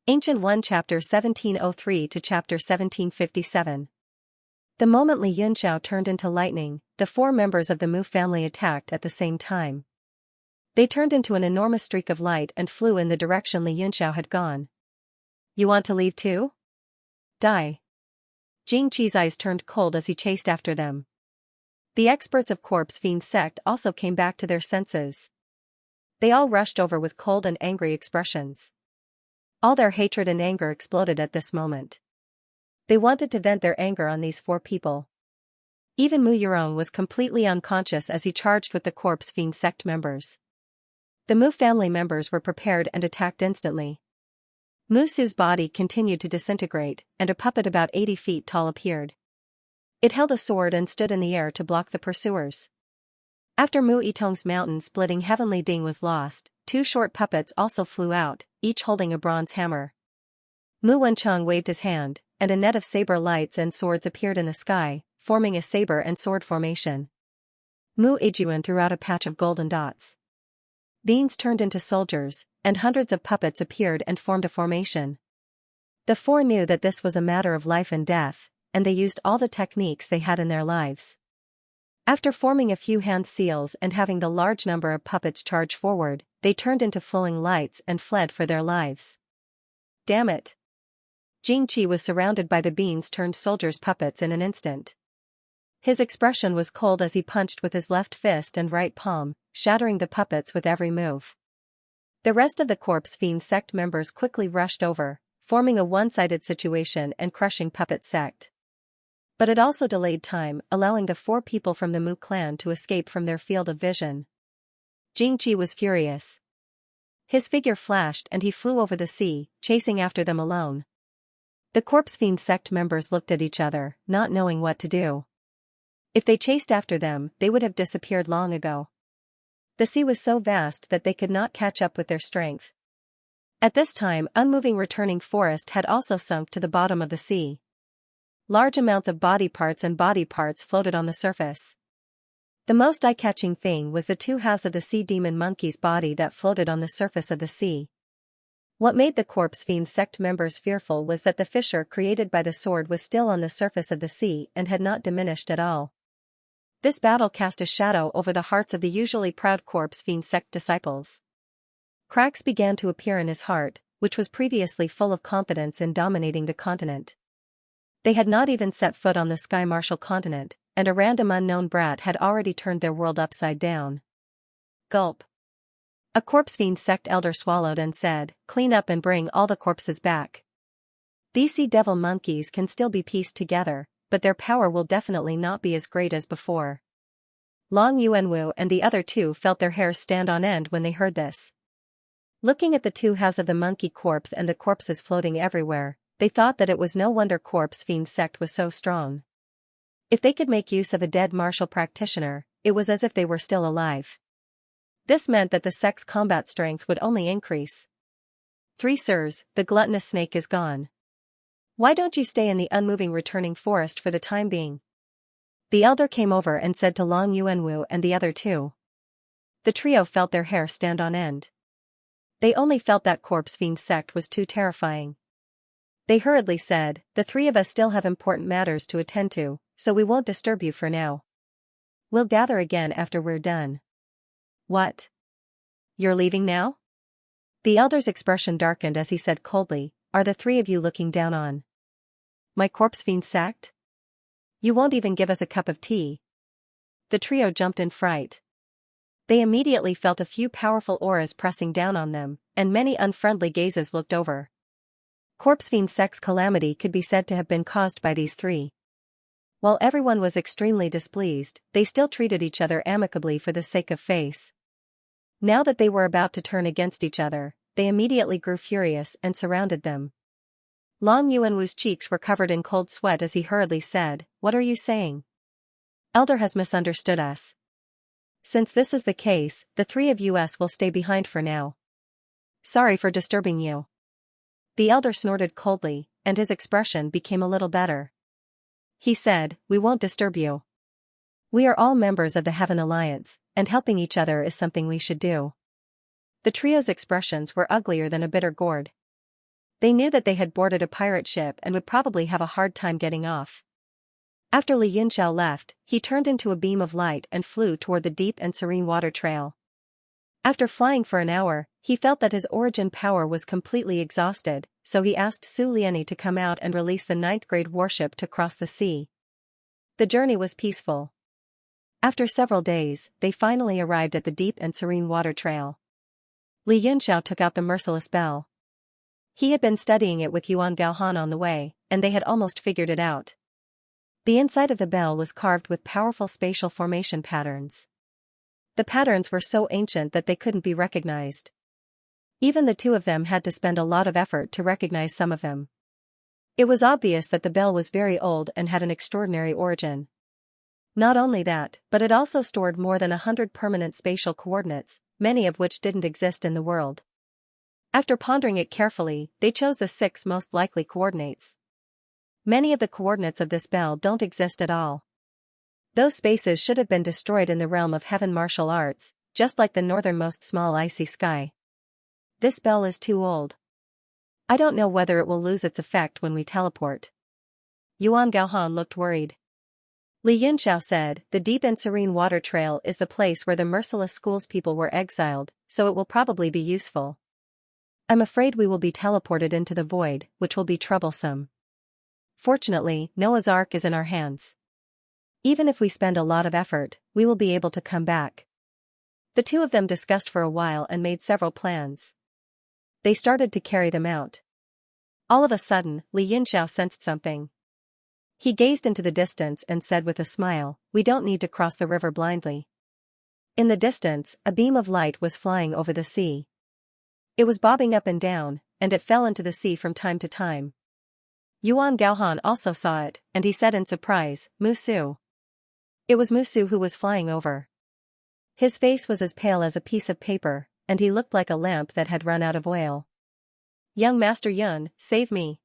Ancient 1 Chapter 1703 to Chapter 1757. The moment Li Yunxiao turned into lightning, the four members of the Mu family attacked at the same time. They turned into an enormous streak of light and flew in the direction Li Yunxiao had gone. You want to leave too? Die. Jing Qi's eyes turned cold as he chased after them. The experts of Corpse Fiend sect also came back to their senses. They all rushed over with cold and angry expressions. All their hatred and anger exploded at this moment. They wanted to vent their anger on these four people. Even Mu Yurong was completely unconscious as he charged with the Corpse Fiend sect members. The Mu family members were prepared and attacked instantly. Mu Su's body continued to disintegrate, and a puppet about 80 feet tall appeared. It held a sword and stood in the air to block the pursuers. After Mu Yitong's mountain-splitting heavenly ding was lost, two short puppets also flew out, each holding a bronze hammer. Mu Wencheng waved his hand, and a net of saber lights and swords appeared in the sky, forming a saber and sword formation. Mu Ejuan threw out a patch of golden dots. Beans turned into soldiers, and hundreds of puppets appeared and formed a formation. The four knew that this was a matter of life and death, and they used all the techniques they had in their lives. After forming a few hand seals and having the large number of puppets charge forward, they turned into flowing lights and fled for their lives. Damn it! Jing Qi was surrounded by the beans-turned-soldiers puppets in an instant. His expression was cold as he punched with his left fist and right palm, shattering the puppets with every move. The rest of the Corpse Fiend sect members quickly rushed over, forming a one-sided situation and crushing Puppet Sect. But it also delayed time, allowing the four people from the Mu clan to escape from their field of vision. Jing Qi was furious. His figure flashed and he flew over the sea, chasing after them alone. The Corpse Fiend sect members looked at each other, not knowing what to do. If they chased after them, they would have disappeared long ago. The sea was so vast that they could not catch up with their strength. At this time, unmoving returning forest had also sunk to the bottom of the sea. Large amounts of body parts floated on the surface. The most eye-catching thing was the two halves of the sea demon monkey's body that floated on the surface of the sea. What made the Corpse Fiend sect members fearful was that the fissure created by the sword was still on the surface of the sea and had not diminished at all. This battle cast a shadow over the hearts of the usually proud Corpse Fiend sect disciples. Cracks began to appear in his heart, which was previously full of confidence in dominating the continent. They had not even set foot on the Sky Martial continent, and a random unknown brat had already turned their world upside down. Gulp. A Corpse Fiend sect elder swallowed and said, "Clean up and bring all the corpses back. These sea devil monkeys can still be pieced together, but their power will definitely not be as great as before." Long Yuanwu and the other two felt their hairs stand on end when they heard this. Looking at the two halves of the monkey corpse and the corpses floating everywhere, they thought that it was no wonder Corpse Fiend sect was so strong. If they could make use of a dead martial practitioner, it was as if they were still alive. This meant that the sect's combat strength would only increase. "Three sirs, the gluttonous snake is gone. Why don't you stay in the unmoving returning forest for the time being?" The elder came over and said to Long Yuanwu and the other two. The trio felt their hair stand on end. They only felt that Corpse Fiend sect was too terrifying. They hurriedly said, "The three of us still have important matters to attend to, so we won't disturb you for now. We'll gather again after we're done." "What? You're leaving now?" The elder's expression darkened as he said coldly, "Are the three of you looking down on my Corpse Fiend sect? You won't even give us a cup of tea." The trio jumped in fright. They immediately felt a few powerful auras pressing down on them, and many unfriendly gazes looked over. Corpse Fiend sect's calamity could be said to have been caused by these three. While everyone was extremely displeased, they still treated each other amicably for the sake of face. Now that they were about to turn against each other, they immediately grew furious and surrounded them. Long Yuanwu's cheeks were covered in cold sweat as he hurriedly said, "What are you saying? Elder has misunderstood us. Since this is the case, the three of us will stay behind for now. Sorry for disturbing you." The elder snorted coldly, and his expression became a little better. He said, "We won't disturb you. We are all members of the Heaven Alliance, and helping each other is something we should do." The trio's expressions were uglier than a bitter gourd. They knew that they had boarded a pirate ship and would probably have a hard time getting off. After Li Yunxiao left, he turned into a beam of light and flew toward the deep and serene water trail. After flying for an hour, he felt that his origin power was completely exhausted, so he asked Su Lianyi to come out and release the ninth-grade warship to cross the sea. The journey was peaceful. After several days, they finally arrived at the deep and serene water trail. Li Yunxiao took out the merciless bell. He had been studying it with Yuan Gaohan on the way, and they had almost figured it out. The inside of the bell was carved with powerful spatial formation patterns. The patterns were so ancient that they couldn't be recognized. Even the two of them had to spend a lot of effort to recognize some of them. It was obvious that the bell was very old and had an extraordinary origin. Not only that, but it also stored more than 100 permanent spatial coordinates, many of which didn't exist in the world. After pondering it carefully, they chose the 6 most likely coordinates. Many of the coordinates of this bell don't exist at all. Those spaces should have been destroyed in the realm of heaven martial arts, just like the northernmost small icy sky. This bell is too old. I don't know whether it will lose its effect when we teleport. Yuan Gaohan looked worried. Li Yunxiao said, the deep and serene water trail is the place where the merciless school's people were exiled, so it will probably be useful. I'm afraid we will be teleported into the void, which will be troublesome. Fortunately, Noah's Ark is in our hands. Even if we spend a lot of effort, we will be able to come back. The two of them discussed for a while and made several plans. They started to carry them out. All of a sudden, Li Yunxiao sensed something. He gazed into the distance and said with a smile, we don't need to cross the river blindly. In the distance, a beam of light was flying over the sea. It was bobbing up and down, and it fell into the sea from time to time. Yuan Gaohan also saw it, and he said in surprise, Musu. It was Musu who was flying over. His face was as pale as a piece of paper, and he looked like a lamp that had run out of oil. Young Master Yun, save me.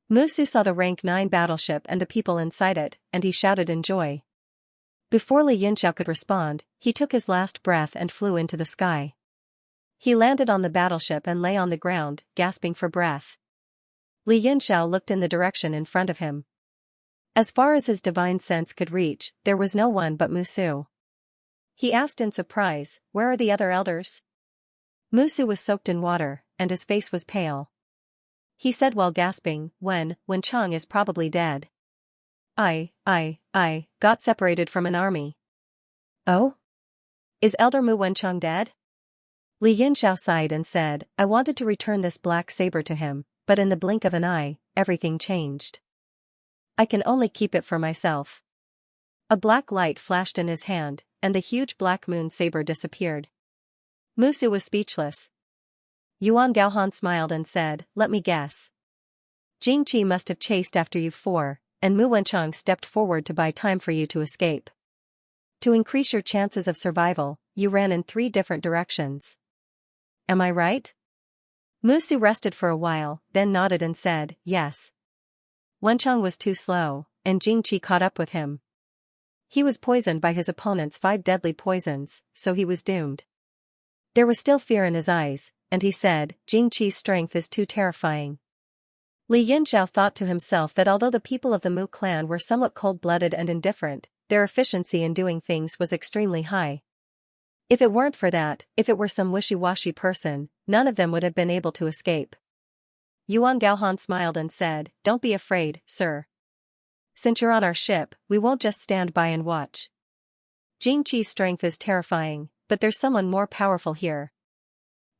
Musu saw the rank 9 battleship and the people inside it, and he shouted in joy. Before Li Yunxiao could respond, he took his last breath and flew into the sky. He landed on the battleship and lay on the ground, gasping for breath. Li Yunxiao looked in the direction in front of him. As far as his divine sense could reach, there was no one but Musu. He asked in surprise, where are the other elders? Musu was soaked in water, and his face was pale. He said while gasping, Wen Chang is probably dead. I got separated from an army. Oh? Is Elder Mu Wenchang dead? Li Yunxiao sighed and said, I wanted to return this black saber to him, but in the blink of an eye, everything changed. I can only keep it for myself. A black light flashed in his hand, and the huge black moon saber disappeared. Musu was speechless. Yuan Gaohan smiled and said, let me guess. Jingqi must have chased after you 4, and Mu Wenchang stepped forward to buy time for you to escape. To increase your chances of survival, you ran in 3 different directions. Am I right? Musu rested for a while, then nodded and said, yes. Wenchang was too slow, and Jingqi caught up with him. He was poisoned by his opponent's 5 deadly poisons, so he was doomed. There was still fear in his eyes, and he said, Jingqi's strength is too terrifying. Li Yunxiao thought to himself that although the people of the Mu clan were somewhat cold-blooded and indifferent, their efficiency in doing things was extremely high. If it weren't for that, if it were some wishy-washy person, none of them would have been able to escape. Yuan Gaohan smiled and said, don't be afraid, sir. Since you're on our ship, we won't just stand by and watch. Jingqi's strength is terrifying, but there's someone more powerful here.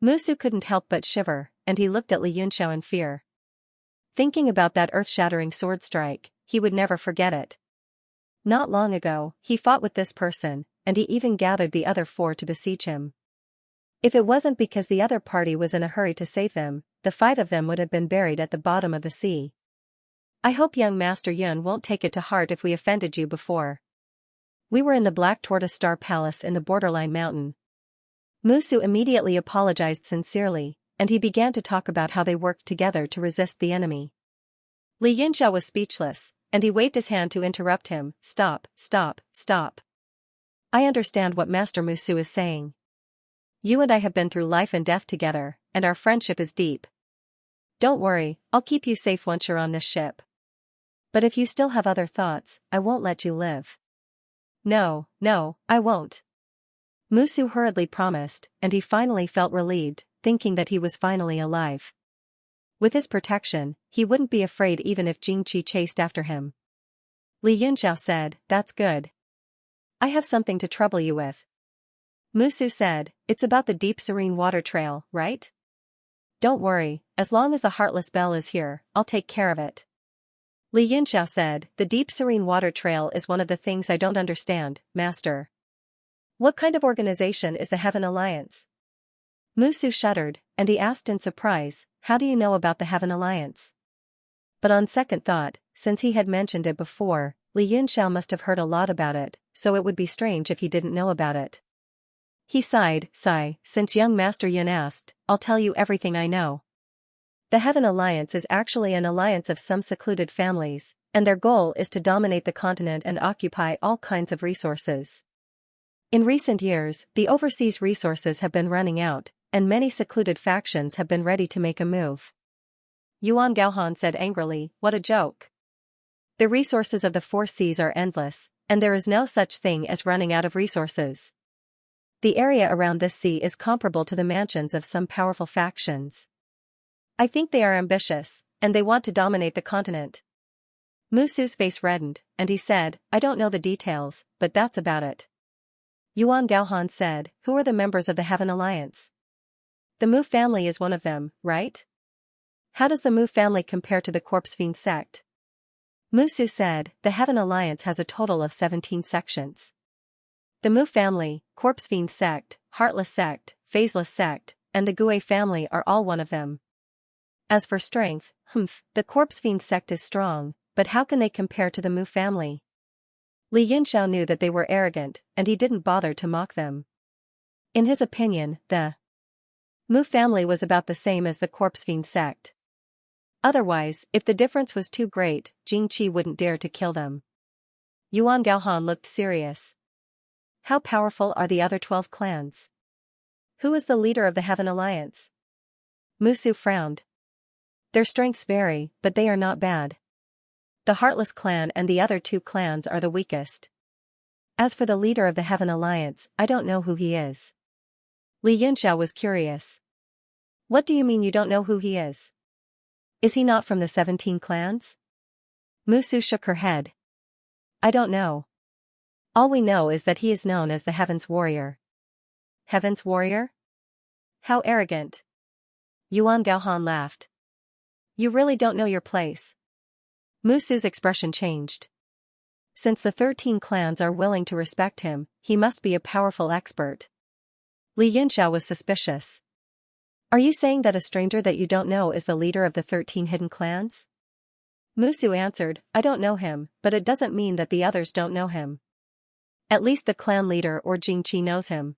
Musu couldn't help but shiver, and he looked at Li Yunxiao in fear. Thinking about that earth-shattering sword strike, he would never forget it. Not long ago, he fought with this person, and he even gathered the other 4 to besiege him. If it wasn't because the other party was in a hurry to save them, the 5 of them would have been buried at the bottom of the sea. I hope young Master Yun won't take it to heart if we offended you before. We were in the Black Tortoise Star Palace in the Borderline Mountain. Musu immediately apologized sincerely, and he began to talk about how they worked together to resist the enemy. Li Yunxiao was speechless, and he waved his hand to interrupt him, stop. I understand what Master Musu is saying. You and I have been through life and death together, and our friendship is deep. Don't worry, I'll keep you safe once you're on this ship. But if you still have other thoughts, I won't let you live. No, no, I won't. Musu hurriedly promised, and he finally felt relieved, thinking that he was finally alive. With his protection, he wouldn't be afraid even if Jingqi chased after him. Li Yunxiao said, "That's good. I have something to trouble you with." Musu said, "It's about the deep serene water trail, right?" "Don't worry, as long as the Heartless Bell is here, I'll take care of it." Li Yunxiao said, "The deep serene water trail is one of the things I don't understand, Master. What kind of organization is the Heaven Alliance?" Musu shuddered, and he asked in surprise, "How do you know about the Heaven Alliance?" But on second thought, since he had mentioned it before, Li Yunxiao must have heard a lot about it, so it would be strange if he didn't know about it. He sighed, "Since young Master Yun asked, I'll tell you everything I know. The Heaven Alliance is actually an alliance of some secluded families, and their goal is to dominate the continent and occupy all kinds of resources. In recent years, the overseas resources have been running out, and many secluded factions have been ready to make a move." Yuan Gaohan said angrily, "What a joke. The resources of the four seas are endless, and there is no such thing as running out of resources. The area around this sea is comparable to the mansions of some powerful factions. I think they are ambitious, and they want to dominate the continent." Musu's face reddened, and he said, "I don't know the details, but that's about it." Yuan Gaohan said, "Who are the members of the Heaven Alliance? The Mu family is one of them, right? How does the Mu family compare to the Corpse Fiend sect?" Musu said, "The Heaven Alliance has a total of 17 sections. The Mu family, Corpse Fiend sect, Heartless sect, Phaseless sect, and the Gue family are all one of them. As for strength, the Corpse Fiend sect is strong, but how can they compare to the Mu family?" Li Yunxiao knew that they were arrogant, and he didn't bother to mock them. In his opinion, the Mu family was about the same as the Corpse Fiend sect. Otherwise, if the difference was too great, Jingqi wouldn't dare to kill them. Yuan Gaohan looked serious. "How powerful are the other 12 clans? Who is the leader of the Heaven Alliance?" Musu frowned. "Their strengths vary, but they are not bad. The Heartless clan and the other 2 clans are the weakest. As for the leader of the Heaven Alliance, I don't know who he is." Li Yunxiao was curious. "What do you mean you don't know who he is? Is he not from the 17 clans? Musu shook her head. "I don't know. All we know is that he is known as the Heaven's Warrior." "Heaven's Warrior? How arrogant." Yuan Gaohan laughed. "You really don't know your place." Musu's expression changed. Since the 13 clans are willing to respect him, he must be a powerful expert. Li Yunxiao was suspicious. "Are you saying that a stranger that you don't know is the leader of the 13 hidden clans?" Musu answered, "I don't know him, but it doesn't mean that the others don't know him. At least the clan leader or Jingqi knows him."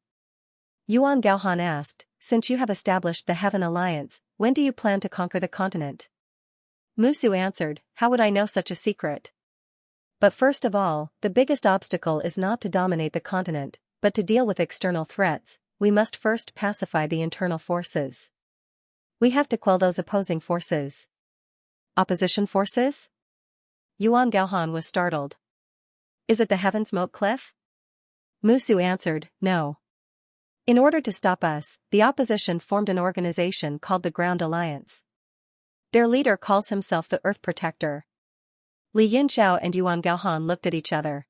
Yuan Gaohan asked, "Since you have established the Heaven Alliance, when do you plan to conquer the continent?" Musu answered, "How would I know such a secret? But first of all, the biggest obstacle is not to dominate the continent, but to deal with external threats. We must first pacify the internal forces. We have to quell those opposing forces." "Opposition forces?" Yuan Gaohan was startled. "Is it the Heaven's Moat Cliff?" Musu answered, "No. In order to stop us, the opposition formed an organization called the Ground Alliance. Their leader calls himself the Earth Protector." Li Yunxiao and Yuan Gaohan looked at each other.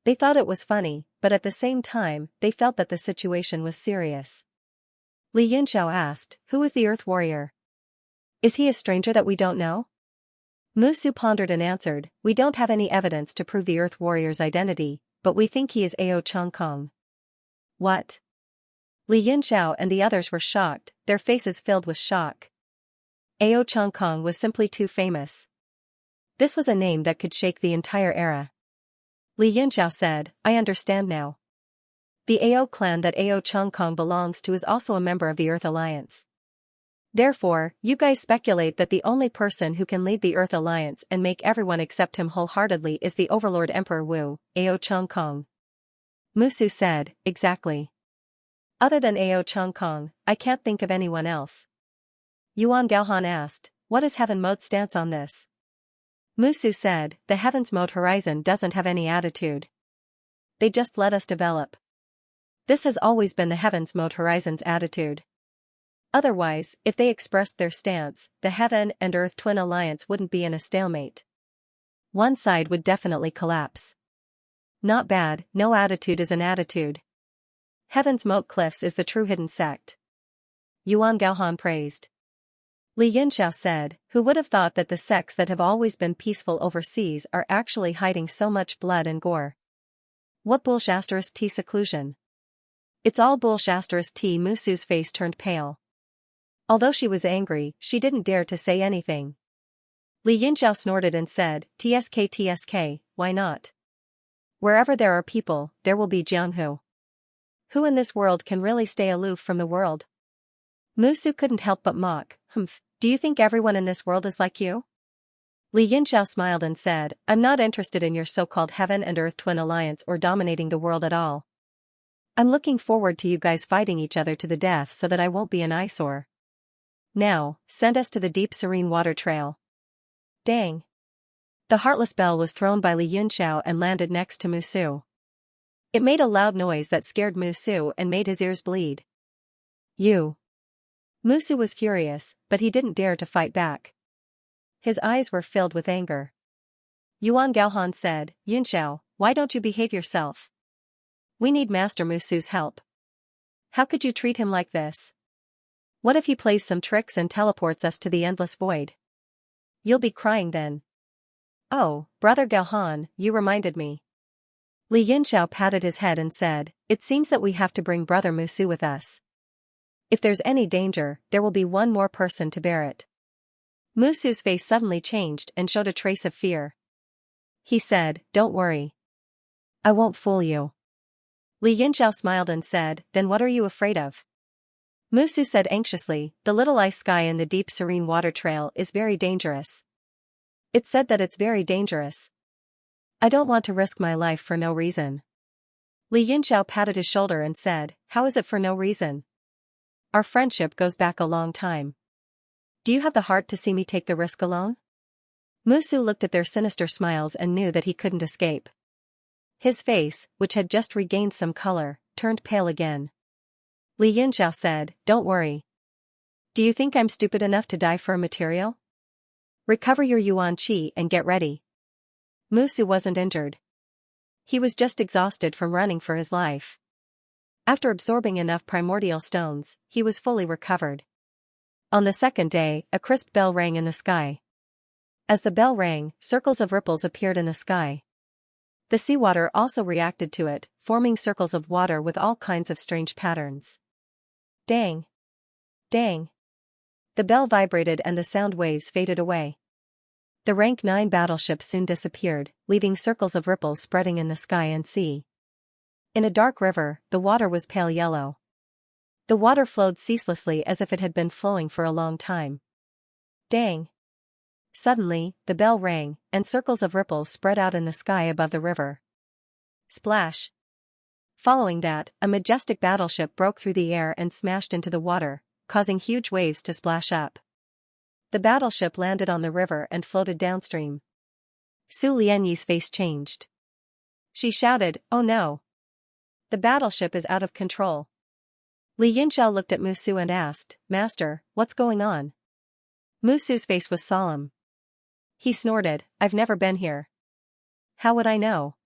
They thought it was funny, but at the same time, they felt that the situation was serious. Li Yunxiao asked, "Who is the Earth Warrior? Is he a stranger that we don't know?" Musu pondered and answered, "We don't have any evidence to prove the Earth Warrior's identity, but we think he is Ao Changkong." "What?" Li Yunxiao and the others were shocked, their faces filled with shock. Ao Changkong was simply too famous. This was a name that could shake the entire era. Li Yunxiao said, "I understand now. The Ao clan that Ao Changkong belongs to is also a member of the Earth Alliance. Therefore, you guys speculate that the only person who can lead the Earth Alliance and make everyone accept him wholeheartedly is the Overlord Emperor Wu, Ao Changkong." Musu said, "Exactly. Other than Ao Changkong, I can't think of anyone else." Yuan Gaohan asked, what is Heaven Mode's stance on this? Musu said, the Heavens Mode Horizon doesn't have any attitude. They just let us develop. This has always been the Heavens Mode Horizon's attitude. Otherwise, if they expressed their stance, the Heaven and Earth Twin Alliance wouldn't be in a stalemate. One side would definitely collapse. Not bad, no attitude is an attitude. Heaven's Moat Cliffs is the true hidden sect. Yuan Gaohan praised. Li Yunxiao said, who would have thought that the sects that have always been peaceful overseas are actually hiding so much blood and gore? What bullshit tea seclusion? It's all bullshit tea. Musu's face turned pale. Although she was angry, she didn't dare to say anything. Li Yunxiao snorted and said, TSK, why not? Wherever there are people, there will be Jianghu. Who in this world can really stay aloof from the world? Musu couldn't help but mock, do you think everyone in this world is like you? Li Yunxiao smiled and said, I'm not interested in your so-called Heaven and Earth Twin Alliance or dominating the world at all. I'm looking forward to you guys fighting each other to the death so that I won't be an eyesore. Now, send us to the deep serene water trail. Dang. The heartless bell was thrown by Li Yunxiao and landed next to Musu. It made a loud noise that scared Musu and made his ears bleed. You. Musu was furious, but he didn't dare to fight back. His eyes were filled with anger. Yuan Gaohan said, Yunxiao, why don't you behave yourself? We need Master Musu's help. How could you treat him like this? What if he plays some tricks and teleports us to the endless void? You'll be crying then. Oh, Brother Gaohan, you reminded me. Li Yunxiao patted his head and said, it seems that we have to bring Brother Musu with us. If there's any danger, there will be one more person to bear it. Musu's face suddenly changed and showed a trace of fear. He said, don't worry. I won't fool you. Li Yunxiao smiled and said, then what are you afraid of? Musu said anxiously, the little ice sky in the deep serene water trail is very dangerous. It said that it's very dangerous. I don't want to risk my life for no reason. Li Yunxiao patted his shoulder and said, how is it for no reason? Our friendship goes back a long time. Do you have the heart to see me take the risk alone? Musu looked at their sinister smiles and knew that he couldn't escape. His face, which had just regained some color, turned pale again. Li Yunxiao said, don't worry. Do you think I'm stupid enough to die for a material? Recover your yuan qi and get ready. Musu wasn't injured. He was just exhausted from running for his life. After absorbing enough primordial stones, he was fully recovered. On the second day, a crisp bell rang in the sky. As the bell rang, circles of ripples appeared in the sky. The seawater also reacted to it, forming circles of water with all kinds of strange patterns. Dang! Dang! The bell vibrated and the sound waves faded away. The Rank 9 battleship soon disappeared, leaving circles of ripples spreading in the sky and sea. In a dark river, the water was pale yellow. The water flowed ceaselessly as if it had been flowing for a long time. Dang! Suddenly, the bell rang, and circles of ripples spread out in the sky above the river. Splash! Following that, a majestic battleship broke through the air and smashed into the water, causing huge waves to splash up. The battleship landed on the river and floated downstream. Su Lianyi's face changed. She shouted, oh no! The battleship is out of control. Li Yunxiao looked at Musu and asked, Master, what's going on? Musu's face was solemn. He snorted, I've never been here. How would I know?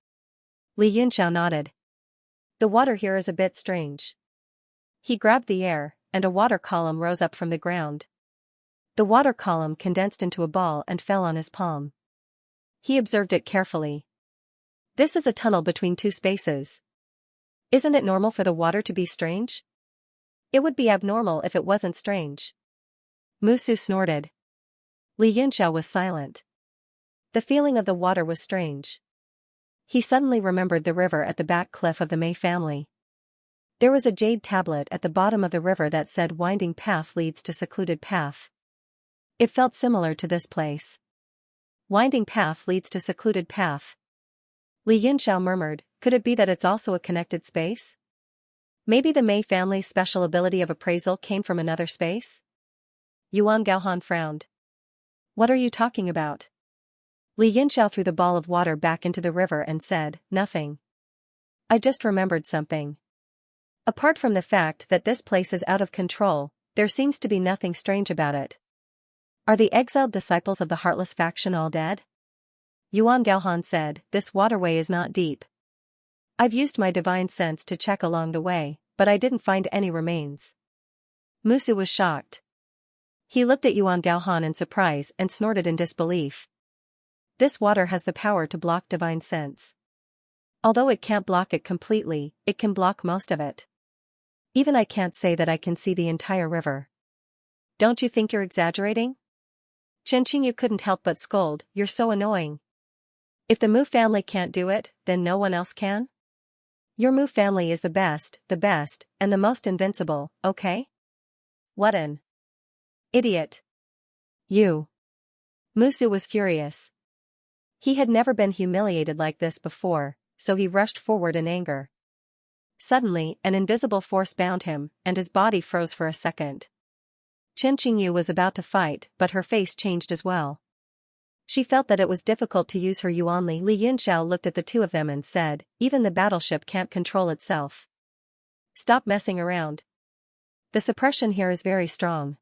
Li Yunxiao nodded. The water here is a bit strange. He grabbed the air, and a water column rose up from the ground. The water column condensed into a ball and fell on his palm. He observed it carefully. This is a tunnel between two spaces. Isn't it normal for the water to be strange? It would be abnormal if it wasn't strange. Musu snorted. Li Yunxiao was silent. The feeling of the water was strange. He suddenly remembered the river at the back cliff of the Mei family. There was a jade tablet at the bottom of the river that said winding path leads to secluded path. It felt similar to this place. Winding path leads to secluded path. Li Yunxiao murmured, could it be that it's also a connected space? Maybe the Mei family's special ability of appraisal came from another space? Yuan Gaohan frowned. What are you talking about? Li Yunxiao threw the ball of water back into the river and said, nothing. I just remembered something. Apart from the fact that this place is out of control, there seems to be nothing strange about it. Are the exiled disciples of the Heartless faction all dead? Yuan Gaohan said, this waterway is not deep. I've used my divine sense to check along the way, but I didn't find any remains. Musu was shocked. He looked at Yuan Gaohan in surprise and snorted in disbelief. This water has the power to block divine sense. Although it can't block it completely, it can block most of it. Even I can't say that I can see the entire river. Don't you think you're exaggerating? Xianxia couldn't help but scold, you're so annoying. If the Mu family can't do it, then no one else can? Your Mu family is the best, and the most invincible, okay? What an idiot. You. Musu was furious. He had never been humiliated like this before, so he rushed forward in anger. Suddenly, an invisible force bound him, and his body froze for a second. Xianxia was about to fight, but her face changed as well. She felt that it was difficult to use her yuanli. Li Yunxiao looked at the two of them and said, even the battleship can't control itself. Stop messing around. The suppression here is very strong.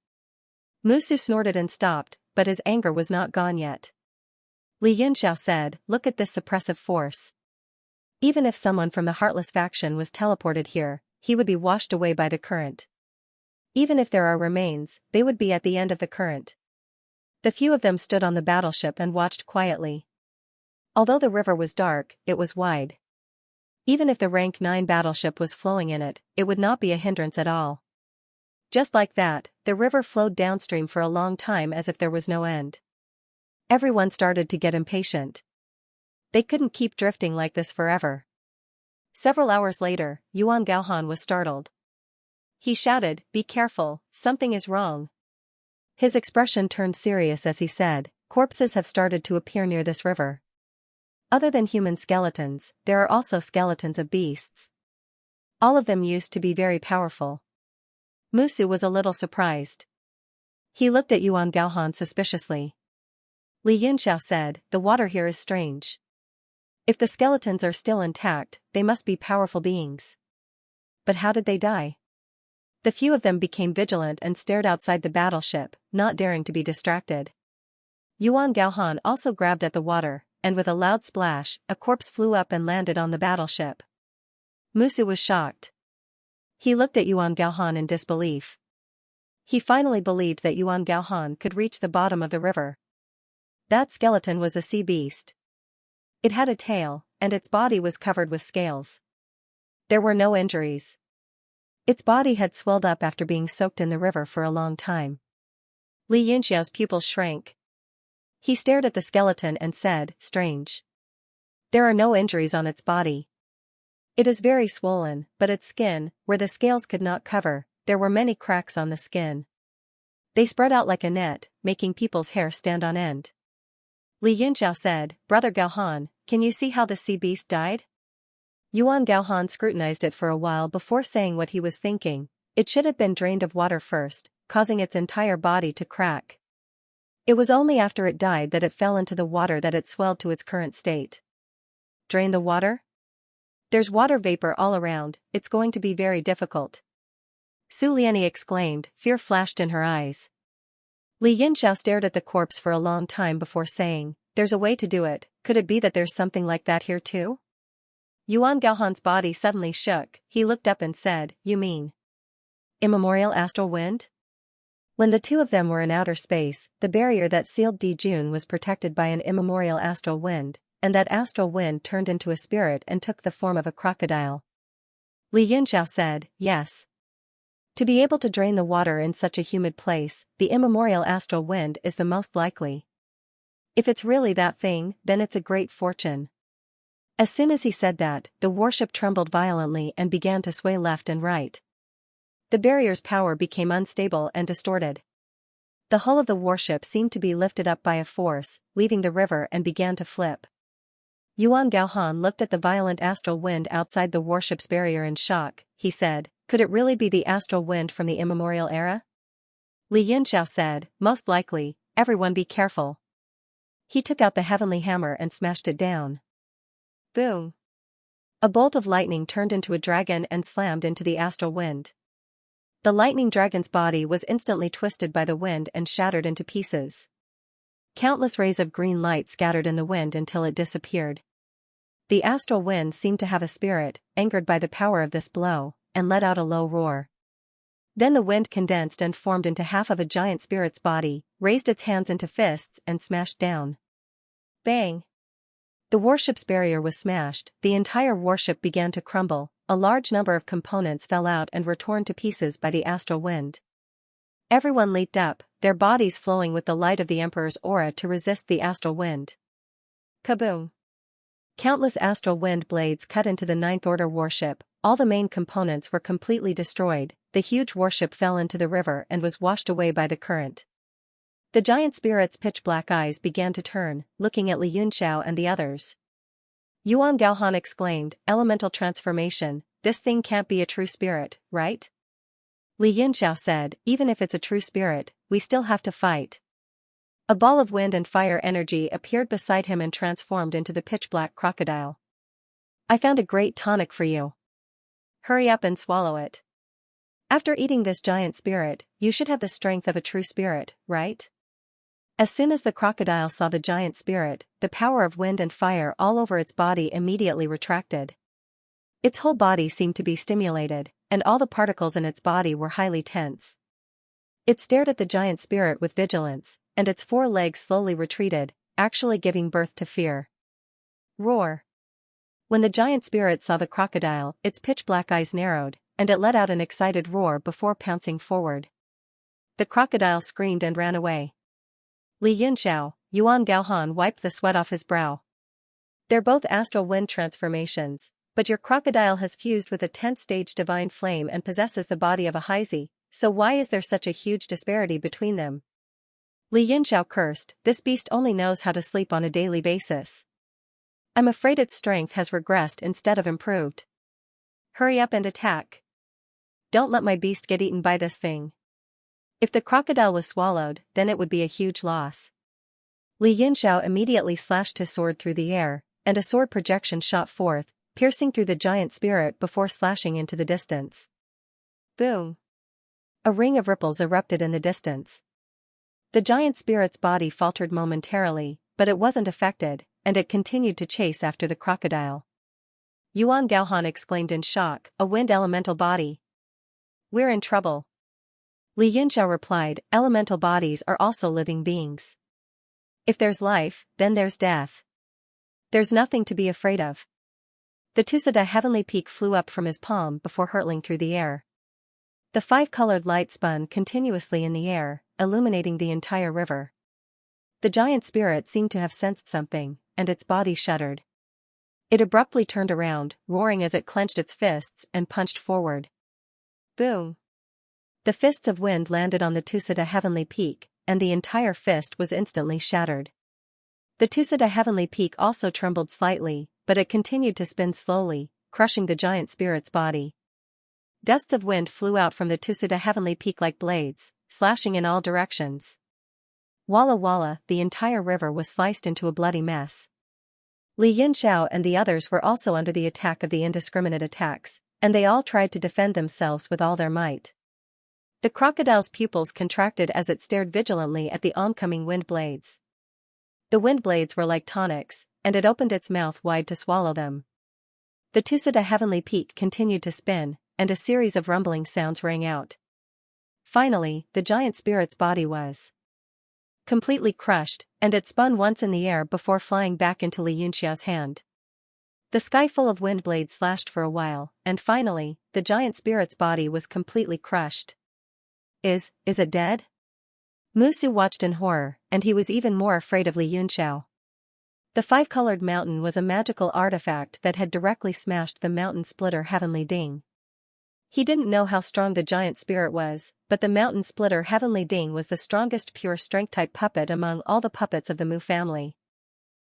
Musu snorted and stopped, but his anger was not gone yet. Li Yunxiao said, look at this suppressive force. Even if someone from the Heartless faction was teleported here, he would be washed away by the current. Even if there are remains, they would be at the end of the current. The few of them stood on the battleship and watched quietly. Although the river was dark, it was wide. Even if the rank 9 battleship was flowing in it, it would not be a hindrance at all. Just like that, the river flowed downstream for a long time as if there was no end. Everyone started to get impatient. They couldn't keep drifting like this forever. Several hours later, Yuan Gaohan was startled. He shouted, be careful, something is wrong. His expression turned serious as he said, corpses have started to appear near this river. Other than human skeletons, there are also skeletons of beasts. All of them used to be very powerful. Musu was a little surprised. He looked at Yuan Gaohan suspiciously. Li Yunxiao said, the water here is strange. If the skeletons are still intact, they must be powerful beings. But how did they die? The few of them became vigilant and stared outside the battleship, not daring to be distracted. Yuan Gaohan also grabbed at the water, and with a loud splash, a corpse flew up and landed on the battleship. Musu was shocked. He looked at Yuan Gaohan in disbelief. He finally believed that Yuan Gaohan could reach the bottom of the river. That skeleton was a sea beast. It had a tail, and its body was covered with scales. There were no injuries. Its body had swelled up after being soaked in the river for a long time. Li Yunxiao's pupils shrank. He stared at the skeleton and said, strange. There are no injuries on its body. It is very swollen, but its skin, where the scales could not cover, there were many cracks on the skin. They spread out like a net, making people's hair stand on end. Li Yunxiao said, Brother Gaohan, can you see how the sea beast died? Yuan Gaohan scrutinized it for a while before saying what he was thinking. It should have been drained of water first, causing its entire body to crack. It was only after it died that it fell into the water that it swelled to its current state. Drain the water? There's water vapor all around, it's going to be very difficult. Su Liani exclaimed, fear flashed in her eyes. Li Yunxiao stared at the corpse for a long time before saying, there's a way to do it, could it be that there's something like that here too? Yuan Gaohan's body suddenly shook, he looked up and said, you mean immemorial astral wind? When the two of them were in outer space, the barrier that sealed Dijun was protected by an immemorial astral wind, and that astral wind turned into a spirit and took the form of a crocodile. Li Yunxiao said, yes. To be able to drain the water in such a humid place, the immemorial astral wind is the most likely. If it's really that thing, then it's a great fortune. As soon as he said that, the warship trembled violently and began to sway left and right. The barrier's power became unstable and distorted. The hull of the warship seemed to be lifted up by a force, leaving the river and began to flip. Yuan Gaohan looked at the violent astral wind outside the warship's barrier in shock. He said, could it really be the astral wind from the immemorial era? Li Yunxiao said, most likely, everyone be careful. He took out the heavenly hammer and smashed it down. Boom! A bolt of lightning turned into a dragon and slammed into the astral wind. The lightning dragon's body was instantly twisted by the wind and shattered into pieces. Countless rays of green light scattered in the wind until it disappeared. The astral wind seemed to have a spirit, angered by the power of this blow, and let out a low roar. Then the wind condensed and formed into half of a giant spirit's body, raised its hands into fists and smashed down. Bang! The warship's barrier was smashed, the entire warship began to crumble, a large number of components fell out and were torn to pieces by the astral wind. Everyone leaped up, their bodies flowing with the light of the Emperor's aura to resist the astral wind. Kaboom! Countless astral wind blades cut into the Ninth Order warship, all the main components were completely destroyed, the huge warship fell into the river and was washed away by the current. The giant spirit's pitch-black eyes began to turn, looking at Li Yunxiao and the others. Yuan Gaohan exclaimed, elemental transformation, this thing can't be a true spirit, right? Li Yunxiao said, even if it's a true spirit, we still have to fight. A ball of wind and fire energy appeared beside him and transformed into the pitch-black crocodile. I found a great tonic for you. Hurry up and swallow it. After eating this giant spirit, you should have the strength of a true spirit, right? As soon as the crocodile saw the giant spirit, the power of wind and fire all over its body immediately retracted. Its whole body seemed to be stimulated, and all the particles in its body were highly tense. It stared at the giant spirit with vigilance, and its four legs slowly retreated, actually giving birth to fear. Roar! When the giant spirit saw the crocodile, its pitch-black eyes narrowed, and it let out an excited roar before pouncing forward. The crocodile screamed and ran away. Li Yunxiao, Yuan Gaohan wiped the sweat off his brow. They're both astral wind transformations, but your crocodile has fused with a 10th stage divine flame and possesses the body of a Haizi, so why is there such a huge disparity between them? Li Yunxiao cursed, this beast only knows how to sleep on a daily basis. I'm afraid its strength has regressed instead of improved. Hurry up and attack. Don't let my beast get eaten by this thing. If the crocodile was swallowed, then it would be a huge loss. Li Yunxiao immediately slashed his sword through the air, and a sword projection shot forth, piercing through the giant spirit before slashing into the distance. Boom! A ring of ripples erupted in the distance. The giant spirit's body faltered momentarily, but it wasn't affected, and it continued to chase after the crocodile. Yuan Gaohan exclaimed in shock, a wind elemental body. We're in trouble. Li Yunxiao replied, elemental bodies are also living beings. If there's life, then there's death. There's nothing to be afraid of. The Tusada heavenly peak flew up from his palm before hurtling through the air. The five-colored light spun continuously in the air, illuminating the entire river. The giant spirit seemed to have sensed something, and its body shuddered. It abruptly turned around, roaring as it clenched its fists and punched forward. Boom! The fists of wind landed on the Tusada heavenly peak, and the entire fist was instantly shattered. The Tusada heavenly peak also trembled slightly, but it continued to spin slowly, crushing the giant spirit's body. Gusts of wind flew out from the Tusada heavenly peak like blades, slashing in all directions. Walla walla, the entire river was sliced into a bloody mess. Li Yunxiao and the others were also under the attack of the indiscriminate attacks, and they all tried to defend themselves with all their might. The crocodile's pupils contracted as it stared vigilantly at the oncoming wind blades. The wind blades were like tonics, and it opened its mouth wide to swallow them. The Tusada heavenly peak continued to spin, and a series of rumbling sounds rang out. Finally, the giant spirit's body was completely crushed, and it spun once in the air before flying back into Li Yunxiao's hand. The sky full of wind blades slashed for a while, and finally, the giant spirit's body was completely crushed. Is it dead? Musu watched in horror, and he was even more afraid of Li Yunxiao. The five-colored mountain was a magical artifact that had directly smashed the mountain splitter heavenly ding. He didn't know how strong the giant spirit was, but the mountain splitter heavenly ding was the strongest pure strength-type puppet among all the puppets of the Mu family.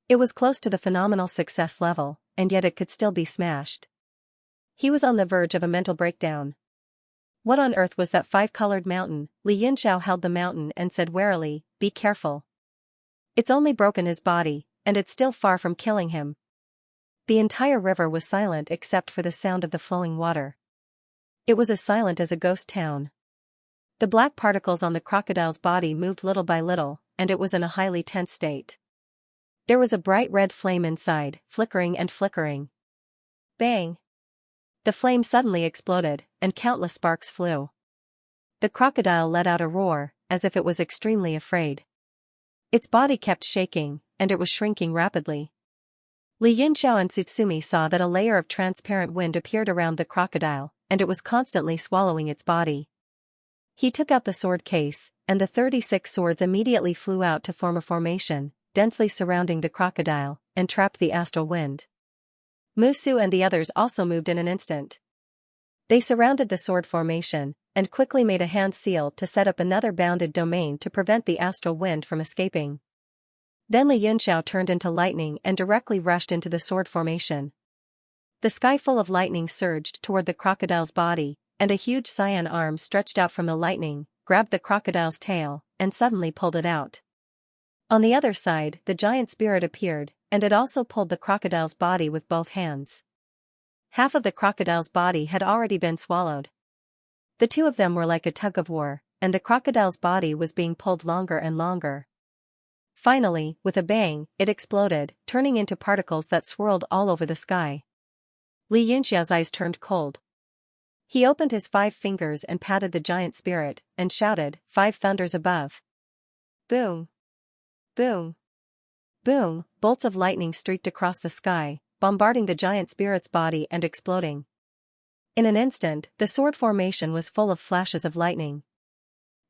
It was close to the phenomenal success level, and yet it could still be smashed. He was on the verge of a mental breakdown. What on earth was that five-colored mountain? Li Yunxiao held the mountain and said warily, "Be careful. It's only broken his body, and it's still far from killing him." The entire river was silent except for the sound of the flowing water. It was as silent as a ghost town. The black particles on the crocodile's body moved little by little, and it was in a highly tense state. There was a bright red flame inside, flickering and flickering. Bang! The flame suddenly exploded, and countless sparks flew. The crocodile let out a roar, as if it was extremely afraid. Its body kept shaking, and it was shrinking rapidly. Li Yunxiao and Tsutsumi saw that a layer of transparent wind appeared around the crocodile, and it was constantly swallowing its body. He took out the sword case, and the 36 swords immediately flew out to form a formation, densely surrounding the crocodile, and trapped the astral wind. Musu and the others also moved in an instant. They surrounded the sword formation, and quickly made a hand seal to set up another bounded domain to prevent the astral wind from escaping. Then Li Yunxiao turned into lightning and directly rushed into the sword formation. The sky full of lightning surged toward the crocodile's body, and a huge cyan arm stretched out from the lightning, grabbed the crocodile's tail, and suddenly pulled it out. On the other side, the giant spirit appeared, and it also pulled the crocodile's body with both hands. Half of the crocodile's body had already been swallowed. The two of them were like a tug-of-war, and the crocodile's body was being pulled longer and longer. Finally, with a bang, it exploded, turning into particles that swirled all over the sky. Li Yunxiao's eyes turned cold. He opened his 5 fingers and patted the giant spirit, and shouted, "5 thunders above." Boom! Boom! Boom! Bolts of lightning streaked across the sky, bombarding the giant spirit's body and exploding. In an instant, the sword formation was full of flashes of lightning.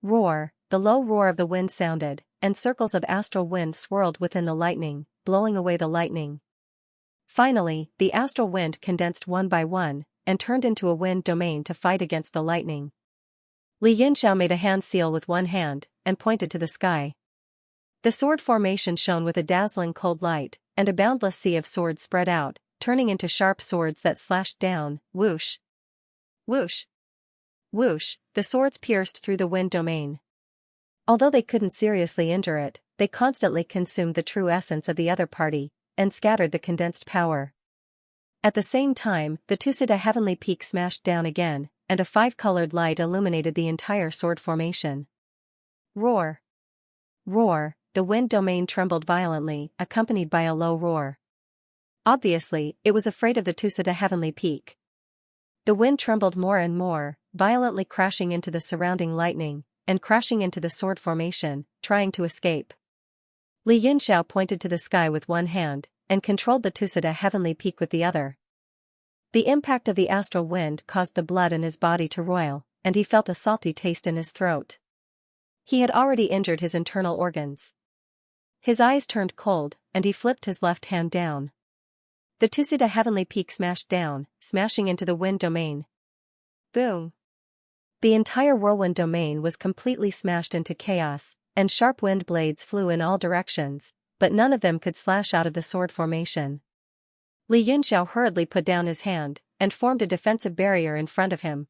Roar! The low roar of the wind sounded, and circles of astral wind swirled within the lightning, blowing away the lightning. Finally, the astral wind condensed one by one, and turned into a wind domain to fight against the lightning. Li Yunxiao made a hand seal with one hand, and pointed to the sky. The sword formation shone with a dazzling cold light, and a boundless sea of swords spread out, turning into sharp swords that slashed down, whoosh! Whoosh! Whoosh! The swords pierced through the wind domain. Although they couldn't seriously injure it, they constantly consumed the true essence of the other party, and scattered the condensed power. At the same time, the Tusida heavenly peak smashed down again, and a 5-colored light illuminated the entire sword formation. Roar! Roar! The wind domain trembled violently, accompanied by a low roar. Obviously, it was afraid of the Tusida heavenly peak. The wind trembled more and more, violently crashing into the surrounding lightning, and crashing into the sword formation, trying to escape. Li Yunxiao pointed to the sky with one hand, and controlled the Tusida heavenly peak with the other. The impact of the astral wind caused the blood in his body to roil, and he felt a salty taste in his throat. He had already injured his internal organs. His eyes turned cold, and he flipped his left hand down. The Tusida heavenly peak smashed down, smashing into the wind domain. Boom! The entire whirlwind domain was completely smashed into chaos, and sharp wind blades flew in all directions, but none of them could slash out of the sword formation. Li Yunxiao hurriedly put down his hand, and formed a defensive barrier in front of him.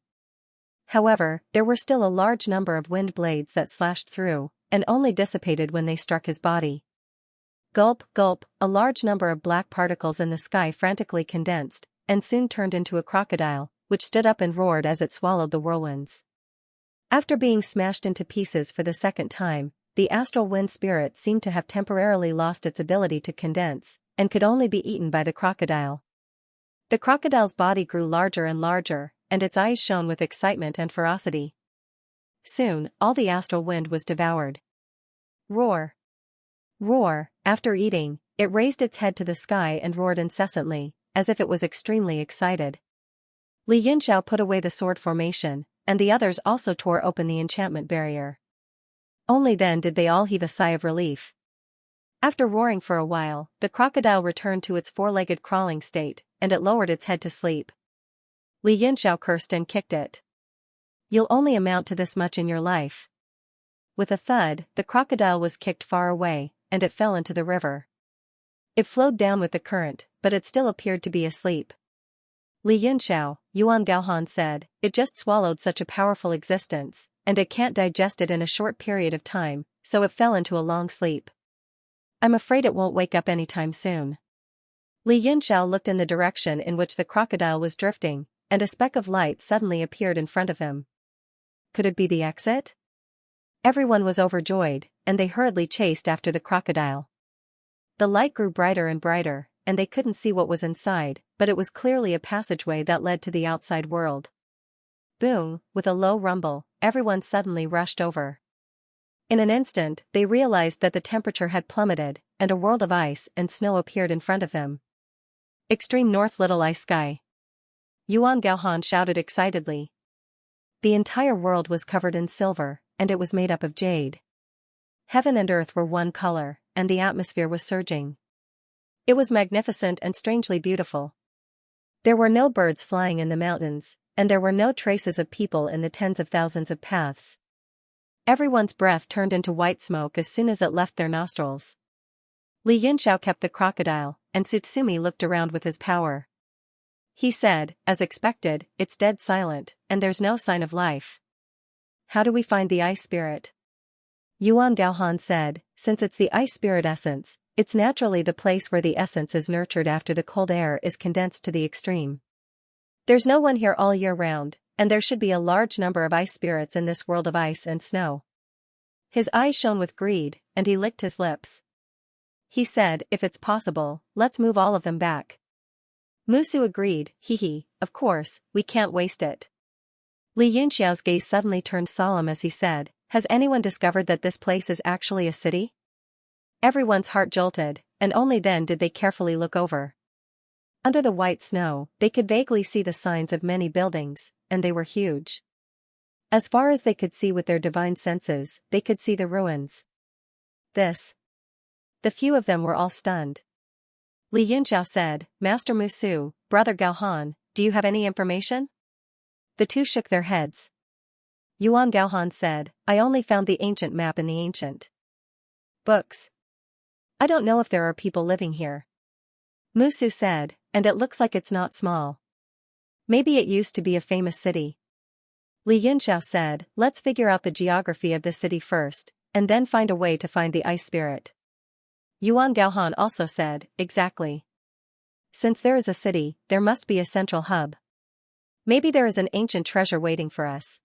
However, there were still a large number of wind blades that slashed through, and only dissipated when they struck his body. Gulp, gulp, a large number of black particles in the sky frantically condensed, and soon turned into a crocodile, which stood up and roared as it swallowed the whirlwinds. After being smashed into pieces for the second time, the astral wind spirit seemed to have temporarily lost its ability to condense, and could only be eaten by the crocodile. The crocodile's body grew larger and larger, and its eyes shone with excitement and ferocity. Soon, all the astral wind was devoured. Roar! Roar! After eating, it raised its head to the sky and roared incessantly, as if it was extremely excited. Li Yunxiao put away the sword formation, and the others also tore open the enchantment barrier. Only then did they all heave a sigh of relief. After roaring for a while, the crocodile returned to its 4-legged crawling state, and it lowered its head to sleep. Li Yunxiao cursed and kicked it. "You'll only amount to this much in your life." With a thud, the crocodile was kicked far away, and it fell into the river. It flowed down with the current, but it still appeared to be asleep. Li Yunxiao, Yuan Gaohan said, it just swallowed such a powerful existence, and it can't digest it in a short period of time, so it fell into a long sleep. I'm afraid it won't wake up anytime soon. Li Yunxiao looked in the direction in which the crocodile was drifting, and a speck of light suddenly appeared in front of him. Could it be the exit? Everyone was overjoyed, and they hurriedly chased after the crocodile. The light grew brighter and brighter, and they couldn't see what was inside, but it was clearly a passageway that led to the outside world. Boom, with a low rumble, everyone suddenly rushed over. In an instant, they realized that the temperature had plummeted, and a world of ice and snow appeared in front of them. Extreme North Little Ice Sky. Yuan Gaohan shouted excitedly. The entire world was covered in silver, and it was made up of jade. Heaven and earth were one color, and the atmosphere was surging. It was magnificent and strangely beautiful. There were no birds flying in the mountains, and there were no traces of people in the tens of thousands of paths. Everyone's breath turned into white smoke as soon as it left their nostrils. Li Yunxiao kept the crocodile, and Tsutsumi looked around with his power. He said, as expected, it's dead silent, and there's no sign of life. How do we find the ice spirit? Yuan Gaohan said, since it's the ice spirit essence, it's naturally the place where the essence is nurtured after the cold air is condensed to the extreme. There's no one here all year round, and there should be a large number of ice spirits in this world of ice and snow. His eyes shone with greed, and he licked his lips. He said, if it's possible, let's move all of them back. Musu agreed, hee, of course, we can't waste it. Li Yunxiao's gaze suddenly turned solemn as he said, has anyone discovered that this place is actually a city? Everyone's heart jolted, and only then did they carefully look over. Under the white snow, they could vaguely see the signs of many buildings, and they were huge. As far as they could see with their divine senses, they could see the ruins. The few of them were all stunned. Li Yunxiao said, Master Musu, Brother Gaohan, do you have any information? The two shook their heads. Yuan Gaohan said, I only found the ancient map in the ancient books. I don't know if there are people living here. Musu said, and it looks like it's not small. Maybe it used to be a famous city. Li Yunxiao said, let's figure out the geography of the city first, and then find a way to find the ice spirit. Yuan Gaohan also said, exactly. Since there is a city, there must be a central hub. Maybe there is an ancient treasure waiting for us.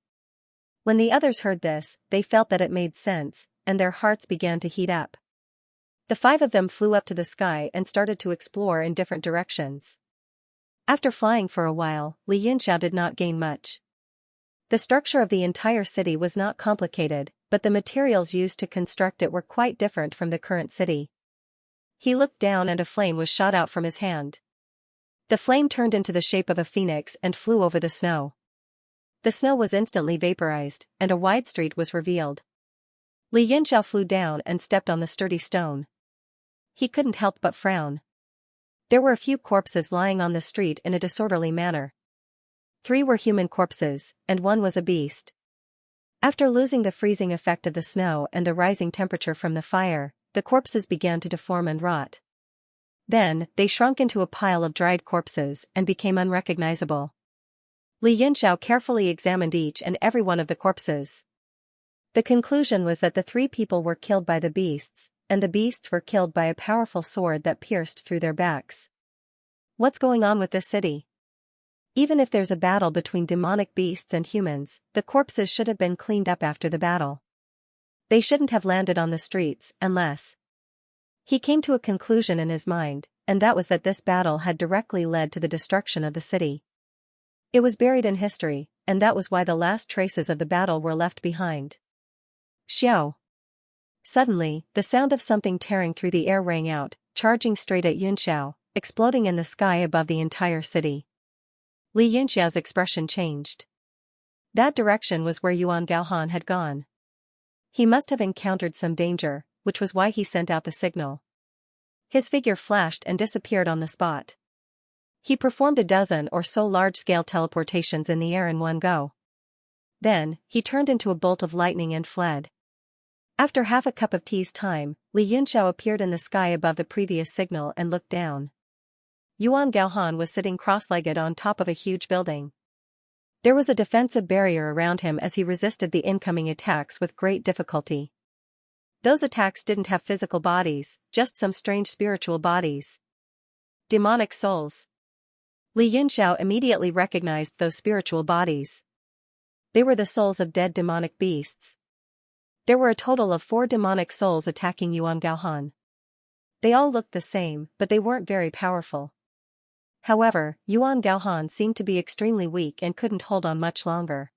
When the others heard this, they felt that it made sense, and their hearts began to heat up. The five of them flew up to the sky and started to explore in different directions. After flying for a while, Li Yunxiao did not gain much. The structure of the entire city was not complicated, but the materials used to construct it were quite different from the current city. He looked down and a flame was shot out from his hand. The flame turned into the shape of a phoenix and flew over the snow. The snow was instantly vaporized, and a wide street was revealed. Li Yunxiao flew down and stepped on the sturdy stone. He couldn't help but frown. There were a few corpses lying on the street in a disorderly manner. 3 were human corpses, and 1 was a beast. After losing the freezing effect of the snow and the rising temperature from the fire, the corpses began to deform and rot. Then, they shrunk into a pile of dried corpses and became unrecognizable. Li Yunxiao carefully examined each and every one of the corpses. The conclusion was that the 3 people were killed by the beasts, and the beasts were killed by a powerful sword that pierced through their backs. What's going on with this city? Even if there's a battle between demonic beasts and humans, the corpses should have been cleaned up after the battle. They shouldn't have landed on the streets unless... He came to a conclusion in his mind, and that was that this battle had directly led to the destruction of the city. It was buried in history, and that was why the last traces of the battle were left behind. Xiao. Suddenly, the sound of something tearing through the air rang out, charging straight at Yunxiao, exploding in the sky above the entire city. Li Yunxiao's expression changed. That direction was where Yuan Gaohan had gone. He must have encountered some danger, which was why he sent out the signal. His figure flashed and disappeared on the spot. He performed a dozen or so large-scale teleportations in the air in one go. Then, he turned into a bolt of lightning and fled. After half a cup of tea's time, Li Yunxiao appeared in the sky above the previous signal and looked down. Yuan Gaohan was sitting cross-legged on top of a huge building. There was a defensive barrier around him as he resisted the incoming attacks with great difficulty. Those attacks didn't have physical bodies, just some strange spiritual bodies. Demonic souls. Li Yunxiao immediately recognized those spiritual bodies. They were the souls of dead demonic beasts. There were a total of 4 demonic souls attacking Yuan Gaohan. They all looked the same, but they weren't very powerful. However, Yuan Gaohan seemed to be extremely weak and couldn't hold on much longer.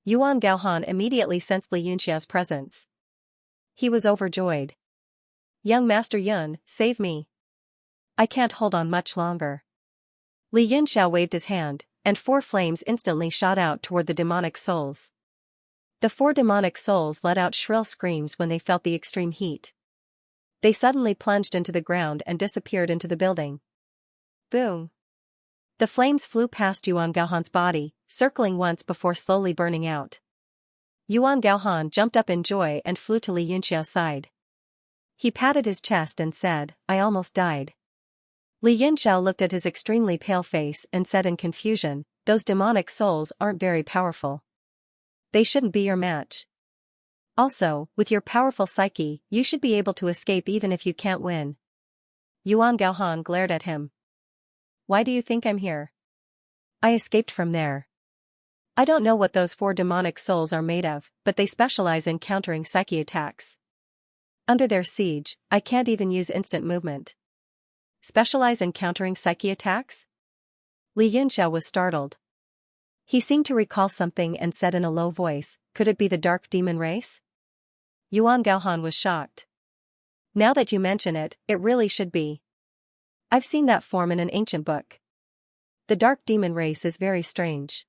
Yuan Gaohan immediately sensed Li Yunxiao's presence. He was overjoyed. "Young Master Yun, save me. I can't hold on much longer." Li Yunxiao waved his hand, and 4 flames instantly shot out toward the demonic souls. The 4 demonic souls let out shrill screams when they felt the extreme heat. They suddenly plunged into the ground and disappeared into the building. Boom! The flames flew past Yuan Gaohan's body, circling once before slowly burning out. Yuan Gaohan jumped up in joy and flew to Li Yunxiao's side. He patted his chest and said, "I almost died." Li Yunxiao looked at his extremely pale face and said in confusion, "Those demonic souls aren't very powerful. They shouldn't be your match. Also, with your powerful psyche, you should be able to escape even if you can't win." Yuan Gaohan glared at him. "Why do you think I'm here? I escaped from there. I don't know what those 4 demonic souls are made of, but they specialize in countering psyche attacks. Under their siege, I can't even use instant movement." "Specialize in countering psyche attacks?" Li Yunxiao was startled. He seemed to recall something and said in a low voice, "Could it be the dark demon race?" Yuan Gaohan was shocked. "Now that you mention it, it really should be. I've seen that form in an ancient book. The dark demon race is very strange.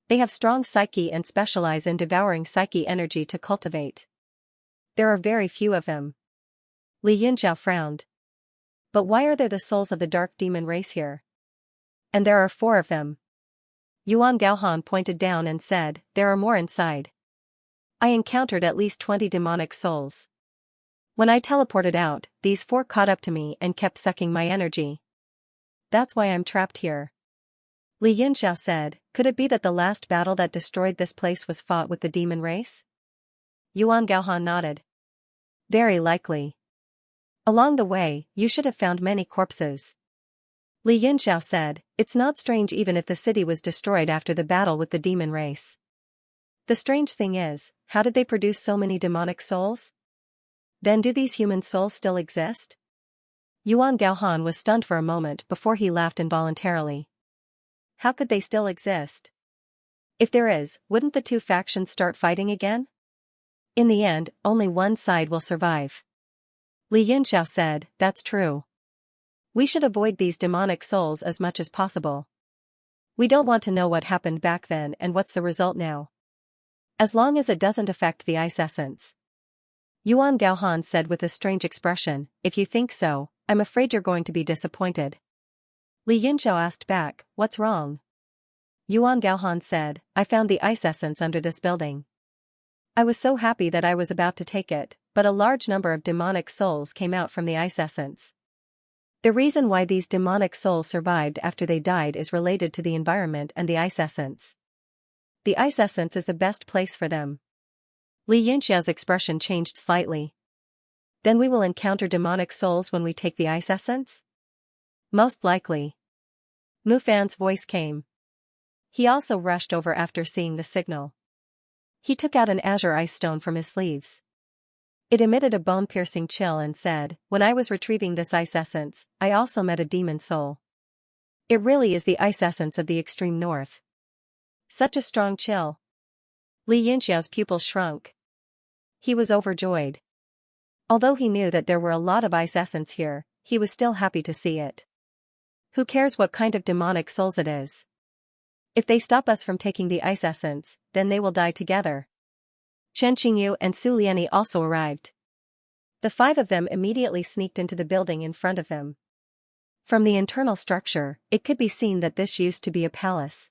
They have strong psyche and specialize in devouring psyche energy to cultivate. There are very few of them." Li Yunxiao frowned. "But why are there the souls of the dark demon race here? And there are 4 of them." Yuan Gaohan pointed down and said, "There are more inside. I encountered at least 20 demonic souls. When I teleported out, these 4 caught up to me and kept sucking my energy. That's why I'm trapped here." Li Yunxiao said, "Could it be that the last battle that destroyed this place was fought with the demon race?" Yuan Gaohan nodded. "Very likely. Along the way, you should have found many corpses." Li Yunxiao said, "It's not strange even if the city was destroyed after the battle with the demon race. The strange thing is, how did they produce so many demonic souls? Then do these human souls still exist?" Yuan Gaohan was stunned for a moment before he laughed involuntarily. How could they still exist? If there is, wouldn't the 2 factions start fighting again? In the end, only one side will survive. Li Yunxiao said, "That's true. We should avoid these demonic souls as much as possible. We don't want to know what happened back then and what's the result now. As long as it doesn't affect the ice essence." Yuan Gaohan said with a strange expression, "If you think so, I'm afraid you're going to be disappointed." Li Yunxiao asked back, "What's wrong?" Yuan Gaohan said, "I found the ice essence under this building. I was so happy that I was about to take it, but a large number of demonic souls came out from the ice essence. The reason why these demonic souls survived after they died is related to the environment and the ice essence. The ice essence is the best place for them." Li Yunxiao's expression changed slightly. "Then we will encounter demonic souls when we take the ice essence?" "Most likely." Mu Fan's voice came. He also rushed over after seeing the signal. He took out an azure ice stone from his sleeves. It emitted a bone-piercing chill and said, "When I was retrieving this ice essence, I also met a demon soul. It really is the ice essence of the extreme north. Such a strong chill." Li Yunxiao's pupils shrunk. He was overjoyed. Although he knew that there were a lot of ice essence here, he was still happy to see it. Who cares what kind of demonic souls it is? If they stop us from taking the ice essence, then they will die together. Chen Qingyu and Su Lianyi also arrived. The 5 of them immediately sneaked into the building in front of them. From the internal structure, it could be seen that this used to be a palace.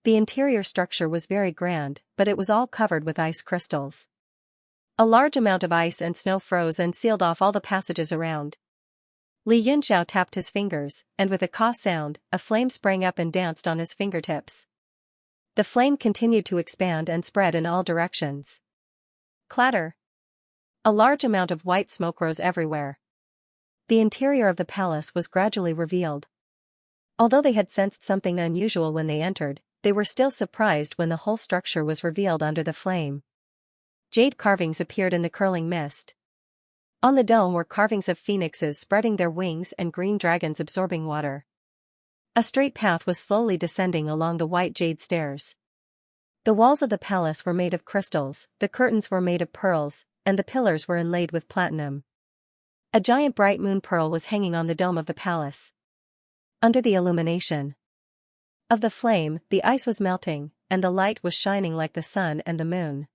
The interior structure was very grand, but it was all covered with ice crystals. A large amount of ice and snow froze and sealed off all the passages around. Li Yunxiao tapped his fingers, and with a caw sound, a flame sprang up and danced on his fingertips. The flame continued to expand and spread in all directions. Clatter! A large amount of white smoke rose everywhere. The interior of the palace was gradually revealed. Although they had sensed something unusual when they entered, they were still surprised when the whole structure was revealed under the flame. Jade carvings appeared in the curling mist. On the dome were carvings of phoenixes spreading their wings and green dragons absorbing water. A straight path was slowly descending along the white jade stairs. The walls of the palace were made of crystals, the curtains were made of pearls, and the pillars were inlaid with platinum. A giant bright moon pearl was hanging on the dome of the palace. Under the illumination of the flame, the ice was melting, and the light was shining like the sun and the moon.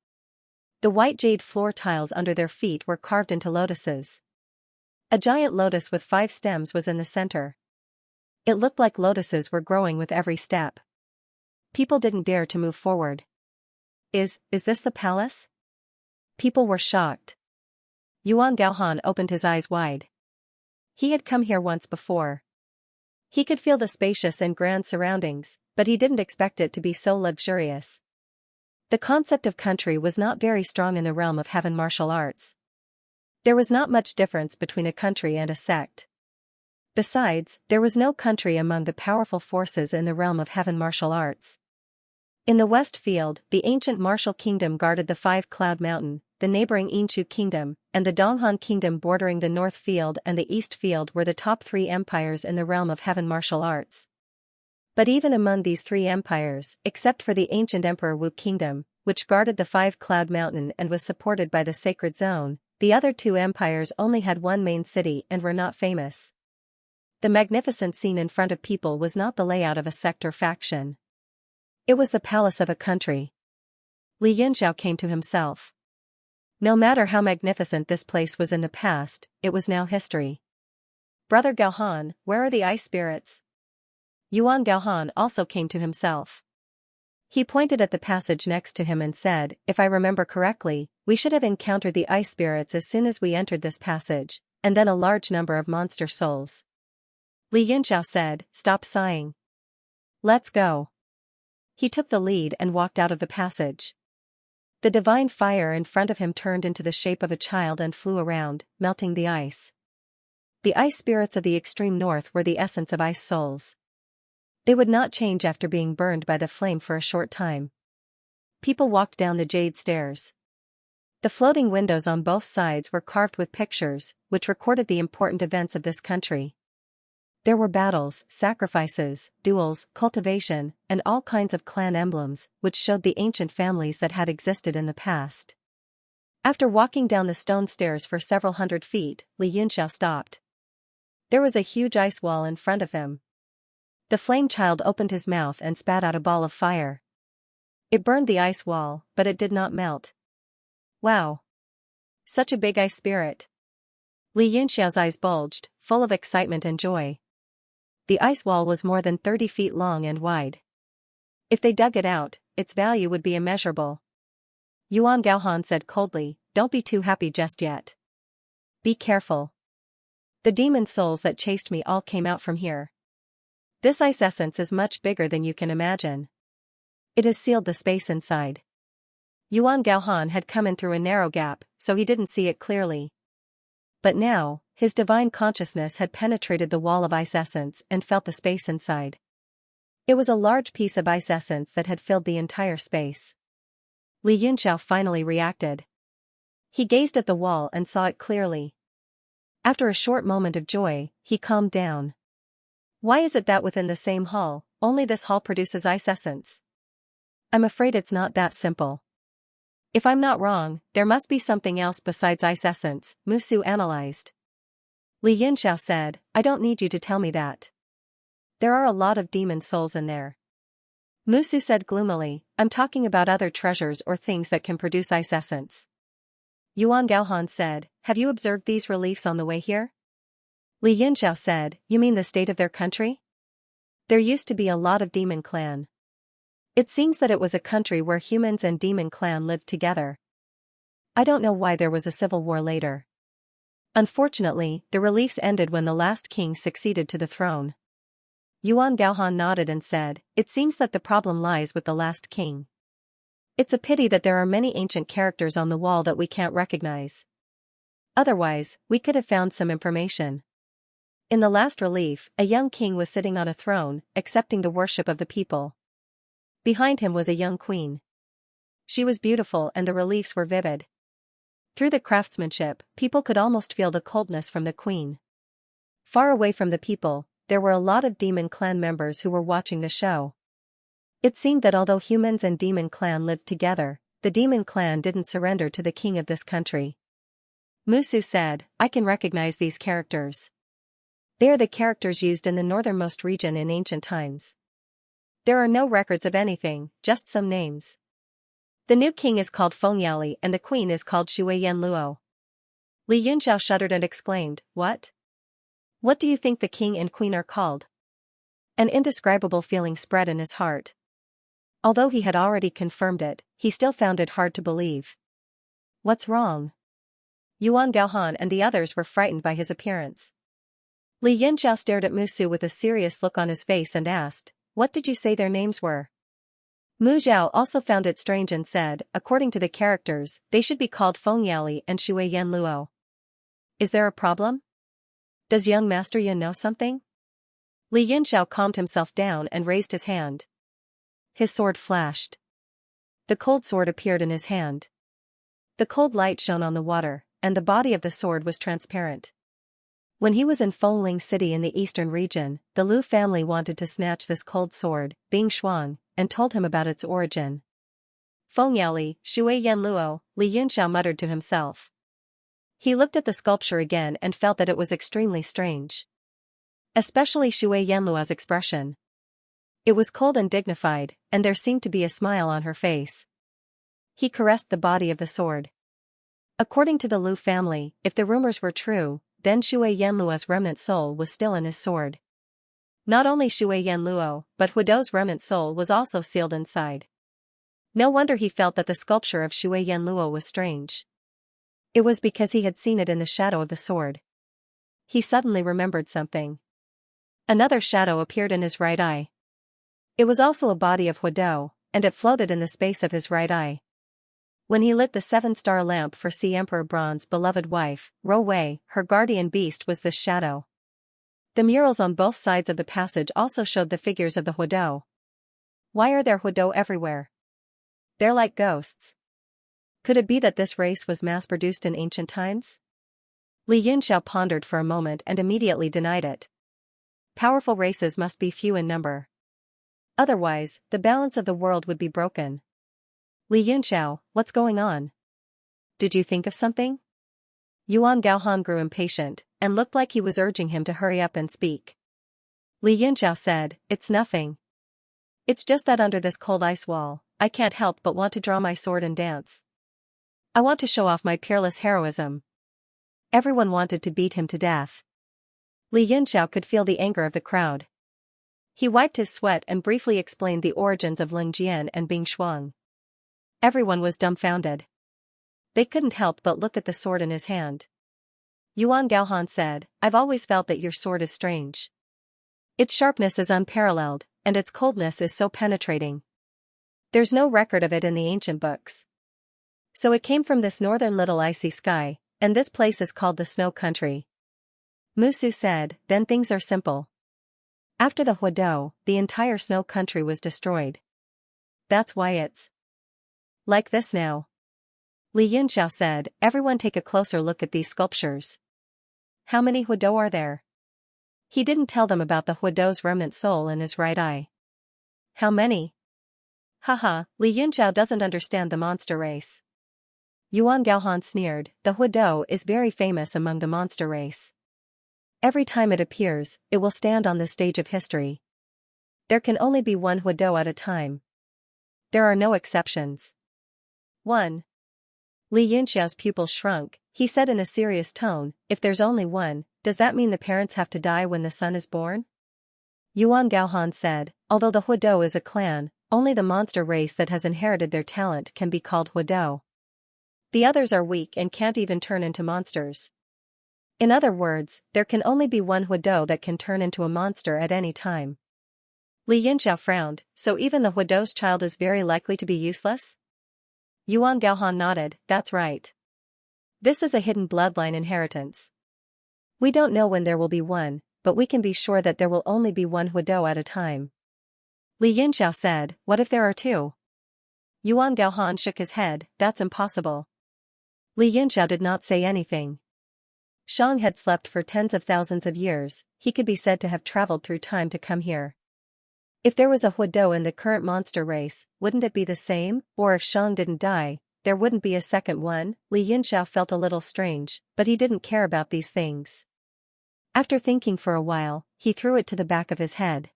The white jade floor tiles under their feet were carved into lotuses. A giant lotus with 5 stems was in the center. It looked like lotuses were growing with every step. People didn't dare to move forward. Is this the palace? People were shocked. Yuan Gaohan opened his eyes wide. He had come here once before. He could feel the spacious and grand surroundings, but he didn't expect it to be so luxurious. The concept of country was not very strong in the realm of heaven martial arts. There was not much difference between a country and a sect. Besides, there was no country among the powerful forces in the realm of heaven martial arts. In the West Field, the ancient martial kingdom guarded the 5-Cloud Mountain, the neighboring Yinshu Kingdom, and the Donghan Kingdom bordering the North Field and the East Field were the top 3 empires in the realm of heaven martial arts. But even among these 3 empires, except for the ancient Emperor Wu Kingdom, which guarded the 5-Cloud Mountain and was supported by the Sacred Zone, the other 2 empires only had one main city and were not famous. The magnificent scene in front of people was not the layout of a sect or faction. It was the palace of a country. Li Yunxiao came to himself. No matter how magnificent this place was in the past, it was now history. Brother Gaohan, where are the ice spirits? Yuan Gaohan also came to himself. He pointed at the passage next to him and said, if I remember correctly, we should have encountered the ice spirits as soon as we entered this passage, and then a large number of monster souls. Li Yunxiao said, stop sighing. Let's go. He took the lead and walked out of the passage. The divine fire in front of him turned into the shape of a child and flew around, melting the ice. The ice spirits of the extreme north were the essence of ice souls. They would not change after being burned by the flame for a short time. People walked down the jade stairs. The floating windows on both sides were carved with pictures, which recorded the important events of this country. There were battles, sacrifices, duels, cultivation, and all kinds of clan emblems, which showed the ancient families that had existed in the past. After walking down the stone stairs for several hundred feet, Li Yunxiao stopped. There was a huge ice wall in front of him. The flame child opened his mouth and spat out a ball of fire. It burned the ice wall, but it did not melt. Wow! Such a big ice spirit! Li Yunxiao's eyes bulged, full of excitement and joy. The ice wall was more than 30 feet long and wide. If they dug it out, its value would be immeasurable. Yuan Gaohan said coldly, don't be too happy just yet. Be careful. The demon souls that chased me all came out from here. This ice essence is much bigger than you can imagine. It has sealed the space inside. Yuan Gaohan had come in through a narrow gap, so he didn't see it clearly. But now, his divine consciousness had penetrated the wall of ice essence and felt the space inside. It was a large piece of ice essence that had filled the entire space. Li Yunxiao finally reacted. He gazed at the wall and saw it clearly. After a short moment of joy, he calmed down. Why is it that within the same hall, only this hall produces ice essence? I'm afraid it's not that simple. If I'm not wrong, there must be something else besides ice essence, Musu analyzed. Li Yunxiao said, I don't need you to tell me that. There are a lot of demon souls in there. Musu said gloomily, I'm talking about other treasures or things that can produce ice essence. Yuan Gaohan said, have you observed these reliefs on the way here? Li Yunxiao said, you mean the state of their country? There used to be a lot of demon clan. It seems that it was a country where humans and demon clan lived together. I don't know why there was a civil war later. Unfortunately, the reliefs ended when the last king succeeded to the throne. Yuan Gaohan nodded and said, "It seems that the problem lies with the last king. It's a pity that there are many ancient characters on the wall that we can't recognize. Otherwise, we could have found some information." In the last relief, a young king was sitting on a throne, accepting the worship of the people. Behind him was a young queen. She was beautiful and the reliefs were vivid. Through the craftsmanship, people could almost feel the coldness from the queen. Far away from the people, there were a lot of demon clan members who were watching the show. It seemed that although humans and demon clan lived together, the demon clan didn't surrender to the king of this country. Musu said, "I can recognize these characters. They are the characters used in the northernmost region in ancient times. There are no records of anything, just some names. The new king is called Fengyali and the queen is called Shuiyan Luo." Li Yunxiao shuddered and exclaimed, "What? What do you think the king and queen are called?" An indescribable feeling spread in his heart. Although he had already confirmed it, he still found it hard to believe. "What's wrong?" Yuan Gaohan and the others were frightened by his appearance. Li Yunxiao stared at Musu with a serious look on his face and asked, "What did you say their names were?" Mu Zhao also found it strange and said, "According to the characters, they should be called Fengyali and Shuiyan Luo. Is there a problem? Does young Master Yun know something?" Li Yunxiao calmed himself down and raised his hand. His sword flashed. The cold sword appeared in his hand. The cold light shone on the water, and the body of the sword was transparent. When he was in Fengling City in the eastern region, the Lu family wanted to snatch this cold sword, Bing Shuang, and told him about its origin. "Fengyali, Shuiyan Luo," Li Yunxiao muttered to himself. He looked at the sculpture again and felt that it was extremely strange. Especially Shuiyan Luo's expression. It was cold and dignified, and there seemed to be a smile on her face. He caressed the body of the sword. According to the Lu family, if the rumors were true, then Shuiyan Luo's remnant soul was still in his sword. Not only Shuiyan Luo, but Huido's remnant soul was also sealed inside. No wonder he felt that the sculpture of Shuiyan Luo was strange. It was because he had seen it in the shadow of the sword. He suddenly remembered something. Another shadow appeared in his right eye. It was also a body of Huido, and it floated in the space of his right eye. When he lit the 7-star lamp for Sea Emperor Bronze's beloved wife, Ro Wei, her guardian beast was this shadow. The murals on both sides of the passage also showed the figures of the Huido. Why are there Huido everywhere? They're like ghosts. Could it be that this race was mass-produced in ancient times? Li Yunxiao pondered for a moment and immediately denied it. Powerful races must be few in number. Otherwise, the balance of the world would be broken. "Li Yunxiao, what's going on? Did you think of something?" Yuan Gaohan grew impatient, and looked like he was urging him to hurry up and speak. Li Yunxiao said, "It's nothing. It's just that under this cold ice wall, I can't help but want to draw my sword and dance. I want to show off my peerless heroism." Everyone wanted to beat him to death. Li Yunxiao could feel the anger of the crowd. He wiped his sweat and briefly explained the origins of Ling Jian and Bing Shuang. Everyone was dumbfounded. They couldn't help but look at the sword in his hand. Yuan Gaohan said, "I've always felt that your sword is strange. Its sharpness is unparalleled, and its coldness is so penetrating. There's no record of it in the ancient books. So it came from this northern little icy sky, and this place is called the Snow Country." Musu said, "Then things are simple. After the Huido, the entire Snow Country was destroyed. That's why it's like this now." Li Yunxiao said, "Everyone take a closer look at these sculptures. How many Huido are there?" He didn't tell them about the Huido's remnant soul in his right eye. "How many?" "Haha, Li Yunxiao doesn't understand the monster race." Yuan Gaohan sneered, "The Huido is very famous among the monster race. Every time it appears, it will stand on the stage of history. There can only be one Huido at a time. There are no exceptions." "One?" Li Yunxiao's pupils shrunk. He said in a serious tone, "If there's only one, does that mean the parents have to die when the son is born?" Yuan Gaohan said, "Although the Huido is a clan, only the monster race that has inherited their talent can be called Huido. The others are weak and can't even turn into monsters." In other words, there can only be one Huidou that can turn into a monster at any time. Li Yunxiao frowned, so even the Huidou's child is very likely to be useless? Yuan Gaohan nodded, that's right. This is a hidden bloodline inheritance. We don't know when there will be one, but we can be sure that there will only be one Huidou at a time. Li Yunxiao said, what if there are two? Yuan Gaohan shook his head, that's impossible. Li Yunxiao did not say anything. Shang had slept for tens of thousands of years, he could be said to have traveled through time to come here. If there was a Huidou in the current monster race, wouldn't it be the same, or if Shang didn't die, there wouldn't be a second one? Li Yunxiao felt a little strange, but he didn't care about these things. After thinking for a while, he threw it to the back of his head.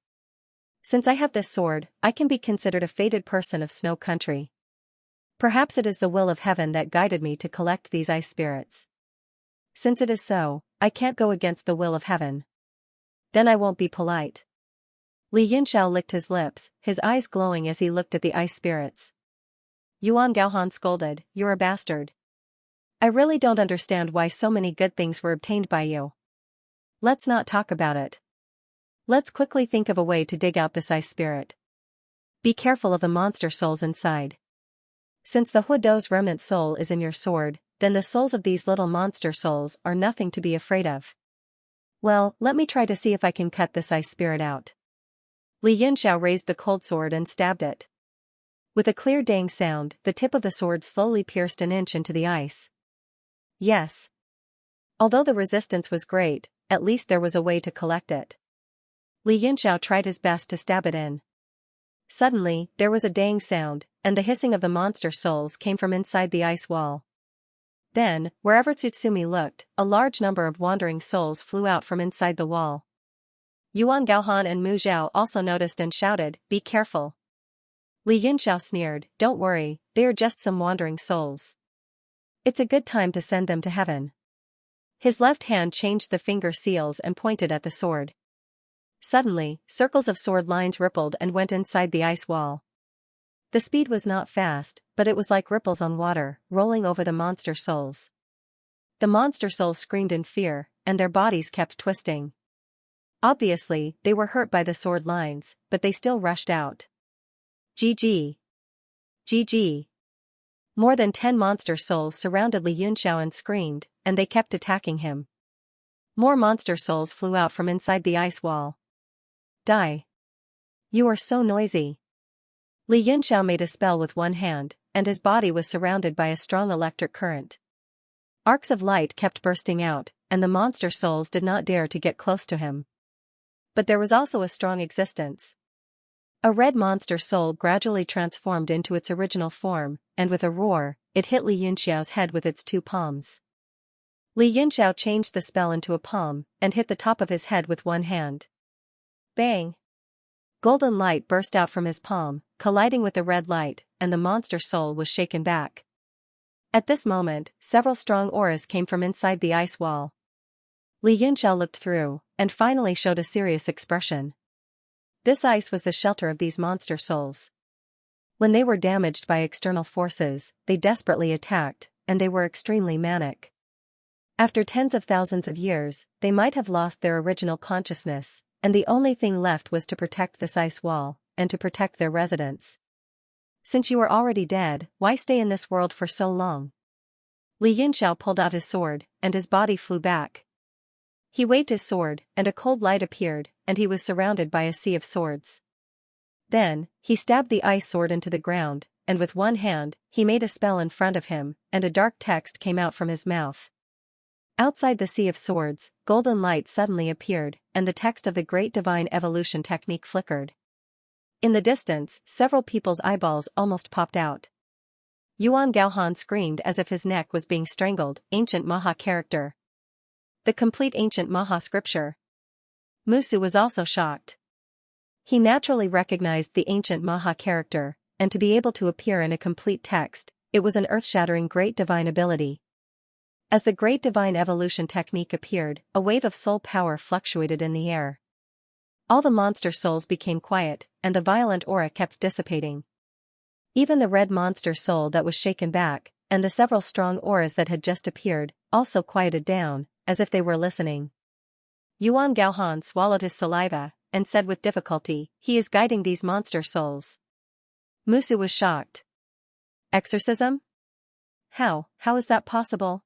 Since I have this sword, I can be considered a fated person of Snow Country. Perhaps it is the will of heaven that guided me to collect these ice spirits. Since it is so, I can't go against the will of heaven. Then I won't be polite. Li Yunxiao licked his lips, his eyes glowing as he looked at the ice spirits. Yuan Gaohan scolded, you're a bastard. I really don't understand why so many good things were obtained by you. Let's not talk about it. Let's quickly think of a way to dig out this ice spirit. Be careful of the monster souls inside. Since the Huidou's remnant soul is in your sword, then the souls of these little monster souls are nothing to be afraid of. Well, let me try to see if I can cut this ice spirit out. Li Yunxiao raised the cold sword and stabbed it. With a clear dang sound, the tip of the sword slowly pierced an inch into the ice. Yes. Although the resistance was great, at least there was a way to collect it. Li Yunxiao tried his best to stab it in. Suddenly, there was a dang sound, and the hissing of the monster souls came from inside the ice wall. Then, wherever Tsutsumi looked, a large number of wandering souls flew out from inside the wall. Yuan Gaohan and Mu Zhao also noticed and shouted, be careful. Li Yunxiao sneered, don't worry, they are just some wandering souls. It's a good time to send them to heaven. His left hand changed the finger seals and pointed at the sword. Suddenly, circles of sword lines rippled and went inside the ice wall. The speed was not fast, but it was like ripples on water, rolling over the monster souls. The monster souls screamed in fear, and their bodies kept twisting. Obviously, they were hurt by the sword lines, but they still rushed out. GG. GG. More than 10 monster souls surrounded Li Yunxiao and screamed, and they kept attacking him. More monster souls flew out from inside the ice wall. Die. You are so noisy. Li Yunxiao made a spell with one hand, and his body was surrounded by a strong electric current. Arcs of light kept bursting out, and the monster souls did not dare to get close to him. But there was also a strong existence. A red monster soul gradually transformed into its original form, and with a roar, it hit Li Yunxiao's head with its two palms. Li Yunxiao changed the spell into a palm, and hit the top of his head with one hand. Bang! Golden light burst out from his palm, colliding with the red light, and the monster soul was shaken back. At this moment, several strong auras came from inside the ice wall. Li Yunxiao looked through, and finally showed a serious expression. This ice was the shelter of these monster souls. When they were damaged by external forces, they desperately attacked, and they were extremely manic. After tens of thousands of years, they might have lost their original consciousness, and the only thing left was to protect this ice wall, and to protect their residents. Since you are already dead, why stay in this world for so long? Li Yunxiao pulled out his sword, and his body flew back. He waved his sword, and a cold light appeared, and he was surrounded by a sea of swords. Then, he stabbed the ice sword into the ground, and with one hand, he made a spell in front of him, and a dark text came out from his mouth. Outside the sea of swords, golden light suddenly appeared, and the text of the Great Divine Evolution technique flickered. In the distance, several people's eyeballs almost popped out. Yuan Gaohan screamed as if his neck was being strangled, ancient Maha character. The complete ancient Maha scripture. Musu was also shocked. He naturally recognized the ancient Maha character, and to be able to appear in a complete text, it was an earth-shattering great divine ability. As the Great Divine Evolution technique appeared, a wave of soul power fluctuated in the air. All the monster souls became quiet, and the violent aura kept dissipating. Even the red monster soul that was shaken back, and the several strong auras that had just appeared, also quieted down, as if they were listening. Yuan Gaohan swallowed his saliva, and said with difficulty, "He is guiding these monster souls." Musu was shocked. "Exorcism? How is that possible?"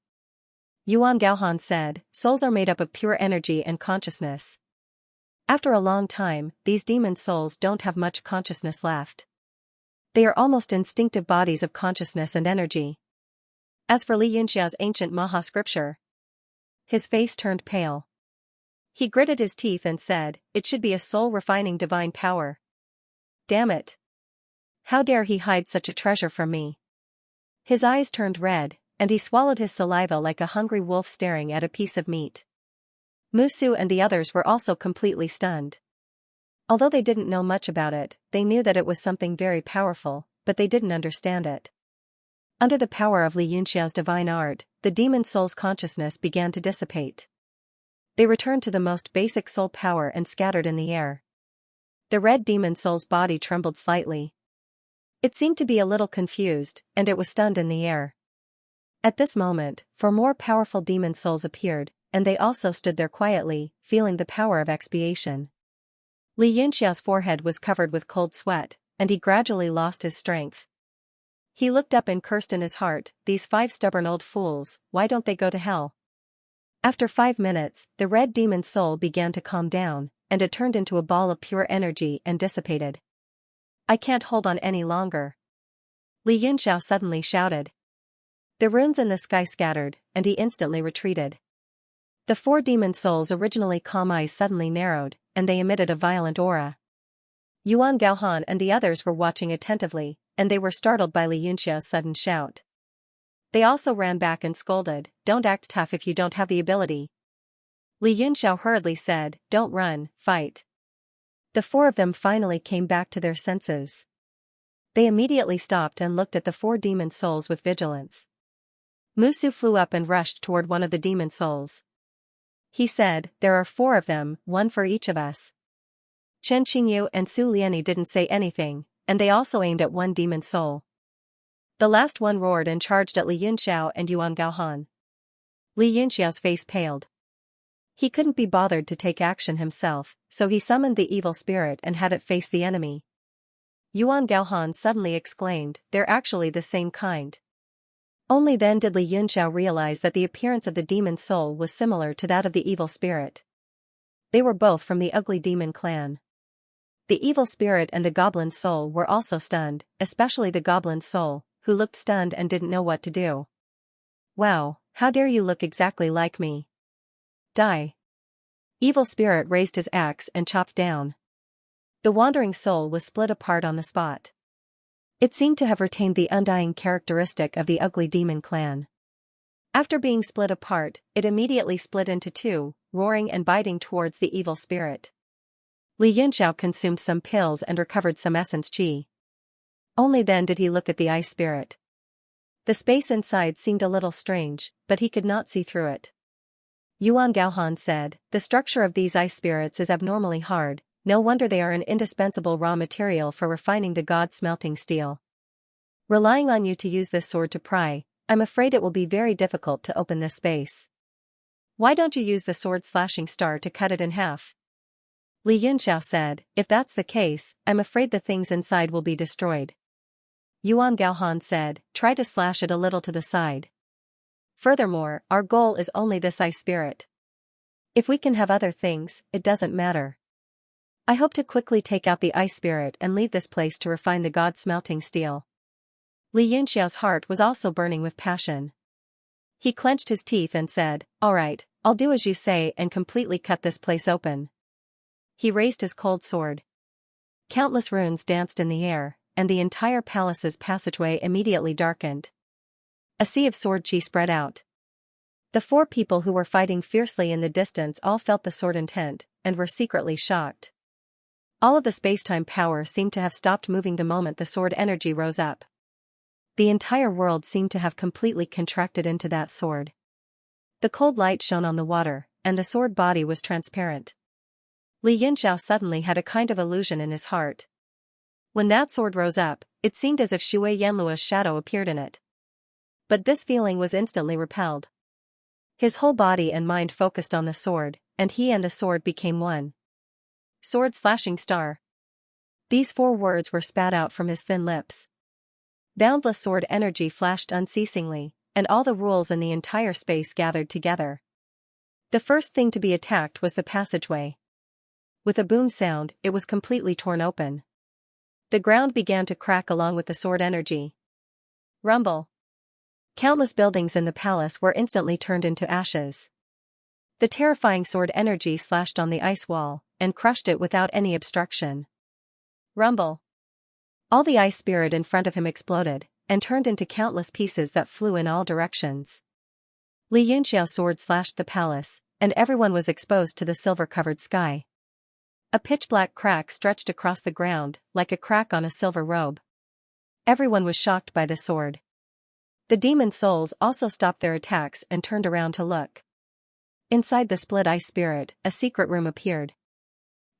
Yuan Gaohan said, "Souls are made up of pure energy and consciousness. After a long time, these demon souls don't have much consciousness left. They are almost instinctive bodies of consciousness and energy." As for Li Yunxiao's ancient Maha scripture, his face turned pale. He gritted his teeth and said, "It should be a soul-refining divine power. Damn it. How dare he hide such a treasure from me?" His eyes turned red, and he swallowed his saliva like a hungry wolf staring at a piece of meat. Musu and the others were also completely stunned. Although they didn't know much about it, they knew that it was something very powerful, but they didn't understand it. Under the power of Li Yunxiao's divine art, the demon soul's consciousness began to dissipate. They returned to the most basic soul power and scattered in the air. The red demon soul's body trembled slightly. It seemed to be a little confused, and it was stunned in the air. At this moment, 4 more powerful demon souls appeared, and they also stood there quietly, feeling the power of expiation. Li Yunxiao's forehead was covered with cold sweat, and he gradually lost his strength. He looked up and cursed in his heart, "These 5 stubborn old fools, why don't they go to hell?" After 5 minutes, the red demon soul began to calm down, and it turned into a ball of pure energy and dissipated. "I can't hold on any longer," Li Yunxiao suddenly shouted. The runes in the sky scattered, and he instantly retreated. The 4 demon souls' originally calm eyes suddenly narrowed, and they emitted a violent aura. Yuan Gaohan and the others were watching attentively, and they were startled by Li Yunxiao's sudden shout. They also ran back and scolded, "Don't act tough if you don't have the ability." Li Yunxiao hurriedly said, "Don't run, fight." The 4 of them finally came back to their senses. They immediately stopped and looked at the 4 demon souls with vigilance. Musu flew up and rushed toward one of the demon souls. He said, "There are 4 of them, 1 for each of us." Chen Qingyu and Su Liani didn't say anything, and they also aimed at 1 demon soul. The last one roared and charged at Li Yunxiao and Yuan Gaohan. Li Yunxiao's face paled. He couldn't be bothered to take action himself, so he summoned the evil spirit and had it face the enemy. Yuan Gaohan suddenly exclaimed, "They're actually the same kind." Only then did Li Yunxiao realize that the appearance of the demon soul was similar to that of the evil spirit. They were both from the ugly demon clan. The evil spirit and the goblin soul were also stunned, especially the goblin soul, who looked stunned and didn't know what to do. "Wow, how dare you look exactly like me? Die." Evil spirit raised his axe and chopped down. The wandering soul was split apart on the spot. It seemed to have retained the undying characteristic of the ugly demon clan. After being split apart, it immediately split into 2, roaring and biting towards the evil spirit. Li Yunxiao consumed some pills and recovered some essence qi. Only then did he look at the ice spirit. The space inside seemed a little strange, but he could not see through it. Yuan Gaohan said, "The structure of these ice spirits is abnormally hard, no wonder they are an indispensable raw material for refining the god smelting steel. Relying on you to use this sword to pry, I'm afraid it will be very difficult to open this space. Why don't you use the sword-slashing star to cut it in half?" Li Yunxiao said, "If that's the case, I'm afraid the things inside will be destroyed." Yuan Gaohan said, "Try to slash it a little to the side. Furthermore, our goal is only this ice spirit. If we can have other things, it doesn't matter. I hope to quickly take out the ice spirit and leave this place to refine the god smelting steel." Li Yunxiao's heart was also burning with passion. He clenched his teeth and said, "All right, I'll do as you say and completely cut this place open." He raised his cold sword. Countless runes danced in the air, and the entire palace's passageway immediately darkened. A sea of sword chi spread out. The 4 people who were fighting fiercely in the distance all felt the sword intent, and were secretly shocked. All of the space-time power seemed to have stopped moving the moment the sword energy rose up. The entire world seemed to have completely contracted into that sword. The cold light shone on the water, and the sword body was transparent. Li Yunxiao suddenly had a kind of illusion in his heart. When that sword rose up, it seemed as if Shui Yanlua's shadow appeared in it. But this feeling was instantly repelled. His whole body and mind focused on the sword, and he and the sword became one. Sword-slashing star. These 4 words were spat out from his thin lips. Boundless sword energy flashed unceasingly, and all the rules in the entire space gathered together. The first thing to be attacked was the passageway. With a boom sound, it was completely torn open. The ground began to crack along with the sword energy. Rumble. Countless buildings in the palace were instantly turned into ashes. The terrifying sword energy slashed on the ice wall, and crushed it without any obstruction. Rumble. All the ice spirit in front of him exploded, and turned into countless pieces that flew in all directions. Li Yunxiao's sword slashed the palace, and everyone was exposed to the silver-covered sky. A pitch-black crack stretched across the ground, like a crack on a silver robe. Everyone was shocked by the sword. The demon souls also stopped their attacks and turned around to look. Inside the split ice spirit, a secret room appeared.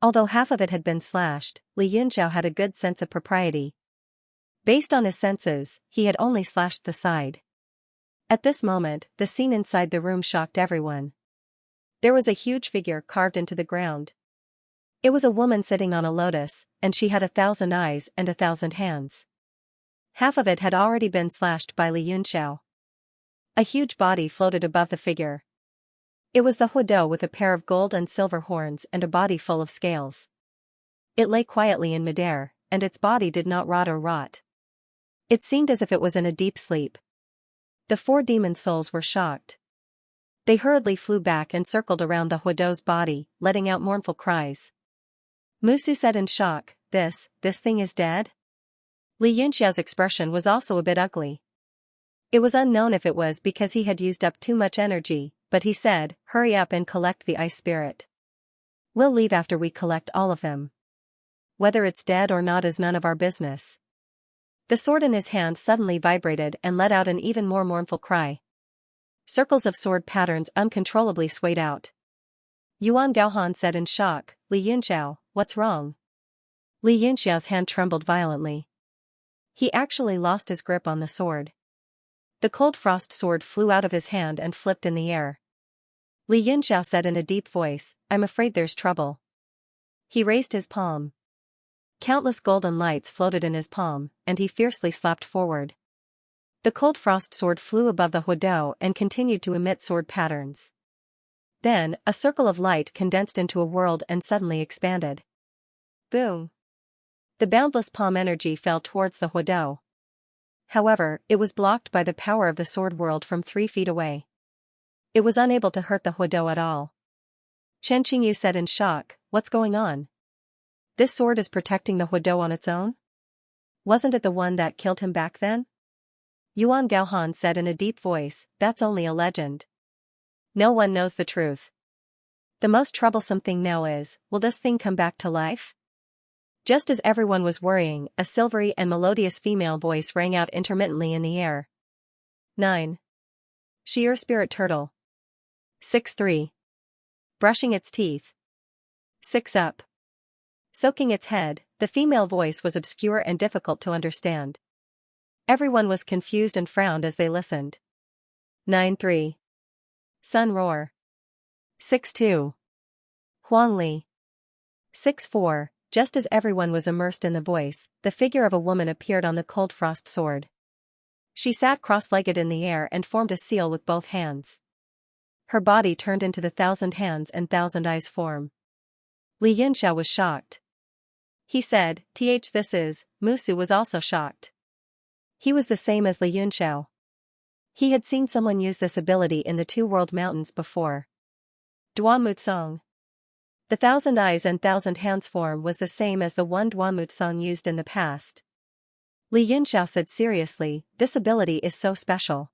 Although half of it had been slashed, Li Yunxiao had a good sense of propriety. Based on his senses, he had only slashed the side. At this moment, the scene inside the room shocked everyone. There was a huge figure carved into the ground. It was a woman sitting on a lotus, and she had 1,000 eyes and 1,000 hands. Half of it had already been slashed by Li Yunxiao. A huge body floated above the figure. It was the Huidou with a pair of gold and silver horns and a body full of scales. It lay quietly in midair, and its body did not rot or rot. It seemed as if it was in a deep sleep. The 4 demon souls were shocked. They hurriedly flew back and circled around the Huidou's body, letting out mournful cries. Musu said in shock, This thing is dead? Li Yunxiao's expression was also a bit ugly. It was unknown if it was because he had used up too much energy, but he said, Hurry up and collect the ice spirit. We'll leave after we collect all of them. Whether it's dead or not is none of our business. The sword in his hand suddenly vibrated and let out an even more mournful cry. Circles of sword patterns uncontrollably swayed out. Yuan Gaohan said in shock, Li Yunxiao, what's wrong? Li Yunxiao's hand trembled violently. He actually lost his grip on the sword. The cold frost sword flew out of his hand and flipped in the air. Li Yunxiao said in a deep voice, I'm afraid there's trouble. He raised his palm. Countless golden lights floated in his palm, and he fiercely slapped forward. The cold frost sword flew above the Huidou and continued to emit sword patterns. Then, a circle of light condensed into a world and suddenly expanded. Boom! The boundless palm energy fell towards the Huidou. However, it was blocked by the power of the sword world from 3 feet away. It was unable to hurt the Huidou at all. Chen Qingyu said in shock, What's going on? This sword is protecting the Huidou on its own? Wasn't it the one that killed him back then? Yuan Gaohan said in a deep voice, That's only a legend. No one knows the truth. The most troublesome thing now is, will this thing come back to life? Just as everyone was worrying, a silvery and melodious female voice rang out intermittently in the air. 9. Sheer Spirit Turtle. 6-3. Brushing its teeth. 6 up. Soaking its head, the female voice was obscure and difficult to understand. Everyone was confused and frowned as they listened. 9-3. Sun Roar. 6-2. Huang Li. 6-4. Just as everyone was immersed in the voice, the figure of a woman appeared on the cold frost sword. She sat cross-legged in the air and formed a seal with both hands. Her body turned into the 1,000 hands and 1,000 eyes form. Li Yunxiao was shocked. He said, this is, Musu was also shocked. He was the same as Li Yunxiao. He had seen someone use this ability in the 2 world mountains before. Duanmutsong. The 1,000 eyes and 1,000 hands form was the same as the one Duanmutsong used in the past. Li Yunxiao said seriously, this ability is so special.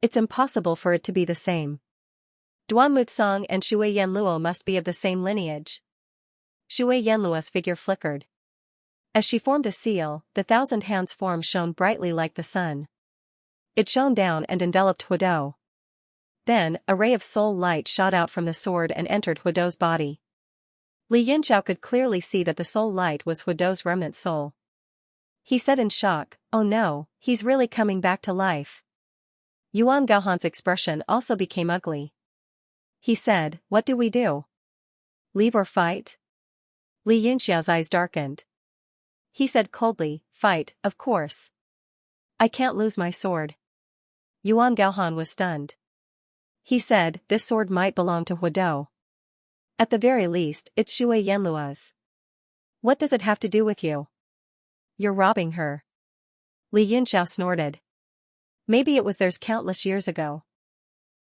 It's impossible for it to be the same. Duanmutsong and Shui Yanluo must be of the same lineage. Shui Yanluo's figure flickered. As she formed a seal, the 1,000 hands form shone brightly like the sun. It shone down and enveloped Huidou. Then, a ray of soul light shot out from the sword and entered Huidou's body. Li Yunxiao could clearly see that the soul light was Huidou's remnant soul. He said in shock, Oh no, he's really coming back to life. Yuan Gaohan's expression also became ugly. He said, "What do we do? Leave or fight?" Li Yunxiao's eyes darkened. He said coldly, "Fight, of course. I can't lose my sword." Yuan Gaohan was stunned. He said, "This sword might belong to Huidou. At the very least, it's Shui Yanlua's. What does it have to do with you? You're robbing her." Li Yunxiao snorted. "Maybe it was theirs countless years ago.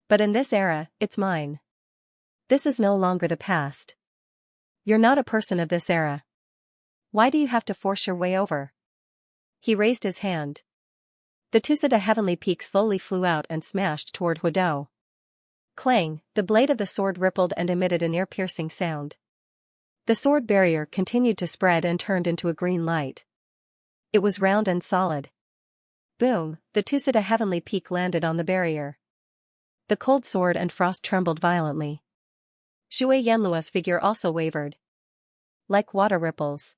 But in this era, it's mine. This is no longer the past. You're not a person of this era. Why do you have to force your way over?" He raised his hand. The Tusada heavenly peak slowly flew out and smashed toward Huidou. Clang, the blade of the sword rippled and emitted an ear-piercing sound. The sword barrier continued to spread and turned into a green light. It was round and solid. Boom, the Tusada heavenly peak landed on the barrier. The cold sword and frost trembled violently. Shui Yanlua's figure also wavered. Like water ripples.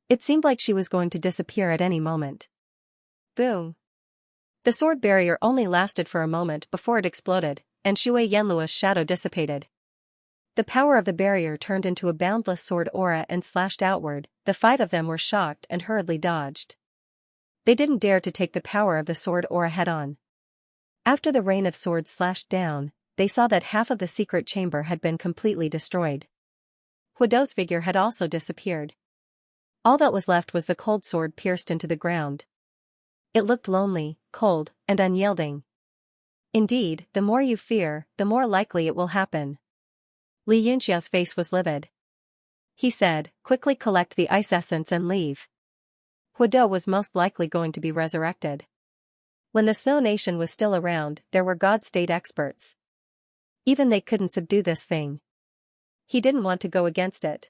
It seemed like she was going to disappear at any moment. Boom. The sword barrier only lasted for a moment before it exploded, and Shui Yanlua's shadow dissipated. The power of the barrier turned into a boundless sword aura and slashed outward. The 5 of them were shocked and hurriedly dodged. They didn't dare to take the power of the sword aura head-on. After the rain of swords slashed down, they saw that half of the secret chamber had been completely destroyed. Huidou's figure had also disappeared. All that was left was the cold sword pierced into the ground. It looked lonely, cold, and unyielding. Indeed, the more you fear, the more likely it will happen. Li Yunxiao's face was livid. He said, "Quickly collect the ice essence and leave." Huidou was most likely going to be resurrected. When the Snow Nation was still around, there were God-state experts. Even they couldn't subdue this thing. He didn't want to go against it.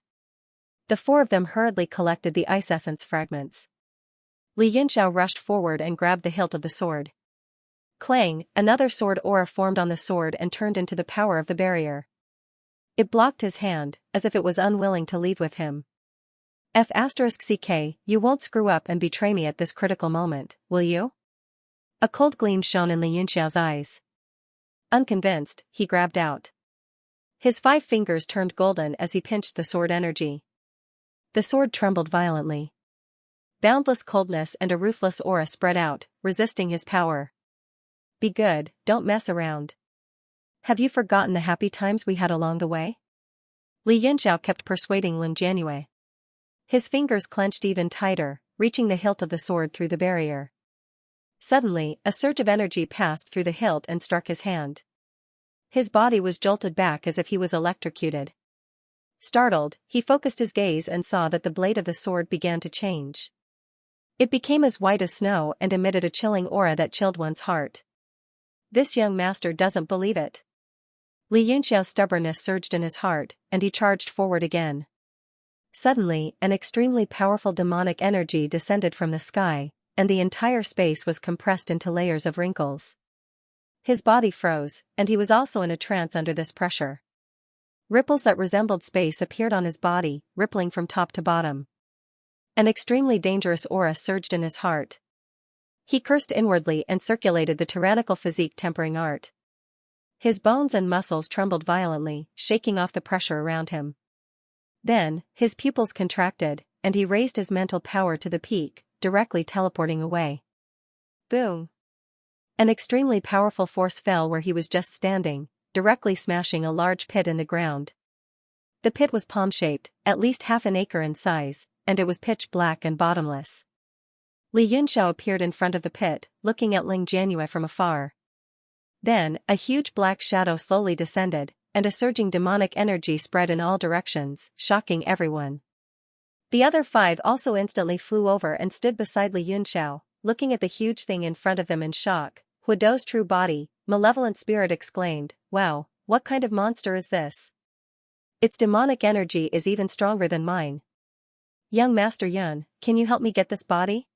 The 4 of them hurriedly collected the ice essence fragments. Li Yunxiao rushed forward and grabbed the hilt of the sword. Clang, another sword aura formed on the sword and turned into the power of the barrier. It blocked his hand, as if it was unwilling to leave with him. F*CK, you won't screw up and betray me at this critical moment, will you? A cold gleam shone in Li Yunxiao's eyes. Unconvinced, he grabbed out. His 5 fingers turned golden as he pinched the sword energy. The sword trembled violently. Boundless coldness and a ruthless aura spread out, resisting his power. "Be good, don't mess around. Have you forgotten the happy times we had along the way?" Li Yunxiao kept persuading Lin Jianyue. His fingers clenched even tighter, reaching the hilt of the sword through the barrier. Suddenly, a surge of energy passed through the hilt and struck his hand. His body was jolted back as if he was electrocuted. Startled, he focused his gaze and saw that the blade of the sword began to change. It became as white as snow and emitted a chilling aura that chilled one's heart. This young master doesn't believe it. Li Yunxiao's stubbornness surged in his heart, and he charged forward again. Suddenly, an extremely powerful demonic energy descended from the sky, and the entire space was compressed into layers of wrinkles. His body froze, and he was also in a trance under this pressure. Ripples that resembled space appeared on his body, rippling from top to bottom. An extremely dangerous aura surged in his heart. He cursed inwardly and circulated the tyrannical physique tempering art. His bones and muscles trembled violently, shaking off the pressure around him. Then, his pupils contracted, and he raised his mental power to the peak, directly teleporting away. Boom! An extremely powerful force fell where he was just standing, directly smashing a large pit in the ground. The pit was palm-shaped, at least half an acre in size, and it was pitch black and bottomless. Li Yunxiao appeared in front of the pit, looking at Ling Jianyue from afar. Then, a huge black shadow slowly descended, and a surging demonic energy spread in all directions, shocking everyone. The other 5 also instantly flew over and stood beside Li Yunxiao, looking at the huge thing in front of them in shock. Huidou's true body, malevolent spirit exclaimed, "Wow, what kind of monster is this? Its demonic energy is even stronger than mine. Young Master Yun, can you help me get this body?"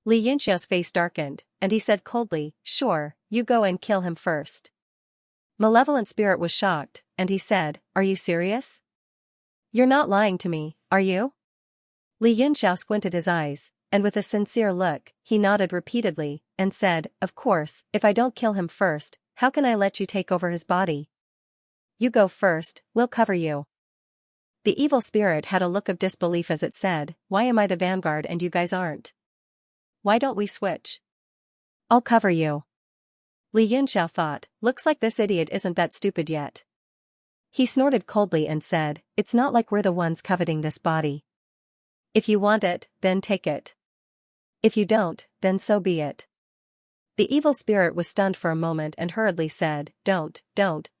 Li Yunxiao's face darkened, and he said coldly, "Sure, you go and kill him first." Malevolent spirit was shocked, and he said, "Are you serious? You're not lying to me, are you?" Li Yunxiao squinted his eyes, and with a sincere look, he nodded repeatedly, and said, "Of course, if I don't kill him first, how can I let you take over his body? You go first, we'll cover you." The evil spirit had a look of disbelief as it said, "Why am I the vanguard and you guys aren't? Why don't we switch? I'll cover you." Li Yunxiao thought, "Looks like this idiot isn't that stupid yet." He snorted coldly and said, "It's not like we're the ones coveting this body. If you want it, then take it. If you don't, then so be it." The evil spirit was stunned for a moment and hurriedly said, Don't,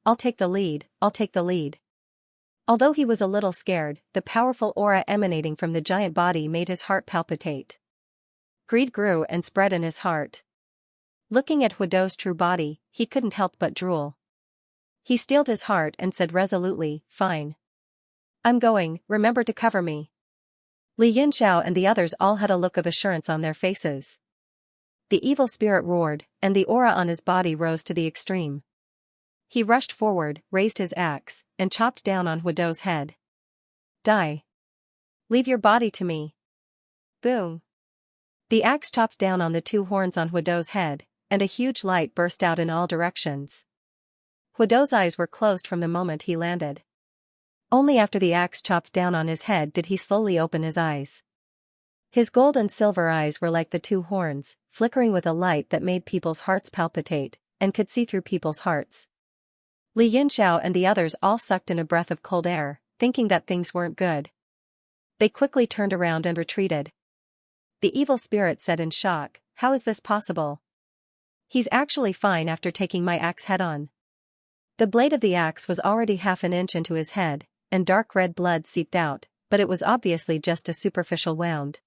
I'll take the lead, I'll take the lead." Although he was a little scared, the powerful aura emanating from the giant body made his heart palpitate. Greed grew and spread in his heart. Looking at Huidou's true body, he couldn't help but drool. He steeled his heart and said resolutely, "Fine. I'm going, remember to cover me." Li Yunxiao and the others all had a look of assurance on their faces. The evil spirit roared, and the aura on his body rose to the extreme. He rushed forward, raised his axe, and chopped down on Huidou's head. "Die. Leave your body to me." Boom. The axe chopped down on the two horns on Huidou's head, and a huge light burst out in all directions. Huidou's eyes were closed from the moment he landed. Only after the axe chopped down on his head did he slowly open his eyes. His gold and silver eyes were like the two horns, flickering with a light that made people's hearts palpitate, and could see through people's hearts. Li Yunxiao and the others all sucked in a breath of cold air, thinking that things weren't good. They quickly turned around and retreated. The evil spirit said in shock, "How is this possible? He's actually fine after taking my axe head-on." The blade of the axe was already half an inch into his head, and dark red blood seeped out, but it was obviously just a superficial wound.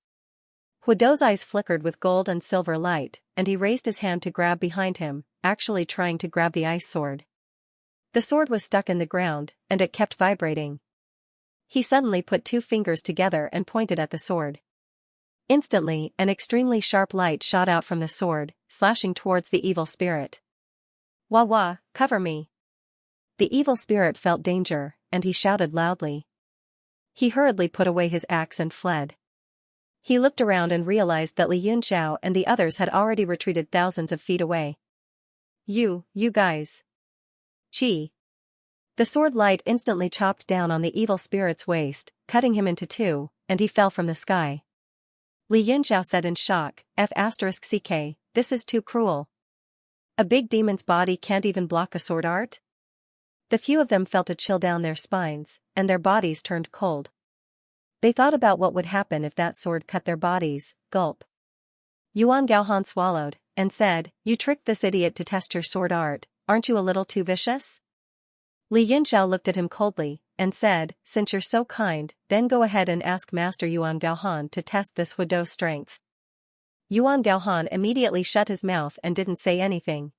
Huidou's eyes flickered with gold and silver light, and he raised his hand to grab behind him, actually trying to grab the ice sword. The sword was stuck in the ground, and it kept vibrating. He suddenly put two fingers together and pointed at the sword. Instantly, an extremely sharp light shot out from the sword, slashing towards the evil spirit. "Wah wah, cover me." The evil spirit felt danger, and he shouted loudly. He hurriedly put away his axe and fled. He looked around and realized that Li Yunxiao and the others had already retreated thousands of feet away. You guys. Chi." The sword light instantly chopped down on the evil spirit's waist, cutting him into two, and he fell from the sky. Li Yunxiao said in shock, "F***ck, this is too cruel. A big demon's body can't even block a sword art?" The few of them felt a chill down their spines, and their bodies turned cold. They thought about what would happen if that sword cut their bodies. Gulp. Yuan Gaohan swallowed, and said, "You tricked this idiot to test your sword art, aren't you a little too vicious?" Li Yunxiao looked at him coldly, and said, "Since you're so kind, then go ahead and ask Master Yuan Gaohan to test this Huidou's strength." Yuan Gaohan immediately shut his mouth and didn't say anything.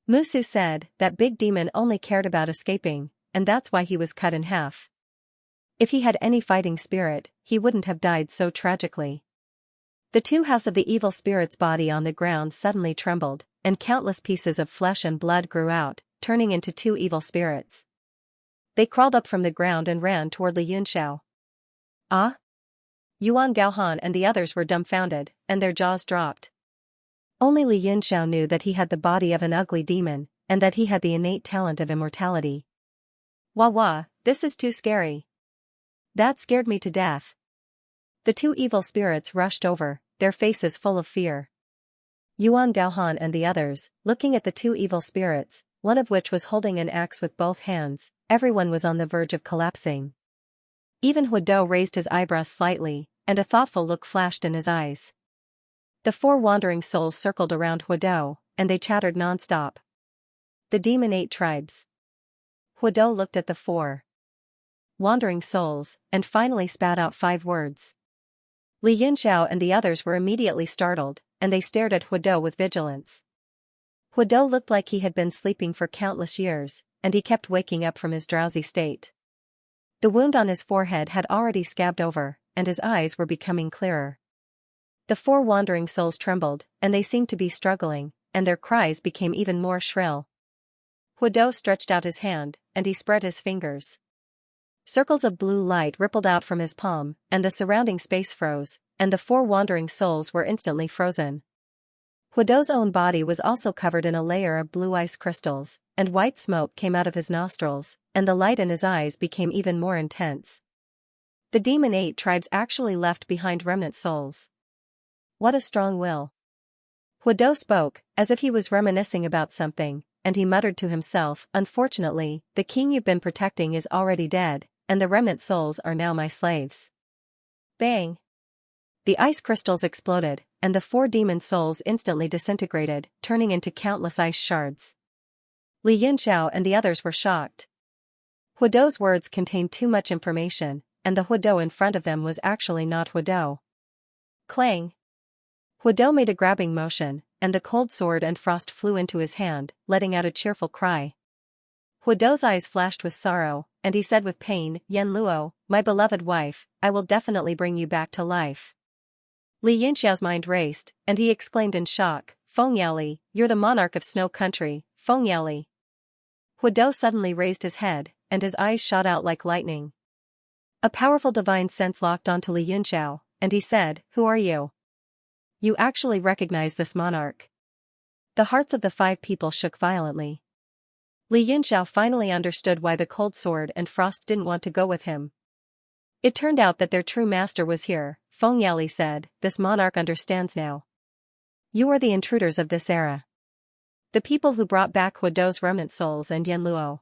Musu said, "That big demon only cared about escaping, and that's why he was cut in half. If he had any fighting spirit, he wouldn't have died so tragically." The two halves of the evil spirit's body on the ground suddenly trembled, and countless pieces of flesh and blood grew out, turning into two evil spirits. They crawled up from the ground and ran toward Li Yunxiao. "Ah?" Yuan Gaohan and the others were dumbfounded, and their jaws dropped. Only Li Yunxiao knew that he had the body of an ugly demon, and that he had the innate talent of immortality. "Wah wah, this is too scary. That scared me to death." The two evil spirits rushed over, their faces full of fear. Yuan Gaohan and the others, looking at the two evil spirits, one of which was holding an axe with both hands, everyone was on the verge of collapsing. Even Huidou raised his eyebrows slightly, and a thoughtful look flashed in his eyes. The four wandering souls circled around Huidou, and they chattered non-stop. The demon ate tribes. Huidou looked at the four wandering souls, and finally spat out 5 words. Li Yunxiao and the others were immediately startled, and they stared at Huidou with vigilance. Huidou looked like he had been sleeping for countless years, and he kept waking up from his drowsy state. The wound on his forehead had already scabbed over, and his eyes were becoming clearer. The 4 wandering souls trembled, and they seemed to be struggling, and their cries became even more shrill. Huidou stretched out his hand, and he spread his fingers. Circles of blue light rippled out from his palm, and the surrounding space froze, and the 4 wandering souls were instantly frozen. Huideau's own body was also covered in a layer of blue ice crystals, and white smoke came out of his nostrils, and the light in his eyes became even more intense. The demon 8 tribes actually left behind remnant souls. What a strong will. Huideau spoke, as if he was reminiscing about something, and he muttered to himself, unfortunately, the king you've been protecting is already dead, and the remnant souls are now my slaves. Bang! The ice crystals exploded, and the 4 demon souls instantly disintegrated, turning into countless ice shards. Li Yunxiao and the others were shocked. Huideau's words contained too much information, and the Huideau in front of them was actually not Huideau. Clang! Huideau made a grabbing motion, and the cold sword and frost flew into his hand, letting out a cheerful cry. Huideau's eyes flashed with sorrow, and he said with pain, Yan Luo, my beloved wife, I will definitely bring you back to life. Li Yunxiao's mind raced, and he exclaimed in shock, Feng Yaoli, you're the monarch of Snow Country, Feng Yaoli. Huideau suddenly raised his head, and his eyes shot out like lightning. A powerful divine sense locked onto Li Yunxiao, and he said, Who are you? You actually recognize this monarch. The hearts of the 5 people shook violently. Li Yunxiao finally understood why the cold sword and frost didn't want to go with him. It turned out that their true master was here, Feng Yaoli said, this monarch understands now. You are the intruders of this era. The people who brought back Huideau's remnant souls and Yan Luo.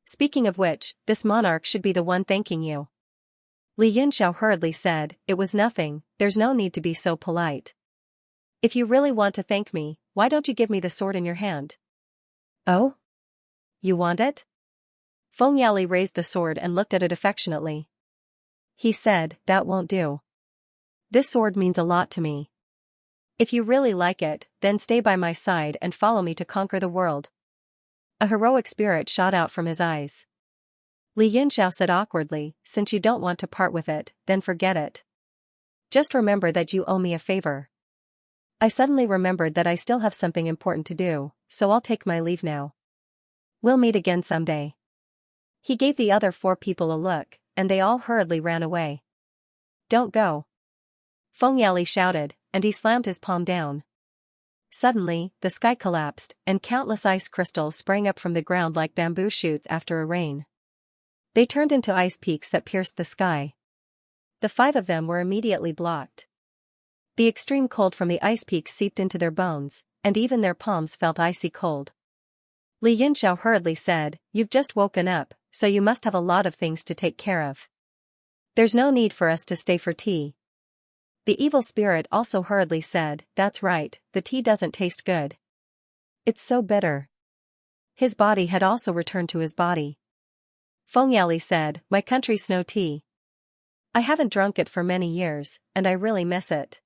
Speaking of which, this monarch should be the one thanking you. Li Yunxiao hurriedly said, It was nothing, there's no need to be so polite. If you really want to thank me, why don't you give me the sword in your hand? Oh? You want it? Feng Yaoli raised the sword and looked at it affectionately. He said, That won't do. This sword means a lot to me. If you really like it, then stay by my side and follow me to conquer the world. A heroic spirit shot out from his eyes. Li Yunxiao said awkwardly, Since you don't want to part with it, then forget it. Just remember that you owe me a favor. I suddenly remembered that I still have something important to do, so I'll take my leave now. We'll meet again someday. He gave the other 4 people a look, and they all hurriedly ran away. Don't go. Feng Yaoli shouted, and he slammed his palm down. Suddenly, the sky collapsed, and countless ice crystals sprang up from the ground like bamboo shoots after a rain. They turned into ice peaks that pierced the sky. The 5 of them were immediately blocked. The extreme cold from the ice peaks seeped into their bones, and even their palms felt icy cold. Li Yunxiao hurriedly said, You've just woken up, so you must have a lot of things to take care of. There's no need for us to stay for tea. The evil spirit also hurriedly said, That's right, the tea doesn't taste good. It's so bitter. His body had also returned to his body. Feng Yaoli said, My country's snow tea. I haven't drunk it for many years, and I really miss it.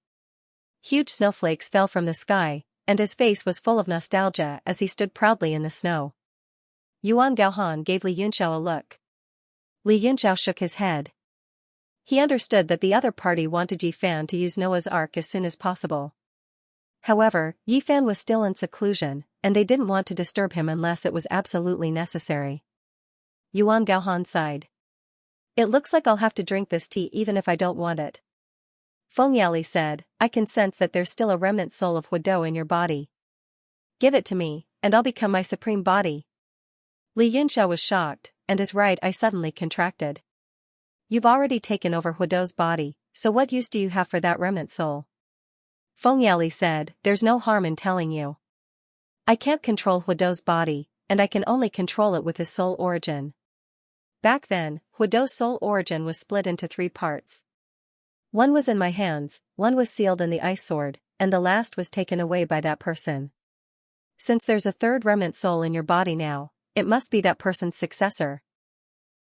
Huge snowflakes fell from the sky, and his face was full of nostalgia as he stood proudly in the snow. Yuan Gaohan gave Li Yunxiao a look. Li Yunxiao shook his head. He understood that the other party wanted Yi Fan to use Noah's Ark as soon as possible. However, Yi Fan was still in seclusion, and they didn't want to disturb him unless it was absolutely necessary. Yuan Gaohan sighed. It looks like I'll have to drink this tea even if I don't want it. Feng Yaoli said, I can sense that there's still a remnant soul of Huideau in your body. Give it to me, and I'll become my supreme body. Li Yunxiao was shocked, and his right eye suddenly contracted. You've already taken over Huideau's body, so what use do you have for that remnant soul? Feng Yaoli said, There's no harm in telling you. I can't control Huideau's body, and I can only control it with his soul origin. Back then, Huideau's soul origin was split into 3 parts. One was in my hands, one was sealed in the ice sword, and the last was taken away by that person. Since there's a 3rd remnant soul in your body now, it must be that person's successor.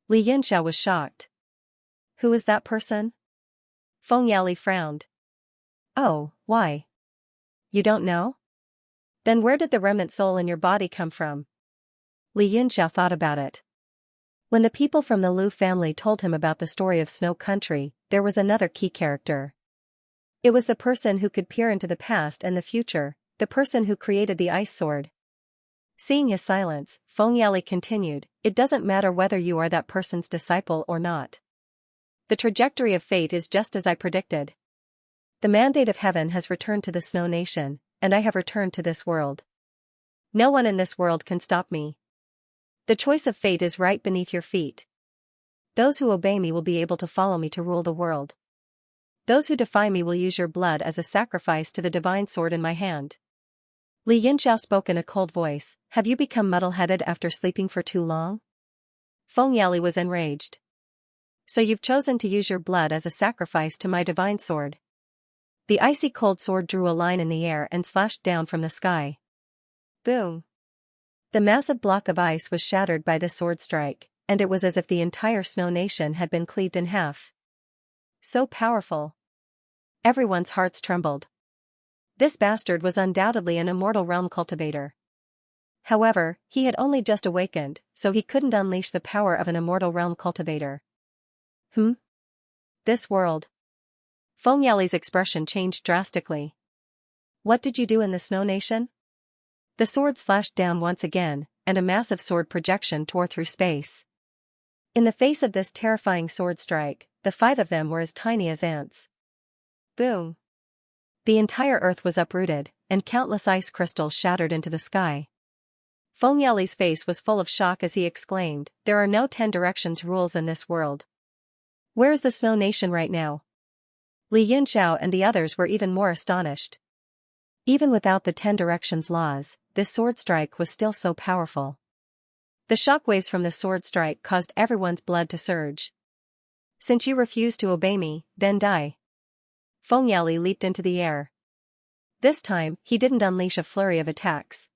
Li Yunxiao was shocked. Who is that person? Feng Yaoli frowned. Oh, why? You don't know? Then where did the remnant soul in your body come from? Li Yunxiao thought about it. When the people from the Lu family told him about the story of Snow Country, there was another key character. It was the person who could peer into the past and the future, the person who created the ice sword. Seeing his silence, Feng Yaoli continued, It doesn't matter whether you are that person's disciple or not. The trajectory of fate is just as I predicted. The mandate of heaven has returned to the Snow Nation, and I have returned to this world. No one in this world can stop me. The choice of fate is right beneath your feet. Those who obey me will be able to follow me to rule the world. Those who defy me will use your blood as a sacrifice to the divine sword in my hand. Li Yunxiao spoke in a cold voice. Have you become muddle-headed after sleeping for too long? Feng Yali was enraged. So you've chosen to use your blood as a sacrifice to my divine sword. The icy cold sword drew a line in the air and slashed down from the sky. Boom! The massive block of ice was shattered by the sword strike, and it was as if the entire Snow Nation had been cleaved in half. So powerful. Everyone's hearts trembled. This bastard was undoubtedly an immortal realm cultivator. However, he had only just awakened, so he couldn't unleash the power of an immortal realm cultivator. This world. Feng Yali's expression changed drastically. What did you do in the Snow Nation? The sword slashed down once again, and a massive sword projection tore through space. In the face of this terrifying sword strike, the 5 of them were as tiny as ants. Boom! The entire earth was uprooted, and countless ice crystals shattered into the sky. Feng Yali's face was full of shock as he exclaimed, "There are no 10 directions rules in this world. Where is the Snow Nation right now?" Li Yunxiao and the others were even more astonished. Even without the 10 directions laws, this sword strike was still so powerful. The shockwaves from the sword strike caused everyone's blood to surge. Since you refuse to obey me, then die. Feng Yali leaped into the air. This time, he didn't unleash a flurry of attacks.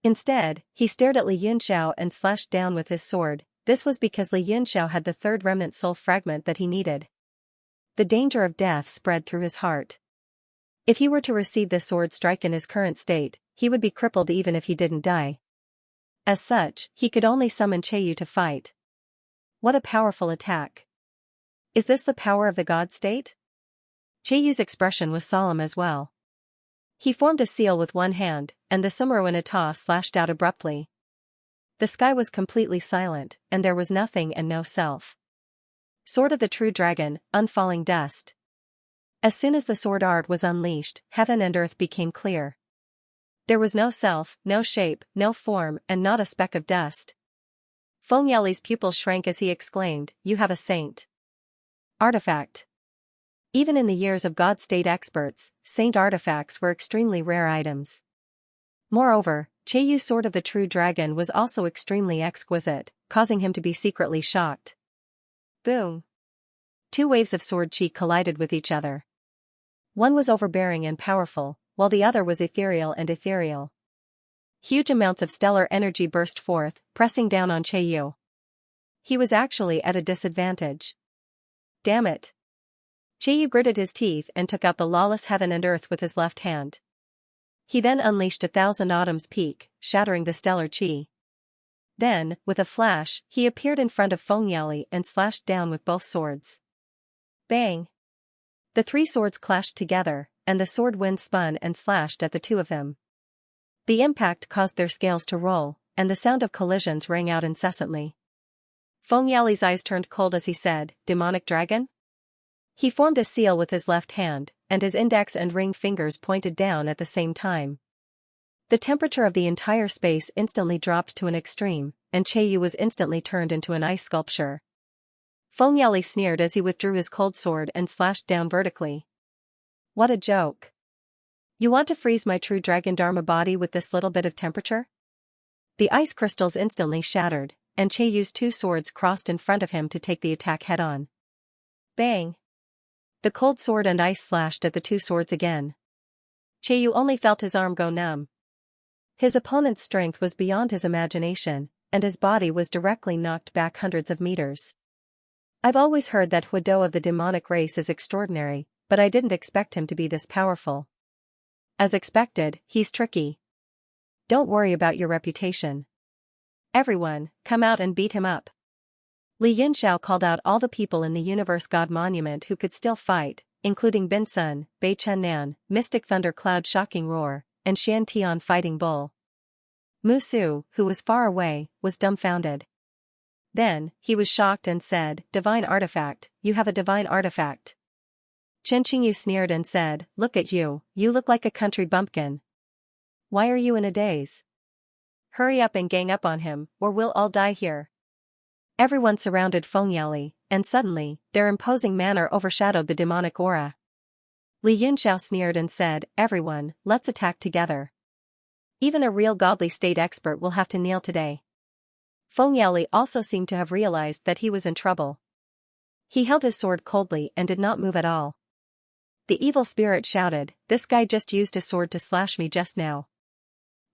Instead, he stared at Li Yunxiao and slashed down with his sword. This was because Li Yunxiao had the 3rd remnant soul fragment that he needed. The danger of death spread through his heart. If he were to receive this sword strike in his current state, he would be crippled even if he didn't die. As such, he could only summon Qianxia to fight. What a powerful attack. Is this the power of the god state? Qianxia's expression was solemn as well. He formed a seal with one hand, and the Sumeruinata slashed out abruptly. The sky was completely silent, and there was nothing and no self. Sword of the True Dragon, unfalling dust. As soon as the sword art was unleashed, heaven and earth became clear. There was no self, no shape, no form, and not a speck of dust. Feng Yali's pupils shrank as he exclaimed, "You have a saint." Artifact. Even in the years of God State experts, saint artifacts were extremely rare items. Moreover, Qianxia's sword of the True Dragon was also extremely exquisite, causing him to be secretly shocked. Boom! 2 waves of sword chi collided with each other. One was overbearing and powerful, while the other was ethereal and ethereal. Huge amounts of stellar energy burst forth, pressing down on Qianxia. He was actually at a disadvantage. Damn it! Qianxia gritted his teeth and took out the lawless heaven and earth with his left hand. He then unleashed 1,000 Autumn's Peak, shattering the stellar chi. Then, with a flash, he appeared in front of Feng Yali and slashed down with both swords. Bang! The 3 swords clashed together, and the sword wind spun and slashed at the 2 of them. The impact caused their scales to roll, and the sound of collisions rang out incessantly. Feng Yali's eyes turned cold as he said, "Demonic dragon?" He formed a seal with his left hand, and his index and ring fingers pointed down at the same time. The temperature of the entire space instantly dropped to an extreme, and Qianxia was instantly turned into an ice sculpture. Feng Yali sneered as he withdrew his cold sword and slashed down vertically. What a joke. You want to freeze my true dragon Dharma body with this little bit of temperature? The ice crystals instantly shattered, and Qianxia's 2 swords crossed in front of him to take the attack head-on. Bang! The cold sword and ice slashed at the 2 swords again. Qianxia only felt his arm go numb. His opponent's strength was beyond his imagination, and his body was directly knocked back hundreds of meters. I've always heard that Huidou of the demonic race is extraordinary, but I didn't expect him to be this powerful. As expected, he's tricky. Don't worry about your reputation. Everyone, come out and beat him up. Li Yunxiao called out all the people in the Universe God Monument who could still fight, including Bin Sun, Bei Chen-nan, Mystic Thunder Cloud Shocking Roar, and Xian Tian Fighting Bull. Mu Su, who was far away, was dumbfounded. Then, he was shocked and said, "Divine artifact, you have a divine artifact." Chen Qingyu sneered and said, "Look at you, you look like a country bumpkin. Why are you in a daze? Hurry up and gang up on him, or we'll all die here." Everyone surrounded Fengyali, and suddenly, their imposing manner overshadowed the demonic aura. Li Yunxiao sneered and said, "Everyone, let's attack together. Even a real godly state expert will have to kneel today." Fengyali also seemed to have realized that he was in trouble. He held his sword coldly and did not move at all. The evil spirit shouted, "This guy just used his sword to slash me just now.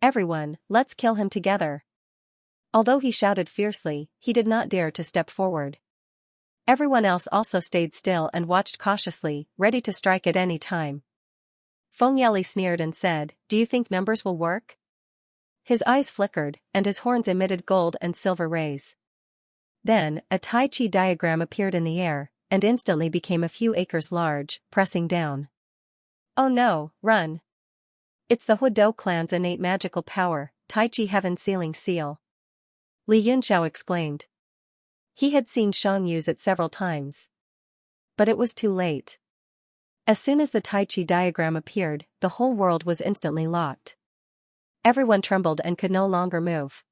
Everyone, let's kill him together." Although he shouted fiercely, he did not dare to step forward. Everyone else also stayed still and watched cautiously, ready to strike at any time. Fengyali sneered and said, "Do you think numbers will work?" His eyes flickered, and his horns emitted gold and silver rays. Then, a Tai Chi diagram appeared in the air, and instantly became a few acres large, pressing down. "Oh no, run! It's the Huidou clan's innate magical power, Tai Chi Heaven Sealing Seal," Li Yunxiao exclaimed. He had seen Shang use it several times. But it was too late. As soon as the Tai Chi diagram appeared, the whole world was instantly locked. Everyone trembled and could no longer move.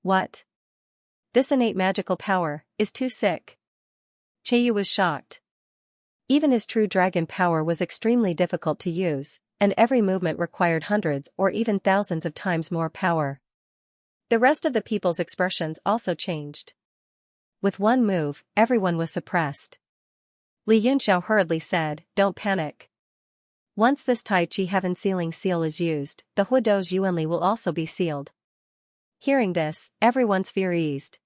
"What? This innate magical power is too sick." Cheiyu was shocked. Even his true dragon power was extremely difficult to use, and every movement required hundreds or even thousands of times more power. The rest of the people's expressions also changed. With one move, everyone was suppressed. Li Yunxiao hurriedly said, "Don't panic. Once this Tai Chi Heaven Sealing Seal is used, the Huidou's Yuanli will also be sealed." Hearing this, everyone's fear eased.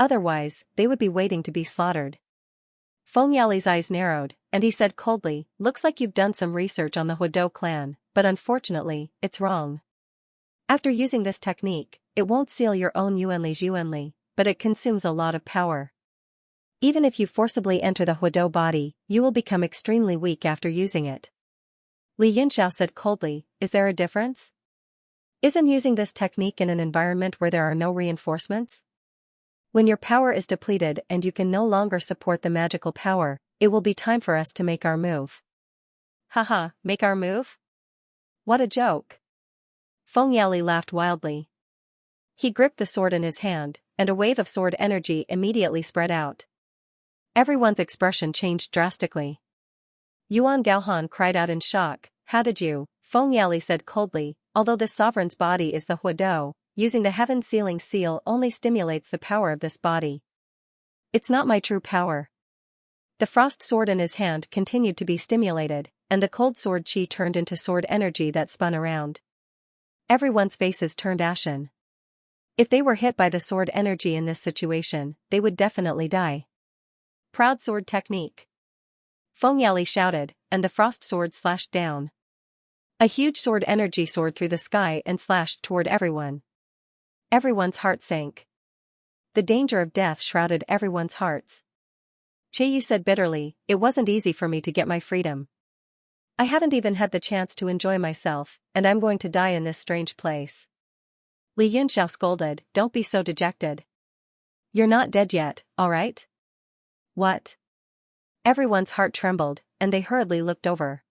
Otherwise, they would be waiting to be slaughtered. Fengyali's eyes narrowed, and he said coldly, "Looks like you've done some research on the Huidou clan, but unfortunately, it's wrong. After using this technique, it won't seal your own Yuanli's Yuanli, but it consumes a lot of power. Even if you forcibly enter the Huidou body, you will become extremely weak after using it." Li Yunxiao said coldly, "Is there a difference? Isn't using this technique in an environment where there are no reinforcements? When your power is depleted and you can no longer support the magical power, it will be time for us to make our move." "Haha, make our move? What a joke." Fengyali laughed wildly. He gripped the sword in his hand, and a wave of sword energy immediately spread out. Everyone's expression changed drastically. Yuan Gaohan cried out in shock, "How did you?" Fengyali said coldly, "Although the sovereign's body is the Huidou, using the Heaven Sealing Seal only stimulates the power of this body. It's not my true power." The frost sword in his hand continued to be stimulated, and the cold sword chi turned into sword energy that spun around. Everyone's faces turned ashen. If they were hit by the sword energy in this situation, they would definitely die. "Proud sword technique!" Fengyali shouted, and the frost sword slashed down. A huge sword energy soared through the sky and slashed toward everyone. Everyone's heart sank. The danger of death shrouded everyone's hearts. Cheiyu said bitterly, "It wasn't easy for me to get my freedom. I haven't even had the chance to enjoy myself, and I'm going to die in this strange place." Li Yunxiao scolded, "Don't be so dejected. You're not dead yet, alright?" "What?" Everyone's heart trembled, and they hurriedly looked over.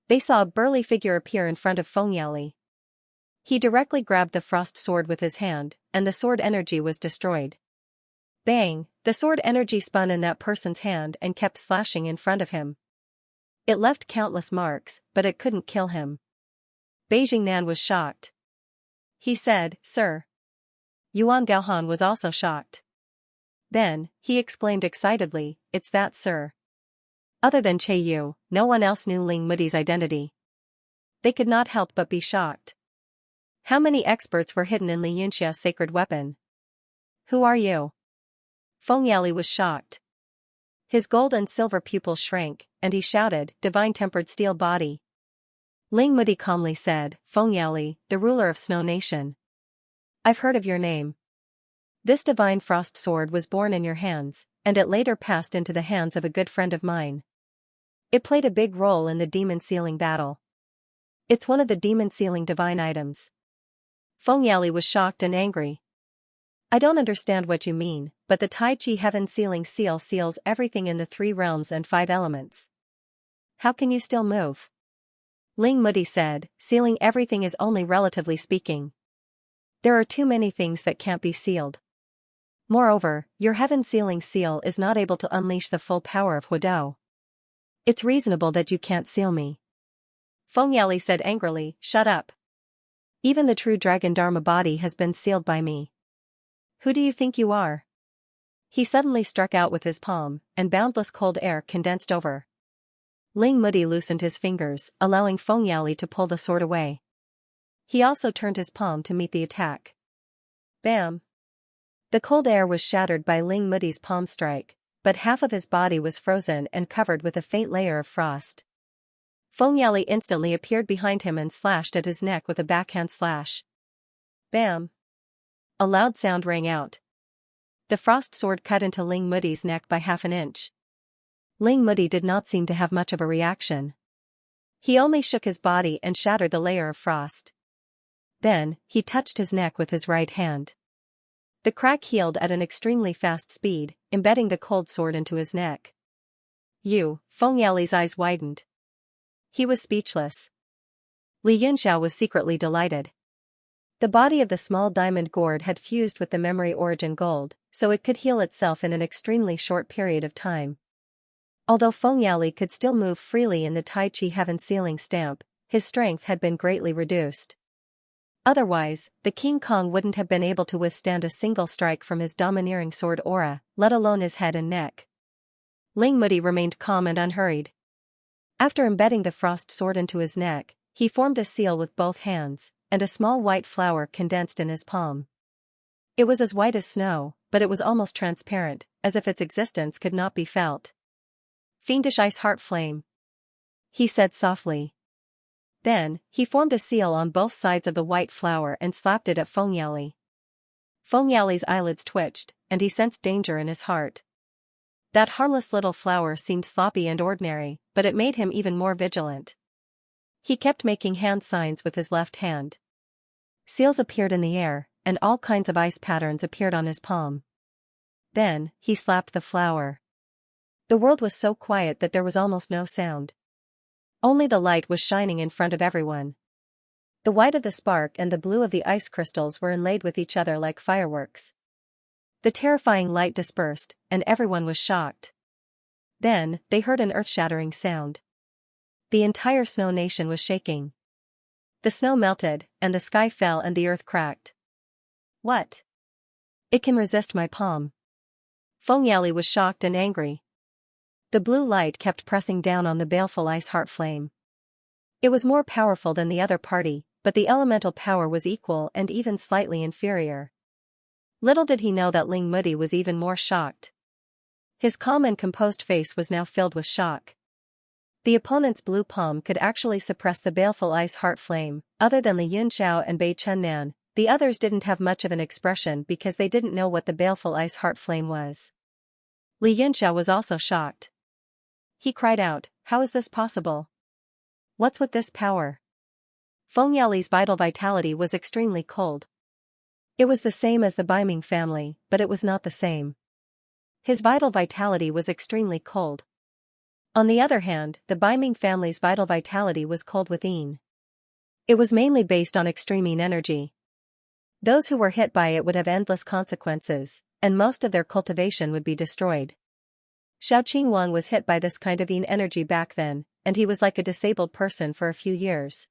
They saw a burly figure appear in front of Fengyali. He directly grabbed the frost sword with his hand, and the sword energy was destroyed. Bang! The sword energy spun in that person's hand and kept slashing in front of him. It left countless marks, but it couldn't kill him. Beijing Nan was shocked. He said, "Sir." Yuan Gaohan was also shocked. Then, he exclaimed excitedly, "It's that sir." Other than Cheiyu, no one else knew Ling Mudi's identity. They could not help but be shocked. How many experts were hidden in Li Yunxia's sacred weapon? "Who are you?" Fengyali was shocked. His gold and silver pupils shrank, and he shouted, "Divine tempered steel body." Ling Mudi calmly said, "Fengyali, the ruler of Snow Nation. I've heard of your name. This divine frost sword was born in your hands, and it later passed into the hands of a good friend of mine. It played a big role in the demon sealing battle. It's one of the demon sealing divine items." Fengyali was shocked and angry. "I don't understand what you mean, but the Tai Chi Heaven Sealing Seal seals everything in the 3 realms and 5 elements. How can you still move? Ling Mudi said, sealing everything is only relatively speaking. There are too many things that can't be sealed. Moreover, your heaven sealing seal is not able to unleash the full power of Huidou. It's reasonable that you can't seal me. Feng Yali said angrily, shut up. Even the true dragon Dharma body has been sealed by me. Who do you think you are? He suddenly struck out with his palm, and boundless cold air condensed over. Ling Mudi loosened his fingers, allowing Feng Yali to pull the sword away. He also turned his palm to meet the attack. Bam! The cold air was shattered by Ling Mudi's palm strike, but half of his body was frozen and covered with a faint layer of frost. Feng Yali instantly appeared behind him and slashed at his neck with a backhand slash. Bam! A loud sound rang out. The frost sword cut into Ling Mudi's neck by half an inch. Ling Mudi did not seem to have much of a reaction. He only shook his body and shattered the layer of frost. Then, he touched his neck with his right hand. The crack healed at an extremely fast speed, embedding the cold sword into his neck. Feng Yali's eyes widened. He was speechless. Li Yunxiao was secretly delighted. The body of the small diamond gourd had fused with the memory origin gold, so it could heal itself in an extremely short period of time. Although Feng Yali could still move freely in the Tai Chi heaven sealing stamp, his strength had been greatly reduced. Otherwise, the King Kong wouldn't have been able to withstand a single strike from his domineering sword aura, let alone his head and neck. Ling Mudi remained calm and unhurried. After embedding the frost sword into his neck, he formed a seal with both hands, and a small white flower condensed in his palm. It was as white as snow, but it was almost transparent, as if its existence could not be felt. Fiendish ice heart flame, he said softly. Then, he formed a seal on both sides of the white flower and slapped it at Feng Yali. Feng Yali's eyelids twitched, and he sensed danger in his heart. That harmless little flower seemed sloppy and ordinary, but it made him even more vigilant. He kept making hand signs with his left hand. Seals appeared in the air, and all kinds of ice patterns appeared on his palm. Then, he slapped the flower. The world was so quiet that there was almost no sound. Only the light was shining in front of everyone. The white of the spark and the blue of the ice crystals were inlaid with each other like fireworks. The terrifying light dispersed, and everyone was shocked. Then, they heard an earth-shattering sound. The entire snow nation was shaking. The snow melted, and the sky fell and the earth cracked. What? It can resist my palm. Feng Yali was shocked and angry. The blue light kept pressing down on the baleful ice heart flame. It was more powerful than the other party, but the elemental power was equal and even slightly inferior. Little did he know that Ling Mudi was even more shocked. His calm and composed face was now filled with shock. The opponent's blue palm could actually suppress the baleful ice heart flame. Other than Li Yunxiao and Bei Chunnan, the others didn't have much of an expression because they didn't know what the baleful ice heart flame was. Li Yunxiao was also shocked. He cried out, how is this possible? What's with this power? Feng Yali's vital vitality was extremely cold. It was the same as the Baiming family, but it was not the same. His vital vitality was extremely cold. On the other hand, the Baiming family's vital vitality was cold within. It was mainly based on extreme yin energy. Those who were hit by it would have endless consequences, and most of their cultivation would be destroyed. Xiao Qingwang was hit by this kind of yin energy back then, and he was like a disabled person for a few years.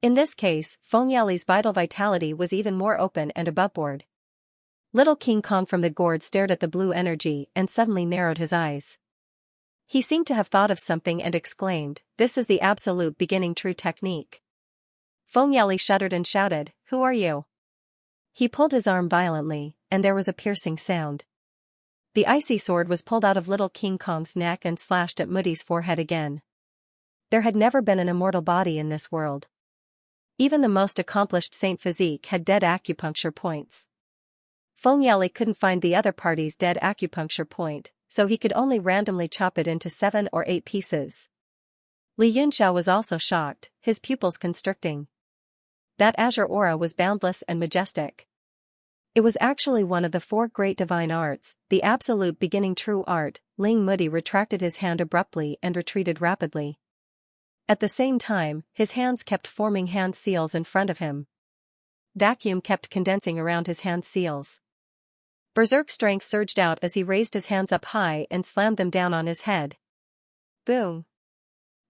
In this case, Feng Yali's vital vitality was even more open and aboveboard. Little King Kong from the gourd stared at the blue energy and suddenly narrowed his eyes. He seemed to have thought of something and exclaimed, this is the absolute beginning true technique. Feng Yali shuddered and shouted, who are you? He pulled his arm violently, and there was a piercing sound. The icy sword was pulled out of little King Kong's neck and slashed at Mudi's forehead again. There had never been an immortal body in this world. Even the most accomplished Saint Physique had dead acupuncture points. Feng Yali couldn't find the other party's dead acupuncture point, so he could only randomly chop it into 7 or 8 pieces. Li Yunxiao was also shocked, his pupils constricting. That azure aura was boundless and majestic. It was actually one of the four great divine arts, the absolute beginning true art. Ling Moody retracted his hand abruptly and retreated rapidly. At the same time, his hands kept forming hand seals in front of him. Vacuum kept condensing around his hand seals. Berserk strength surged out as he raised his hands up high and slammed them down on his head. Boom!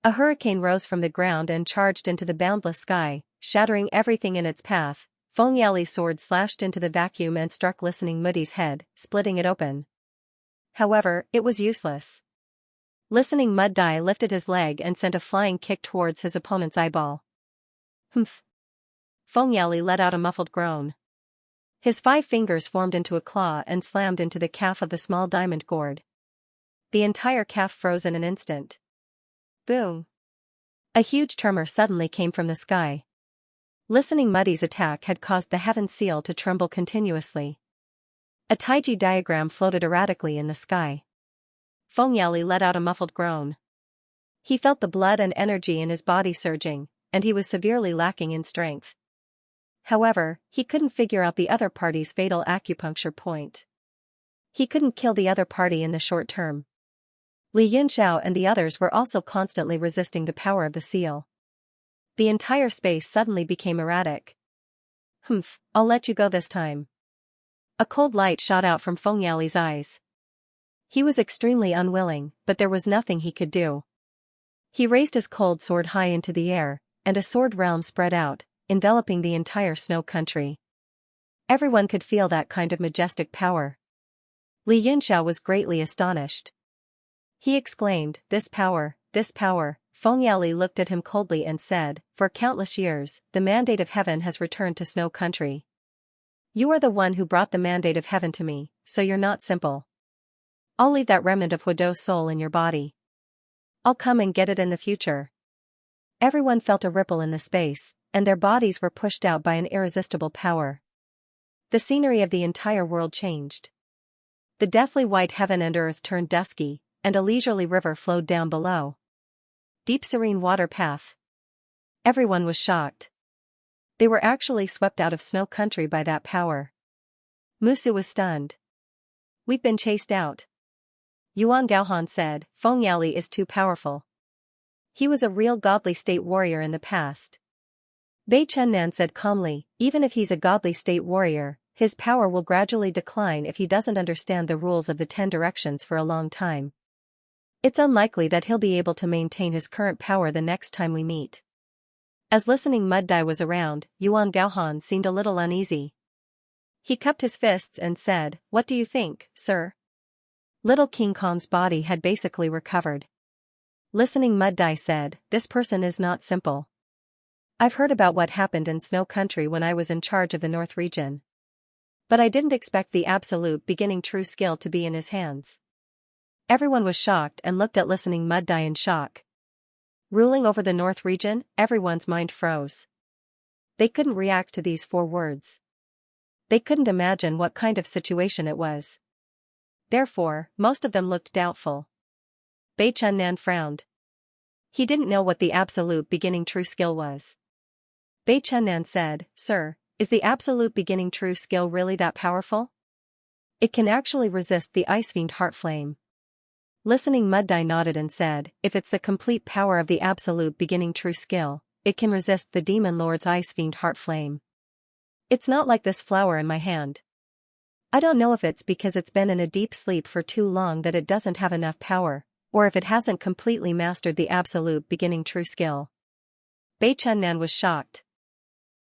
A hurricane rose from the ground and charged into the boundless sky, shattering everything in its path. Feng Yali's sword slashed into the vacuum and struck Listening Moody's head, splitting it open. However, it was useless. Listening Mud-Dai lifted his leg and sent a flying kick towards his opponent's eyeball. Humph! Feng Yali let out a muffled groan. His 5 fingers formed into a claw and slammed into the calf of the small diamond gourd. The entire calf froze in an instant. Boom! A huge tremor suddenly came from the sky. Listening Muddy's attack had caused the heaven seal to tremble continuously. A Taiji diagram floated erratically in the sky. Feng Yali let out a muffled groan. He felt the blood and energy in his body surging, and he was severely lacking in strength. However, he couldn't figure out the other party's fatal acupuncture point. He couldn't kill the other party in the short term. Li Yunxiao and the others were also constantly resisting the power of the seal. The entire space suddenly became erratic. Humph, I'll let you go this time. A cold light shot out from Feng Yali's eyes. He was extremely unwilling, but there was nothing he could do. He raised his cold sword high into the air, and a sword realm spread out, enveloping the entire snow country. Everyone could feel that kind of majestic power. Li Yunxiao was greatly astonished. He exclaimed, this power, this power. Feng Yali looked at him coldly and said, for countless years, the mandate of heaven has returned to Snow Country. You are the one who brought the mandate of heaven to me, so you're not simple. I'll leave that remnant of Huado's soul in your body. I'll come and get it in the future. Everyone felt a ripple in the space, and their bodies were pushed out by an irresistible power. The scenery of the entire world changed. The deathly white heaven and earth turned dusky, and a leisurely river flowed down below. Deep serene water path. Everyone was shocked. They were actually swept out of Snow Country by that power. Musu was stunned. We've been chased out. Yuan Gaohan said, Feng Yali is too powerful. He was a real godly state warrior in the past. Bei Chennan said calmly, even if he's a godly state warrior, his power will gradually decline if he doesn't understand the rules of the 10 directions for a long time. It's unlikely that he'll be able to maintain his current power the next time we meet. As Listening Mud-Dai was around, Yuan Gaohan seemed a little uneasy. He cupped his fists and said, what do you think, sir? Little King Kong's body had basically recovered. Listening Mud-Dai said, this person is not simple. I've heard about what happened in Snow Country when I was in charge of the North region. But I didn't expect the absolute beginning true skill to be in his hands. Everyone was shocked and looked at Listening Mud-Dai in shock. Ruling over the North region, everyone's mind froze. They couldn't react to these 4 words. They couldn't imagine what kind of situation it was. Therefore, most of them looked doubtful. Bei Chunnan frowned. He didn't know what the absolute beginning true skill was. Bei Chunnan said, sir, is the absolute beginning true skill really that powerful? It can actually resist the Ice Fiend Heart Flame. Listening Mud-Dai nodded and said, if it's the complete power of the absolute beginning true skill, it can resist the Demon Lord's Ice Fiend Heart Flame. It's not like this flower in my hand. I don't know if it's because it's been in a deep sleep for too long that it doesn't have enough power, or if it hasn't completely mastered the absolute beginning true skill. Bei Chunnan was shocked.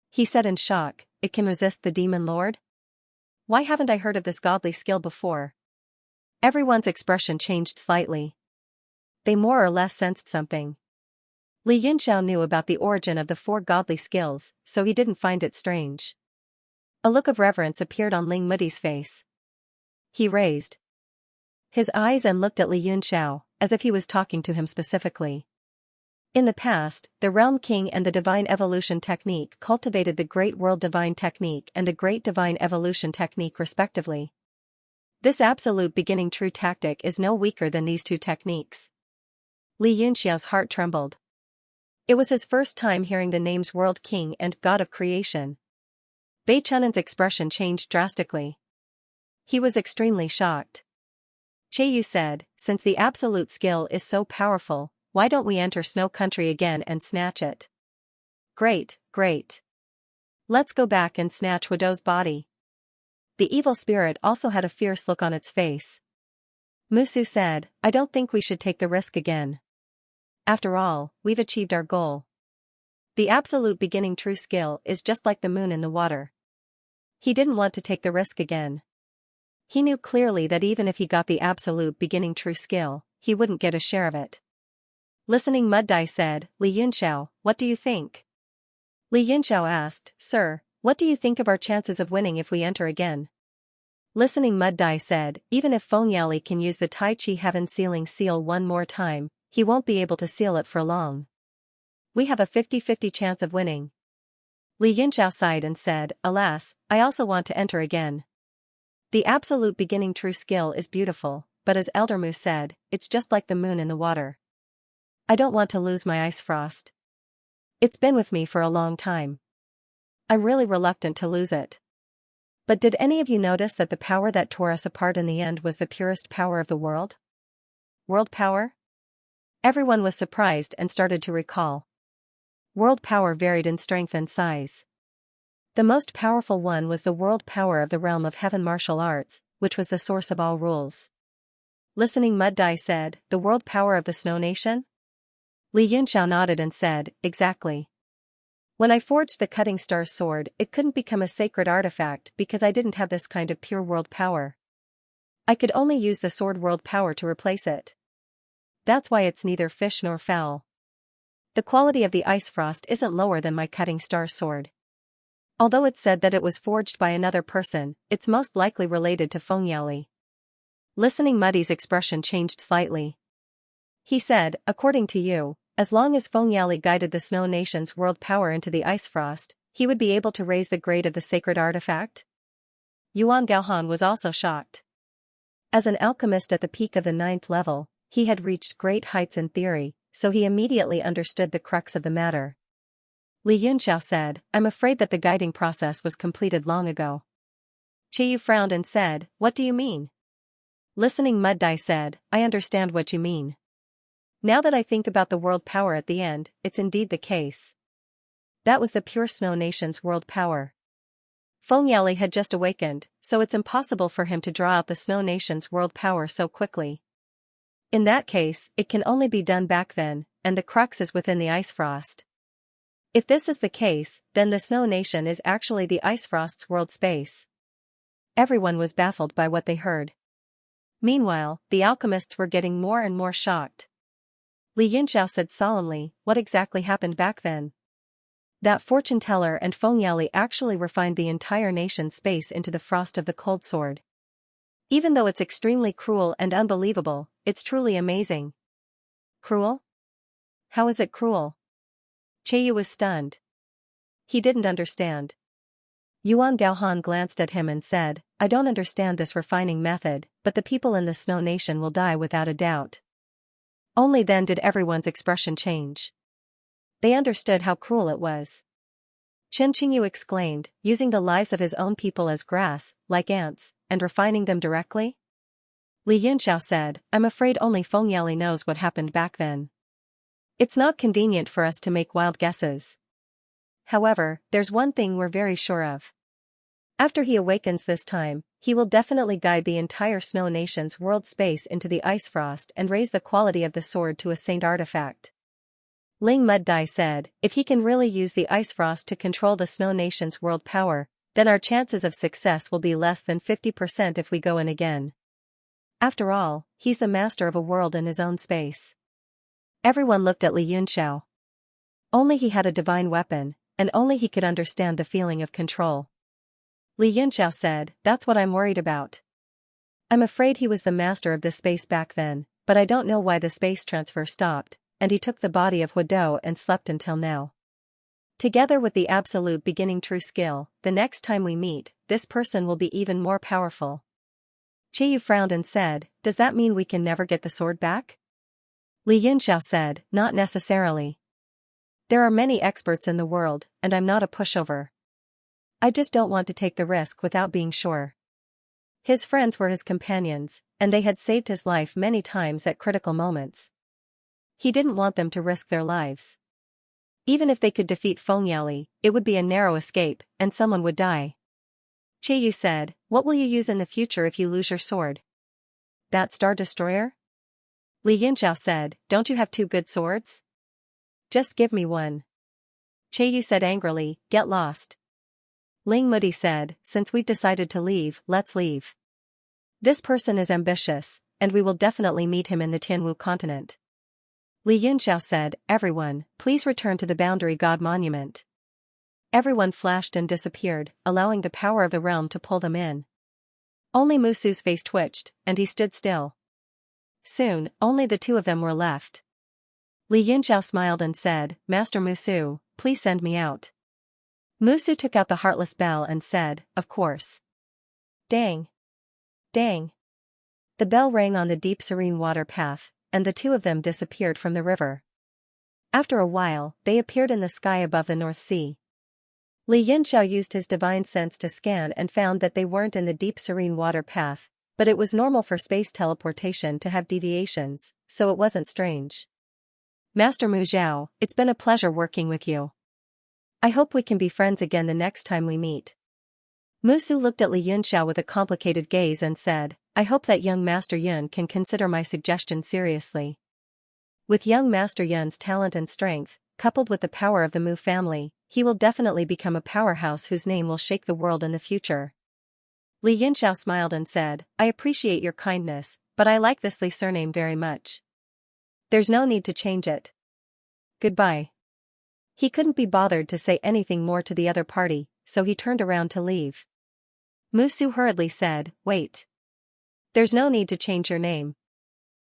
He said in shock, it can resist the Demon Lord? Why haven't I heard of this godly skill before? Everyone's expression changed slightly. They more or less sensed something. Li Yunxiao knew about the origin of the 4 godly skills, so he didn't find it strange. A look of reverence appeared on Ling Muddy's face. He raised his eyes and looked at Li Yunxiao, as if he was talking to him specifically. In the past, the Realm King and the Divine Evolution Technique cultivated the Great World Divine Technique and the Great Divine Evolution Technique respectively. This absolute beginning true tactic is no weaker than these 2 techniques. Li Yunxiao's heart trembled. It was his first time hearing the names World King and God of Creation. Bei Chunan's expression changed drastically. He was extremely shocked. Yu said, since the absolute skill is so powerful, why don't we enter Snow Country again and snatch it? Great, great. Let's go back and snatch Widow's body. The evil spirit also had a fierce look on its face. Musu said, I don't think we should take the risk again. After all, we've achieved our goal. The absolute beginning true skill is just like the moon in the water. He didn't want to take the risk again. He knew clearly that even if he got the absolute beginning true skill, he wouldn't get a share of it. Listening Mud Dai said, Li Yunxiao, what do you think? Li Yunxiao asked, Sir, what do you think of our chances of winning if we enter again? Listening Mud Dai said, even if Feng Yali can use the Tai Chi Heaven Sealing Seal one more time, he won't be able to seal it for long. We have a 50-50 chance of winning. Li Yunxiao sighed and said, Alas, I also want to enter again. The absolute beginning true skill is beautiful, but as Elder Mu said, it's just like the moon in the water. I don't want to lose my ice frost. It's been with me for a long time. I'm really reluctant to lose it. But did any of you notice that the power that tore us apart in the end was the purest power of the world? World power? Everyone was surprised and started to recall. World power varied in strength and size. The most powerful one was the world power of the realm of heaven martial arts, which was the source of all rules. Listening Mud Dai said, the world power of the Snow Nation? Li Yunxiao nodded and said, exactly. When I forged the Cutting Star sword, it couldn't become a sacred artifact because I didn't have this kind of pure world power. I could only use the sword world power to replace it. That's why it's neither fish nor fowl. The quality of the ice frost isn't lower than my Cutting Star sword. Although it's said that it was forged by another person, it's most likely related to Feng Yali. Listening Muddy's expression changed slightly. He said, according to you, as long as Feng Yali guided the Snow Nation's world power into the ice frost, he would be able to raise the grade of the sacred artifact? Yuan Gaohan was also shocked. As an alchemist at the peak of the 9th level, he had reached great heights in theory, so he immediately understood the crux of the matter. Li Yunxiao said, I'm afraid that the guiding process was completed long ago. Yu frowned and said, what do you mean? Listening Mud Dai said, I understand what you mean. Now that I think about the world power at the end, it's indeed the case. That was the pure Snow Nation's world power. Feng Yali had just awakened, so it's impossible for him to draw out the Snow Nation's world power so quickly. In that case, it can only be done back then, and the crux is within the ice frost. If this is the case, then the Snow Nation is actually the ice frost's world space. Everyone was baffled by what they heard. Meanwhile, the alchemists were getting more and more shocked. Li Yunxiao said solemnly, what exactly happened back then? That fortune teller and Feng Yali actually refined the entire nation's space into the frost of the cold sword. Even though it's extremely cruel and unbelievable, it's truly amazing. Cruel? How is it cruel? Yu was stunned. He didn't understand. Yuan Gaohan glanced at him and said, I don't understand this refining method, but the people in the Snow Nation will die without a doubt. Only then did everyone's expression change. They understood how cruel it was. Chen Qingyu exclaimed, using the lives of his own people as grass, like ants, and refining them directly? Li Yunxiao said, I'm afraid only Feng Yali knows what happened back then. It's not convenient for us to make wild guesses. However, there's one thing we're very sure of. After he awakens this time, he will definitely guide the entire Snow Nation's world space into the ice frost and raise the quality of the sword to a saint artifact. Ling Mud Dai said, if he can really use the ice frost to control the Snow Nation's world power, then our chances of success will be less than 50% if we go in again. After all, he's the master of a world in his own space. Everyone looked at Li Yunxiao. Only he had a divine weapon, and only he could understand the feeling of control. Li Yunxiao said, that's what I'm worried about. I'm afraid he was the master of this space back then, but I don't know why the space transfer stopped, and he took the body of Huidou and slept until now. Together with the absolute beginning true skill, the next time we meet, this person will be even more powerful. Yu frowned and said, does that mean we can never get the sword back? Li Yunxiao said, not necessarily. There are many experts in the world, and I'm not a pushover. I just don't want to take the risk without being sure. His friends were his companions, and they had saved his life many times at critical moments. He didn't want them to risk their lives. Even if they could defeat Fengyaoli, it would be a narrow escape, and someone would die. Qiyu said, "What will you use in the future if you lose your sword?" "That Star Destroyer?" Li Yunxiao said, "Don't you have two good swords? Just give me one." Qiyu said angrily, "Get lost." Ling Mudi said, "Since we've decided to leave, let's leave. This person is ambitious, and we will definitely meet him in the Tianwu continent." Li Yunxiao said, "Everyone, please return to the Boundary God Monument." Everyone flashed and disappeared, allowing the power of the realm to pull them in. Only Musu's face twitched, and he stood still. Soon, only the two of them were left. Li Yunxiao smiled and said, "Master Musu, please send me out." Musu took out the heartless bell and said, "Of course." Dang! Dang! The bell rang on the deep serene water path, and the two of them disappeared from the river. After a while, they appeared in the sky above the North Sea. Li Yunxiao used his divine sense to scan and found that they weren't in the deep serene water path, but it was normal for space teleportation to have deviations, so it wasn't strange. "Master Mu Zhao, it's been a pleasure working with you. I hope we can be friends again the next time we meet." Musu looked at Li Yunxiao with a complicated gaze and said, "I hope that young Master Yun can consider my suggestion seriously. With young Master Yun's talent and strength, coupled with the power of the Mu family, he will definitely become a powerhouse whose name will shake the world in the future." Li Yunxiao smiled and said, "I appreciate your kindness, but I like this Li surname very much. There's no need to change it. Goodbye." He couldn't be bothered to say anything more to the other party, so he turned around to leave. Musu hurriedly said, "Wait. There's no need to change your name.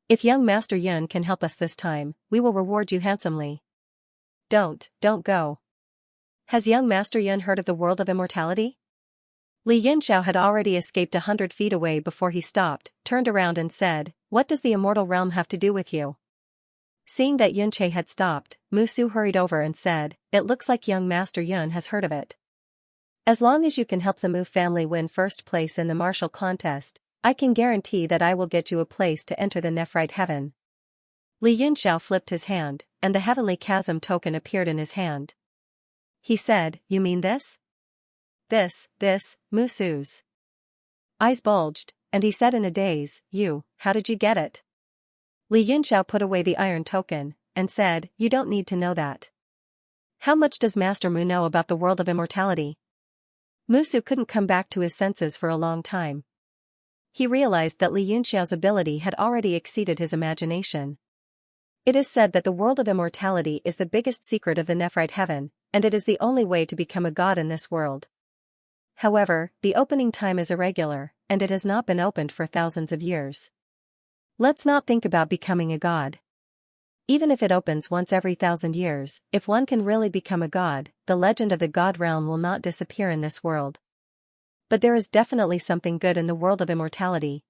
If young Master Yun can help us this time, we will reward you handsomely. Don't go. Has young Master Yun heard of the world of immortality?" Li Yunxiao had already escaped 100 feet away before he stopped, turned around and said, "What does the immortal realm have to do with you?" Seeing that Yunche had stopped, Musu hurried over and said, "It looks like young Master Yun has heard of it. As long as you can help the Mu family win first place in the martial contest, I can guarantee that I will get you a place to enter the Nephrite heaven." Li Yunxiao flipped his hand, and the heavenly chasm token appeared in his hand. He said, "You mean this?" This, Musu's eyes bulged, and he said in a daze, How did you get it?" Li Yunxiao put away the iron token, and said, "You don't need to know that. How much does Master Mu know about the world of immortality?" Musu couldn't come back to his senses for a long time. He realized that Li Yunxiao's ability had already exceeded his imagination. It is said that the world of immortality is the biggest secret of the Nephrite heaven, and it is the only way to become a god in this world. However, the opening time is irregular, and it has not been opened for thousands of years. Let's not think about becoming a god. Even if it opens once every 1,000 years, if one can really become a god, the legend of the god realm will not disappear in this world. But there is definitely something good in the world of immortality.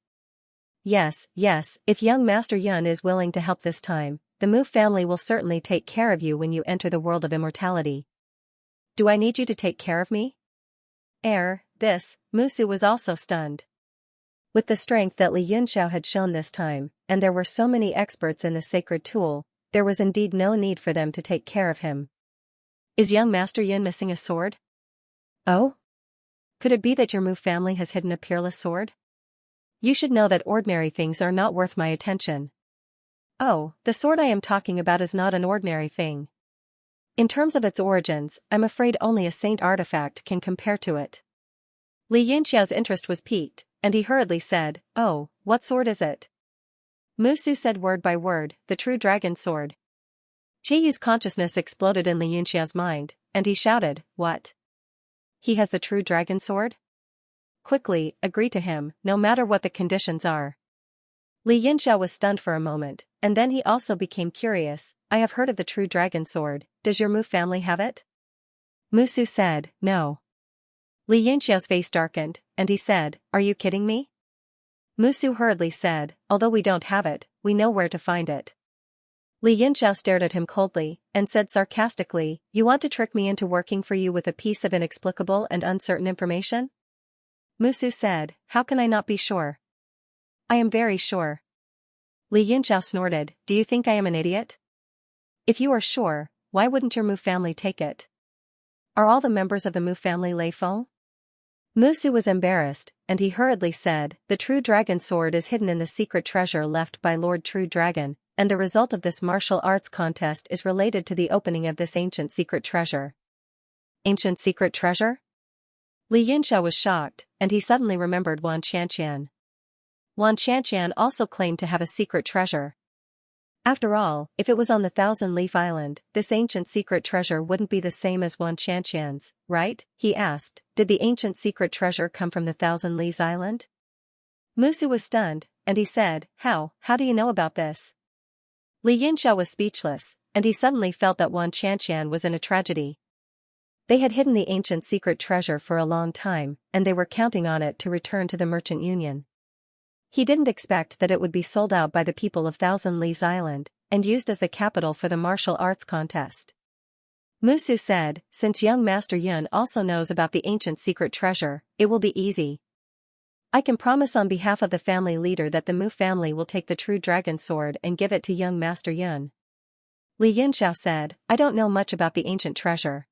Yes, if young Master Yun is willing to help this time, the Mu family will certainly take care of you when you enter the world of immortality. Do I need you to take care of me? Musu was also stunned. With the strength that Li Yunxiao had shown this time, and there were so many experts in the sacred tool, there was indeed no need for them to take care of him. Is young Master Yun missing a sword? Oh? Could it be that your Mu family has hidden a peerless sword? You should know that ordinary things are not worth my attention. Oh, the sword I am talking about is not an ordinary thing. In terms of its origins, I'm afraid only a saint artifact can compare to it. Li Yunxiao's interest was piqued, and he hurriedly said, "Oh, what sword is it?" Musu said word by word, "The true dragon sword." Qiyu's consciousness exploded in Li Yunxiao's mind, and he shouted, "What? He has the true dragon sword? Quickly, agree to him, no matter what the conditions are." Li Yunxiao was stunned for a moment, and then he also became curious. "I have heard of the true dragon sword, does your Mu family have it?" Musu said, "No." Li Yunxiao's face darkened, and he said, "Are you kidding me?" Musu hurriedly said, "Although we don't have it, we know where to find it." Li Yunxiao stared at him coldly, and said sarcastically, "You want to trick me into working for you with a piece of inexplicable and uncertain information?" Musu said, "How can I not be sure?" "I am very sure." Li Yunxiao snorted, "Do you think I am an idiot? If you are sure, why wouldn't your Mu family take it? Are all the members of the Mu family Lei Feng?" Musu was embarrassed, and he hurriedly said, "The True Dragon Sword is hidden in the secret treasure left by Lord True Dragon, and the result of this martial arts contest is related to the opening of this ancient secret treasure." Ancient secret treasure? Li Yunxiao was shocked, and he suddenly remembered Wan Xianxian. Wan Xianxian also claimed to have a secret treasure. After all, if it was on the Thousand Leaf Island, this ancient secret treasure wouldn't be the same as Wan Xianxian's, right? He asked. Did the ancient secret treasure come from the Thousand Leaves Island? Musu was stunned, and he said, How do you know about this?" Li Yunxiao was speechless, and he suddenly felt that Wan Xianxian was in a tragedy. They had hidden the ancient secret treasure for a long time, and they were counting on it to return to the Merchant Union. He didn't expect that it would be sold out by the people of Thousand Leaves Island, and used as the capital for the martial arts contest. Musu said, "Since young Master Yun also knows about the ancient secret treasure, it will be easy. I can promise on behalf of the family leader that the Mu family will take the True Dragon Sword and give it to young Master Yun." Li Yunxiao said, "I don't know much about the ancient treasure.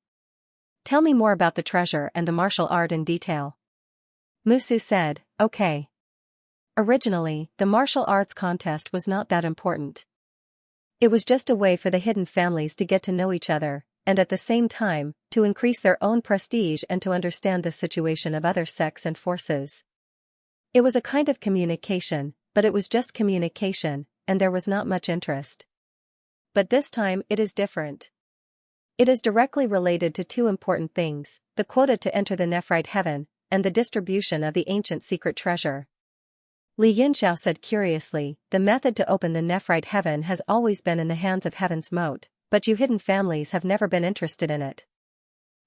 Tell me more about the treasure and the martial art in detail." Musu said, "Okay." Originally, the martial arts contest was not that important. It was just a way for the hidden families to get to know each other, and at the same time, to increase their own prestige and to understand the situation of other sects and forces. It was a kind of communication, but it was just communication, and there was not much interest. But this time it is different. It is directly related to two important things: the quota to enter the Nephrite Heaven, and the distribution of the ancient secret treasure. Li Yunxiao said curiously, "The method to open the Nephrite Heaven has always been in the hands of Heaven's Moat, but you hidden families have never been interested in it.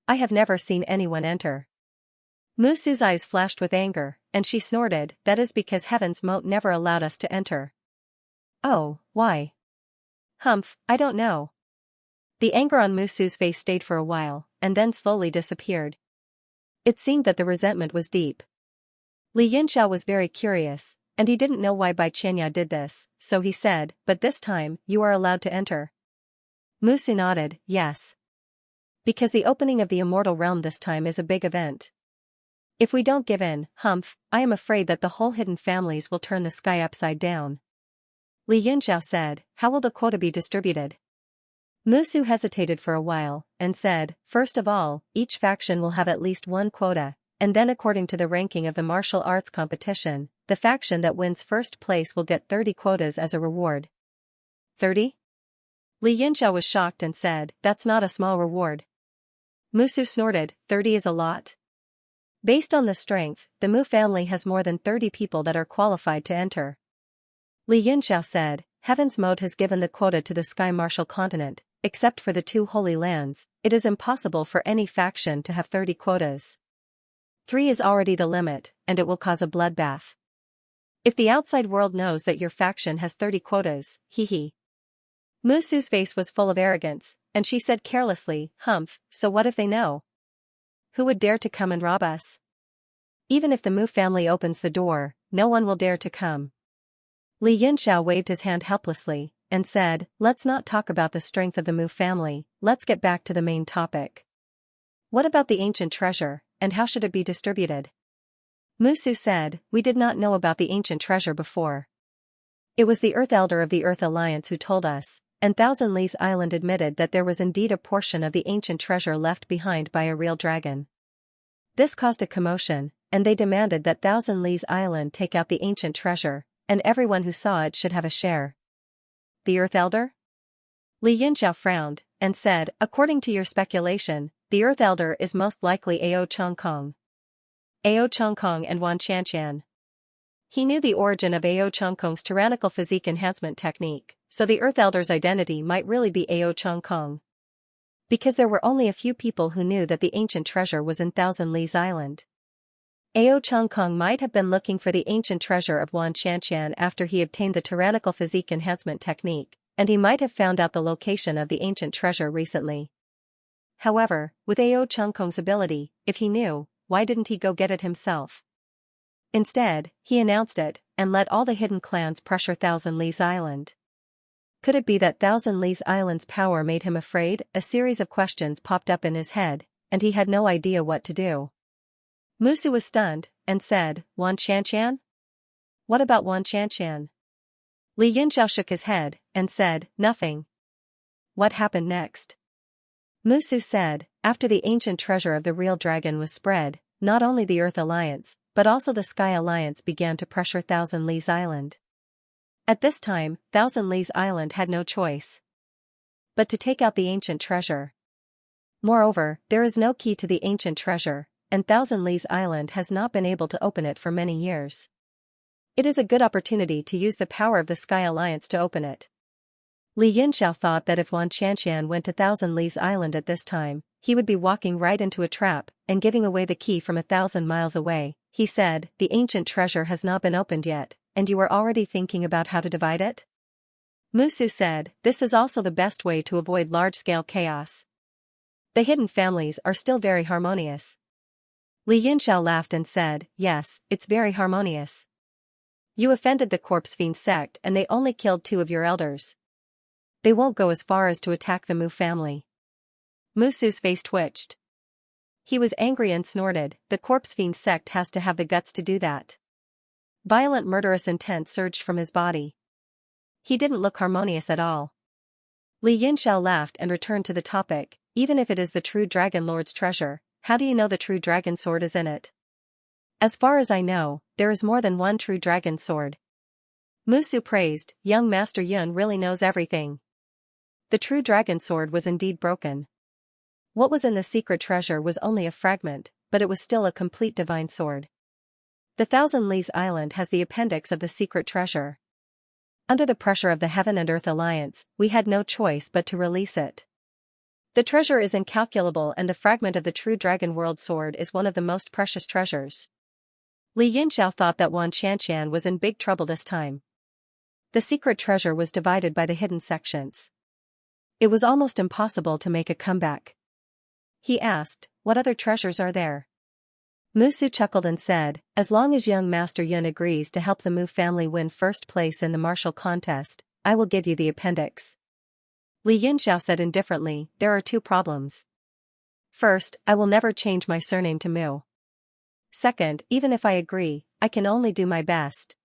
I have never seen anyone enter." Musu's eyes flashed with anger, and she snorted, "That is because Heaven's Moat never allowed us to enter." "Oh, why?" "Humph, I don't know." The anger on Musu's face stayed for a while, and then slowly disappeared. It seemed that the resentment was deep. Li Yunxiao was very curious, and he didn't know why Bai Qianya did this, so he said, "But this time, you are allowed to enter." Musu nodded, "Yes. Because the opening of the Immortal Realm this time is a big event. If we don't give in, humph, I am afraid that the whole hidden families will turn the sky upside down." Li Yunxiao said, "How will the quota be distributed?" Musu hesitated for a while, and said, "First of all, each faction will have at least one quota, and then according to the ranking of the martial arts competition, the faction that wins first place will get 30 quotas as a reward." 30? Li Yunxiao was shocked and said, "That's not a small reward." Musu snorted, 30 is a lot. Based on the strength, the Mu family has more than 30 people that are qualified to enter. Li Yunxiao said, "Heaven's Moat has given the quota to the Sky Martial Continent, except for the two Holy Lands. It is impossible for any faction to have 30 quotas. 3 is already the limit, and it will cause a bloodbath. If the outside world knows that your faction has 30 quotas, hee." Musu's face was full of arrogance, and she said carelessly, "Humph, so what if they know? Who would dare to come and rob us? Even if the Mu family opens the door, no one will dare to come." Li Yunxiao waved his hand helplessly, and said, "Let's not talk about the strength of the Mu family, let's get back to the main topic. What about the ancient treasure, and how should it be distributed?" Musu said, "We did not know about the ancient treasure before. It was the Earth Elder of the Earth Alliance who told us, and Thousand Leaves Island admitted that there was indeed a portion of the ancient treasure left behind by a real dragon. This caused a commotion, and they demanded that Thousand Leaves Island take out the ancient treasure, and everyone who saw it should have a share." "The Earth Elder?" Li Yunxiao frowned, and said, "According to your speculation, the Earth Elder is most likely Ao Chongkong." Ao Chongkong and Wan Qianxian. He knew the origin of Ao Chongkong's tyrannical physique enhancement technique, so the Earth Elder's identity might really be Ao Chongkong. Because there were only a few people who knew that the ancient treasure was in Thousand Leaves Island. Ao Chongkong might have been looking for the ancient treasure of Wan Qianxian after he obtained the tyrannical physique enhancement technique, and he might have found out the location of the ancient treasure recently. However, with Ao Chengkong's ability, if he knew, why didn't he go get it himself? Instead, he announced it, and let all the hidden clans pressure Thousand Leaves Island. Could it be that Thousand Leaves Island's power made him afraid? A series of questions popped up in his head, and he had no idea what to do. Musu was stunned, and said, "Wan Xianxian? What about Wan Xianxian?" Li Yunxiao shook his head, and said, "Nothing." What happened next? Musu said, after the ancient treasure of the real dragon was spread, not only the Earth Alliance, but also the Sky Alliance began to pressure Thousand Leaves Island. At this time, Thousand Leaves Island had no choice but to take out the ancient treasure. Moreover, there is no key to the ancient treasure, and Thousand Leaves Island has not been able to open it for many years. It is a good opportunity to use the power of the Sky Alliance to open it. Li Yunxiao thought that if Wan Qianqian went to Thousand Leaves Island at this time, he would be walking right into a trap and giving away the key from 1,000 miles away. He said, "The ancient treasure has not been opened yet, and you are already thinking about how to divide it?" Musu said, "This is also the best way to avoid large-scale chaos. The hidden families are still very harmonious." Li Yunxiao laughed and said, "Yes, it's very harmonious. You offended the Corpse Fiend sect and they only killed 2 of your elders. They won't go as far as to attack the Mu family." Musu's face twitched. He was angry and snorted, "The Corpse Fiend sect has to have the guts to do that." Violent murderous intent surged from his body. He didn't look harmonious at all. Li Yunxiao laughed and returned to the topic, "Even if it is the true Dragon Lord's treasure, how do you know the true dragon sword is in it?" "As far as I know, there is more than one true dragon sword." Musu praised, "Young Master Yun really knows everything." The true dragon sword was indeed broken. What was in the secret treasure was only a fragment, but it was still a complete divine sword. The Thousand Leaves Island has the appendix of the secret treasure. Under the pressure of the Heaven and Earth Alliance, we had no choice but to release it. The treasure is incalculable and the fragment of the true Dragon World Sword is one of the most precious treasures. Li Yunxiao thought that Wan Qianqian was in big trouble this time. The secret treasure was divided by the hidden sections. It was almost impossible to make a comeback. He asked, "What other treasures are there?" Musu chuckled and said, "As long as young Master Yun agrees to help the Mu family win first place in the martial contest, I will give you the appendix." Li Yunxiao said indifferently, "There are 2 problems. First, I will never change my surname to Mu. Second, even if I agree, I can only do my best.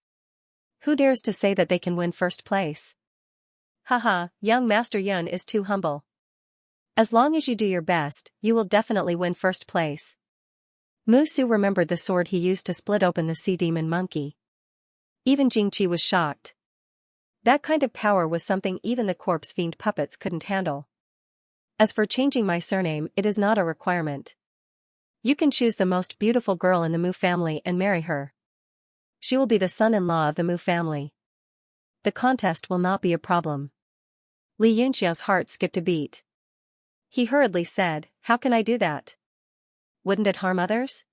Who dares to say that they can win first place? Haha, young Master Yun is too humble. As long as you do your best, you will definitely win first place." Musu remembered the sword he used to split open the sea demon monkey. Even Jingqi was shocked. That kind of power was something even the Corpse Fiend puppets couldn't handle. As for changing my surname, it is not a requirement. You can choose the most beautiful girl in the Mu family and marry her. She will be the son-in-law of the Mu family. The contest will not be a problem. Li Yunxiao's heart skipped a beat. He hurriedly said, "How can I do that? Wouldn't it harm others?"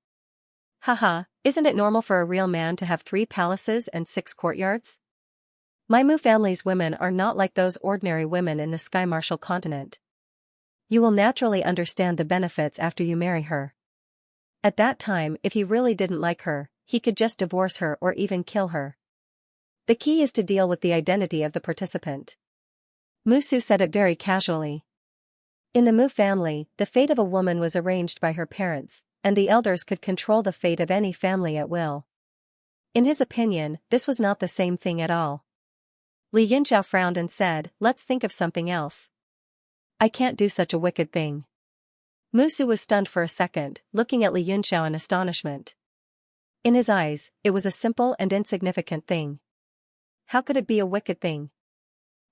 "Haha, isn't it normal for a real man to have 3 palaces and 6 courtyards? My Mu family's women are not like those ordinary women in the Sky Martial continent. You will naturally understand the benefits after you marry her. At that time, if he really didn't like her, he could just divorce her or even kill her. The key is to deal with the identity of the participant." Musu said it very casually. In the Mu family, the fate of a woman was arranged by her parents, and the elders could control the fate of any family at will. In his opinion, this was not the same thing at all. Li Yunxiao frowned and said, "Let's think of something else." "I can't do such a wicked thing." Musu was stunned for a second, looking at Li Yunxiao in astonishment. In his eyes, it was a simple and insignificant thing. How could it be a wicked thing?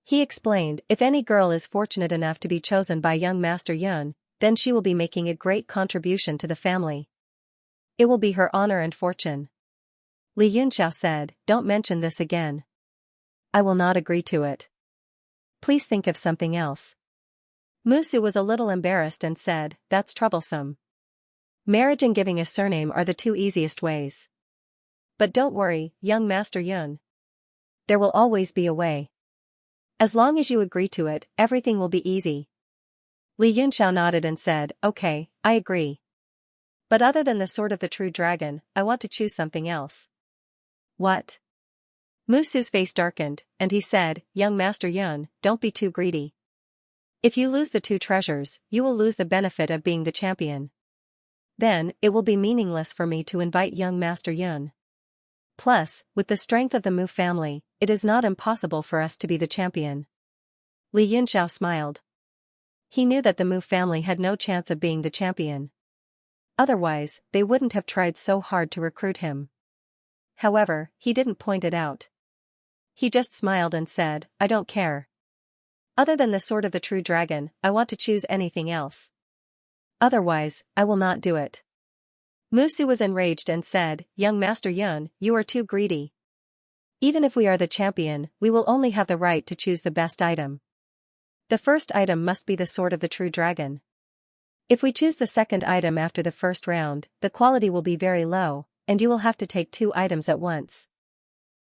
He explained, "If any girl is fortunate enough to be chosen by young Master Yun, then she will be making a great contribution to the family. It will be her honor and fortune." Li Yunxiao said, "Don't mention this again. I will not agree to it. Please think of something else." Musu was a little embarrassed and said, "That's troublesome. Marriage and giving a surname are the 2 easiest ways. But don't worry, young Master Yun. There will always be a way." As long as you agree to it, everything will be easy. Li Yunxiao nodded and said, okay, I agree. But other than the sword of the true dragon, I want to choose something else. What? Musu's face darkened, and he said, young Master Yun, don't be too greedy. If you lose the two treasures, you will lose the benefit of being the champion. Then, it will be meaningless for me to invite young Master Yun. Plus, with the strength of the Mu family, it is not impossible for us to be the champion. Li Yunxiao smiled. He knew that the Mu family had no chance of being the champion. Otherwise, they wouldn't have tried so hard to recruit him. However, he didn't point it out. He just smiled and said, I don't care. Other than the sword of the true dragon, I want to choose anything else. Otherwise, I will not do it. Musu was enraged and said, young Master Yun, you are too greedy. Even if we are the champion, we will only have the right to choose the best item. The first item must be the sword of the true dragon. If we choose the second item after the first round, the quality will be very low, and you will have to take two items at once.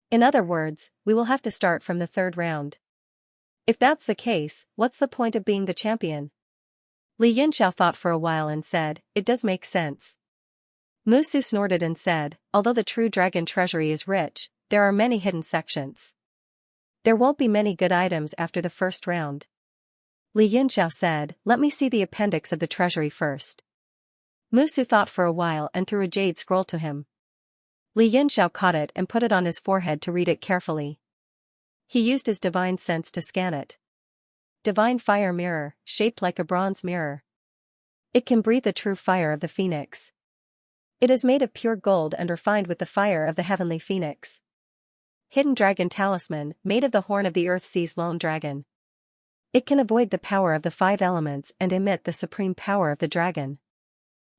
In other words, we will have to start from the third round. If that's the case, what's the point of being the champion? Li Yunxiao thought for a while and said, it does make sense. Musu snorted and said, although the true dragon treasury is rich, there are many hidden sections. There won't be many good items after the first round. Li Yunxiao said, let me see the appendix of the treasury first. Musu thought for a while and threw a jade scroll to him. Li Yunxiao caught it and put it on his forehead to read it carefully. He used his divine sense to scan it. Divine fire mirror, shaped like a bronze mirror. It can breathe the true fire of the phoenix. It is made of pure gold and refined with the fire of the heavenly phoenix. Hidden dragon talisman, made of the horn of the earth sea's lone dragon. It can avoid the power of the five elements and emit the supreme power of the dragon.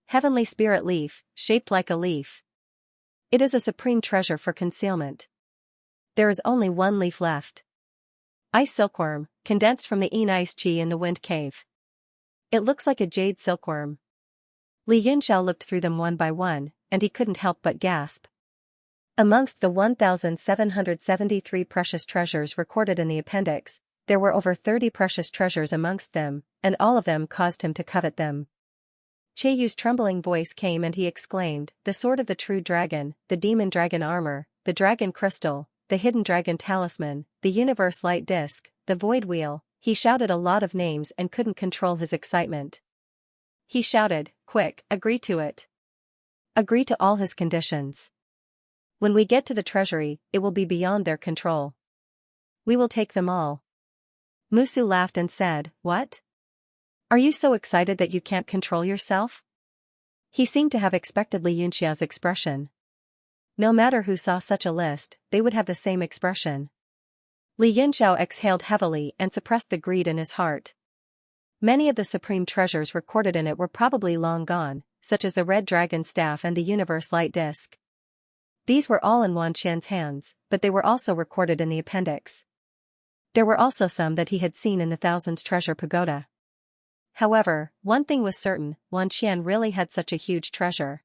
Heavenly spirit leaf, shaped like a leaf. It is a supreme treasure for concealment. There is only one leaf left. Ice silkworm, condensed from the Yin ice chi in the wind cave. It looks like a jade silkworm. Li Yunxiao looked through them one by one, and he couldn't help but gasp. Amongst the 1,773 precious treasures recorded in the appendix, there were over 30 precious treasures amongst them, and all of them caused him to covet them. Cheiyu's trembling voice came and he exclaimed, the sword of the true dragon, the demon dragon armor, the dragon crystal, the hidden dragon talisman, the universe light disc, the void wheel. He shouted a lot of names and couldn't control his excitement. He shouted, quick, agree to it. Agree to all his conditions. When we get to the treasury, it will be beyond their control. We will take them all. Musu laughed and said, what? Are you so excited that you can't control yourself? He seemed to have expected Li Yunxiao's expression. No matter who saw such a list, they would have the same expression. Li Yunxiao exhaled heavily and suppressed the greed in his heart. Many of the supreme treasures recorded in it were probably long gone, such as the red dragon staff and the universe light disc. These were all in Wan Qian's hands, but they were also recorded in the appendix. There were also some that he had seen in the Thousands Treasure Pagoda. However, one thing was certain, Wan Qian really had such a huge treasure.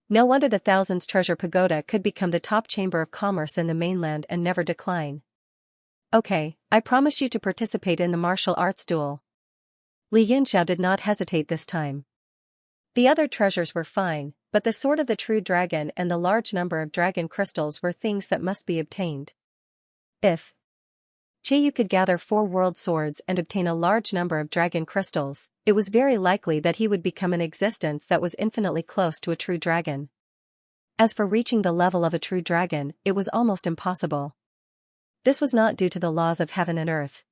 No wonder the Thousands Treasure Pagoda could become the top chamber of commerce in the mainland and never decline. Okay, I promise you to participate in the martial arts duel. Li Yunxiao did not hesitate this time. The other treasures were fine, but the sword of the true dragon and the large number of dragon crystals were things that must be obtained. If Cheiyu could gather 4 world swords and obtain a large number of dragon crystals, it was very likely that he would become an existence that was infinitely close to a true dragon. As for reaching the level of a true dragon, it was almost impossible. This was not due to the laws of heaven and earth.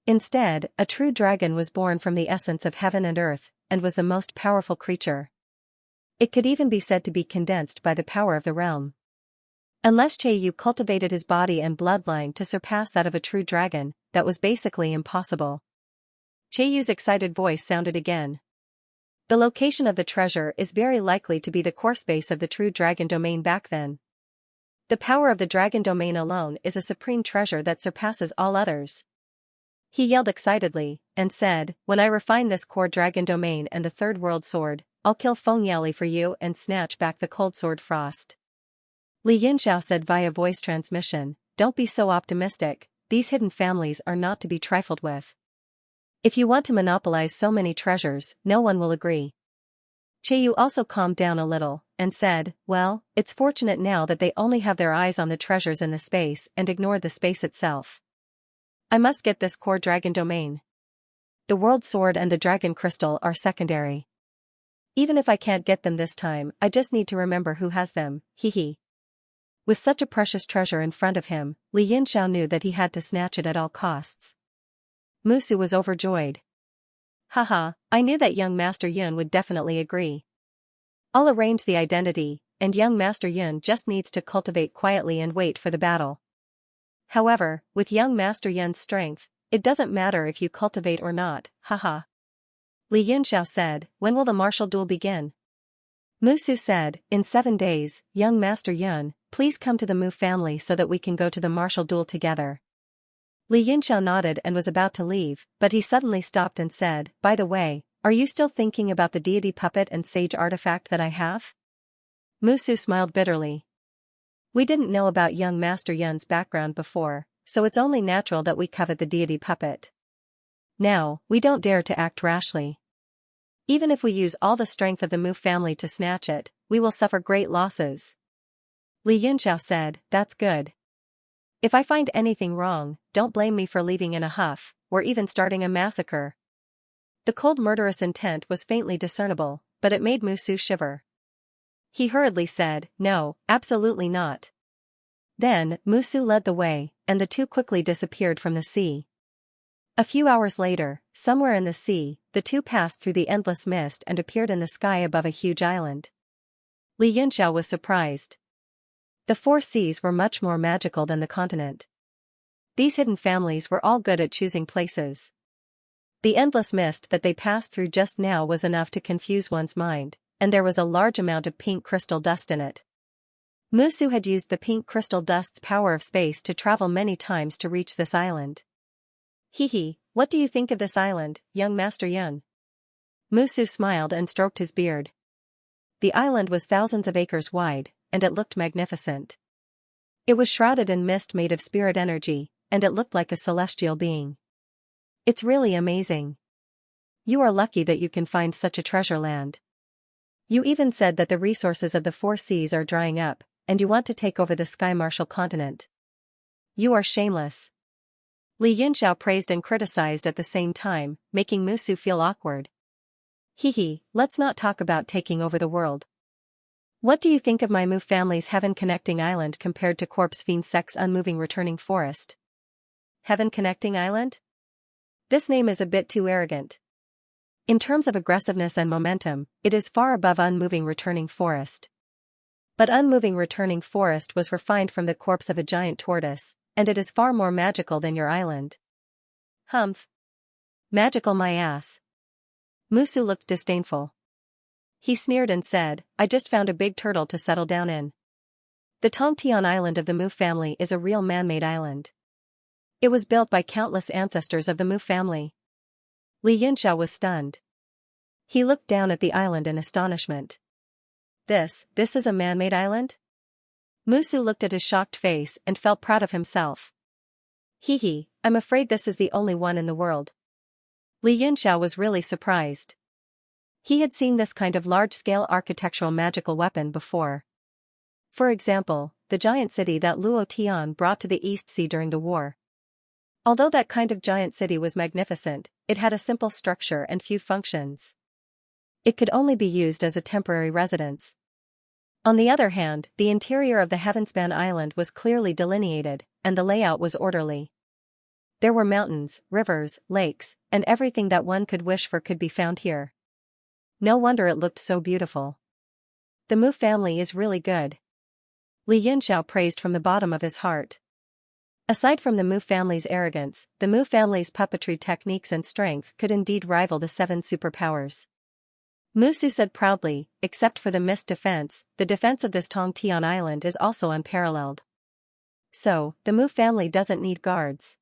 Instead, a true dragon was born from the essence of heaven and earth, and was the most powerful creature. It could even be said to be condensed by the power of the realm. Unless Cheiyu cultivated his body and bloodline to surpass that of a true dragon, that was basically impossible. Cheiyu's excited voice sounded again. The location of the treasure is very likely to be the core space of the true dragon domain back then. The power of the dragon domain alone is a supreme treasure that surpasses all others. He yelled excitedly, and said, when I refine this core dragon domain and the third world sword, I'll kill Fengyaoli for you and snatch back the cold sword Frost. Li Yunxiao said via voice transmission, don't be so optimistic, these hidden families are not to be trifled with. If you want to monopolize so many treasures, no one will agree. Cheyu also calmed down a little, and said, well, it's fortunate now that they only have their eyes on the treasures in the space and ignore the space itself. I must get this core dragon domain. The world sword and the dragon crystal are secondary. Even if I can't get them this time, I just need to remember who has them, hee. With such a precious treasure in front of him, Li Yunxiao knew that he had to snatch it at all costs. Musu was overjoyed. Haha, I knew that young Master Yun would definitely agree. I'll arrange the identity, and young Master Yun just needs to cultivate quietly and wait for the battle. However, with young Master Yun's strength, it doesn't matter if you cultivate or not, haha. Li Yunxiao said, when will the martial duel begin? Musu said, in 7 days, young Master Yun, please come to the Mu family so that we can go to the martial duel together. Li Yunxiao nodded and was about to leave, but he suddenly stopped and said, by the way, are you still thinking about the deity puppet and sage artifact that I have? Musu smiled bitterly. We didn't know about young Master Yun's background before, so it's only natural that we covet the deity puppet. Now, we don't dare to act rashly. Even if we use all the strength of the Mu family to snatch it, we will suffer great losses. Li Yunxiao said, that's good. If I find anything wrong, don't blame me for leaving in a huff, or even starting a massacre. The cold murderous intent was faintly discernible, but it made Musu shiver. He hurriedly said, no, absolutely not. Then, Musu led the way, and the two quickly disappeared from the sea. A few hours later, somewhere in the sea, the two passed through the endless mist and appeared in the sky above a huge island. Li Yunxiao was surprised. The 4 seas were much more magical than the continent. These hidden families were all good at choosing places. The endless mist that they passed through just now was enough to confuse one's mind, and there was a large amount of pink crystal dust in it. Musu had used the pink crystal dust's power of space to travel many times to reach this island. Hee, what do you think of this island, young Master Yun? Musu smiled and stroked his beard. The island was thousands of acres wide, and it looked magnificent. It was shrouded in mist made of spirit energy, and it looked like a celestial being. It's really amazing. You are lucky that you can find such a treasure land. You even said that the resources of the 4 seas are drying up, and you want to take over the Sky Martial continent. You are shameless. Li Yunxiao praised and criticized at the same time, making Musu feel awkward. Hee, let's not talk about taking over the world. What do you think of my Mu family's heaven-connecting island compared to Corpse Fiend Sec's unmoving returning forest? Heaven-connecting island? This name is a bit too arrogant. In terms of aggressiveness and momentum, it is far above unmoving returning forest. But unmoving returning forest was refined from the corpse of a giant tortoise, and it is far more magical than your island. Humph. Magical my ass. Musu looked disdainful. He sneered and said, I just found a big turtle to settle down in. The Tongtian Island of the Mu family is a real man-made island. It was built by countless ancestors of the Mu family. Li Yunxiao was stunned. He looked down at the island in astonishment. This is a man-made island? Musu looked at his shocked face and felt proud of himself. Hee, I'm afraid this is the only one in the world. Li Yunxiao was really surprised. He had seen this kind of large-scale architectural magical weapon before. For example, the giant city that Luo Tian brought to the East Sea during the war. Although that kind of giant city was magnificent, it had a simple structure and few functions. It could only be used as a temporary residence. On the other hand, the interior of the Heavenspan Island was clearly delineated, and the layout was orderly. There were mountains, rivers, lakes, and everything that one could wish for could be found here. No wonder it looked so beautiful. The Mu family is really good. Li Yunxiao praised from the bottom of his heart. Aside from the Mu family's arrogance, the Mu family's puppetry techniques and strength could indeed rival the 7 superpowers. Musu said proudly, except for the mist defense, the defense of this Tongtian Island is also unparalleled. So, the Mu family doesn't need guards.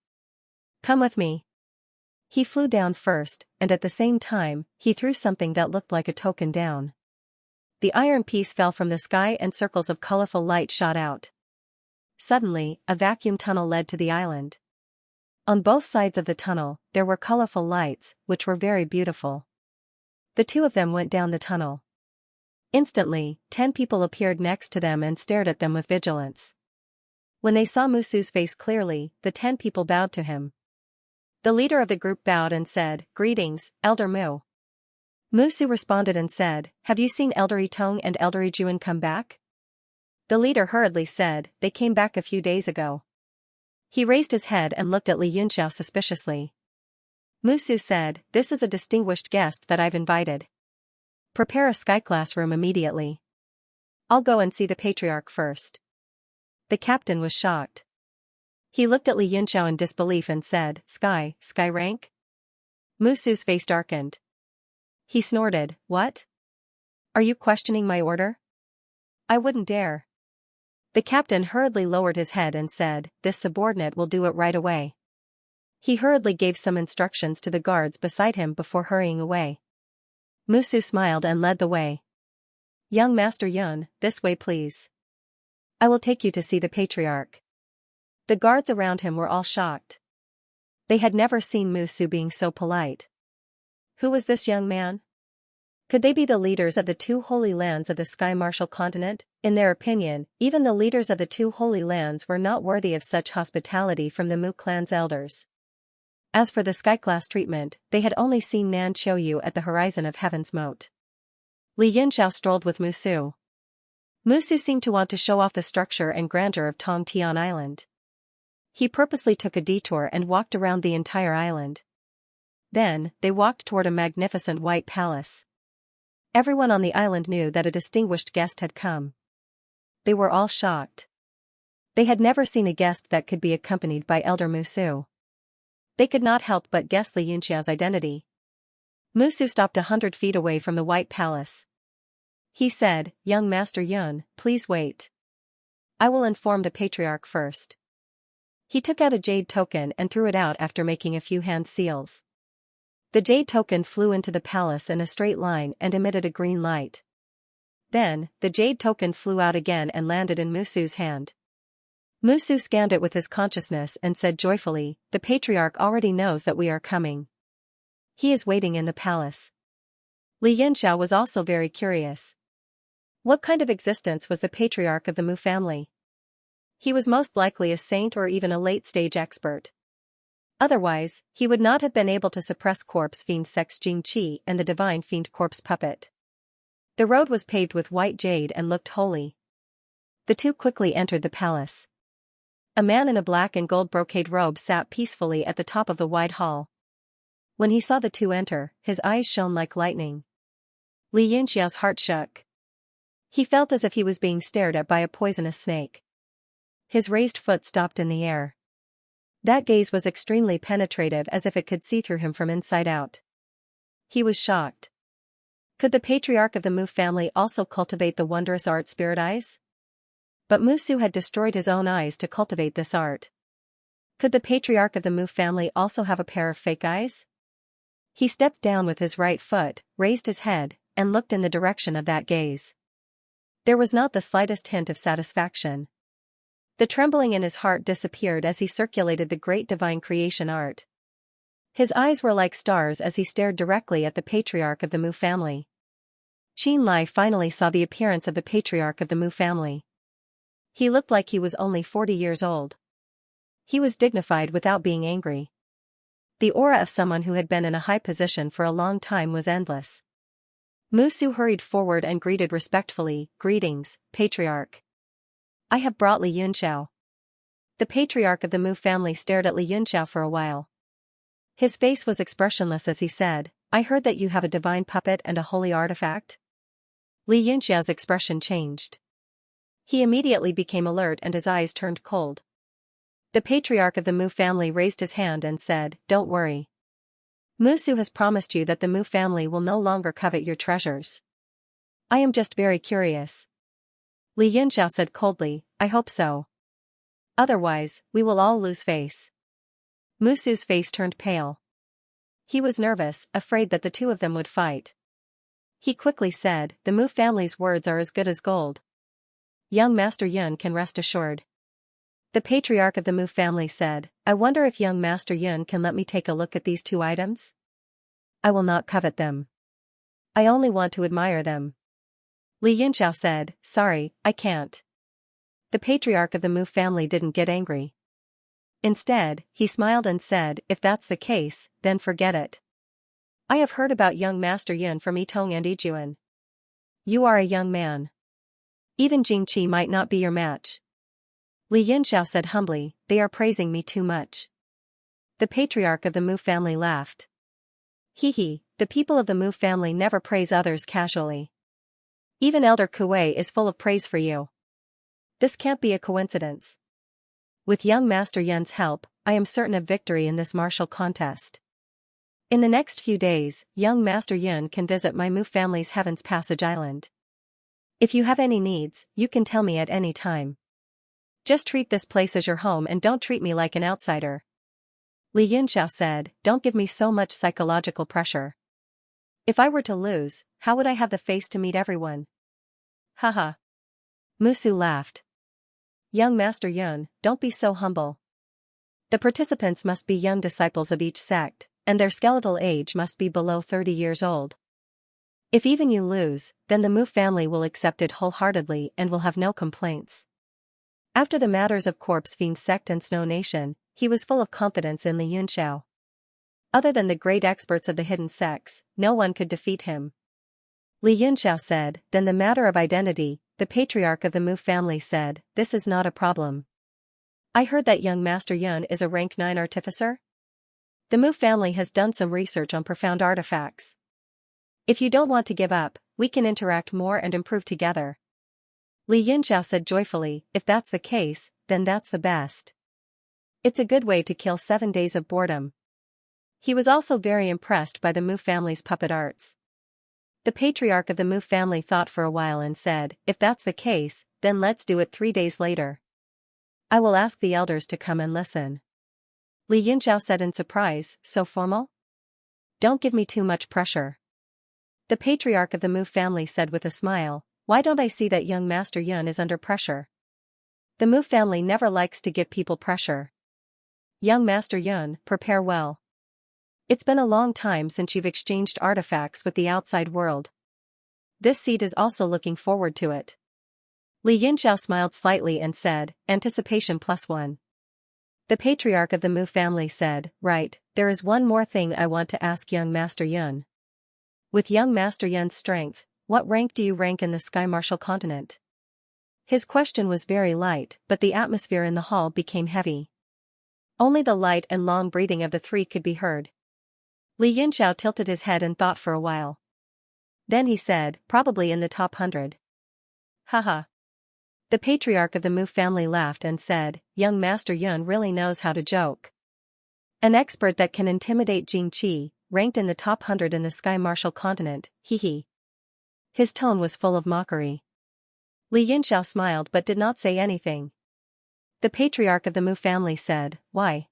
Come with me. He flew down first, and at the same time, he threw something that looked like a token down. The iron piece fell from the sky and circles of colorful light shot out. Suddenly, a vacuum tunnel led to the island. On both sides of the tunnel, there were colorful lights, which were very beautiful. The two of them went down the tunnel. Instantly, 10 people appeared next to them and stared at them with vigilance. When they saw Musu's face clearly, the 10 people bowed to him. The leader of the group bowed and said, "Greetings, Elder Mu." Musu responded and said, "Have you seen Elder Itong and Elder Ijuan come back?" The leader hurriedly said, "They came back a few days ago." He raised his head and looked at Li Yunxiao suspiciously. Musu said, "This is a distinguished guest that I've invited. Prepare a sky classroom immediately. I'll go and see the patriarch first." The captain was shocked. He looked at Li Yunxiao in disbelief and said, Sky rank?" Musu's face darkened. He snorted, "What? Are you questioning my order? I wouldn't dare." The captain hurriedly lowered his head and said, "This subordinate will do it right away." He hurriedly gave some instructions to the guards beside him before hurrying away. Musu smiled and led the way. "Young Master Yun, this way please. I will take you to see the patriarch." The guards around him were all shocked. They had never seen Musu being so polite. Who was this young man? Could they be the leaders of the two holy lands of the Sky Martial continent? In their opinion, even the leaders of the two holy lands were not worthy of such hospitality from the Mu clan's elders. As for the sky-class treatment, they had only seen Nan Qiuyu at the horizon of Heaven's Moat. Li Yunxiao strolled with Musu. Musu seemed to want to show off the structure and grandeur of Tong Tian Island. He purposely took a detour and walked around the entire island. Then, they walked toward a magnificent white palace. Everyone on the island knew that a distinguished guest had come. They were all shocked. They had never seen a guest that could be accompanied by Elder Musu. They could not help but guess Li Yunxiao's identity. Musu stopped 100 feet away from the White Palace. He said, "Young Master Yun, please wait. I will inform the patriarch first." He took out a jade token and threw it out after making a few hand seals. The jade token flew into the palace in a straight line and emitted a green light. Then, the jade token flew out again and landed in Musu's hand. Musu scanned it with his consciousness and said joyfully, "The patriarch already knows that we are coming. He is waiting in the palace." Li Yunxiao was also very curious. What kind of existence was the patriarch of the Mu family? He was most likely a saint or even a late-stage expert. Otherwise, he would not have been able to suppress corpse fiend Sex Jing Qi and the divine fiend corpse puppet. The road was paved with white jade and looked holy. The two quickly entered the palace. A man in a black and gold brocade robe sat peacefully at the top of the wide hall. When he saw the two enter, his eyes shone like lightning. Li Yunxiao's heart shook. He felt as if he was being stared at by a poisonous snake. His raised foot stopped in the air. That gaze was extremely penetrative, as if it could see through him from inside out. He was shocked. Could the patriarch of the Mu family also cultivate the wondrous art Spirit Eyes? But Musu had destroyed his own eyes to cultivate this art. Could the patriarch of the Mu family also have a pair of fake eyes? He stepped down with his right foot, raised his head, and looked in the direction of that gaze. There was not the slightest hint of satisfaction. The trembling in his heart disappeared as he circulated the great divine creation art. His eyes were like stars as he stared directly at the patriarch of the Mu family. Qin Lai finally saw the appearance of the patriarch of the Mu family. He looked like he was only 40 years old. He was dignified without being angry. The aura of someone who had been in a high position for a long time was endless. Musu hurried forward and greeted respectfully, "Greetings, patriarch. I have brought Li Yunxiao." The patriarch of the Mu family stared at Li Yunxiao for a while. His face was expressionless as he said, "I heard that you have a divine puppet and a holy artifact." Li Yunxiao's expression changed. He immediately became alert and his eyes turned cold. The patriarch of the Mu family raised his hand and said, "Don't worry. Musu has promised you that the Mu family will no longer covet your treasures. I am just very curious." Li Yunxiao said coldly, "I hope so. Otherwise, we will all lose face." Musu's face turned pale. He was nervous, afraid that the two of them would fight. He quickly said, "The Mu family's words are as good as gold. Young Master Yun can rest assured." The patriarch of the Mu family said, I wonder if young Master Yun can let me take a look at these two items? I will not covet them. I only want to admire them. Li Yunxiao said, sorry, I can't. The patriarch of the Mu family didn't get angry. Instead, he smiled and said, if that's the case, then forget it. I have heard about young Master Yun from Yitong and Yijuan. You are a young man. Even Jingqi might not be your match. Li Yunxiao said humbly, they are praising me too much. The patriarch of the Mu family laughed. Hee, the people of the Mu family never praise others casually. Even Elder Kuei is full of praise for you. This can't be a coincidence. With young Master Yun's help, I am certain of victory in this martial contest. In the next few days, young Master Yun can visit my Mu family's Heaven's Passage Island. If you have any needs, you can tell me at any time. Just treat this place as your home and don't treat me like an outsider. Li Yunxiao said, don't give me so much psychological pressure. If I were to lose, how would I have the face to meet everyone? Haha. Musu laughed. Young Master Yun, don't be so humble. The participants must be young disciples of each sect, and their skeletal age must be below 30 years old. If even you lose, then the Mu family will accept it wholeheartedly and will have no complaints. After the matters of Corpse Fiend sect and Snow Nation, he was full of confidence in Li Yunxiao. Other than the great experts of the hidden sects, no one could defeat him. Li Yunxiao said, then the matter of identity, the patriarch of the Mu family said, this is not a problem. I heard that young Master Yun is a rank 9 artificer? The Mu family has done some research on profound artifacts. If you don't want to give up, we can interact more and improve together. Li Yunxiao said joyfully, if that's the case, then that's the best. It's a good way to kill 7 days of boredom. He was also very impressed by the Mu family's puppet arts. The patriarch of the Mu family thought for a while and said, if that's the case, then let's do it 3 days later. I will ask the elders to come and listen. Li Yunxiao said in surprise, so formal? Don't give me too much pressure. The patriarch of the Mu family said with a smile, why don't I see that young Master Yun is under pressure? The Mu family never likes to give people pressure. Young Master Yun, prepare well. It's been a long time since you've exchanged artifacts with the outside world. This seed is also looking forward to it. Li Yunxiao smiled slightly and said, anticipation +1. The patriarch of the Mu family said, right, there is one more thing I want to ask young Master Yun. With young Master Yun's strength, what rank do you rank in the Sky Martial continent? His question was very light, but the atmosphere in the hall became heavy. Only the light and long breathing of the three could be heard. Li Yunxiao tilted his head and thought for a while. Then he said, probably in the top 100. Haha. The patriarch of the Mu family laughed and said, young Master Yun really knows how to joke. An expert that can intimidate Jingqi, ranked in the top 100 in the Sky Martial continent, hee. His tone was full of mockery. Li Yunxiao smiled but did not say anything. The patriarch of the Mu family said, why?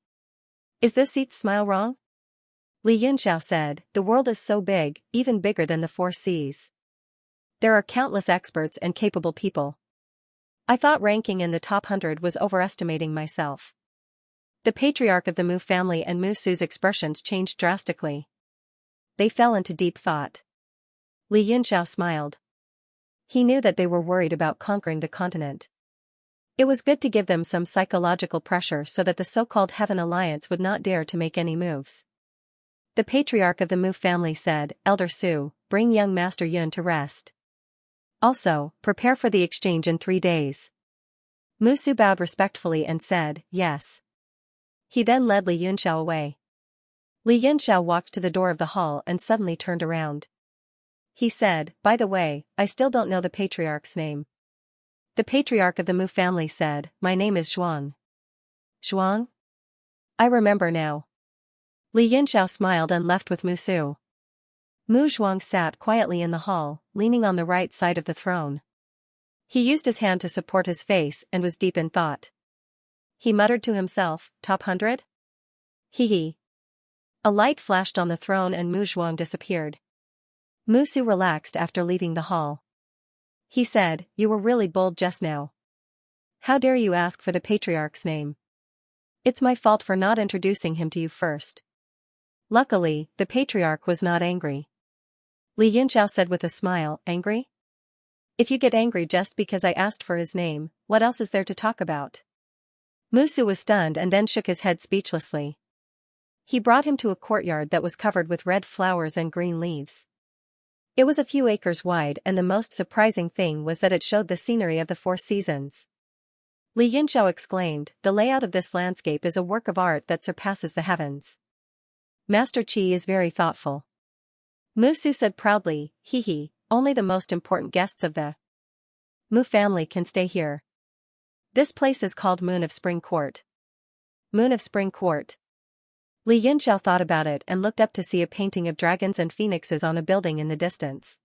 Is this seat's smile wrong? Li Yunxiao said, the world is so big, even bigger than the 4 seas. There are countless experts and capable people. I thought ranking in the top 100 was overestimating myself. The patriarch of the Mu family and Mu Su's expressions changed drastically. They fell into deep thought. Li Yunxiao smiled. He knew that they were worried about conquering the continent. It was good to give them some psychological pressure so that the so-called Heaven Alliance would not dare to make any moves. The patriarch of the Mu family said, Elder Su, bring young Master Yun to rest. Also, prepare for the exchange in 3 days. Mu Su bowed respectfully and said, yes. He then led Li Yunxiao away. Li Yunxiao walked to the door of the hall and suddenly turned around. He said, by the way, I still don't know the patriarch's name. The patriarch of the Mu family said, my name is Zhuang. Zhuang? I remember now. Li Yunxiao smiled and left with Mu Su. Mu Zhuang sat quietly in the hall, leaning on the right side of the throne. He used his hand to support his face and was deep in thought. He muttered to himself, top 100? Hee. A light flashed on the throne and Mu Zhuang disappeared. Mu Su relaxed after leaving the hall. He said, you were really bold just now. How dare you ask for the patriarch's name? It's my fault for not introducing him to you first. Luckily, the patriarch was not angry. Li Yunxiao said with a smile, angry? If you get angry just because I asked for his name, what else is there to talk about? Musu was stunned and then shook his head speechlessly. He brought him to a courtyard that was covered with red flowers and green leaves. It was a few acres wide, and the most surprising thing was that it showed the scenery of the 4 seasons. Li Yunxiao exclaimed, the layout of this landscape is a work of art that surpasses the heavens. Master Qi is very thoughtful. Musu said proudly, hee, only the most important guests of the Mu family can stay here. This place is called Moon of Spring Court. Moon of Spring Court. Li Yunxiao thought about it and looked up to see a painting of dragons and phoenixes on a building in the distance.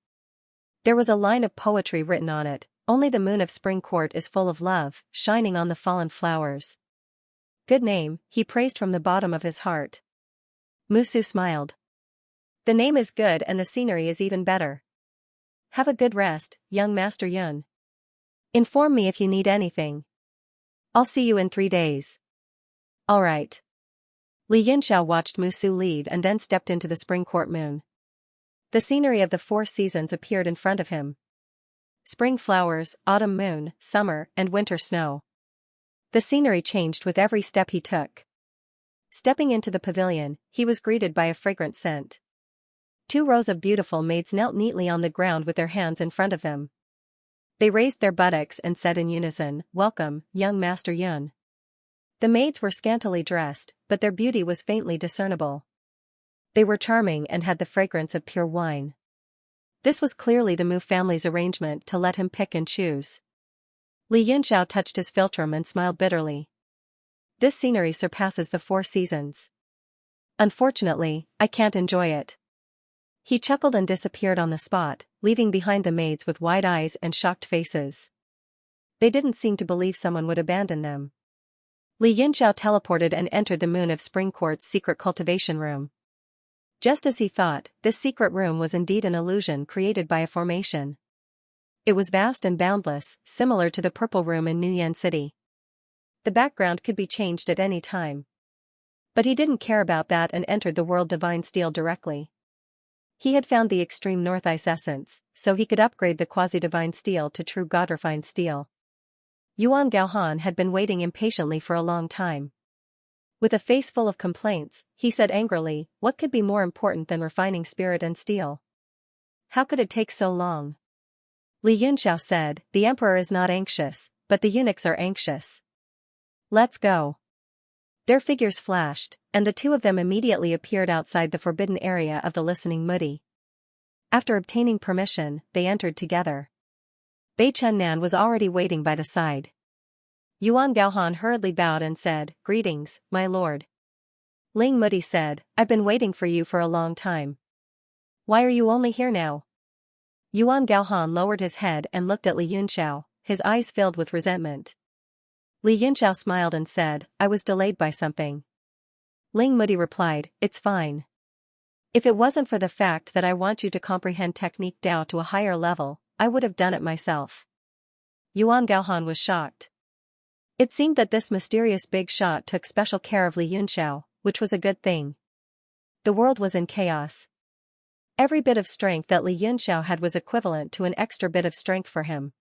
There was a line of poetry written on it, only the Moon of Spring Court is full of love, shining on the fallen flowers. Good name, he praised from the bottom of his heart. Musu smiled. The name is good and the scenery is even better. Have a good rest, young Master Yun. Inform me if you need anything. I'll see you in 3 days. All right. Li Yunxiao watched Musu leave and then stepped into the Spring Court Moon. The scenery of the 4 seasons appeared in front of him. Spring flowers, autumn moon, summer, and winter snow. The scenery changed with every step he took. Stepping into the pavilion, he was greeted by a fragrant scent. 2 rows of beautiful maids knelt neatly on the ground with their hands in front of them. They raised their buttocks and said in unison, "Welcome, young Master Yun." The maids were scantily dressed, but their beauty was faintly discernible. They were charming and had the fragrance of pure wine. This was clearly the Mu family's arrangement to let him pick and choose. Li Yunxiao touched his philtrum and smiled bitterly. This scenery surpasses the 4 seasons. Unfortunately, I can't enjoy it. He chuckled and disappeared on the spot, leaving behind the maids with wide eyes and shocked faces. They didn't seem to believe someone would abandon them. Li Yunxiao teleported and entered the Moon of Spring Court's secret cultivation room. Just as he thought, this secret room was indeed an illusion created by a formation. It was vast and boundless, similar to the Purple Room in Nuyen City. The background could be changed at any time. But he didn't care about that and entered the World Divine Steel directly. He had found the extreme North Ice essence, so he could upgrade the quasi-divine steel to true God-refined steel. Yuan Gaohan had been waiting impatiently for a long time. With a face full of complaints, he said angrily, what could be more important than refining spirit and steel? How could it take so long? Li Yunxiao said, the emperor is not anxious, but the eunuchs are anxious. Let's go. Their figures flashed, and the 2 of them immediately appeared outside the forbidden area of the listening Mudi. After obtaining permission, they entered together. Bei Chunnan was already waiting by the side. Yuan Gaohan hurriedly bowed and said, greetings, my lord. Ling Mudi said, I've been waiting for you for a long time. Why are you only here now? Yuan Gaohan lowered his head and looked at Li Yunxiao, his eyes filled with resentment. Li Yunxiao smiled and said, I was delayed by something. Ling Mudi replied, it's fine. If it wasn't for the fact that I want you to comprehend technique Dao to a higher level, I would have done it myself. Yuan Gaohan was shocked. It seemed that this mysterious big shot took special care of Li Yunxiao, which was a good thing. The world was in chaos. Every bit of strength that Li Yunxiao had was equivalent to an extra bit of strength for him.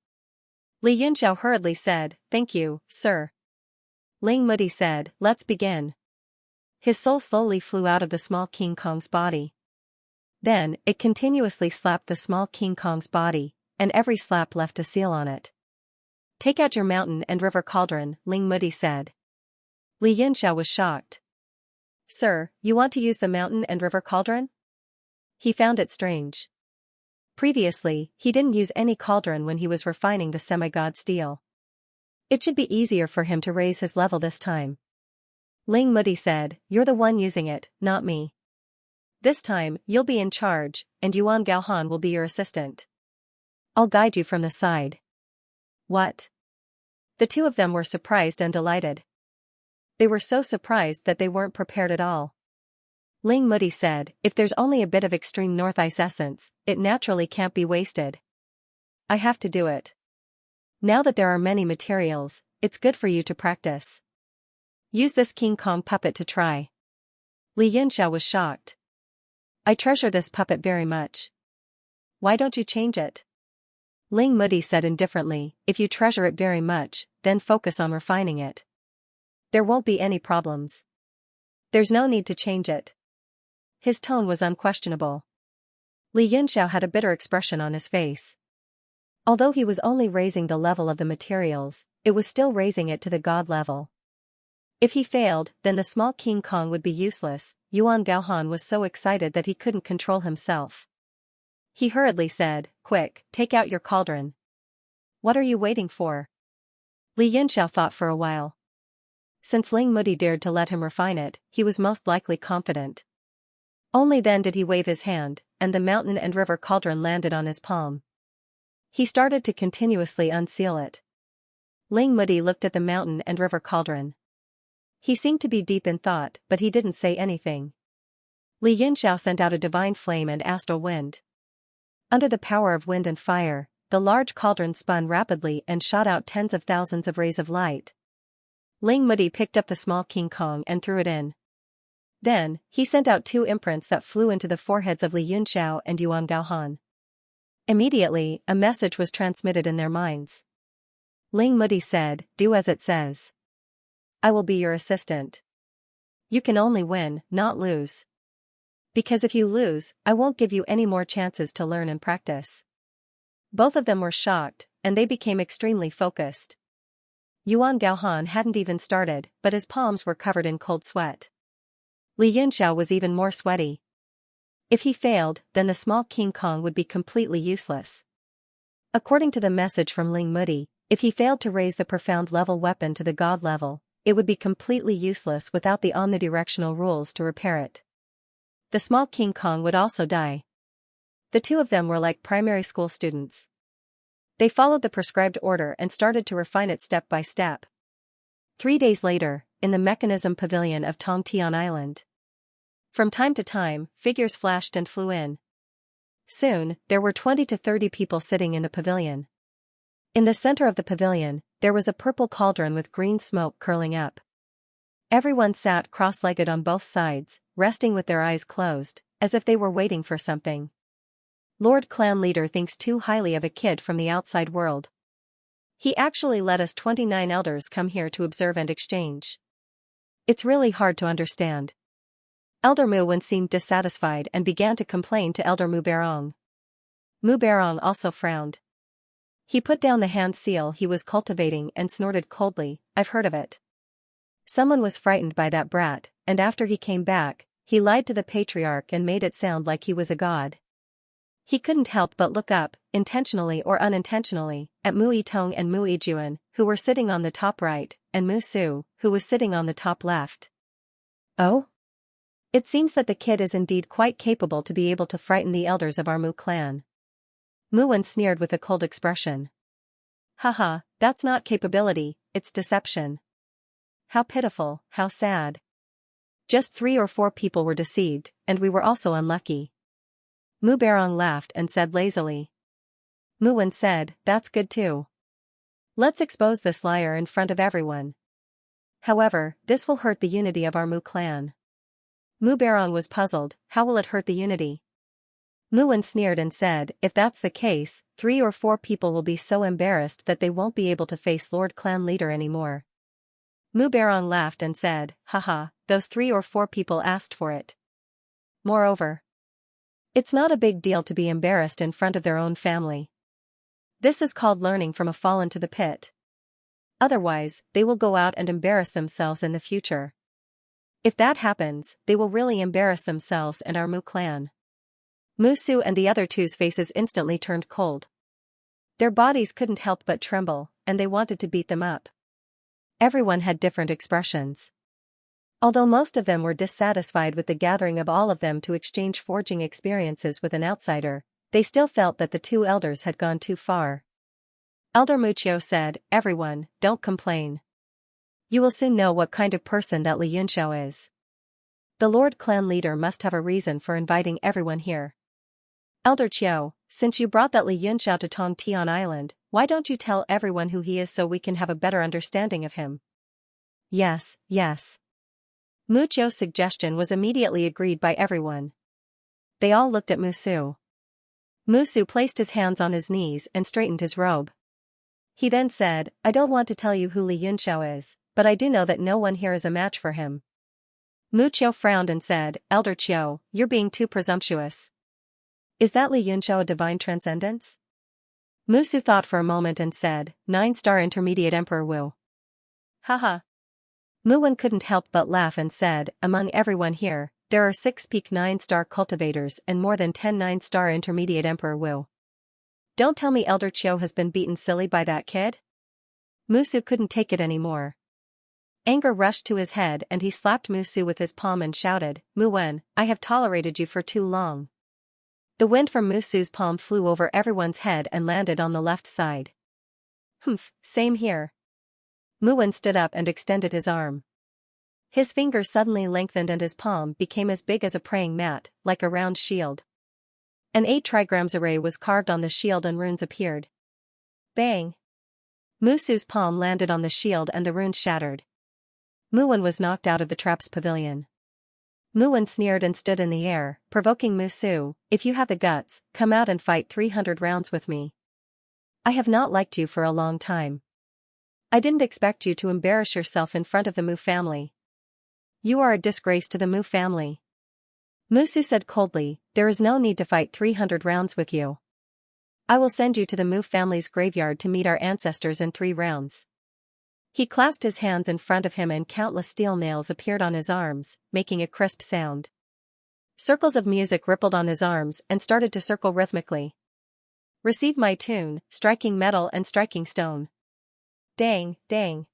Li Yunxiao hurriedly said, thank you, sir. Ling Mudi said, let's begin. His soul slowly flew out of the small King Kong's body. Then, it continuously slapped the small King Kong's body, and every slap left a seal on it. Take out your mountain and river cauldron, Ling Mudi said. Li Yunxiao was shocked. Sir, you want to use the mountain and river cauldron? He found it strange. Previously, he didn't use any cauldron when he was refining the semi-god steel. It should be easier for him to raise his level this time. Ling Mudi said, you're the one using it, not me. This time, you'll be in charge, and Yuan Gaohan will be your assistant. I'll guide you from the side. What? The 2 of them were surprised and delighted. They were so surprised that they weren't prepared at all. Ling Mudi said, if there's only a bit of extreme North Ice essence, it naturally can't be wasted. I have to do it. Now that there are many materials, it's good for you to practice. Use this King Kong puppet to try. Li Yunxiao was shocked. I treasure this puppet very much. Why don't you change it? Ling Mudi said indifferently, if you treasure it very much, then focus on refining it. There won't be any problems. There's no need to change it. His tone was unquestionable. Li Yunxiao had a bitter expression on his face. Although he was only raising the level of the materials, it was still raising it to the god level. If he failed, then the small King Kong would be useless. Yuan Gaohan was so excited that he couldn't control himself. He hurriedly said, quick, take out your cauldron. What are you waiting for? Li Yunxiao thought for a while. Since Ling Mudi dared to let him refine it, he was most likely confident. Only then did he wave his hand, and the mountain and river cauldron landed on his palm. He started to continuously unseal it. Ling Mudi looked at the mountain and river cauldron. He seemed to be deep in thought, but he didn't say anything. Li Yunxiao sent out a divine flame and astral wind. Under the power of wind and fire, the large cauldron spun rapidly and shot out tens of thousands of rays of light. Ling Mudi picked up the small King Kong and threw it in. Then, he sent out 2 imprints that flew into the foreheads of Li Yunxiao and Yuan Gaohan. Immediately, a message was transmitted in their minds. Ling Mudi said, do as it says. I will be your assistant. You can only win, not lose. Because if you lose, I won't give you any more chances to learn and practice. Both of them were shocked, and they became extremely focused. Yuan Gaohan hadn't even started, but his palms were covered in cold sweat. Li Yunxiao was even more sweaty. If he failed, then the small King Kong would be completely useless. According to the message from Ling Mudi, if he failed to raise the profound level weapon to the god level, it would be completely useless without the omnidirectional rules to repair it. The small King Kong would also die. The 2 of them were like primary school students. They followed the prescribed order and started to refine it step by step. 3 days later, in the mechanism pavilion of Tongtian Island. From time to time, figures flashed and flew in. Soon, there were 20 to 30 people sitting in the pavilion. In the center of the pavilion, there was a purple cauldron with green smoke curling up. Everyone sat cross-legged on both sides, resting with their eyes closed, as if they were waiting for something. Lord Clan Leader thinks too highly of a kid from the outside world. He actually let us 29 elders come here to observe and exchange. It's really hard to understand. Elder Mu Wen seemed dissatisfied and began to complain to Elder Mu Berong. Mu Berong also frowned. He put down the hand seal he was cultivating and snorted coldly, I've heard of it. Someone was frightened by that brat, and after he came back, he lied to the patriarch and made it sound like he was a god. He couldn't help but look up, intentionally or unintentionally, at Mu Yitong and Mu Yijuan, who were sitting on the top right, and Mu Su, who was sitting on the top left. Oh? It seems that the kid is indeed quite capable to be able to frighten the elders of our Mu clan. Mu Wen sneered with a cold expression. Haha, that's not capability, it's deception. How pitiful, how sad. Just 3 or 4 people were deceived, and we were also unlucky. Mu Berong laughed and said lazily. Mu Wen said, that's good too. Let's expose this liar in front of everyone. However, this will hurt the unity of our Mu clan. Mu Berong was puzzled, how will it hurt the unity? Mu Wen sneered and said, if that's the case, 3 or 4 people will be so embarrassed that they won't be able to face Lord Clan Leader anymore. Mu Berong laughed and said, haha, those 3 or 4 people asked for it. Moreover, it's not a big deal to be embarrassed in front of their own family. This is called learning from a fall into the pit. Otherwise, they will go out and embarrass themselves in the future. If that happens, they will really embarrass themselves and our Mu clan. Mu Su and the other 2's faces instantly turned cold. Their bodies couldn't help but tremble, and they wanted to beat them up. Everyone had different expressions. Although most of them were dissatisfied with the gathering of all of them to exchange forging experiences with an outsider, they still felt that the 2 elders had gone too far. Elder Muchio said, everyone, don't complain. You will soon know what kind of person that Li Yunxiao is. The Lord Clan Leader must have a reason for inviting everyone here. Elder Chiao, since you brought that Li Yunxiao to Tongtian Island, why don't you tell everyone who he is so we can have a better understanding of him? Yes, yes. Mu Qiu's suggestion was immediately agreed by everyone. They all looked at Musu. Musu placed his hands on his knees and straightened his robe. He then said, I don't want to tell you who Li Yunxiao is, but I do know that no one here is a match for him. Mu Qiu frowned and said, Elder Qiu, you're being too presumptuous. Is that Li Yunxiao a divine transcendence? Musu thought for a moment and said, 9-star intermediate Emperor Wu. Haha. Mu Wen couldn't help but laugh and said, among everyone here, there are 6 peak 9-star cultivators and more than 10 9-star intermediate Emperor Wu. Don't tell me Elder Qiu has been beaten silly by that kid? Musu couldn't take it anymore. Anger rushed to his head and he slapped Musu with his palm and shouted, Mu Wen, I have tolerated you for too long. The wind from Musu's palm flew over everyone's head and landed on the left side. Humph, same here. Mu Wen stood up and extended his arm. His fingers suddenly lengthened and his palm became as big as a praying mat, like a round shield. An 8 trigrams array was carved on the shield and runes appeared. Bang! Musu's palm landed on the shield and the runes shattered. Mu Wen was knocked out of the trap's pavilion. Mu Wen sneered and stood in the air, provoking Musu, if you have the guts, come out and fight 300 rounds with me. I have not liked you for a long time. I didn't expect you to embarrass yourself in front of the Mu family. You are a disgrace to the Mu family. Musu said coldly, there is no need to fight 300 rounds with you. I will send you to the Mu family's graveyard to meet our ancestors in 3 rounds. He clasped his hands in front of him and countless steel nails appeared on his arms, making a crisp sound. Circles of music rippled on his arms and started to circle rhythmically. Receive my tune, striking metal and striking stone. Dang, dang.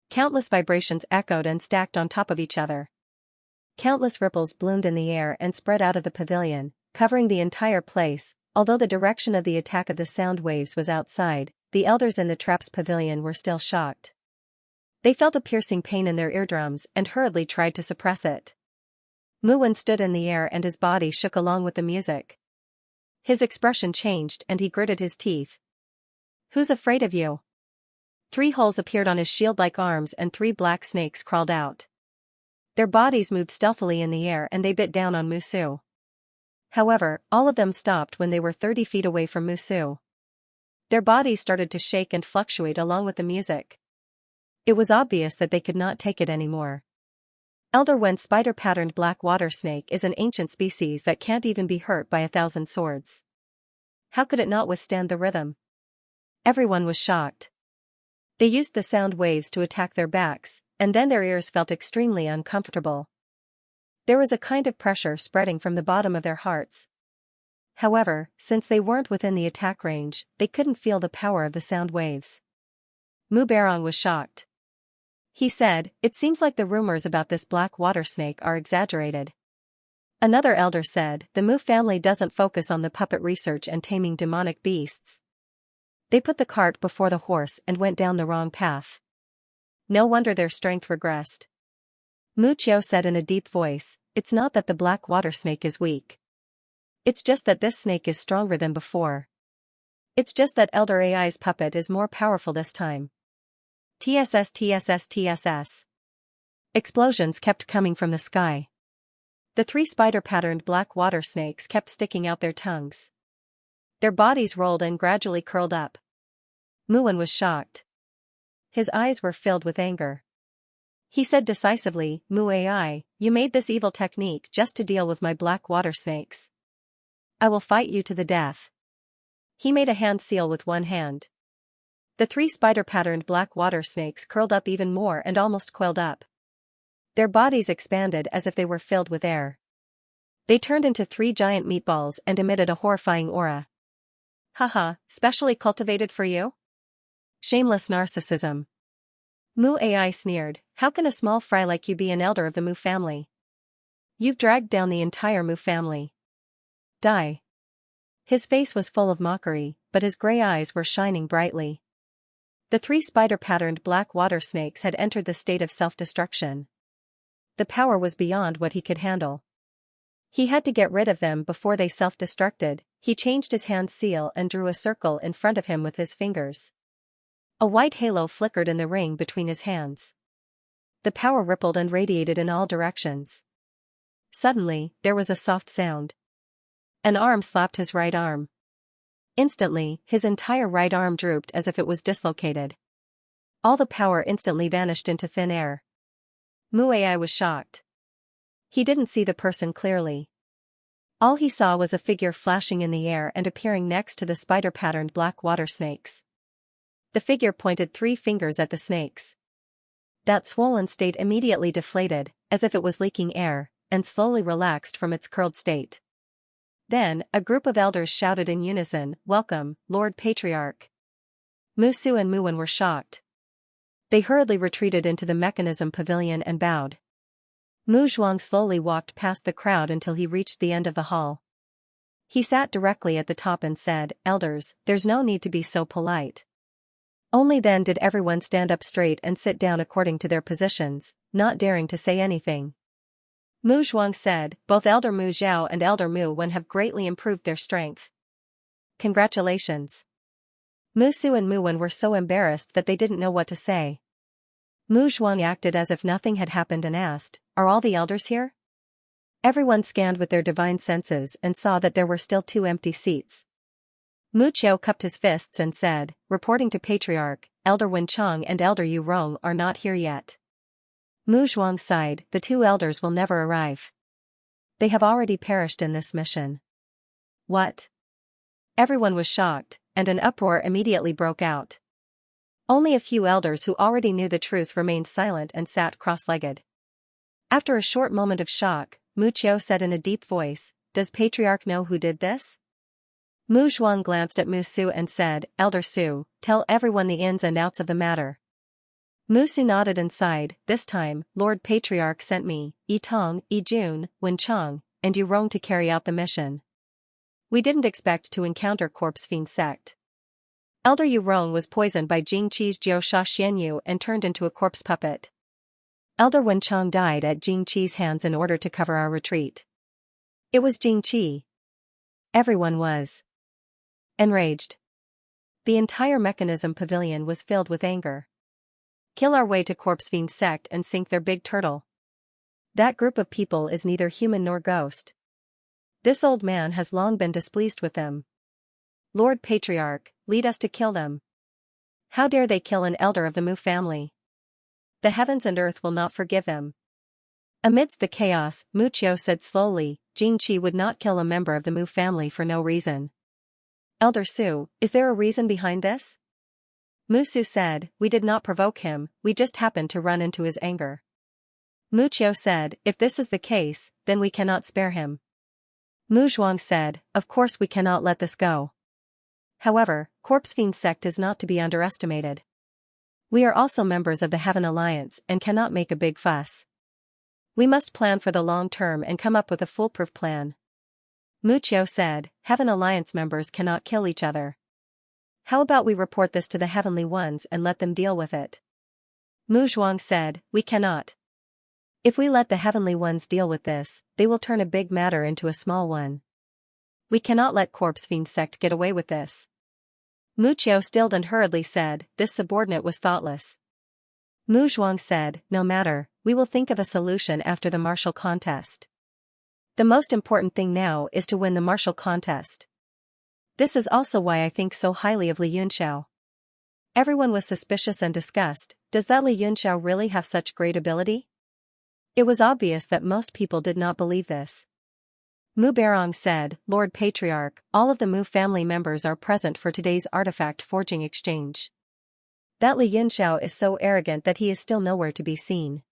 Countless vibrations echoed and stacked on top of each other. Countless ripples bloomed in the air and spread out of the pavilion, covering the entire place. Although the direction of the attack of the sound waves was outside, the elders in the trap's pavilion were still shocked. They felt a piercing pain in their eardrums and hurriedly tried to suppress it. Mu Wen stood in the air and his body shook along with the music. His expression changed and he gritted his teeth. Who's afraid of you? 3 holes appeared on his shield-like arms and 3 black snakes crawled out. Their bodies moved stealthily in the air and they bit down on Musu. However, all of them stopped when they were 30 feet away from Musu. Their bodies started to shake and fluctuate along with the music. It was obvious that they could not take it anymore. Elder Wen's spider-patterned black water snake is an ancient species that can't even be hurt by 1,000 swords. How could it not withstand the rhythm? Everyone was shocked. They used the sound waves to attack their backs, and then their ears felt extremely uncomfortable. There was a kind of pressure spreading from the bottom of their hearts. However, since they weren't within the attack range, they couldn't feel the power of the sound waves. Mu Barong was shocked. He said, it seems like the rumors about this black water snake are exaggerated. Another elder said, the Mu family doesn't focus on the puppet research and taming demonic beasts. They put the cart before the horse and went down the wrong path. No wonder their strength regressed. Mu Qiu said in a deep voice, it's not that the black water snake is weak. It's just that this snake is stronger than before. It's just that Elder AI's puppet is more powerful this time. TSS TSS TSS. Explosions kept coming from the sky. The 3 spider-patterned black water snakes kept sticking out their tongues. Their bodies rolled and gradually curled up. Mu Wen was shocked. His eyes were filled with anger. He said decisively, Mu AI, you made this evil technique just to deal with my black water snakes. I will fight you to the death. He made a hand seal with one hand. The 3 spider-patterned black water snakes curled up even more and almost coiled up. Their bodies expanded as if they were filled with air. They turned into 3 giant meatballs and emitted a horrifying aura. Haha, specially cultivated for you? Shameless narcissism. Mu AI sneered, how can a small fry like you be an elder of the Mu family? You've dragged down the entire Mu family. Die. His face was full of mockery, but his gray eyes were shining brightly. The 3 spider-patterned black water snakes had entered the state of self-destruction. The power was beyond what he could handle. He had to get rid of them before they self-destructed, He changed his hand seal and drew a circle in front of him with his fingers. A white halo flickered in the ring between his hands. The power rippled and radiated in all directions. Suddenly, there was a soft sound. An arm slapped his right arm. Instantly, his entire right arm drooped as if it was dislocated. All the power instantly vanished into thin air. Muai was shocked. He didn't see the person clearly. All he saw was a figure flashing in the air and appearing next to the spider-patterned black water snakes. The figure pointed 3 fingers at the snakes. That swollen state immediately deflated, as if it was leaking air, and slowly relaxed from its curled state. Then, a group of elders shouted in unison, "Welcome, Lord Patriarch." Musu and Muwen were shocked. They hurriedly retreated into the mechanism pavilion and bowed. Mu Zhuang slowly walked past the crowd until he reached the end of the hall. He sat directly at the top and said, "Elders, there's no need to be so polite." Only then did everyone stand up straight and sit down according to their positions, not daring to say anything. Mu Zhuang said, "Both Elder Mu Zhao and Elder Mu Wen have greatly improved their strength. Congratulations." Musu and Mu Wen were so embarrassed that they didn't know what to say. Mu Zhuang acted as if nothing had happened and asked, "Are all the elders here?" Everyone scanned with their divine senses and saw that there were still 2 empty seats. Mu Qiu cupped his fists and said, "Reporting to Patriarch, Elder Wen Chang and Elder Yu Rong are not here yet." Mu Zhuang sighed, "The 2 elders will never arrive. They have already perished in this mission." What? Everyone was shocked, and an uproar immediately broke out. Only a few elders who already knew the truth remained silent and sat cross-legged. After a short moment of shock, Mu Qiu said in a deep voice, "Does Patriarch know who did this?" Mu Zhuang glanced at Mu Su and said, "Elder Su, tell everyone the ins and outs of the matter." Mu Su nodded and sighed, "This time, Lord Patriarch sent me, Yi Tong, Yi Jun, Wen Chang, and Yu Rong to carry out the mission. We didn't expect to encounter Corpse Fiend sect. Elder Yu Rong was poisoned by Jing Qi's Jiu Sha Xianyu and turned into a corpse puppet. Elder Wen Chang died at Jing Qi's hands in order to cover our retreat. It was Jing Qi." Everyone was enraged. The entire mechanism pavilion was filled with anger. Kill our way to Corpse Fiend sect and sink their big turtle. That group of people is neither human nor ghost. This old man has long been displeased with them. Lord Patriarch, lead us to kill them. How dare they kill an elder of the Mu family? The heavens and earth will not forgive them. Amidst the chaos, Mu Qiu said slowly, "Jing Qi would not kill a member of the Mu family for no reason." "Elder Su, is there a reason behind this?" Mu Su said, "We did not provoke him, we just happened to run into his anger." Mu Qiu said, "If this is the case, then we cannot spare him." Mu Zhuang said, "Of course we cannot let this go. However, Corpse Fiend sect is not to be underestimated. We are also members of the Heaven Alliance and cannot make a big fuss. We must plan for the long term and come up with a foolproof plan." Mu Qiu said, "Heaven Alliance members cannot kill each other. How about we report this to the Heavenly Ones and let them deal with it?" Mu Zhuang said, "We cannot. If we let the Heavenly Ones deal with this, they will turn a big matter into a small one. We cannot let Corpse Fiend sect get away with this." Mu Qiu stilled and hurriedly said, "This subordinate was thoughtless." Mu Zhuang said, "No matter, we will think of a solution after the martial contest. The most important thing now is to win the martial contest. This is also why I think so highly of Li Yunxiao." Everyone was suspicious and discussed. Does that Li Yunxiao really have such great ability? It was obvious that most people did not believe this. Mu Beirong said, "Lord Patriarch, all of the Mu family members are present for today's artifact forging exchange. That Li Yunxiao is so arrogant that he is still nowhere to be seen."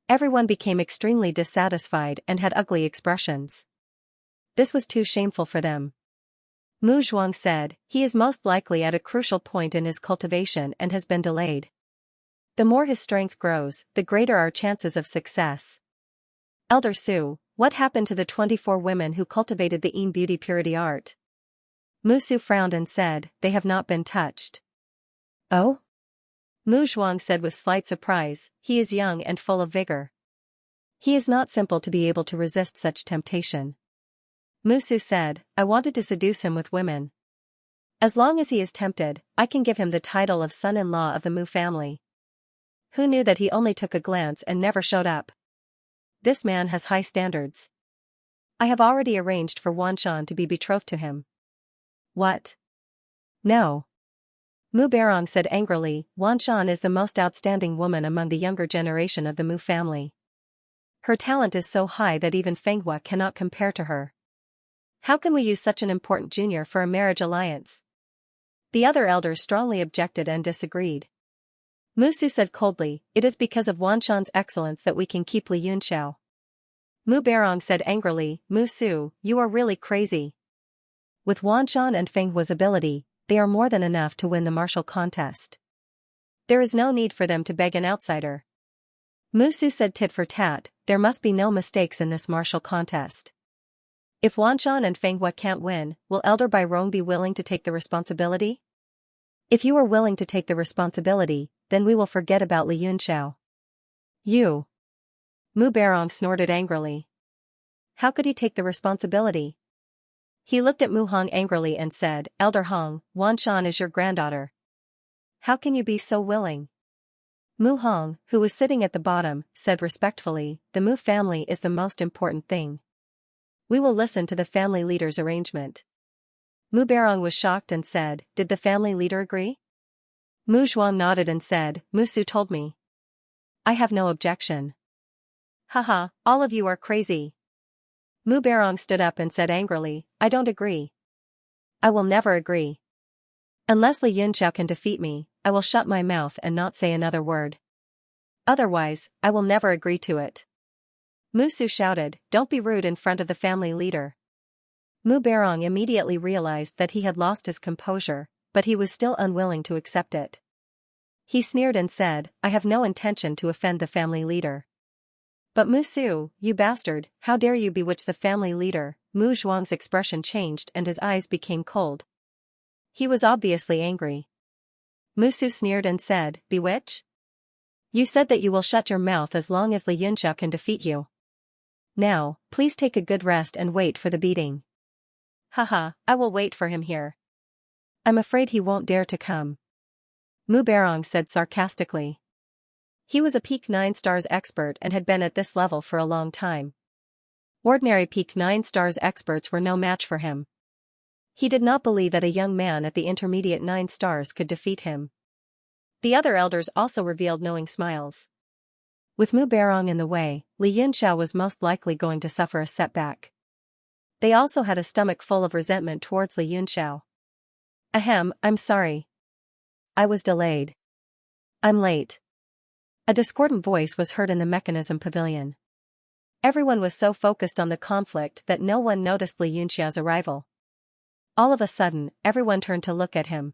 Everyone became extremely dissatisfied and had ugly expressions. This was too shameful for them. Mu Zhuang said, "He is most likely at a crucial point in his cultivation and has been delayed. The more his strength grows, the greater our chances of success." "Elder Su, what happened to the 24 women who cultivated the Yin beauty purity art?" Mu Su frowned and said, "They have not been touched." "Oh?" Mu Zhuang said with slight surprise, "He is young and full of vigor. He is not simple to be able to resist such temptation." Musu said, I wanted to seduce him with women. As long as he is tempted, I can give him the title of son-in-law of the Mu family. Who knew that he only took a glance and never showed up? This man has high standards. I have already arranged for Wanshan to be betrothed to him. What? No. Mu Barong said angrily, Wanshan is the most outstanding woman among the younger generation of the Mu family. Her talent is so high that even Fenghua cannot compare to her. How can we use such an important junior for a marriage alliance? The other elders strongly objected and disagreed. Musu said coldly, it is because of Wanshan's excellence that we can keep Li Yunxiao. Mu Barong said angrily, Musu, you are really crazy. With Wanshan and Fenghua's ability, they are more than enough to win the martial contest. There is no need for them to beg an outsider. Musu said tit for tat, there must be no mistakes in this martial contest. If Wanshan and Fenghua can't win, will Elder Bairong be willing to take the responsibility? If you are willing to take the responsibility, then we will forget about Li Yunxiao. You. Mu Barong snorted angrily. How could he take the responsibility? He looked at Mu Hong angrily and said, Elder Hong, Wanshan is your granddaughter. How can you be so willing? Mu Hong, who was sitting at the bottom, said respectfully, the Mu family is the most important thing. We will listen to the family leader's arrangement. Mu Barong was shocked and said, did the family leader agree? Mu Zhuang nodded and said, Musu told me. I have no objection. Haha, all of you are crazy. Mu Barong stood up and said angrily, I don't agree. I will never agree. Unless Li Yunxiao can defeat me, I will shut my mouth and not say another word. Otherwise, I will never agree to it. Musu shouted, don't be rude in front of the family leader. Mu Barong immediately realized that he had lost his composure, but he was still unwilling to accept it. He sneered and said, I have no intention to offend the family leader. But Musu, you bastard, how dare you bewitch the family leader? Mu Zhuang's expression changed and his eyes became cold. He was obviously angry. Musu sneered and said, bewitch? You said that you will shut your mouth as long as Li Yunxiao can defeat you. Now, please take a good rest and wait for the beating. Haha, I will wait for him here. I'm afraid he won't dare to come. Mu Barong said sarcastically. He was a Peak 9 Stars expert and had been at this level for a long time. Ordinary Peak 9 Stars experts were no match for him. He did not believe that a young man at the intermediate 9 stars could defeat him. The other elders also revealed knowing smiles. With Mu Barong in the way, Li Yunxiao was most likely going to suffer a setback. They also had a stomach full of resentment towards Li Yunxiao. Ahem, I'm sorry. I was delayed. I'm late. A discordant voice was heard in the mechanism pavilion. Everyone was so focused on the conflict that no one noticed Li Yunxiao's arrival. All of a sudden, everyone turned to look at him.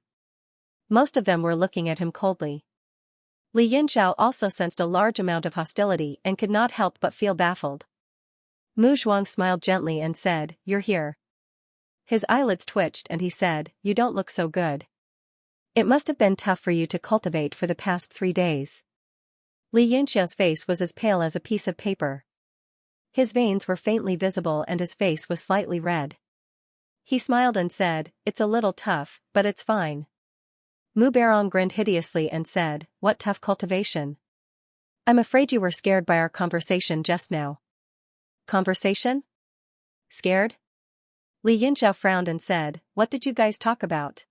Most of them were looking at him coldly. Li Yunxiao also sensed a large amount of hostility and could not help but feel baffled. Mu Zhuang smiled gently and said, you're here. His eyelids twitched and he said, you don't look so good. It must have been tough for you to cultivate for the past 3 days. Li Yunxiao's face was as pale as a piece of paper. His veins were faintly visible and his face was slightly red. He smiled and said, it's a little tough, but it's fine. Mu Barong grinned hideously and said, what tough cultivation? I'm afraid you were scared by our conversation just now. Conversation? Scared? Li Yunxiao frowned and said, what did you guys talk about?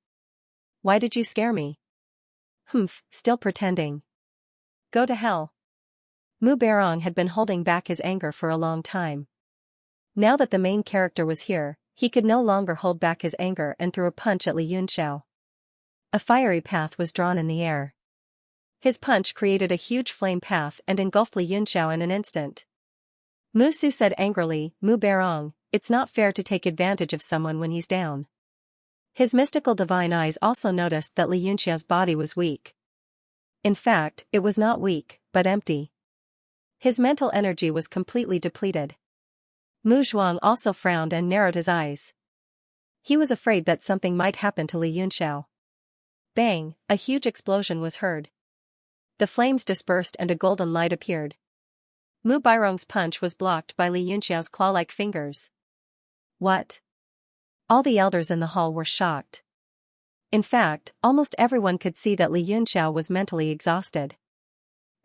Why did you scare me? Humph, still pretending. Go to hell. Mu Barong had been holding back his anger for a long time. Now that the main character was here, he could no longer hold back his anger and threw a punch at Li Yunxiao. A fiery path was drawn in the air. His punch created a huge flame path and engulfed Li Yunxiao in an instant. Musu said angrily, Mu Barong, it's not fair to take advantage of someone when he's down. His mystical divine eyes also noticed that Li Yunxiao's body was weak. In fact, it was not weak, but empty. His mental energy was completely depleted. Mu Zhuang also frowned and narrowed his eyes. He was afraid that something might happen to Li Yunxiao. Bang, a huge explosion was heard. The flames dispersed and a golden light appeared. Mu Bairong's punch was blocked by Li Yunxiao's claw-like fingers. What? All the elders in the hall were shocked. In fact, almost everyone could see that Li Yunxiao was mentally exhausted.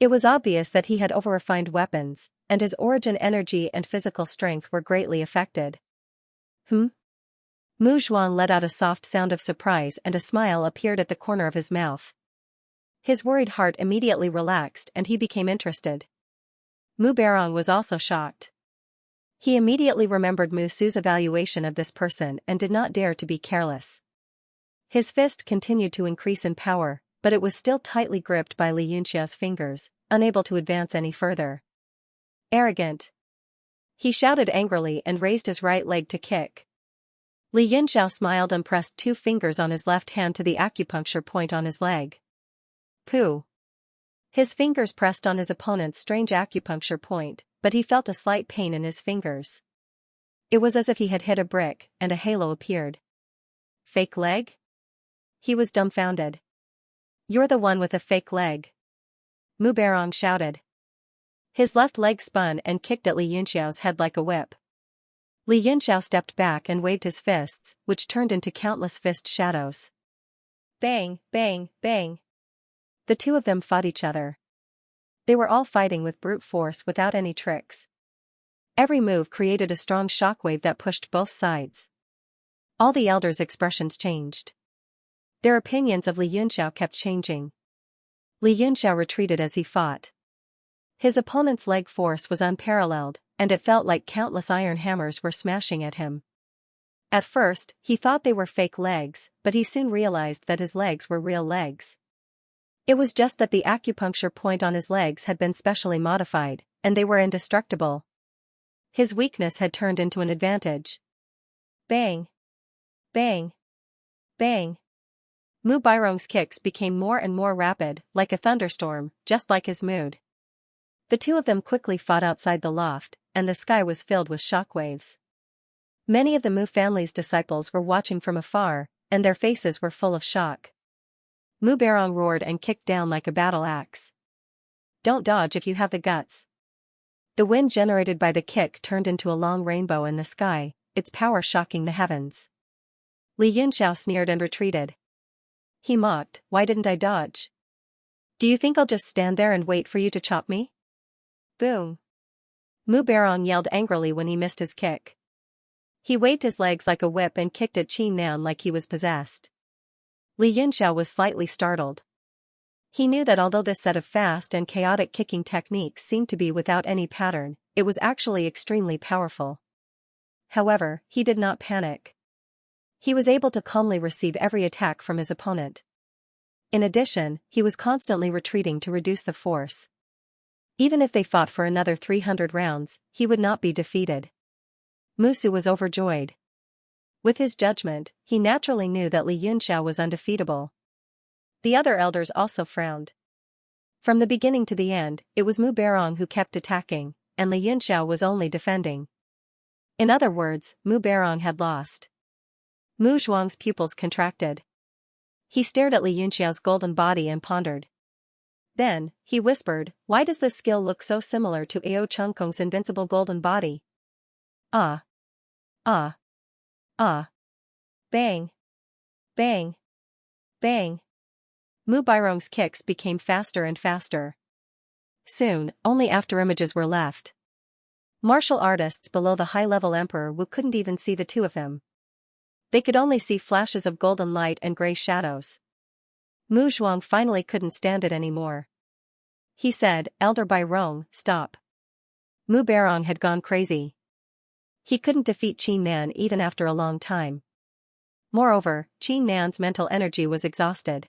It was obvious that he had over-refined weapons, and his origin energy and physical strength were greatly affected. Mu Zhuang let out a soft sound of surprise and a smile appeared at the corner of his mouth. His worried heart immediately relaxed and he became interested. Mu Beirong was also shocked. He immediately remembered Mu Su's evaluation of this person and did not dare to be careless. His fist continued to increase in power, but it was still tightly gripped by Li Yunxiao's fingers, unable to advance any further. Arrogant! He shouted angrily and raised his right leg to kick. Li Yunxiao smiled and pressed 2 fingers on his left hand to the acupuncture point on his leg. Pooh! His fingers pressed on his opponent's strange acupuncture point, but he felt a slight pain in his fingers. It was as if he had hit a brick, and a halo appeared. Fake leg? He was dumbfounded. You're the one with a fake leg. Mu Beirong shouted. His left leg spun and kicked at Li Yunxiao's head like a whip. Li Yunxiao stepped back and waved his fists, which turned into countless fist shadows. Bang, bang, bang. The two of them fought each other. They were all fighting with brute force without any tricks. Every move created a strong shockwave that pushed both sides. All the elders' expressions changed. Their opinions of Li Yunxiao kept changing. Li Yunxiao retreated as he fought. His opponent's leg force was unparalleled, and it felt like countless iron hammers were smashing at him. At first, he thought they were fake legs, but he soon realized that his legs were real legs. It was just that the acupuncture point on his legs had been specially modified, and they were indestructible. His weakness had turned into an advantage. Bang! Bang! Bang! Mu Beirong's kicks became more and more rapid, like a thunderstorm, just like his mood. The two of them quickly fought outside the loft, and the sky was filled with shockwaves. Many of the Mu family's disciples were watching from afar, and their faces were full of shock. Mu Beirong roared and kicked down like a battle axe. Don't dodge if you have the guts. The wind generated by the kick turned into a long rainbow in the sky, its power shocking the heavens. Li Yunxiao sneered and retreated. He mocked, "Why didn't I dodge? Do you think I'll just stand there and wait for you to chop me?" Boom! Mu Beirong yelled angrily when he missed his kick. He waved his legs like a whip and kicked at Qin Nan like he was possessed. Li Yunxiao was slightly startled. He knew that although this set of fast and chaotic kicking techniques seemed to be without any pattern, it was actually extremely powerful. However, he did not panic. He was able to calmly receive every attack from his opponent. In addition, he was constantly retreating to reduce the force. Even if they fought for another 300 rounds, he would not be defeated. Mu Su was overjoyed. With his judgment, he naturally knew that Li Yunxiao was undefeatable. The other elders also frowned. From the beginning to the end, it was Mu Beirong who kept attacking, and Li Yunxiao was only defending. In other words, Mu Beirong had lost. Mu Zhuang's pupils contracted. He stared at Li Yunxiao's golden body and pondered. Then, he whispered, "Why does this skill look so similar to Ao Chengkong's invincible golden body?" Ah! Ah! Ah! Bang! Bang! Bang! Mu Beirong's kicks became faster and faster. Soon, only afterimages were left. Martial artists below the high-level Emperor Wu couldn't even see the two of them. They could only see flashes of golden light and gray shadows. Mu Zhuang finally couldn't stand it anymore. He said, "Elder Beirong, stop." Mu Beirong had gone crazy. He couldn't defeat Qin Nan even after a long time. Moreover, Qin Nan's mental energy was exhausted.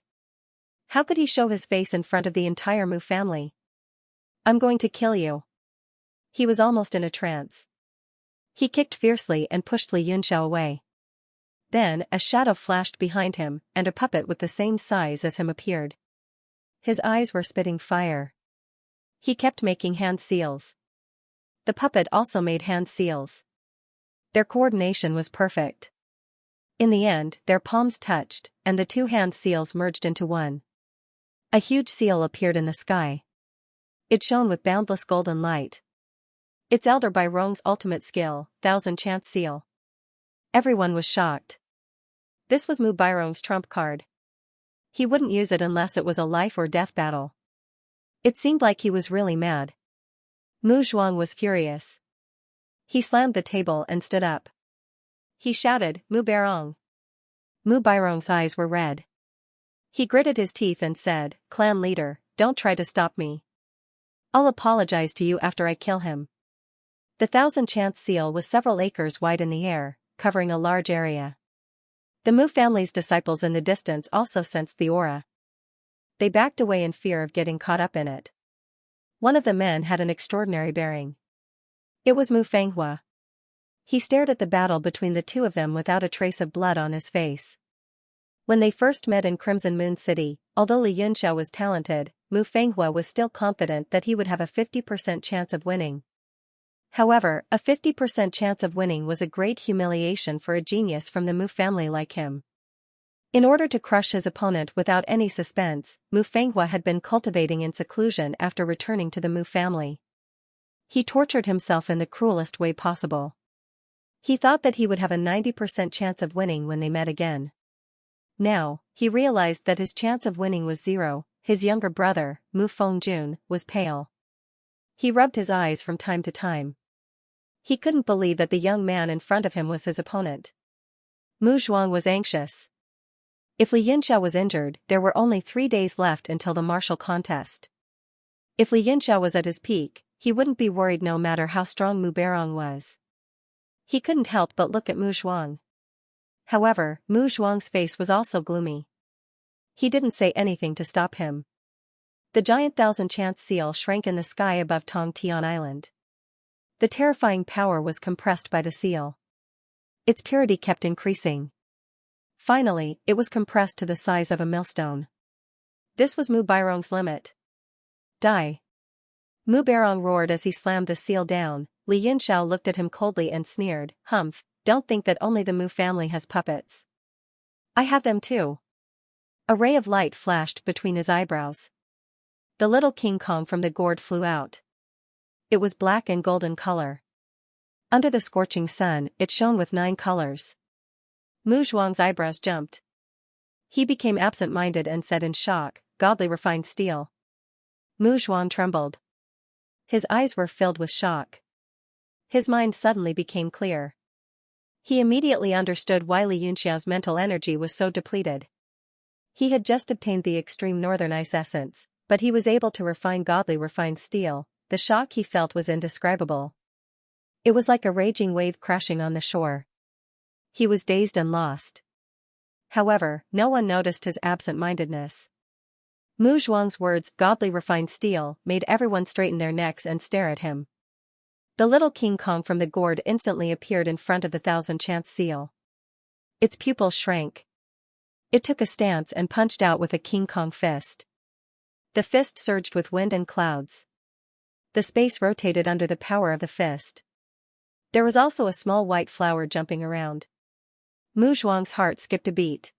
How could he show his face in front of the entire Mu family? "I'm going to kill you." He was almost in a trance. He kicked fiercely and pushed Li Yunxiao away. Then, a shadow flashed behind him, and a puppet with the same size as him appeared. His eyes were spitting fire. He kept making hand seals. The puppet also made hand seals. Their coordination was perfect. In the end, their palms touched, and the two hand seals merged into one. A huge seal appeared in the sky. It shone with boundless golden light. It's Elder Beirong's ultimate skill, Thousand Chance Seal. Everyone was shocked. This was Mu Bairong's trump card. He wouldn't use it unless it was a life or death battle. It seemed like he was really mad. Mu Zhuang was furious. He slammed the table and stood up. He shouted, "Mu Bairong!" Mu Bairong's eyes were red. He gritted his teeth and said, "Clan leader, don't try to stop me. I'll apologize to you after I kill him." The 1,000-chance seal was several acres wide in the air, covering a large area. The Mu family's disciples in the distance also sensed the aura. They backed away in fear of getting caught up in it. One of the men had an extraordinary bearing. It was Mu Fanghua. He stared at the battle between the two of them without a trace of blood on his face. When they first met in Crimson Moon City, although Li Yunxiao was talented, Mu Fanghua was still confident that he would have a 50% chance of winning. However, a 50% chance of winning was a great humiliation for a genius from the Mu family like him. In order to crush his opponent without any suspense, Mu Fanghua had been cultivating in seclusion after returning to the Mu family. He tortured himself in the cruelest way possible. He thought that he would have a 90% chance of winning when they met again. Now, he realized that his chance of winning was zero. His younger brother, Mu Fengjun, was pale. He rubbed his eyes from time to time. He couldn't believe that the young man in front of him was his opponent. Mu Zhuang was anxious. If Li Yunxiao was injured, there were only 3 days left until the martial contest. If Li Yunxiao was at his peak, he wouldn't be worried no matter how strong Mu Bairong was. He couldn't help but look at Mu Zhuang. However, Mu Zhuang's face was also gloomy. He didn't say anything to stop him. The giant 1,000-chance seal shrank in the sky above Tongtian Island. The terrifying power was compressed by the seal. Its purity kept increasing. Finally, it was compressed to the size of a millstone. This was Mu Bairong's limit. Die! Mu Bairong roared as he slammed the seal down. Li Yunxiao looked at him coldly and sneered, "Humph, don't think that only the Mu family has puppets. I have them too." A ray of light flashed between his eyebrows. The little King Kong from the gourd flew out. It was black and golden color. Under the scorching sun, it shone with 9 colors. Mu Zhuang's eyebrows jumped. He became absent-minded and said in shock, "Godly refined steel." Mu Zhuang trembled. His eyes were filled with shock. His mind suddenly became clear. He immediately understood why Li Yunxiao's mental energy was so depleted. He had just obtained the extreme northern ice essence, but he was able to refine godly refined steel. The shock he felt was indescribable. It was like a raging wave crashing on the shore. He was dazed and lost. However, no one noticed his absent-mindedness. Mu Zhuang's words, "godly refined steel," made everyone straighten their necks and stare at him. The little King Kong from the gourd instantly appeared in front of the 1,000-chance seal. Its pupils shrank. It took a stance and punched out with a King Kong fist. The fist surged with wind and clouds. The space rotated under the power of the fist. There was also a small white flower jumping around. Mu Zhuang's heart skipped a beat.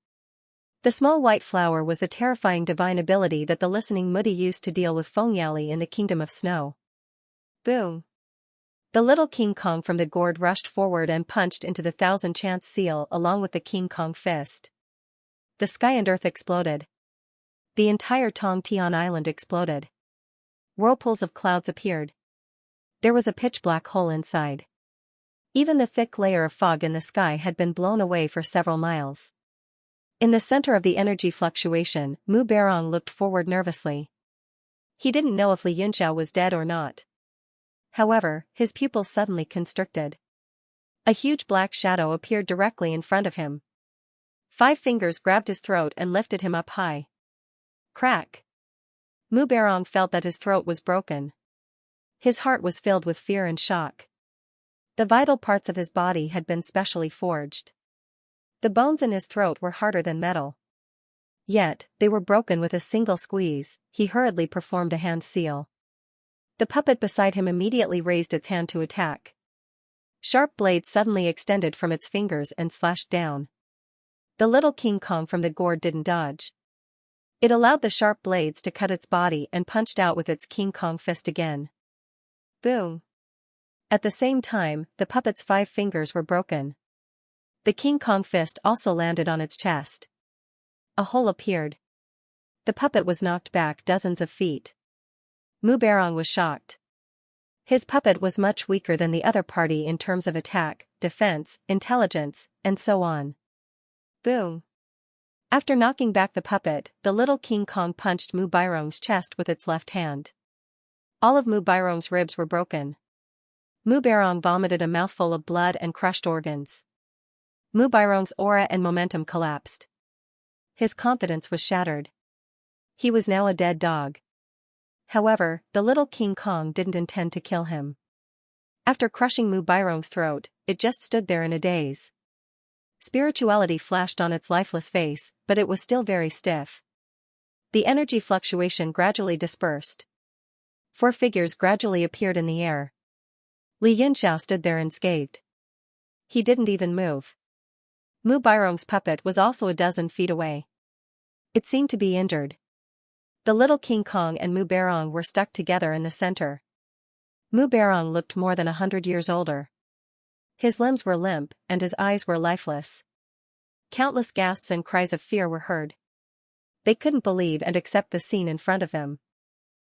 The small white flower was the terrifying divine ability that the listening Mudi used to deal with Fengyali in the Kingdom of Snow. Boom! The little King Kong from the gourd rushed forward and punched into the 1,000-chance seal along with the King Kong fist. The sky and earth exploded. The entire Tongtian Island exploded. Whirlpools of clouds appeared. There was a pitch-black hole inside. Even the thick layer of fog in the sky had been blown away for several miles. In the center of the energy fluctuation, Mu Bairong looked forward nervously. He didn't know if Li Yunxiao was dead or not. However, his pupils suddenly constricted. A huge black shadow appeared directly in front of him. 5 fingers grabbed his throat and lifted him up high. Crack! Mu Bairong felt that his throat was broken. His heart was filled with fear and shock. The vital parts of his body had been specially forged. The bones in his throat were harder than metal. Yet, they were broken with a single squeeze. He hurriedly performed a hand seal. The puppet beside him immediately raised its hand to attack. Sharp blades suddenly extended from its fingers and slashed down. The little King Kong from the gourd didn't dodge. It allowed the sharp blades to cut its body and punched out with its King Kong fist again. Boom! At the same time, the puppet's 5 fingers were broken. The King Kong fist also landed on its chest. A hole appeared. The puppet was knocked back dozens of feet. Mu Barong was shocked. His puppet was much weaker than the other party in terms of attack, defense, intelligence, and so on. Boom! After knocking back the puppet, the little King Kong punched Mu Bairong's chest with its left hand. All of Mu Bairong's ribs were broken. Mu Barong vomited a mouthful of blood and crushed organs. Mu Bairong's aura and momentum collapsed. His confidence was shattered. He was now a dead dog. However, the little King Kong didn't intend to kill him. After crushing Mu Bairong's throat, it just stood there in a daze. Spirituality flashed on its lifeless face, but it was still very stiff. The energy fluctuation gradually dispersed. 4 figures gradually appeared in the air. Li Yunxiao stood there unscathed. He didn't even move. Mu Bairong's puppet was also a dozen feet away. It seemed to be injured. The little King Kong and Mu Barong were stuck together in the center. Mu Barong looked more than 100 years older. His limbs were limp, and his eyes were lifeless. Countless gasps and cries of fear were heard. They couldn't believe and accept the scene in front of them.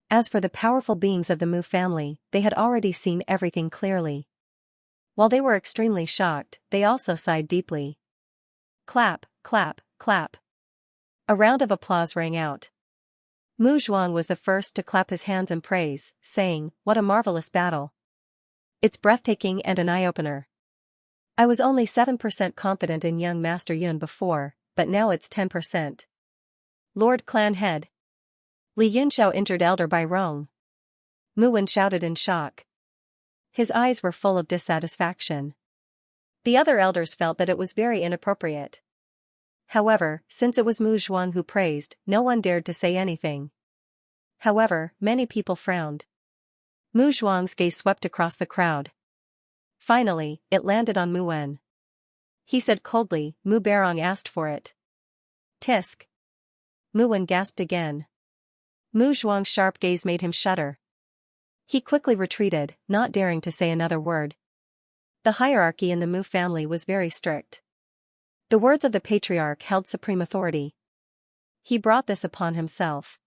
As for the powerful beings of the Mu family, they had already seen everything clearly. While they were extremely shocked, they also sighed deeply. Clap, clap, clap. A round of applause rang out. Mu Zhuang was the first to clap his hands in praise, saying, "What a marvelous battle. It's breathtaking and an eye-opener. I was only 7% confident in young Master Yun before, but now it's 10%. Lord Clan Head. Li Yunxiao injured Elder Bai Rong." Mu Wen shouted in shock. His eyes were full of dissatisfaction. The other elders felt that it was very inappropriate. However, since it was Mu Zhuang who praised, no one dared to say anything. However, many people frowned. Mu Zhuang's gaze swept across the crowd. Finally, it landed on Mu Wen. He said coldly, "Mu Barong asked for it." Tisk. Mu Wen gasped again. Mu Zhuang's sharp gaze made him shudder. He quickly retreated, not daring to say another word. The hierarchy in the Mu family was very strict. The words of the patriarch held supreme authority. He brought this upon himself.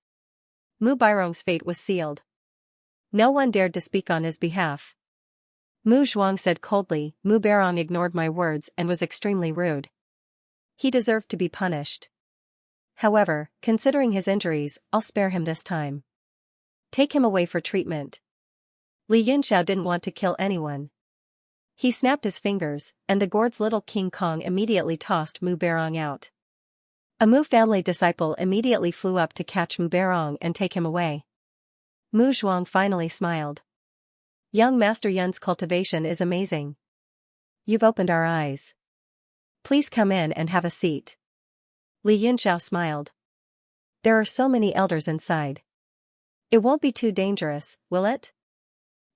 Mu Bairong's fate was sealed. No one dared to speak on his behalf. Mu Zhuang said coldly, "Mu Barong ignored my words and was extremely rude. He deserved to be punished. However, considering his injuries, I'll spare him this time. Take him away for treatment." Li Yunxiao didn't want to kill anyone. He snapped his fingers, and the gourd's little King Kong immediately tossed Mu Barong out. A Mu family disciple immediately flew up to catch Mu Barong and take him away. Mu Zhuang finally smiled. "Young Master Yun's cultivation is amazing. You've opened our eyes. Please come in and have a seat." Li Yunxiao smiled. "There are so many elders inside. It won't be too dangerous, will it?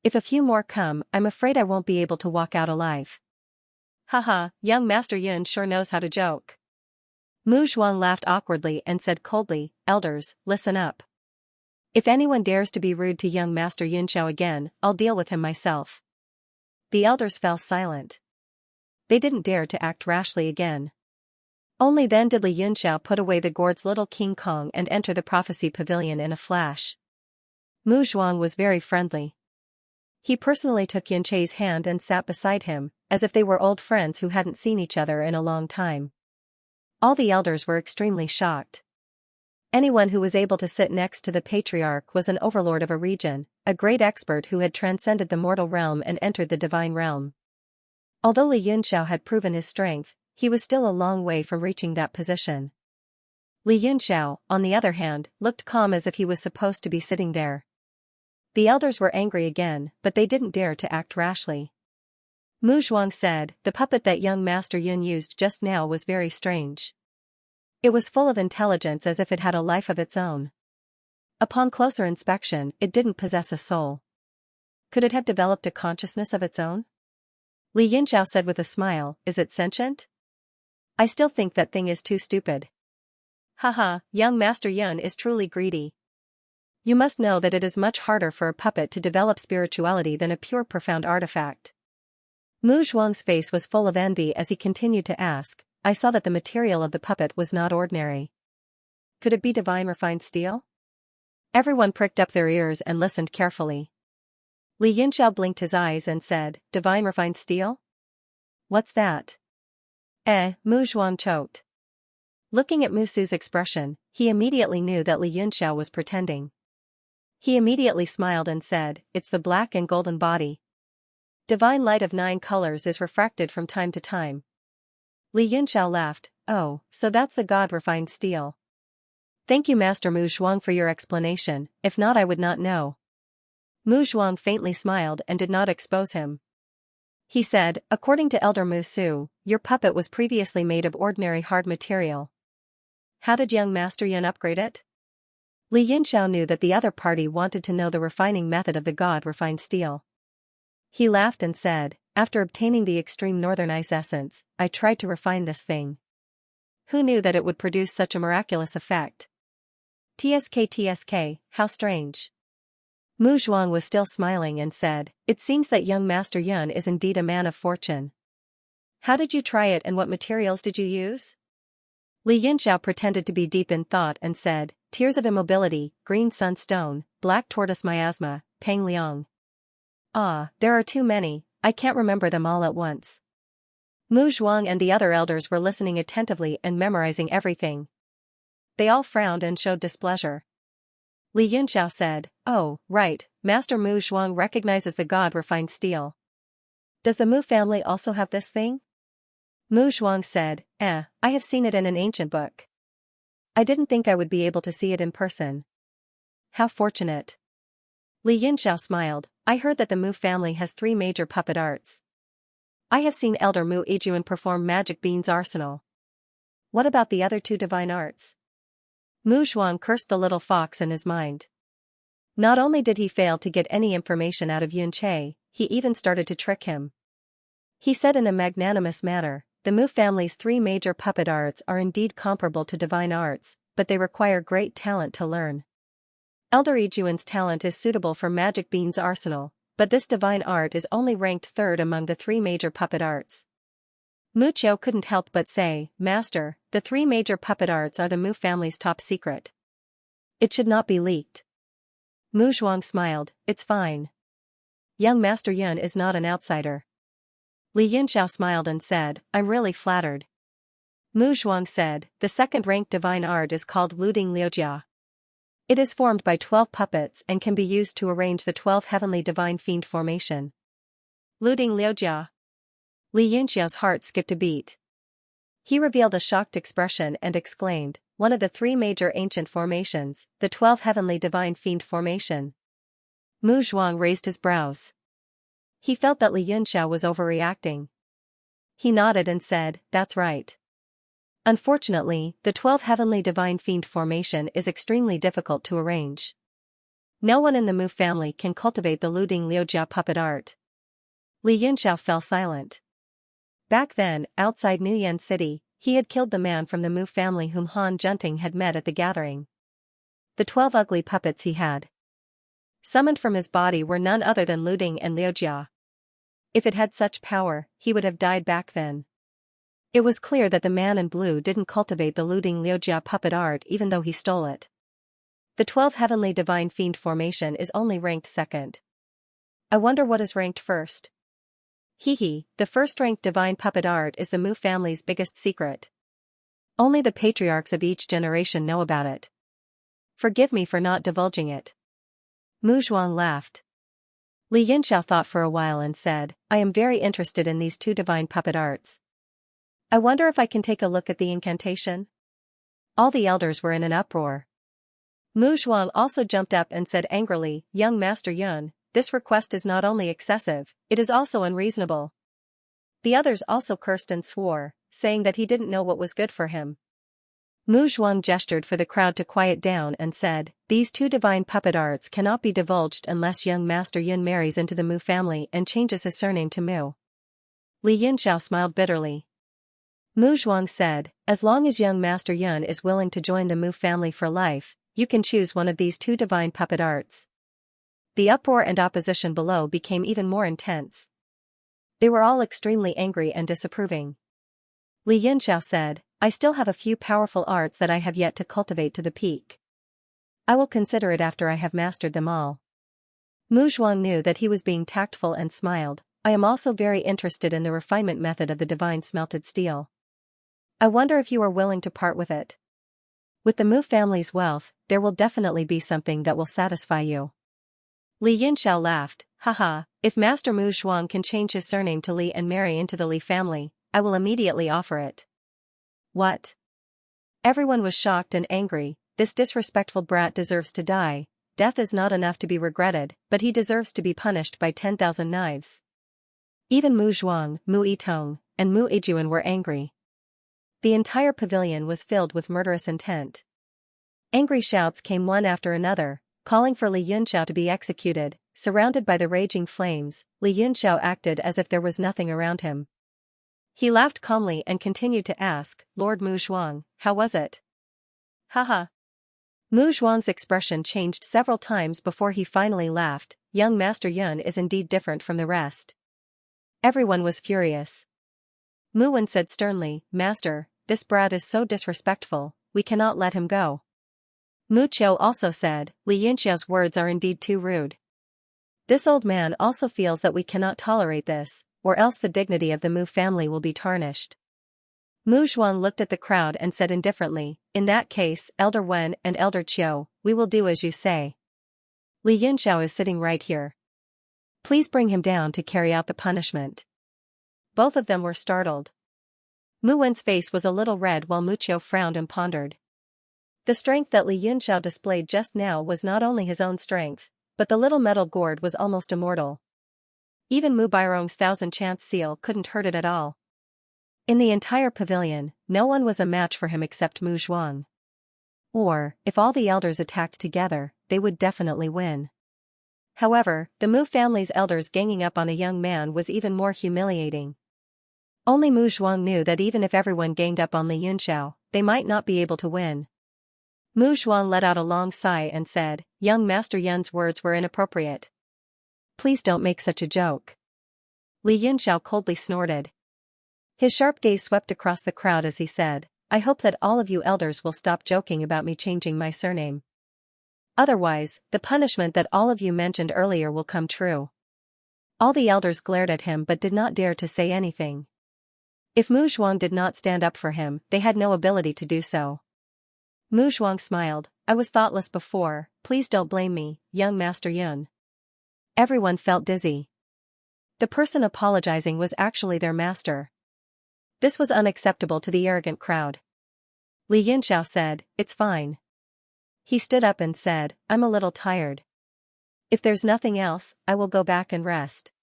If a few more come, I'm afraid I won't be able to walk out alive." "Haha, young Master Yun sure knows how to joke." Mu Zhuang laughed awkwardly and said coldly, "Elders, listen up. If anyone dares to be rude to young Master Yunxiao again, I'll deal with him myself." The elders fell silent. They didn't dare to act rashly again. Only then did Li Yunxiao put away the gourd's little King Kong and enter the prophecy pavilion in a flash. Mu Zhuang was very friendly. He personally took Yunchei's hand and sat beside him, as if they were old friends who hadn't seen each other in a long time. All the elders were extremely shocked. Anyone who was able to sit next to the patriarch was an overlord of a region, a great expert who had transcended the mortal realm and entered the divine realm. Although Li Yunxiao had proven his strength, he was still a long way from reaching that position. Li Yunxiao, on the other hand, looked calm as if he was supposed to be sitting there. The elders were angry again, but they didn't dare to act rashly. Mu Zhuang said, "The puppet that young Master Yun used just now was very strange. It was full of intelligence as if it had a life of its own. Upon closer inspection, it didn't possess a soul. Could it have developed a consciousness of its own?" Li Yunxiao said with a smile, "Is it sentient? I still think that thing is too stupid." "Haha, young Master Yun is truly greedy. You must know that it is much harder for a puppet to develop spirituality than a pure profound artifact. Mu Zhuang's face was full of envy as he continued to ask, I saw that the material of the puppet was not ordinary. Could it be divine refined steel? Everyone pricked up their ears and listened carefully. Li Yunxiao blinked his eyes and said, divine refined steel? What's that? Mu Zhuang choked. Looking at Musu's expression, he immediately knew that Li Yunxiao was pretending. He immediately smiled and said, it's the black and golden body. Divine light of 9 colors is refracted from time to time. Li Yunxiao laughed, oh, so that's the god-refined steel. Thank you Master Mu Zhuang for your explanation, if not I would not know. Mu Zhuang faintly smiled and did not expose him. He said, according to Elder Mu Su, your puppet was previously made of ordinary hard material. How did young Master Yun upgrade it? Li Yunxiao knew that the other party wanted to know the refining method of the god-refined steel. He laughed and said, after obtaining the extreme northern ice essence, I tried to refine this thing. Who knew that it would produce such a miraculous effect? TSK, how strange. Mu Zhuang was still smiling and said, it seems that young Master Yun is indeed a man of fortune. How did you try it and what materials did you use? Li Yunxiao pretended to be deep in thought and said, tears of immobility, green sunstone, black tortoise miasma, pang liang. There are too many, I can't remember them all at once. Mu Zhuang and the other elders were listening attentively and memorizing everything. They all frowned and showed displeasure. Li Yunxiao said, oh, right, Master Mu Zhuang recognizes the god-refined steel. Does the Mu family also have this thing? Mu Zhuang said, I have seen it in an ancient book. I didn't think I would be able to see it in person. How fortunate. Li Yunxiao smiled, I heard that the Mu family has 3 major puppet arts. I have seen Elder Mu Yijuan perform Magic Bean's arsenal. What about the other 2 divine arts? Mu Zhuang cursed the little fox in his mind. Not only did he fail to get any information out of Yun Che, he even started to trick him. He said in a magnanimous manner, the Mu family's 3 major puppet arts are indeed comparable to divine arts, but they require great talent to learn. Elder Yijuan's talent is suitable for Magic Bean's arsenal, but this divine art is only ranked 3rd among the 3 major puppet arts. Mu Qiu couldn't help but say, Master, the 3 major puppet arts are the Mu family's top secret. It should not be leaked. Mu Zhuang smiled, it's fine. Young Master Yun is not an outsider. Li Yunxiao smiled and said, I'm really flattered. Mu Zhuang said, the 2nd-ranked divine art is called Luding Liujia. It is formed by 12 puppets and can be used to arrange the 12 heavenly divine fiend formation. Luding Liujia. Li Yunxiao's heart skipped a beat. He revealed a shocked expression and exclaimed, one of the 3 major ancient formations, the 12 heavenly divine fiend formation. Mu Zhuang raised his brows. He felt that Li Yunxiao was overreacting. He nodded and said, that's right. Unfortunately, the 12 heavenly divine fiend formation is extremely difficult to arrange. No one in the Mu family can cultivate the Luding Liujia puppet art. Li Yunxiao fell silent. Back then, outside Nuyan City, he had killed the man from the Mu family whom Han Junting had met at the gathering. The 12 ugly puppets he had summoned from his body were none other than Luding and Liujia. If it had such power, he would have died back then. It was clear that the man in blue didn't cultivate the Luding Liujia puppet art even though he stole it. The 12 heavenly divine fiend formation is only ranked 2nd. I wonder what is ranked 1st. The 1st-ranked divine puppet art is the Mu family's biggest secret. Only the patriarchs of each generation know about it. Forgive me for not divulging it. Mu Zhuang laughed. Li Yunxiao thought for a while and said, I am very interested in these 2 divine puppet arts. I wonder if I can take a look at the incantation? All the elders were in an uproar. Mu Zhuang also jumped up and said angrily, young Master Yun, this request is not only excessive, it is also unreasonable. The others also cursed and swore, saying that he didn't know what was good for him. Mu Zhuang gestured for the crowd to quiet down and said, these 2 divine puppet arts cannot be divulged unless young Master Yun marries into the Mu family and changes his surname to Mu. Li Yunxiao smiled bitterly. Mu Zhuang said, as long as young Master Yun is willing to join the Mu family for life, you can choose one of these 2 divine puppet arts. The uproar and opposition below became even more intense. They were all extremely angry and disapproving. Li Yunxiao said, I still have a few powerful arts that I have yet to cultivate to the peak. I will consider it after I have mastered them all. Mu Zhuang knew that he was being tactful and smiled. I am also very interested in the refinement method of the divine smelted steel. I wonder if you are willing to part with it. With the Mu family's wealth, there will definitely be something that will satisfy you. Li Yunxiao laughed, haha, if Master Mu Zhuang can change his surname to Li and marry into the Li family, I will immediately offer it. What? Everyone was shocked and angry. This disrespectful brat deserves to die. Death is not enough to be regretted, but he deserves to be punished by 10,000 knives. Even Mu Zhuang, Mu Yitong, and Mu Yijuan were angry. The entire pavilion was filled with murderous intent. Angry shouts came one after another, calling for Li Yunxiao to be executed. Surrounded by the raging flames, Li Yunxiao acted as if there was nothing around him. He laughed calmly and continued to ask, Lord Mu Zhuang, how was it? Haha. Mu Zhuang's expression changed several times before he finally laughed. Young Master Yun is indeed different from the rest. Everyone was furious. Mu Wen said sternly, Master, this brat is so disrespectful, we cannot let him go. Mu Qiu also said, Li Yunxiao's words are indeed too rude. This old man also feels that we cannot tolerate this, or else the dignity of the Mu family will be tarnished. Mu Zhuang looked at the crowd and said indifferently, in that case, Elder Wen and Elder Qiu, we will do as you say. Li Yunxiao is sitting right here. Please bring him down to carry out the punishment. Both of them were startled. Mu Wen's face was a little red while Mu Qiu frowned and pondered. The strength that Li Yunxiao displayed just now was not only his own strength, but the little metal gourd was almost immortal. Even Mu Bairong's 1000 chance seal couldn't hurt it at all. In the entire pavilion, no one was a match for him except Mu Zhuang. Or, if all the elders attacked together, they would definitely win. However, the Mu family's elders ganging up on a young man was even more humiliating. Only Mu Zhuang knew that even if everyone ganged up on Li Yunxiao, they might not be able to win. Mu Zhuang let out a long sigh and said, Young Master Yun's words were inappropriate. Please don't make such a joke. Li Yunxiao coldly snorted. His sharp gaze swept across the crowd as he said, I hope that all of you elders will stop joking about me changing my surname. Otherwise, the punishment that all of you mentioned earlier will come true. All the elders glared at him but did not dare to say anything. If Mu Zhuang did not stand up for him, they had no ability to do so. Mu Zhuang smiled, I was thoughtless before, please don't blame me, young Master Yun. Everyone felt dizzy. The person apologizing was actually their master. This was unacceptable to the arrogant crowd. Li Yunxiao said, it's fine. He stood up and said, I'm a little tired. If there's nothing else, I will go back and rest.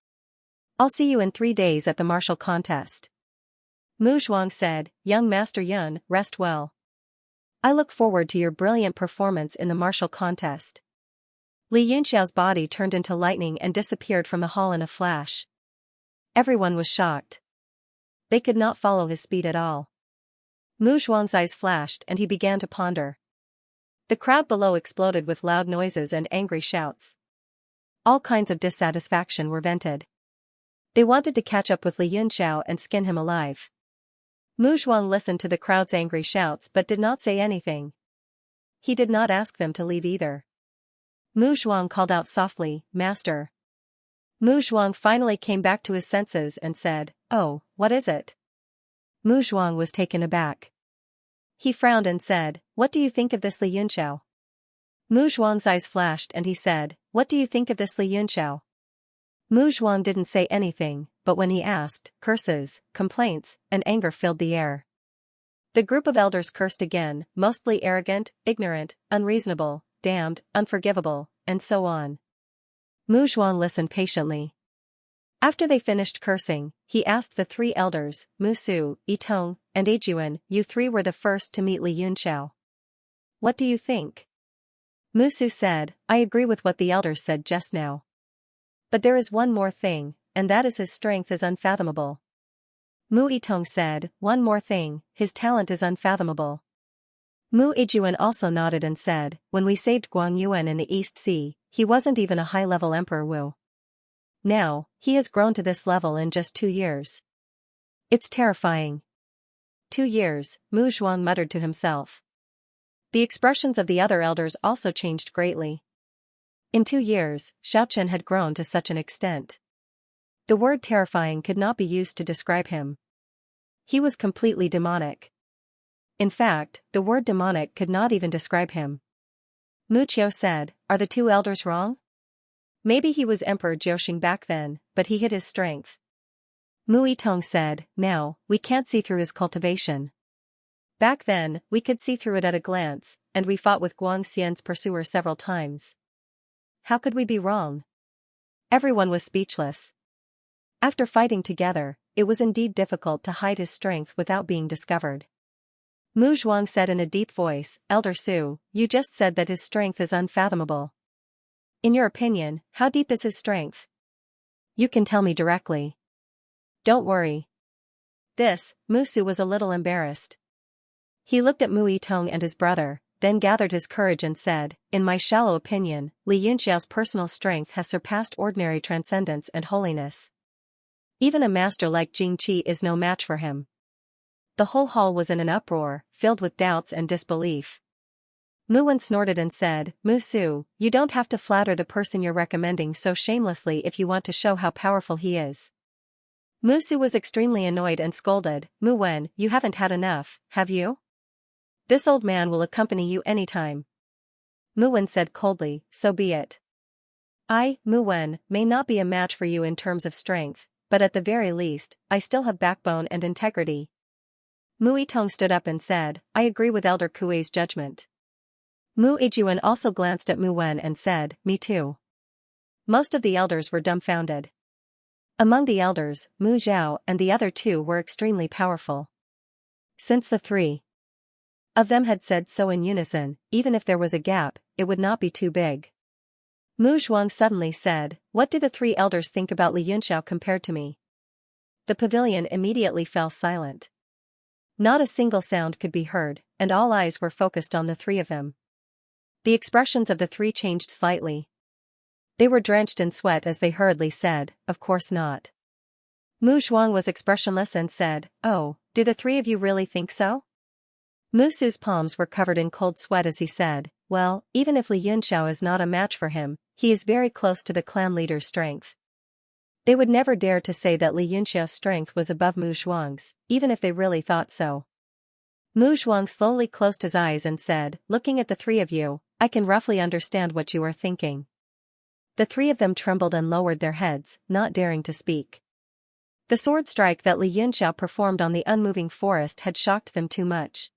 I'll see you in 3 days at the martial contest. Mu Zhuang said, Young Master Yun, rest well. I look forward to your brilliant performance in the martial contest. Li Yunxiao's body turned into lightning and disappeared from the hall in a flash. Everyone was shocked. They could not follow his speed at all. Mu Zhuang's eyes flashed and he began to ponder. The crowd below exploded with loud noises and angry shouts. All kinds of dissatisfaction were vented. They wanted to catch up with Li Yunxiao and skin him alive. Mu Zhuang listened to the crowd's angry shouts but did not say anything. He did not ask them to leave either. Mu Zhuang called out softly, Master. Mu Zhuang finally came back to his senses and said, Oh, what is it? Mu Zhuang was taken aback. He frowned and said, What do you think of this Li Yunxiao? Mu Zhuang's eyes flashed and he said, What do you think of this Li Yunxiao? Mu Zhuang didn't say anything, but when he asked, curses, complaints, and anger filled the air. The group of elders cursed again, mostly arrogant, ignorant, unreasonable, damned, unforgivable, and so on. Mu Zhuang listened patiently. After they finished cursing, he asked the 3 elders, Mu Su, Yitong, and Yijuan, you 3 were the first to meet Li Yunxiao. What do you think? Mu Su said, I agree with what the elders said just now. But there is one more thing, and that is his strength is unfathomable. Mu Yitong said, one more thing, his talent is unfathomable. Mu Yijuan also nodded and said, when we saved Guang Yuan in the East Sea, he wasn't even a high-level Emperor Wu. Now, he has grown to this level in just 2 years. It's terrifying. 2 years, Mu Zhuang muttered to himself. The expressions of the other elders also changed greatly. In 2 years, Xiaochen had grown to such an extent. The word terrifying could not be used to describe him. He was completely demonic. In fact, the word demonic could not even describe him. Mu Qiu said, "Are the 2 elders wrong? Maybe he was Emperor Jiuxing back then, but he hid his strength." Mu Yitong said, "Now, we can't see through his cultivation. Back then, we could see through it at a glance, and we fought with Guang Xian's pursuer several times. How could we be wrong?" Everyone was speechless. After fighting together, it was indeed difficult to hide his strength without being discovered. Mu Zhuang said in a deep voice, "Elder Su, you just said that his strength is unfathomable. In your opinion, how deep is his strength? You can tell me directly. Don't worry." Mu Su was a little embarrassed. He looked at Mu Yitong and his brother, then gathered his courage and said, "In my shallow opinion, Li Yunxiao's personal strength has surpassed ordinary transcendence and holiness. Even a master like Jing Qi is no match for him." The whole hall was in an uproar, filled with doubts and disbelief. Mu Wen snorted and said, "Mu Su, you don't have to flatter the person you're recommending so shamelessly if you want to show how powerful he is." Mu Su was extremely annoyed and scolded, "Mu Wen, you haven't had enough, have you? This old man will accompany you anytime." Mu Wen said coldly, "So be it. I, Mu Wen, may not be a match for you in terms of strength, but at the very least, I still have backbone and integrity." Mu Yitong stood up and said, "I agree with Elder Kuei's judgment." Mu Yijuan also glanced at Mu Wen and said, "Me too." Most of the elders were dumbfounded. Among the elders, Mu Zhao and the other 2 were extremely powerful. Since the 3 of them had said so in unison, even if there was a gap, it would not be too big. Mu Zhuang suddenly said, "What do the 3 elders think about Li Yunxiao compared to me?" The pavilion immediately fell silent. Not a single sound could be heard, and all eyes were focused on the 3 of them. The expressions of the 3 changed slightly. They were drenched in sweat as they hurriedly said, "Of course not." Mu Zhuang was expressionless and said, "Oh, do the 3 of you really think so?" Mu Su's palms were covered in cold sweat as he said, "Well, even if Li Yunxiao is not a match for him, he is very close to the clan leader's strength." They would never dare to say that Li Yunxiao's strength was above Mu Zhuang's, even if they really thought so. Mu Zhuang slowly closed his eyes and said, "Looking at the 3 of you, I can roughly understand what you are thinking." The 3 of them trembled and lowered their heads, not daring to speak. The sword strike that Li Yunxiao performed on the unmoving forest had shocked them too much.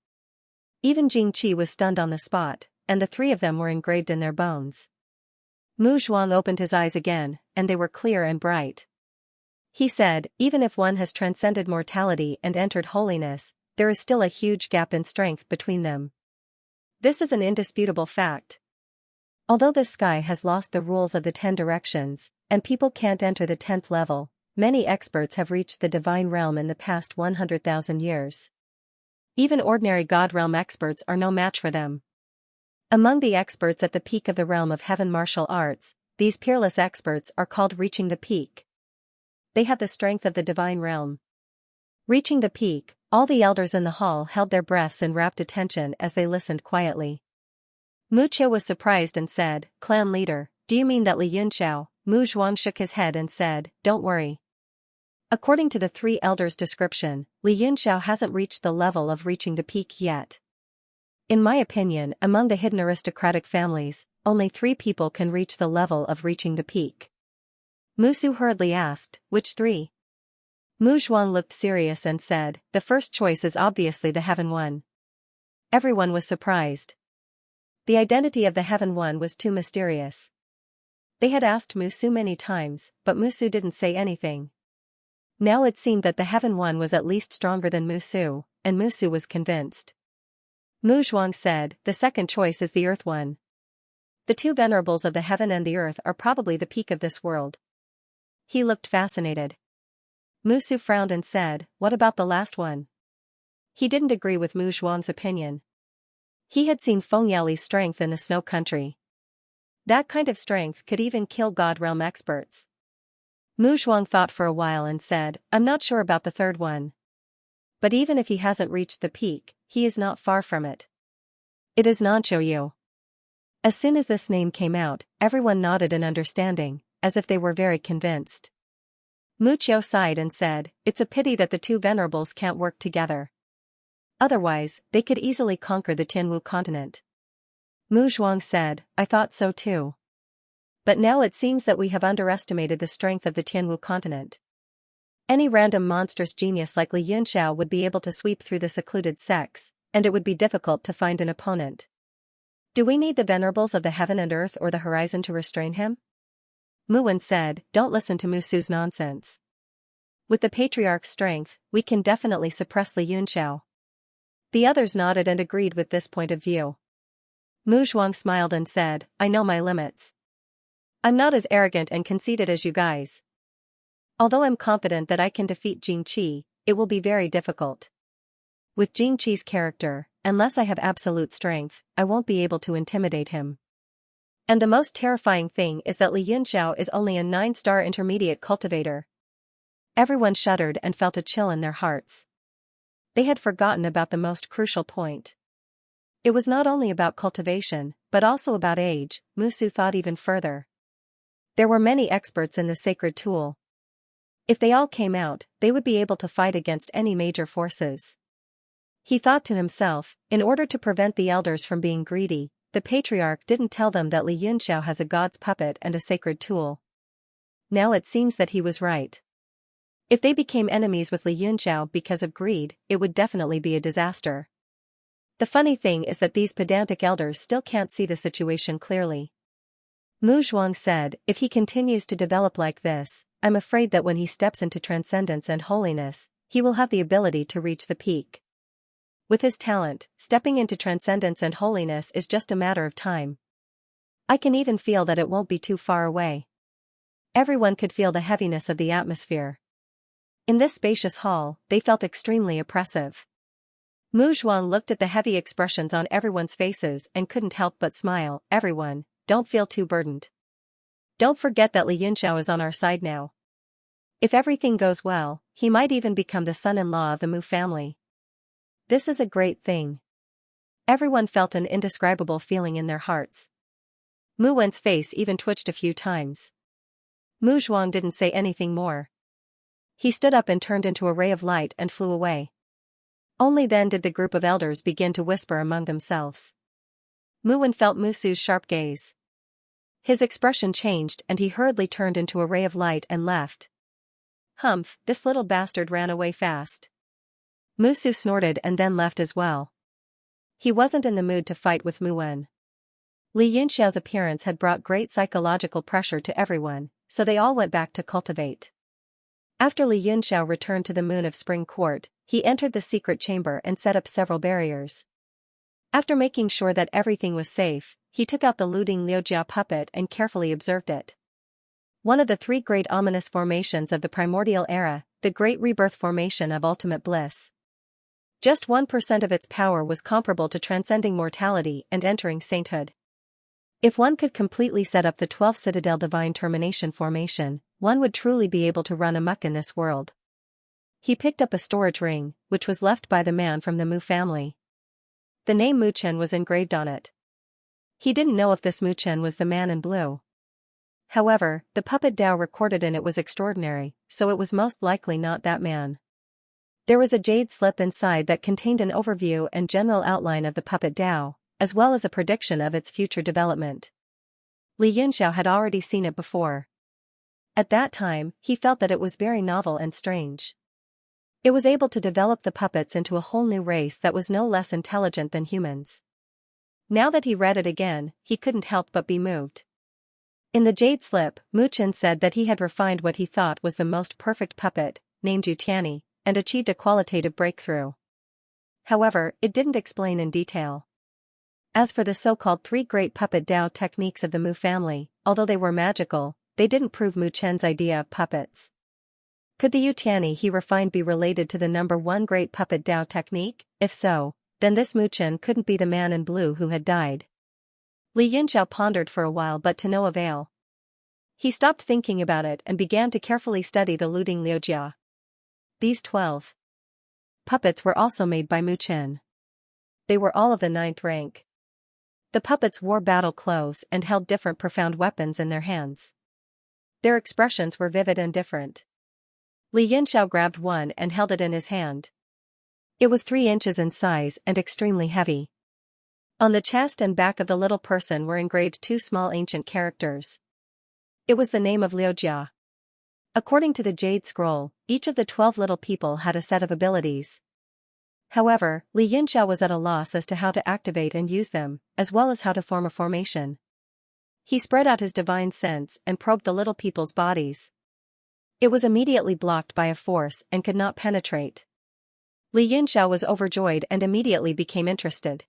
Even Jing Qi was stunned on the spot, and the 3 of them were engraved in their bones. Mu Zhuang opened his eyes again, and they were clear and bright. He said, "Even if one has transcended mortality and entered holiness, there is still a huge gap in strength between them. This is an indisputable fact. Although this sky has lost the rules of the 10 directions, and people can't enter the 10th level, many experts have reached the divine realm in the past 100,000 years. Even ordinary God realm experts are no match for them. Among the experts at the peak of the realm of heaven martial arts, these peerless experts are called reaching the peak. They have the strength of the divine realm." Reaching the peak, all the elders in the hall held their breaths in rapt attention as they listened quietly. Mu Qiu was surprised and said, "Clan leader, do you mean that Li Yunxiao?" Mu Zhuang shook his head and said, "Don't worry. According to the 3 elders' description, Li Yunxiao hasn't reached the level of reaching the peak yet. In my opinion, among the hidden aristocratic families, only 3 people can reach the level of reaching the peak." Mu Su hurriedly asked, "Which 3? Mu Zhuang looked serious and said, "The first choice is obviously the Heaven One." Everyone was surprised. The identity of the Heaven One was too mysterious. They had asked Mu Su many times, but Mu Su didn't say anything. Now it seemed that the Heaven One was at least stronger than Mu Su, and Mu Su was convinced. Mu Zhuang said, "The second choice is the Earth One. The 2 venerables of the heaven and the earth are probably the peak of this world." He looked fascinated. Mu Su frowned and said, "What about the last one?" He didn't agree with Mu Zhuang's opinion. He had seen Feng Yaoli's strength in the snow country. That kind of strength could even kill God realm experts. Mu Zhuang thought for a while and said, I'm not sure about the third one. But even if he hasn't reached the peak, he is not far from it. It is Nanqiu. As soon as this name came out, everyone nodded in understanding, as if they were very convinced. Mu Qiu sighed and said, it's a pity that the two venerables can't work together. Otherwise, they could easily conquer the Tianwu continent. Mu Zhuang said, I thought so too. But now it seems that we have underestimated the strength of the Tianwu continent. Any random monstrous genius like Li Yunxiao would be able to sweep through the secluded sects, and it would be difficult to find an opponent. Do we need the venerables of the heaven and earth or the horizon to restrain him? Mu Wen said, don't listen to Mu Su's nonsense. With the patriarch's strength, we can definitely suppress Li Yunxiao. The others nodded and agreed with this point of view. Mu Zhuang smiled and said, I know my limits. I'm not as arrogant and conceited as you guys. Although I'm confident that I can defeat Jing Qi, it will be very difficult. With Jing Qi's character, unless I have absolute strength, I won't be able to intimidate him. And the most terrifying thing is that Li Yunxiao is only a 9-star intermediate cultivator. Everyone shuddered and felt a chill in their hearts. They had forgotten about the most crucial point. It was not only about cultivation, but also about age. Mu Su thought even further. There were many experts in the sacred tool. If they all came out, they would be able to fight against any major forces. He thought to himself, in order to prevent the elders from being greedy, the patriarch didn't tell them that Li Yunxiao has a god's puppet and a sacred tool. Now it seems that he was right. If they became enemies with Li Yunxiao because of greed, it would definitely be a disaster. The funny thing is that these pedantic elders still can't see the situation clearly. Mu Zhuang said, if he continues to develop like this, I'm afraid that when he steps into transcendence and holiness, he will have the ability to reach the peak. With his talent, stepping into transcendence and holiness is just a matter of time. I can even feel that it won't be too far away. Everyone could feel the heaviness of the atmosphere. In this spacious hall, they felt extremely oppressive. Mu Zhuang looked at the heavy expressions on everyone's faces and couldn't help but smile. Everyone, don't feel too burdened. Don't forget that Li Yunxiao is on our side now. If everything goes well, he might even become the son-in-law of the Mu family. This is a great thing. Everyone felt an indescribable feeling in their hearts. Mu Wen's face even twitched a few times. Mu Zhuang didn't say anything more. He stood up and turned into a ray of light and flew away. Only then did the group of elders begin to whisper among themselves. Mu Wen felt Mu Su's sharp gaze. His expression changed and he hurriedly turned into a ray of light and left. Humph, this little bastard ran away fast. Mu Su snorted and then left as well. He wasn't in the mood to fight with Mu Wen. Li Yunxiao's appearance had brought great psychological pressure to everyone, so they all went back to cultivate. After Li Yunxiao returned to the Moon of Spring Court, he entered the secret chamber and set up several barriers. After making sure that everything was safe, he took out the looting Liujia puppet and carefully observed it. One of the 3 great ominous formations of the primordial era, the Great Rebirth formation of ultimate bliss. Just 1% of its power was comparable to transcending mortality and entering sainthood. If one could completely set up the 12th Citadel Divine Termination formation, one would truly be able to run amok in this world. He picked up a storage ring, which was left by the man from the Mu family. The name Mu Chen was engraved on it. He didn't know if this Mu Chen was the man in blue. However, the puppet Dao recorded in it was extraordinary, so it was most likely not that man. There was a jade slip inside that contained an overview and general outline of the puppet Dao, as well as a prediction of its future development. Li Yunxiao had already seen it before. At that time, he felt that it was very novel and strange. It was able to develop the puppets into a whole new race that was no less intelligent than humans. Now that he read it again, he couldn't help but be moved. In the jade slip, Mu Chen said that he had refined what he thought was the most perfect puppet, named Yutiani, and achieved a qualitative breakthrough. However, it didn't explain in detail. As for the so-called 3 great puppet Dao techniques of the Mu family, although they were magical, they didn't prove Mu Chen's idea of puppets. Could the Yutiani he refined be related to the number 1 great puppet Dao technique? If so, then this Mu Chen couldn't be the man in blue who had died. Li Yunxiao pondered for a while but to no avail. He stopped thinking about it and began to carefully study the looting Liujia. These 12 puppets were also made by Mu Chen. They were all of the 9th rank. The puppets wore battle clothes and held different profound weapons in their hands. Their expressions were vivid and different. Li Yunxiao grabbed one and held it in his hand. It was 3 inches in size and extremely heavy. On the chest and back of the little person were engraved 2 small ancient characters. It was the name of Liujia. According to the Jade Scroll, each of the 12 little people had a set of abilities. However, Li Yunxiao was at a loss as to how to activate and use them, as well as how to form a formation. He spread out his divine sense and probed the little people's bodies. It was immediately blocked by a force and could not penetrate. Li Yunxiao was overjoyed and immediately became interested.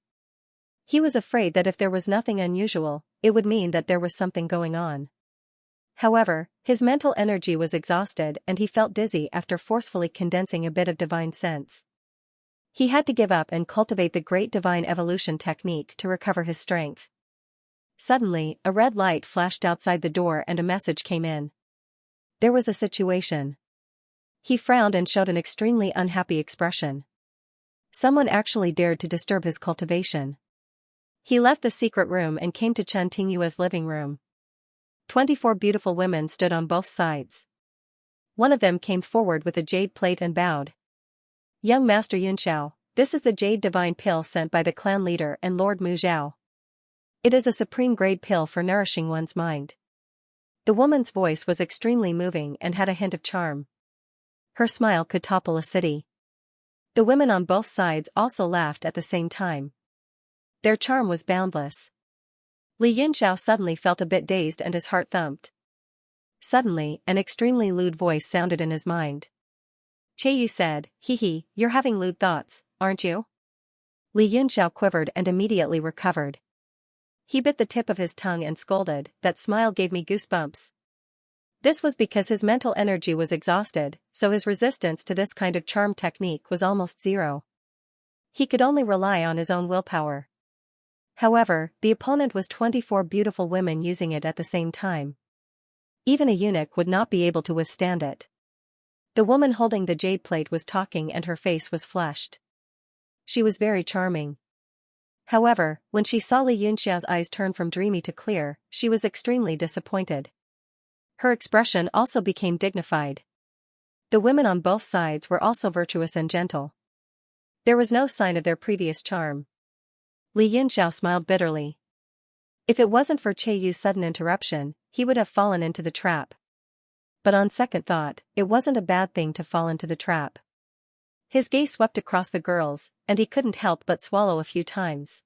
He was afraid that if there was nothing unusual, it would mean that there was something going on. However, his mental energy was exhausted and he felt dizzy after forcefully condensing a bit of divine sense. He had to give up and cultivate the great divine evolution technique to recover his strength. Suddenly, a red light flashed outside the door and a message came in. There was a situation. He frowned and showed an extremely unhappy expression. Someone actually dared to disturb his cultivation. He left the secret room and came to Chen Tingyue's living room. 24 beautiful women stood on both sides. One of them came forward with a jade plate and bowed. Young Master Yunxiao, this is the jade divine pill sent by the clan leader and Lord Mu Zhao. It is a supreme grade pill for nourishing one's mind. The woman's voice was extremely moving and had a hint of charm. Her smile could topple a city. The women on both sides also laughed at the same time. Their charm was boundless. Li Yunxiao suddenly felt a bit dazed and his heart thumped. Suddenly, an extremely lewd voice sounded in his mind. Yu said, "Hee, you're having lewd thoughts, aren't you?" Li Yunxiao quivered and immediately recovered. He bit the tip of his tongue and scolded, "That smile gave me goosebumps." This was because his mental energy was exhausted, so his resistance to this kind of charm technique was almost zero. He could only rely on his own willpower. However, the opponent was 24 beautiful women using it at the same time. Even a eunuch would not be able to withstand it. The woman holding the jade plate was talking and her face was flushed. She was very charming. However, when she saw Li Yunxiao's eyes turn from dreamy to clear, she was extremely disappointed. Her expression also became dignified. The women on both sides were also virtuous and gentle. There was no sign of their previous charm. Li Yunxiao smiled bitterly. If it wasn't for Yu's sudden interruption, he would have fallen into the trap. But on second thought, it wasn't a bad thing to fall into the trap. His gaze swept across the girls, and he couldn't help but swallow a few times.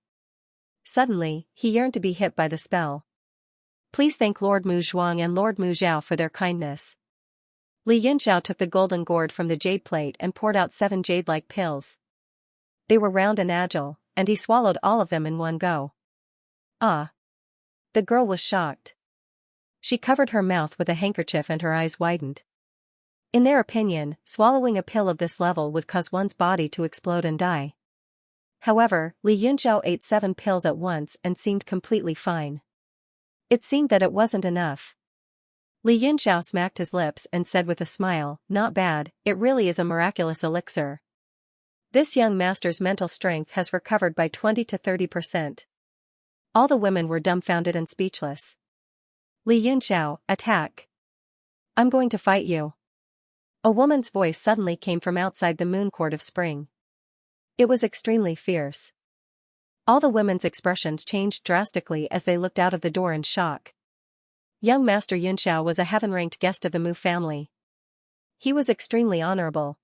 Suddenly, he yearned to be hit by the spell. Please thank Lord Mu Zhuang and Lord Mu Zhao for their kindness. Li Yunxiao took the golden gourd from the jade plate and poured out 7 jade-like pills. They were round and agile, and he swallowed all of them in one go. Ah! The girl was shocked. She covered her mouth with a handkerchief and her eyes widened. In their opinion, swallowing a pill of this level would cause one's body to explode and die. However, Li Yunxiao ate 7 pills at once and seemed completely fine. It seemed that it wasn't enough. Li Yunxiao smacked his lips and said with a smile, "Not bad, it really is a miraculous elixir. This young master's mental strength has recovered by 20 to 30%. All the women were dumbfounded and speechless. Li Yunxiao, attack! I'm going to fight you. A woman's voice suddenly came from outside the moon court of spring. It was extremely fierce. All the women's expressions changed drastically as they looked out of the door in shock. Young Master Yunxiao was a heaven-ranked guest of the Mu family. He was extremely honorable.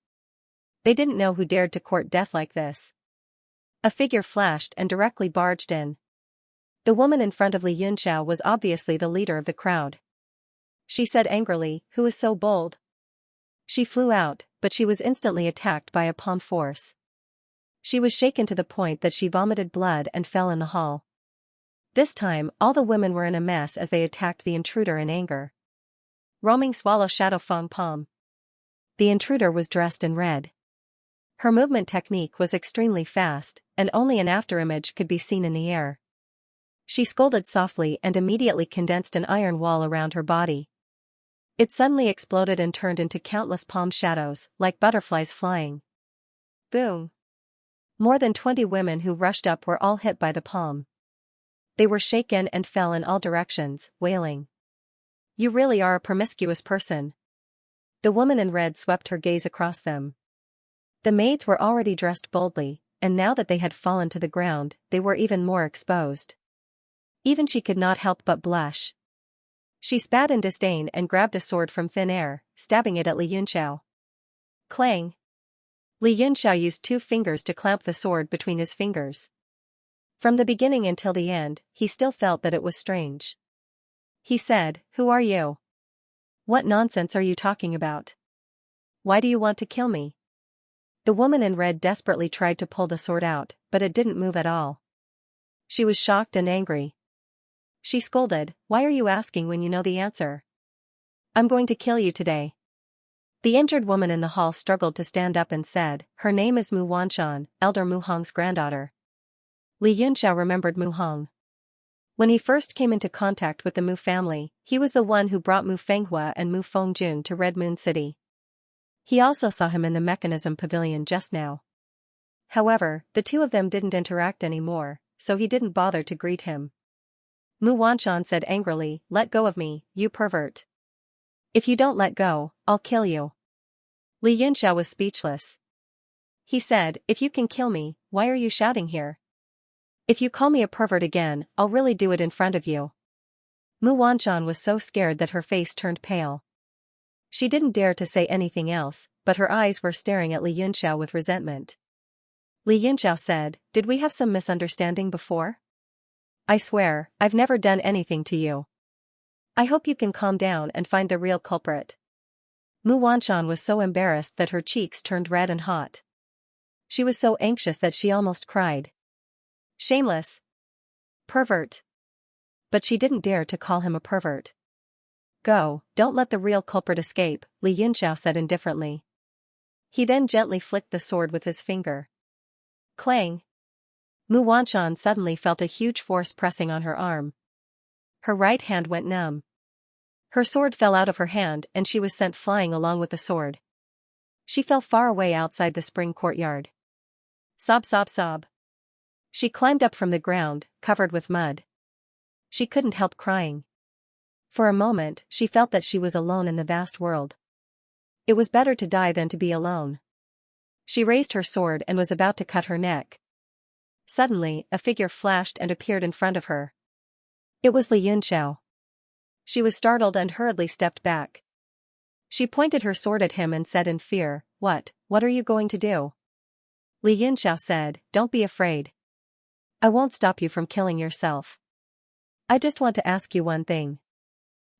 They didn't know who dared to court death like this. A figure flashed and directly barged in. The woman in front of Li Yunxiao was obviously the leader of the crowd. She said angrily, "Who is so bold?" She flew out, but she was instantly attacked by a palm force. She was shaken to the point that she vomited blood and fell in the hall. This time, all the women were in a mess as they attacked the intruder in anger. Roaming Swallow Shadow Fong Palm. The intruder was dressed in red. Her movement technique was extremely fast, and only an afterimage could be seen in the air. She scolded softly and immediately condensed an iron wall around her body. It suddenly exploded and turned into countless palm shadows, like butterflies flying. Boom! More than 20 women who rushed up were all hit by the palm. They were shaken and fell in all directions, wailing. "You really are a promiscuous person." The woman in red swept her gaze across them. The maids were already dressed boldly, and now that they had fallen to the ground, they were even more exposed. Even she could not help but blush. She spat in disdain and grabbed a sword from thin air, stabbing it at Li Yunxiao. Clang! Li Yunxiao used 2 fingers to clamp the sword between his fingers. From the beginning until the end, he still felt that it was strange. He said, "Who are you? What nonsense are you talking about? Why do you want to kill me?" The woman in red desperately tried to pull the sword out, but it didn't move at all. She was shocked and angry. She scolded, "Why are you asking when you know the answer? I'm going to kill you today." The injured woman in the hall struggled to stand up and said, "Her name is Mu Wanshan, elder Mu Hong's granddaughter." Li Yunxiao remembered Mu Hong. When he first came into contact with the Mu family, he was the one who brought Mu Fenghua and Mu Fengjun to Red Moon City. He also saw him in the mechanism pavilion just now. However, the two of them didn't interact anymore, so he didn't bother to greet him. Mu Wanshan said angrily, "Let go of me, you pervert. If you don't let go, I'll kill you." Li Yunxiao was speechless. He said, "If you can kill me, why are you shouting here? If you call me a pervert again, I'll really do it in front of you." Mu Wanshan was so scared that her face turned pale. She didn't dare to say anything else, but her eyes were staring at Li Yunxiao with resentment. Li Yunxiao said, "Did we have some misunderstanding before? I swear, I've never done anything to you. I hope you can calm down and find the real culprit." Mu Wanshan was so embarrassed that her cheeks turned red and hot. She was so anxious that she almost cried. Shameless. Pervert. But she didn't dare to call him a pervert. "Go, don't let the real culprit escape," Li Yunxiao said indifferently. He then gently flicked the sword with his finger. Clang! Mu Wanshan suddenly felt a huge force pressing on her arm. Her right hand went numb. Her sword fell out of her hand and she was sent flying along with the sword. She fell far away outside the spring courtyard. Sob sob sob. She climbed up from the ground, covered with mud. She couldn't help crying. For a moment, she felt that she was alone in the vast world. It was better to die than to be alone. She raised her sword and was about to cut her neck. Suddenly, a figure flashed and appeared in front of her. It was Li Yunxiao. She was startled and hurriedly stepped back. She pointed her sword at him and said in fear, What are you going to do?" Li Yunxiao said, "Don't be afraid. I won't stop you from killing yourself. I just want to ask you one thing.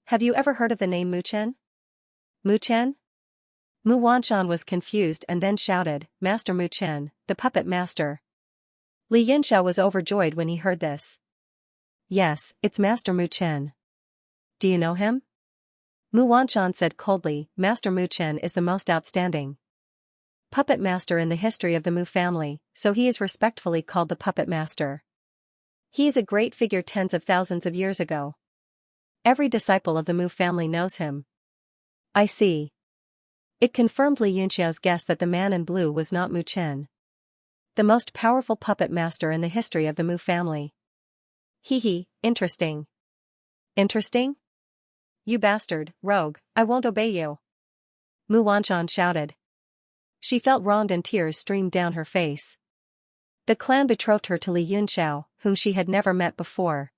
Have you ever heard of the name Mu Chen?" Mu Chen? Mu Wanshan was confused and then shouted, "Master Mu Chen, the puppet master." Li Yunxiao was overjoyed when he heard this. "Yes, it's Master Mu Chen. Do you know him?" Mu Wanshan said coldly, "Master Mu Chen is the most outstanding puppet master in the history of the Mu family, so he is respectfully called the puppet master. He is a great figure tens of thousands of years ago. Every disciple of the Mu family knows him." "I see." It confirmed Li Yunxiao's guess that the man in blue was not Mu Chen, the most powerful puppet master in the history of the Mu family. Hee, interesting. Interesting? You bastard, rogue, I won't obey you." Mu Wanshan shouted. She felt wronged and tears streamed down her face. The clan betrothed her to Li Yunxiao, whom she had never met before.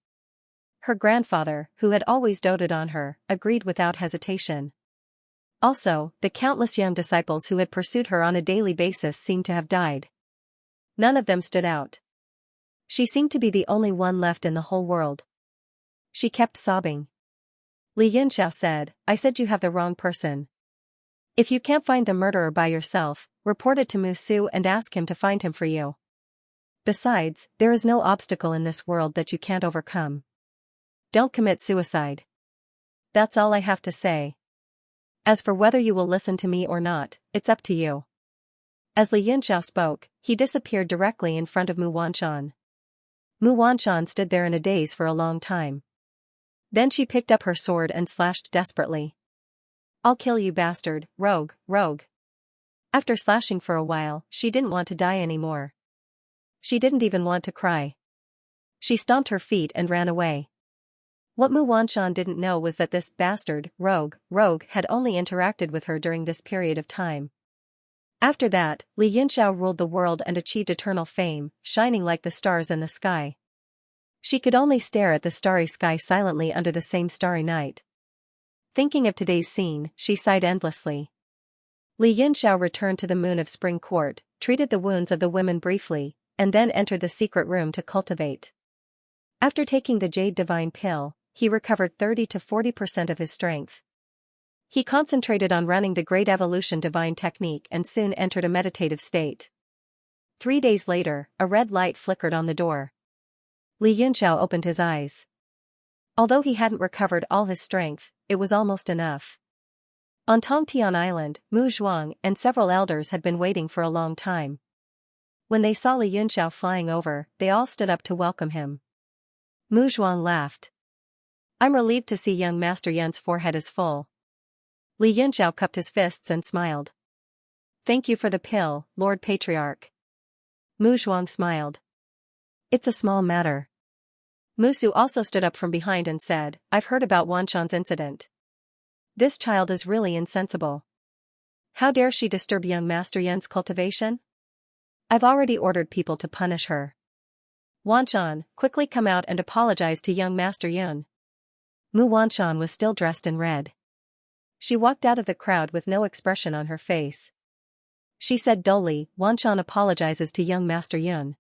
Her grandfather, who had always doted on her, agreed without hesitation. Also, the countless young disciples who had pursued her on a daily basis seemed to have died. None of them stood out. She seemed to be the only one left in the whole world. She kept sobbing. Li Yunxiao said, "I said you have the wrong person. If you can't find the murderer by yourself, report it to Mu Su and ask him to find him for you. Besides, there is no obstacle in this world that you can't overcome. Don't commit suicide. That's all I have to say. As for whether you will listen to me or not, it's up to you." As Li Yunxiao spoke, he disappeared directly in front of Mu Wanshan. Mu Wanshan stood there in a daze for a long time. Then she picked up her sword and slashed desperately. I'll kill you bastard, rogue, rogue. After slashing for a while, she didn't want to die anymore. She didn't even want to cry. She stomped her feet and ran away. What Mu Wanshan didn't know was that this bastard, rogue, had only interacted with her during this period of time. After that, Li Yunxiao ruled the world and achieved eternal fame, shining like the stars in the sky. She could only stare at the starry sky silently under the same starry night. Thinking of today's scene, she sighed endlessly. Li Yunxiao returned to the Moon of Spring Court, treated the wounds of the women briefly, and then entered the secret room to cultivate. After taking the Jade Divine Pill, he recovered 30 to 40% of his strength. He concentrated on running the Great Evolution Divine Technique and soon entered a meditative state. 3 days later, a red light flickered on the door. Li Yunxiao opened his eyes. Although he hadn't recovered all his strength, it was almost enough. On Tongtian Island, Mu Zhuang and several elders had been waiting for a long time. When they saw Li Yunxiao flying over, they all stood up to welcome him. Mu Zhuang laughed. I'm relieved to see young Master Yun's forehead is full. Li Yunxiao cupped his fists and smiled. Thank you for the pill, Lord Patriarch. Mu Zhuang smiled. It's a small matter. Musu also stood up from behind and said, I've heard about Wanshan's incident. This child is really insensible. How dare she disturb young Master Yun's cultivation? I've already ordered people to punish her. Wanshan, quickly come out and apologize to young Master Yun. Mu Wanshan was still dressed in red. She walked out of the crowd with no expression on her face. She said dully, Wanshan apologizes to young Master Yun.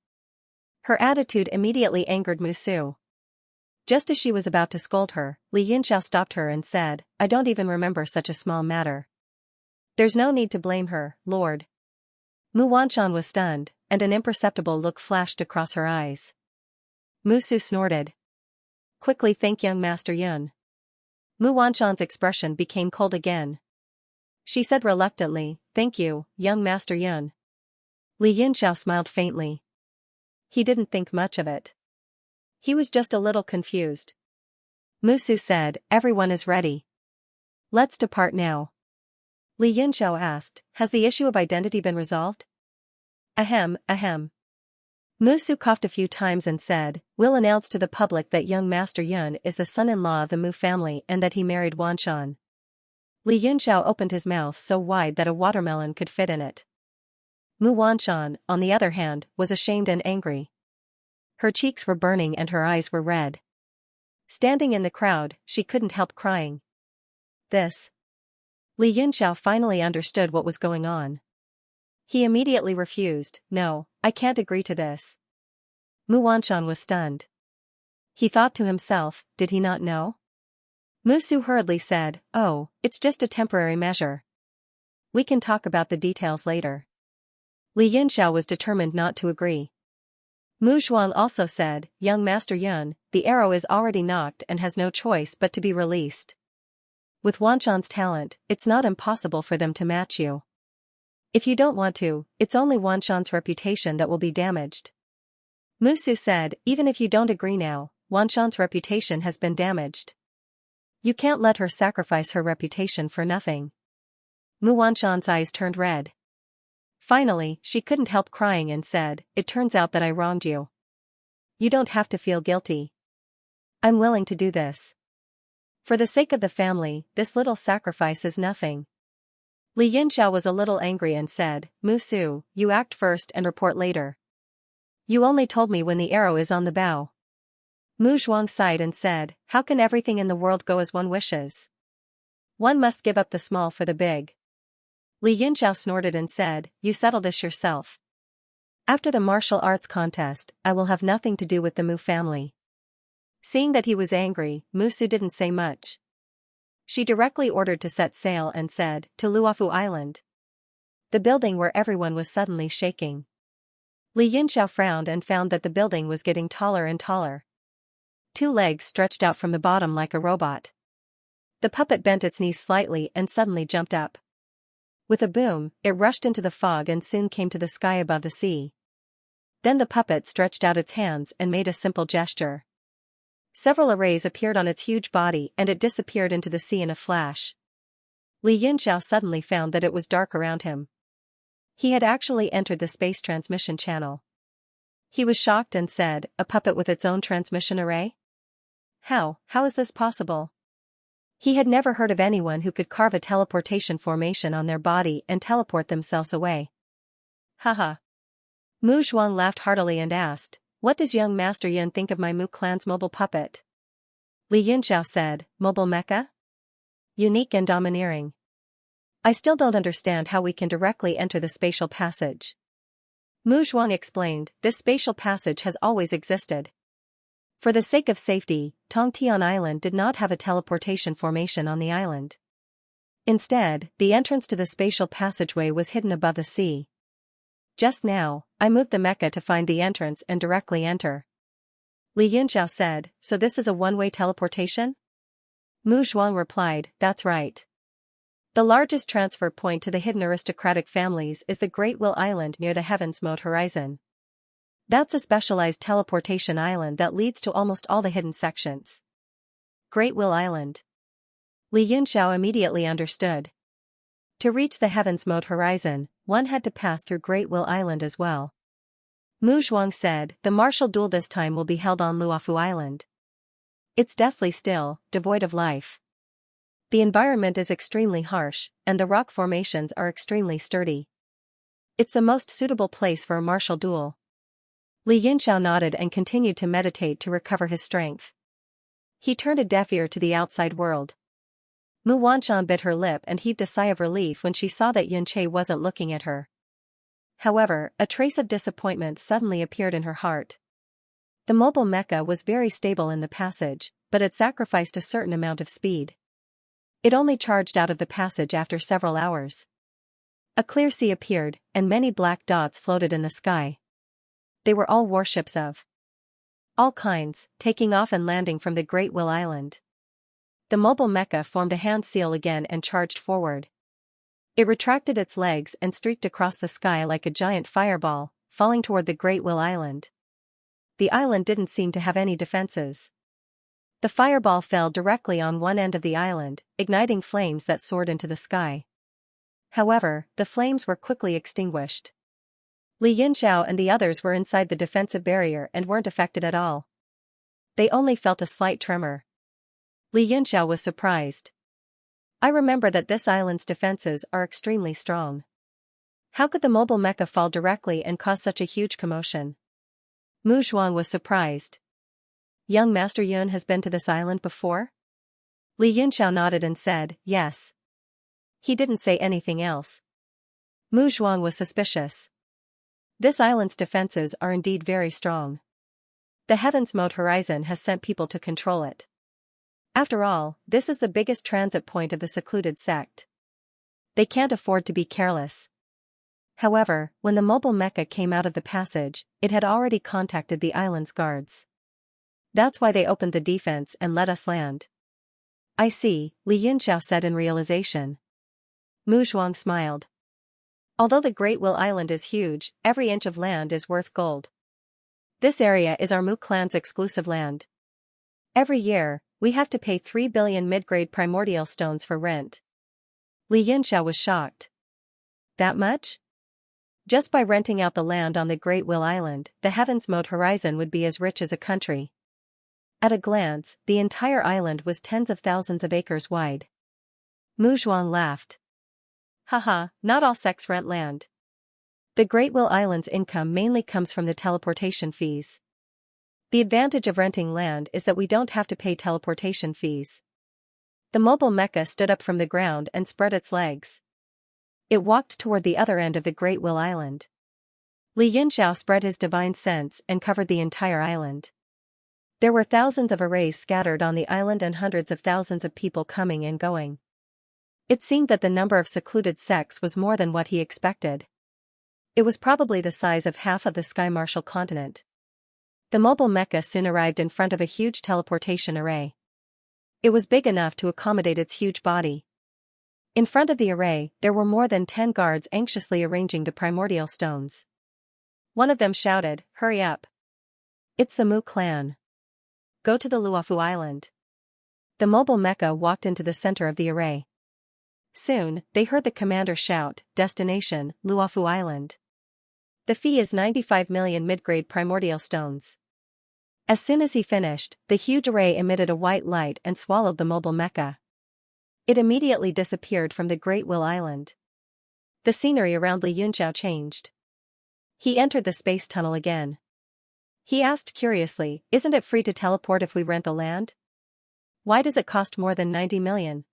Her attitude immediately angered Musu. Just as she was about to scold her, Li Yunxiao stopped her and said, I don't even remember such a small matter. There's no need to blame her, Lord. Mu Wanshan was stunned, and an imperceptible look flashed across her eyes. Musu snorted. Quickly thank young Master Yun. Mu Wanshan's expression became cold again. She said reluctantly, thank you, young Master Yun. Li Yunxiao smiled faintly. He didn't think much of it. He was just a little confused. Musu said, everyone is ready. Let's depart now. Li Yunxiao asked, has the issue of identity been resolved? Ahem, ahem. Musu coughed a few times and said, we'll announce to the public that young Master Yun is the son-in-law of the Mu family and that he married Wanshan. Li Yunxiao opened his mouth so wide that a watermelon could fit in it. Mu Wanshan, on the other hand, was ashamed and angry. Her cheeks were burning and her eyes were red. Standing in the crowd, she couldn't help crying. This. Li Yunxiao finally understood what was going on. He immediately refused, no, I can't agree to this. Mu Wanshan was stunned. He thought to himself, did he not know? Musu hurriedly said, oh, it's just a temporary measure. We can talk about the details later. Li Yunxiao was determined not to agree. Mu Zhuang also said, young Master Yun, the arrow is already knocked and has no choice but to be released. With Wanshan's talent, it's not impossible for them to match you. If you don't want to, it's only Wanshan's reputation that will be damaged. Musu said, even if you don't agree now, Wanshan's reputation has been damaged. You can't let her sacrifice her reputation for nothing. Mu Wanshan's eyes turned red. Finally, she couldn't help crying and said, it turns out that I wronged you. You don't have to feel guilty. I'm willing to do this. For the sake of the family, this little sacrifice is nothing. Li Yunxiao was a little angry and said, Musu, you act first and report later. You only told me when the arrow is on the bow. Mu Zhuang sighed and said, how can everything in the world go as one wishes? One must give up the small for the big. Li Yunxiao snorted and said, you settle this yourself. After the martial arts contest, I will have nothing to do with the Mu family. Seeing that he was angry, Musu didn't say much. She directly ordered to set sail and said, to Luofu Island. The building where everyone was suddenly shaking. Li Yunxiao frowned and found that the building was getting taller and taller. 2 legs stretched out from the bottom like a robot. The puppet bent its knees slightly and suddenly jumped up. With a boom, it rushed into the fog and soon came to the sky above the sea. Then the puppet stretched out its hands and made a simple gesture. Several arrays appeared on its huge body and it disappeared into the sea in a flash. Li Yunxiao suddenly found that it was dark around him. He had actually entered the space transmission channel. He was shocked and said, "A puppet with its own transmission array? How is this possible?" He had never heard of anyone who could carve a teleportation formation on their body and teleport themselves away. Haha. Mu Zhuang laughed heartily and asked, "What does young Master Yun think of my Mu clan's mobile puppet?" Li Yunxiao said, "Mobile mecha? Unique and domineering. I still don't understand how we can directly enter the spatial passage." Mu Zhuang explained, "This spatial passage has always existed. For the sake of safety, Tongtian Island did not have a teleportation formation on the island. Instead, the entrance to the spatial passageway was hidden above the sea. Just now, I moved the mecha to find the entrance and directly enter." Li Yunxiao said, "So this is a one-way teleportation?" Mu Zhuang replied, "That's right. The largest transfer point to the hidden aristocratic families is the Great Will Island near the Heaven's Mode horizon. That's a specialized teleportation island that leads to almost all the hidden sections." Great Will Island. Li Yunxiao immediately understood. To reach the Heaven's Mode horizon, one had to pass through Great Will Island as well. Mu Zhuang said, "The martial duel this time will be held on Luofu Island. It's deathly still, devoid of life. The environment is extremely harsh, and the rock formations are extremely sturdy. It's the most suitable place for a martial duel." Li Yunxiao nodded and continued to meditate to recover his strength. He turned a deaf ear to the outside world. Mu Wanshan bit her lip and heaved a sigh of relief when she saw that Yunche wasn't looking at her. However, a trace of disappointment suddenly appeared in her heart. The mobile mecha was very stable in the passage, but it sacrificed a certain amount of speed. It only charged out of the passage after several hours. A clear sea appeared, and many black dots floated in the sky. They were all warships of all kinds, taking off and landing from the Great Will Island. The mobile mecha formed a hand seal again and charged forward. It retracted its legs and streaked across the sky like a giant fireball, falling toward the Great Will Island. The island didn't seem to have any defenses. The fireball fell directly on one end of the island, igniting flames that soared into the sky. However, the flames were quickly extinguished. Li Yunxiao and the others were inside the defensive barrier and weren't affected at all. They only felt a slight tremor. Li Yunxiao was surprised. "I remember that this island's defenses are extremely strong. How could the mobile mecha fall directly and cause such a huge commotion?" Mu Zhuang was surprised. "Young Master Yun has been to this island before?" Li Yunxiao nodded and said, "Yes." He didn't say anything else. Mu Zhuang was suspicious. This island's defenses are indeed very strong. The Heaven's Mode horizon has sent people to control it. After all, this is the biggest transit point of the secluded sect. They can't afford to be careless. However, when the mobile mecha came out of the passage, it had already contacted the island's guards. That's why they opened the defense and let us land. "I see," Li Yunxiao said in realization. Mu Zhuang smiled. "Although the Great Will Island is huge, every inch of land is worth gold. This area is our Mu clan's exclusive land. Every year, we have to pay 3 billion mid-grade primordial stones for rent." Li Yunxiao was shocked. "That much?" Just by renting out the land on the Great Will Island, the Heaven's Mode horizon would be as rich as a country. At a glance, the entire island was tens of thousands of acres wide. Mu Zhuang laughed. "Haha, not all sects rent land. The Great Will Island's income mainly comes from the teleportation fees. The advantage of renting land is that we don't have to pay teleportation fees." The mobile mecha stood up from the ground and spread its legs. It walked toward the other end of the Great Will Island. Li Yunxiao spread his divine sense and covered the entire island. There were thousands of arrays scattered on the island and hundreds of thousands of people coming and going. It seemed that the number of secluded sects was more than what he expected. It was probably the size of half of the Sky Martial continent. The mobile mecha soon arrived in front of a huge teleportation array. It was big enough to accommodate its huge body. In front of the array, there were more than 10 guards anxiously arranging the primordial stones. One of them shouted, "Hurry up! It's the Mu clan. Go to the Luofu Island." The mobile mecha walked into the center of the array. Soon, they heard the commander shout, "Destination, Luofu Island. The fee is 95 million mid-grade primordial stones." As soon as he finished, the huge array emitted a white light and swallowed the mobile mecha. It immediately disappeared from the Great Will Island. The scenery around Li Yunxiao changed. He entered the space tunnel again. He asked curiously, "Isn't it free to teleport if we rent the land? Why does it cost more than 90 million?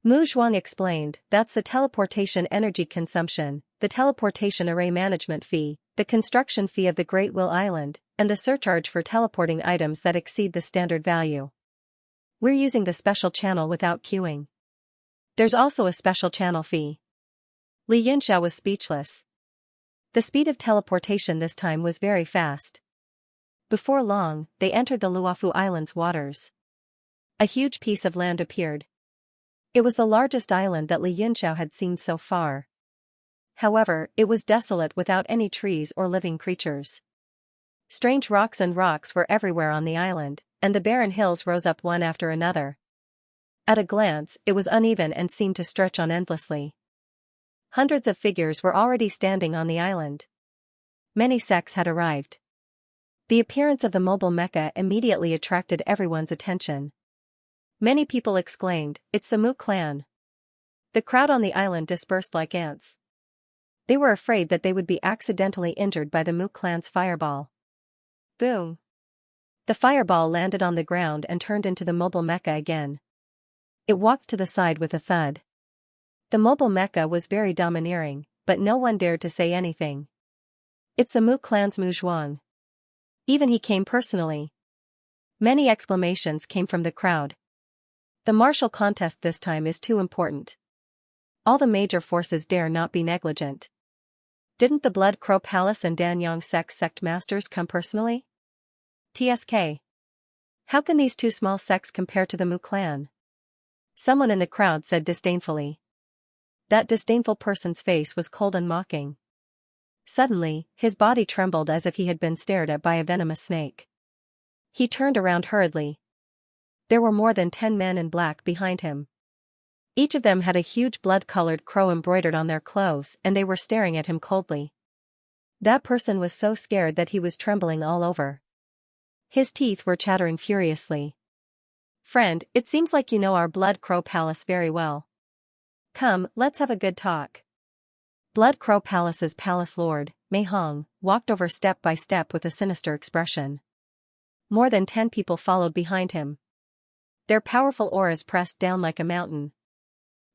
Mu Zhuang explained, "That's the teleportation energy consumption, the teleportation array management fee, the construction fee of the Great Will Island, and the surcharge for teleporting items that exceed the standard value. We're using the special channel without queuing. There's also a special channel fee." Li Yunxiao was speechless. The speed of teleportation this time was very fast. Before long, they entered the Luofu Island's waters. A huge piece of land appeared. It was the largest island that Li Yunxiao had seen so far. However, it was desolate without any trees or living creatures. Strange rocks were everywhere on the island, and the barren hills rose up one after another. At a glance, it was uneven and seemed to stretch on endlessly. Hundreds of figures were already standing on the island. Many sects had arrived. The appearance of the mobile mecha immediately attracted everyone's attention. Many people exclaimed, "It's the Mu clan." The crowd on the island dispersed like ants. They were afraid that they would be accidentally injured by the Mu clan's fireball. Boom! The fireball landed on the ground and turned into the mobile mecha again. It walked to the side with a thud. The mobile mecha was very domineering, but no one dared to say anything. "It's the Mu clan's Mu Zhuang. Even he came personally." Many exclamations came from the crowd. The martial contest this time is too important. All the major forces dare not be negligent. Didn't the Blood Crow Palace and Danyang sect masters come personally? TSK. How can these two small sects compare to the Mu clan? Someone in the crowd said disdainfully. That disdainful person's face was cold and mocking. Suddenly, his body trembled as if he had been stared at by a venomous snake. He turned around hurriedly. There were more than 10 men in black behind him. Each of them had a huge blood-colored crow embroidered on their clothes, and they were staring at him coldly. That person was so scared that he was trembling all over. His teeth were chattering furiously. "Friend, it seems like you know our Blood Crow Palace very well. Come, let's have a good talk." Blood Crow Palace's palace lord, Mei Hong, walked over step by step with a sinister expression. More than 10 people followed behind him. Their powerful auras pressed down like a mountain.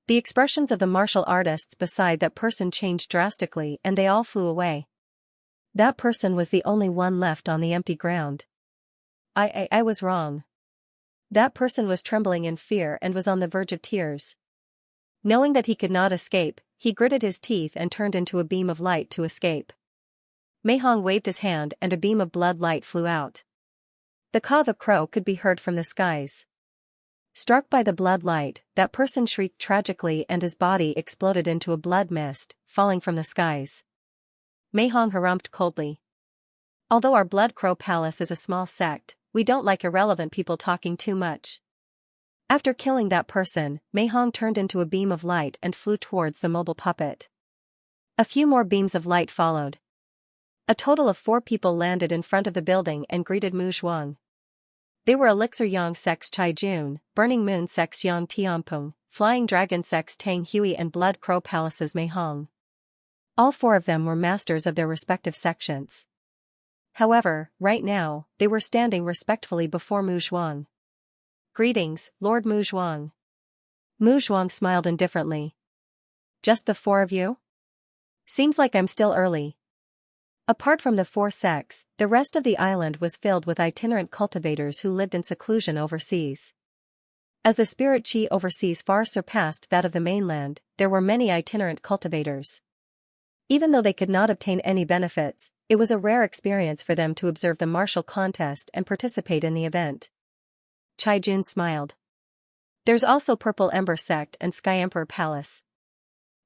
The expressions of the martial artists beside that person changed drastically and they all flew away. That person was the only one left on the empty ground. I was wrong. That person was trembling in fear and was on the verge of tears. Knowing that he could not escape, he gritted his teeth and turned into a beam of light to escape. Mei Hong waved his hand and a beam of blood light flew out. The caw of a crow could be heard from the skies. Struck by the blood light, that person shrieked tragically and his body exploded into a blood mist, falling from the skies. Mei Hong harumphed coldly. "Although our Blood Crow Palace is a small sect, we don't like irrelevant people talking too much." After killing that person, Mei Hong turned into a beam of light and flew towards the mobile puppet. A few more beams of light followed. A total of 4 people landed in front of the building and greeted Mu Zhuang. They were Elixir Yang sects Chai Jun, Burning Moon sects Yang Tianpeng, Flying Dragon sects Tang Hui and Blood Crow Palace's Mei Hong. All 4 of them were masters of their respective sections. However, right now, they were standing respectfully before Mu Zhuang. "Greetings, Lord Mu Zhuang." Mu Zhuang smiled indifferently. "Just the 4 of you? Seems like I'm still early." Apart from the 4 sects, the rest of the island was filled with itinerant cultivators who lived in seclusion overseas. As the spirit chi overseas far surpassed that of the mainland, there were many itinerant cultivators. Even though they could not obtain any benefits, it was a rare experience for them to observe the martial contest and participate in the event. Chai Jun smiled. "There's also Purple Ember sect and Sky Emperor Palace.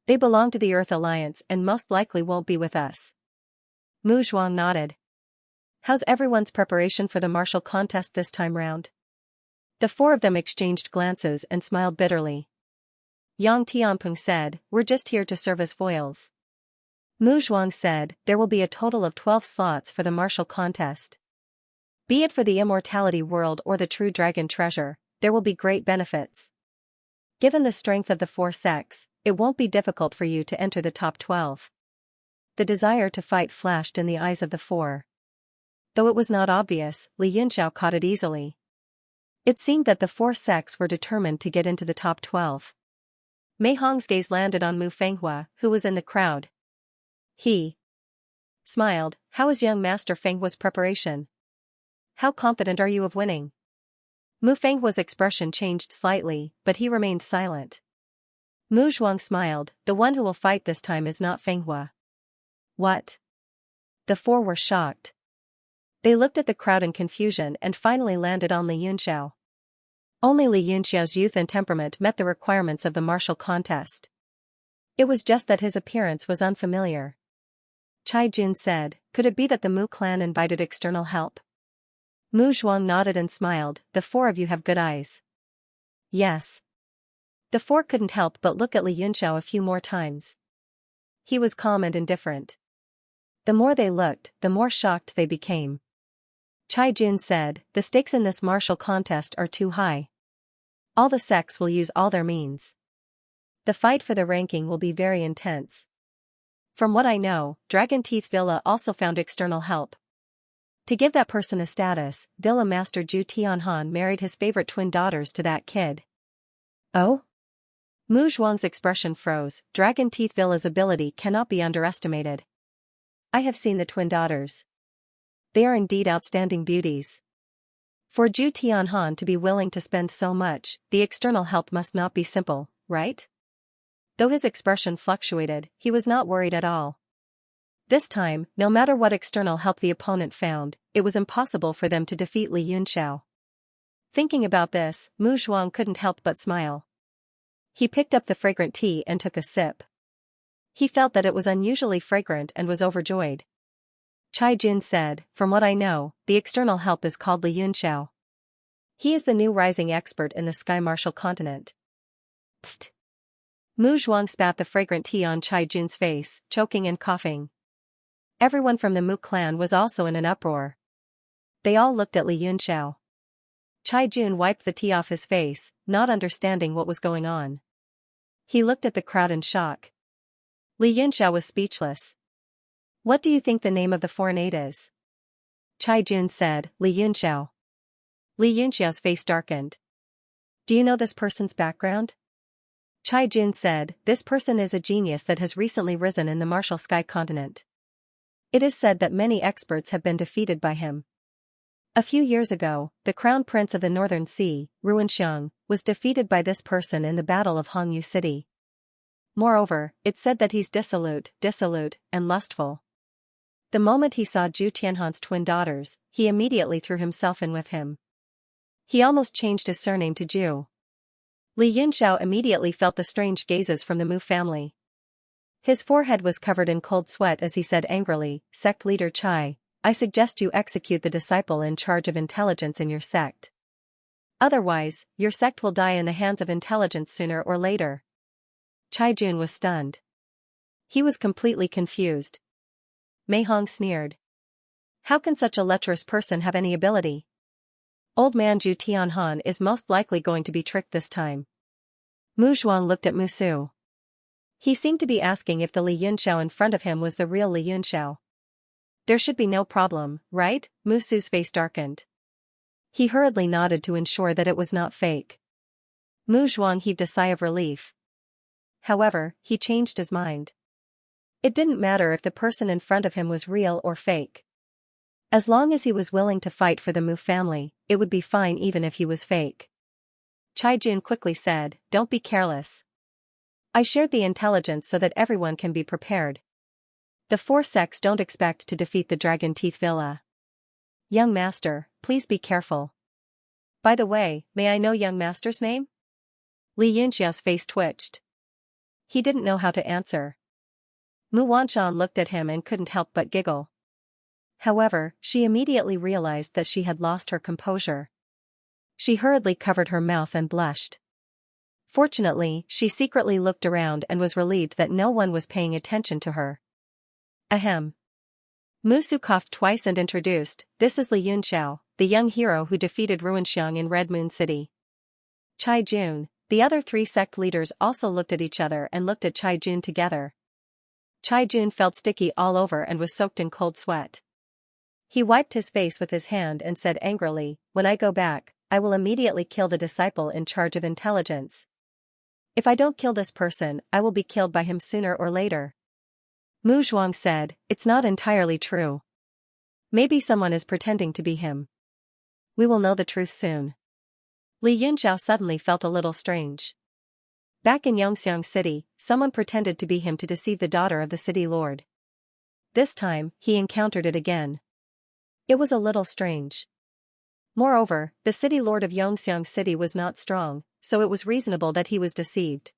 They belong to the Earth Alliance and most likely won't be with us." Mu Zhuang nodded. "How's everyone's preparation for the martial contest this time round?" The 4 of them exchanged glances and smiled bitterly. Yang Tianping said, "We're just here to serve as foils." Mu Zhuang said, "There will be a total of 12 slots for the martial contest. Be it for the immortality world or the true dragon treasure, there will be great benefits. Given the strength of the four sects, it won't be difficult for you to enter the top 12. The desire to fight flashed in the eyes of the four. Though it was not obvious, Li Yunxiao caught it easily. It seemed that the four sects were determined to get into the top 12. Mei Hong's gaze landed on Mu Fenghua, who was in the crowd. He smiled. "How is young Master Fenghua's preparation? How confident are you of winning?" Mu Fenghua's expression changed slightly, but he remained silent. Mu Zhuang smiled. "The one who will fight this time is not Fenghua." "What?" The four were shocked. They looked at the crowd in confusion and finally landed on Li Yunxiao. Only Li Yunxiao's youth and temperament met the requirements of the martial contest. It was just that his appearance was unfamiliar. Chai Jun said, "Could it be that the Mu clan invited external help?" Mu Zhuang nodded and smiled. "The four of you have good eyes." "Yes." The four couldn't help but look at Li Yunxiao a few more times. He was calm and indifferent. The more they looked, the more shocked they became. Chai Jun said, "The stakes in this martial contest are too high. All the sects will use all their means. The fight for the ranking will be very intense. From what I know, Dragon Teeth Villa also found external help. To give that person a status, Villa Master Zhu Tianhan married his favorite twin daughters to that kid." "Oh?" Mu Zhuang's expression froze. Dragon Teeth Villa's ability cannot be underestimated. "I have seen the twin daughters. They are indeed outstanding beauties. For Zhu Tianhan to be willing to spend so much, the external help must not be simple, right?" Though his expression fluctuated, he was not worried at all. This time, no matter what external help the opponent found, it was impossible for them to defeat Li Yunxiao. Thinking about this, Mu Zhuang couldn't help but smile. He picked up the fragrant tea and took a sip. He felt that it was unusually fragrant and was overjoyed. Chai Jun said, "From what I know, the external help is called Li Yunxiao. He is the new rising expert in the Sky Martial continent." Pfft. Mu Zhuang spat the fragrant tea on Chai Jun's face, choking and coughing. Everyone from the Mu clan was also in an uproar. They all looked at Li Yunxiao. Chai Jun wiped the tea off his face, not understanding what was going on. He looked at the crowd in shock. Li Yunxiao was speechless. "What do you think the name of the foreign aide is?" Chai Jun said, "Li Yunxiao." Li Yunxiao's face darkened. "Do you know this person's background?" Chai Jun said, "This person is a genius that has recently risen in the martial sky continent. It is said that many experts have been defeated by him. A few years ago, the crown prince of the northern sea, Ruanxiang, was defeated by this person in the battle of Hongyu City. Moreover, it's said that he's dissolute, and lustful. The moment he saw Zhu Tianhan's twin daughters, he immediately threw himself in with him. He almost changed his surname to Zhu." Li Yunxiao immediately felt the strange gazes from the Mu family. His forehead was covered in cold sweat as he said angrily, "Sect leader Chai, I suggest you execute the disciple in charge of intelligence in your sect. Otherwise, your sect will die in the hands of intelligence sooner or later." Chai Jun was stunned. He was completely confused. Mei Hong sneered. "How can such a lecherous person have any ability? Old man Zhu Tianhan is most likely going to be tricked this time." Mu Zhuang looked at Mu Su. He seemed to be asking if the Li Yunxiao in front of him was the real Li Yunxiao. "There should be no problem, right?" Mu Su's face darkened. He hurriedly nodded to ensure that it was not fake. Mu Zhuang heaved a sigh of relief. However, he changed his mind. It didn't matter if the person in front of him was real or fake. As long as he was willing to fight for the Mu family, it would be fine even if he was fake. Chai Jun quickly said, "Don't be careless. I shared the intelligence so that everyone can be prepared. The four sects don't expect to defeat the Dragon Teeth Villa. Young Master, please be careful. By the way, may I know young Master's name?" Li Yunxiao's face twitched. He didn't know how to answer. Mu Wanshan looked at him and couldn't help but giggle. However, she immediately realized that she had lost her composure. She hurriedly covered her mouth and blushed. Fortunately, she secretly looked around and was relieved that no one was paying attention to her. Ahem. Musu coughed twice and introduced, "This is Li Yunxiao, the young hero who defeated Ruinxiang in Red Moon City." Chai Jun. The other three sect leaders also looked at each other and looked at Chai Jun together. Chai Jun felt sticky all over and was soaked in cold sweat. He wiped his face with his hand and said angrily, "When I go back, I will immediately kill the disciple in charge of intelligence. If I don't kill this person, I will be killed by him sooner or later." Mu Zhuang said, "It's not entirely true. Maybe someone is pretending to be him. We will know the truth soon." Li Yunxiao suddenly felt a little strange. Back in Yongxiang City, someone pretended to be him to deceive the daughter of the city lord. This time, he encountered it again. It was a little strange. Moreover, the city lord of Yongxiang City was not strong, so it was reasonable that he was deceived.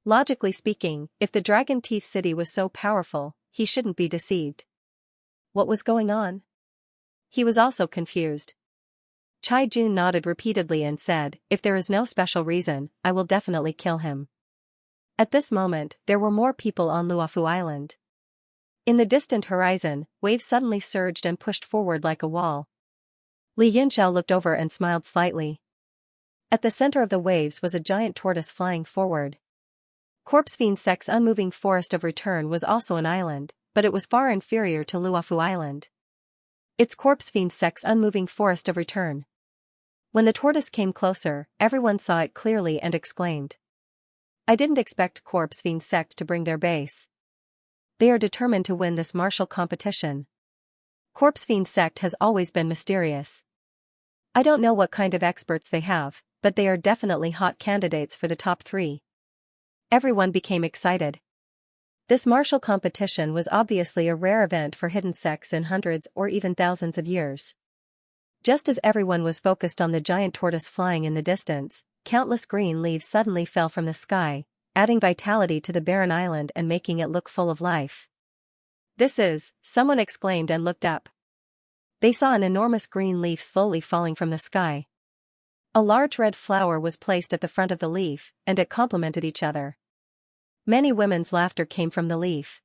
Logically speaking, if the Dragon Teeth City was so powerful, he shouldn't be deceived. What was going on? He was also confused. Chai Jun nodded repeatedly and said, "If there is no special reason, I will definitely kill him." At this moment, there were more people on Luofu Island. In the distant horizon, waves suddenly surged and pushed forward like a wall. Li Yunxiao looked over and smiled slightly. At the center of the waves was a giant tortoise flying forward. Corpse Fiend Sec's unmoving forest of return was also an island, but it was far inferior to Luofu Island. It's Corpse Fiend Sec's unmoving forest of return. When the tortoise came closer, everyone saw it clearly and exclaimed, "I didn't expect Corpse Fiend Sect to bring their base. They are determined to win this martial competition." Corpse Fiend Sect has always been mysterious. I don't know what kind of experts they have, but they are definitely hot candidates for the top 3. Everyone became excited. This martial competition was obviously a rare event for hidden sects in hundreds or even thousands of years. Just as everyone was focused on the giant tortoise flying in the distance, countless green leaves suddenly fell from the sky, adding vitality to the barren island and making it look full of life. Someone exclaimed and looked up. They saw an enormous green leaf slowly falling from the sky. A large red flower was placed at the front of the leaf, and it complemented each other. Many women's laughter came from the leaf.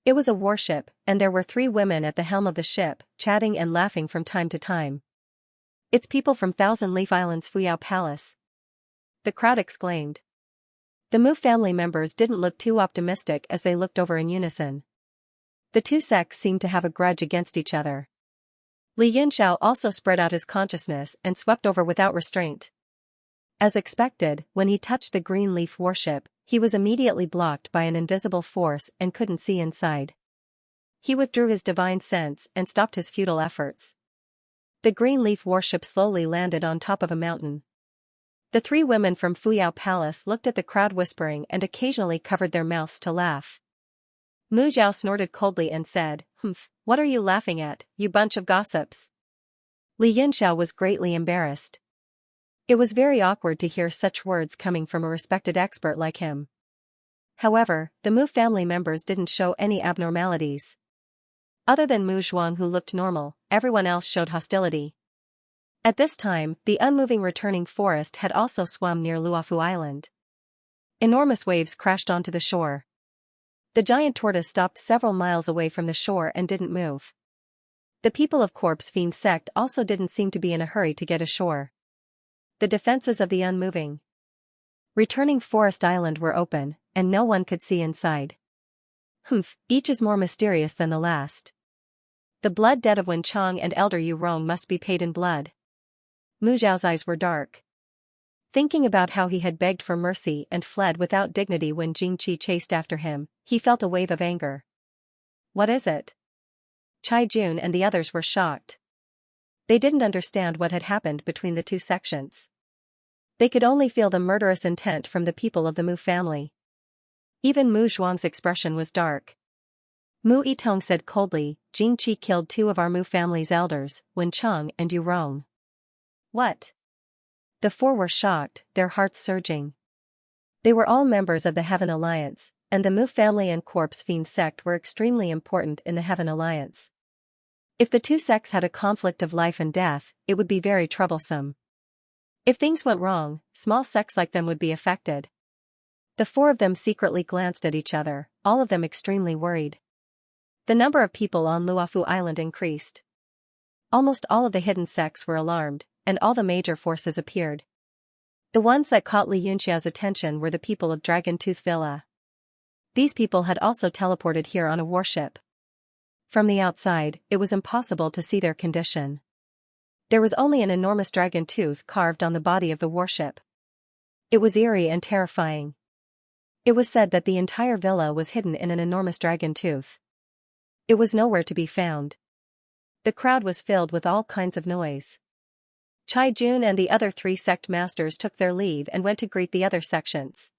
It was a warship, and there were 3 women at the helm of the ship, chatting and laughing from time to time. "It's people from Thousand Leaf Island's Fuyao Palace," the crowd exclaimed. The Mu family members didn't look too optimistic as they looked over in unison. The 2 sects seemed to have a grudge against each other. Li Yunxiao also spread out his consciousness and swept over without restraint. As expected, when he touched the green leaf warship, he was immediately blocked by an invisible force and couldn't see inside. He withdrew his divine sense and stopped his futile efforts. The green leaf warship slowly landed on top of a mountain. The 3 women from Fuyao Palace looked at the crowd whispering and occasionally covered their mouths to laugh. Mu Zhao snorted coldly and said, "Humph, what are you laughing at, you bunch of gossips?" Li Yunxiao was greatly embarrassed. It was very awkward to hear such words coming from a respected expert like him. However, the Mu family members didn't show any abnormalities. Other than Mu Zhuang, who looked normal, everyone else showed hostility. At this time, the unmoving returning forest had also swum near Luofu Island. Enormous waves crashed onto the shore. The giant tortoise stopped several miles away from the shore and didn't move. The people of Corpse Fiend Sect also didn't seem to be in a hurry to get ashore. The defenses of the unmoving returning forest island were open, and no one could see inside. Humph, each is more mysterious than the last. The blood debt of Wen Chang and Elder Yu Rong must be paid in blood. Mu Zhao's eyes were dark. Thinking about how he had begged for mercy and fled without dignity when Jing Qi chased after him, he felt a wave of anger. What is it? Chai Jun and the others were shocked. They didn't understand what had happened between the 2 sections. They could only feel the murderous intent from the people of the Mu family. Even Mu Zhuang's expression was dark. Mu Yitong said coldly, "Jing Qi killed 2 of our Mu family's elders, Wen Chang and Yu Rong." What? The 4 were shocked, their hearts surging. They were all members of the Heaven Alliance, and the Mu family and Corpse Fiend Sect were extremely important in the Heaven Alliance. If the 2 sects had a conflict of life and death, it would be very troublesome. If things went wrong, small sects like them would be affected. The four of them secretly glanced at each other, all of them extremely worried. The number of people on Luofu Island increased. Almost all of the hidden sects were alarmed, and all the major forces appeared. The ones that caught Li Yunxiao's attention were the people of Dragon Tooth Villa. These people had also teleported here on a warship. From the outside, it was impossible to see their condition. There was only an enormous dragon tooth carved on the body of the warship. It was eerie and terrifying. It was said that the entire villa was hidden in an enormous dragon tooth. It was nowhere to be found. The crowd was filled with all kinds of noise. Chai Jun and the other three sect masters took their leave and went to greet the other sections.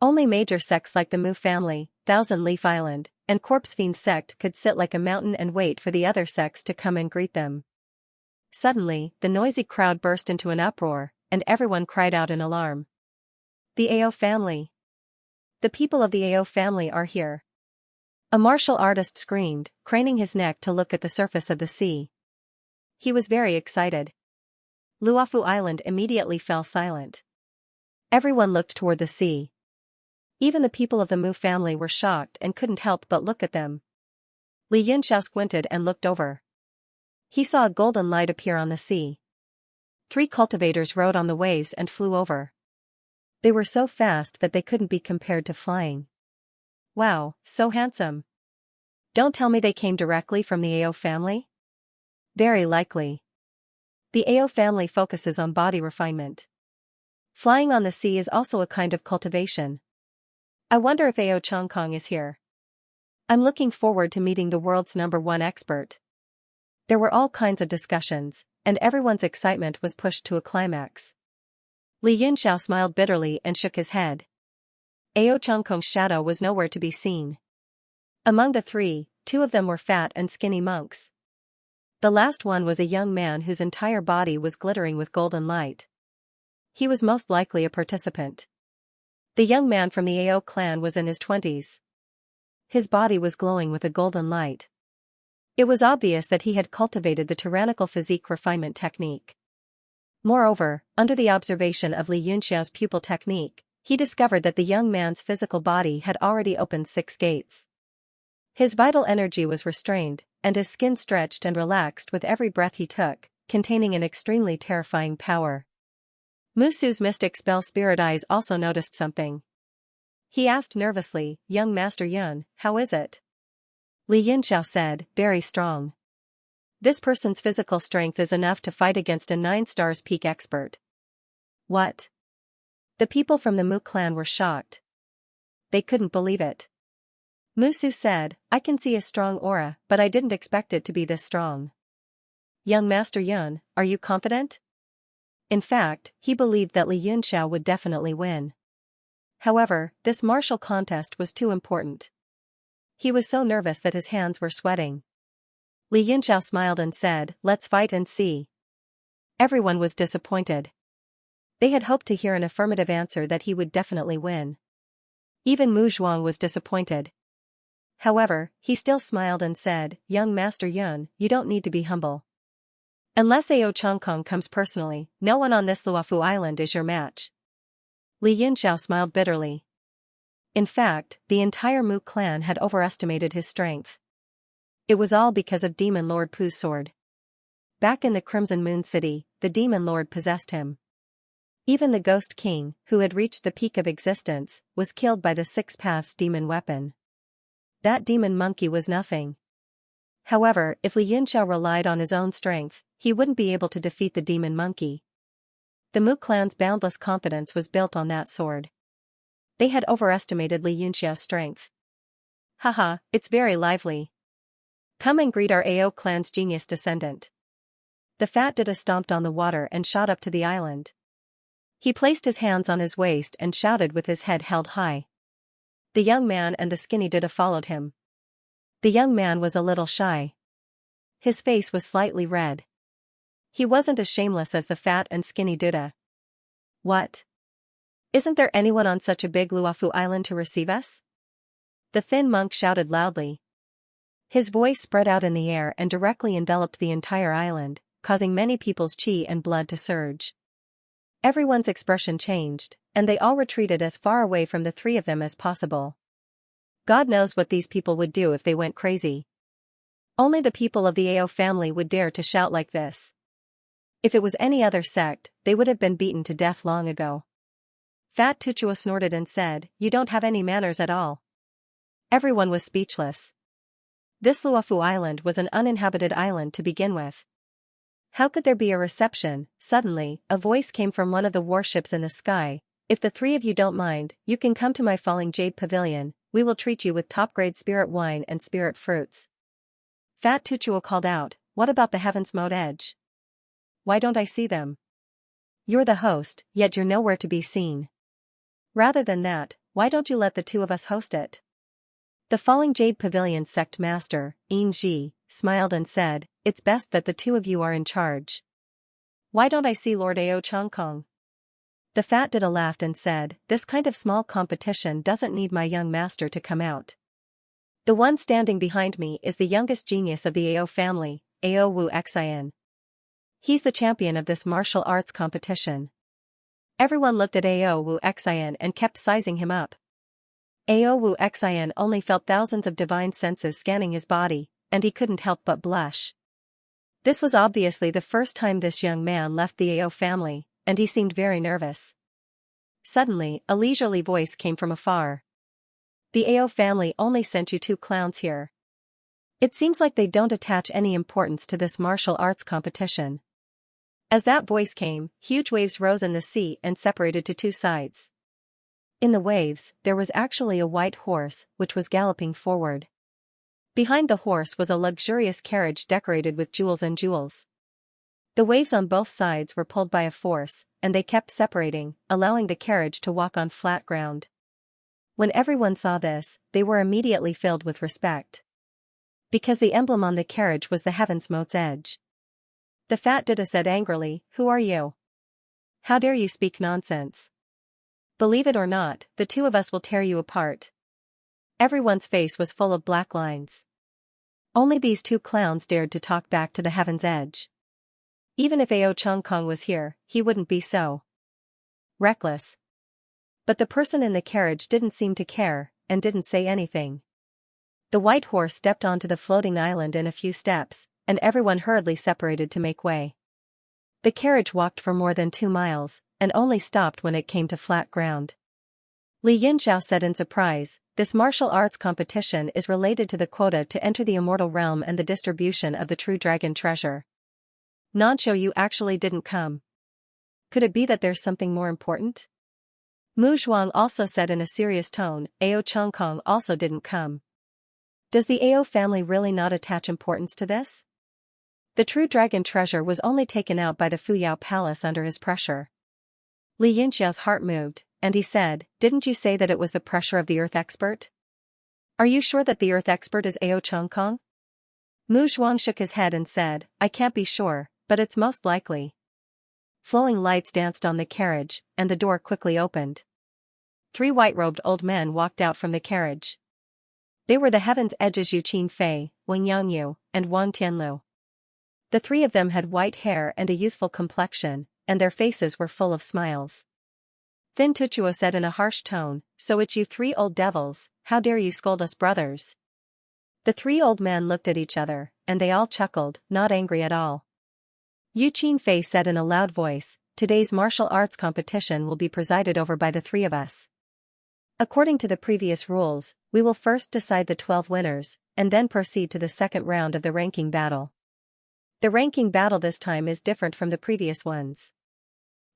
Only major sects like the Mu family, Thousand Leaf Island, and Corpse Fiend sect could sit like a mountain and wait for the other sects to come and greet them. Suddenly, the noisy crowd burst into an uproar, and everyone cried out in alarm. The Ao family! The people of the Ao family are here! A martial artist screamed, craning his neck to look at the surface of the sea. He was very excited. Luofu Island immediately fell silent. Everyone looked toward the sea. Even the people of the Mu family were shocked and couldn't help but look at them. Li Yunxiao squinted and looked over. He saw a golden light appear on the sea. 3 cultivators rode on the waves and flew over. They were so fast that they couldn't be compared to flying. Wow, so handsome. Don't tell me they came directly from the Ao family? Very likely. The Ao family focuses on body refinement. Flying on the sea is also a kind of cultivation. I wonder if Ao Chongkong is here. I'm looking forward to meeting the world's #1 expert. There were all kinds of discussions, and everyone's excitement was pushed to a climax. Li Yunxiao smiled bitterly and shook his head. Ao Chongkong's shadow was nowhere to be seen. Among the 3, 2 of them were fat and skinny monks. The last one was a young man whose entire body was glittering with golden light. He was most likely a participant. The young man from the Ao clan was in his 20s. His body was glowing with a golden light. It was obvious that he had cultivated the tyrannical physique refinement technique. Moreover, under the observation of Li Yunxiao's pupil technique, he discovered that the young man's physical body had already opened 6 gates. His vital energy was restrained, and his skin stretched and relaxed with every breath he took, containing an extremely terrifying power. Musu's mystic spell Spirit Eyes also noticed something. He asked nervously, "Young Master Yun, how is it?" Li Yunxiao said, "Very strong. This person's physical strength is enough to fight against a 9 stars peak expert." What? The people from the Mu clan were shocked. They couldn't believe it. Musu said, "I can see a strong aura, but I didn't expect it to be this strong." Young Master Yun, are you confident? In fact, he believed that Li Yunxiao would definitely win. However, this martial contest was too important. He was so nervous that his hands were sweating. Li Yunxiao smiled and said, "Let's fight and see." Everyone was disappointed. They had hoped to hear an affirmative answer that he would definitely win. Even Mu Zhuang was disappointed. However, he still smiled and said, "Young Master Yun, you don't need to be humble. Unless Ao Chongkong comes personally, no one on this Luofu Island is your match." Li Yunxiao smiled bitterly. In fact, the entire Mu clan had overestimated his strength. It was all because of Demon Lord Pu's sword. Back in the Crimson Moon City, the Demon Lord possessed him. Even the Ghost King, who had reached the peak of existence, was killed by the 6 Paths demon weapon. That demon monkey was nothing. However, if Li Yunxiao relied on his own strength, he wouldn't be able to defeat the demon monkey. The Mu clan's boundless confidence was built on that sword. They had overestimated Li Yunxiao's strength. Haha, it's very lively. Come and greet our Ao clan's genius descendant. The fat Dada stomped on the water and shot up to the island. He placed his hands on his waist and shouted with his head held high. The young man and the skinny Dada followed him. The young man was a little shy. His face was slightly red. He wasn't as shameless as the fat and skinny Dada. What? Isn't there anyone on such a big Luofu island to receive us? The thin monk shouted loudly. His voice spread out in the air and directly enveloped the entire island, causing many people's chi and blood to surge. Everyone's expression changed, and they all retreated as far away from the three of them as possible. God knows what these people would do if they went crazy. Only the people of the Ao family would dare to shout like this. If it was any other sect, they would have been beaten to death long ago. Fat Tuchuo snorted and said, "You don't have any manners at all." Everyone was speechless. This Luofu Island was an uninhabited island to begin with. How could there be a reception? Suddenly, a voice came from one of the warships in the sky. "If the three of you don't mind, you can come to my falling jade pavilion. We will treat you with top-grade spirit wine and spirit fruits." Fat Tuchuo called out, "What about the Heaven's Moat Edge? Why don't I see them? You're the host, yet you're nowhere to be seen. Rather than that, why don't you let the two of us host it?" The Falling Jade Pavilion sect master, Ji, smiled and said, "It's best that the two of you are in charge. Why don't I see Lord Ao Chongkong?" The Fat Dida laughed and said, "This kind of small competition doesn't need my young master to come out. The one standing behind me is the youngest genius of the Ao family, Ao Wu Xian. He's the champion of this martial arts competition." Everyone looked at Ao Wu Xian and kept sizing him up. Ao Wu Xian only felt thousands of divine senses scanning his body, and he couldn't help but blush. This was obviously the first time this young man left the Ao family, and he seemed very nervous. Suddenly, a leisurely voice came from afar. "The Ao family only sent you two clowns here. It seems like they don't attach any importance to this martial arts competition." As that voice came, huge waves rose in the sea and separated to two sides. In the waves, there was actually a white horse, which was galloping forward. Behind the horse was a luxurious carriage decorated with jewels and jewels. The waves on both sides were pulled by a force, and they kept separating, allowing the carriage to walk on flat ground. When everyone saw this, they were immediately filled with respect. Because the emblem on the carriage was the Heaven's Moat's Edge. The Fat Dida said angrily, "Who are you? How dare you speak nonsense? Believe it or not, the two of us will tear you apart." Everyone's face was full of black lines. Only these two clowns dared to talk back to the Heaven's Edge. Even if Ao Chongkong was here, he wouldn't be so reckless. But the person in the carriage didn't seem to care, and didn't say anything. The white horse stepped onto the floating island in a few steps, and everyone hurriedly separated to make way. The carriage walked for more than 2 miles, and only stopped when it came to flat ground. Li Yunxiao said in surprise, "This martial arts competition is related to the quota to enter the immortal realm and the distribution of the true dragon treasure. Nansho, you actually didn't come. Could it be that there's something more important?" Mu Zhuang also said in a serious tone, "Ao Chongkong also didn't come. Does the Ao family really not attach importance to this? The true dragon treasure was only taken out by the Fuyao Palace under his pressure." Li Yunxiao's heart moved, and he said, "Didn't you say that it was the pressure of the Earth Expert? Are you sure that the Earth Expert is Ao Chongkong?" Mu Zhuang shook his head and said, "I can't be sure, but it's most likely." Flowing lights danced on the carriage, and the door quickly opened. 3 white-robed old men walked out from the carriage. They were the Heaven's Edge's Yu Qin Fei, Wang Yangyu, and Wang Tianlu. The 3 of them had white hair and a youthful complexion, and their faces were full of smiles. Thin Tuchuo said in a harsh tone, "So it's you 3 old devils, how dare you scold us brothers?" The 3 old men looked at each other, and they all chuckled, not angry at all. Yu Qin Fei said in a loud voice, "Today's martial arts competition will be presided over by the 3 of us. According to the previous rules, we will first decide the 12 winners, and then proceed to the second round of the ranking battle. The ranking battle this time is different from the previous ones.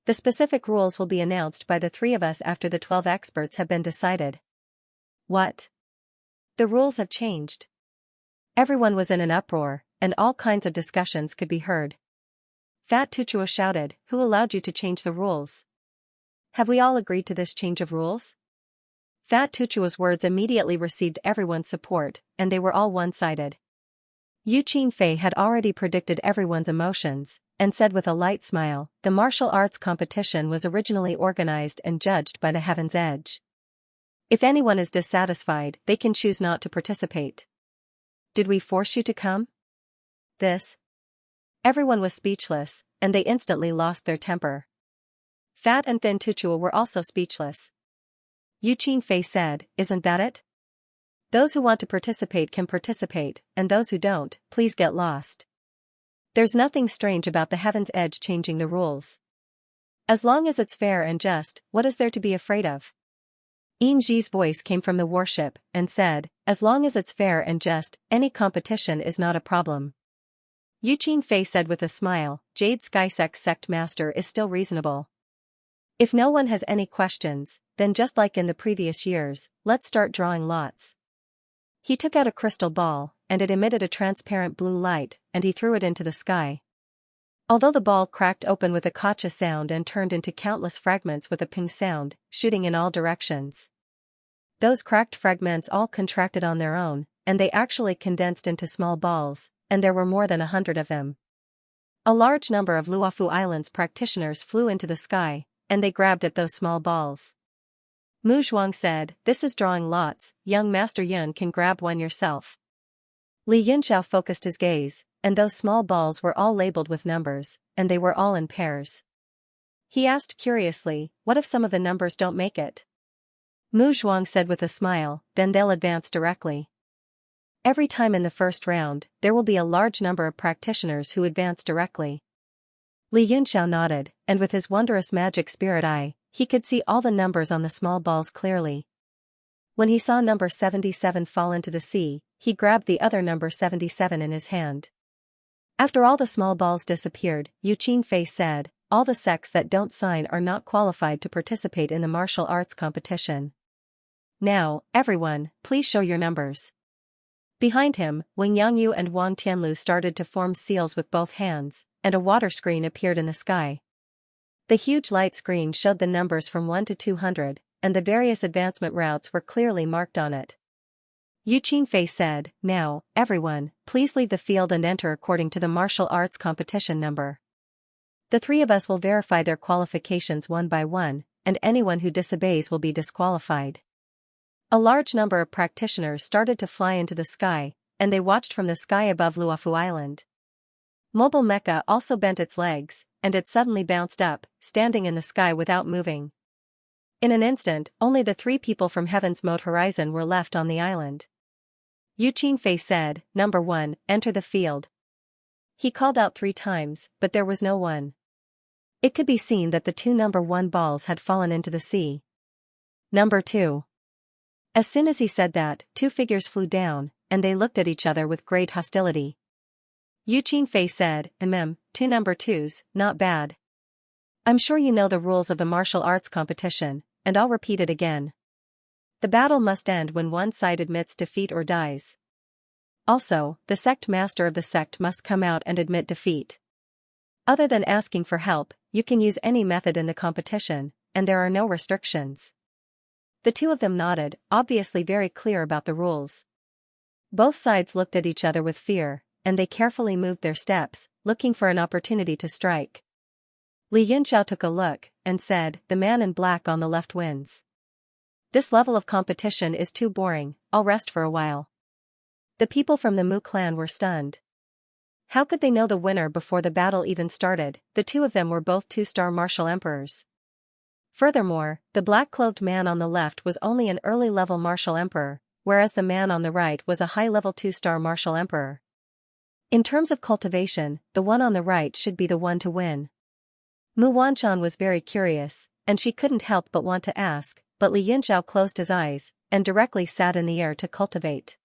The specific rules will be announced by the 3 of us after the 12 experts have been decided." What? The rules have changed? Everyone was in an uproar, and all kinds of discussions could be heard. Fat Tuchuo shouted, "Who allowed you to change the rules? Have we all agreed to this change of rules?" Fat Tuchuo's words immediately received everyone's support, and they were all one-sided. Yu Qin Fei had already predicted everyone's emotions, and said with a light smile, "The martial arts competition was originally organized and judged by the Heaven's Edge. If anyone is dissatisfied, they can choose not to participate. Did we force you to come?" This. Everyone was speechless, and they instantly lost their temper. Fat and thin Tuchua were also speechless. Yu Qingfei said, "Isn't that it? Those who want to participate can participate, and those who don't, please get lost. There's nothing strange about the Heaven's Edge changing the rules. As long as it's fair and just, what is there to be afraid of?" Yin Ji's voice came from the warship, and said, "As long as it's fair and just, any competition is not a problem." Yu Qingfei said with a smile, "Jade Sky Sect Master is still reasonable. If no one has any questions, then just like in the previous years, let's start drawing lots." He took out a crystal ball, and it emitted a transparent blue light, and he threw it into the sky. Although the ball cracked open with a kacha sound and turned into countless fragments with a ping sound, shooting in all directions. Those cracked fragments all contracted on their own, and they actually condensed into small balls, and there were more than 100 of them. A large number of Luofu Island's practitioners flew into the sky, and they grabbed at those small balls. Mu Zhuang said, "This is drawing lots, young Master Yun can grab one yourself." Li Yunxiao focused his gaze, and those small balls were all labeled with numbers, and they were all in pairs. He asked curiously, "What if some of the numbers don't make it?" Mu Zhuang said with a smile, "Then they'll advance directly. Every time in the first round, there will be a large number of practitioners who advance directly." Li Yunxiao nodded, and with his wondrous magic spirit eye, he could see all the numbers on the small balls clearly. When he saw number 77 fall into the sea, he grabbed the other number 77 in his hand. After all the small balls disappeared, Yu Qingfei said, "All the sects that don't sign are not qualified to participate in the martial arts competition. Now, everyone, please show your numbers." Behind him, Wang Yangyu and Wang Tianlu started to form seals with both hands, and a water screen appeared in the sky. The huge light screen showed the numbers from 1 to 200, and the various advancement routes were clearly marked on it. Yu Qingfei said, "Now, everyone, please leave the field and enter according to the martial arts competition number. The three of us will verify their qualifications one by one, and anyone who disobeys will be disqualified." A large number of practitioners started to fly into the sky, and they watched from the sky above Luofu Island. Mobile Mecha also bent its legs, and it suddenly bounced up, standing in the sky without moving. In an instant, only the three people from Heaven's Mode Horizon were left on the island. Yu Qingfei said, "Number 1, enter the field." He called out 3 times, but there was no one. It could be seen that the 2 number 1 balls had fallen into the sea. Number 2. As soon as he said that, 2 figures flew down, and they looked at each other with great hostility. Yu Qingfei said, 2 number 2s, not bad. I'm sure you know the rules of the martial arts competition, and I'll repeat it again. The battle must end when one side admits defeat or dies. Also, the sect master of the sect must come out and admit defeat. Other than asking for help, you can use any method in the competition, and there are no restrictions. The 2 of them nodded, obviously very clear about the rules. Both sides looked at each other with fear, and they carefully moved their steps, looking for an opportunity to strike. Li Yunxiao took a look, and said, "The man in black on the left wins. This level of competition is too boring, I'll rest for a while." The people from the Mu clan were stunned. How could they know the winner before the battle even started? The 2 of them were both 2-star martial emperors. Furthermore, the black-clothed man on the left was only an early-level martial emperor, whereas the man on the right was a high-level 2-star martial emperor. In terms of cultivation, the one on the right should be the one to win. Mu Wanchan was very curious, and she couldn't help but want to ask, but Li Yunxiao closed his eyes, and directly sat in the air to cultivate.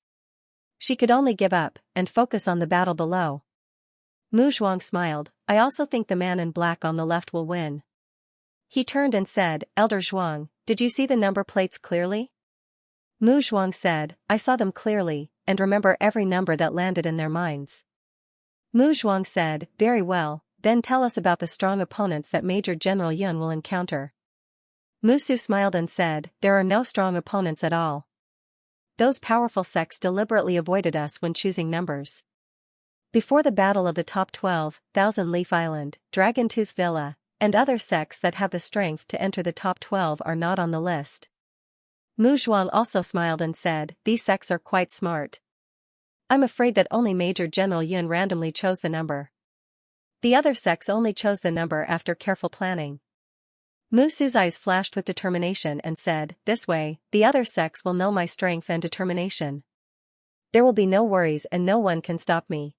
She could only give up, and focus on the battle below. Mu Zhuang smiled, "I also think the man in black on the left will win." He turned and said, "Elder Zhuang, did you see the number plates clearly?" Mu Zhuang said, "I saw them clearly, and remember every number that landed in their minds." Mu Zhuang said, "Very well, then tell us about the strong opponents that Major General Yun will encounter." Musu smiled and said, "There are no strong opponents at all. Those powerful sects deliberately avoided us when choosing numbers. Before the battle of the top 12, Thousand Leaf Island, Dragon Tooth Villa, and other sects that have the strength to enter the top 12 are not on the list." Mu Zhuang also smiled and said, "These sects are quite smart. I'm afraid that only Major General Yun randomly chose the number. The other sects only chose the number after careful planning." Musu's eyes flashed with determination and said, "This way, the other sects will know my strength and determination. There will be no worries and no one can stop me."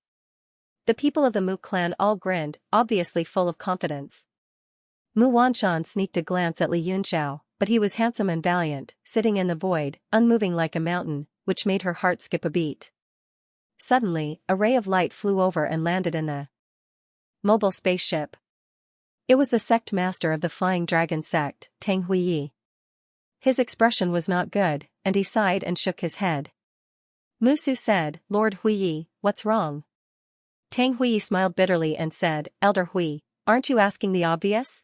The people of the Mu clan all grinned, obviously full of confidence. Mu Wanshan sneaked a glance at Li Yunxiao, but he was handsome and valiant, sitting in the void, unmoving like a mountain, which made her heart skip a beat. Suddenly, a ray of light flew over and landed in the mobile spaceship. It was the sect master of the Flying Dragon sect, Tang Huiyi. His expression was not good, and he sighed and shook his head. Musu said, "Lord Huiyi, what's wrong?" Tang Huiyi smiled bitterly and said, "Elder Hui, aren't you asking the obvious?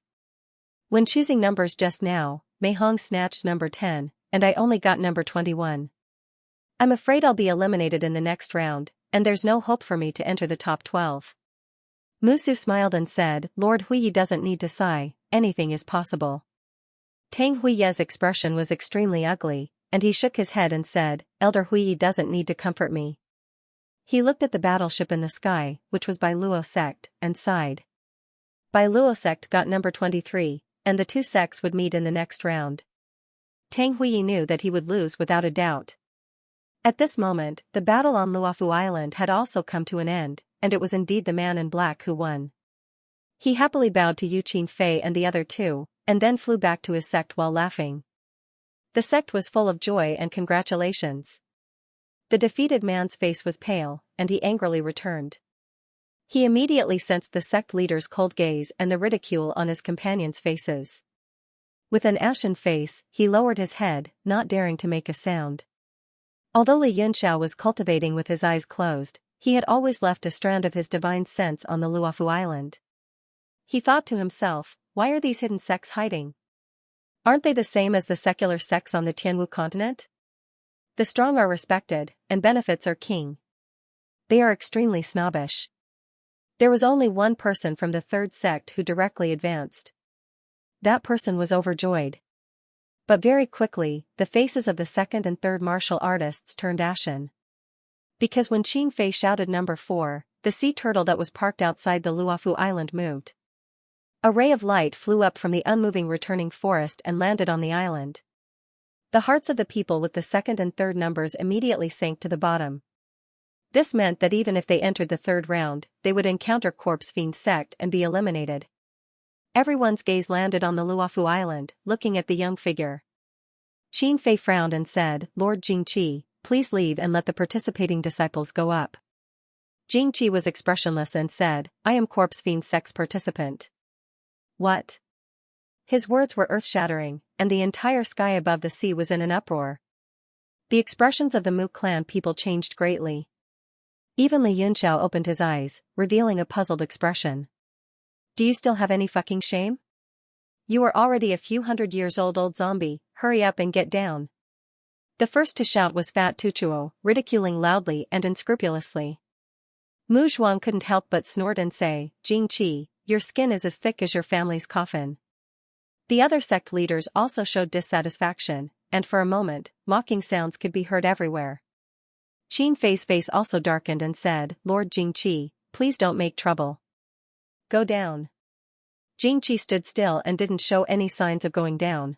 When choosing numbers just now, Mei Hong snatched number 10, and I only got number 21. I'm afraid I'll be eliminated in the next round, and there's no hope for me to enter the top 12. Musu smiled and said, "Lord Huiyi doesn't need to sigh, anything is possible." Tang Huiyi's expression was extremely ugly, and he shook his head and said, "Elder Huiyi doesn't need to comfort me." He looked at the battleship in the sky, which was Bai Luo sect, and sighed. Bai Luo sect got number 23, and the two sects would meet in the next round. Tang Huiyi knew that he would lose without a doubt. At this moment, the battle on Luofu Island had also come to an end, and it was indeed the man in black who won. He happily bowed to Yu Qinfei and the other two, and then flew back to his sect while laughing. The sect was full of joy and congratulations. The defeated man's face was pale, and he angrily returned. He immediately sensed the sect leader's cold gaze and the ridicule on his companions' faces. With an ashen face, he lowered his head, not daring to make a sound. Although Li Yunxiao was cultivating with his eyes closed, he had always left a strand of his divine sense on the Luofu Island. He thought to himself, why are these hidden sects hiding? Aren't they the same as the secular sects on the Tianwu continent? The strong are respected, and benefits are king. They are extremely snobbish. There was only one person from the third sect who directly advanced. That person was overjoyed. But very quickly, the faces of the second and third martial artists turned ashen. Because when Qin Fei shouted number 4, the sea turtle that was parked outside the Luofu Island moved. A ray of light flew up from the unmoving returning forest and landed on the island. The hearts of the people with the second and third numbers immediately sank to the bottom. This meant that even if they entered the third round, they would encounter Corpse Fiend sect and be eliminated. Everyone's gaze landed on the Luofu Island, looking at the young figure. Qin Fei frowned and said, "Lord Jingqi, please leave and let the participating disciples go up." Jingqi was expressionless and said, "I am Corpse Fiend sect's participant." What? His words were earth-shattering, and the entire sky above the sea was in an uproar. The expressions of the Mu clan people changed greatly. Even Li Yunxiao opened his eyes, revealing a puzzled expression. "Do you still have any fucking shame? You are already a few hundred years old zombie, hurry up and get down." The first to shout was Fat Tuchuo, ridiculing loudly and unscrupulously. Mu Zhuang couldn't help but snort and say, "Jingqi, your skin is as thick as your family's coffin." The other sect leaders also showed dissatisfaction, and for a moment, mocking sounds could be heard everywhere. Qin Fei's face also darkened and said, "Lord Jingqi, please don't make trouble. Go down." Jingqi stood still and didn't show any signs of going down.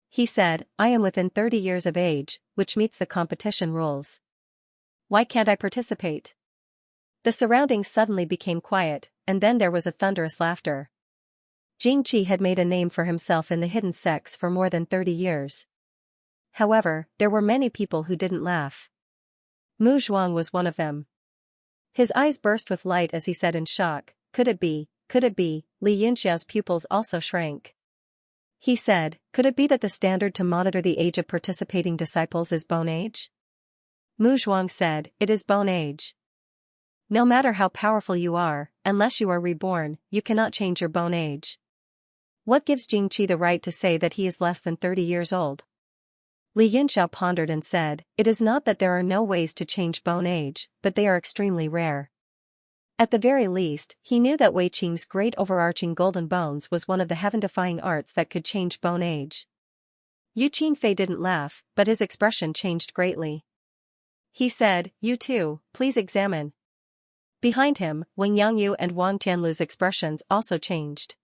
He said, "I am within 30 years of age, which meets the competition rules. Why can't I participate?" The surroundings suddenly became quiet, and then there was a thunderous laughter. Jingqi had made a name for himself in the hidden sects for more than 30 years. However, there were many people who didn't laugh. Mu Zhuang was one of them. His eyes burst with light as he said in shock, "Could it be, could it be?" Li Yunxiao's pupils also shrank. He said, "Could it be that the standard to monitor the age of participating disciples is bone age?" Mu Zhuang said, "It is bone age. No matter how powerful you are, unless you are reborn, you cannot change your bone age. What gives Jingqi the right to say that he is less than 30 years old?" Li Yunxiao pondered and said, "It is not that there are no ways to change bone age, but they are extremely rare." At the very least, he knew that Wei Qing's great overarching golden bones was one of the heaven-defying arts that could change bone age. Yu Qinfei didn't laugh, but his expression changed greatly. He said, "You too, please examine." Behind him, Wang Yangyu and Wang Tianlu's expressions also changed.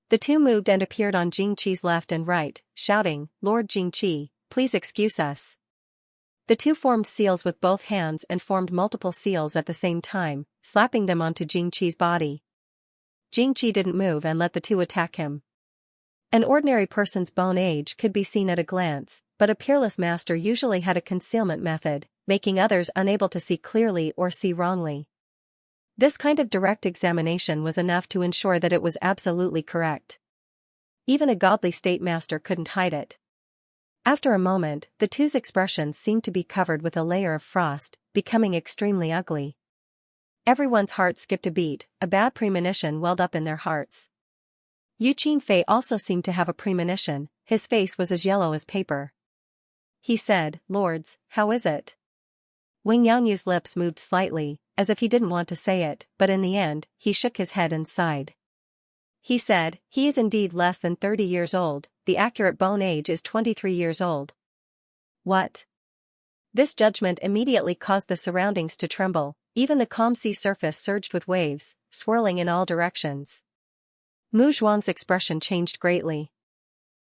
The two moved and appeared on Jingqi's left and right, shouting, "Lord Jingqi, please excuse us." The two formed seals with both hands and formed multiple seals at the same time, slapping them onto Jingqi's body. Jingqi didn't move and let the two attack him. An ordinary person's bone age could be seen at a glance, but a peerless master usually had a concealment method, making others unable to see clearly or see wrongly. This kind of direct examination was enough to ensure that it was absolutely correct. Even a godly state master couldn't hide it. After a moment, the two's expressions seemed to be covered with a layer of frost, becoming extremely ugly. Everyone's heart skipped a beat, a bad premonition welled up in their hearts. Yu Qinfei also seemed to have a premonition, his face was as yellow as paper. He said, "Lords, how is it?" Wing Yangyu's lips moved slightly, as if he didn't want to say it, but in the end, he shook his head and sighed. He said, "He is indeed less than 30 years old, the accurate bone age is 23 years old." What? This judgment immediately caused the surroundings to tremble, even the calm sea surface surged with waves, swirling in all directions. Mu Zhuang's expression changed greatly.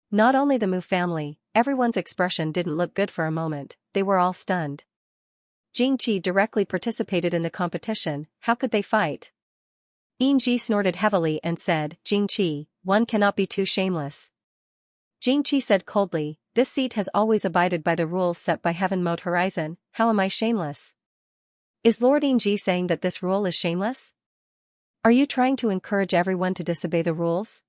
Not only the Mu family, everyone's expression didn't look good for a moment, they were all stunned. Jingqi directly participated in the competition, how could they fight? Yingji snorted heavily and said, "Jingqi, one cannot be too shameless." Jingqi said coldly, "This seat has always abided by the rules set by Heaven Mode Horizon, how am I shameless? Is Lord Yingji saying that this rule is shameless? Are you trying to encourage everyone to disobey the rules?"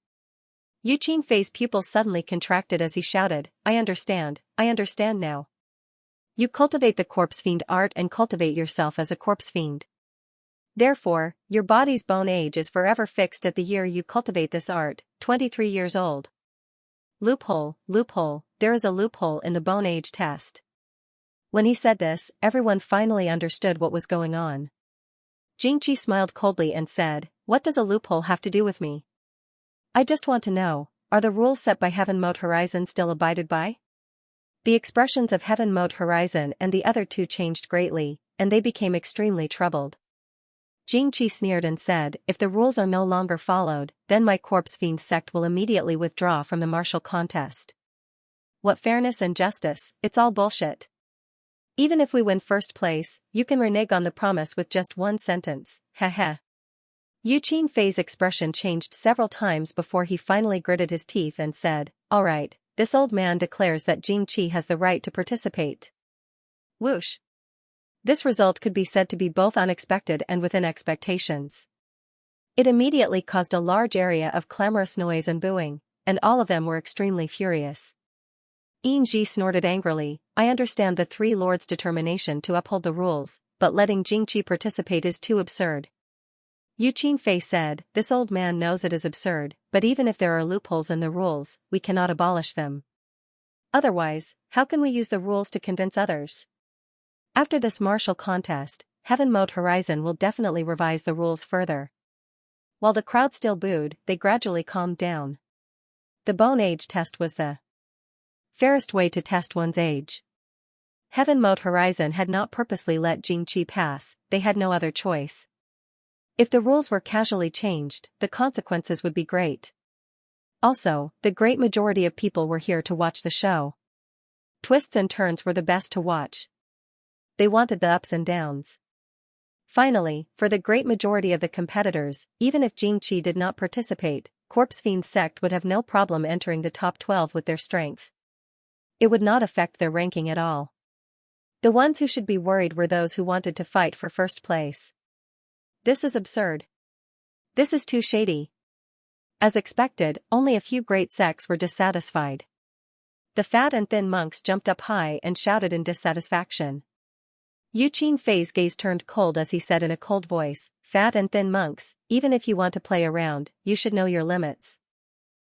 Yu Qinfei's pupils suddenly contracted as he shouted, I understand now. You cultivate the corpse fiend art and cultivate yourself as a corpse fiend. Therefore, your body's bone age is forever fixed at the year you cultivate this art, 23 years old. Loophole, there is a loophole in the bone age test. When he said this, everyone finally understood what was going on. Jingqi smiled coldly and said, "What does a loophole have to do with me? I just want to know, are the rules set by Heaven Mode Horizon still abided by?" The expressions of Heaven Mode Horizon and the other two changed greatly, and they became extremely troubled. Jingqi sneered and said, "If the rules are no longer followed, then my corpse fiend sect will immediately withdraw from the martial contest. What fairness and justice, it's all bullshit. Even if we win first place, you can renege on the promise with just one sentence, heh." Yu Qinfei's expression changed several times before he finally gritted his teeth and said, "All right, this old man declares that Jingqi has the right to participate." Whoosh. This result could be said to be both unexpected and within expectations. It immediately caused a large area of clamorous noise and booing, and all of them were extremely furious. Yingji snorted angrily, "I understand the three lords' determination to uphold the rules, but letting Jingqi participate is too absurd." Yu Qinfei said, "This old man knows it is absurd, but even if there are loopholes in the rules, we cannot abolish them. Otherwise, how can we use the rules to convince others? After this martial contest, Heaven Mode Horizon will definitely revise the rules further." While the crowd still booed, they gradually calmed down. The bone age test was the fairest way to test one's age. Heaven Mode Horizon had not purposely let Jingqi pass, they had no other choice. If the rules were casually changed, the consequences would be great. Also, the great majority of people were here to watch the show. Twists and turns were the best to watch. They wanted the ups and downs. Finally, for the great majority of the competitors, even if Jingqi did not participate, Corpse Fiend Sect would have no problem entering the top 12 with their strength. It would not affect their ranking at all. The ones who should be worried were those who wanted to fight for first place. This is absurd. This is too shady. As expected, only a few great sects were dissatisfied. The fat and thin monks jumped up high and shouted in dissatisfaction. Yu Qinfei's gaze turned cold as he said in a cold voice, "Fat and thin monks, even if you want to play around, you should know your limits.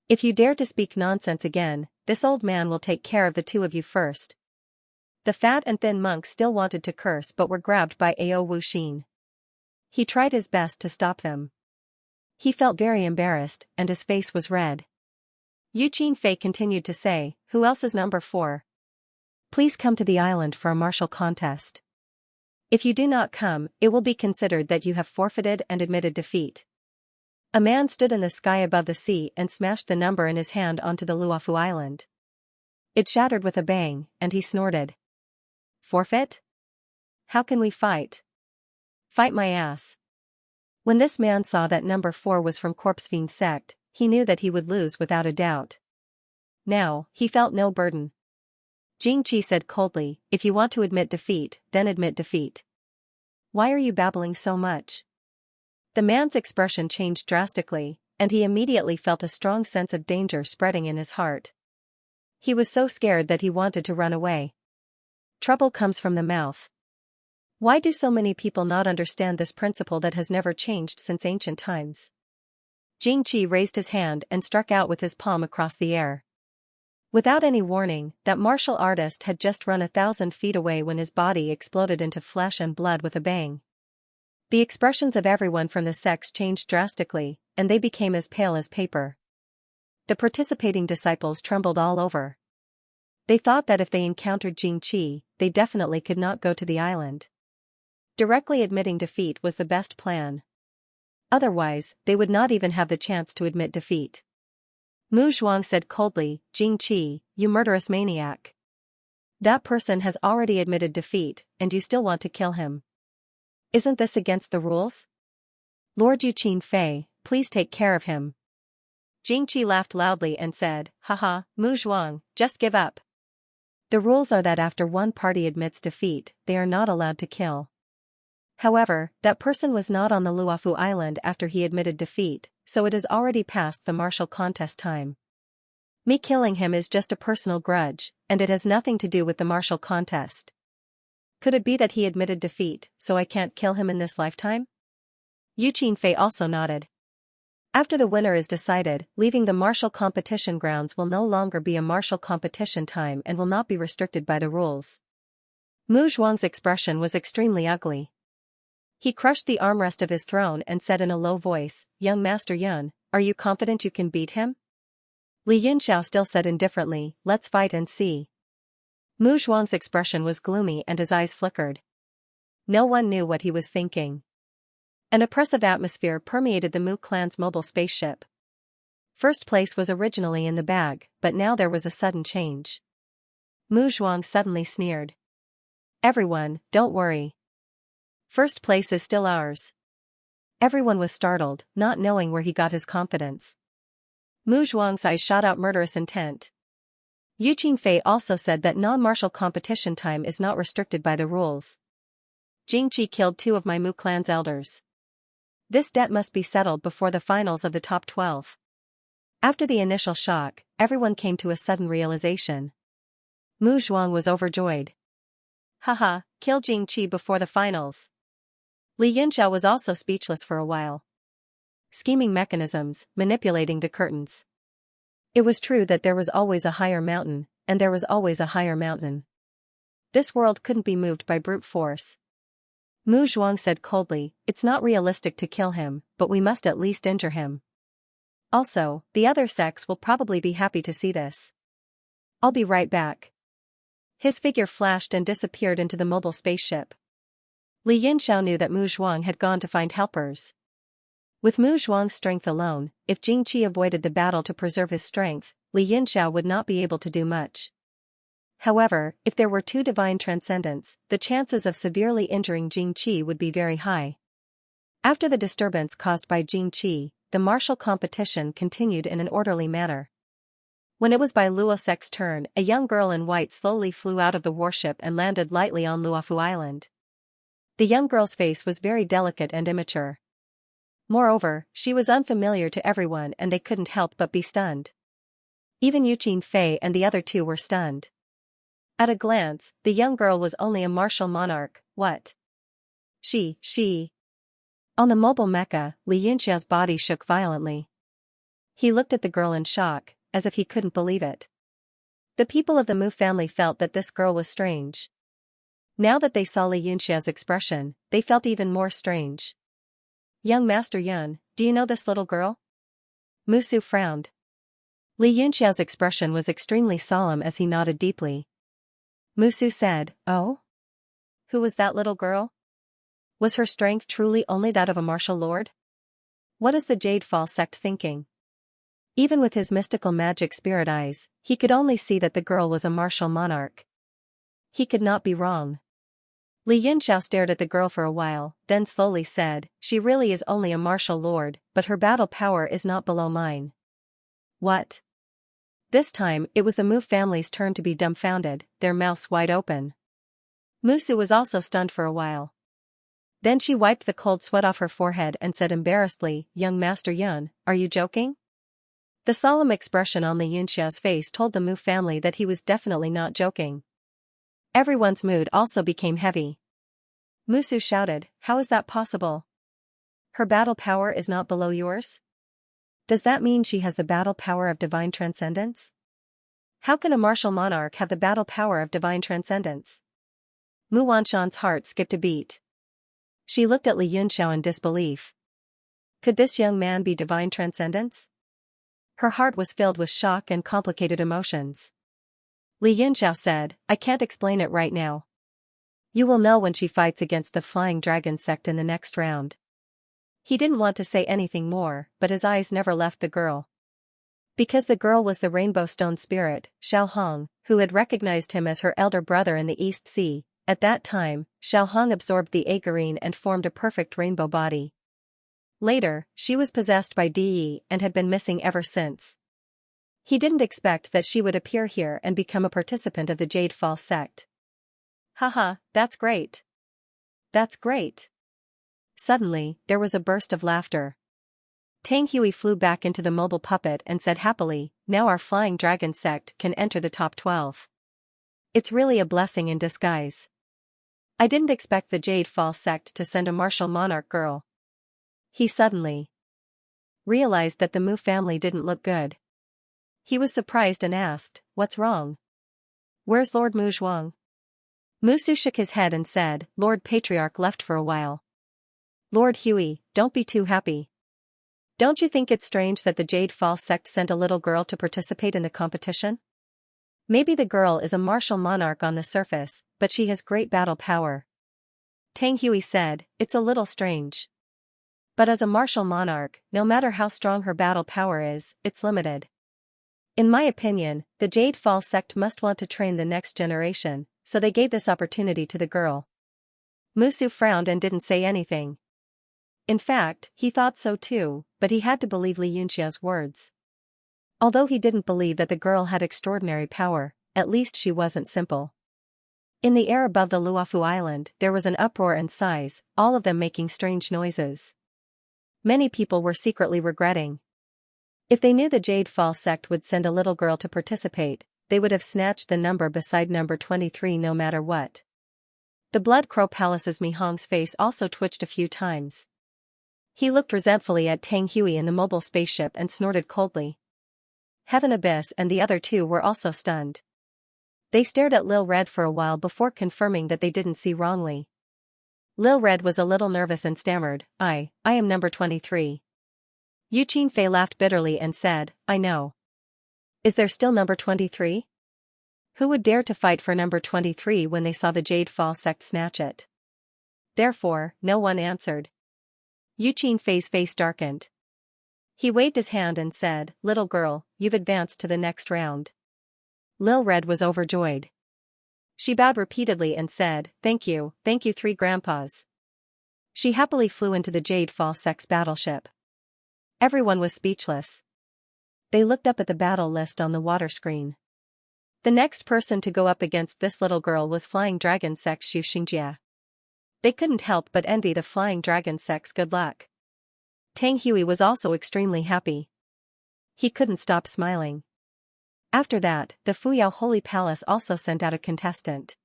If you dare to speak nonsense again, this old man will take care of the two of you first." The fat and thin monks still wanted to curse but were grabbed by Ao Wuxin. He tried his best to stop them. He felt very embarrassed, and his face was red. Yu Qinfei continued to say, "Who else is number 4? Please come to the island for a martial contest. If you do not come, it will be considered that you have forfeited and admitted defeat." A man stood in the sky above the sea and smashed the number in his hand onto the Luofu island. It shattered with a bang, and he snorted. Forfeit? How can we fight? Fight my ass. When this man saw that number 4 was from Corpse Fiend sect, he knew that he would lose without a doubt. Now, he felt no burden. Xianxia said coldly, if you want to admit defeat, then admit defeat. Why are you babbling so much? The man's expression changed drastically, and he immediately felt a strong sense of danger spreading in his heart. He was so scared that he wanted to run away. Trouble comes from the mouth. Why do so many people not understand this principle that has never changed since ancient times? Xianxia raised his hand and struck out with his palm across the air. Without any warning, that martial artist had just run 1,000 feet away when his body exploded into flesh and blood with a bang. The expressions of everyone from the sects changed drastically, and they became as pale as paper. The participating disciples trembled all over. They thought that if they encountered Xianxia, they definitely could not go to the island. Directly admitting defeat was the best plan. Otherwise, they would not even have the chance to admit defeat. Mu Zhuang said coldly, Xianxia, you murderous maniac. That person has already admitted defeat, and you still want to kill him. Isn't this against the rules? Lord Yuqin Fei, please take care of him. Xianxia laughed loudly and said, haha, Mu Zhuang, just give up. The rules are that after one party admits defeat, they are not allowed to kill. However, that person was not on the Luofu island after he admitted defeat, so it is already past the martial contest time. Me killing him is just a personal grudge, and it has nothing to do with the martial contest. Could it be that he admitted defeat, so I can't kill him in this lifetime? Yuqin Fei also nodded. After the winner is decided, leaving the martial competition grounds will no longer be a martial competition time and will not be restricted by the rules. Mu Zhuang's expression was extremely ugly. He crushed the armrest of his throne and said in a low voice, Young Master Yun, are you confident you can beat him? Li Yunxiao still said indifferently, let's fight and see. Mu Zhuang's expression was gloomy and his eyes flickered. No one knew what he was thinking. An oppressive atmosphere permeated the Mu clan's mobile spaceship. First place was originally in the bag, but now there was a sudden change. Mu Zhuang suddenly sneered. Everyone, don't worry. First place is still ours. Everyone was startled, not knowing where he got his confidence. Mu Zhuang's eyes shot out murderous intent. Yuqin Fei also said that non-martial competition time is not restricted by the rules. Xianxia killed 2 of my Mu clan's elders. This debt must be settled before the finals of the top 12. After the initial shock, everyone came to a sudden realization. Mu Zhuang was overjoyed. Haha, kill Xianxia before the finals. Li Yunxiao was also speechless for a while. Scheming mechanisms, manipulating the curtains. It was true that there was always a higher mountain, and there was always a higher mountain. This world couldn't be moved by brute force. Mu Zhuang said coldly, it's not realistic to kill him, but we must at least injure him. Also, the other sects will probably be happy to see this. I'll be right back. His figure flashed and disappeared into the mobile spaceship. Li Yunxiao knew that Mu Zhuang had gone to find helpers. With Mu Zhuang's strength alone, if Xianxia avoided the battle to preserve his strength, Li Yunxiao would not be able to do much. However, if there were 2 divine transcendents, the chances of severely injuring Xianxia would be very high. After the disturbance caused by Xianxia, the martial competition continued in an orderly manner. When it was Bai Luosek's turn, a young girl in white slowly flew out of the warship and landed lightly on Luofu Island. The young girl's face was very delicate and immature. Moreover, she was unfamiliar to everyone and they couldn't help but be stunned. Even Yuqin Fei and the other 2 were stunned. At a glance, the young girl was only a martial monarch. What? She. On the mobile mecha, Li Yunxiao's body shook violently. He looked at the girl in shock, as if he couldn't believe it. The people of the Mu family felt that this girl was strange. Now that they saw Li Yunxiao's expression, they felt even more strange. Young Master Yun, do you know this little girl? Musu frowned. Li Yunxiao's expression was extremely solemn as he nodded deeply. Musu said, oh? Who was that little girl? Was her strength truly only that of a martial lord? What is the Jade Fall sect thinking? Even with his mystical magic spirit eyes, he could only see that the girl was a martial monarch. He could not be wrong. Li Yunxiao stared at the girl for a while, then slowly said, "She really is only a martial lord, but her battle power is not below mine." What? This time, it was the Mu family's turn to be dumbfounded, their mouths wide open. Musu was also stunned for a while. Then she wiped the cold sweat off her forehead and said embarrassedly, "Young Master Yun, are you joking?" The solemn expression on Li Yunxiao's face told the Mu family that he was definitely not joking. Everyone's mood also became heavy. Musu shouted, "How is that possible? Her battle power is not below yours? Does that mean she has the battle power of divine transcendence? How can a martial monarch have the battle power of divine transcendence?" Mu Wanshan's heart skipped a beat. She looked at Li Yunxiao in disbelief. Could this young man be divine transcendence? Her heart was filled with shock and complicated emotions. Li Yunxiao said, "I can't explain it right now. You will know when she fights against the Flying Dragon sect in the next round." He didn't want to say anything more, but his eyes never left the girl. Because the girl was the Rainbow Stone spirit, Xiao Hong, who had recognized him as her elder brother in the East Sea. At that time, Xiao Hong absorbed the Agarine and formed a perfect rainbow body. Later, she was possessed by De and had been missing ever since. He didn't expect that she would appear here and become a participant of the Jade Fall sect. Haha, that's great. That's great. Suddenly, there was a burst of laughter. Tang Hui flew back into the mobile puppet and said happily, "Now our Flying Dragon sect can enter the top 12. It's really a blessing in disguise. I didn't expect the Jade Fall sect to send a martial monarch girl." He suddenly realized that the Mu family didn't look good. He was surprised and asked, "What's wrong? Where's Lord Mu Zhuang?" Musu shook his head and said, "Lord Patriarch left for a while." "Lord Huey, don't be too happy. Don't you think it's strange that the Jade Fall sect sent a little girl to participate in the competition? Maybe the girl is a martial monarch on the surface, but she has great battle power." Tang Hui said, "It's a little strange. But as a martial monarch, no matter how strong her battle power is, it's limited. In my opinion, the Jade Fall sect must want to train the next generation, so they gave this opportunity to the girl." Musu frowned and didn't say anything. In fact, he thought so too, but he had to believe Li Yunxiao's words. Although he didn't believe that the girl had extraordinary power, at least she wasn't simple. In the air above the Luofu Island, there was an uproar and sighs, all of them making strange noises. Many people were secretly regretting. If they knew the Jade Fall sect would send a little girl to participate, they would have snatched the number beside number 23 no matter what. The Blood Crow Palace's Mi Hong's face also twitched a few times. He looked resentfully at Tang Hui in the mobile spaceship and snorted coldly. Heaven Abyss and the other two were also stunned. They stared at Lil Red for a while before confirming that they didn't see wrongly. Lil Red was a little nervous and stammered, I am number 23. Yu Qinfei laughed bitterly and said, "I know. Is there still number 23? Who would dare to fight for number 23 when they saw the Jade Fall sect snatch it?" Therefore, no one answered. Yu Qinfei's face darkened. He waved his hand and said, "Little girl, you've advanced to the next round." Lil Red was overjoyed. She bowed repeatedly and said, thank you, 3 grandpas." She happily flew into the Jade Fall sect's battleship. Everyone was speechless. They looked up at the battle list on the water screen. The next person to go up against this little girl was Flying Dragon sect's Xianxia. They couldn't help but envy the Flying Dragon sect's good luck. Tang Hui was also extremely happy. He couldn't stop smiling. After that, the Fuyao Holy Palace also sent out a contestant.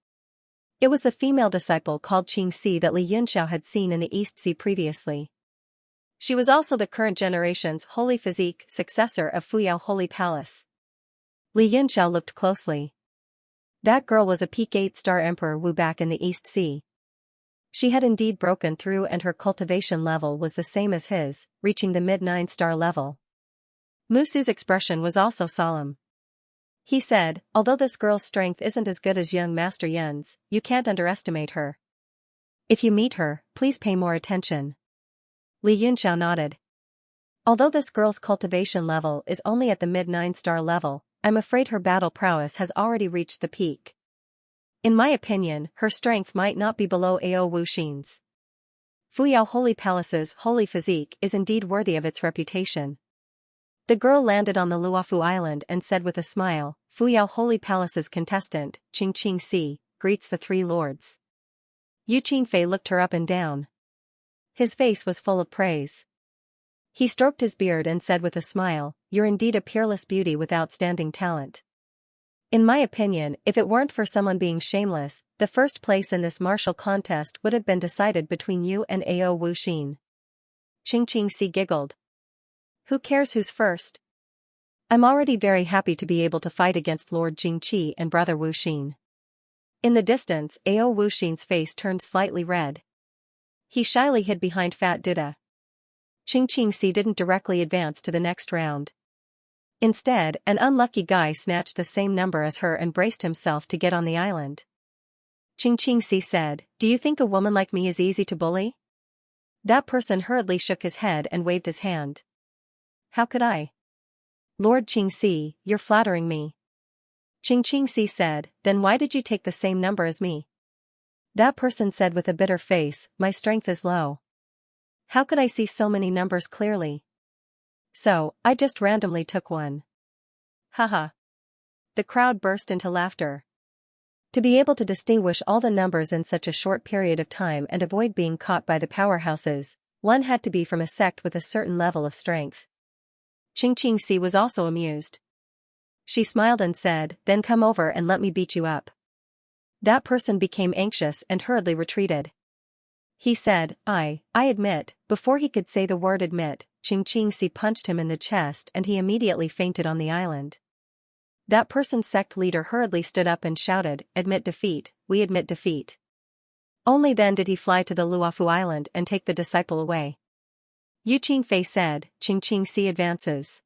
It was the female disciple called Xianxia that Li Yunxiao had seen in the East Sea previously. She was also the current generation's holy physique successor of Fuyao Holy Palace. Li Yunxiao looked closely. That girl was a peak 8-star Emperor Wu back in the East Sea. She had indeed broken through and her cultivation level was the same as his, reaching the mid-9-star level. Musu's expression was also solemn. He said, although this girl's strength isn't as good as young Master Yun's, you can't underestimate her. If you meet her, please pay more attention. Li Yunxiao nodded. Although this girl's cultivation level is only at the mid 9-star level, I'm afraid her battle prowess has already reached the peak. In my opinion, her strength might not be below Ao Wuxin's. Fuyao Holy Palace's holy physique is indeed worthy of its reputation. The girl landed on the Luofu Island and said with a smile, Fuyao Holy Palace's contestant, Xianxia, greets the three lords. Yu Qingfei looked her up and down. His face was full of praise. He stroked his beard and said with a smile, you're indeed a peerless beauty with outstanding talent. In my opinion, if it weren't for someone being shameless, the first place in this martial contest would have been decided between you and Ao Wuxin. Xianxia giggled. Who cares who's first? I'm already very happy to be able to fight against Lord Jingqi and Brother Wuxin. In the distance, Ao Wuxin's face turned slightly red. He shyly hid behind Fat Duda. Xianxia didn't directly advance to the next round. Instead, an unlucky guy snatched the same number as her and braced himself to get on the island. Xianxia said, do you think a woman like me is easy to bully? That person hurriedly shook his head and waved his hand. How could I? Lord Qingxi, you're flattering me. Xianxia said, then why did you take the same number as me? That person said with a bitter face, my strength is low. How could I see so many numbers clearly? So, I just randomly took one. Haha. The crowd burst into laughter. To be able to distinguish all the numbers in such a short period of time and avoid being caught by the powerhouses, one had to be from a sect with a certain level of strength. Xianxia was also amused. She smiled and said, then come over and let me beat you up. That person became anxious and hurriedly retreated. He said, I admit, before he could say the word admit, Xianxia punched him in the chest and he immediately fainted on the island. That person's sect leader hurriedly stood up and shouted, admit defeat, we admit defeat. Only then did he fly to the Luofu Island and take the disciple away. Yu Qingfei said, Xianxia advances.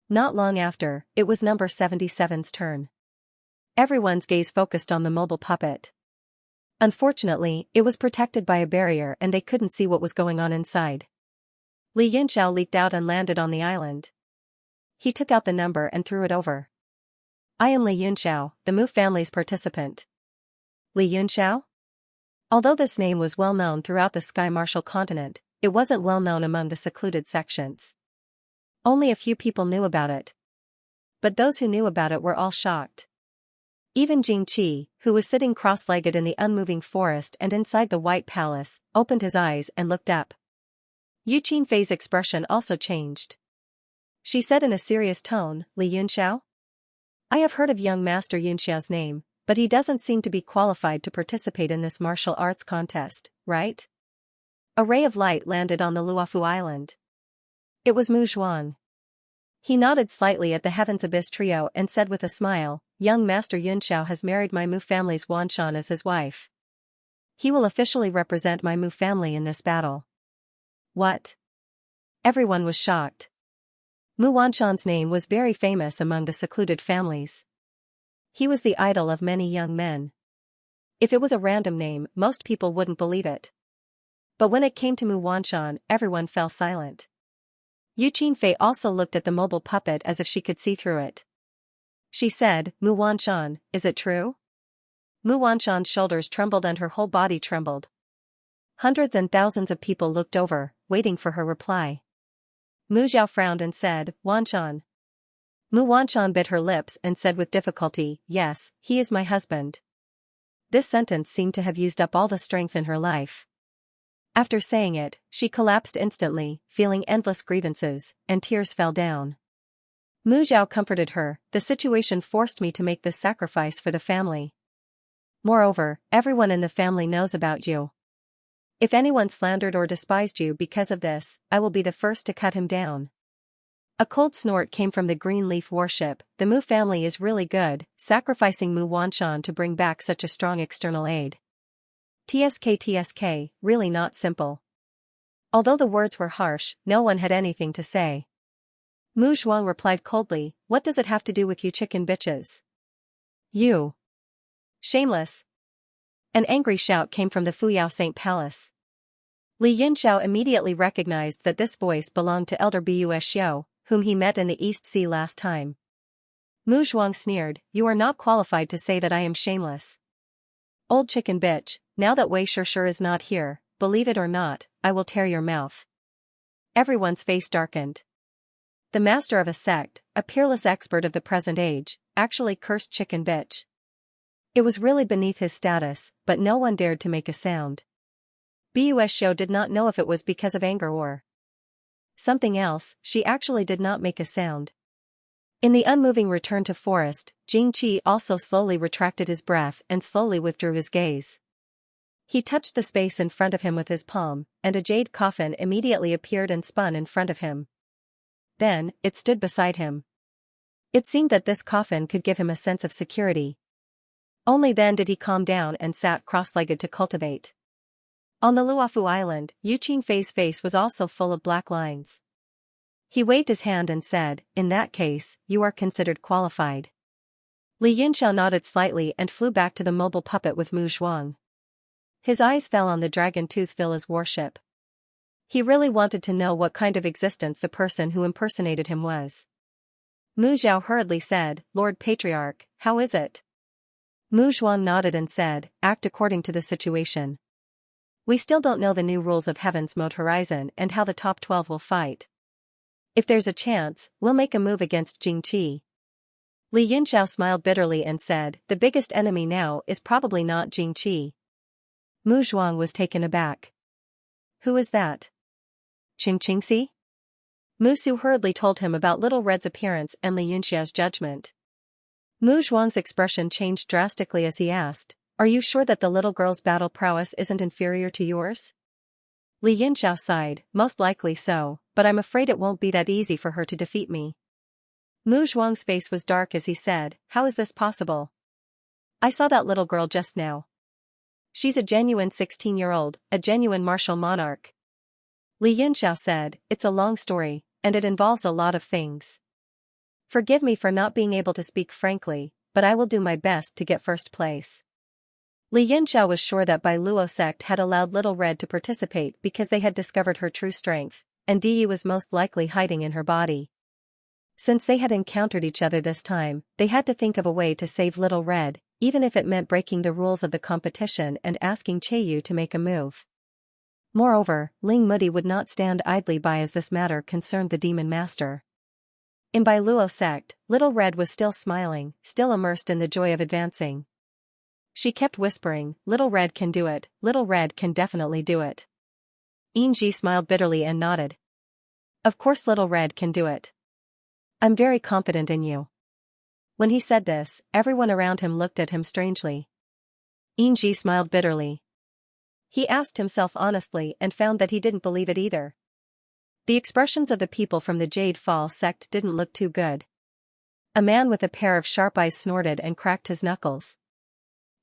Not long after, it was number 77's turn. Everyone's gaze focused on the mobile puppet. Unfortunately, it was protected by a barrier and they couldn't see what was going on inside. Li Yunxiao leaped out and landed on the island. He took out the number and threw it over. I am Li Yunxiao, the Mu family's participant. Li Yunxiao? Although this name was well known throughout the Sky Martial continent, it wasn't well known among the secluded sections. Only a few people knew about it. But those who knew about it were all shocked. Even Jingqi, who was sitting cross-legged in the unmoving forest and inside the White Palace, opened his eyes and looked up. Yu Qingfei's expression also changed. She said in a serious tone, Li Yunxiao? I have heard of young Master Yunxiao's name, but he doesn't seem to be qualified to participate in this martial arts contest, right? A ray of light landed on the Luofu Island. It was Mu Zhuang. He nodded slightly at the Heaven's Abyss trio and said with a smile, young Master Yunxiao has married my Mu family's Wanshan as his wife. He will officially represent my Mu family in this battle. What? Everyone was shocked. Mu Wanshan's name was very famous among the secluded families. He was the idol of many young men. If it was a random name, most people wouldn't believe it. But when it came to Mu Wanshan, everyone fell silent. Yu Qingfei also looked at the mobile puppet as if she could see through it. She said, Mu Wanshan, is it true? Mu Wanshan's shoulders trembled and her whole body trembled. Hundreds and thousands of people looked over, waiting for her reply. Mu Zhao frowned and said, Wanshan. Mu Wanshan bit her lips and said with difficulty, yes, he is my husband. This sentence seemed to have used up all the strength in her life. After saying it, she collapsed instantly, feeling endless grievances, and tears fell down. Mu Zhao comforted her, the situation forced me to make this sacrifice for the family. Moreover, everyone in the family knows about you. If anyone slandered or despised you because of this, I will be the first to cut him down. A cold snort came from the green leaf warship. The Mu family is really good, sacrificing Mu Wanshan to bring back such a strong external aid. TSK, really not simple. Although the words were harsh, no one had anything to say. Mu Zhuang replied coldly, what does it have to do with you chicken bitches? You. Shameless. An angry shout came from the Fuyao Saint Palace. Li Yunxiao immediately recognized that this voice belonged to Elder Bu Xiao, whom he met in the East Sea last time. Mu Zhuang sneered, "You are not qualified to say that I am shameless. Old chicken bitch, now that Wei Shishir is not here, believe it or not, I will tear your mouth." Everyone's face darkened. The master of a sect, a peerless expert of the present age, actually cursed chicken bitch. It was really beneath his status, but no one dared to make a sound. Bu Xiao did not know if it was because of anger or something else. She actually did not make a sound. In the unmoving return to forest, Jingqi also slowly retracted his breath and slowly withdrew his gaze. He touched the space in front of him with his palm, and a jade coffin immediately appeared and spun in front of him. Then, it stood beside him. It seemed that this coffin could give him a sense of security. Only then did he calm down and sat cross-legged to cultivate. On the Luofu Island, Yu Qingfei's face was also full of black lines. He waved his hand and said, "In that case, you are considered qualified." Li Yunxiao nodded slightly and flew back to the mobile puppet with Mu Zhuang. His eyes fell on the dragon tooth villa's warship. He really wanted to know what kind of existence the person who impersonated him was. Mu Zhao hurriedly said, "Lord Patriarch, how is it?" Mu Zhuang nodded and said, "Act according to the situation. We still don't know the new rules of Heaven's Mode Horizon and how the top 12 will fight. If there's a chance, we'll make a move against Jingqi." Li Yunxiao smiled bitterly and said, "The biggest enemy now is probably not Jingqi." Mu Zhuang was taken aback. "Who is that? Qingqi?" Mu Su hurriedly told him about Little Red's appearance and Li Yunxiao's judgment. Mu Zhuang's expression changed drastically as he asked, "Are you sure that the little girl's battle prowess isn't inferior to yours?" Li Yunxiao sighed, "Most likely so, but I'm afraid it won't be that easy for her to defeat me." Mu Zhuang's face was dark as he said, "How is this possible? I saw that little girl just now. She's a genuine 16-year-old, a genuine martial monarch." Li Yunxiao said, "It's a long story, and it involves a lot of things. Forgive me for not being able to speak frankly, but I will do my best to get first place." Li Yunxiao was sure that Bai Luo sect had allowed Little Red to participate because they had discovered her true strength, and Di was most likely hiding in her body. Since they had encountered each other this time, they had to think of a way to save Little Red, even if it meant breaking the rules of the competition and asking Chieyu to make a move. Moreover, Ling Mudi would not stand idly by as this matter concerned the Demon Master. In Bai Luo sect, Little Red was still smiling, still immersed in the joy of advancing. She kept whispering, "Little Red can do it, Little Red can definitely do it." Yingji smiled bitterly and nodded. "Of course Little Red can do it. I'm very confident in you." When he said this, everyone around him looked at him strangely. Yingji smiled bitterly. He asked himself honestly and found that he didn't believe it either. The expressions of the people from the Jade Fall sect didn't look too good. A man with a pair of sharp eyes snorted and cracked his knuckles.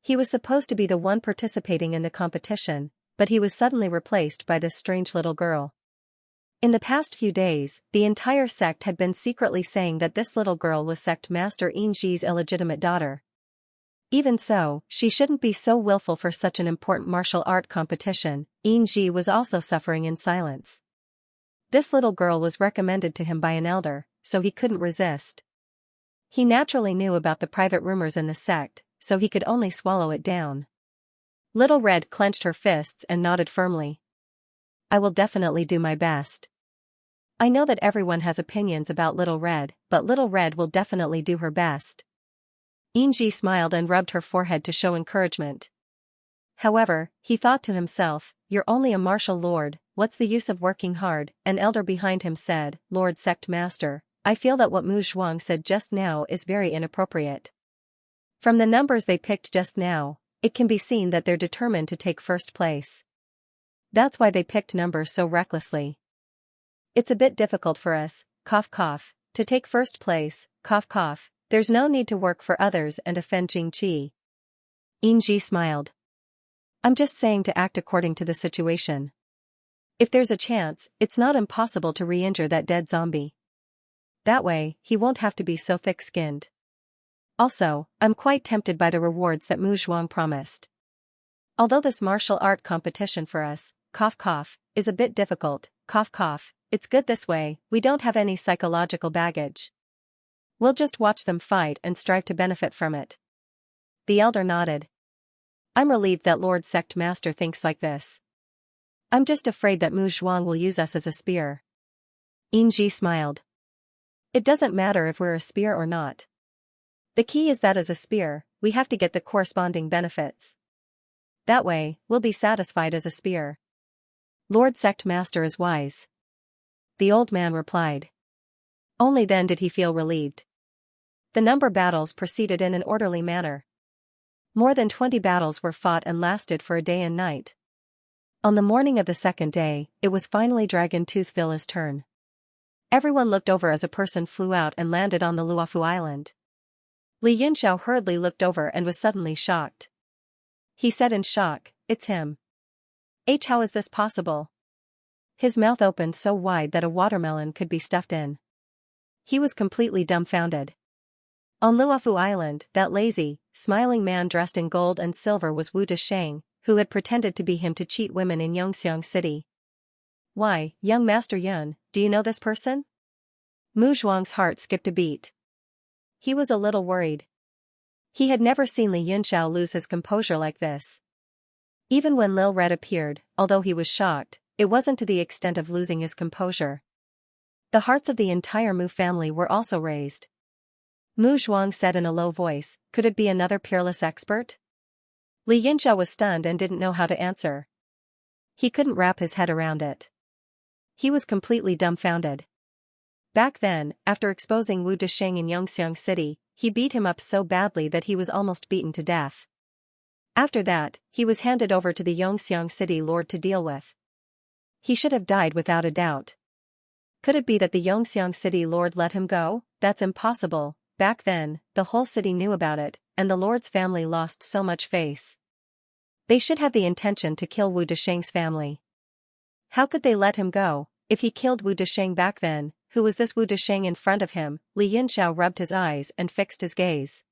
He was supposed to be the one participating in the competition, but he was suddenly replaced by this strange little girl. In the past few days, the entire sect had been secretly saying that this little girl was sect master Yingji's illegitimate daughter. Even so, she shouldn't be so willful for such an important martial art competition. Yingji was also suffering in silence. This little girl was recommended to him by an elder, so he couldn't resist. He naturally knew about the private rumors in the sect, so he could only swallow it down. Little Red clenched her fists and nodded firmly. "I will definitely do my best. I know that everyone has opinions about Little Red, but Little Red will definitely do her best." Yingji smiled and rubbed her forehead to show encouragement. However, he thought to himself, "You're only a martial lord, what's the use of working hard?" An elder behind him said, "Lord Sect Master, I feel that what Mu Zhuang said just now is very inappropriate. From the numbers they picked just now, it can be seen that they're determined to take first place. That's why they picked numbers so recklessly. It's a bit difficult for us, cough cough, to take first place, cough cough. There's no need to work for others and offend Jingqi." Yingji smiled. "I'm just saying to act according to the situation. If there's a chance, it's not impossible to re-injure that dead zombie. That way, he won't have to be so thick-skinned. Also, I'm quite tempted by the rewards that Mu Zhuang promised. Although this martial art competition for us, cough cough, is a bit difficult, cough cough, it's good this way, we don't have any psychological baggage. We'll just watch them fight and strive to benefit from it. The elder nodded. I'm relieved that Lord Sect Master thinks like this. I'm just afraid that Mu Zhuang will use us as a spear. Yinji smiled. It doesn't matter if we're a spear or not. The key is that as a spear, we have to get the corresponding benefits. That way, we'll be satisfied as a spear. Lord Sect Master is wise. The old man replied. Only then did he feel relieved. The number battles proceeded in an orderly manner. More than 20 battles were fought and lasted for a day and night. On the morning of the second day, it was finally Dragon Tooth Villa's turn. Everyone looked over as a person flew out and landed on the Luofu Island. Li Yunxiao hurriedly looked over and was suddenly shocked. He said in shock, "It's him. How is this possible?" His mouth opened so wide that a watermelon could be stuffed in. He was completely dumbfounded. On Luofu Island, that lazy, smiling man dressed in gold and silver was Wu Desheng, who had pretended to be him to cheat women in Yongxiang City. Why, young Master Yun, do you know this person? Mu Zhuang's heart skipped a beat. He was a little worried. He had never seen Li Yunxiao lose his composure like this. Even when Lil Red appeared, although he was shocked, it wasn't to the extent of losing his composure. The hearts of the entire Mu family were also raised. Mu Zhuang said in a low voice, "Could it be another peerless expert?" Li Yunxiao was stunned and didn't know how to answer. He couldn't wrap his head around it. He was completely dumbfounded. Back then, after exposing Wu Desheng in Yongxiang City, he beat him up so badly that he was almost beaten to death. After that, he was handed over to the Yongxiang City Lord to deal with. He should have died without a doubt. Could it be that the Yongxiang City Lord let him go? That's impossible. Back then, the whole city knew about it, and the Lord's family lost so much face. They should have the intention to kill Wu Desheng's family. How could they let him go? If he killed Wu Desheng back then, who was this Wu Desheng in front of him? Li Yunxiao rubbed his eyes and fixed his gaze.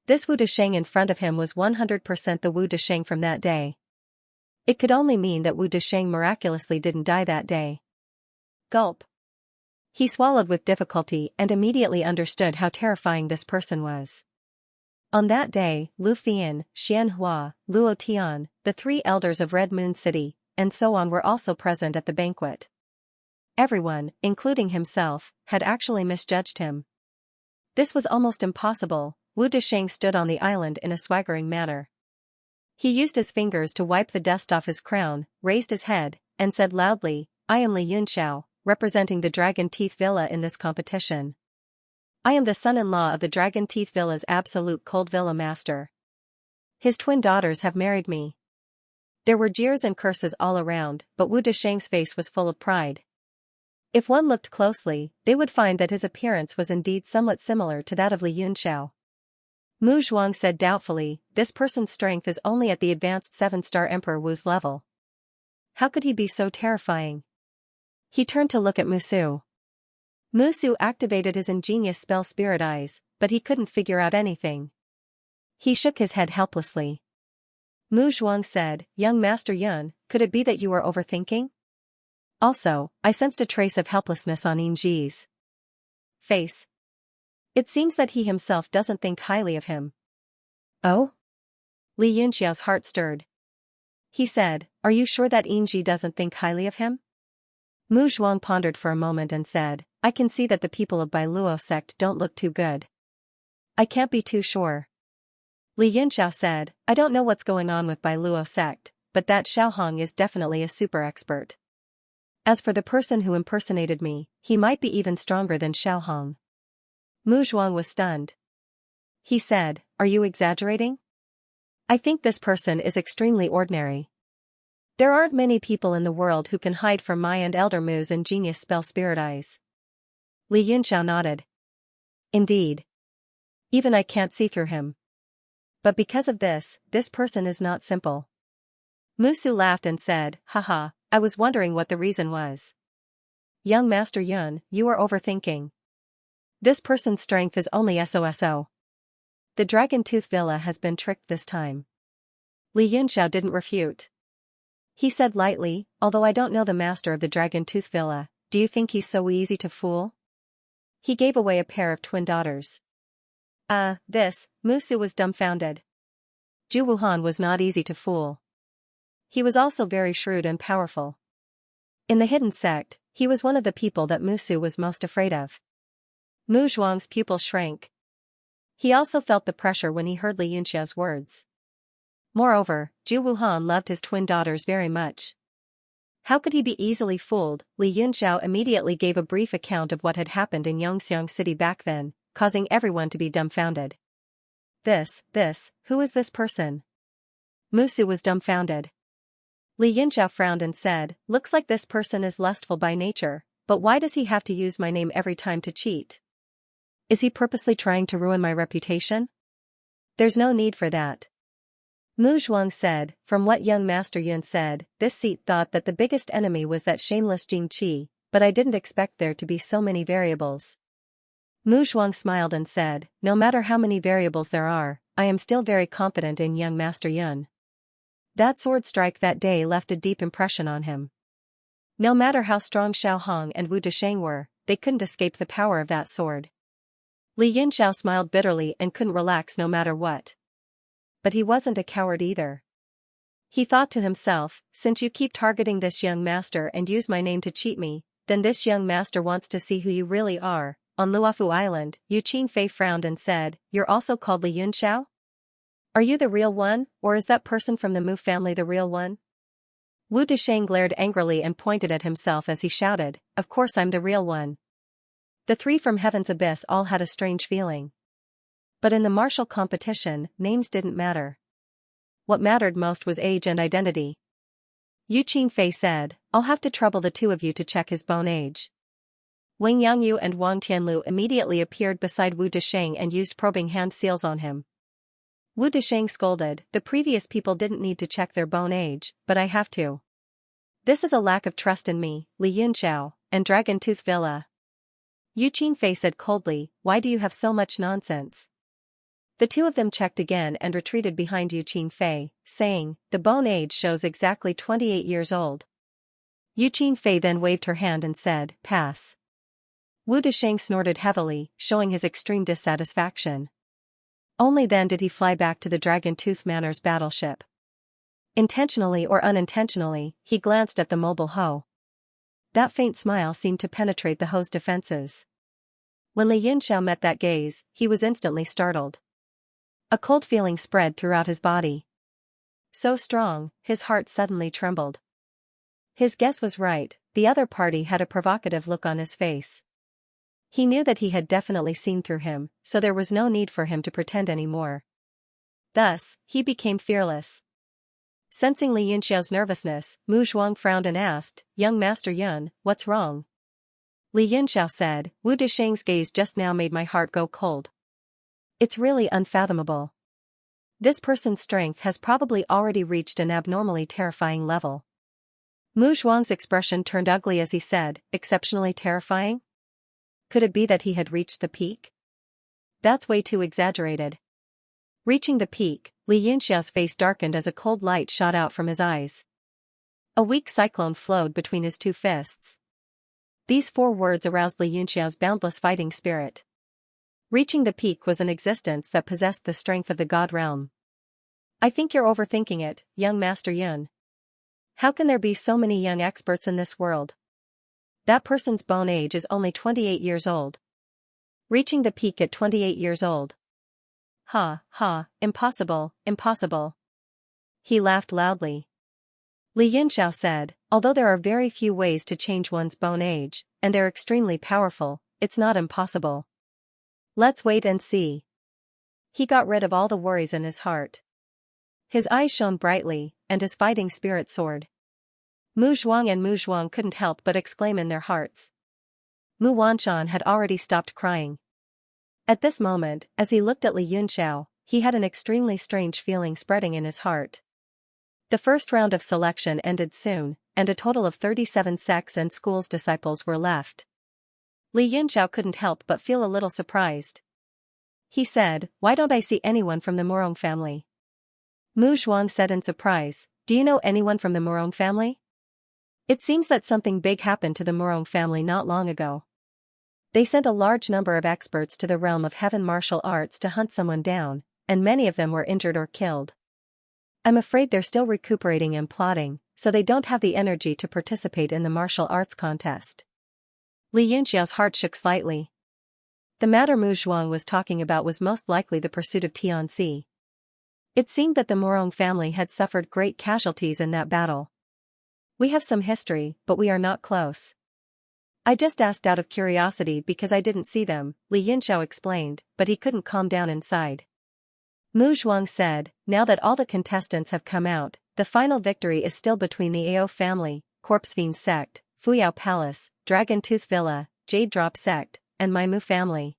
This Wu Desheng in front of him was 100% the Wu Desheng from that day. It could only mean that Wu Desheng miraculously didn't die that day. Gulp. He swallowed with difficulty and immediately understood how terrifying this person was. On that day, Lu Fian, Xianxia, Luo Tian, the three elders of Red Moon City, and so on were also present at the banquet. Everyone, including himself, had actually misjudged him. This was almost impossible. Wu Desheng stood on the island in a swaggering manner. He used his fingers to wipe the dust off his crown, raised his head, and said loudly, "I am Li Yunxiao, representing the Dragon Teeth Villa in this competition. I am the son-in-law of the Dragon Teeth Villa's absolute cold villa master. His twin daughters have married me." There were jeers and curses all around, but Wu Desheng's face was full of pride. If one looked closely, they would find that his appearance was indeed somewhat similar to that of Li Yunxiao. Mu Zhuang said doubtfully, "This person's strength is only at the advanced 7-star Emperor Wu's level. How could he be so terrifying?" He turned to look at Musu. Musu activated his ingenious spell Spirit Eyes, but he couldn't figure out anything. He shook his head helplessly. Mu Zhuang said, "Young Master Yun, could it be that you are overthinking?" Also, I sensed a trace of helplessness on Yinji's face. It seems that he himself doesn't think highly of him. Oh? Li Yunxiao's heart stirred. He said, "Are you sure that Yinji doesn't think highly of him?" Mu Zhuang pondered for a moment and said, "I can see that the people of Bailuo sect don't look too good. I can't be too sure." Li Yunxiao said, "I don't know what's going on with Bailuo sect, but that Xiaohong is definitely a super expert. As for the person who impersonated me, he might be even stronger than Xiaohong." Mu Zhuang was stunned. He said, "Are you exaggerating? I think this person is extremely ordinary. There aren't many people in the world who can hide from my and Elder Mu's ingenious spell Spirit Eyes." Li Yunxiao nodded. "Indeed. Even I can't see through him. But because of this person is not simple." Musu laughed and said, "Haha, I was wondering what the reason was. Young Master Yun, you are overthinking. This person's strength is only SOSO. The Dragon Tooth Villa has been tricked this time." Li Yunxiao didn't refute. He said lightly, although I don't know the master of the Dragon Tooth Villa, do you think he's so easy to fool? He gave away a pair of twin daughters. Musu was dumbfounded. Zhu Wuhan was not easy to fool. He was also very shrewd and powerful. In the hidden sect, he was one of the people that Musu was most afraid of. Mu Zhuang's pupil shrank. He also felt the pressure when he heard Li Yunxiao's words. Moreover, Zhu Wuhan loved his twin daughters very much. How could he be easily fooled? Li Yunxiao immediately gave a brief account of what had happened in Yongxiang City back then, causing everyone to be dumbfounded. Who is this person? Musu was dumbfounded. Li Yunxiao frowned and said, looks like this person is lustful by nature, but why does he have to use my name every time to cheat? Is he purposely trying to ruin my reputation? There's no need for that. Mu Zhuang said, from what young Master Yun said, this seat thought that the biggest enemy was that shameless Jing Qi, but I didn't expect there to be so many variables. Mu Zhuang smiled and said, no matter how many variables there are, I am still very confident in young Master Yun. That sword strike that day left a deep impression on him. No matter how strong Xiao Hong and Wu Desheng were, they couldn't escape the power of that sword. Li Yunxiao smiled bitterly and couldn't relax no matter what. But he wasn't a coward either. He thought to himself, since you keep targeting this young master and use my name to cheat me, then this young master wants to see who you really are. On Luofu Island, Yu Qingfei frowned and said, you're also called Li Yunxiao? Are you the real one, or is that person from the Mu family the real one? Wu Desheng glared angrily and pointed at himself as he shouted, of course I'm the real one. The three from Heaven's Abyss all had a strange feeling. But in the martial competition, names didn't matter. What mattered most was age and identity. Yu Qingfei said, I'll have to trouble the two of you to check his bone age. Wang Yangyu and Wang Tianlu immediately appeared beside Wu Desheng and used probing hand seals on him. Wu Desheng scolded, the previous people didn't need to check their bone age, but I have to. This is a lack of trust in me, Li Yunxiao, and Dragon Tooth Villa. Yu Qingfei said coldly, why do you have so much nonsense? The two of them checked again and retreated behind Yu Qingfei, saying, the bone age shows exactly 28 years old. Yu Qingfei then waved her hand and said, pass. Wu Desheng snorted heavily, showing his extreme dissatisfaction. Only then did he fly back to the Dragon Tooth Manor's battleship. Intentionally or unintentionally, he glanced at the mobile hoe. That faint smile seemed to penetrate the hoe's defenses. When Li Yunxiao met that gaze, he was instantly startled. A cold feeling spread throughout his body. So strong, his heart suddenly trembled. His guess was right, the other party had a provocative look on his face. He knew that he had definitely seen through him, so there was no need for him to pretend anymore. Thus, he became fearless. Sensing Li Yunxiao's nervousness, Mu Zhuang frowned and asked, young Master Yun, what's wrong? Li Yunxiao said, Wu Desheng's gaze just now made my heart go cold. It's really unfathomable. This person's strength has probably already reached an abnormally terrifying level. Mu Zhuang's expression turned ugly as he said, exceptionally terrifying? Could it be that he had reached the peak? That's way too exaggerated. Reaching the peak, Li Yunxiao's face darkened as a cold light shot out from his eyes. A weak cyclone flowed between his two fists. These 4 words aroused Li Yunxiao's boundless fighting spirit. Reaching the peak was an existence that possessed the strength of the god realm. I think you're overthinking it, young Master Yun. How can there be so many young experts in this world? That person's bone age is only 28 years old. Reaching the peak at 28 years old. Impossible, impossible. He laughed loudly. Li Yunxiao said, although there are very few ways to change one's bone age, and they're extremely powerful, it's not impossible. Let's wait and see. He got rid of all the worries in his heart. His eyes shone brightly, and his fighting spirit soared. Mu Zhuang and Mu Zhuang couldn't help but exclaim in their hearts. Mu Wanshan had already stopped crying. At this moment, as he looked at Li Yunxiao, he had an extremely strange feeling spreading in his heart. The first round of selection ended soon, and a total of 37 sects and schools disciples were left. Li Yunxiao couldn't help but feel a little surprised. He said, why don't I see anyone from the Murong family? Mu Zhuang said in surprise, Do you know anyone from the Morong family? It seems that something big happened to the Morong family not long ago. They sent a large number of experts to the realm of heaven martial arts to hunt someone down, and many of them were injured or killed. I'm afraid they're still recuperating and plotting, so they don't have the energy to participate in the martial arts contest. Li Yunxiao's heart shook slightly. The matter Mu Zhuang was talking about was most likely the pursuit of Tianxi. It seemed that the Morong family had suffered great casualties in that battle. We have some history, but we are not close. I just asked out of curiosity because I didn't see them, Li Yunxiao explained, but he couldn't calm down inside. Mu Zhuang said, now that all the contestants have come out, the final victory is still between the Ao family, Corpse Fiend sect, Fuyao Palace, Dragon Tooth Villa, Jade Drop sect, and my Mu family.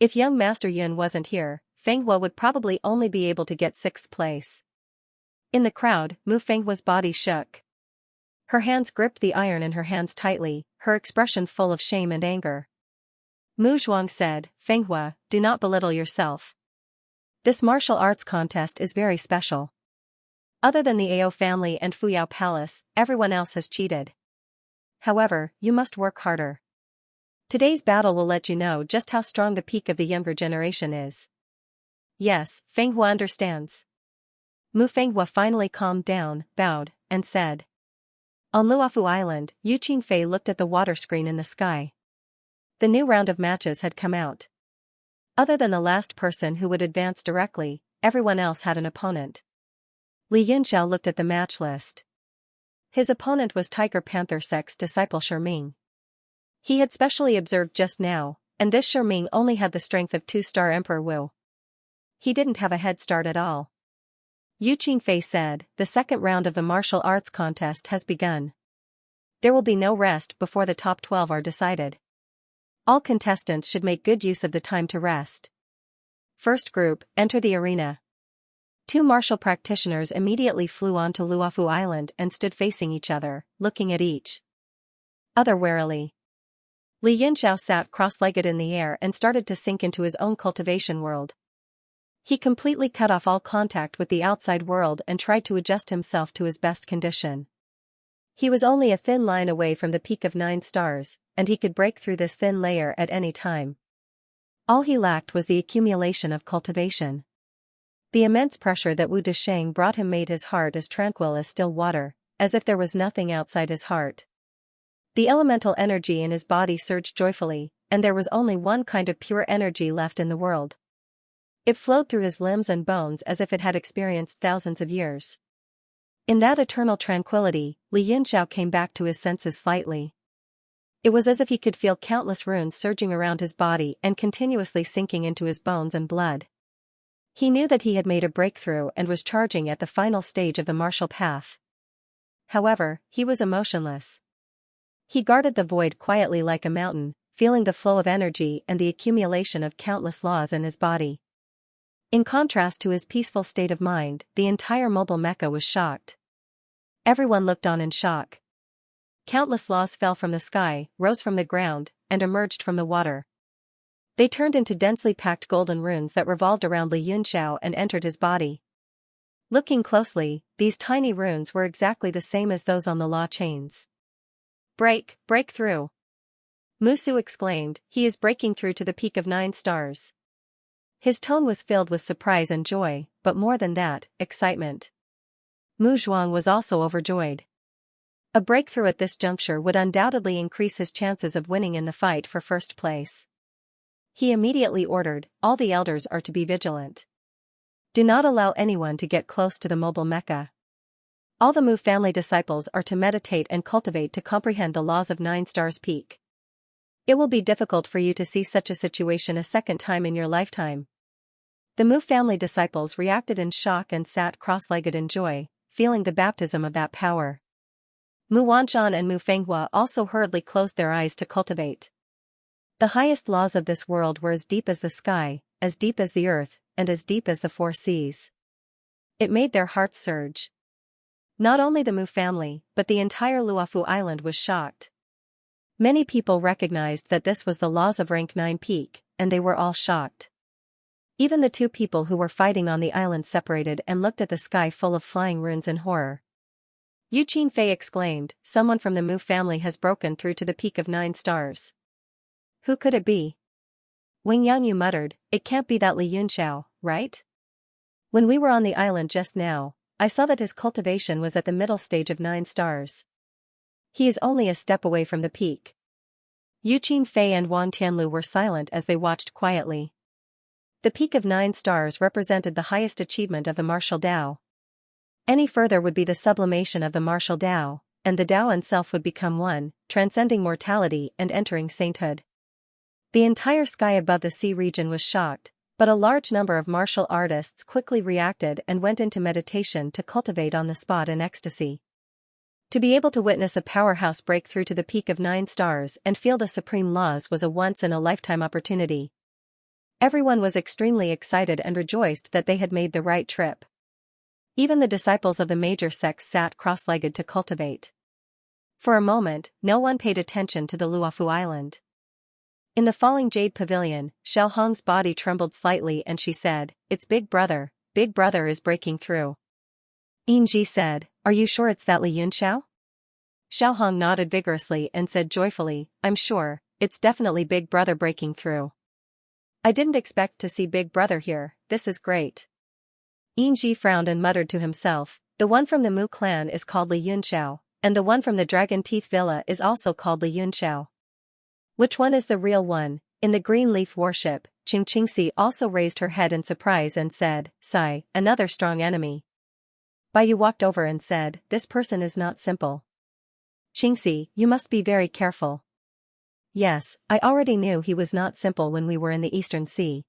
If young Master Yun wasn't here, Fenghua would probably only be able to get 6th place. In the crowd, Mu Fenghua's body shook. Her hands gripped the iron in her hands tightly, her expression full of shame and anger. Mu Zhuang said, Fenghua, do not belittle yourself. This martial arts contest is very special. Other than the Ao family and Fuyao Palace, everyone else has cheated. However, you must work harder. Today's battle will let you know just how strong the peak of the younger generation is. Yes, Fenghua understands. Mu Fenghua finally calmed down, bowed, and said. On Luofu Island, Yu Qingfei looked at the water screen in the sky. The new round of matches had come out. Other than the last person who would advance directly, everyone else had an opponent. Li Yunxiao looked at the match list. His opponent was Tiger Panther Sect's disciple Sherming. He had specially observed just now, and this Sherming only had the strength of 2-star Emperor Wu. He didn't have a head start at all. Yu Qingfei said, the second round of the martial arts contest has begun. There will be no rest before the top 12 are decided. All contestants should make good use of the time to rest. First group, enter the arena. 2 martial practitioners immediately flew onto Luofu Island and stood facing each other, looking at each other warily. Li Yunxiao sat cross-legged in the air and started to sink into his own cultivation world. He completely cut off all contact with the outside world and tried to adjust himself to his best condition. He was only a thin line away from the peak of 9 stars, and he could break through this thin layer at any time. All he lacked was the accumulation of cultivation. The immense pressure that Wu Desheng brought him made his heart as tranquil as still water, as if there was nothing outside his heart. The elemental energy in his body surged joyfully, and there was only one kind of pure energy left in the world. It flowed through his limbs and bones as if it had experienced thousands of years. In that eternal tranquility, Li Yunxiao came back to his senses slightly. It was as if he could feel countless runes surging around his body and continuously sinking into his bones and blood. He knew that he had made a breakthrough and was charging at the final stage of the martial path. However, he was emotionless. He guarded the void quietly like a mountain, feeling the flow of energy and the accumulation of countless laws in his body. In contrast to his peaceful state of mind, the entire mobile mecha was shocked. Everyone looked on in shock. Countless laws fell from the sky, rose from the ground, and emerged from the water. They turned into densely packed golden runes that revolved around Li Yunxiao and entered his body. Looking closely, these tiny runes were exactly the same as those on the law chains. Break through! Musu exclaimed, he is breaking through to the peak of 9 stars. His tone was filled with surprise and joy, but more than that, excitement. Mu Zhuang was also overjoyed. A breakthrough at this juncture would undoubtedly increase his chances of winning in the fight for first place. He immediately ordered, all the elders are to be vigilant. Do not allow anyone to get close to the mobile mecha. All the Mu family disciples are to meditate and cultivate to comprehend the laws of 9 stars peak. It will be difficult for you to see such a situation a second time in your lifetime. The Mu family disciples reacted in shock and sat cross-legged in joy, feeling the baptism of that power. Mu Wanzhan and Mu Fenghua also hurriedly closed their eyes to cultivate. The highest laws of this world were as deep as the sky, as deep as the earth, and as deep as the 4 seas. It made their hearts surge. Not only the Mu family, but the entire Luofu Island was shocked. Many people recognized that this was the laws of rank 9 peak, and they were all shocked. Even the two people who were fighting on the island separated and looked at the sky full of flying runes in horror. Yu Qinfei exclaimed, "Someone from the Mu family has broken through to the peak of 9 stars. Who could it be?" Wang Yangyu muttered, "It can't be that Li Yunxiao, right? When we were on the island just now, I saw that his cultivation was at the middle stage of 9 stars. He is only a step away from the peak." Yu Qinfei and Wan Tianlu were silent as they watched quietly. The peak of 9 stars represented the highest achievement of the martial Dao. Any further would be the sublimation of the martial Dao, and the Dao itself would become one, transcending mortality and entering sainthood. The entire sky above the sea region was shocked, but a large number of martial artists quickly reacted and went into meditation to cultivate on the spot in ecstasy. To be able to witness a powerhouse break through to the peak of 9 stars and feel the supreme laws was a once-in-a-lifetime opportunity. Everyone was extremely excited and rejoiced that they had made the right trip. Even the disciples of the major sects sat cross-legged to cultivate. For a moment, no one paid attention to the Luofu Island. In the falling jade pavilion, Xiao Hong's body trembled slightly and she said, "It's Big Brother is breaking through." Yinji said, "Are you sure it's that Li Yunxiao?" Xiao Hong nodded vigorously and said joyfully, "I'm sure, it's definitely Big Brother breaking through. I didn't expect to see Big Brother here, this is great." Yinji frowned and muttered to himself, "The one from the Mu clan is called Li Yunxiao, and the one from the Dragon Teeth Villa is also called Li Yunxiao. Which one is the real one?" In the Green Leaf Warship, Xianxia also raised her head in surprise and said, "Sigh, another strong enemy." Baiyu walked over and said, "This person is not simple. Qingxi, you must be very careful." "Yes, I already knew he was not simple when we were in the Eastern Sea."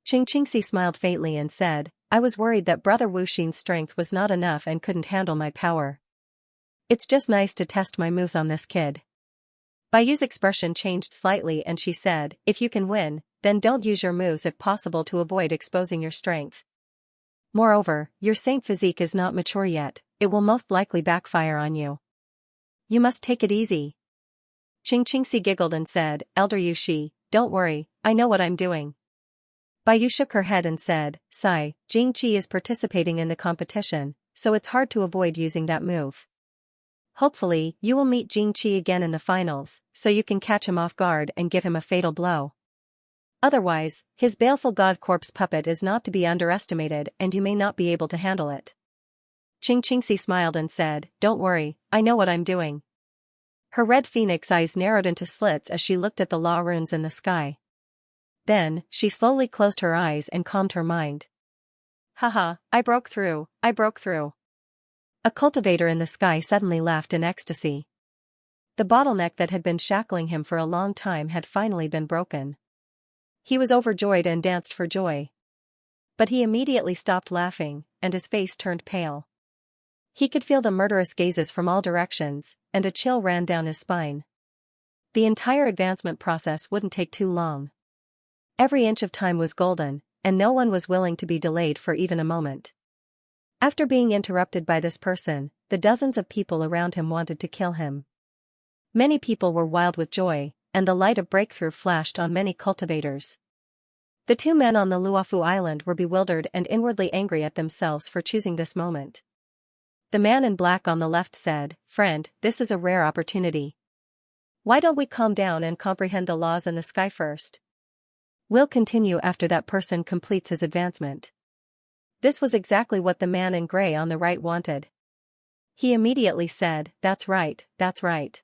Qingxi smiled faintly and said, "I was worried that Brother Wuxin's strength was not enough and couldn't handle my power. It's just nice to test my moves on this kid." Baiyu's expression changed slightly and she said, "If you can win, then don't use your moves if possible to avoid exposing your strength. Moreover, your saint physique is not mature yet, it will most likely backfire on you. You must take it easy." Qingxi giggled and said, "Elder Yushi, don't worry, I know what I'm doing." Baiyu shook her head and said, "Sigh, Jingqi is participating in the competition, so it's hard to avoid using that move. Hopefully, you will meet Jingqi again in the finals, so you can catch him off guard and give him a fatal blow. Otherwise, his baleful god corpse puppet is not to be underestimated and you may not be able to handle it." Qingxi smiled and said, "Don't worry, I know what I'm doing." Her red phoenix eyes narrowed into slits as she looked at the law runes in the sky. Then, she slowly closed her eyes and calmed her mind. "Haha, I broke through, I broke through." A cultivator in the sky suddenly laughed in ecstasy. The bottleneck that had been shackling him for a long time had finally been broken. He was overjoyed and danced for joy. But he immediately stopped laughing, and his face turned pale. He could feel the murderous gazes from all directions, and a chill ran down his spine. The entire advancement process wouldn't take too long. Every inch of time was golden, and no one was willing to be delayed for even a moment. After being interrupted by this person, the dozens of people around him wanted to kill him. Many people were wild with joy, and the light of breakthrough flashed on many cultivators. The two men on the Luofu Island were bewildered and inwardly angry at themselves for choosing this moment. The man in black on the left said, "Friend, this is a rare opportunity. Why don't we calm down and comprehend the laws in the sky first? We'll continue after that person completes his advancement." This was exactly what the man in gray on the right wanted. He immediately said, "That's right, that's right.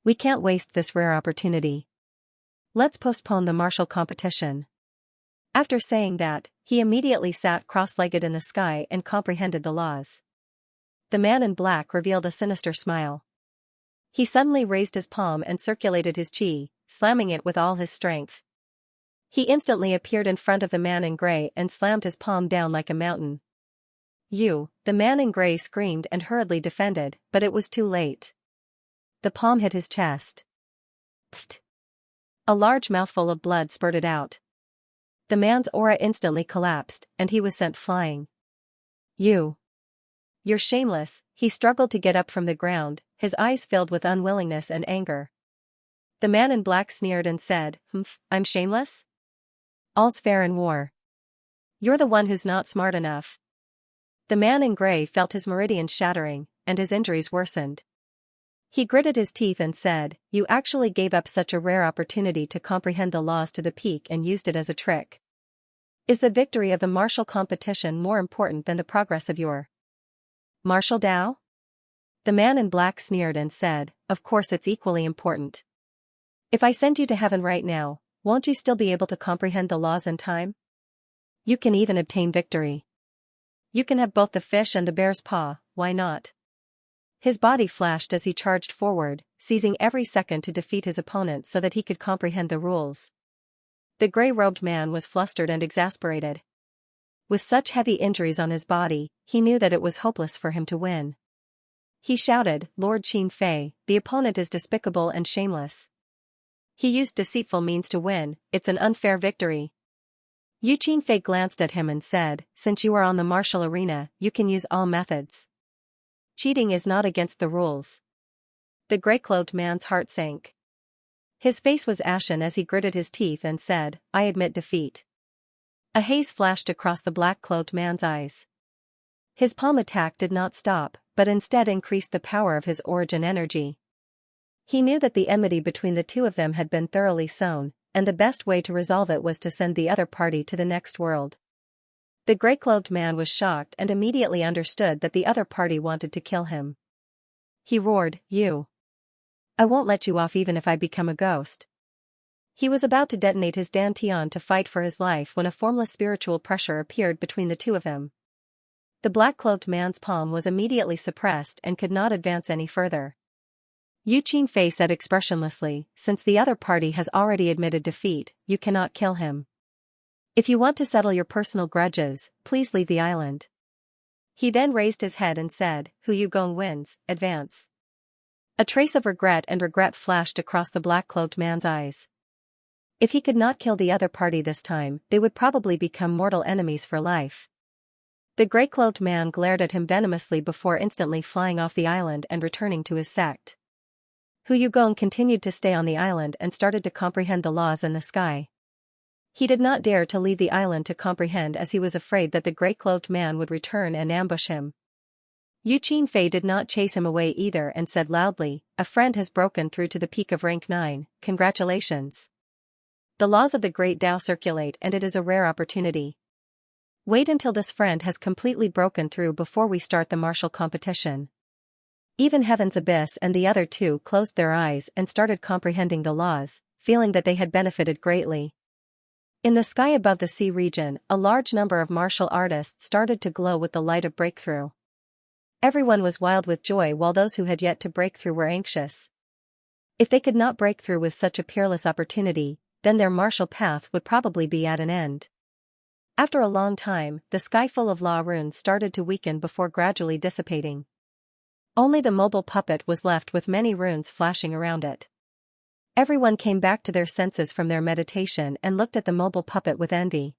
We can't waste this rare opportunity. Let's postpone the martial competition." After saying that, he immediately sat cross-legged in the sky and comprehended the laws. The man in black revealed a sinister smile. He suddenly raised his palm and circulated his chi, slamming it with all his strength. He instantly appeared in front of the man in gray and slammed his palm down like a mountain. The man in gray screamed and hurriedly defended, but it was too late. The palm hit his chest. Pfft! A large mouthful of blood spurted out. The man's aura instantly collapsed, and he was sent flying. You're shameless." He struggled to get up from the ground, his eyes filled with unwillingness and anger. The man in black sneered and said, "I'm shameless? All's fair in war." You're the one who's not smart enough. The man in gray felt his meridians shattering, and his injuries worsened. He gritted his teeth and said, "You actually gave up such a rare opportunity to comprehend the laws to the peak and used it as a trick. Is the victory of the martial competition more important than the progress of your martial Tao?" The man in black sneered and said, "Of course it's equally important. If I send you to heaven right now, won't you still be able to comprehend the laws in time? You can even obtain victory. You can have both the fish and the bear's paw, why not?" His body flashed as he charged forward, seizing every second to defeat his opponent so that he could comprehend the rules. The gray-robed man was flustered and exasperated. With such heavy injuries on his body, he knew that it was hopeless for him to win. He shouted, "Lord Qin Fei, the opponent is despicable and shameless. He used deceitful means to win, it's an unfair victory." Yu Qin Fei glanced at him and said, "Since you are on the martial arena, you can use all methods. Cheating is not against the rules." The gray-clothed man's heart sank. His face was ashen as he gritted his teeth and said, "I admit defeat." A haze flashed across the black-clothed man's eyes. His palm attack did not stop, but instead increased the power of his origin energy. He knew that the enmity between the two of them had been thoroughly sown, and the best way to resolve it was to send the other party to the next world. The gray-clothed man was shocked and immediately understood that the other party wanted to kill him. He roared, "You! I won't let you off even if I become a ghost." He was about to detonate his dantian to fight for his life when a formless spiritual pressure appeared between the two of them. The black-clothed man's palm was immediately suppressed and could not advance any further. Yu Qin Fei said expressionlessly, "Since the other party has already admitted defeat, you cannot kill him. If you want to settle your personal grudges, please leave the island." He then raised his head and said, "Hu Yugong wins, advance." A trace of regret flashed across the black-clothed man's eyes. If he could not kill the other party this time, they would probably become mortal enemies for life. The gray-clothed man glared at him venomously before instantly flying off the island and returning to his sect. Hu Yugong continued to stay on the island and started to comprehend the laws in the sky. He did not dare to leave the island to comprehend as he was afraid that the gray-clothed man would return and ambush him. Yu Qin Fei did not chase him away either and said loudly, "A friend has broken through to the peak of rank 9, congratulations. The laws of the Great Tao circulate and it is a rare opportunity. Wait until this friend has completely broken through before we start the martial competition." Even Heaven's Abyss and the other two closed their eyes and started comprehending the laws, feeling that they had benefited greatly. In the sky above the sea region, a large number of martial artists started to glow with the light of breakthrough. Everyone was wild with joy while those who had yet to break through were anxious. If they could not break through with such a peerless opportunity, then their martial path would probably be at an end. After a long time, the sky full of law runes started to weaken before gradually dissipating. Only the mobile puppet was left with many runes flashing around it. Everyone came back to their senses from their meditation and looked at the mobile puppet with envy.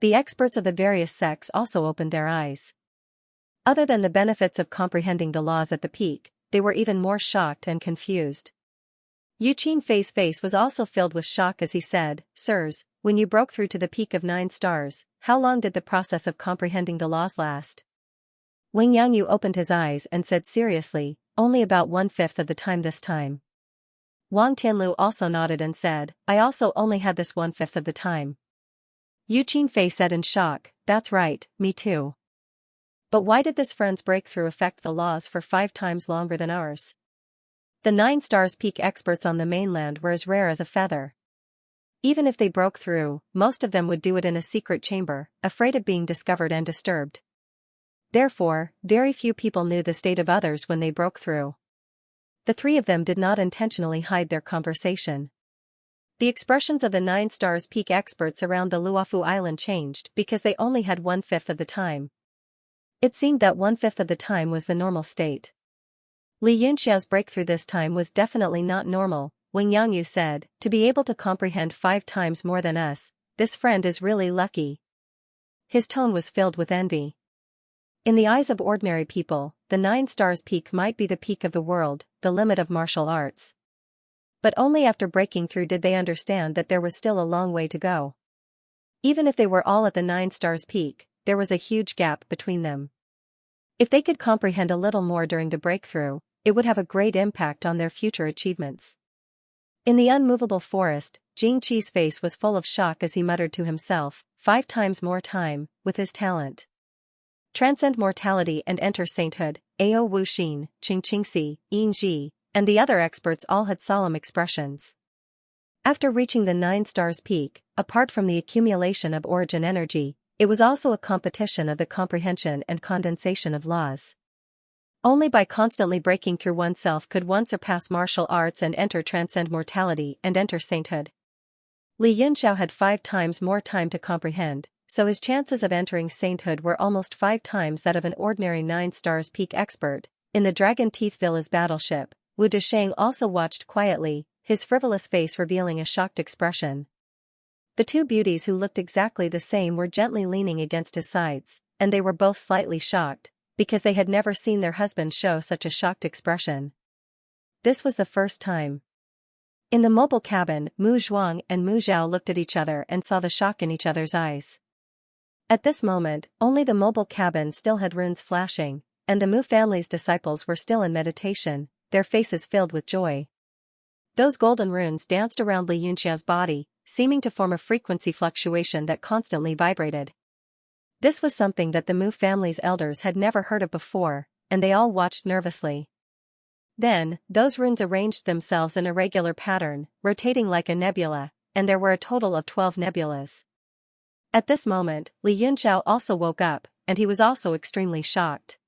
The experts of the various sects also opened their eyes. Other than the benefits of comprehending the laws at the peak, they were even more shocked and confused. Yu Qin Fei's face was also filled with shock as he said, "Sirs, when you broke through to the peak of 9 stars, how long did the process of comprehending the laws last?" Wang Yangyu opened his eyes and said seriously, "Only about 1/5 of the time this time." Wang Tianlu also nodded and said, "I also only had this 1/5 of the time." Yu Qin Fei said in shock, "That's right, me too. But why did this friend's breakthrough affect the laws for 5 times longer than ours?" The 9 stars peak experts on the mainland were as rare as a feather. Even if they broke through, most of them would do it in a secret chamber, afraid of being discovered and disturbed. Therefore, very few people knew the state of others when they broke through. The 3 of them did not intentionally hide their conversation. The expressions of the 9 stars peak experts around the Luofu Island changed because they only had 1/5 of the time. It seemed that 1/5 of the time was the normal state. Li Yunxiao's breakthrough this time was definitely not normal, Wang Yangyu said, "To be able to comprehend 5 times more than us, this friend is really lucky." His tone was filled with envy. In the eyes of ordinary people, the 9 stars peak might be the peak of the world, the limit of martial arts. But only after breaking through did they understand that there was still a long way to go. Even if they were all at the 9 stars peak, there was a huge gap between them. If they could comprehend a little more during the breakthrough, it would have a great impact on their future achievements. In the unmovable forest, Jingqi's face was full of shock as he muttered to himself, 5 times more time, with his talent. Transcend mortality and enter sainthood. Ao Wuxin, Qingqingxi, Yinji, and the other experts all had solemn expressions. After reaching the 9 stars peak, apart from the accumulation of origin energy, it was also a competition of the comprehension and condensation of laws. Only by constantly breaking through oneself could one surpass martial arts and transcend mortality and enter sainthood. Li Yunxiao had 5 times more time to comprehend, so his chances of entering sainthood were almost 5 times that of an ordinary 9 stars peak expert. In the Dragon Teeth Villa's battleship, Wu Desheng also watched quietly, his frivolous face revealing a shocked expression. The two beauties who looked exactly the same were gently leaning against his sides, and they were both slightly shocked, because they had never seen their husband show such a shocked expression. This was the first time. In the mobile cabin, Mu Zhuang and Mu Zhao looked at each other and saw the shock in each other's eyes. At this moment, only the mobile cabin still had runes flashing, and the Mu family's disciples were still in meditation, their faces filled with joy. Those golden runes danced around Li Yunxiao's body, seeming to form a frequency fluctuation that constantly vibrated. This was something that the Mu family's elders had never heard of before, and they all watched nervously. Then, those runes arranged themselves in a regular pattern, rotating like a nebula, and there were a total of 12 nebulas. At this moment, Li Yunxiao also woke up, and he was also extremely shocked.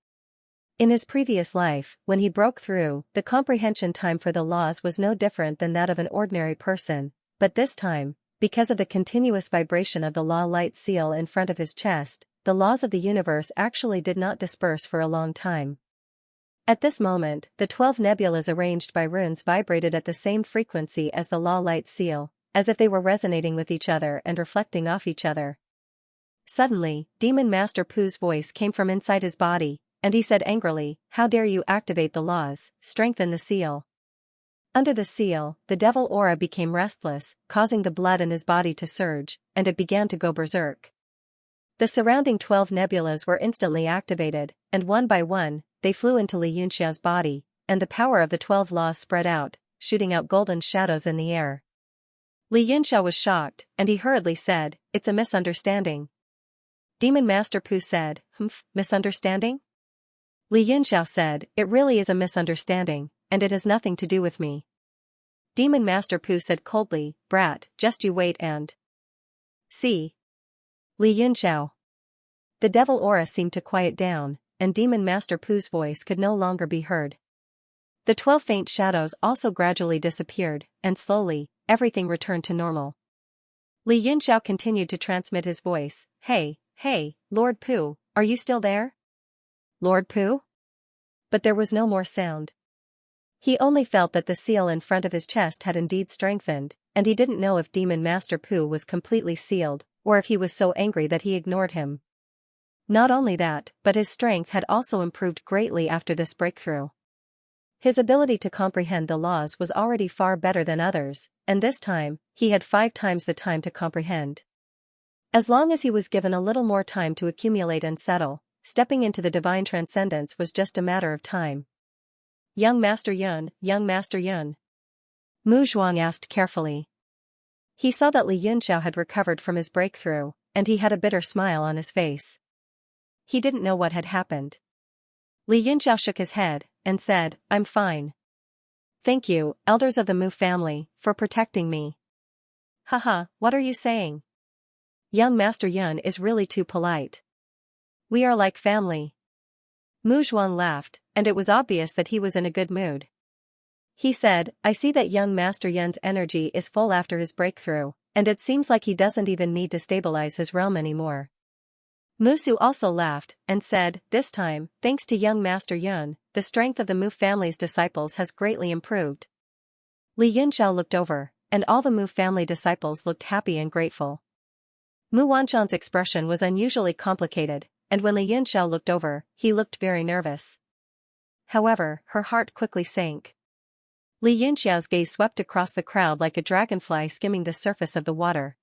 In his previous life, when he broke through, the comprehension time for the laws was no different than that of an ordinary person, but this time, because of the continuous vibration of the law light seal in front of his chest, the laws of the universe actually did not disperse for a long time. At this moment, the 12 nebulas arranged by runes vibrated at the same frequency as the law light seal, as if they were resonating with each other and reflecting off each other. Suddenly, Demon Master Pu's voice came from inside his body, and he said angrily, "How dare you activate the laws, strengthen the seal." Under the seal, the devil aura became restless, causing the blood in his body to surge, and it began to go berserk. The surrounding 12 nebulas were instantly activated, and one by one, they flew into Li Yunxiao's body, and the power of the 12 laws spread out, shooting out golden shadows in the air. Li Yunxiao was shocked, and he hurriedly said, "It's a misunderstanding." Demon Master Pu said, "Misunderstanding?" Li Yunxiao said, "It really is a misunderstanding, and it has nothing to do with me." Demon Master Pu said coldly, "Brat, just you wait and see." Li Yunxiao. The devil aura seemed to quiet down, and Demon Master Pu's voice could no longer be heard. The 12 faint shadows also gradually disappeared, and slowly, everything returned to normal. Li Yunxiao continued to transmit his voice, Hey, Lord Pu, are you still there? Lord Pu?" But there was no more sound. He only felt that the seal in front of his chest had indeed strengthened, and he didn't know if Demon Master Pu was completely sealed, or if he was so angry that he ignored him. Not only that, but his strength had also improved greatly after this breakthrough. His ability to comprehend the laws was already far better than others, and this time, he had 5 times the time to comprehend. As long as he was given a little more time to accumulate and settle, stepping into the divine transcendence was just a matter of time. Young Master Yun. Mu Zhuang asked carefully. He saw that Li Yunxiao had recovered from his breakthrough, and he had a bitter smile on his face. He didn't know what had happened. Li Yunxiao shook his head, and said, "I'm fine. Thank you, elders of the Mu family, for protecting me." Haha, what are you saying? Young Master Yun is really too polite. We are like family. Mu Zhuang laughed, and it was obvious that he was in a good mood. He said, "I see that young Master Yun's energy is full after his breakthrough, and it seems like he doesn't even need to stabilize his realm anymore." Musu also laughed, and said, "This time, thanks to young Master Yun, the strength of the Mu family's disciples has greatly improved." Li Yunxiao looked over, and all the Mu family disciples looked happy and grateful. Mu Wanshan's expression was unusually complicated, and when Li Yunxiao looked over, he looked very nervous. However, her heart quickly sank. Li Yunxiao's gaze swept across the crowd like a dragonfly skimming the surface of the water.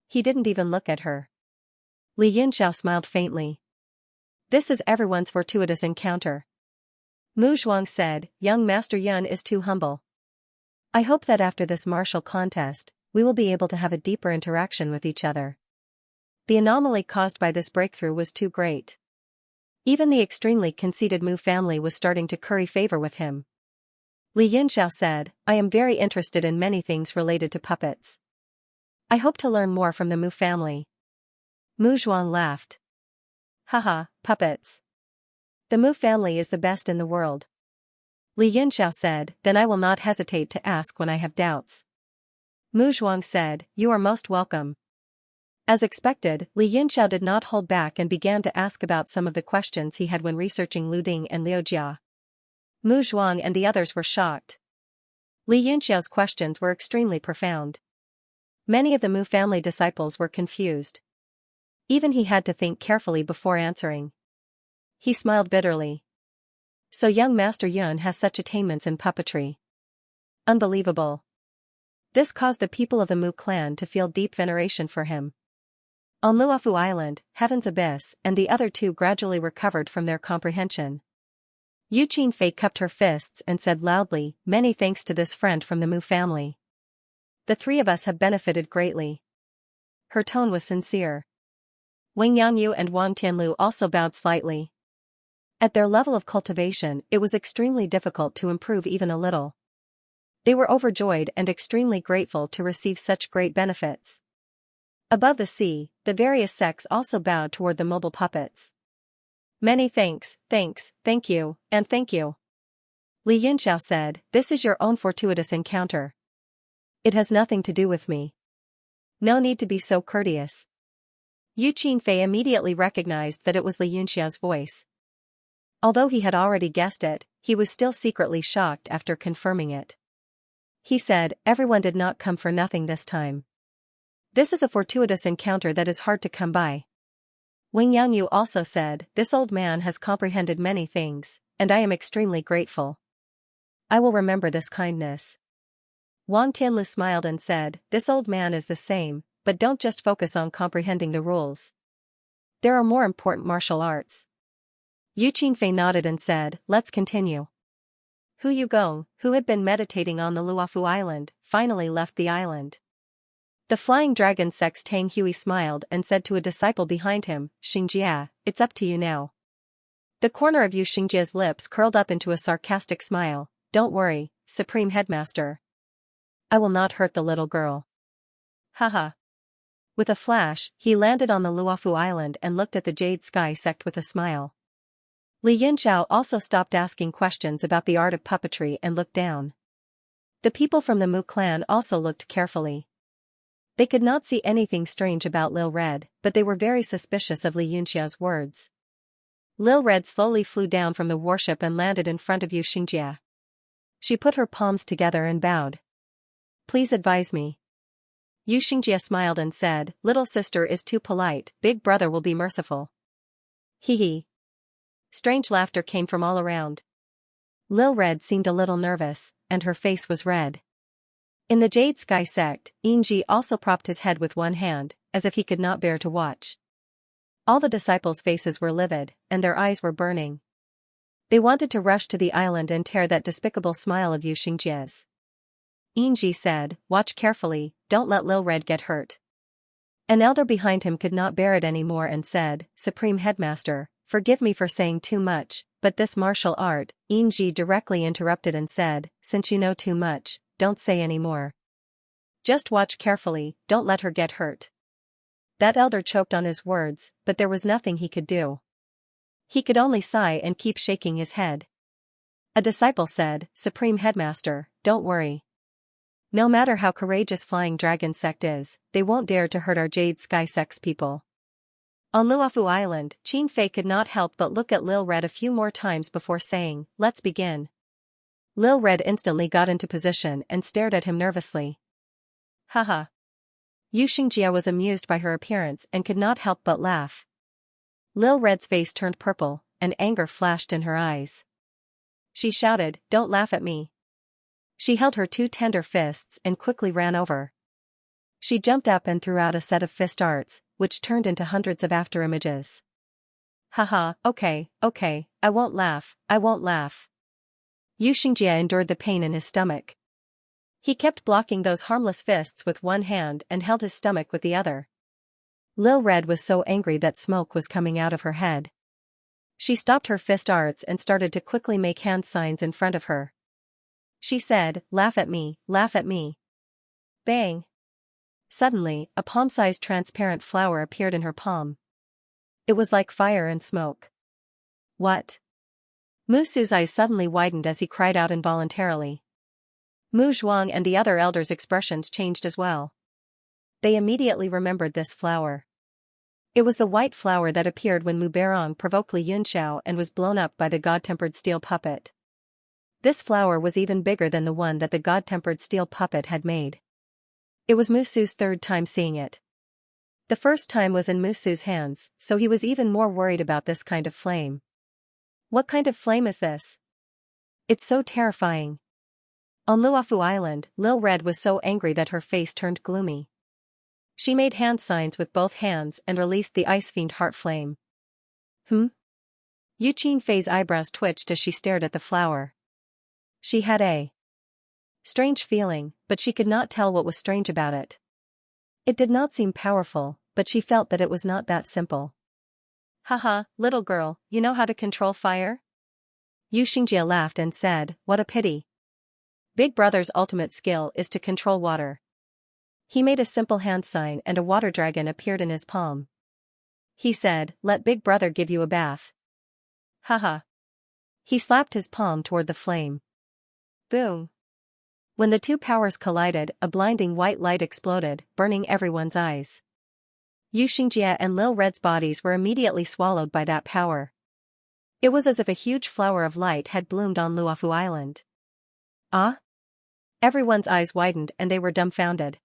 He didn't even look at her. Li Yunxiao smiled faintly. This is everyone's fortuitous encounter. Mu Zhuang said, young Master Yun is too humble. I hope that after this martial contest, we will be able to have a deeper interaction with each other. The anomaly caused by this breakthrough was too great. Even the extremely conceited Mu family was starting to curry favor with him. Li Yunxiao said, I am very interested in many things related to puppets. I hope to learn more from the Mu family. Mu Zhuang laughed. Haha, puppets. The Mu family is the best in the world. Li Yunxiao said, then I will not hesitate to ask when I have doubts. Mu Zhuang said, you are most welcome. As expected, Li Yunxiao did not hold back and began to ask about some of the questions he had when researching Lu Ding and Liu Jia. Mu Zhuang and the others were shocked. Li Yunxiao's questions were extremely profound. Many of the Mu family disciples were confused. Even he had to think carefully before answering. He smiled bitterly. So young Master Yun has such attainments in puppetry. Unbelievable. This caused the people of the Mu clan to feel deep veneration for him. On Luofu Island, Heaven's Abyss and the other two gradually recovered from their comprehension. Yu Qinfei cupped her fists and said loudly, many thanks to this friend from the Mu family. The three of us have benefited greatly. Her tone was sincere. Wang Yangyu and Wang Tianlu also bowed slightly. At their level of cultivation, it was extremely difficult to improve even a little. They were overjoyed and extremely grateful to receive such great benefits. Above the sea, the various sects also bowed toward the mobile puppets. Many thanks, thank you, and thank you. Li Yunxiao said, this is your own fortuitous encounter. It has nothing to do with me. No need to be so courteous. Yu Qinfei immediately recognized that it was Li Yunxiao's voice. Although he had already guessed it, he was still secretly shocked after confirming it. He said, everyone did not come for nothing this time. This is a fortuitous encounter that is hard to come by. Wang Yangyu also said, this old man has comprehended many things, and I am extremely grateful. I will remember this kindness. Wang Tianlu smiled and said, this old man is the same, but don't just focus on comprehending the rules. There are more important martial arts. Yu Qinfei nodded and said, let's continue. Hu Yugong, who had been meditating on the Luofu Island, finally left the island. The flying dragon sect's Tang Hui smiled and said to a disciple behind him, Xianxia, it's up to you now. The corner of Yu Xingjia's lips curled up into a sarcastic smile, don't worry, Supreme Headmaster. I will not hurt the little girl. Haha. With a flash, he landed on the Luofu Island and looked at the Jade Sky sect with a smile. Li Yunxiao also stopped asking questions about the art of puppetry and looked down. The people from the Mu clan also looked carefully. They could not see anything strange about Lil Red, but they were very suspicious of Li Yunxiao's words. Lil Red slowly flew down from the warship and landed in front of Yu Xingjia. She put her palms together and bowed. Please advise me. Yu Xingjia smiled and said, little sister is too polite, big brother will be merciful. Hee hee. Strange laughter came from all around. Lil Red seemed a little nervous, and her face was red. In the Jade Sky sect, Yingji also propped his head with one hand, as if he could not bear to watch. All the disciples' faces were livid, and their eyes were burning. They wanted to rush to the island and tear that despicable smile of Yu Xingjia's. Yingji said, watch carefully, don't let Lil Red get hurt. An elder behind him could not bear it anymore and said, Supreme Headmaster, forgive me for saying too much, but this martial art, Yingji directly interrupted and said, since you know too much, don't say any more. Just watch carefully, don't let her get hurt. That elder choked on his words, but there was nothing he could do. He could only sigh and keep shaking his head. A disciple said, Supreme Headmaster, don't worry. No matter how courageous Flying Dragon sect is, they won't dare to hurt our Jade Sky sect's people. On Luofu Island, Qinfei could not help but look at Lil Red a few more times before saying, let's begin. Lil Red instantly got into position and stared at him nervously. Haha. Yu Xingjia was amused by her appearance and could not help but laugh. Lil Red's face turned purple, and anger flashed in her eyes. She shouted, don't laugh at me. She held her two tender fists and quickly ran over. She jumped up and threw out a set of fist arts, which turned into hundreds of afterimages. Haha, okay, I won't laugh. Xianxia endured the pain in his stomach. He kept blocking those harmless fists with one hand and held his stomach with the other. Lil Red was so angry that smoke was coming out of her head. She stopped her fist arts and started to quickly make hand signs in front of her. She said, laugh at me. Bang! Suddenly, a palm-sized transparent flower appeared in her palm. It was like fire and smoke. What? Musu's eyes suddenly widened as he cried out involuntarily. Mu Zhuang and the other elders' expressions changed as well. They immediately remembered this flower. It was the white flower that appeared when Mu Beirong provoked Li Yunxiao and was blown up by the god-tempered steel puppet. This flower was even bigger than the one that the god-tempered steel puppet had made. It was Musu's third time seeing it. The first time was in Musu's hands, so he was even more worried about this kind of flame. What kind of flame is this? It's so terrifying. On Luofu Island, Lil Red was so angry that her face turned gloomy. She made hand signs with both hands and released the ice fiend heart flame. Yu Qingfei's eyebrows twitched as she stared at the flower. She had a strange feeling, but she could not tell what was strange about it. It did not seem powerful, but she felt that it was not that simple. Haha, little girl, you know how to control fire? Xianxia laughed and said, what a pity. Big Brother's ultimate skill is to control water. He made a simple hand sign and a water dragon appeared in his palm. He said, let Big Brother give you a bath. Haha. He slapped his palm toward the flame. Boom. When the two powers collided, a blinding white light exploded, burning everyone's eyes. Xianxia and Lil Red's bodies were immediately swallowed by that power. It was as if a huge flower of light had bloomed on Luofu Island. Ah? Everyone's eyes widened and they were dumbfounded.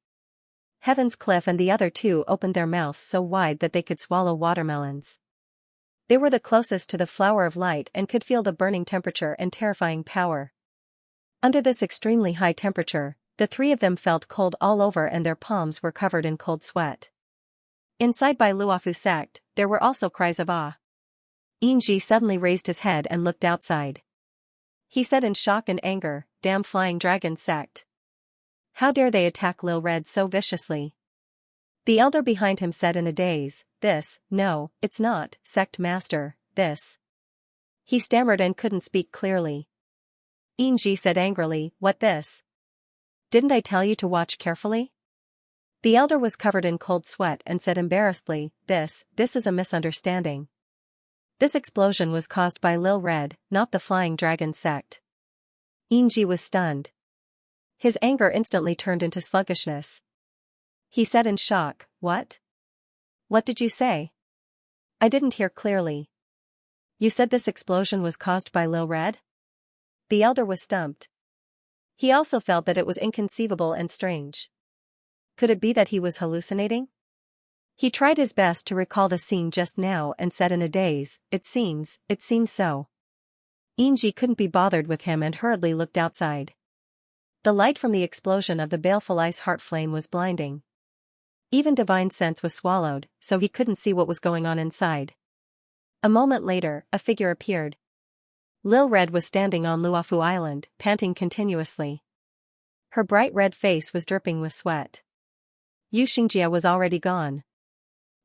Heaven's Cliff and the other two opened their mouths so wide that they could swallow watermelons. They were the closest to the flower of light and could feel the burning temperature and terrifying power. Under this extremely high temperature, the three of them felt cold all over and their palms were covered in cold sweat. Inside by Luofu sect, there were also cries of awe. Yingji suddenly raised his head and looked outside. He said in shock and anger, damn flying dragon sect. How dare they attack Lil Red so viciously? The elder behind him said in a daze, no, it's not, sect master, this. He stammered and couldn't speak clearly. Yingji said angrily, what this? Didn't I tell you to watch carefully? The elder was covered in cold sweat and said embarrassedly, this is a misunderstanding. This explosion was caused by Lil Red, not the flying dragon sect. Yingji was stunned. His anger instantly turned into sluggishness. He said in shock, what? What did you say? I didn't hear clearly. You said this explosion was caused by Lil Red? The elder was stumped. He also felt that it was inconceivable and strange. Could it be that he was hallucinating? He tried his best to recall the scene just now and said in a daze, it seems so. Yingji couldn't be bothered with him and hurriedly looked outside. The light from the explosion of the baleful ice heart flame was blinding. Even divine sense was swallowed, so he couldn't see what was going on inside. A moment later, a figure appeared. Lil Red was standing on Luofu Island, panting continuously. Her bright red face was dripping with sweat. Xianxia was already gone.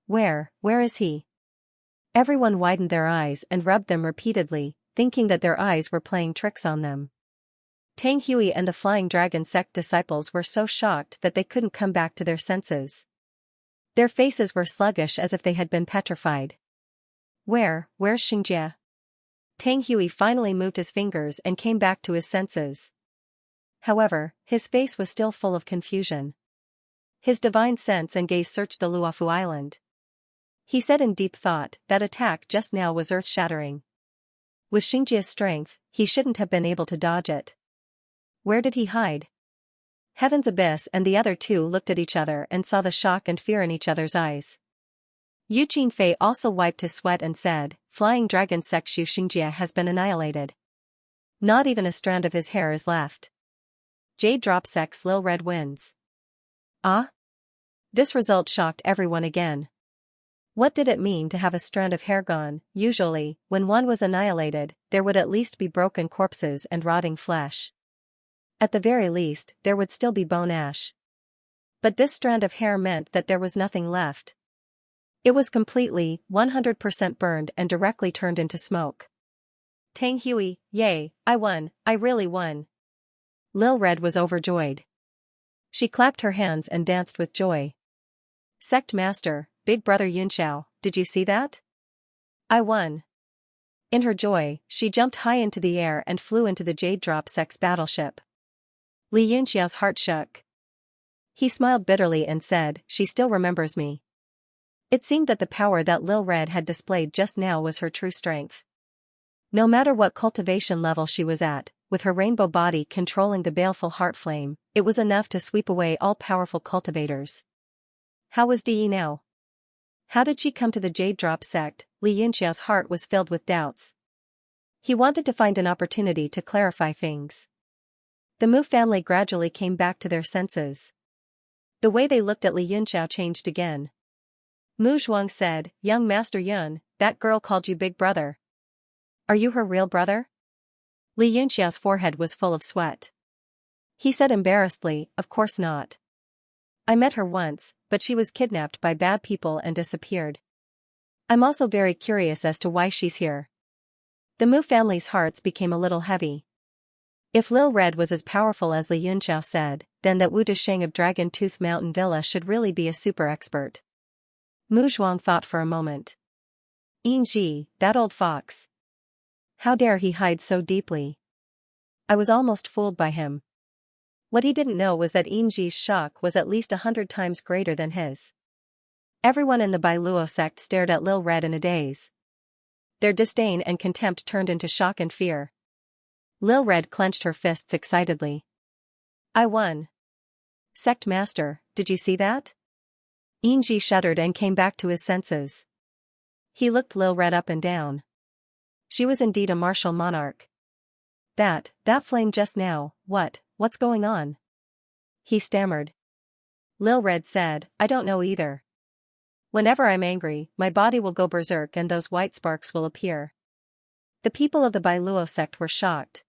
Where is he? Everyone widened their eyes and rubbed them repeatedly, thinking that their eyes were playing tricks on them. Tang Hui and the Flying Dragon sect disciples were so shocked that they couldn't come back to their senses. Their faces were sluggish as if they had been petrified. Where's Xianxia? Tang Hui finally moved his fingers and came back to his senses. However, his face was still full of confusion. His divine sense and gaze searched the Luofu Island. He said in deep thought, that attack just now was earth-shattering. With Xianxia's strength, he shouldn't have been able to dodge it. Where did he hide? Heaven's Abyss and the other two looked at each other and saw the shock and fear in each other's eyes. Yu Qingfei also wiped his sweat and said, Flying Dragon Sect Xianxia has been annihilated. Not even a strand of his hair is left. Jade Drop Sect's Lil Red wins. Ah? This result shocked everyone again. What did it mean to have a strand of hair gone? Usually, when one was annihilated, there would at least be broken corpses and rotting flesh. At the very least, there would still be bone ash. But this strand of hair meant that there was nothing left. It was completely, 100% burned and directly turned into smoke. Tang Hui, yay, I won, I really won. Lil Red was overjoyed. She clapped her hands and danced with joy. Sect Master, Big Brother Yunxiao, did you see that? I won. In her joy, she jumped high into the air and flew into the Jade Drop Sect's battleship. Li Yunxiao's heart shook. He smiled bitterly and said, she still remembers me. It seemed that the power that Lil Red had displayed just now was her true strength. No matter what cultivation level she was at, with her rainbow body controlling the baleful heart flame, it was enough to sweep away all powerful cultivators. How was Di now? How did she come to the Jade Drop Sect? Li Yunxiao's heart was filled with doubts. He wanted to find an opportunity to clarify things. The Mu family gradually came back to their senses. The way they looked at Li Yunxiao changed again. Mu Zhuang said, Young Master Yun, that girl called you Big Brother. Are you her real brother? Li Yunxiao's forehead was full of sweat. He said embarrassedly, of course not. I met her once, but she was kidnapped by bad people and disappeared. I'm also very curious as to why she's here. The Mu family's hearts became a little heavy. If Lil Red was as powerful as Li Yunxiao said, then that Wu Desheng of Dragon Tooth Mountain Villa should really be a super expert. Mu Zhuang thought for a moment. Yingji, that old fox. How dare he hide so deeply? I was almost fooled by him. What he didn't know was that Yingji's shock was at least 100 times greater than his. Everyone in the Bailuo sect stared at Lil Red in a daze. Their disdain and contempt turned into shock and fear. Lil Red clenched her fists excitedly. I won. Sect Master, did you see that? Yingji shuddered and came back to his senses. He looked Lil Red up and down. She was indeed a martial monarch. That flame just now, what's going on? He stammered. Lil Red said, I don't know either. Whenever I'm angry, my body will go berserk and those white sparks will appear. The people of the Bailuo sect were shocked.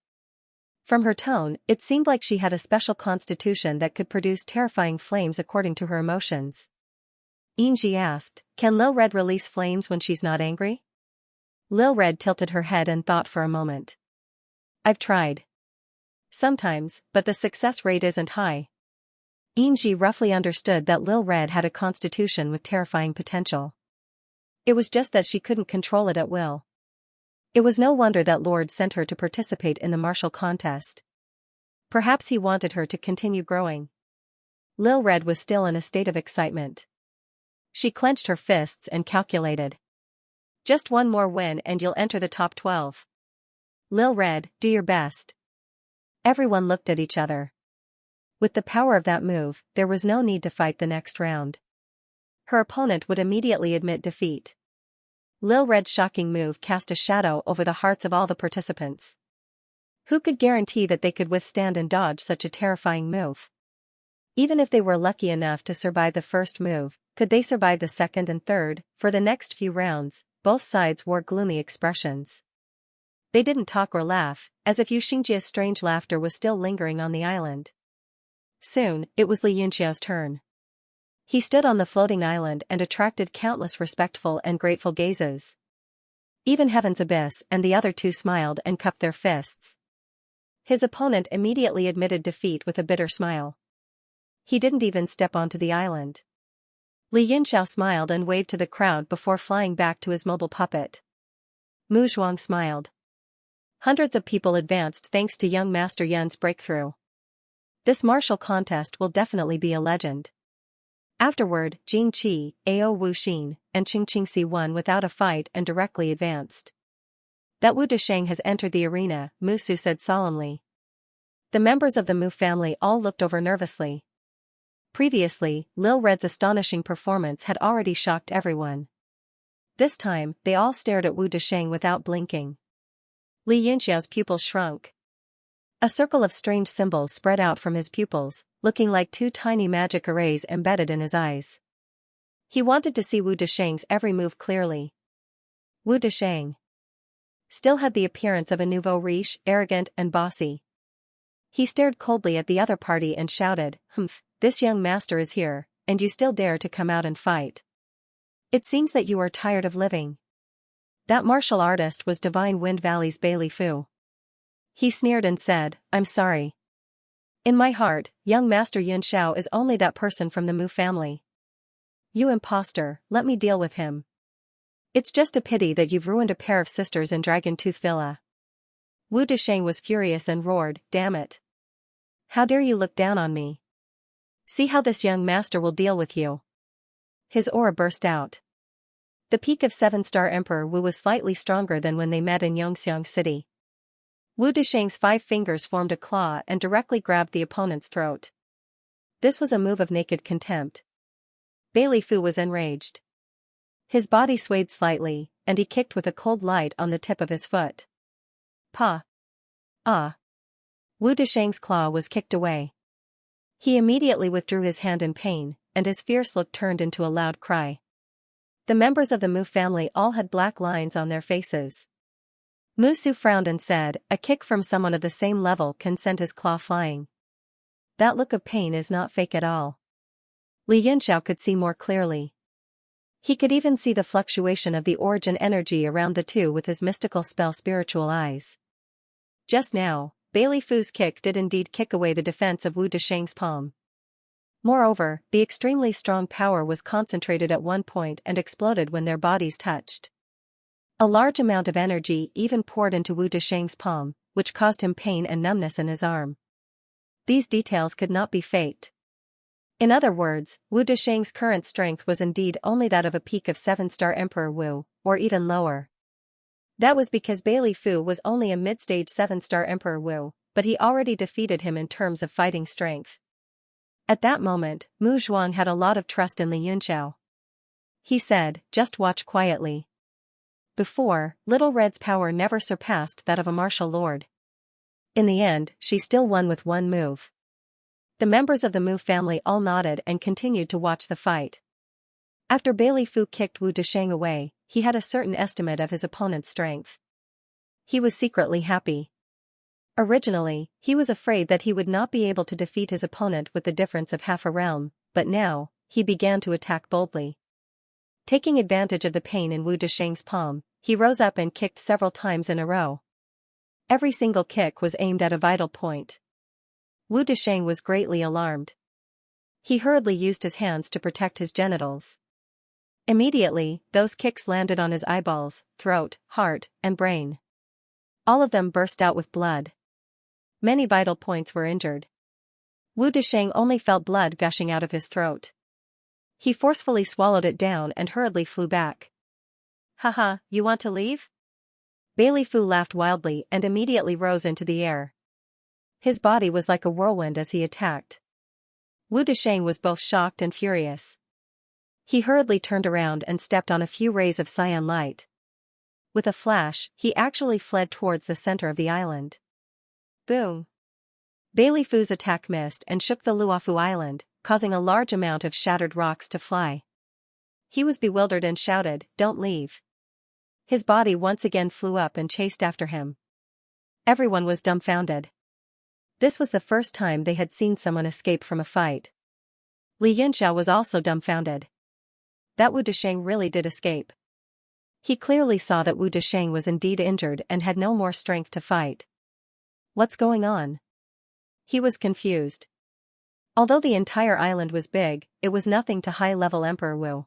From her tone, it seemed like she had a special constitution that could produce terrifying flames according to her emotions. Yingji asked, can Lil Red release flames when she's not angry? Lil Red tilted her head and thought for a moment. I've tried. Sometimes, but the success rate isn't high. Yingji roughly understood that Lil Red had a constitution with terrifying potential. It was just that she couldn't control it at will. It was no wonder that Lord sent her to participate in the martial contest. Perhaps he wanted her to continue growing. Lil Red was still in a state of excitement. She clenched her fists and calculated. Just one more win and you'll enter the top 12. Lil Red, do your best. Everyone looked at each other. With the power of that move, there was no need to fight the next round. Her opponent would immediately admit defeat. Lil Red's shocking move cast a shadow over the hearts of all the participants. Who could guarantee that they could withstand and dodge such a terrifying move? Even if they were lucky enough to survive the first move, could they survive the second and third? For the next few rounds, both sides wore gloomy expressions. They didn't talk or laugh, as if Xianxia's strange laughter was still lingering on the island. Soon, it was Li Yunxiao's turn. He stood on the floating island and attracted countless respectful and grateful gazes. Even Heaven's Abyss and the other two smiled and cupped their fists. His opponent immediately admitted defeat with a bitter smile. He didn't even step onto the island. Li Yunxiao smiled and waved to the crowd before flying back to his mobile puppet. Mu Zhuang smiled. Hundreds of people advanced thanks to young Master Yun's breakthrough. This martial contest will definitely be a legend. Afterward, Jing Qi, Ao Wu Xin, and Qing Qingxi won without a fight and directly advanced. That Wu Desheng has entered the arena, Mu Su said solemnly. The members of the Mu family all looked over nervously. Previously, Lil Red's astonishing performance had already shocked everyone. This time, they all stared at Wu Desheng without blinking. Li Yunxiao's pupils shrunk. A circle of strange symbols spread out from his pupils, looking like two tiny magic arrays embedded in his eyes. He wanted to see Wu Desheng's every move clearly. Wu Desheng still had the appearance of a nouveau riche, arrogant and bossy. He stared coldly at the other party and shouted, "Humph, this young master is here, and you still dare to come out and fight. It seems that you are tired of living." That martial artist was Divine Wind Valley's Bailey Fu. He sneered and said, "I'm sorry. In my heart, young Master Xianxia is only that person from the Mu family. You imposter, let me deal with him. It's just a pity that you've ruined a pair of sisters in Dragon Tooth Villa." Wu Desheng was furious and roared, "Damn it. How dare you look down on me? See how this young master will deal with you." His aura burst out. The peak of 7-star Emperor Wu was slightly stronger than when they met in Yongxiang City. Wu Desheng's 5 fingers formed a claw and directly grabbed the opponent's throat. This was a move of naked contempt. Bailey Fu was enraged. His body swayed slightly, and he kicked with a cold light on the tip of his foot. Pa! Ah! Wu Desheng's claw was kicked away. He immediately withdrew his hand in pain, and his fierce look turned into a loud cry. The members of the Mu family all had black lines on their faces. Mu Su frowned and said, "A kick from someone of the same level can send his claw flying. That look of pain is not fake at all." Li Yunxiao could see more clearly. He could even see the fluctuation of the origin energy around the two with his mystical spell spiritual eyes. Just now, Bailey Fu's kick did indeed kick away the defense of Wu Desheng's palm. Moreover, the extremely strong power was concentrated at one point and exploded when their bodies touched. A large amount of energy even poured into Wu Desheng's palm, which caused him pain and numbness in his arm. These details could not be faked. In other words, Wu Desheng's current strength was indeed only that of a peak of 7-star Emperor Wu, or even lower. That was because Bailey Fu was only a mid-stage 7-star Emperor Wu, but he already defeated him in terms of fighting strength. At that moment, Mu Zhuang had a lot of trust in Li Yunxiao. He said, "Just watch quietly." Before, Little Red's power never surpassed that of a martial lord. In the end, she still won with one move. The members of the Mu family all nodded and continued to watch the fight. After Bailey Fu kicked Wu Desheng away, he had a certain estimate of his opponent's strength. He was secretly happy. Originally, he was afraid that he would not be able to defeat his opponent with the difference of half a realm, but now, he began to attack boldly. Taking advantage of the pain in Wu Desheng's palm, he rose up and kicked several times in a row. Every single kick was aimed at a vital point. Wu Desheng was greatly alarmed. He hurriedly used his hands to protect his genitals. Immediately, those kicks landed on his eyeballs, throat, heart, and brain. All of them burst out with blood. Many vital points were injured. Wu Desheng only felt blood gushing out of his throat. He forcefully swallowed it down and hurriedly flew back. "Haha, you want to leave?" Bailey Fu laughed wildly and immediately rose into the air. His body was like a whirlwind as he attacked. Wu Desheng was both shocked and furious. He hurriedly turned around and stepped on a few rays of cyan light. With a flash, he actually fled towards the center of the island. Boom! Bailey Fu's attack missed and shook the Luofu Island, causing a large amount of shattered rocks to fly. He was bewildered and shouted, "Don't leave." His body once again flew up and chased after him. Everyone was dumbfounded. This was the first time they had seen someone escape from a fight. Li Yunxiao was also dumbfounded. That Wu Desheng really did escape. He clearly saw that Wu Desheng was indeed injured and had no more strength to fight. What's going on? He was confused. Although the entire island was big, it was nothing to high-level Emperor Wu.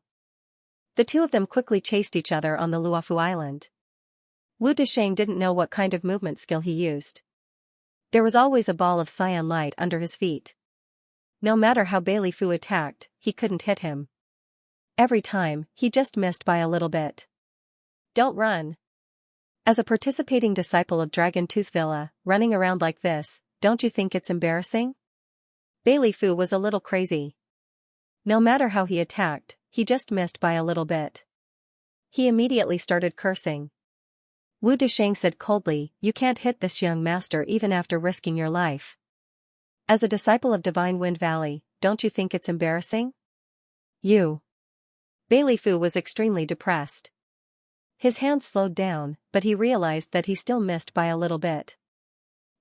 The two of them quickly chased each other on the Luofu Island. Wu Desheng didn't know what kind of movement skill he used. There was always a ball of cyan light under his feet. No matter how Bailey Fu attacked, he couldn't hit him. Every time, he just missed by a little bit. Don't run. As a participating disciple of Dragon Tooth Villa, running around like this, don't you think it's embarrassing? Bailey Fu was a little crazy. No matter how he attacked, he just missed by a little bit. He immediately started cursing. Wu Desheng said coldly, you can't hit this young master even after risking your life. As a disciple of Divine Wind Valley, don't you think it's embarrassing? You. Bailey Fu was extremely depressed. His hands slowed down, but he realized that he still missed by a little bit.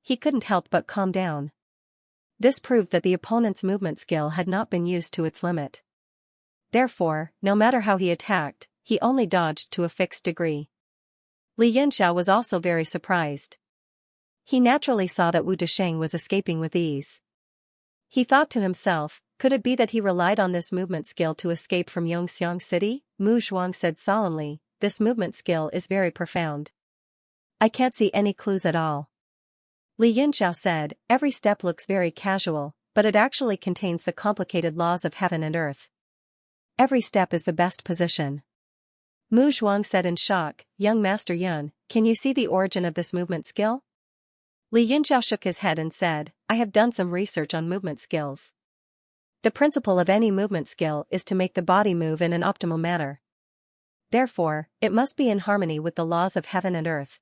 He couldn't help but calm down. This proved that the opponent's movement skill had not been used to its limit. Therefore, no matter how he attacked, he only dodged to a fixed degree. Li Yunxiao was also very surprised. He naturally saw that Wu Desheng was escaping with ease. He thought to himself, could it be that he relied on this movement skill to escape from Yongxiang City? Mu Zhuang said solemnly, this movement skill is very profound. I can't see any clues at all. Li Yunxiao said, every step looks very casual, but it actually contains the complicated laws of heaven and earth. Every step is the best position. Mu Zhuang said in shock, young Master Yun, can you see the origin of this movement skill? Li Yunxiao shook his head and said, I have done some research on movement skills. The principle of any movement skill is to make the body move in an optimal manner. Therefore, it must be in harmony with the laws of heaven and earth.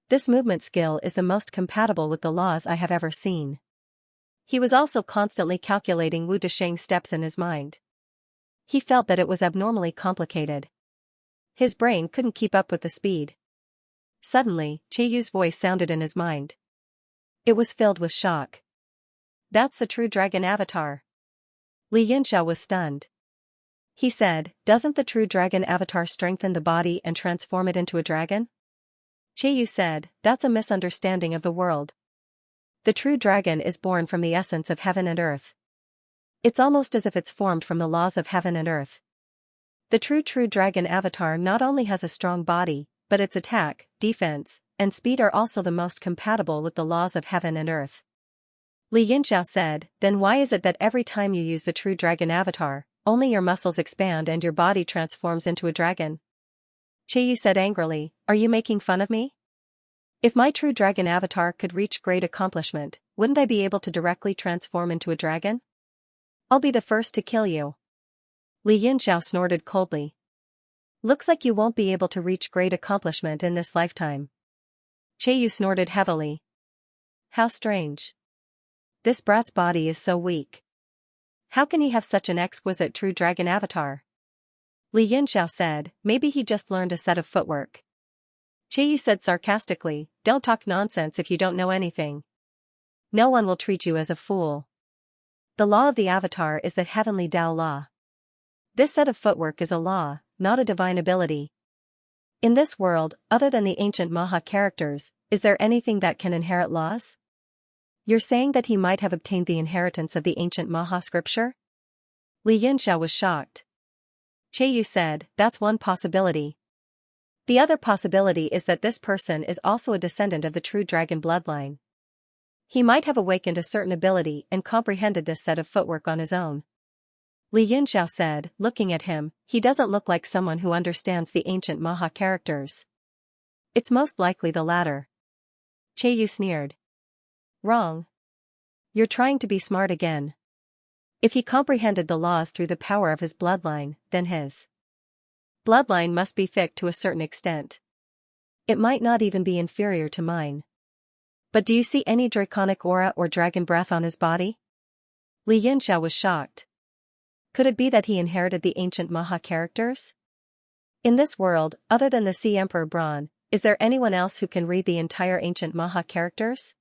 This movement skill is the most compatible with the laws I have ever seen. He was also constantly calculating Wu Desheng's steps in his mind. He felt that it was abnormally complicated. His brain couldn't keep up with the speed. Suddenly, Cheiyu's voice sounded in his mind. It was filled with shock. That's the true dragon avatar. Li Yunxiao was stunned. He said, doesn't the true dragon avatar strengthen the body and transform it into a dragon? Cheiyu said, that's a misunderstanding of the world. The true dragon is born from the essence of heaven and earth. It's almost as if it's formed from the laws of heaven and earth. The true dragon avatar not only has a strong body, but its attack, defense, and speed are also the most compatible with the laws of heaven and earth. Li Yunxiao said, then why is it that every time you use the true dragon avatar, only your muscles expand and your body transforms into a dragon? Cheiyu said angrily, are you making fun of me? If my true dragon avatar could reach great accomplishment, wouldn't I be able to directly transform into a dragon? I'll be the first to kill you. Li Yunxiao snorted coldly. Looks like you won't be able to reach great accomplishment in this lifetime. Cheiyu snorted heavily. How strange. This brat's body is so weak. How can he have such an exquisite true dragon avatar? Li Yunxiao said, maybe he just learned a set of footwork. Cheiyu said sarcastically, don't talk nonsense if you don't know anything. No one will treat you as a fool. The law of the avatar is the heavenly Tao law. This set of footwork is a law, not a divine ability. In this world, other than the ancient Maha characters, is there anything that can inherit laws? You're saying that he might have obtained the inheritance of the ancient Maha scripture? Li Yunxiao was shocked. Cheiyu said, that's one possibility. The other possibility is that this person is also a descendant of the true dragon bloodline. He might have awakened a certain ability and comprehended this set of footwork on his own. Li Yunxiao said, looking at him, he doesn't look like someone who understands the ancient Maha characters. It's most likely the latter. Cheiyu sneered. Wrong. You're trying to be smart again. If he comprehended the laws through the power of his bloodline, then his bloodline must be thick to a certain extent. It might not even be inferior to mine. But do you see any draconic aura or dragon breath on his body? Li Yunxiao was shocked. Could it be that he inherited the ancient Maha characters? In this world, other than the Sea Emperor Braun, is there anyone else who can read the entire ancient Maha characters?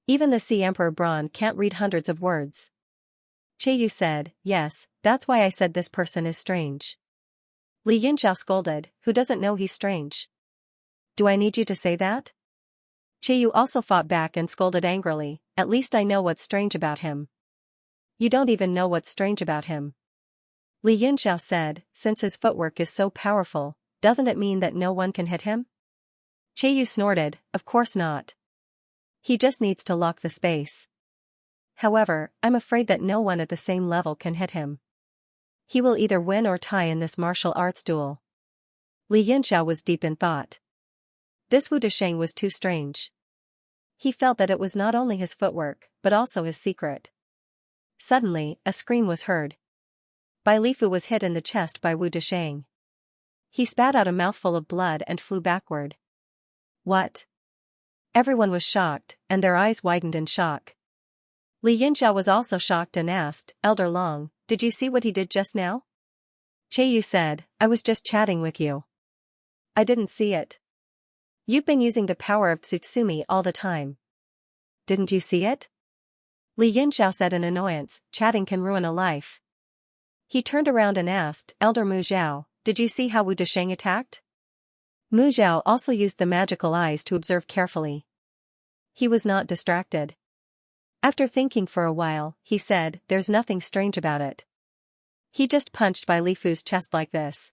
Even the Sea Emperor Braun can't read hundreds of words. Cheiyu said, yes, that's why I said this person is strange. Li Yunxiao scolded, who doesn't know he's strange? Do I need you to say that? Cheiyu also fought back and scolded angrily, at least I know what's strange about him. You don't even know what's strange about him. Li Yunxiao said, since his footwork is so powerful, doesn't it mean that no one can hit him? Cheiyu snorted, of course not. He just needs to lock the space. However, I'm afraid that no one at the same level can hit him. He will either win or tie in this martial arts duel. Li Yunxiao was deep in thought. This Wu Desheng was too strange. He felt that it was not only his footwork, but also his secret. Suddenly, a scream was heard. Bai Lifu was hit in the chest by Wu Desheng. He spat out a mouthful of blood and flew backward. What? Everyone was shocked, and their eyes widened in shock. Li Yunxiao was also shocked and asked, Elder Long, did you see what he did just now? Yu said, I was just chatting with you. I didn't see it. You've been using the power of Tsutsumi all the time. Didn't you see it? Li Yunxiao said in annoyance, chatting can ruin a life. He turned around and asked, Elder Mu Zhao, did you see how Wu Desheng attacked? Mu Zhao also used the magical eyes to observe carefully. He was not distracted. After thinking for a while, he said, there's nothing strange about it. He just punched Bai Lifu's chest like this.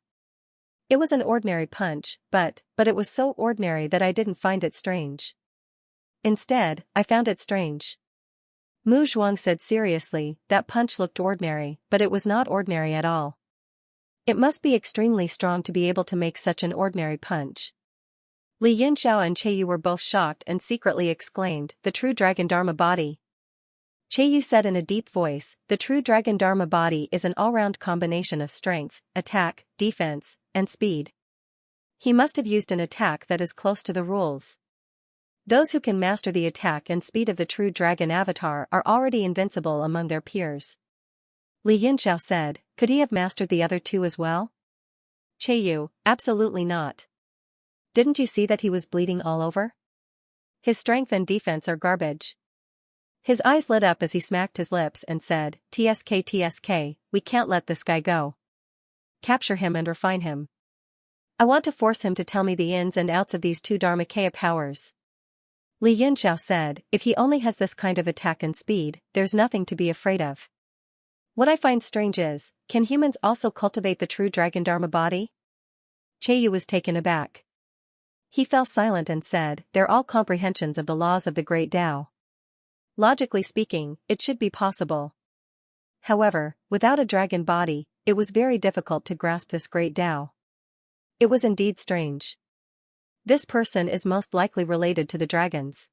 It was an ordinary punch, but it was so ordinary that I didn't find it strange. Instead, I found it strange. Mu Zhuang said seriously, that punch looked ordinary, but it was not ordinary at all. It must be extremely strong to be able to make such an ordinary punch. Li Yunxiao and Yu were both shocked and secretly exclaimed, the true Dragon Dharma body. Yu said in a deep voice, the true Dragon Dharma body is an all-round combination of strength, attack, defense, and speed. He must have used an attack that is close to the rules. Those who can master the attack and speed of the true dragon avatar are already invincible among their peers. Li Yunxiao said, could he have mastered the other two as well? Yu, absolutely not. Didn't you see that he was bleeding all over? His strength and defense are garbage. His eyes lit up as he smacked his lips and said, TSK, we can't let this guy go. Capture him and refine him. I want to force him to tell me the ins and outs of these two Dharmakaya powers. Li Yunxiao said, if he only has this kind of attack and speed, there's nothing to be afraid of. What I find strange is, can humans also cultivate the true Dragon Dharma body? Yu was taken aback. He fell silent and said, they're all comprehensions of the laws of the Great Tao. Logically speaking, it should be possible. However, without a dragon body, it was very difficult to grasp this Great Tao. It was indeed strange. This person is most likely related to the dragons.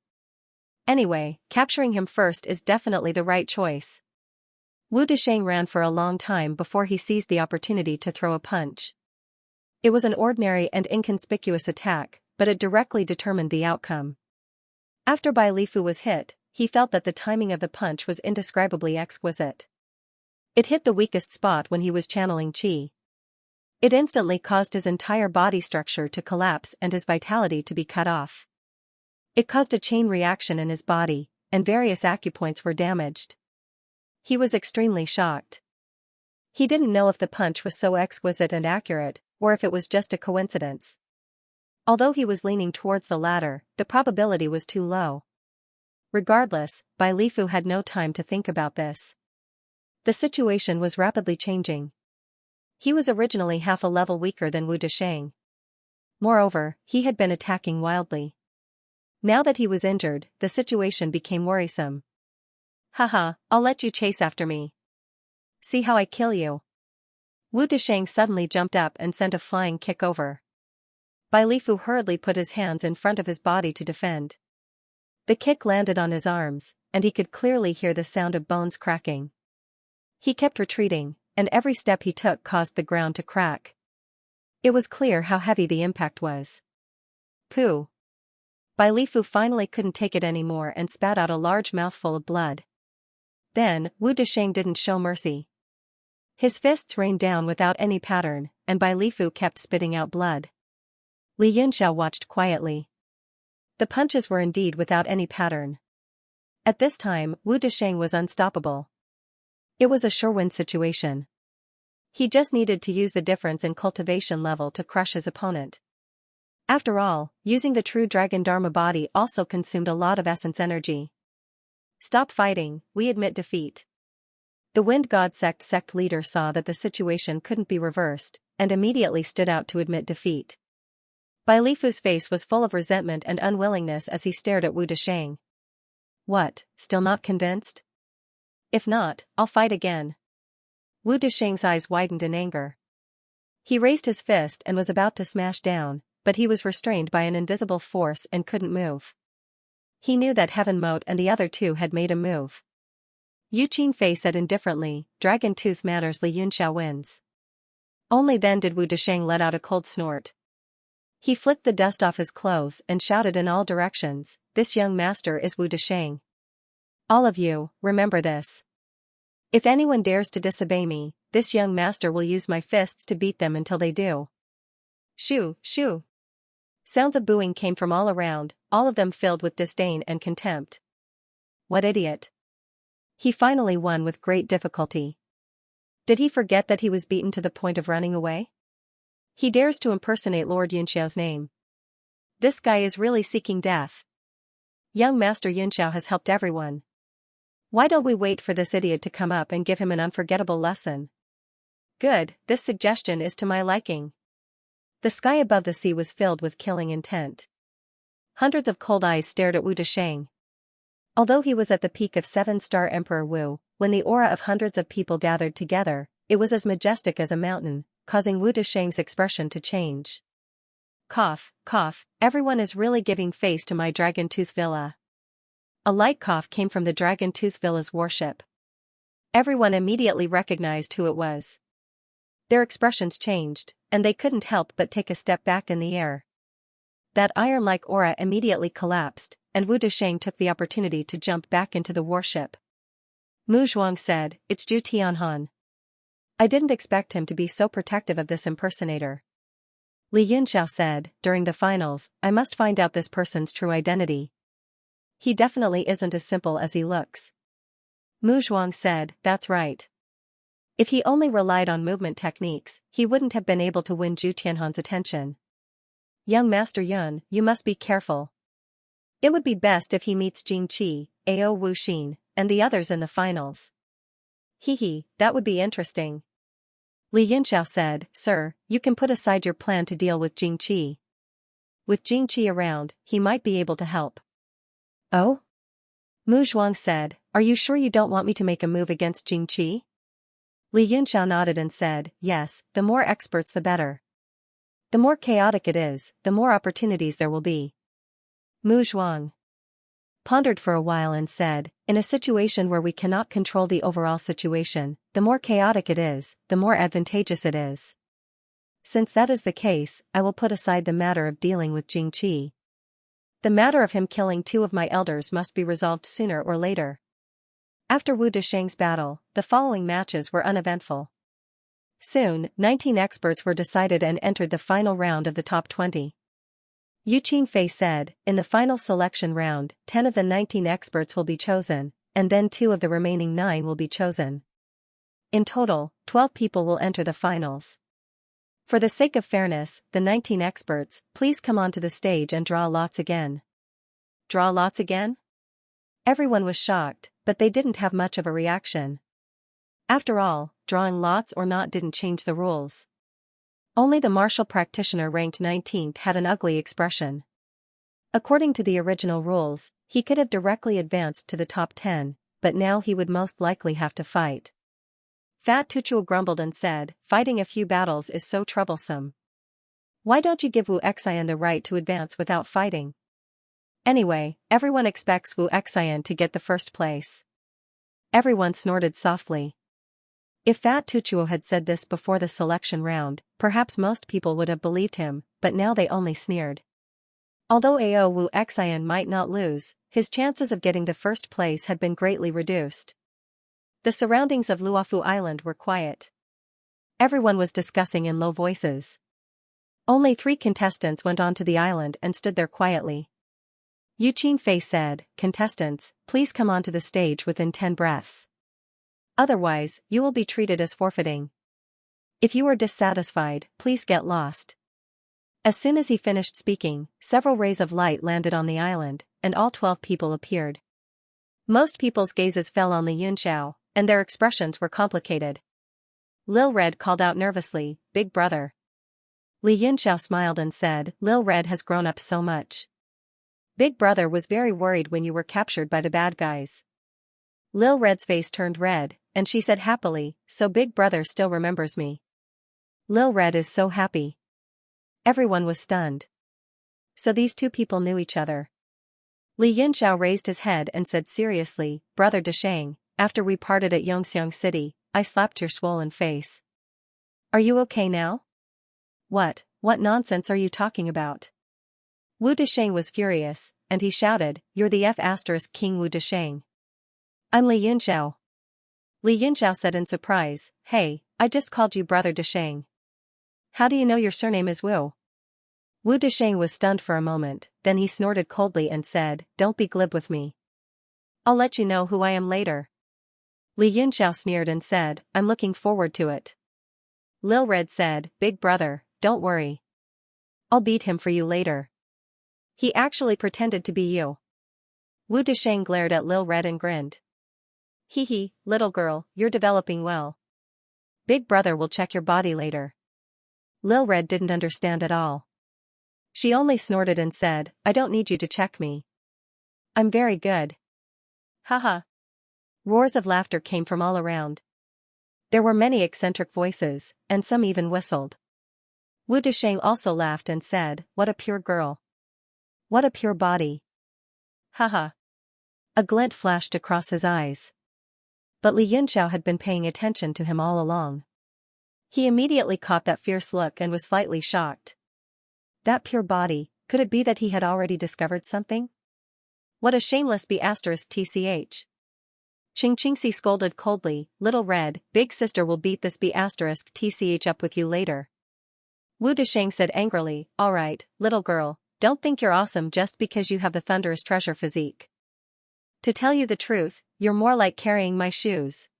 Anyway, capturing him first is definitely the right choice. Wu Desheng ran for a long time before he seized the opportunity to throw a punch. It was an ordinary and inconspicuous attack, but it directly determined the outcome. After Bai Lifu was hit, he felt that the timing of the punch was indescribably exquisite. It hit the weakest spot when he was channeling qi. It instantly caused his entire body structure to collapse and his vitality to be cut off. It caused a chain reaction in his body, and various acupoints were damaged. He was extremely shocked. He didn't know if the punch was so exquisite and accurate, or if it was just a coincidence. Although he was leaning towards the latter, the probability was too low. Regardless, Bai Lifu had no time to think about this. The situation was rapidly changing. He was originally half a level weaker than Wu Desheng. Moreover, he had been attacking wildly. Now that he was injured, the situation became worrisome. Haha, I'll let you chase after me. See how I kill you. Wu Desheng suddenly jumped up and sent a flying kick over. Bai Lifu hurriedly put his hands in front of his body to defend. The kick landed on his arms, and he could clearly hear the sound of bones cracking. He kept retreating, and every step he took caused the ground to crack. It was clear how heavy the impact was. Pooh! Bai Lifu finally couldn't take it anymore and spat out a large mouthful of blood. Then, Wu Desheng didn't show mercy. His fists rained down without any pattern, and Bai Lifu kept spitting out blood. Li Yunxiao watched quietly. The punches were indeed without any pattern. At this time, Wu Desheng was unstoppable. It was a sure-win situation. He just needed to use the difference in cultivation level to crush his opponent. After all, using the true Dragon Dharma body also consumed a lot of essence energy. Stop fighting, we admit defeat. The Wind God sect leader saw that the situation couldn't be reversed, and immediately stood out to admit defeat. Bai Lifu's face was full of resentment and unwillingness as he stared at Wu Desheng. What, still not convinced? If not, I'll fight again. Wu Desheng's eyes widened in anger. He raised his fist and was about to smash down, but he was restrained by an invisible force and couldn't move. He knew that Heaven Mote and the other two had made a move. Yu Qingfei said indifferently, Dragon Tooth matters, Li Yunxiao wins. Only then did Wu Desheng let out a cold snort. He flicked the dust off his clothes and shouted in all directions, "This young master is Wu Desheng. All of you, remember this. If anyone dares to disobey me, this young master will use my fists to beat them until they do." Shoo, shoo. Sounds of booing came from all around, all of them filled with disdain and contempt. What idiot. He finally won with great difficulty. Did he forget that he was beaten to the point of running away? He dares to impersonate Lord Yunxiao's name. This guy is really seeking death. Young Master Yunxiao has helped everyone. Why don't we wait for this idiot to come up and give him an unforgettable lesson? Good, this suggestion is to my liking. The sky above the sea was filled with killing intent. Hundreds of cold eyes stared at Wu Desheng. Although he was at the peak of 7-star Emperor Wu, when the aura of hundreds of people gathered together, it was as majestic as a mountain, causing Wu Desheng's expression to change. Cough, cough, everyone is really giving face to my Dragon Tooth Villa. A light cough came from the Dragon Tooth Villa's warship. Everyone immediately recognized who it was. Their expressions changed, and they couldn't help but take a step back in the air. That iron-like aura immediately collapsed, and Wu Desheng took the opportunity to jump back into the warship. Mu Zhuang said, "It's Zhu Tianhan. I didn't expect him to be so protective of this impersonator." Li Yunxiao said, "During the finals, I must find out this person's true identity. He definitely isn't as simple as he looks." Mu Zhuang said, "That's right. If he only relied on movement techniques, he wouldn't have been able to win Zhu Tianhan's attention. Young Master Yun, you must be careful. It would be best if he meets Jing Qi, Ao Wu Xin, and the others in the finals." "Hee, that would be interesting." Li Yunxiao said, "Sir, you can put aside your plan to deal with Jing Qi. With Jing Qi around, he might be able to help." "Oh?" Mu Zhuang said, "Are you sure you don't want me to make a move against Jing Qi?" Li Yunxiao nodded and said, "Yes, the more experts the better. The more chaotic it is, the more opportunities there will be." Mu Zhuang pondered for a while and said, "In a situation where we cannot control the overall situation, the more chaotic it is, the more advantageous it is. Since that is the case, I will put aside the matter of dealing with Jing Qi. The matter of him killing 2 of my elders must be resolved sooner or later." After Wu Desheng's battle, the following matches were uneventful. Soon, 19 experts were decided and entered the final round of the top 20. Yu Qingfei said, "In the final selection round, 10 of the 19 experts will be chosen, and then 2 of the remaining 9 will be chosen. In total, 12 people will enter the finals. For the sake of fairness, the 19 experts, please come onto the stage and draw lots again." Draw lots again? Everyone was shocked, but they didn't have much of a reaction. After all, drawing lots or not didn't change the rules. Only the martial practitioner ranked 19th had an ugly expression. According to the original rules, he could have directly advanced to the top 10, but now he would most likely have to fight. Fat Tuchuo grumbled and said, "Fighting a few battles is so troublesome. Why don't you give Wu Xian the right to advance without fighting? Anyway, everyone expects Wu Xian to get the first place." Everyone snorted softly. If Fat Tuchuo had said this before the selection round, perhaps most people would have believed him, but now they only sneered. Although Ao Wu Xian might not lose, his chances of getting the first place had been greatly reduced. The surroundings of Luofu Island were quiet. Everyone was discussing in low voices. Only 3 contestants went onto the island and stood there quietly. Yu Qingfei said, "Contestants, please come onto the stage within 10 breaths. Otherwise, you will be treated as forfeiting. If you are dissatisfied, please get lost." As soon as he finished speaking, several rays of light landed on the island, and all 12 people appeared. Most people's gazes fell on Li Yunxiao, and their expressions were complicated. Lil Red called out nervously, "Big brother." Li Yunxiao smiled and said, "Lil Red has grown up so much. Big brother was very worried when you were captured by the bad guys." Lil Red's face turned red, and she said happily, "So Big brother still remembers me." Lil Red is so happy. Everyone was stunned. So these 2 people knew each other. Li Yunxiao raised his head and said seriously, "Brother Desheng, after we parted at Yongxiang City, I slapped your swollen face. Are you okay now?" What nonsense are you talking about? Wu Desheng was furious, and he shouted, "You're the King Wu Desheng." "I'm Li Yunxiao." Li Yunxiao said in surprise, "Hey, I just called you Brother Desheng. How do you know your surname is Wu?" Wu Desheng was stunned for a moment, then he snorted coldly and said, "Don't be glib with me. I'll let you know who I am later." Li Yunxiao sneered and said, "I'm looking forward to it." Lil Red said, "Big brother, don't worry. I'll beat him for you later. He actually pretended to be you." Wu Desheng glared at Lil Red and grinned. "Hee hee, little girl, you're developing well. Big brother will check your body later." Lil Red didn't understand at all. She only snorted and said, "I don't need you to check me. I'm very good." Haha. Roars of laughter came from all around. There were many eccentric voices, and some even whistled. Wu Desheng also laughed and said, "What a pure girl. What a pure body. Haha." A glint flashed across his eyes. But Li Yunxiao had been paying attention to him all along. He immediately caught that fierce look and was slightly shocked. That pure body, could it be that he had already discovered something? What a shameless B*TCH. Xianxia scolded coldly, "Little Red, big sister will beat this B*TCH up with you later." Wu Desheng said angrily, "Alright, little girl, don't think you're awesome just because you have the thunderous treasure physique. To tell you the truth, you're more like carrying my shoes."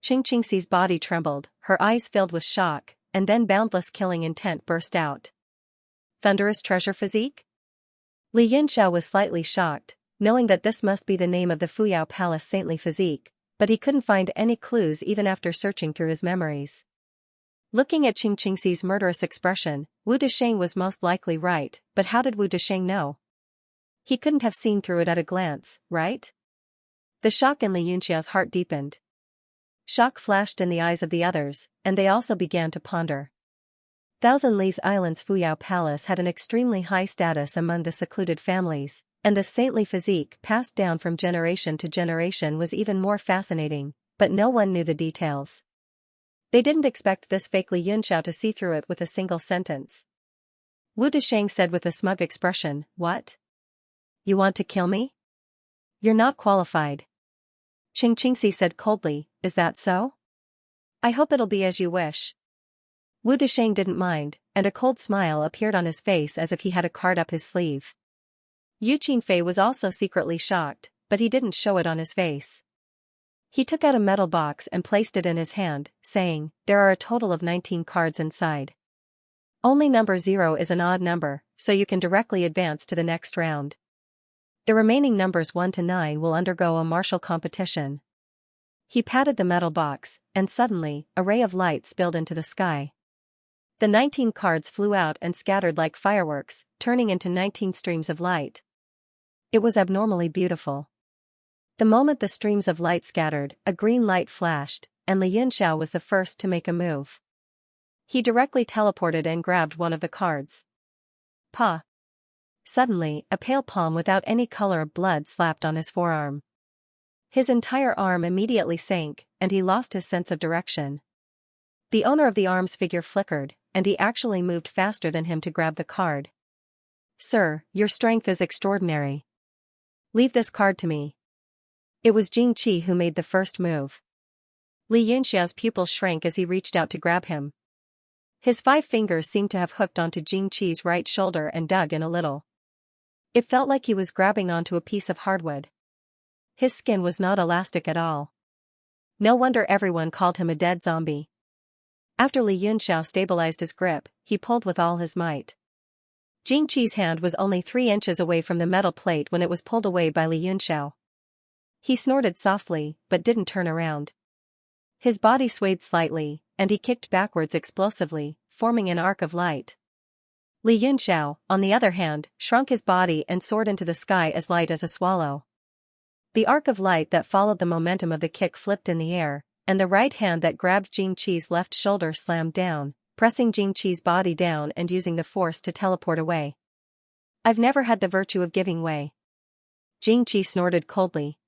Xianxia's body trembled, her eyes filled with shock, and then boundless killing intent burst out. Thunderous treasure physique? Li Yunxiao was slightly shocked, knowing that this must be the name of the Fuyao Palace saintly physique, but he couldn't find any clues even after searching through his memories. Looking at Xianxia's murderous expression, Wu Desheng was most likely right, but how did Wu Desheng know? He couldn't have seen through it at a glance, right? The shock in Li Yunxiao's heart deepened. Shock flashed in the eyes of the others, and they also began to ponder. Thousand Leaves Island's Fuyao Palace had an extremely high status among the secluded families, and the saintly physique passed down from generation to generation was even more fascinating, but no one knew the details. They didn't expect this fake Li Yunxiao to see through it with a single sentence. Wu Desheng said with a smug expression, "What? You want to kill me? You're not qualified." Xianxia said coldly, "Is that so? I hope it'll be as you wish." Wu Desheng didn't mind, and a cold smile appeared on his face as if he had a card up his sleeve. Yu Qinfei was also secretly shocked, but he didn't show it on his face. He took out a metal box and placed it in his hand, saying, "There are a total of 19 cards inside. Only number 0 is an odd number, so you can directly advance to the next round. The remaining numbers 1 to 9 will undergo a martial competition." He patted the metal box, and suddenly, a ray of light spilled into the sky. The 19 cards flew out and scattered like fireworks, turning into 19 streams of light. It was abnormally beautiful. The moment the streams of light scattered, a green light flashed, and Li Yunxiao was the first to make a move. He directly teleported and grabbed one of the cards. Pa! Suddenly, a pale palm without any color of blood slapped on his forearm. His entire arm immediately sank, and he lost his sense of direction. The owner of the arm's figure flickered, and he actually moved faster than him to grab the card. "Sir, your strength is extraordinary. Leave this card to me." It was Jing Qi who made the first move. Li Yunxiao's pupils shrank as he reached out to grab him. His 5 fingers seemed to have hooked onto Jing Qi's right shoulder and dug in a little. It felt like he was grabbing onto a piece of hardwood. His skin was not elastic at all. No wonder everyone called him a dead zombie. After Li Yunxiao stabilized his grip, he pulled with all his might. Jing Qi's hand was only 3 inches away from the metal plate when it was pulled away by Li Yunxiao. He snorted softly, but didn't turn around. His body swayed slightly, and he kicked backwards explosively, forming an arc of light. Li Yunxiao, on the other hand, shrunk his body and soared into the sky as light as a swallow. The arc of light that followed the momentum of the kick flipped in the air, and the right hand that grabbed Jing Qi's left shoulder slammed down, pressing Jing Qi's body down and using the force to teleport away. "I've never had the virtue of giving way." Jing Qi snorted coldly.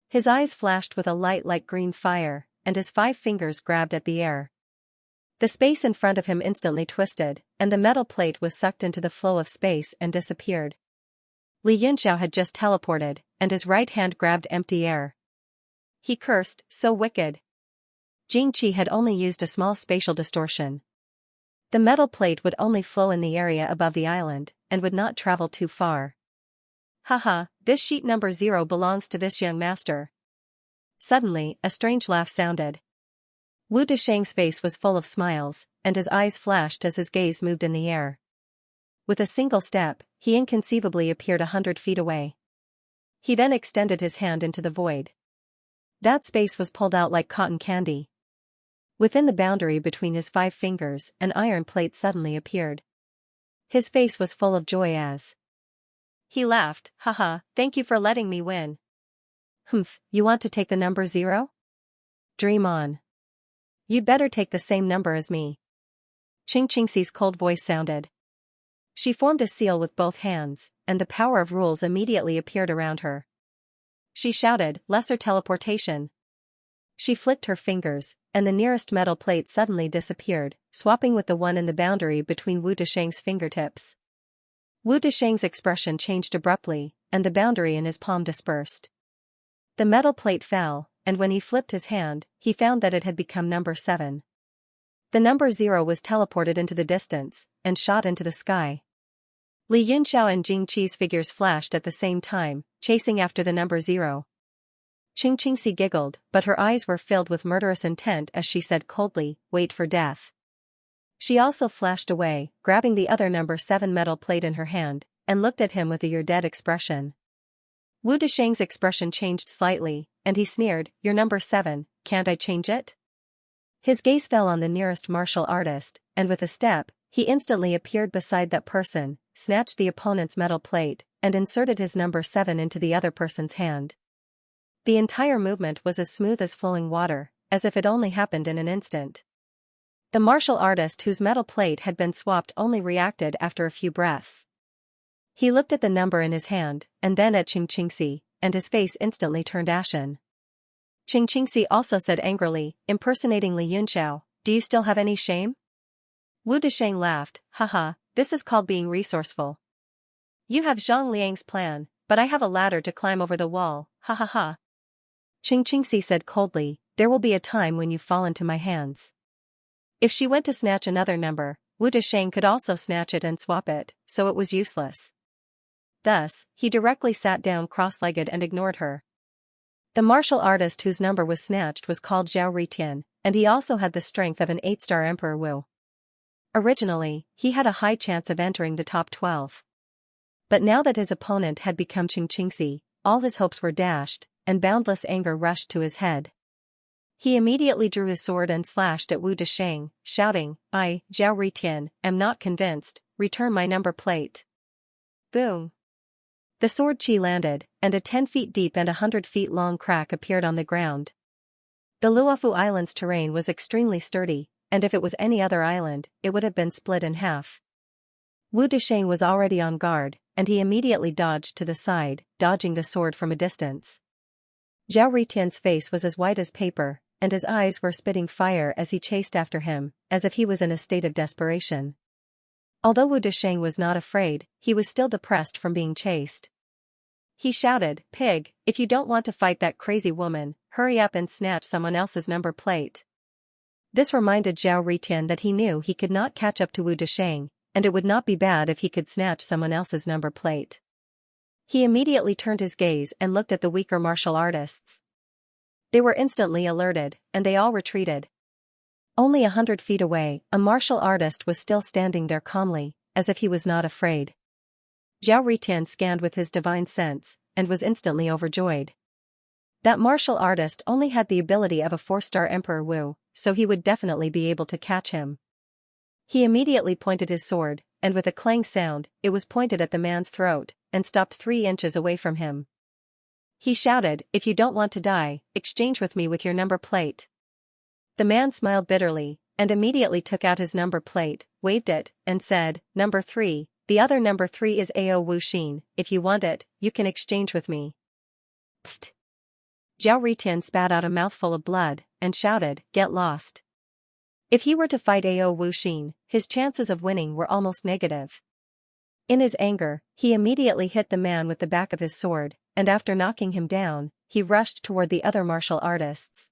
His eyes flashed with a light like green fire, and his 5 fingers grabbed at the air. The space in front of him instantly twisted, and the metal plate was sucked into the flow of space and disappeared. Li Yunxiao had just teleported, and his right hand grabbed empty air. He cursed, so wicked. Jing Qi had only used a small spatial distortion. The metal plate would only flow in the area above the island, and would not travel too far. Haha, this sheet number 0 belongs to this young master. Suddenly, a strange laugh sounded. Wu Desheng's face was full of smiles, and his eyes flashed as his gaze moved in the air. With a single step, he inconceivably appeared 100 feet away. He then extended his hand into the void. That space was pulled out like cotton candy. Within the boundary between his 5 fingers, an iron plate suddenly appeared. His face was full of joy as he laughed. Haha, thank you for letting me win. Humph, you want to take the number 0? Dream on. You'd better take the same number as me. Qingxi's cold voice sounded. She formed a seal with both hands, and the power of rules immediately appeared around her. She shouted, lesser teleportation. She flicked her fingers, and the nearest metal plate suddenly disappeared, swapping with the one in the boundary between Wu Desheng's fingertips. Wu Desheng's expression changed abruptly, and the boundary in his palm dispersed. The metal plate fell, and when he flipped his hand, he found that it had become number 7. The number 0 was teleported into the distance, and shot into the sky. Li Yunxiao and Jing Qi's figures flashed at the same time, chasing after the number 0. Qingxi giggled, but her eyes were filled with murderous intent as she said coldly, wait for death. She also flashed away, grabbing the other number 7 metal plate in her hand, and looked at him with a you're dead expression. Wu Desheng's expression changed slightly, and he sneered, you're number 7, can't I change it? His gaze fell on the nearest martial artist, and with a step, he instantly appeared beside that person, snatched the opponent's metal plate, and inserted his number 7 into the other person's hand. The entire movement was as smooth as flowing water, as if it only happened in an instant. The martial artist whose metal plate had been swapped only reacted after a few breaths. He looked at the number in his hand, and then at Qingxi, and his face instantly turned ashen. Qingxi also said angrily, impersonating Li Yunxiao, do you still have any shame? Wu Desheng laughed, haha, this is called being resourceful. You have Zhang Liang's plan, but I have a ladder to climb over the wall, ha ha ha. Qingxi said coldly, there will be a time when you fall into my hands. If she went to snatch another number, Wu Desheng could also snatch it and swap it, so it was useless. Thus, he directly sat down cross-legged and ignored her. The martial artist whose number was snatched was called Zhao Ritian, and he also had the strength of an 8-star Emperor Wu. Originally, he had a high chance of entering the top 12. But now that his opponent had become Qingxi, all his hopes were dashed, and boundless anger rushed to his head. He immediately drew his sword and slashed at Wu Desheng, shouting, I, Zhao Ritian, am not convinced, return my number plate. Boom. The sword chi landed, and a 10 feet deep and 100 feet long crack appeared on the ground. The Luofu Island's terrain was extremely sturdy, and if it was any other island, it would have been split in half. Wu Desheng was already on guard, and he immediately dodged to the side, dodging the sword from a distance. Zhao Ritian's face was as white as paper, and his eyes were spitting fire as he chased after him, as if he was in a state of desperation. Although Wu Desheng was not afraid, he was still depressed from being chased. He shouted, pig, if you don't want to fight that crazy woman, hurry up and snatch someone else's number plate. This reminded Zhao Ritian that he knew he could not catch up to Wu Desheng, and it would not be bad if he could snatch someone else's number plate. He immediately turned his gaze and looked at the weaker martial artists. They were instantly alerted, and they all retreated. Only 100 feet away, a martial artist was still standing there calmly, as if he was not afraid. Zhao Ritian scanned with his divine sense, and was instantly overjoyed. That martial artist only had the ability of a 4-star Emperor Wu, so he would definitely be able to catch him. He immediately pointed his sword, and with a clang sound, it was pointed at the man's throat, and stopped 3 inches away from him. He shouted, if you don't want to die, exchange with me with your number plate. The man smiled bitterly, and immediately took out his number plate, waved it, and said, number 3, the other number 3 is Ao Wu Xin, if you want it, you can exchange with me. Pfft. Zhao Ritian spat out a mouthful of blood, and shouted, get lost. If he were to fight Ao Wuxin, his chances of winning were almost negative. In his anger, he immediately hit the man with the back of his sword, and after knocking him down, he rushed toward the other martial artists.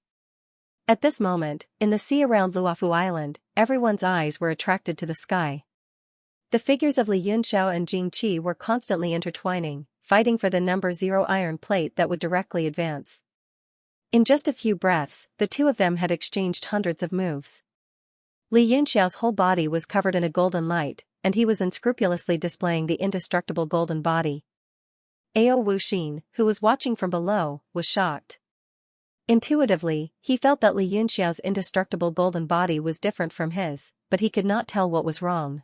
At this moment, in the sea around Luofu Island, everyone's eyes were attracted to the sky. The figures of Li Yunxiao and Jing Qi were constantly intertwining, fighting for the number 0 iron plate that would directly advance. In just a few breaths, the two of them had exchanged hundreds of moves. Li Yunxiao's whole body was covered in a golden light, and he was unscrupulously displaying the indestructible golden body. Ao Wuxin, who was watching from below, was shocked. Intuitively, he felt that Li Yunxiao's indestructible golden body was different from his, but he could not tell what was wrong.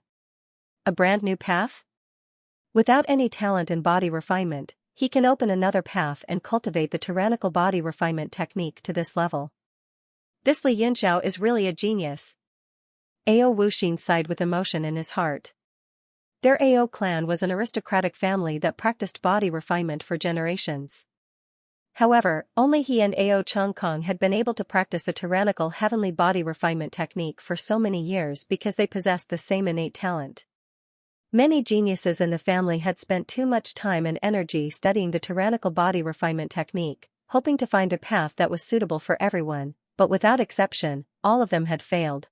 A brand new path? Without any talent in body refinement, he can open another path and cultivate the tyrannical body refinement technique to this level. This Li Yunxiao is really a genius. Ao Wuxin sighed with emotion in his heart. Their Ao clan was an aristocratic family that practiced body refinement for generations. However, only he and Ao Chongkong had been able to practice the tyrannical heavenly body refinement technique for so many years because they possessed the same innate talent. Many geniuses in the family had spent too much time and energy studying the tyrannical body refinement technique, hoping to find a path that was suitable for everyone, but without exception, all of them had failed.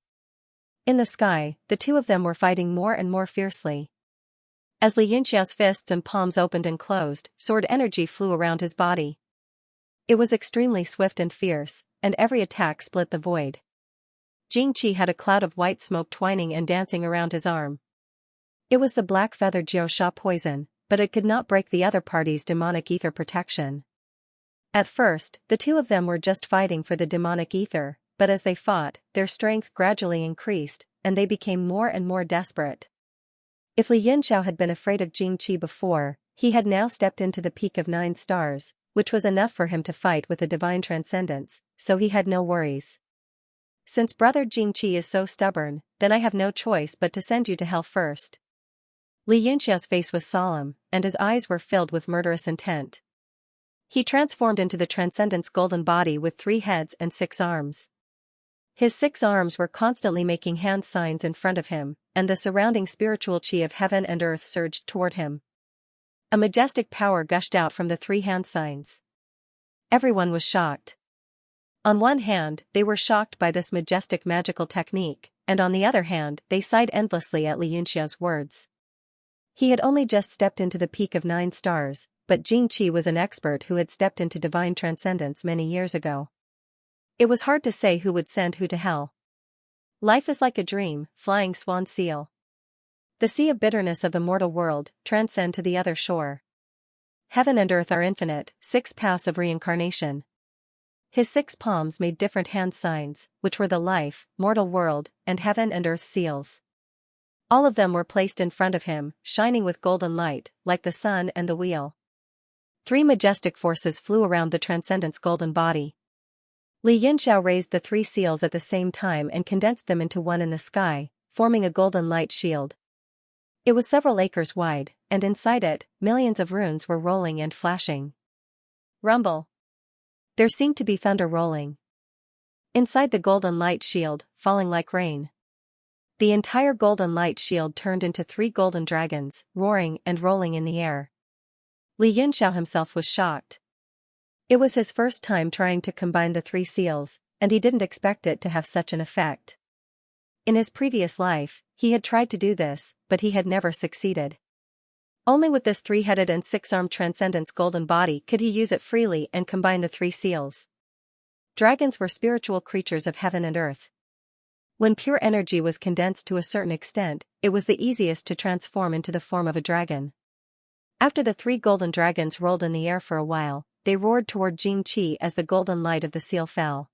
In the sky, the two of them were fighting more and more fiercely. As Li Yunxiao's fists and palms opened and closed, sword energy flew around his body. It was extremely swift and fierce, and every attack split the void. Jing Qi had a cloud of white smoke twining and dancing around his arm. It was the black-feathered Jiu-Sha poison, but it could not break the other party's demonic ether protection. At first, the two of them were just fighting for the demonic ether, but as they fought, their strength gradually increased, and they became more and more desperate. If Li Yunxiao had been afraid of Jing Qi before, he had now stepped into the peak of 9 stars, which was enough for him to fight with a divine transcendence, so he had no worries. Since brother Jing Qi is so stubborn, then I have no choice but to send you to hell first. Li Yunxiao's face was solemn, and his eyes were filled with murderous intent. He transformed into the Transcendent's golden body with 3 heads and 6 arms. His 6 arms were constantly making hand signs in front of him, and the surrounding spiritual chi of heaven and earth surged toward him. A majestic power gushed out from the 3 hand signs. Everyone was shocked. On one hand, they were shocked by this majestic magical technique, and on the other hand, they sighed endlessly at Li Yunxiao's words. He had only just stepped into the peak of 9 stars, but Jing Qi was an expert who had stepped into divine transcendence many years ago. It was hard to say who would send who to hell. Life is like a dream, flying swan seal. The sea of bitterness of the mortal world, transcend to the other shore. Heaven and earth are infinite, 6 paths of reincarnation. His 6 palms made different hand signs, which were the life, mortal world, and heaven and earth seals. All of them were placed in front of him, shining with golden light, like the sun and the wheel. 3 majestic forces flew around the Transcendent's golden body. Li Yunxiao raised the 3 seals at the same time and condensed them into one in the sky, forming a golden light shield. It was several acres wide, and inside it, millions of runes were rolling and flashing. Rumble. There seemed to be thunder rolling inside the golden light shield, falling like rain. The entire golden light shield turned into 3 golden dragons, roaring and rolling in the air. Li Yunxiao himself was shocked. It was his first time trying to combine the 3 seals, and he didn't expect it to have such an effect. In his previous life, he had tried to do this, but he had never succeeded. Only with this 3-headed and 6-armed Transcendent's golden body could he use it freely and combine the 3 seals. Dragons were spiritual creatures of heaven and earth. When pure energy was condensed to a certain extent, it was the easiest to transform into the form of a dragon. After the 3 golden dragons rolled in the air for a while, they roared toward Jing Qi as the golden light of the seal fell.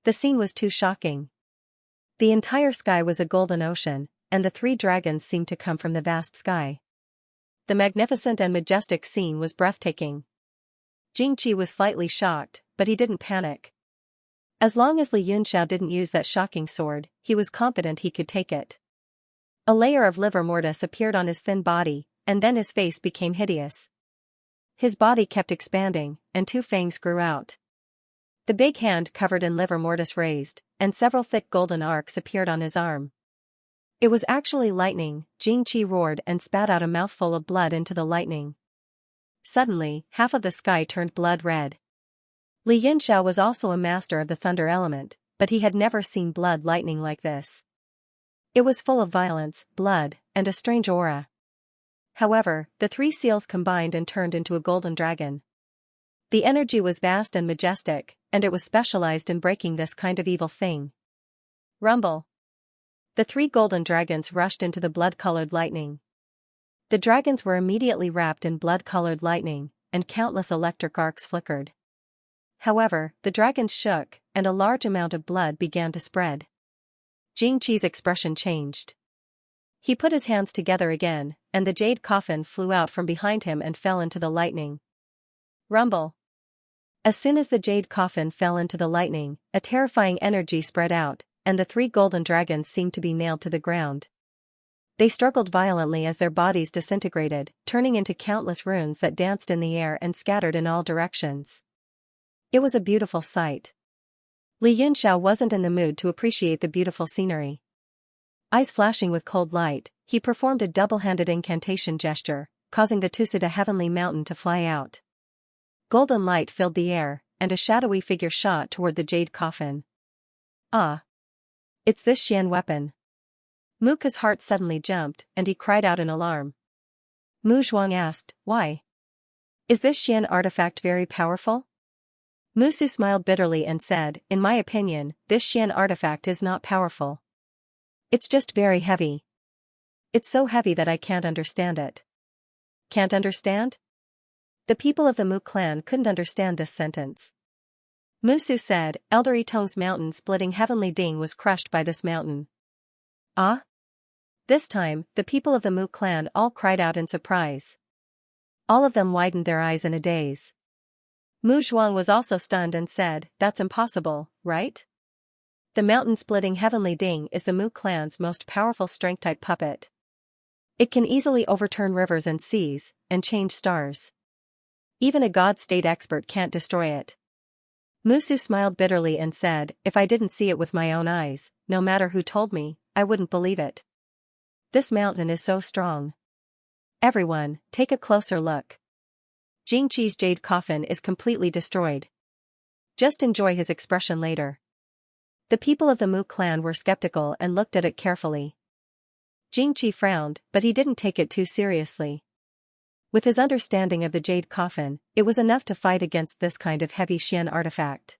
The scene was too shocking. The entire sky was a golden ocean, and the 3 dragons seemed to come from the vast sky. The magnificent and majestic scene was breathtaking. Jing Qi was slightly shocked, but he didn't panic. As long as Li Yunxiao didn't use that shocking sword, he was confident he could take it. A layer of livor mortis appeared on his thin body, and then his face became hideous. His body kept expanding, and 2 fangs grew out. The big hand covered in livor mortis raised, and several thick golden arcs appeared on his arm. It was actually lightning. Xianxia roared and spat out a mouthful of blood into the lightning. Suddenly, half of the sky turned blood red. Li Yunxiao was also a master of the thunder element, but he had never seen blood lightning like this. It was full of violence, blood, and a strange aura. However, the three seals combined and turned into a golden dragon. The energy was vast and majestic, and it was specialized in breaking this kind of evil thing. Rumble. The three golden dragons rushed into the blood-colored lightning. The dragons were immediately wrapped in blood-colored lightning, and countless electric arcs flickered. However, the dragons shook, and a large amount of blood began to spread. Xianxia's expression changed. He put his hands together again, and the jade coffin flew out from behind him and fell into the lightning. Rumble. As soon as the jade coffin fell into the lightning, a terrifying energy spread out, and the three golden dragons seemed to be nailed to the ground. They struggled violently as their bodies disintegrated, turning into countless runes that danced in the air and scattered in all directions. It was a beautiful sight. Li Yunxiao wasn't in the mood to appreciate the beautiful scenery. Eyes flashing with cold light, he performed a double-handed incantation gesture, causing the Tusita heavenly mountain to fly out. Golden light filled the air, and a shadowy figure shot toward the jade coffin. Ah! It's this Xian weapon. Muka's heart suddenly jumped, and he cried out in alarm. Mu Zhuang asked, why? Is this Xian artifact very powerful? Musu smiled bitterly and said, in my opinion, this Xian artifact is not powerful. It's just very heavy. It's so heavy that I can't understand it. Can't understand? The people of the Mu clan couldn't understand this sentence. Musu said, Elder Itong's mountain-splitting heavenly ding was crushed by this mountain. Ah? This time, the people of the Mu clan all cried out in surprise. All of them widened their eyes in a daze. Mu Zhuang was also stunned and said, that's impossible, right? The mountain-splitting heavenly ding is the Mu clan's most powerful strength-type puppet. It can easily overturn rivers and seas, and change stars. Even a God-state expert can't destroy it. Musu smiled bitterly and said, if I didn't see it with my own eyes, no matter who told me, I wouldn't believe it. This mountain is so strong. Everyone, take a closer look. Xianxia's jade coffin is completely destroyed. Just enjoy his expression later. The people of the Mu clan were skeptical and looked at it carefully. Xianxia frowned, but he didn't take it too seriously. With his understanding of the jade coffin, it was enough to fight against this kind of heavy Xian artifact.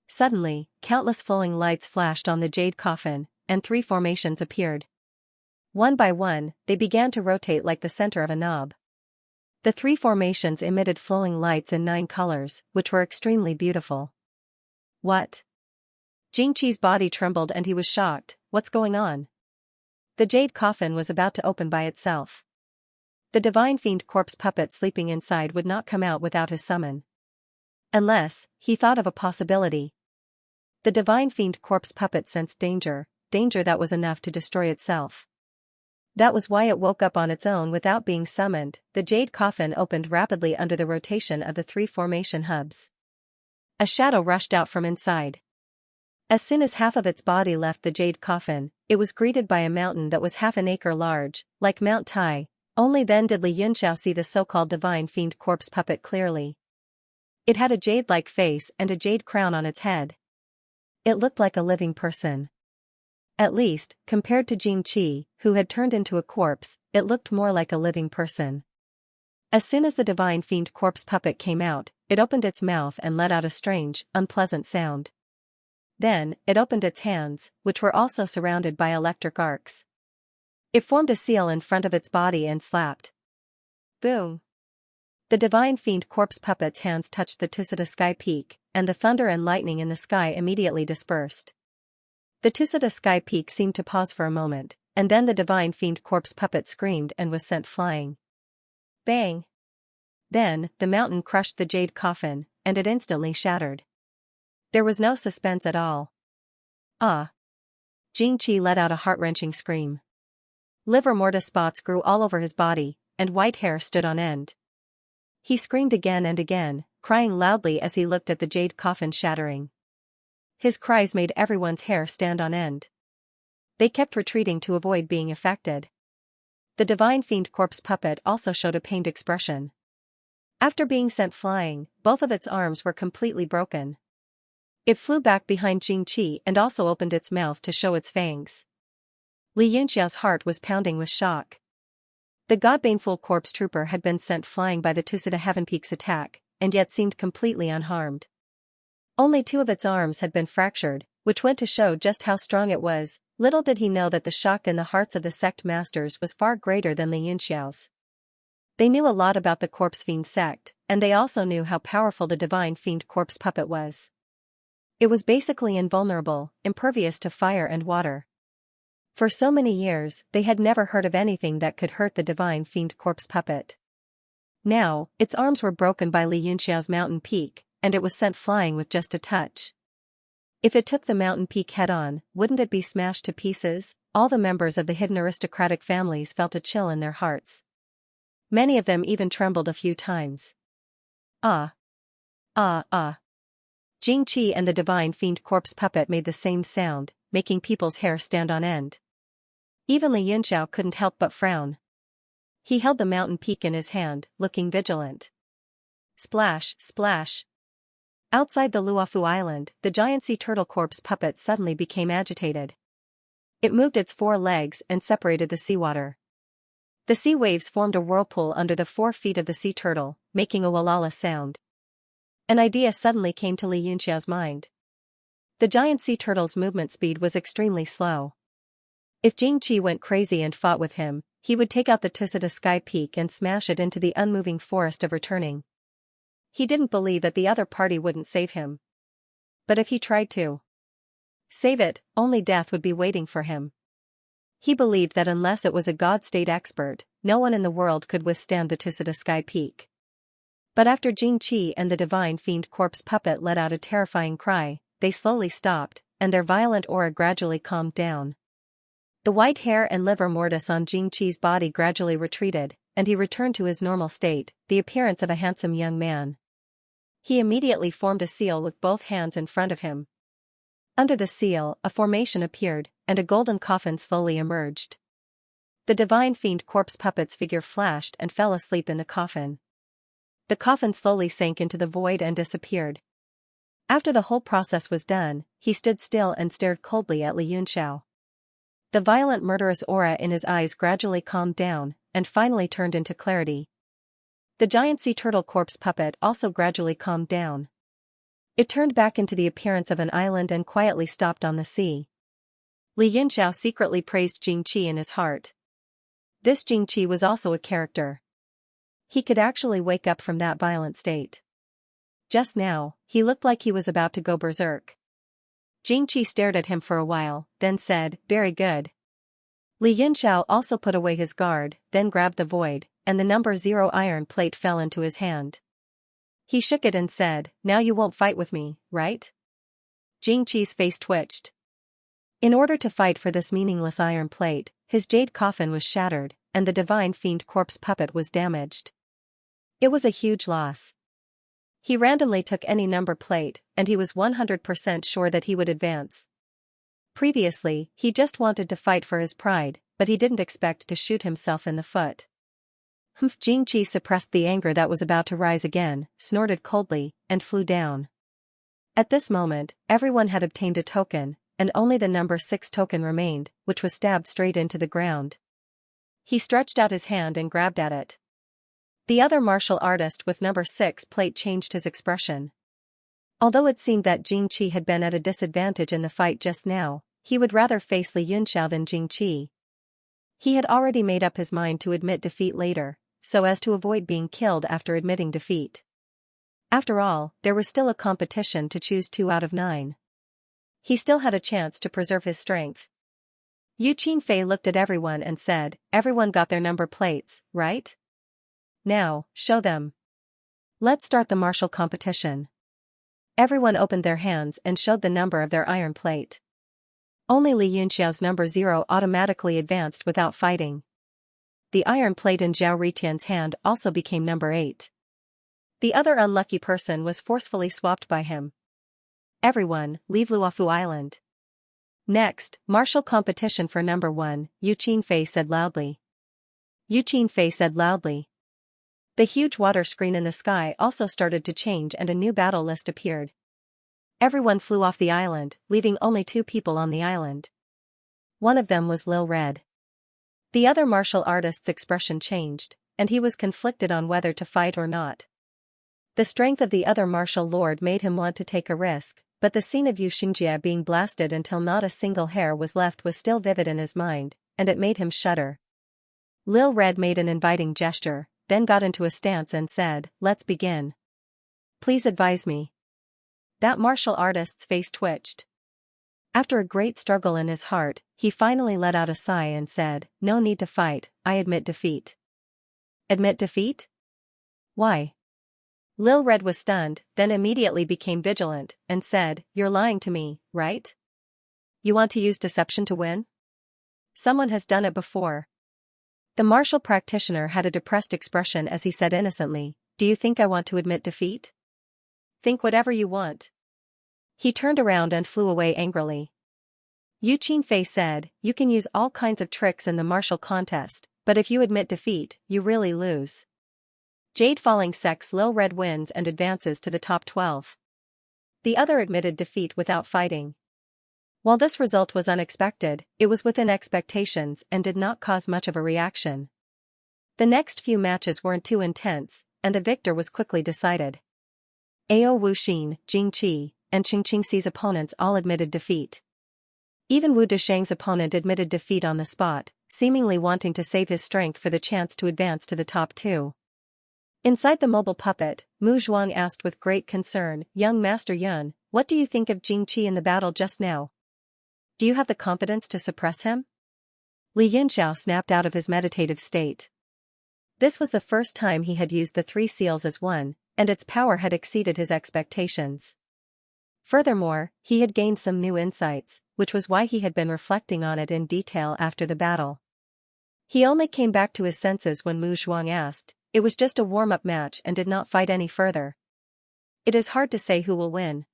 Suddenly, countless flowing lights flashed on the jade coffin, and three formations appeared. One by one, they began to rotate like the center of a knob. The three formations emitted flowing lights in 9 colors, which were extremely beautiful. What? Xianxia's body trembled and he was shocked. What's going on? The jade coffin was about to open by itself. The divine fiend corpse puppet sleeping inside would not come out without his summon. Unless, he thought of a possibility. The divine fiend corpse puppet sensed danger that was enough to destroy itself. That was why it woke up on its own without being summoned. The jade coffin opened rapidly under the rotation of the 3 formation hubs. A shadow rushed out from inside. As soon as half of its body left the jade coffin, it was greeted by a mountain that was half an acre large, like Mount Tai. Only then did Li Yunxiao see the so-called divine fiend corpse puppet clearly. It had a jade-like face and a jade crown on its head. It looked like a living person. At least, compared to Xianxia, who had turned into a corpse, it looked more like a living person. As soon as the divine fiend corpse puppet came out, it opened its mouth and let out a strange, unpleasant sound. Then, it opened its hands, which were also surrounded by electric arcs. It formed a seal in front of its body and slapped. Boom! The divine fiend corpse puppet's hands touched the Tusita sky peak, and the thunder and lightning in the sky immediately dispersed. The Tusita sky peak seemed to pause for a moment, and then the divine fiend corpse puppet screamed and was sent flying. Bang! Then, the mountain crushed the jade coffin, and it instantly shattered. There was no suspense at all. Ah! Xianxia let out a heart-wrenching scream. Livor mortis spots grew all over his body, and white hair stood on end. He screamed again and again, crying loudly as he looked at the jade coffin shattering. His cries made everyone's hair stand on end. They kept retreating to avoid being affected. The divine fiend corpse puppet also showed a pained expression. After being sent flying, both of its arms were completely broken. It flew back behind Xianxia and also opened its mouth to show its fangs. Li Yunxiao's heart was pounding with shock. The godbaneful corpse trooper had been sent flying by the Tusita Heaven Peak's attack, and yet seemed completely unharmed. Only 2 of its arms had been fractured, which went to show just how strong it was. Little did he know that the shock in the hearts of the sect masters was far greater than Li Yunxiao's. They knew a lot about the corpse fiend sect, and they also knew how powerful the divine fiend corpse puppet was. It was basically invulnerable, impervious to fire and water. For so many years, they had never heard of anything that could hurt the divine fiend corpse puppet. Now, its arms were broken by Li Yunxiao's mountain peak, and it was sent flying with just a touch. If it took the mountain peak head-on, wouldn't it be smashed to pieces? All the members of the hidden aristocratic families felt a chill in their hearts. Many of them even trembled a few times. Ah! Xianxia and the divine fiend corpse puppet made the same sound, making people's hair stand on end. Even Li Yunxiao couldn't help but frown. He held the mountain peak in his hand, looking vigilant. Splash, splash. Outside the Luofu Island, the giant sea turtle corpse puppet suddenly became agitated. It moved its 4 legs and separated the seawater. The sea waves formed a whirlpool under the 4 feet of the sea turtle, making a walala sound. An idea suddenly came to Li Yunxiao's mind. The giant sea turtle's movement speed was extremely slow. If Xianxia went crazy and fought with him, he would take out the Tusita Sky Peak and smash it into the unmoving forest of returning. He didn't believe that the other party wouldn't save him. But if he tried to save it, only death would be waiting for him. He believed that unless it was a God-state expert, no one in the world could withstand the Tusita Sky Peak. But after Xianxia and the divine fiend corpse puppet let out a terrifying cry, they slowly stopped, and their violent aura gradually calmed down. The white hair and livor mortis on Xianxia's body gradually retreated, and he returned to his normal state, the appearance of a handsome young man. He immediately formed a seal with both hands in front of him. Under the seal, a formation appeared, and a golden coffin slowly emerged. The divine fiend corpse puppet's figure flashed and fell asleep in the coffin. The coffin slowly sank into the void and disappeared. After the whole process was done, he stood still and stared coldly at Li Yunxiao. The violent murderous aura in his eyes gradually calmed down, and finally turned into clarity. The giant sea turtle corpse puppet also gradually calmed down. It turned back into the appearance of an island and quietly stopped on the sea. Li Yunxiao secretly praised Xianxia in his heart. This Xianxia was also a character. He could actually wake up from that violent state. Just now, he looked like he was about to go berserk. Xianxia stared at him for a while, then said, "Very good." Li Yunxiao also put away his guard, then grabbed the void, and the number 0 iron plate fell into his hand. He shook it and said, "Now you won't fight with me, right?" Xianxia's face twitched. In order to fight for this meaningless iron plate, his jade coffin was shattered, and the divine fiend corpse puppet was damaged. It was a huge loss. He randomly took any number plate, and he was 100% sure that he would advance. Previously, he just wanted to fight for his pride, but he didn't expect to shoot himself in the foot. Xianxia suppressed the anger that was about to rise again, snorted coldly, and flew down. At this moment, everyone had obtained a token, and only the number 6 token remained, which was stabbed straight into the ground. He stretched out his hand and grabbed at it. The other martial artist with number 6 plate changed his expression. Although it seemed that Xianxia had been at a disadvantage in the fight just now, he would rather face Li Yunxiao than Xianxia. He had already made up his mind to admit defeat later, so as to avoid being killed after admitting defeat. After all, there was still a competition to choose 2 out of 9. He still had a chance to preserve his strength. Yu Qinfei looked at everyone and said, "Everyone got their number plates, right? Now, show them. Let's start the martial competition." Everyone opened their hands and showed the number of their iron plate. Only Li Yunxiao's number 0 automatically advanced without fighting. The iron plate in Zhao Ritian's hand also became number 8. The other unlucky person was forcefully swapped by him. Everyone, leave Luofu Island. Next, martial competition for number 1, Yu Qinfei said loudly. Yu Qinfei said loudly. The huge water screen in the sky also started to change and a new battle list appeared. Everyone flew off the island, leaving only 2 people on the island. One of them was Lil Red. The other martial artist's expression changed, and he was conflicted on whether to fight or not. The strength of the other martial lord made him want to take a risk, but the scene of Xianxia being blasted until not a single hair was left was still vivid in his mind, and it made him shudder. Lil Red made an inviting gesture, then got into a stance and said, "Let's begin. Please advise me." That martial artist's face twitched. After a great struggle in his heart, he finally let out a sigh and said, "No need to fight, I admit defeat." Admit defeat? Why? Lil Red was stunned, then immediately became vigilant, and said, "You're lying to me, right? You want to use deception to win? Someone has done it before." The martial practitioner had a depressed expression as he said innocently, "Do you think I want to admit defeat? Think whatever you want." He turned around and flew away angrily. Yu Qinfei said, "You can use all kinds of tricks in the martial contest, but if you admit defeat, you really lose." Jade Falling Sect's Lil Red wins and advances to the top 12. The other admitted defeat without fighting. While this result was unexpected, it was within expectations and did not cause much of a reaction. The next few matches weren't too intense, and the victor was quickly decided. Ao Wuxin, Jing Qi, and Qing Qingxi's opponents all admitted defeat. Even Wu Deshang's opponent admitted defeat on the spot, seemingly wanting to save his strength for the chance to advance to the top 2. Inside the mobile puppet, Mu Zhuang asked with great concern, "Young Master Yun, what do you think of Jing Qi in the battle just now? Do you have the confidence to suppress him?" Li Yunxiao snapped out of his meditative state. This was the first time he had used the 3 seals as one, and its power had exceeded his expectations. Furthermore, he had gained some new insights, which was why he had been reflecting on it in detail after the battle. He only came back to his senses when Mu Zhuang asked, "It was just a warm-up match and did not fight any further. It is hard to say who will win.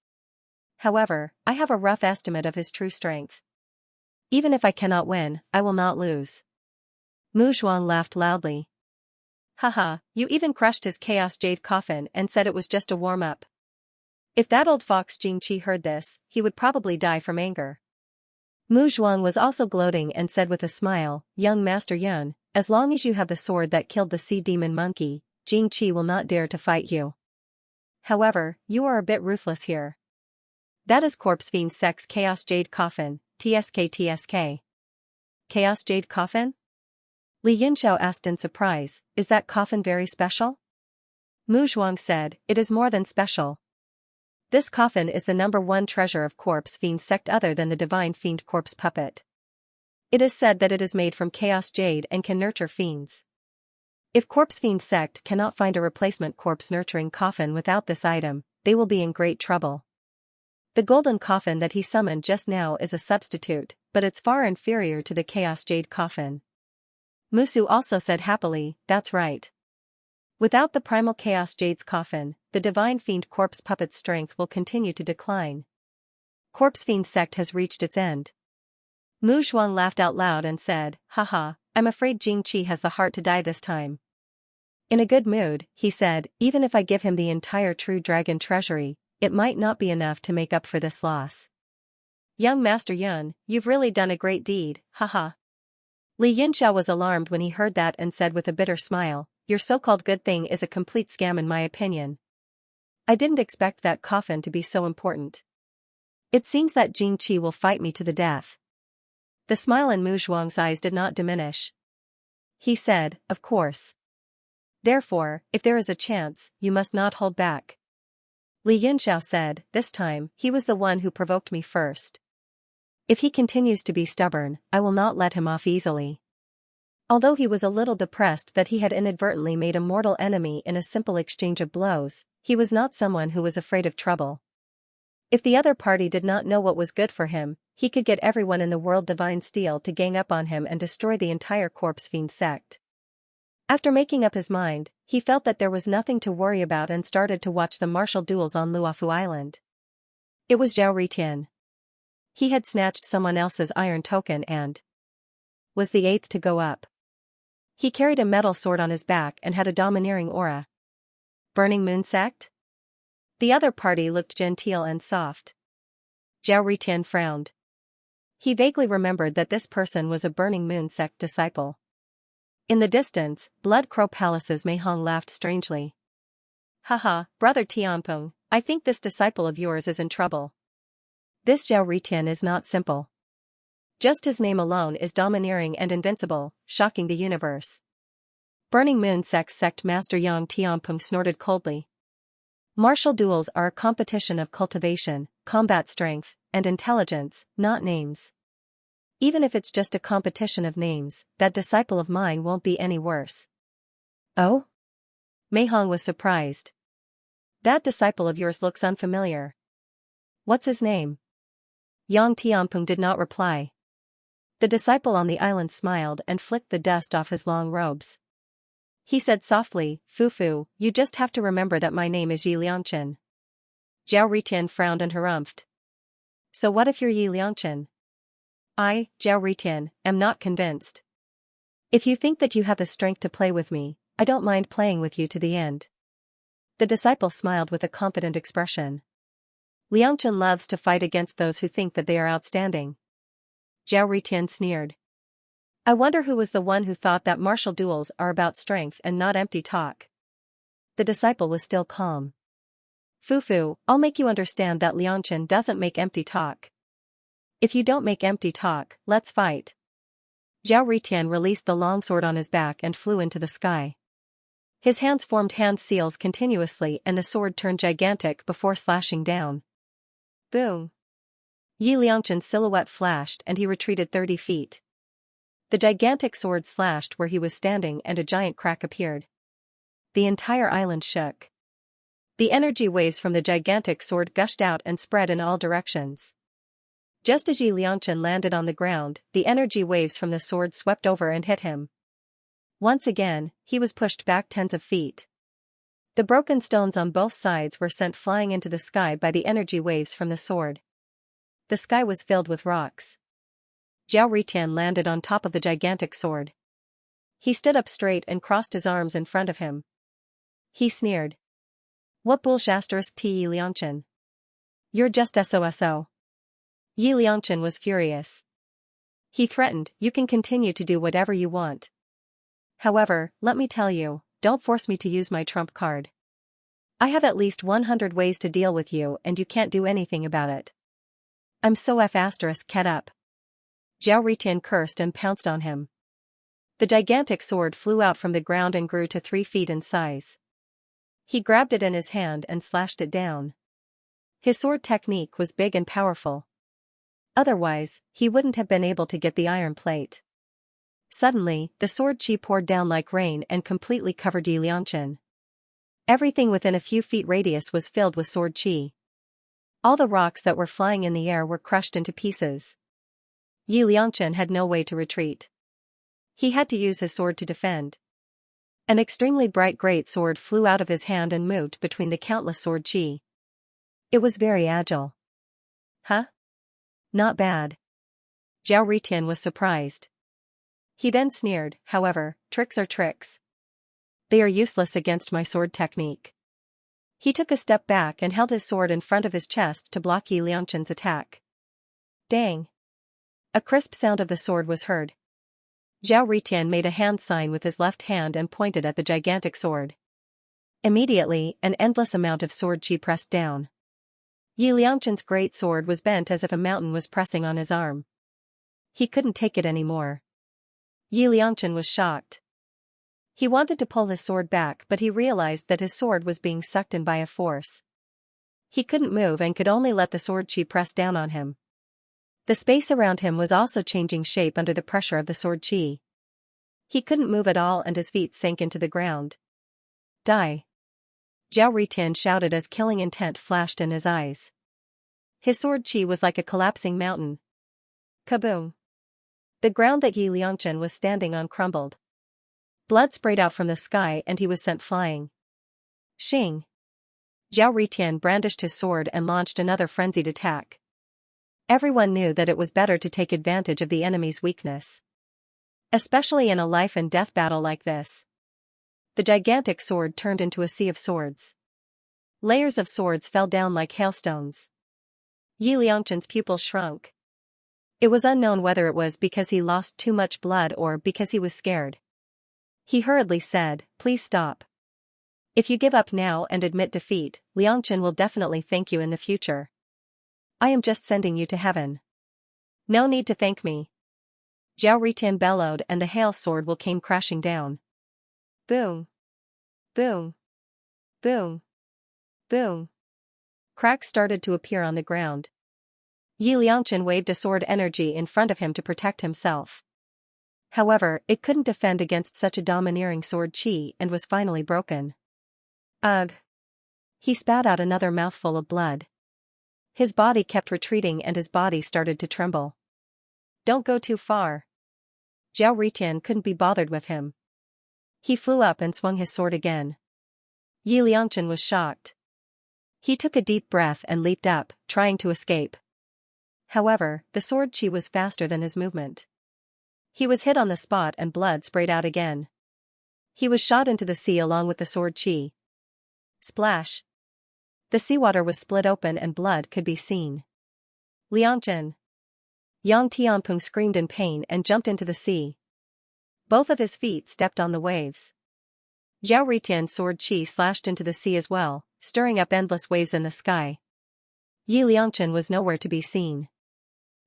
However, I have a rough estimate of his true strength. Even if I cannot win, I will not lose." Mu Zhuang laughed loudly. "Haha, you even crushed his Chaos Jade coffin and said it was just a warm-up. If that old fox Jing Qi heard this, he would probably die from anger." Mu Zhuang was also gloating and said with a smile, "Young Master Yun, as long as you have the sword that killed the sea demon monkey, Jing Qi will not dare to fight you. However, you are a bit ruthless here. That is Corpse Fiend Sect's Chaos Jade Coffin, TSK. Chaos Jade Coffin?" Li Yunxiao asked in surprise, "Is that coffin very special?" Mu Zhuang said, "It is more than special. This coffin is the number 1 treasure of Corpse Fiend Sect other than the Divine Fiend Corpse Puppet. It is said that it is made from Chaos Jade and can nurture fiends. If Corpse Fiend Sect cannot find a replacement corpse-nurturing coffin without this item, they will be in great trouble. The golden coffin that he summoned just now is a substitute, but it's far inferior to the Chaos Jade coffin." Musu also said happily, "That's right. Without the primal Chaos Jade's coffin, the Divine Fiend Corpse Puppet's strength will continue to decline. Corpse Fiend Sect has reached its end." Mu Zhuang laughed out loud and said, "Haha, I'm afraid Jing Qi has the heart to die this time." In a good mood, he said, "Even if I give him the entire True Dragon treasury, it might not be enough to make up for this loss. Young Master Yun, you've really done a great deed, haha." Li Yunxiao was alarmed when he heard that and said with a bitter smile, "Your so-called good thing is a complete scam in my opinion. I didn't expect that coffin to be so important. It seems that Jing Qi will fight me to the death." The smile in Mu Zhuang's eyes did not diminish. He said, "Of course. Therefore, if there is a chance, you must not hold back." Li Yunxiao said, "This time, he was the one who provoked me first. If he continues to be stubborn, I will not let him off easily." Although he was a little depressed that he had inadvertently made a mortal enemy in a simple exchange of blows, he was not someone who was afraid of trouble. If the other party did not know what was good for him, he could get everyone in the world Divine Steel to gang up on him and destroy the entire Corpse Fiend Sect. After making up his mind, he felt that there was nothing to worry about and started to watch the martial duels on Luofu Island. It was Zhao Ritian. He had snatched someone else's iron token and was the eighth to go up. He carried a metal sword on his back and had a domineering aura. Burning Moon Sect? The other party looked genteel and soft. Zhao Ritian frowned. He vaguely remembered that this person was a Burning Moon Sect disciple. In the distance, Blood Crow Palace's Mei Hong laughed strangely. Haha, Brother Tianpeng, I think this disciple of yours is in trouble. This Zhao Ritian is not simple. Just his name alone is domineering and invincible, shocking the universe. Burning Moon Sect Master Yang Tianpeng snorted coldly. Martial duels are a competition of cultivation, combat strength, and intelligence, not names. Even if it's just a competition of names, that disciple of mine won't be any worse. Oh? Mei Hong was surprised. That disciple of yours looks unfamiliar. What's his name? Yang Tianpeng did not reply. The disciple on the island smiled and flicked the dust off his long robes. He said softly, Fufu, you just have to remember that my name is Yi Liangchen. Zhao Ritian frowned and harumphed. So what if you're Yi Liangchen? I, Zhao Ritian, am not convinced. If you think that you have the strength to play with me, I don't mind playing with you to the end. The disciple smiled with a confident expression. Liangchen loves to fight against those who think that they are outstanding. Zhao Ritian sneered. I wonder who was the one who thought that martial duels are about strength and not empty talk. The disciple was still calm. Fufu, I'll make you understand that Liangchen doesn't make empty talk. If you don't make empty talk, let's fight. Zhao Ritian released the long sword on his back and flew into the sky. His hands formed hand seals continuously and the sword turned gigantic before slashing down. Boom! Yi Liangchen's silhouette flashed and he retreated 30 feet. The gigantic sword slashed where he was standing and a giant crack appeared. The entire island shook. The energy waves from the gigantic sword gushed out and spread in all directions. Just as Yi Liangchen landed on the ground, the energy waves from the sword swept over and hit him. Once again, he was pushed back tens of feet. The broken stones on both sides were sent flying into the sky by the energy waves from the sword. The sky was filled with rocks. Zhao Ritian landed on top of the gigantic sword. He stood up straight and crossed his arms in front of him. He sneered. What bullshit Yi Liangchen? You're just SOSO. Yi Liangchen was furious. He threatened, you can continue to do whatever you want. However, let me tell you, don't force me to use my trump card. I have at least 100 ways to deal with you and you can't do anything about it. I'm so *ket up. Zhao Ritian cursed and pounced on him. The gigantic sword flew out from the ground and grew to 3 feet in size. He grabbed it in his hand and slashed it down. His sword technique was big and powerful. Otherwise, he wouldn't have been able to get the iron plate. Suddenly, the sword chi poured down like rain and completely covered Yi Liangchen. Everything within a few feet radius was filled with sword chi. All the rocks that were flying in the air were crushed into pieces. Yi Liangchen had no way to retreat. He had to use his sword to defend. An extremely bright great sword flew out of his hand and moved between the countless sword chi. It was very agile. Huh? Not bad. Zhao Ritian was surprised. He then sneered, however, tricks are tricks. They are useless against my sword technique. He took a step back and held his sword in front of his chest to block Yi Liangchen's attack. Dang! A crisp sound of the sword was heard. Zhao Ritian made a hand sign with his left hand and pointed at the gigantic sword. Immediately, an endless amount of sword chi pressed down. Yi Liangchen's great sword was bent as if a mountain was pressing on his arm. He couldn't take it anymore. Yi Liangchen was shocked. He wanted to pull his sword back but he realized that his sword was being sucked in by a force. He couldn't move and could only let the sword chi press down on him. The space around him was also changing shape under the pressure of the sword chi. He couldn't move at all and his feet sank into the ground. Die! Zhao Ritian shouted as killing intent flashed in his eyes. His sword chi was like a collapsing mountain. Kaboom! The ground that Yi Liangchen was standing on crumbled. Blood sprayed out from the sky and he was sent flying. Xing. Zhao Ritian brandished his sword and launched another frenzied attack. Everyone knew that it was better to take advantage of the enemy's weakness. Especially in a life-and-death battle like this. The gigantic sword turned into a sea of swords. Layers of swords fell down like hailstones. Yi Liangchen's pupils shrunk. It was unknown whether it was because he lost too much blood or because he was scared. He hurriedly said, "Please stop. If you give up now and admit defeat, Liangchen will definitely thank you in the future. I am just sending you to heaven. No need to thank me." Zhao Ritian bellowed and the hail sword will came crashing down. Boom. Boom. Boom. Boom. Cracks started to appear on the ground. Yi Liangchen waved a sword energy in front of him to protect himself. However, it couldn't defend against such a domineering sword chi and was finally broken. Ugh. He spat out another mouthful of blood. His body kept retreating and his body started to tremble. Don't go too far. Zhao Ritian couldn't be bothered with him. He flew up and swung his sword again. Yi Liangchen was shocked. He took a deep breath and leaped up, trying to escape. However, the sword chi was faster than his movement. He was hit on the spot and blood sprayed out again. He was shot into the sea along with the sword chi. Splash. The seawater was split open and blood could be seen. Liangchen. Yang Tianpeng screamed in pain and jumped into the sea. Both of his feet stepped on the waves. Zhao Ritian's sword chi slashed into the sea as well, stirring up endless waves in the sky. Yi Liangchen was nowhere to be seen.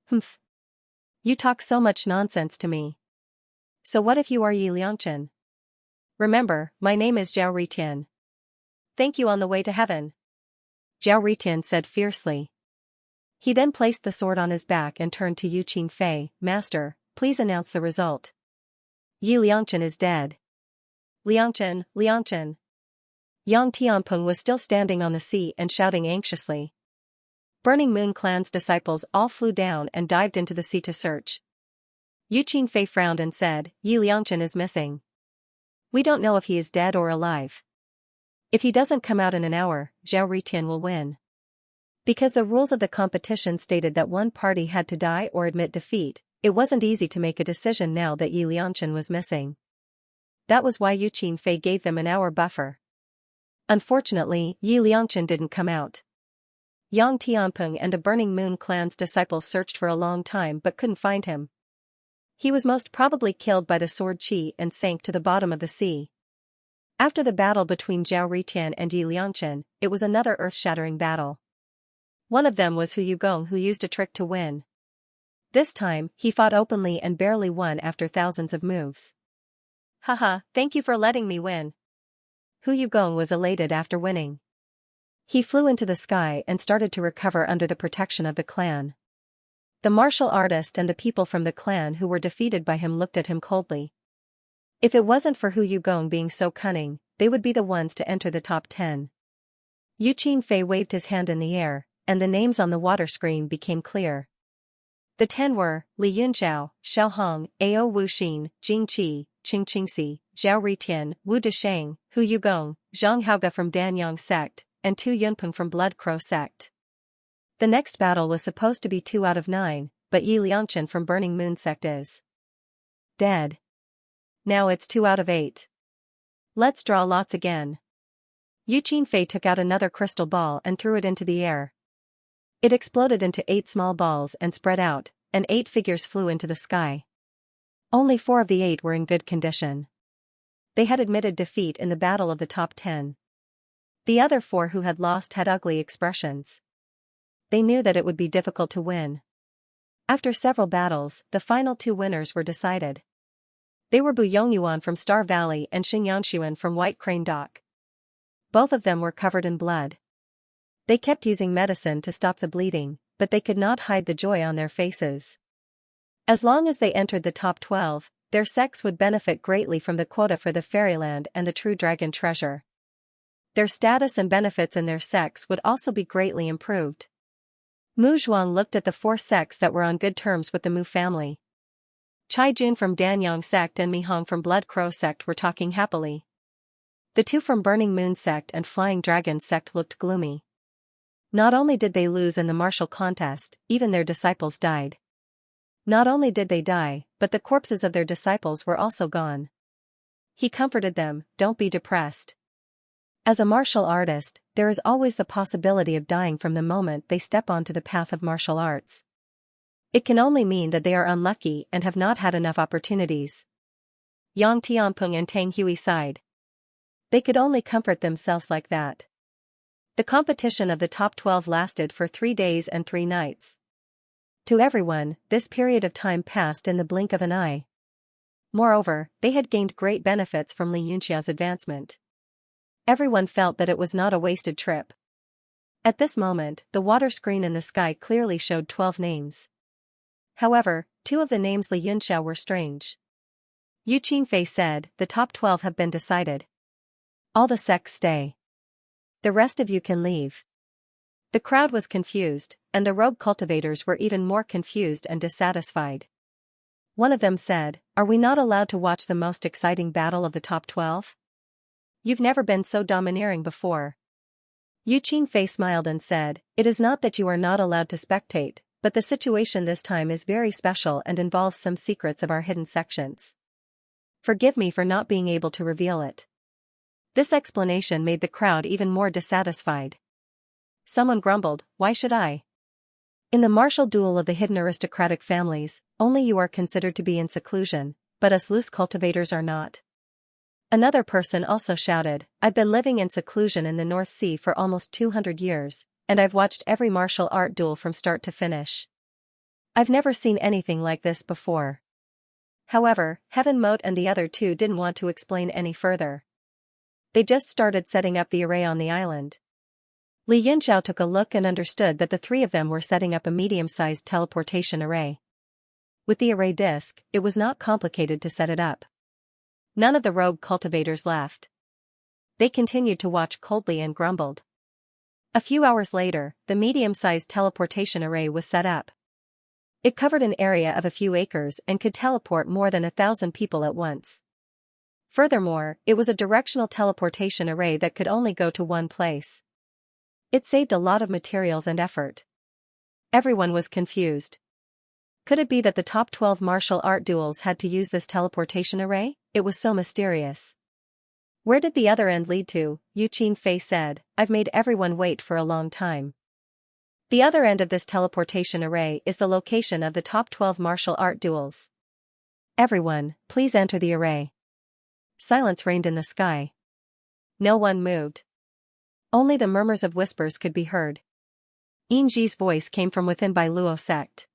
Humph. You talk so much nonsense to me. So what if you are Yi Liangchen? Remember, my name is Zhao Ritian. Thank you on the way to heaven. Zhao Ritian said fiercely. He then placed the sword on his back and turned to Yu Qingfei, "Master, please announce the result. Yi Liangchen is dead." Liangchen, Liangchen. Yang Tianpeng was still standing on the sea and shouting anxiously. Burning Moon Clan's disciples all flew down and dived into the sea to search. Yu Qingfei frowned and said, "Yi Liangchen is missing. We don't know if he is dead or alive. If he doesn't come out in an hour, Zhao Ritian will win." Because the rules of the competition stated that one party had to die or admit defeat, it wasn't easy to make a decision now that Yi Liangchen was missing. That was why Yu Qingfei gave them an hour buffer. Unfortunately, Yi Liangchen didn't come out. Yang Tianpeng and the Burning Moon Clan's disciples searched for a long time but couldn't find him. He was most probably killed by the sword chi and sank to the bottom of the sea. After the battle between Zhao Ritian and Yi Liangchen, it was another earth-shattering battle. One of them was Hu Yugong, who used a trick to win. This time, he fought openly and barely won after thousands of moves. "Haha, thank you for letting me win." Hu Yugong was elated after winning. He flew into the sky and started to recover under the protection of the clan. The martial artist and the people from the clan who were defeated by him looked at him coldly. If it wasn't for Hu Yugong being so cunning, they would be the ones to enter the top 10. Yu Qingfei waved his hand in the air, and the names on the water screen became clear. The 10 were Li Yunxiao, Xiao Hong, Ao Wuxin, Jing Qi, Qing Qingxi, Zhao Ritian, Wu Desheng, Hu Yugong, Zhang Haoge from Danyang sect, and Tu Yunpeng from Blood Crow sect. The next battle was supposed to be 2 out of 9, but Yi Liangchen from Burning Moon sect is dead. Now it's 2 out of 8. Let's draw lots again. Yu Qingfei took out another crystal ball and threw it into the air. It exploded into 8 small balls and spread out, and 8 figures flew into the sky. Only 4 of the 8 were in good condition. They had admitted defeat in the battle of the top 10. The other 4 who had lost had ugly expressions. They knew that it would be difficult to win. After several battles, the final 2 winners were decided. They were Bu Yongyuan from Star Valley and Xing Yanshuan from White Crane Dock. Both of them were covered in blood. They kept using medicine to stop the bleeding, but they could not hide the joy on their faces. As long as they entered the top 12, their sects would benefit greatly from the quota for the Fairyland and the True Dragon treasure. Their status and benefits in their sects would also be greatly improved. Mu Zhuang looked at the 4 sects that were on good terms with the Mu family. Chai Jun from Danyang sect and Mi Hong from Blood Crow sect were talking happily. The two from Burning Moon sect and Flying Dragon sect looked gloomy. Not only did they lose in the martial contest, even their disciples died. Not only did they die, but the corpses of their disciples were also gone. He comforted them, "Don't be depressed. As a martial artist, there is always the possibility of dying from the moment they step onto the path of martial arts. It can only mean that they are unlucky and have not had enough opportunities." Yang Tianpeng and Tang Hui sighed. They could only comfort themselves like that. The competition of the top 12 lasted for 3 days and 3 nights. To everyone, this period of time passed in the blink of an eye. Moreover, they had gained great benefits from Li Yunxia's advancement. Everyone felt that it was not a wasted trip. At this moment, the water screen in the sky clearly showed 12 names. However, 2 of the names Li Yunxia were strange. Yu Qingfei said, "The top 12 have been decided. All the sects stay. The rest of you can leave." The crowd was confused, and the rogue cultivators were even more confused and dissatisfied. One of them said, "Are we not allowed to watch the most exciting battle of the top 12? You've never been so domineering before." Yu Qingfei smiled and said, "It is not that you are not allowed to spectate, but the situation this time is very special and involves some secrets of our hidden sections. Forgive me for not being able to reveal it." This explanation made the crowd even more dissatisfied. Someone grumbled, "Why should I? In the martial duel of the hidden aristocratic families, only you are considered to be in seclusion, but us loose cultivators are not." Another person also shouted, "I've been living in seclusion in the North Sea for almost 200 years, and I've watched every martial art duel from start to finish. I've never seen anything like this before." However, Heaven Mote and the other 2 didn't want to explain any further. They just started setting up the array on the island. Li Yunxiao took a look and understood that the 3 of them were setting up a medium-sized teleportation array. With the array disc, it was not complicated to set it up. None of the rogue cultivators left. They continued to watch coldly and grumbled. A few hours later, the medium-sized teleportation array was set up. It covered an area of a few acres and could teleport more than 1,000 people at once. Furthermore, it was a directional teleportation array that could only go to one place. It saved a lot of materials and effort. Everyone was confused. Could it be that the top 12 martial art duels had to use this teleportation array? It was so mysterious. "Where did the other end lead to?" Yu Qingfei said, "I've made everyone wait for a long time. The other end of this teleportation array is the location of the top 12 martial art duels. Everyone, please enter the array." Silence reigned in the sky. No one moved. Only the murmurs of whispers could be heard. Yingji's voice came from within Bai Luo sect.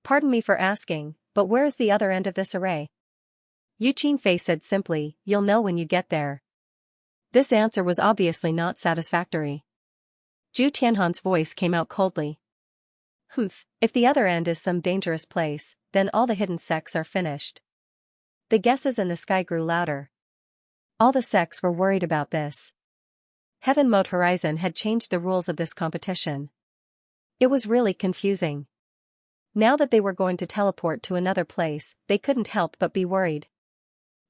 "Pardon me for asking, but where is the other end of this array?" Yu Qingfei said simply, "You'll know when you get there." This answer was obviously not satisfactory. Zhu Tianhan's voice came out coldly. "Humph, if the other end is some dangerous place, then all the hidden sects are finished." The guesses in the sky grew louder. All the sects were worried about this. Heaven Mode Horizon had changed the rules of this competition. It was really confusing. Now that they were going to teleport to another place, they couldn't help but be worried.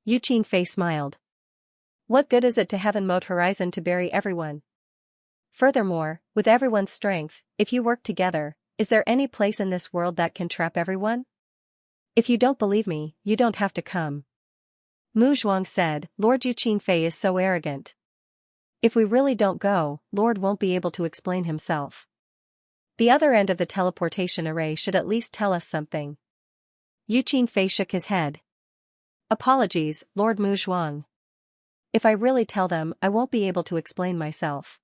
Yu Qingfei smiled. "What good is it to Heaven Mode Horizon to bury everyone? Furthermore, with everyone's strength, if you work together, is there any place in this world that can trap everyone? If you don't believe me, you don't have to come." Mu Zhuang said, "Lord Yu Qingfei is so arrogant. If we really don't go, Lord won't be able to explain himself. The other end of the teleportation array should at least tell us something." Yu Qingfei shook his head. "Apologies, Lord Mu Zhuang. If I really tell them, I won't be able to explain myself."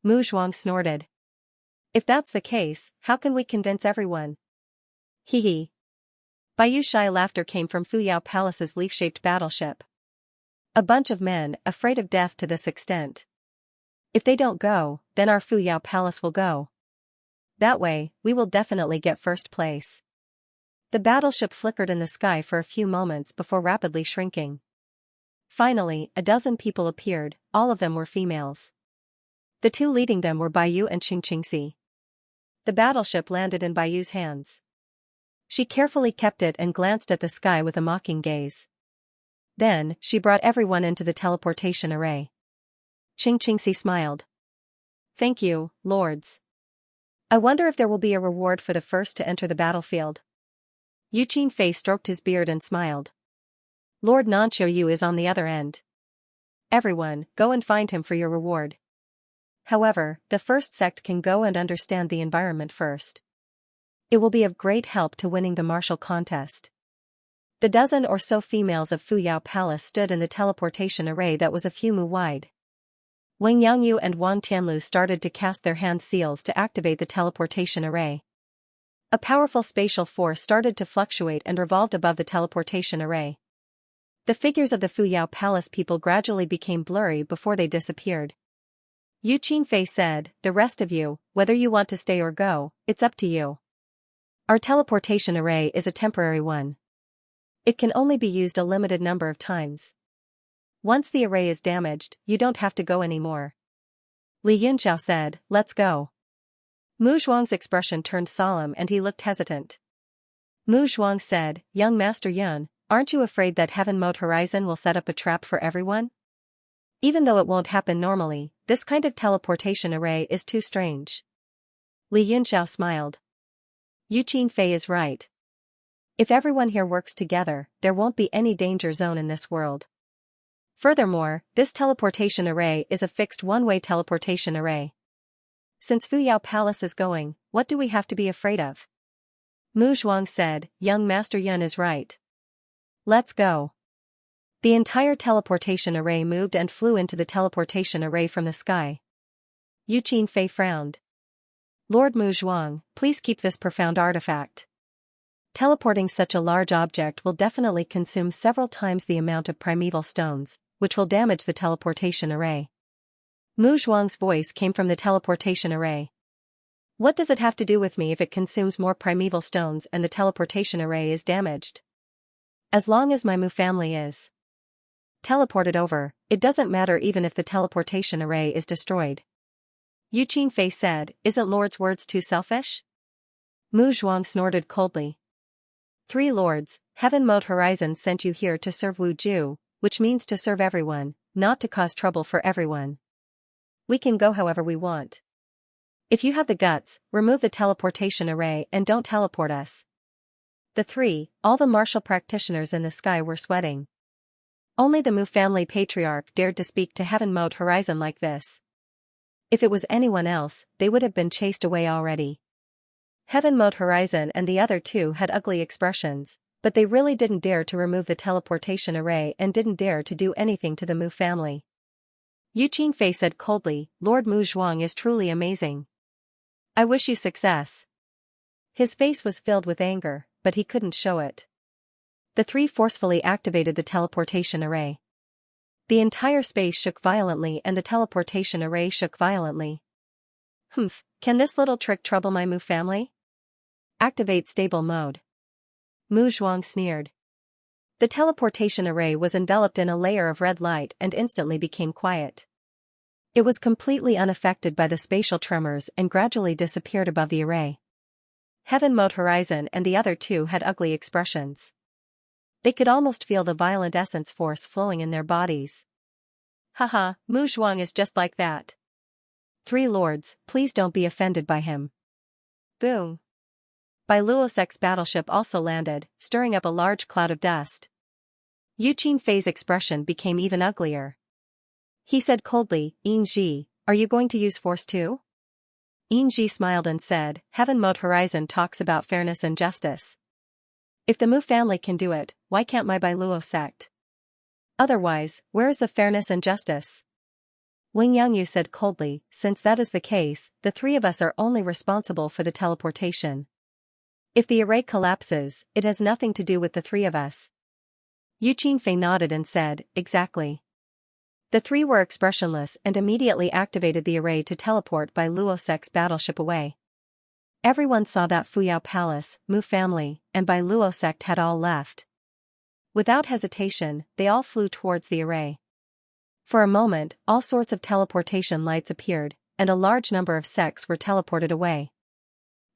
Mu Zhuang snorted. "If that's the case, how can we convince everyone?" Hee hee. Baiyu shy laughter came from Fuyao Palace's leaf-shaped battleship. "A bunch of men, afraid of death to this extent. If they don't go, then our Fuyao Palace will go. That way, we will definitely get first place." The battleship flickered in the sky for a few moments before rapidly shrinking. Finally, a dozen people appeared, all of them were females. The 2 leading them were Baiyu and Qingqingxi. The battleship landed in Baiyu's hands. She carefully kept it and glanced at the sky with a mocking gaze. Then, she brought everyone into the teleportation array. Xianxia smiled. Thank you, lords. I wonder if there will be a reward for the first to enter the battlefield. Yu Qingfei stroked his beard and smiled. Lord Nanqiu is on the other end. Everyone, go and find him for your reward. However, the first sect can go and understand the environment first. It will be of great help to winning the martial contest. The dozen or so females of Fuyao Palace stood in the teleportation array that was a few mu wide. Wang Yangyu and Wang Tianlu started to cast their hand seals to activate the teleportation array. A powerful spatial force started to fluctuate and revolved above the teleportation array. The figures of the Fuyao Palace people gradually became blurry before they disappeared. Yu Qingfei said, the rest of you, whether you want to stay or go, it's up to you. Our teleportation array is a temporary one. It can only be used a limited number of times. Once the array is damaged, you don't have to go anymore. Li Yunxiao said, let's go. Mu Zhuang's expression turned solemn and he looked hesitant. Mu Zhuang said, young Master Yun, aren't you afraid that Heaven Mode Horizon will set up a trap for everyone? Even though it won't happen normally, this kind of teleportation array is too strange. Li Yunxiao smiled. Yu Qingfei is right. If everyone here works together, there won't be any danger zone in this world. Furthermore, this teleportation array is a fixed one-way teleportation array. Since Fuyao Palace is going, what do we have to be afraid of? Mu Zhuang said, young Master Yun is right. Let's go. The entire teleportation array moved and flew into the teleportation array from the sky. Yu Qingfei frowned. Lord Mu Zhuang, please keep this profound artifact. Teleporting such a large object will definitely consume several times the amount of primeval stones, which will damage the teleportation array. Mu Zhuang's voice came from the teleportation array. What does it have to do with me if it consumes more primeval stones and the teleportation array is damaged? As long as my Mu family is teleported over, it doesn't matter even if the teleportation array is destroyed. Yu Qingfei said, isn't Lord's words too selfish? Mu Zhuang snorted coldly. 3 lords, Heaven Mode Horizon sent you here to serve Wu Ju, which means to serve everyone, not to cause trouble for everyone. We can go however we want. If you have the guts, remove the teleportation array and don't teleport us. The 3, all the martial practitioners in the sky were sweating. Only the Mu family patriarch dared to speak to Heaven Mode Horizon like this. If it was anyone else, they would have been chased away already. Heaven Mode Horizon and the other 2 had ugly expressions, but they really didn't dare to remove the teleportation array and didn't dare to do anything to the Mu family. Yu Qingfei said coldly, Lord Mu Zhuang is truly amazing. I wish you success. His face was filled with anger, but he couldn't show it. The 3 forcefully activated the teleportation array. The entire space shook violently and the teleportation array shook violently. Humph, can this little trick trouble my Mu family? Activate stable mode. Mu Zhuang sneered. The teleportation array was enveloped in a layer of red light and instantly became quiet. It was completely unaffected by the spatial tremors and gradually disappeared above the array. Heaven Mode Horizon and the other 2 had ugly expressions. They could almost feel the violent essence force flowing in their bodies. Haha, Mu Zhuang is just like that. 3 lords, please don't be offended by him. Boom. Bai Luosek's battleship also landed, stirring up a large cloud of dust. Yu Qingfei's expression became even uglier. He said coldly, Yingji, are you going to use force too? Yingji smiled and said, Heaven Mode Horizon talks about fairness and justice. If the Mu family can do it, why can't my Bai Luo sect? Otherwise, where is the fairness and justice? Wang Yangyu said coldly, since that is the case, the 3 of us are only responsible for the teleportation. If the array collapses, it has nothing to do with the 3 of us. Yu Qingfei nodded and said, exactly. The 3 were expressionless and immediately activated the array to teleport Bai Luosek's battleship away. Everyone saw that Fuyao Palace, Mu family, and Bai Luo sect had all left. Without hesitation, they all flew towards the array. For a moment, all sorts of teleportation lights appeared, and a large number of sects were teleported away.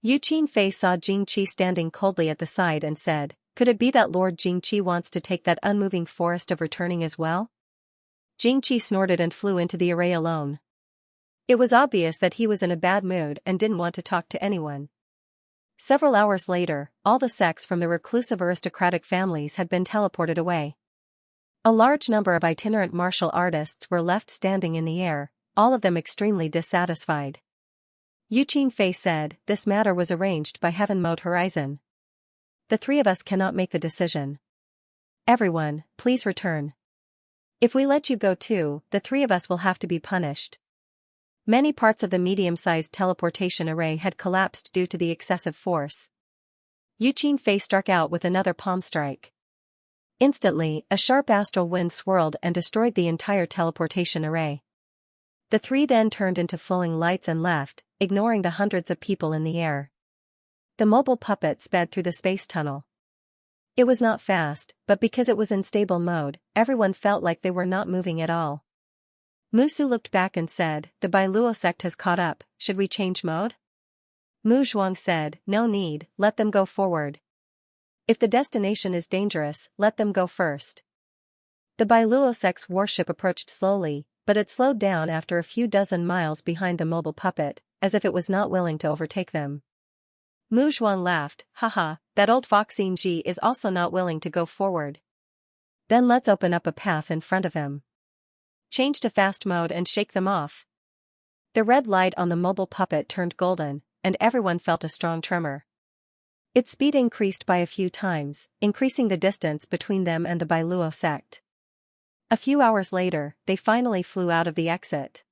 Yu Qingfei saw Jingqi standing coldly at the side and said, "Could it be that Lord Jingqi wants to take that unmoving forest of returning as well?" Jingqi snorted and flew into the array alone. It was obvious that he was in a bad mood and didn't want to talk to anyone. Several hours later, all the sects from the reclusive aristocratic families had been teleported away. A large number of itinerant martial artists were left standing in the air, all of them extremely dissatisfied. Yu Qingfei said, "This matter was arranged by Heaven Mode Horizon. The three of us cannot make the decision. Everyone, please return. If we let you go too, the three of us will have to be punished." Many parts of the medium-sized teleportation array had collapsed due to the excessive force. Yu Qingfei struck out with another palm strike. Instantly, a sharp astral wind swirled and destroyed the entire teleportation array. The three then turned into flowing lights and left, ignoring the hundreds of people in the air. The mobile puppet sped through the space tunnel. It was not fast, but because it was in stable mode, everyone felt like they were not moving at all. Musu looked back and said, "The Bailuo sect has caught up, should we change mode?" Mu Zhuang said, "No need, let them go forward. If the destination is dangerous, let them go first." The Bailuo sect's warship approached slowly, but it slowed down after a few dozen miles behind the mobile puppet, as if it was not willing to overtake them. Mu Zhuang laughed, "Haha, that old fox Xianxia is also not willing to go forward. Then let's open up a path in front of him. Change to fast mode and shake them off." The red light on the mobile puppet turned golden, and everyone felt a strong tremor. Its speed increased by a few times, increasing the distance between them and the Bailuo sect. A few hours later, they finally flew out of the exit.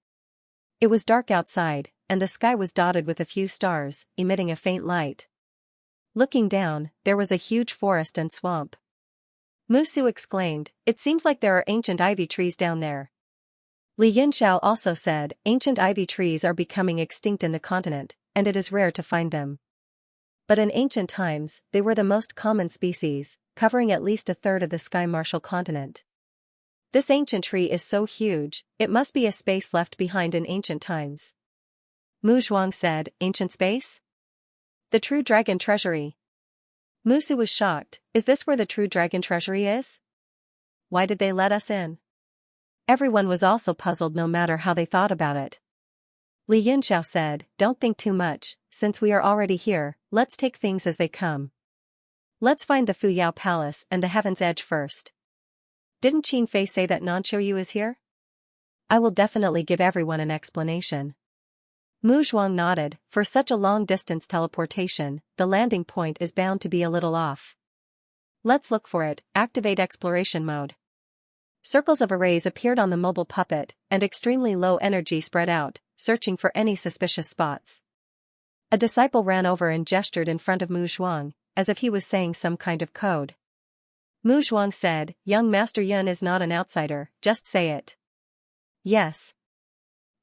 It was dark outside, and the sky was dotted with a few stars, emitting a faint light. Looking down, there was a huge forest and swamp. Musu exclaimed, "It seems like there are ancient ivy trees down there." Li Yunxiao also said, "Ancient ivy trees are becoming extinct in the continent, and it is rare to find them. But in ancient times, they were the most common species, covering at least a third of the sky martial continent. This ancient tree is so huge, it must be a space left behind in ancient times." Mu Zhuang said, "Ancient space? The true dragon treasury." Musu was shocked, "Is this where the true dragon treasury is? Why did they let us in?" Everyone was also puzzled no matter how they thought about it. Li Yunxiao said, "Don't think too much, since we are already here, let's take things as they come. Let's find the Fuyao Palace and the Heaven's Edge first. Didn't Qingfei say that Nanqiu is here? I will definitely give everyone an explanation." Mu Zhuang nodded, "For such a long-distance teleportation, the landing point is bound to be a little off. Let's look for it, activate exploration mode." Circles of arrays appeared on the mobile puppet, and extremely low energy spread out, searching for any suspicious spots. A disciple ran over and gestured in front of Mu Zhuang, as if he was saying some kind of code. Mu Zhuang said, "Young Master Yun is not an outsider, just say it." "Yes."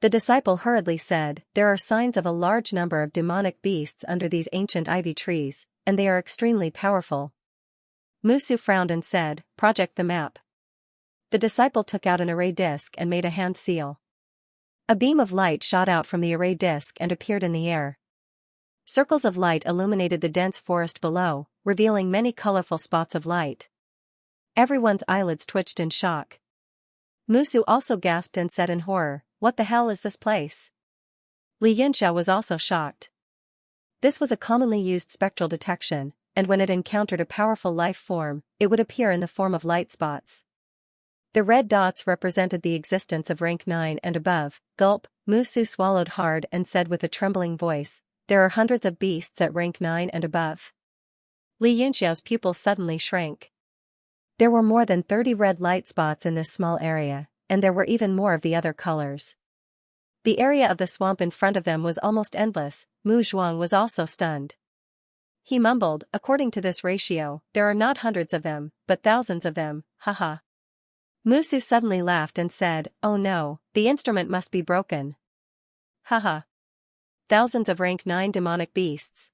The disciple hurriedly said, "There are signs of a large number of demonic beasts under these ancient ivy trees, and they are extremely powerful." Musu frowned and said, "Project the map." The disciple took out an array disc and made a hand seal. A beam of light shot out from the array disc and appeared in the air. Circles of light illuminated the dense forest below, revealing many colorful spots of light. Everyone's eyelids twitched in shock. Musu also gasped and said in horror, "What the hell is this place?" Li Yunxiao was also shocked. This was a commonly used spectral detection, and when it encountered a powerful life form, it would appear in the form of light spots. The red dots represented the existence of rank 9 and above. Gulp, Musu swallowed hard and said with a trembling voice, "There are hundreds of beasts at rank 9 and above." Li Yunxiao's pupils suddenly shrank. There were more than 30 red light spots in this small area, and there were even more of the other colors. The area of the swamp in front of them was almost endless. Mu Zhuang was also stunned. He mumbled, "According to this ratio, there are not hundreds of them, but thousands of them, haha." Musu suddenly laughed and said, "Oh no, the instrument must be broken. Haha. Thousands of rank 9 demonic beasts.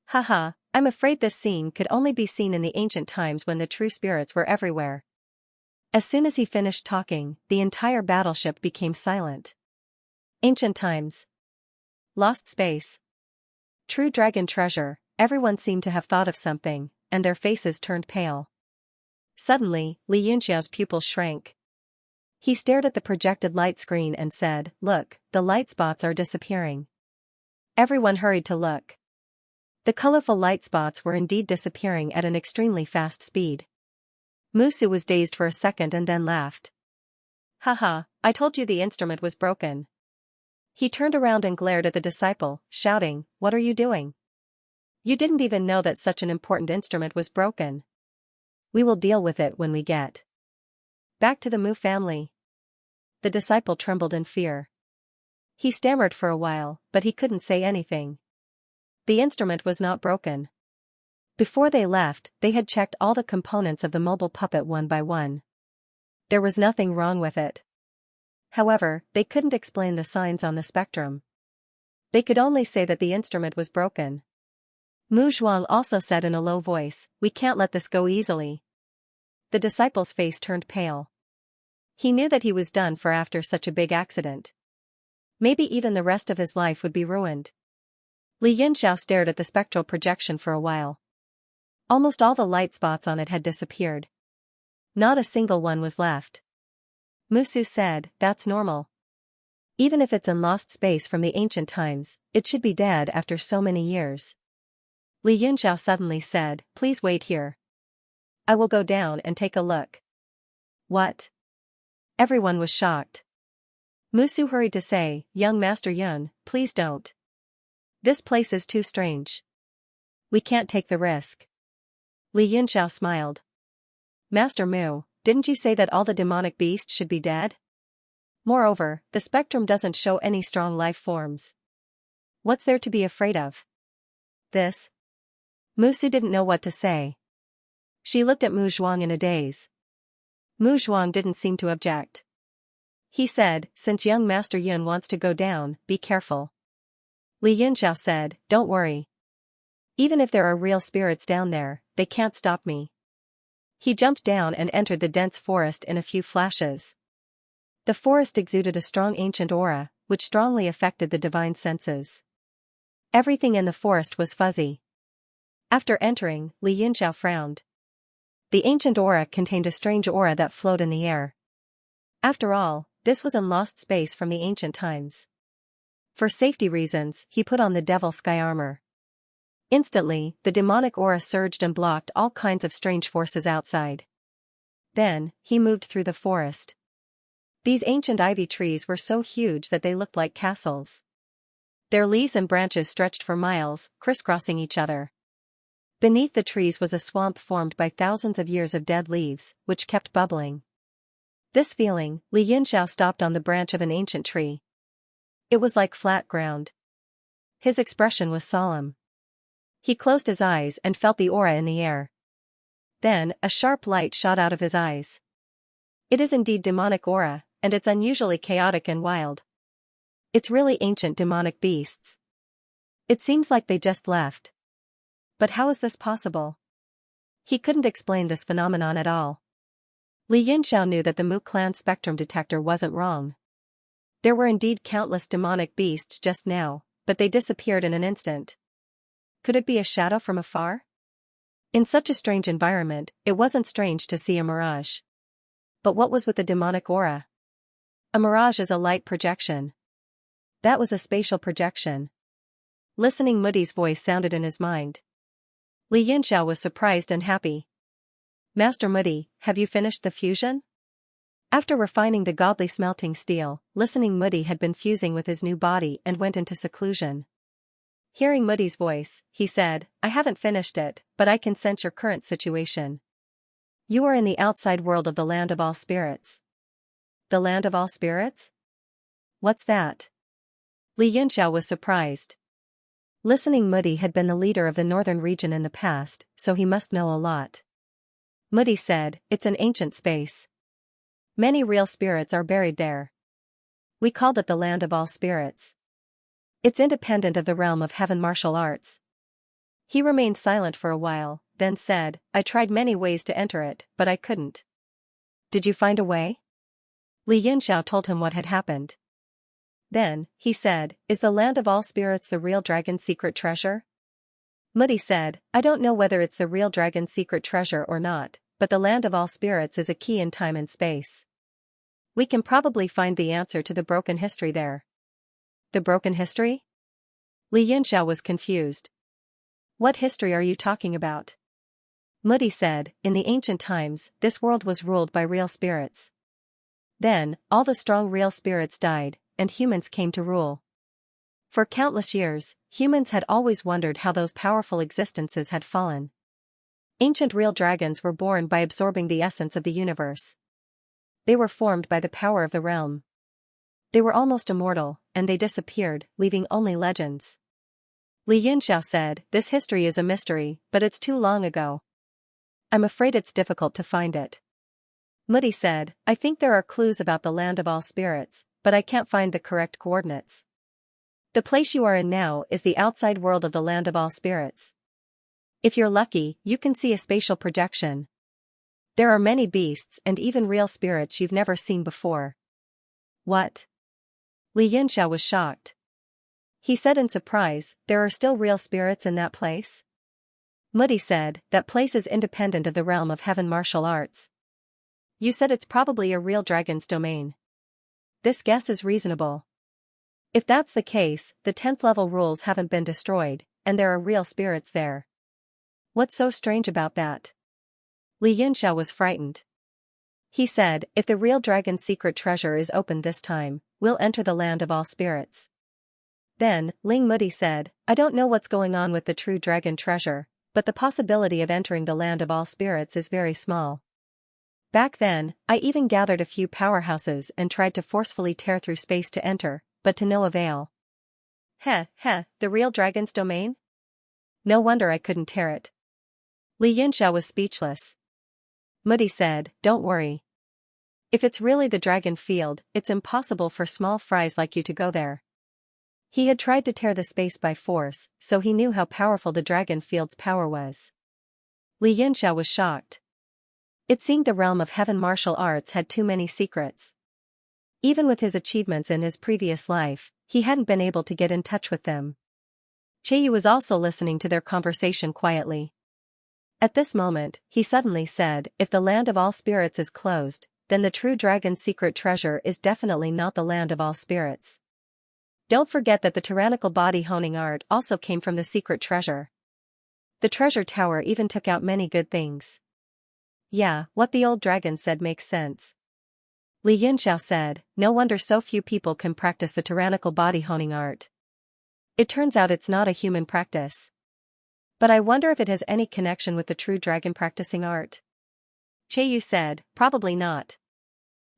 Haha, I'm afraid this scene could only be seen in the ancient times when the true spirits were everywhere." As soon as he finished talking, the entire battleship became silent. Ancient times. Lost space. True dragon treasure, everyone seemed to have thought of something, and their faces turned pale. Suddenly, Li Yunxiao's pupils shrank. He stared at the projected light screen and said, "Look, the light spots are disappearing." Everyone hurried to look. The colorful light spots were indeed disappearing at an extremely fast speed. Musu was dazed for a second and then laughed. "Haha, I told you the instrument was broken." He turned around and glared at the disciple, shouting, "What are you doing? You didn't even know that such an important instrument was broken. We will deal with it when we get back to the Mu family." The disciple trembled in fear. He stammered for a while, but he couldn't say anything. The instrument was not broken. Before they left, they had checked all the components of the mobile puppet one by one. There was nothing wrong with it. However, they couldn't explain the signs on the spectrum. They could only say that the instrument was broken. Mu Zhuang also said in a low voice, "We can't let this go easily." The disciple's face turned pale. He knew that he was done for after such a big accident. Maybe even the rest of his life would be ruined. Li Yunxiao stared at the spectral projection for a while. Almost all the light spots on it had disappeared. Not a single one was left. Musu said, "That's normal. Even if it's in lost space from the ancient times, it should be dead after so many years." Li Yunxiao suddenly said, "Please wait here. I will go down and take a look." "What?" Everyone was shocked. Musu hurried to say, "Young Master Yun, please don't. This place is too strange. We can't take the risk." Li Yunxiao smiled. "Master Mu, didn't you say that all the demonic beasts should be dead? Moreover, the spectrum doesn't show any strong life forms. What's there to be afraid of?" "This?" Musu didn't know what to say. She looked at Mu Zhuang in a daze. Mu Zhuang didn't seem to object. He said, "Since young Master Yun wants to go down, be careful." Li Yunxiao said, "Don't worry. Even if there are real spirits down there, they can't stop me." He jumped down and entered the dense forest in a few flashes. The forest exuded a strong ancient aura, which strongly affected the divine senses. Everything in the forest was fuzzy. After entering, Li Yunxiao frowned. The ancient aura contained a strange aura that flowed in the air. After all, this was in lost space from the ancient times. For safety reasons, he put on the devil sky armor. Instantly, the demonic aura surged and blocked all kinds of strange forces outside. Then, he moved through the forest. These ancient ivy trees were so huge that they looked like castles. Their leaves and branches stretched for miles, crisscrossing each other. Beneath the trees was a swamp formed by thousands of years of dead leaves, which kept bubbling. This feeling, Li Yunxiao stopped on the branch of an ancient tree. It was like flat ground. His expression was solemn. He closed his eyes and felt the aura in the air. Then, a sharp light shot out of his eyes. It is indeed demonic aura, and it's unusually chaotic and wild. It's really ancient demonic beasts. It seems like they just left. But how is this possible? He couldn't explain this phenomenon at all. Li Yunxiao knew that the Mu clan spectrum detector wasn't wrong. There were indeed countless demonic beasts just now, but they disappeared in an instant. Could it be a shadow from afar? In such a strange environment, it wasn't strange to see a mirage. But what was with the demonic aura? A mirage is a light projection. That was a spatial projection. Listening Moody's voice sounded in his mind. Li Yunxiao was surprised and happy. "Master Moody, have you finished the fusion?" After refining the godly smelting steel, listening Moody had been fusing with his new body and went into seclusion. Hearing Moody's voice, he said, "I haven't finished it, but I can sense your current situation. You are in the outside world of the land of all spirits." "The land of all spirits? What's that?" Li Yunxiao was surprised. Listening Moody had been the leader of the northern region in the past, so he must know a lot. Moody said, "It's an ancient space. Many real spirits are buried there. We called it the land of all spirits. It's independent of the realm of heaven martial arts." He remained silent for a while, then said, "I tried many ways to enter it, but I couldn't." "Did you find a way?" Li Yunxiao told him what had happened. Then, he said, is the land of all spirits the real dragon's secret treasure? Muddy said, I don't know whether it's the real dragon's secret treasure or not, but the land of all spirits is a key in time and space. We can probably find the answer to the broken history there. The broken history? Li Yunxiao was confused. What history are you talking about? Muddy said, in the ancient times, this world was ruled by real spirits. Then, all the strong real spirits died, and humans came to rule. For countless years, humans had always wondered how those powerful existences had fallen. Ancient real dragons were born by absorbing the essence of the universe. They were formed by the power of the realm. They were almost immortal, and they disappeared, leaving only legends. Li Yunxiao said, this history is a mystery, but it's too long ago. I'm afraid it's difficult to find it. Muddy said, I think there are clues about the land of all spirits, but I can't find the correct coordinates. The place you are in now is the outside world of the land of all spirits. If you're lucky, you can see a spatial projection. There are many beasts and even real spirits you've never seen before. What? Li Yunxiao was shocked. He said in surprise, there are still real spirits in that place? Muddy said, that place is independent of the realm of heaven martial arts. You said it's probably a real dragon's domain. This guess is reasonable. If that's the case, the 10th level rules haven't been destroyed, and there are real spirits there. What's so strange about that? Li Yunxiao was frightened. He said, if the real dragon's secret treasure is opened this time, we'll enter the land of all spirits. Then, Ling Muddy said, I don't know what's going on with the true dragon treasure, but the possibility of entering the land of all spirits is very small. Back then, I even gathered a few powerhouses and tried to forcefully tear through space to enter, but to no avail. The real dragon's domain? No wonder I couldn't tear it. Li Yunxiao was speechless. Muddy said, don't worry. If it's really the dragon field, it's impossible for small fries like you to go there. He had tried to tear the space by force, so he knew how powerful the dragon field's power was. Li Yunxiao was shocked. It seemed the realm of heaven martial arts had too many secrets. Even with his achievements in his previous life, he hadn't been able to get in touch with them. Chieyu was also listening to their conversation quietly. At this moment, he suddenly said, if the land of all spirits is closed, then the true dragon's secret treasure is definitely not the land of all spirits. Don't forget that the tyrannical body honing art also came from the secret treasure. The treasure tower even took out many good things. Yeah, what the old dragon said makes sense. Li Yunxiao said, no wonder so few people can practice the tyrannical body honing art. It turns out it's not a human practice. But I wonder if it has any connection with the true dragon practicing art. Chieyu said, probably not.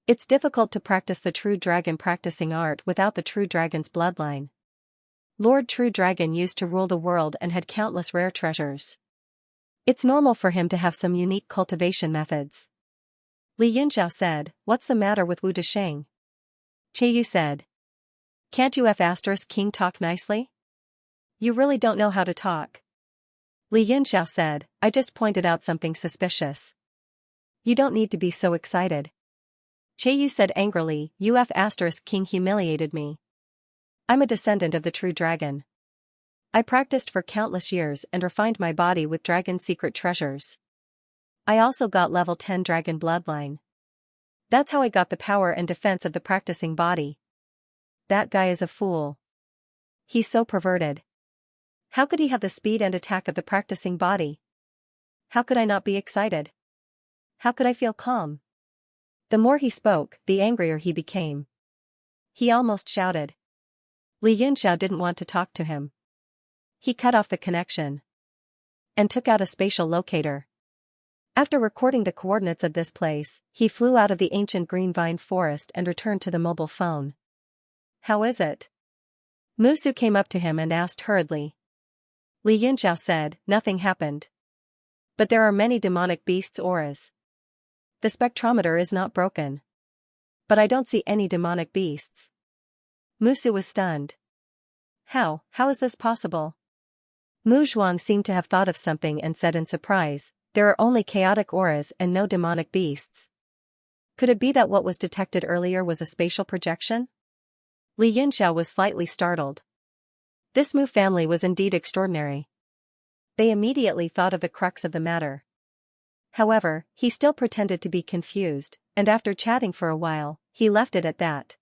It's difficult to practice the true dragon practicing art without the true dragon's bloodline. Lord True Dragon used to rule the world and had countless rare treasures. It's normal for him to have some unique cultivation methods. Li Yunxiao said, what's the matter with Wu Desheng? Chieyu said. Can't you King talk nicely? You really don't know how to talk. Li Yunxiao said, I just pointed out something suspicious. You don't need to be so excited. Chieyu said angrily, King humiliated me. I'm a descendant of the true dragon. I practiced for countless years and refined my body with dragon secret treasures. I also got level 10 dragon bloodline. That's how I got the power and defense of the practicing body. That guy is a fool. He's so perverted. How could he have the speed and attack of the practicing body? How could I not be excited? How could I feel calm? The more he spoke, the angrier he became. He almost shouted. Li Yunxiao didn't want to talk to him. He cut off the connection and took out a spatial locator. After recording the coordinates of this place, he flew out of the ancient green vine forest and returned to the mobile phone. How is it? Musu came up to him and asked hurriedly. Li Yunxiao said, nothing happened. But there are many demonic beasts' auras. The spectrometer is not broken. But I don't see any demonic beasts. Musu was stunned. How is this possible? Mu Zhuang seemed to have thought of something and said in surprise, there are only chaotic auras and no demonic beasts. Could it be that what was detected earlier was a spatial projection? Li Yunxiao was slightly startled. This Mu family was indeed extraordinary. They immediately thought of the crux of the matter. However, he still pretended to be confused, and after chatting for a while, he left it at that.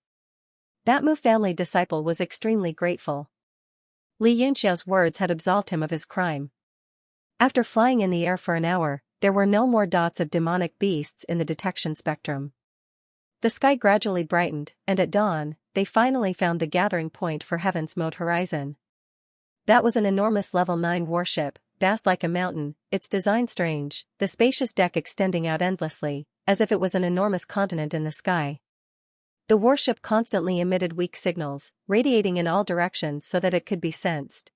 That Mu family disciple was extremely grateful. Li Yunxiao's words had absolved him of his crime. After flying in the air for an hour, there were no more dots of demonic beasts in the detection spectrum. The sky gradually brightened, and at dawn, they finally found the gathering point for Heaven's Mode Horizon. That was an enormous level 9 warship, vast like a mountain, its design strange, the spacious deck extending out endlessly, as if it was an enormous continent in the sky. The warship constantly emitted weak signals, radiating in all directions so that it could be sensed.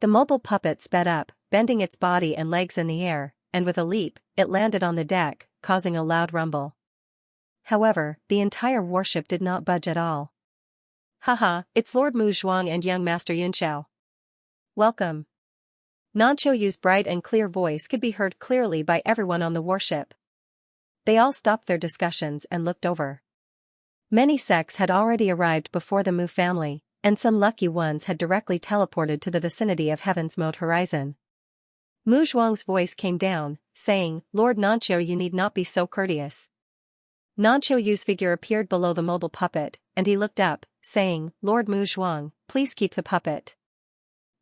The mobile puppet sped up, bending its body and legs in the air, and with a leap, it landed on the deck, causing a loud rumble. However, the entire warship did not budge at all. Haha, it's Lord Mu Zhuang and young Master Yunxiao. Welcome. Nanqiu Yu's bright and clear voice could be heard clearly by everyone on the warship. They all stopped their discussions and looked over. Many sects had already arrived before the Mu family, and some lucky ones had directly teleported to the vicinity of Heaven's Mode Horizon. Mu Zhuang's voice came down, saying, Lord Nanqiu, you need not be so courteous. Nanqiu Yu's figure appeared below the mobile puppet, and he looked up, saying, Lord Mu Zhuang, please keep the puppet.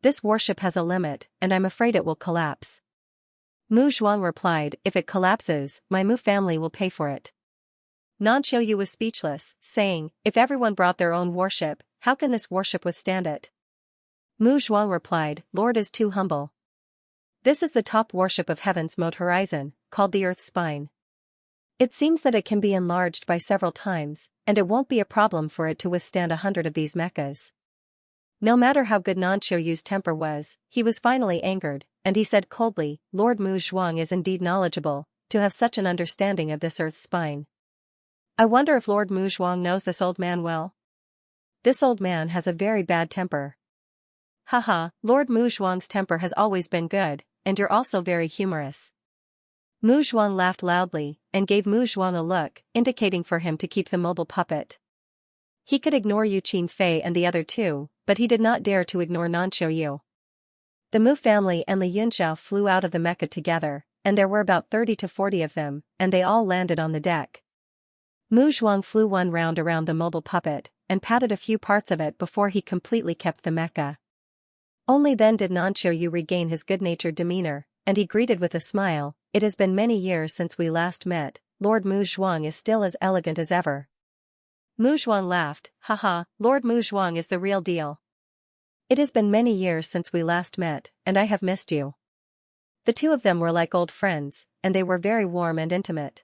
This warship has a limit, and I'm afraid it will collapse. Mu Zhuang replied, if it collapses, my Mu family will pay for it. Nanqiu Yu was speechless, saying, if everyone brought their own warship, how can this warship withstand it? Mu Zhuang replied, Lord is too humble. This is the top warship of Heaven's Mode Horizon, called the Earth's Spine. It seems that it can be enlarged by several times, and it won't be a problem for it to withstand 100 of these mechas. No matter how good Nanqiu Yu's temper was, he was finally angered, and he said coldly, Lord Mu Zhuang is indeed knowledgeable, to have such an understanding of this Earth's spine. I wonder if Lord Mu Zhuang knows this old man well? This old man has a very bad temper. Haha, Lord Mu Zhuang's temper has always been good, and you're also very humorous. Mu Zhuang laughed loudly, and gave Mu Zhuang a look, indicating for him to keep the mobile puppet. He could ignore Yu Qinfei and the other two, but he did not dare to ignore Nanqiu Yu. The Mu family and Li Yunxiao flew out of the mecha together, and there were about 30 to 40 of them, and they all landed on the deck. Mu Zhuang flew one round around the mobile puppet, and patted a few parts of it before he completely kept the mecha. Only then did Nanqiu Yu regain his good-natured demeanor, and he greeted with a smile, it has been many years since we last met, Lord Mu Zhuang is still as elegant as ever. Mu Zhuang laughed, haha, Lord Mu Zhuang is the real deal. It has been many years since we last met, and I have missed you. The two of them were like old friends, and they were very warm and intimate.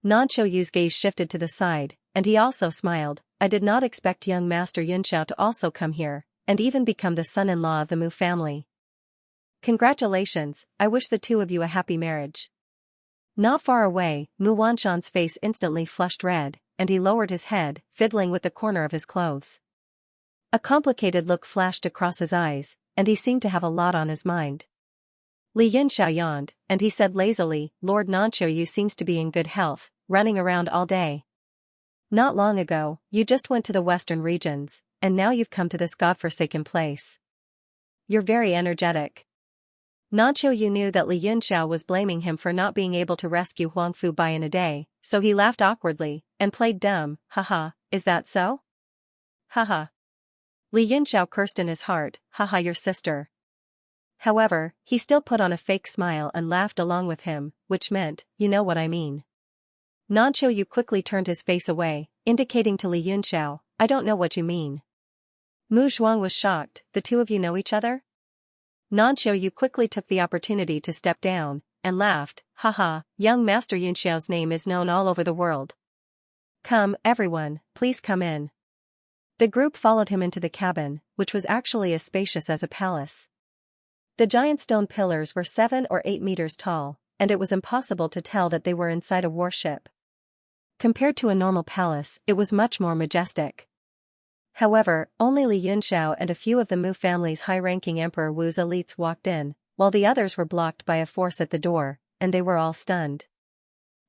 Nanqiu Yu's gaze shifted to the side, and he also smiled, I did not expect young Master Yunxiao to also come here, and even become the son-in-law of the Mu family. Congratulations, I wish the two of you a happy marriage. Not far away, Mu Wanshan's face instantly flushed red, and he lowered his head, fiddling with the corner of his clothes. A complicated look flashed across his eyes, and he seemed to have a lot on his mind. Li Yunxiao yawned, and he said lazily, Lord Nanqiu Yu seems to be in good health, running around all day. Not long ago, you just went to the western regions, and now you've come to this godforsaken place. You're very energetic. Nanqiu Yu knew that Li Yunxiao was blaming him for not being able to rescue Huangfu Bai in a day, so he laughed awkwardly, and played dumb, haha, is that so? Haha. Li Yunxiao cursed in his heart, haha your sister. However, he still put on a fake smile and laughed along with him, which meant, you know what I mean. Nanqiu Yu quickly turned his face away, indicating to Li Yunxiao, I don't know what you mean. Mu Zhuang was shocked, the two of you know each other? Nanqiu Yu quickly took the opportunity to step down, and laughed, haha, young Master Yunxiao's name is known all over the world. Come, everyone, please come in. The group followed him into the cabin, which was actually as spacious as a palace. The giant stone pillars were 7 or 8 meters tall, and it was impossible to tell that they were inside a warship. Compared to a normal palace, it was much more majestic. However, only Li Yunxiao and a few of the Mu family's high-ranking Emperor Wu's elites walked in, while the others were blocked by a force at the door, and they were all stunned.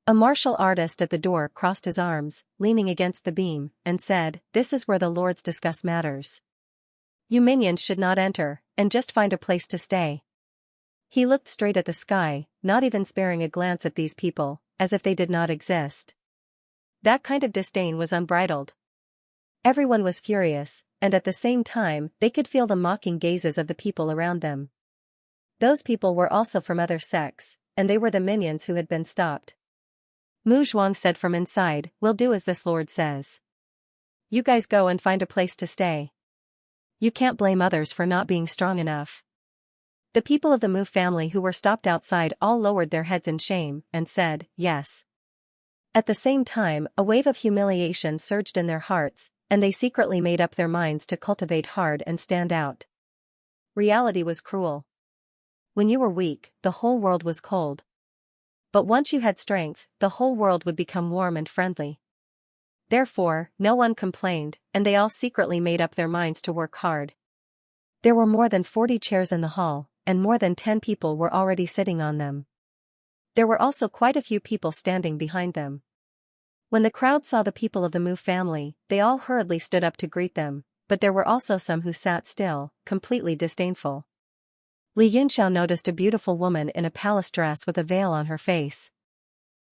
A martial artist at the door crossed his arms, leaning against the beam, and said, "This is where the lords discuss matters. You minions should not enter, and just find a place to stay." He looked straight at the sky, not even sparing a glance at these people, as if they did not exist. That kind of disdain was unbridled. Everyone was furious, and at the same time, they could feel the mocking gazes of the people around them. Those people were also from other sects, and they were the minions who had been stopped. Mu Zhuang said from inside, "We'll do as this lord says. You guys go and find a place to stay. You can't blame others for not being strong enough." The people of the Mu family who were stopped outside all lowered their heads in shame, and said, "Yes." At the same time, a wave of humiliation surged in their hearts, and they secretly made up their minds to cultivate hard and stand out. Reality was cruel. When you were weak, the whole world was cold. But once you had strength, the whole world would become warm and friendly. Therefore, no one complained, and they all secretly made up their minds to work hard. There were more than 40 chairs in the hall, and more than 10 people were already sitting on them. There were also quite a few people standing behind them. When the crowd saw the people of the Mu family, they all hurriedly stood up to greet them, but there were also some who sat still, completely disdainful. Li Yunxiao noticed a beautiful woman in a palace dress with a veil on her face.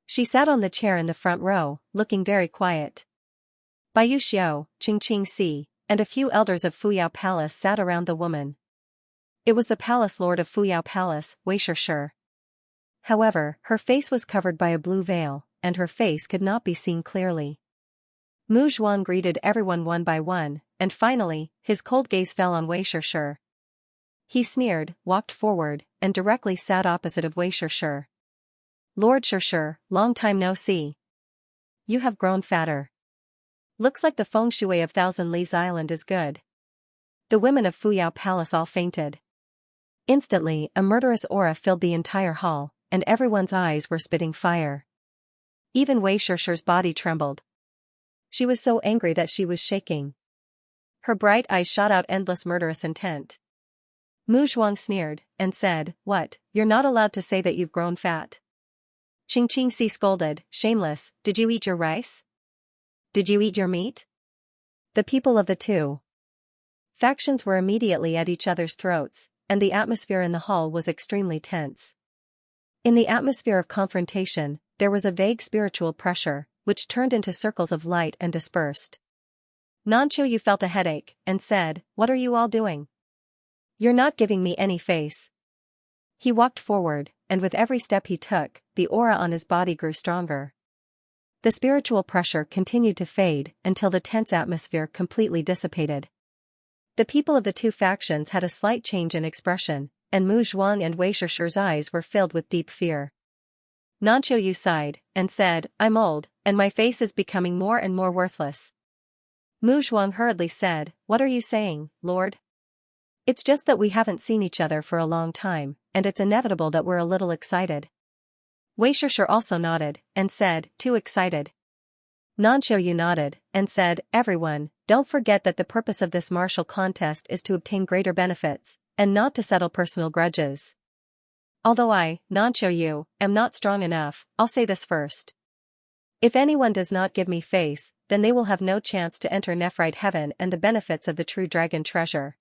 She sat on the chair in the front row, looking very quiet. Baiyu Xiao, Qing Si, and a few elders of Fuyao Palace sat around the woman. It was the palace lord of Fuyao Palace, Wei Shi. However, her face was covered by a blue veil, and her face could not be seen clearly. Mu Zhuang greeted everyone one by one, and finally, his cold gaze fell on Wei Shi. He sneered, walked forward, and directly sat opposite of Wei Shi. "Lord Shi, long time no see. You have grown fatter. Looks like the feng shui of Thousand Leaves Island is good." The women of Fuyao Palace all fainted. Instantly, a murderous aura filled the entire hall, and everyone's eyes were spitting fire. Even Wei Shi's body trembled. She was so angry that she was shaking. Her bright eyes shot out endless murderous intent. Mu Zhuang sneered, and said, "What, you're not allowed to say that you've grown fat." Qing Si scolded, "Shameless, did you eat your rice? Did you eat your meat?" The people of the two factions were immediately at each other's throats, and the atmosphere in the hall was extremely tense. In the atmosphere of confrontation, there was a vague spiritual pressure, which turned into circles of light and dispersed. Nanqiu Yu felt a headache, and said, "What are you all doing? You're not giving me any face." He walked forward, and with every step he took, the aura on his body grew stronger. The spiritual pressure continued to fade until the tense atmosphere completely dissipated. The people of the two factions had a slight change in expression, and Mu Zhuang and Wei Shi's eyes were filled with deep fear. Nanqiu Yu sighed, and said, "I'm old, and my face is becoming more and more worthless." Mu Zhuang hurriedly said, "What are you saying, Lord? It's just that we haven't seen each other for a long time, and it's inevitable that we're a little excited." Wei Shi also nodded, and said, "Too excited." Nanqiu Yu nodded, and said, "Everyone, don't forget that the purpose of this martial contest is to obtain greater benefits, and not to settle personal grudges. Although I, Nanqiu Yu, am not strong enough, I'll say this first. If anyone does not give me face, then they will have no chance to enter Nephrite heaven and the benefits of the true dragon treasure."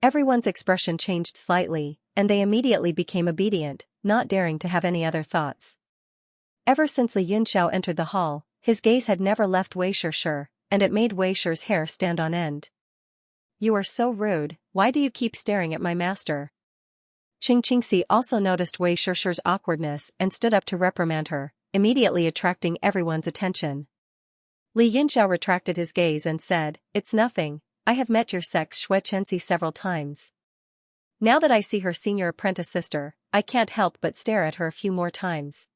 Everyone's expression changed slightly, and they immediately became obedient, not daring to have any other thoughts. Ever since Li Yunxiao entered the hall, his gaze had never left Wei Shi, and it made Wei Shi's hair stand on end. "You are so rude, why do you keep staring at my master?" Qing Si also noticed Wei Shi's awkwardness and stood up to reprimand her, immediately attracting everyone's attention. Li Yunxiao retracted his gaze and said, "It's nothing, I have met your sex Xianxia several times. Now that I see her senior apprentice sister, I can't help but stare at her a few more times.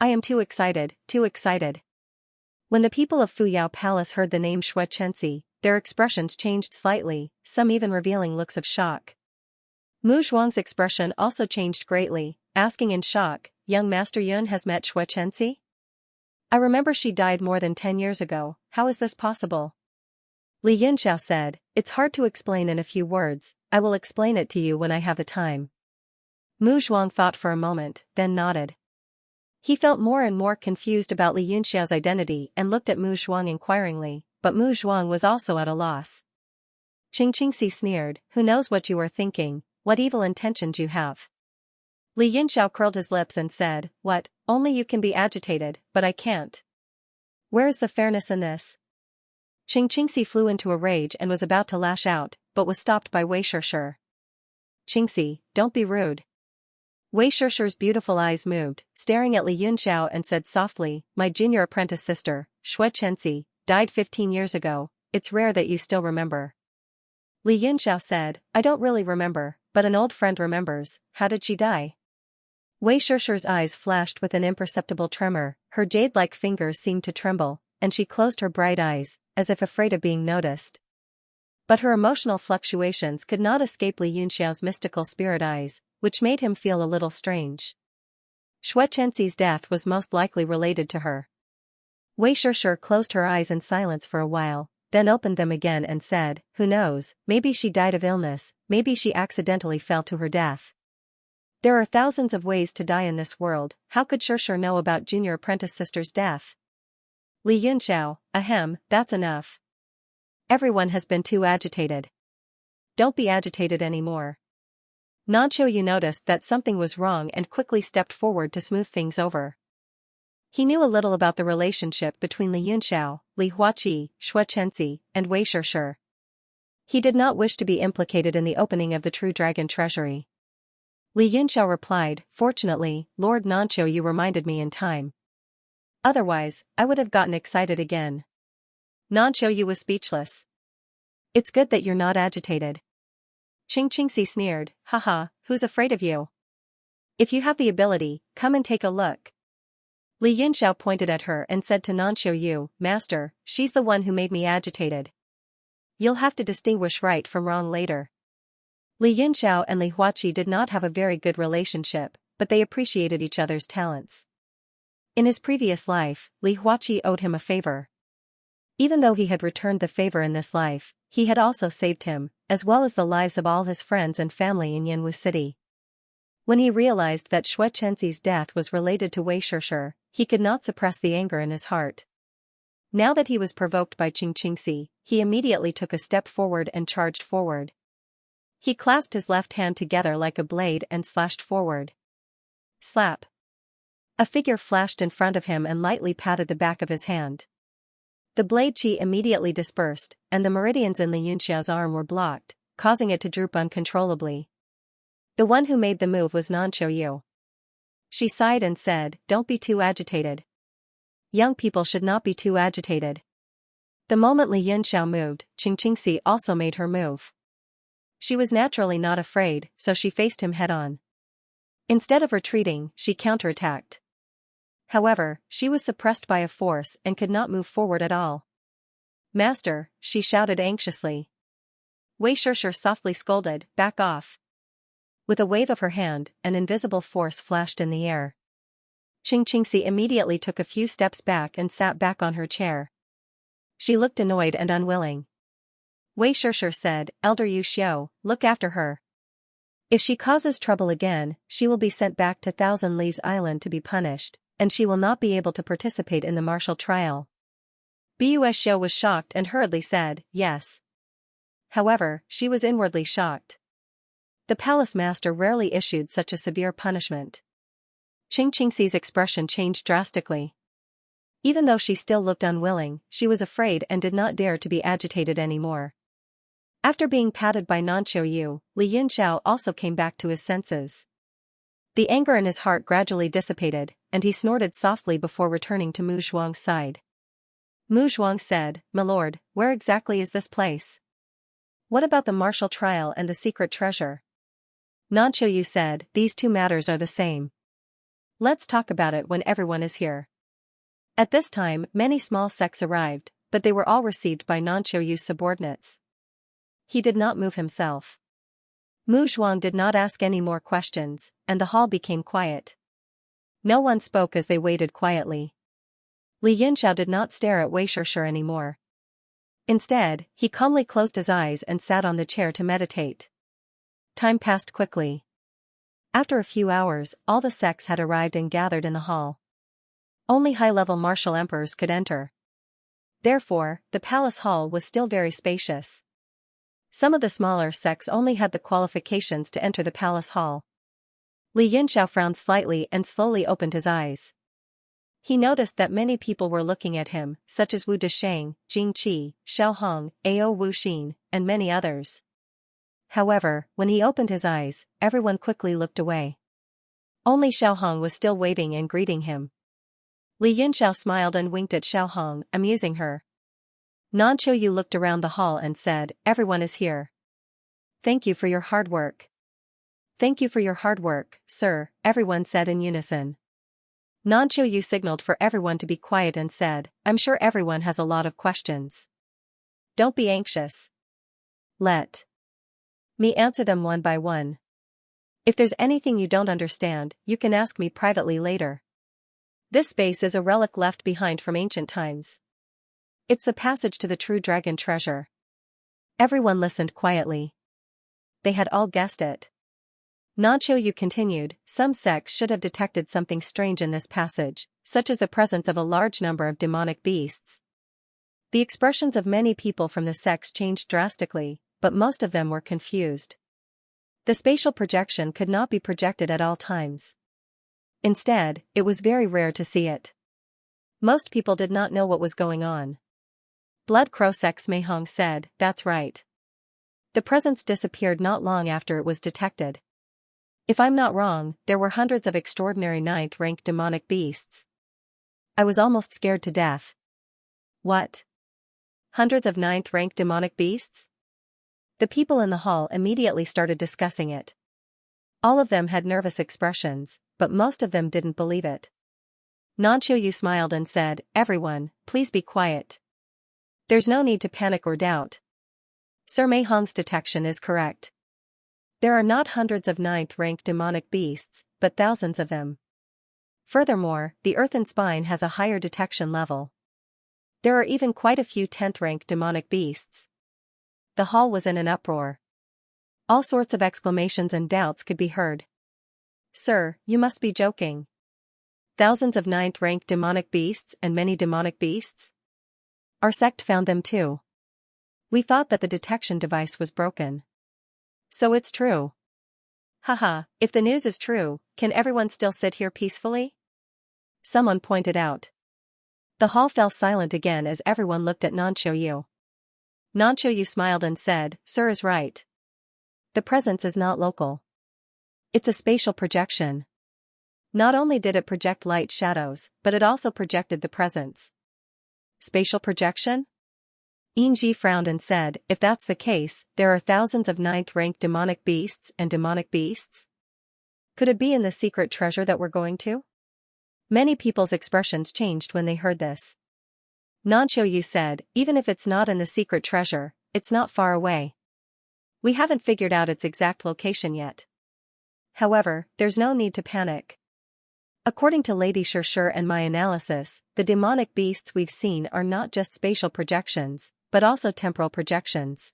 I am too excited, too excited." When the people of Fuyao Palace heard the name Xianxia, their expressions changed slightly, some even revealing looks of shock. Mu Zhuang's expression also changed greatly, asking in shock, "Young Master Yun has met Xianxia? I remember she died more than 10 years ago, how is this possible?" Li Yunxiao said, "It's hard to explain in a few words, I will explain it to you when I have the time." Mu Zhuang thought for a moment, then nodded. He felt more and more confused about Li Yunxiao's identity and looked at Mu Zhuang inquiringly, but Mu Zhuang was also at a loss. Xianxia sneered, "Who knows what you are thinking, what evil intentions you have?" Li Yunxiao curled his lips and said, "What, only you can be agitated, but I can't. Where is the fairness in this?" Xianxia flew into a rage and was about to lash out, but was stopped by Wei Shishir. "Qingxi, don't be rude." Wei Shishir's beautiful eyes moved, staring at Li Yunxiao and said softly, "My junior apprentice sister, Xianxia, died 15 years ago, it's rare that you still remember." Li Yunxiao said, "I don't really remember, but an old friend remembers. How did she die?" Wei Shishir's eyes flashed with an imperceptible tremor, her jade-like fingers seemed to tremble, and she closed her bright eyes, as if afraid of being noticed. But her emotional fluctuations could not escape Li Yunxiao's mystical spirit eyes, which made him feel a little strange. Xianxia's death was most likely related to her. Wei Shishir closed her eyes in silence for a while, then opened them again and said, "Who knows, maybe she died of illness, maybe she accidentally fell to her death. There are thousands of ways to die in this world, how could Shishir know about junior apprentice sister's death?" Li Yunxiao, ahem, that's enough. Everyone has been too agitated. Don't be agitated anymore. Nanqiu noticed that something was wrong and quickly stepped forward to smooth things over. He knew a little about the relationship between Li Yunxiao, Li Huaqi, Xianxia, and Wei Shishir. He did not wish to be implicated in the opening of the True Dragon treasury. Li Yunxiao replied, "Fortunately, Lord Nanqiu, you reminded me in time. Otherwise, I would have gotten excited again." Nanqiu was speechless. "It's good that you're not agitated." Xianxia sneered, "Haha, who's afraid of you? If you have the ability, come and take a look." Li Yunxiao pointed at her and said to Nanqiu, "Master, she's the one who made me agitated. You'll have to distinguish right from wrong later." Li Yunxiao and Li Huaqi did not have a very good relationship, but they appreciated each other's talents. In his previous life, Li Huaqi owed him a favor. Even though he had returned the favor in this life, he had also saved him, as well as the lives of all his friends and family in Yanwu City. When he realized that Xianxia's death was related to Wei Shishir, he could not suppress the anger in his heart. Now that he was provoked by Xianxia, he immediately took a step forward and charged forward. He clasped his left hand together like a blade and slashed forward. Slap! A figure flashed in front of him and lightly patted the back of his hand. The blade chi immediately dispersed, and the meridians in Li Yunxiao's arm were blocked, causing it to droop uncontrollably. The one who made the move was Nanqiu. She sighed and said, "Don't be too agitated. Young people should not be too agitated." The moment Li Yunxiao moved, Xianxia also made her move. She was naturally not afraid, so she faced him head-on. Instead of retreating, she counterattacked. However, she was suppressed by a force and could not move forward at all. "Master," she shouted anxiously. Wei Shishir softly scolded, "Back off." With a wave of her hand, an invisible force flashed in the air. Xianxia immediately took a few steps back and sat back on her chair. She looked annoyed and unwilling. Wei Shishir said, "Elder Yu Xiu, look after her. If she causes trouble again, she will be sent back to Thousand Leaves Island to be punished, and she will not be able to participate in the martial trial." Bu Xiu was shocked and hurriedly said, "Yes." However, she was inwardly shocked. The palace master rarely issued such a severe punishment. Xianxia's expression changed drastically. Even though she still looked unwilling, she was afraid and did not dare to be agitated anymore. After being patted by Nanqiu, Li Yunxiao also came back to his senses. The anger in his heart gradually dissipated, and he snorted softly before returning to Mu Zhuang's side. Mu Zhuang said, "My lord, where exactly is this place? What about the martial trial and the secret treasure?" Nanqiu said, "These two matters are the same. Let's talk about it when everyone is here." At this time, many small sects arrived, but they were all received by Nanqiu's subordinates. He did not move himself. Mu Zhuang did not ask any more questions, and the hall became quiet. No one spoke as they waited quietly. Li Yunxiao did not stare at Wei Shishir anymore. Instead, he calmly closed his eyes and sat on the chair to meditate. Time passed quickly. After a few hours, all the sects had arrived and gathered in the hall. Only high-level martial emperors could enter. Therefore, the palace hall was still very spacious. Some of the smaller sects only had the qualifications to enter the palace hall. Li Yunxiao frowned slightly and slowly opened his eyes. He noticed that many people were looking at him, such as Wu Desheng, Jing Qi, Xiao Hong, Ao Wu Xin, and many others. However, when he opened his eyes, everyone quickly looked away. Only Xiao Hong was still waving and greeting him. Li Yunxiao smiled and winked at Xiao Hong, amusing her. Nan Qiuyu looked around the hall and said, "Everyone is here. Thank you for your hard work." "Thank you for your hard work, sir," everyone said in unison. Nan Qiuyu signaled for everyone to be quiet and said, "I'm sure everyone has a lot of questions. Don't be anxious. Let me answer them one by one. If there's anything you don't understand, you can ask me privately later. This space is a relic left behind from ancient times. It's the passage to the true dragon treasure." Everyone listened quietly. They had all guessed it. Nan Qiuyu continued, "Some sects should have detected something strange in this passage, such as the presence of a large number of demonic beasts." The expressions of many people from the sects changed drastically, but most of them were confused. The spatial projection could not be projected at all times. Instead, it was very rare to see it. Most people did not know what was going on. Blood Crow Sect's Mei Hong said, "That's right. The presence disappeared not long after it was detected. If I'm not wrong, there were hundreds of extraordinary 9th-rank demonic beasts. I was almost scared to death." "What? Hundreds of 9th-rank demonic beasts?" The people in the hall immediately started discussing it. All of them had nervous expressions, but most of them didn't believe it. Nan Qiuyu smiled and said, "Everyone, please be quiet. There's no need to panic or doubt. Sir Mei Hong's detection is correct. There are not hundreds of 9th-rank demonic beasts, but thousands of them. Furthermore, the earthen spine has a higher detection level. There are even quite a few 10th-rank demonic beasts." The hall was in an uproar. All sorts of exclamations and doubts could be heard. "Sir, you must be joking. Thousands of 9th-rank demonic beasts and many demonic beasts? Our sect found them too. We thought that the detection device was broken. So it's true." "Haha, if the news is true, can everyone still sit here peacefully?" someone pointed out. The hall fell silent again as everyone looked at Nan Qiuyu. Nan Qiuyu smiled and said, "Sir is right. The presence is not local. It's a spatial projection. Not only did it project light shadows, but it also projected the presence." "Spatial projection?" Yingji frowned and said, "If that's the case, there are thousands of 9th-rank demonic beasts and demonic beasts? Could it be in the secret treasure that we're going to?" Many people's expressions changed when they heard this. Nan Qiuyu said, "Even if it's not in the secret treasure, it's not far away. We haven't figured out its exact location yet. However, there's no need to panic. According to Lady Shirshir and my analysis, the demonic beasts we've seen are not just spatial projections, but also temporal projections.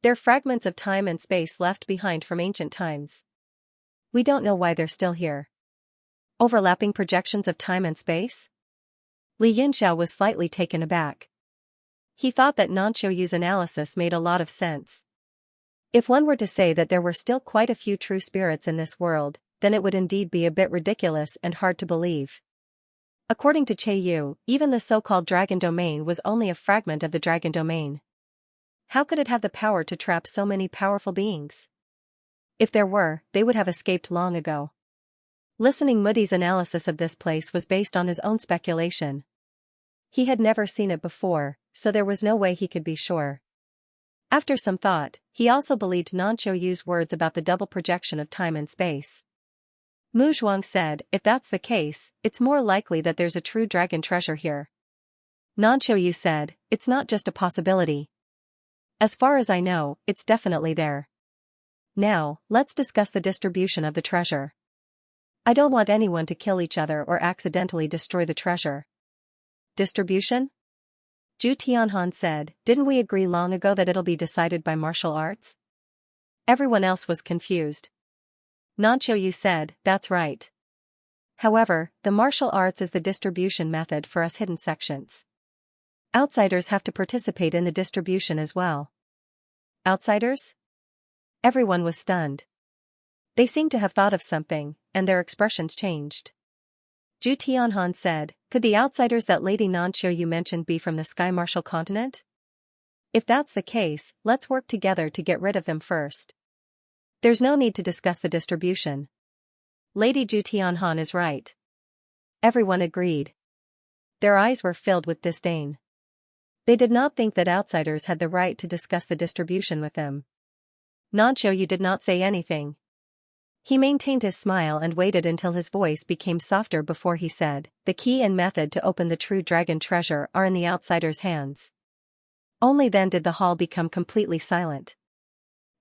They're fragments of time and space left behind from ancient times. We don't know why they're still here." "Overlapping projections of time and space?" Li Yunxiao was slightly taken aback. He thought that Nan Qiuyu's analysis made a lot of sense. If one were to say that there were still quite a few true spirits in this world, then it would indeed be a bit ridiculous and hard to believe. According to Che Yu, even the so-called dragon domain was only a fragment of the dragon domain. How could it have the power to trap so many powerful beings? If there were, they would have escaped long ago. Listening Moody's analysis of this place was based on his own speculation. He had never seen it before, so there was no way he could be sure. After some thought, he also believed Nan Qiuyu's words about the double projection of time and space. Mu Zhuang said, "If that's the case, it's more likely that there's a true dragon treasure here." Nan Qiuyu said, "It's not just a possibility. As far as I know, it's definitely there. Now, let's discuss the distribution of the treasure. I don't want anyone to kill each other or accidentally destroy the treasure." "Distribution?" Zhu Tianhan said, "Didn't we agree long ago that it'll be decided by martial arts?" Everyone else was confused. Nan Qiuyu said, "That's right. However, the martial arts is the distribution method for us hidden sections. Outsiders have to participate in the distribution as well. Outsiders? Everyone was stunned. They seemed to have thought of something, and their expressions changed. Zhu Tianhan said, "Could the outsiders that Lady Nanqiu mentioned be from the Sky Martial continent? If that's the case, let's work together to get rid of them first. There's no need to discuss the distribution." Lady Zhu Tianhan is right. Everyone agreed. Their eyes were filled with disdain. They did not think that outsiders had the right to discuss the distribution with them. Nanqiu did not say anything. He maintained his smile and waited until his voice became softer before he said, "The key and method to open the true dragon treasure are in the outsider's hands." Only then did the hall become completely silent.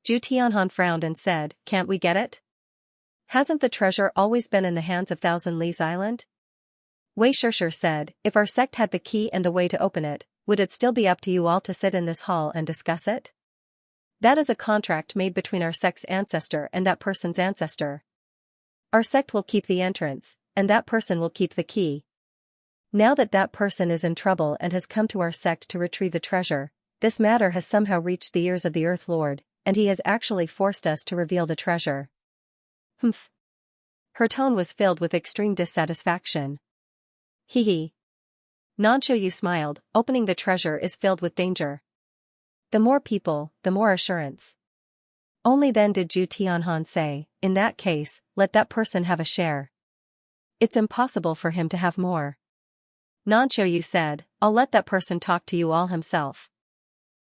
Zhu Tianhan frowned and said, "Can't we get it? Hasn't the treasure always been in the hands of Thousand Leaves Island?" Wei Shishir said, "If our sect had the key and the way to open it, would it still be up to you all to sit in this hall and discuss it? That is a contract made between our sect's ancestor and that person's ancestor. Our sect will keep the entrance, and that person will keep the key. Now that that person is in trouble and has come to our sect to retrieve the treasure, this matter has somehow reached the ears of the Earth Lord, and he has actually forced us to reveal the treasure." Humph. Her tone was filled with extreme dissatisfaction. Hee hee. Nanqiu smiled, "Opening the treasure is filled with danger. The more people, the more assurance." Only then did Zhu Tianhan say, "In that case, let that person have a share. It's impossible for him to have more." Nanqiu said, "I'll let that person talk to you all himself."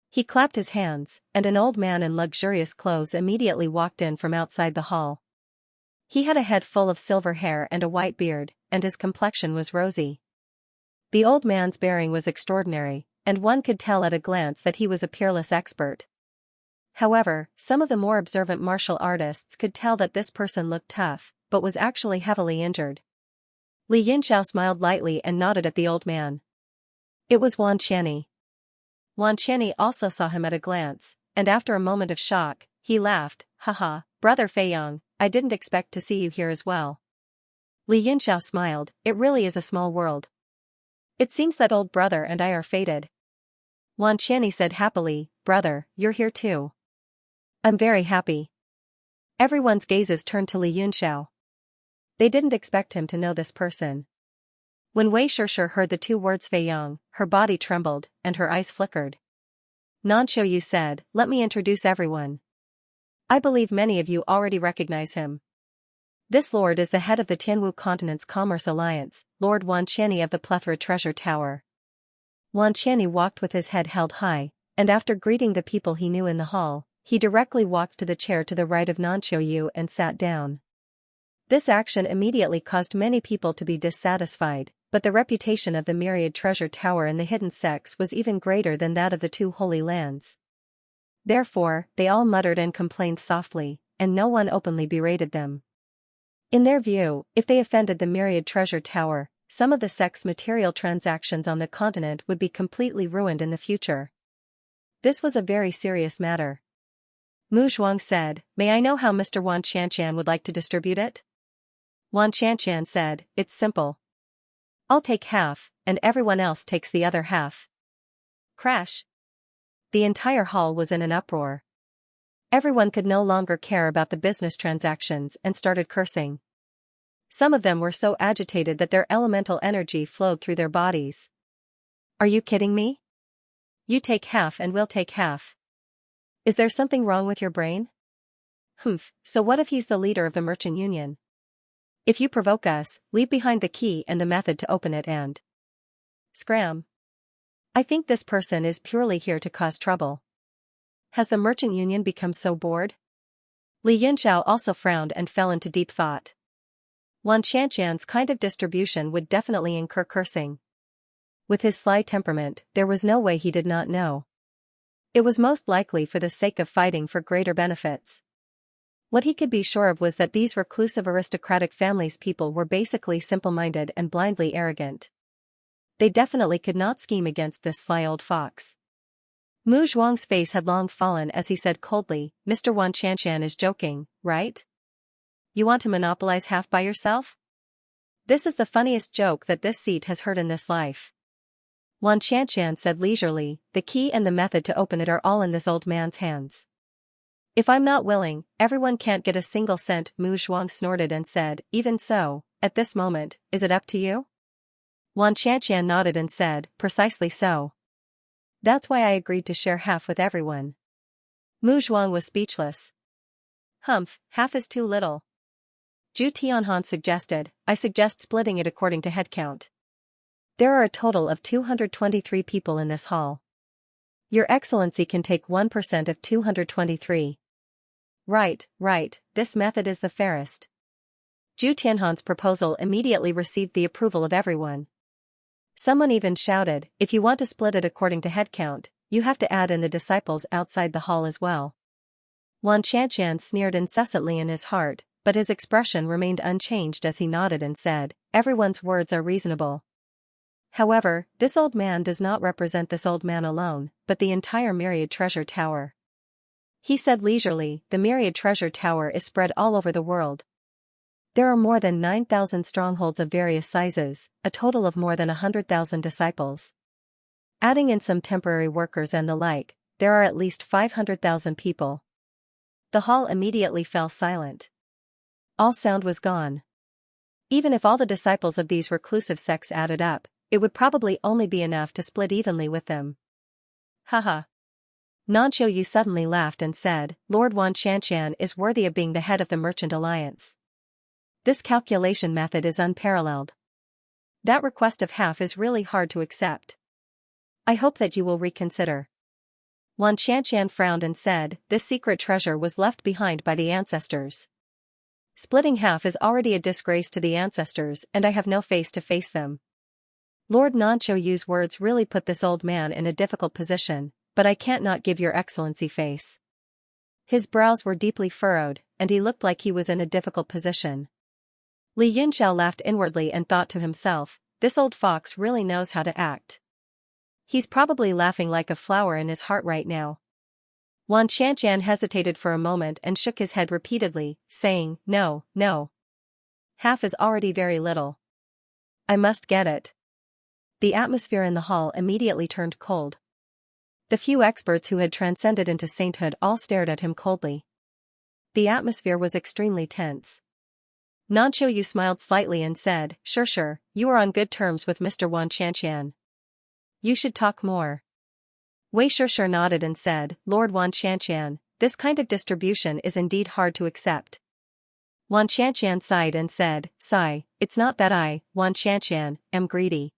He clapped his hands, and an old man in luxurious clothes immediately walked in from outside the hall. He had a head full of silver hair and a white beard, and his complexion was rosy. The old man's bearing was extraordinary, and one could tell at a glance that he was a peerless expert. However, some of the more observant martial artists could tell that this person looked tough, but was actually heavily injured. Li Yunxiao smiled lightly and nodded at the old man. It was Wan Qianni. Wan Qianni also saw him at a glance, and after a moment of shock, he laughed, "Haha, Brother Feiyang, I didn't expect to see you here as well." Li Yunxiao smiled, "It really is a small world. It seems that old brother and I are fated." Wan Qianni said happily, "Brother, you're here too." "I'm very happy." Everyone's gazes turned to Li Yunxiao. They didn't expect him to know this person. When Wei Shishir heard the two words Feiyang, her body trembled, and her eyes flickered. Nanqiu said, "Let me introduce everyone. I believe many of you already recognize him. This lord is the head of the Tianwu Continent's Commerce Alliance, Lord Wan Qianni of the Plethora Treasure Tower." Wan Qianni walked with his head held high, and after greeting the people he knew in the hall, he directly walked to the chair to the right of Nanqiu and sat down. This action immediately caused many people to be dissatisfied, but the reputation of the Myriad Treasure Tower in the hidden sects was even greater than that of the two Holy Lands. Therefore, they all muttered and complained softly, and no one openly berated them. In their view, if they offended the Myriad Treasure Tower, some of the sect's material transactions on the continent would be completely ruined in the future. This was a very serious matter. Mu Zhuang said, "May I know how Mr. Wan Qianqian would like to distribute it?" Wan Qianqian said, "It's simple. I'll take half, and everyone else takes the other half." Crash! The entire hall was in an uproar. Everyone could no longer care about the business transactions and started cursing. Some of them were so agitated that their elemental energy flowed through their bodies. "Are you kidding me? You take half and we'll take half. Is there something wrong with your brain? Humph, so what if he's the leader of the Merchant Union? If you provoke us, leave behind the key and the method to open it and scram. I think this person is purely here to cause trouble. Has the Merchant Union become so bored?" Li Yunxiao also frowned and fell into deep thought. Wan Qianqian's kind of distribution would definitely incur cursing. With his sly temperament, there was no way he did not know. It was most likely for the sake of fighting for greater benefits. What he could be sure of was that these reclusive aristocratic families' people were basically simple-minded and blindly arrogant. They definitely could not scheme against this sly old fox. Mu Zhuang's face had long fallen as he said coldly, "Mr. Wan Qianqian is joking, right? You want to monopolize half by yourself? This is the funniest joke that this seat has heard in this life. Xianxia said leisurely, the key and the method to open it are all in this old man's hands. If I'm not willing, everyone can't get a single cent. Mu Zhuang snorted and said, even so, at this moment, is it up to you? Xianxia nodded and said, precisely so. That's why I agreed to share half with everyone. Mu Zhuang was speechless. Humph, half is too little. Zhu Tianhan suggested, I suggest splitting it according to headcount. There are a total of 223 people in this hall. Your Excellency can take 1% of 223. Right, this method is the fairest. Zhu Tianhan's proposal immediately received the approval of everyone. Someone even shouted, if you want to split it according to headcount, you have to add in the disciples outside the hall as well. Xianxia sneered incessantly in his heart, but his expression remained unchanged as he nodded and said, everyone's words are reasonable. However, this old man does not represent this old man alone, but the entire Myriad Treasure Tower. He said leisurely, the Myriad Treasure Tower is spread all over the world. There are more than 9,000 strongholds of various sizes, a total of more than 100,000 disciples. Adding in some temporary workers and the like, there are at least 500,000 people. The hall immediately fell silent. All sound was gone. Even if all the disciples of these reclusive sects added up, it would probably only be enough to split evenly with them. Haha. Nanqiu Yu suddenly laughed and said, Lord Xianxia is worthy of being the head of the Merchant Alliance. This calculation method is unparalleled. That request of half is really hard to accept. I hope that you will reconsider. Xianxia frowned and said, this secret treasure was left behind by the ancestors. Splitting half is already a disgrace to the ancestors and I have no face to face them. Lord Nanqiu Yu's words really put this old man in a difficult position, but I can't not give your excellency face. His brows were deeply furrowed, and he looked like he was in a difficult position. Li Yunxiao laughed inwardly and thought to himself, this old fox really knows how to act. He's probably laughing like a flower in his heart right now. Xianxia hesitated for a moment and shook his head repeatedly, saying, no. Half is already very little. I must get it. The atmosphere in the hall immediately turned cold. The few experts who had transcended into sainthood all stared at him coldly. The atmosphere was extremely tense. Nanqiu Yu smiled slightly and said, sure, you are on good terms with Mr. Xianxia. You should talk more. Wei Sure nodded and said, Lord Xianxia, this kind of distribution is indeed hard to accept. Xianxia sighed and said, sigh, it's not that I, Xianxia, am greedy.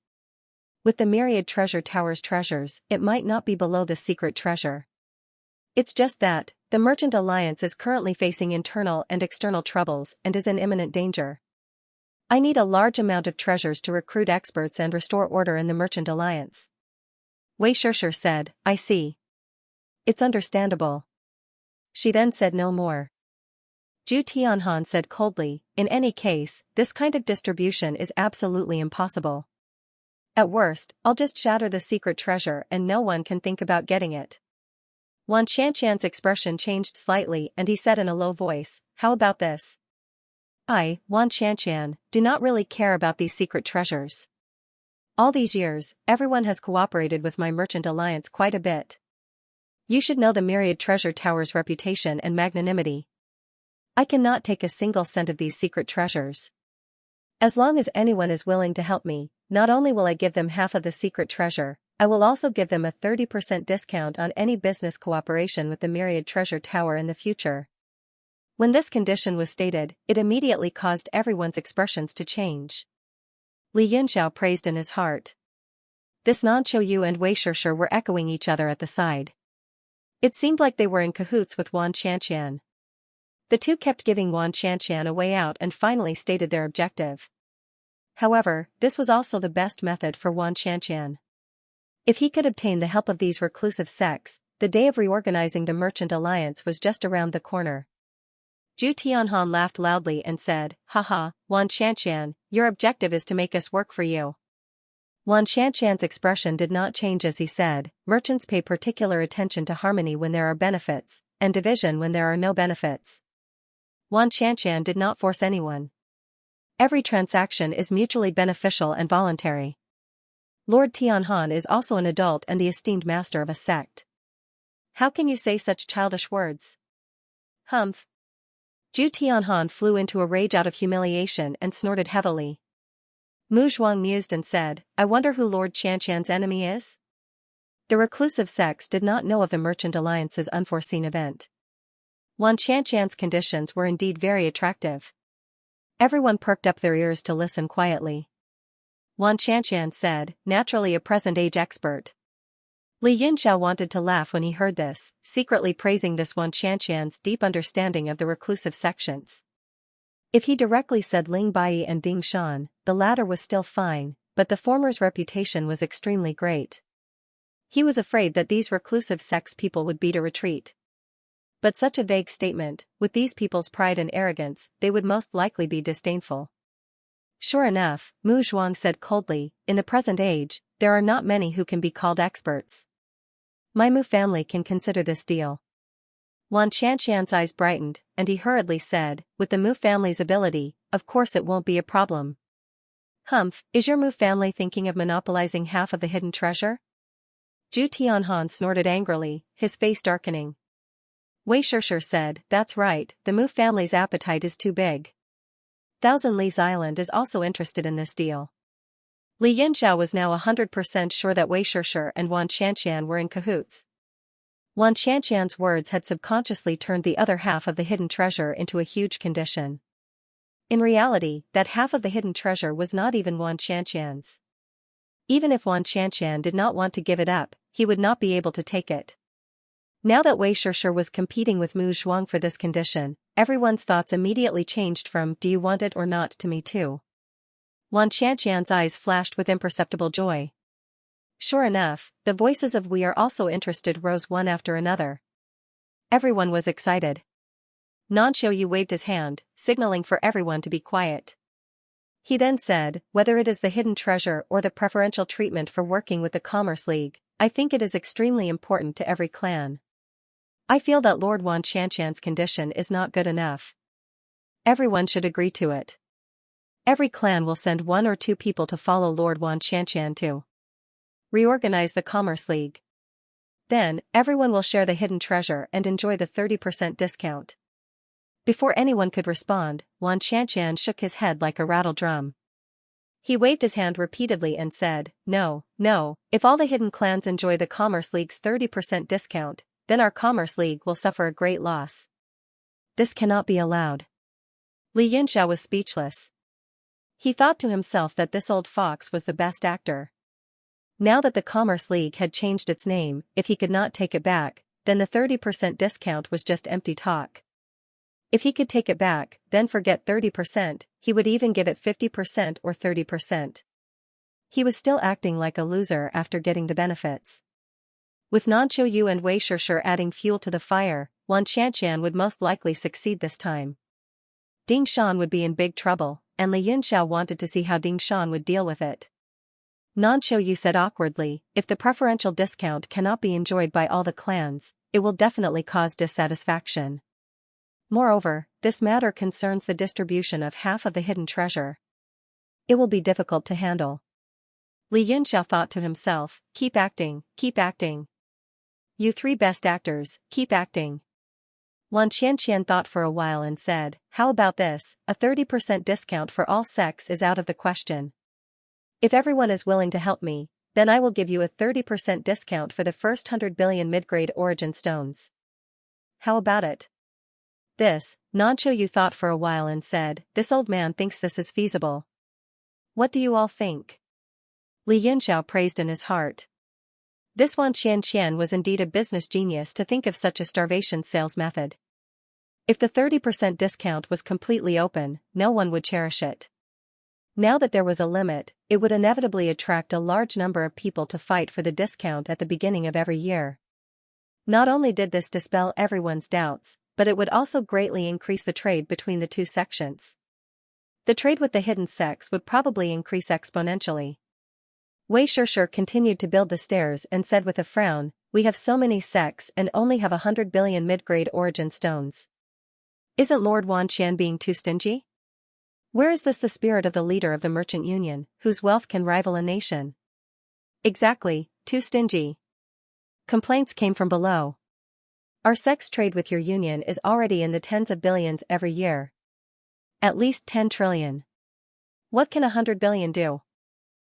With the Myriad Treasure Tower's treasures, it might not be below the secret treasure. It's just that, the Merchant Alliance is currently facing internal and external troubles and is in imminent danger. I need a large amount of treasures to recruit experts and restore order in the Merchant Alliance. Wei Sure said, I see. It's understandable. She then said no more. Zhu Tianhan said coldly, in any case, this kind of distribution is absolutely impossible. At worst, I'll just shatter the secret treasure and no one can think about getting it. Xianxia's expression changed slightly and he said in a low voice, how about this? I, Xianxia, do not really care about these secret treasures. All these years, everyone has cooperated with my Merchant Alliance quite a bit. You should know the Myriad Treasure Tower's reputation and magnanimity. I cannot take a single cent of these secret treasures. As long as anyone is willing to help me, not only will I give them half of the secret treasure, I will also give them a 30% discount on any business cooperation with the Myriad Treasure Tower in the future. When this condition was stated, it immediately caused everyone's expressions to change. Li Yunxiao praised in his heart. This Nanqiu Yu and Wei Sure were echoing each other at the side. It seemed like they were in cahoots with Xianxia. The two kept giving Xianxia a way out and finally stated their objective. However, this was also the best method for Xianxia. If he could obtain the help of these reclusive sects, the day of reorganizing the Merchant Alliance was just around the corner. Zhu Tianhan laughed loudly and said, haha, Xianxia, your objective is to make us work for you. Xianxia's expression did not change as he said, merchants pay particular attention to harmony when there are benefits, and division when there are no benefits. Xianxia did not force anyone. Every transaction is mutually beneficial and voluntary. Lord Tianhan is also an adult and the esteemed master of a sect. How can you say such childish words? Humph. Zhu Tianhan flew into a rage out of humiliation and snorted heavily. Mu Zhuang mused and said, I wonder who Lord Xianxian's enemy is? The reclusive sects did not know of the Merchant Alliance's unforeseen event. Wan Xianxian's conditions were indeed very attractive. Everyone perked up their ears to listen quietly. Wan Xianxian said, naturally a present-age expert. Li Yunxiao wanted to laugh when he heard this, secretly praising this Wan Xianxian's deep understanding of the reclusive sections. If he directly said Ling Bai and Ding Shan, the latter was still fine, but the former's reputation was extremely great. He was afraid that these reclusive sects people would beat a retreat. But such a vague statement, with these people's pride and arrogance, they would most likely be disdainful. Sure enough, Mu Zhuang said coldly, in the present age, there are not many who can be called experts. My Mu family can consider this deal. Wan Xianxian's eyes brightened, and he hurriedly said, with the Mu family's ability, of course it won't be a problem. Humph, is your Mu family thinking of monopolizing half of the hidden treasure? Zhu Tianhan snorted angrily, his face darkening. Wei Shishir said, that's right, the Mu family's appetite is too big. Thousand Leaves Island is also interested in this deal. Li Yunxiao was now 100% sure that Wei Shishir and Wan Xianxian were in cahoots. Wan Xianxian's words had subconsciously turned the other half of the hidden treasure into a huge condition. In reality, that half of the hidden treasure was not even Wan Xianxian's. Even if Wan Xianxian did not want to give it up, he would not be able to take it. Now that Wei Shishir was competing with Mu Zhuang for this condition, everyone's thoughts immediately changed from do you want it or not to me too. Wan Xianxian's eyes flashed with imperceptible joy. Sure enough, the voices of we are also interested rose one after another. Everyone was excited. Nanxiu Yu waved his hand, signaling for everyone to be quiet. He then said, whether it is the hidden treasure or the preferential treatment for working with the Commerce League, I think it is extremely important to every clan. I feel that Lord Wan Xianxian's condition is not good enough. Everyone should agree to it. Every clan will send 1 or 2 people to follow Lord Wan Xianxian to reorganize the Commerce League. Then, everyone will share the hidden treasure and enjoy the 30% discount. Before anyone could respond, Wan Xianxian shook his head like a rattle drum. He waved his hand repeatedly and said, no, if all the hidden clans enjoy the Commerce League's 30% discount, then our Commerce League will suffer a great loss. This cannot be allowed. Li Yunxiao was speechless. He thought to himself that this old fox was the best actor. Now that the Commerce League had changed its name, if he could not take it back, then the 30% discount was just empty talk. If he could take it back, then forget 30%, he would even give it 50% or 30%. He was still acting like a loser after getting the benefits. With Nanxiu Yu and Wei Shishir adding fuel to the fire, Wan Xianxian would most likely succeed this time. Ding Shan would be in big trouble, and Li Yunxiao wanted to see how Ding Shan would deal with it. Nanxiu Yu said awkwardly, if the preferential discount cannot be enjoyed by all the clans, it will definitely cause dissatisfaction. Moreover, this matter concerns the distribution of half of the hidden treasure. It will be difficult to handle. Li Yunxiao thought to himself, keep acting, keep acting. You 3 best actors, keep acting. Wan Xianxian thought for a while and said, how about this, a 30% discount for all sects is out of the question. If everyone is willing to help me, then I will give you a 30% discount for the first 100 billion mid-grade origin stones. How about it? This, Nanxiu Yu thought for a while and said, this old man thinks this is feasible. What do you all think? Li Yunxiao praised in his heart. This Wan Xianxian was indeed a business genius to think of such a starvation sales method. If the 30% discount was completely open, no one would cherish it. Now that there was a limit, it would inevitably attract a large number of people to fight for the discount at the beginning of every year. Not only did this dispel everyone's doubts, but it would also greatly increase the trade between the 2 sections. The trade with the hidden sects would probably increase exponentially. Wei Shishir continued to build the stairs and said with a frown, we have so many sects and only have 100 billion mid-grade origin stones. Isn't Lord Wan Qian being too stingy? Where is this the spirit of the leader of the merchant union, whose wealth can rival a nation? Exactly, too stingy. Complaints came from below. Our sex trade with your union is already in the tens of billions every year. At least 10 trillion. What can 100 billion do?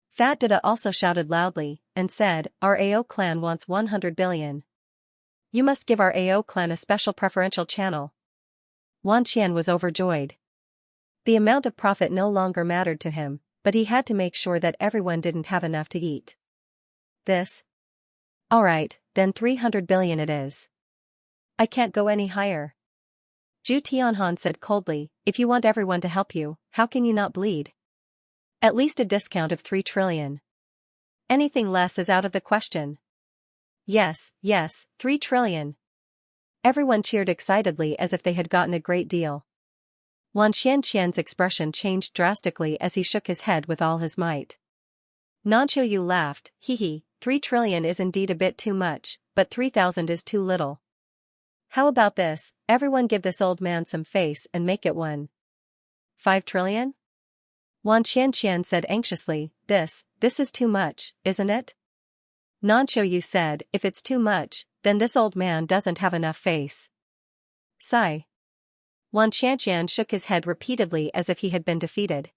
Fat Dada also shouted loudly, and said, our AO clan wants 100 billion. You must give our AO clan a special preferential channel. Wan Qian was overjoyed. The amount of profit no longer mattered to him, but he had to make sure that everyone didn't have enough to eat. This? Alright, then 300 billion it is. I can't go any higher. Zhu Tianhan said coldly, if you want everyone to help you, how can you not bleed? At least a discount of 3 trillion. Anything less is out of the question. Yes, 3 trillion. Everyone cheered excitedly as if they had gotten a great deal. Wan Xianxian's expression changed drastically as he shook his head with all his might. Nanqiu laughed, hee, 3 trillion is indeed a bit too much, but 3,000 is too little. How about this, everyone give this old man some face and make it 5 trillion? Wan Qianxian said anxiously, this is too much, isn't it? Nanqiu said, if it's too much, then this old man doesn't have enough face. Sigh. Wan Qianxian shook his head repeatedly as if he had been defeated.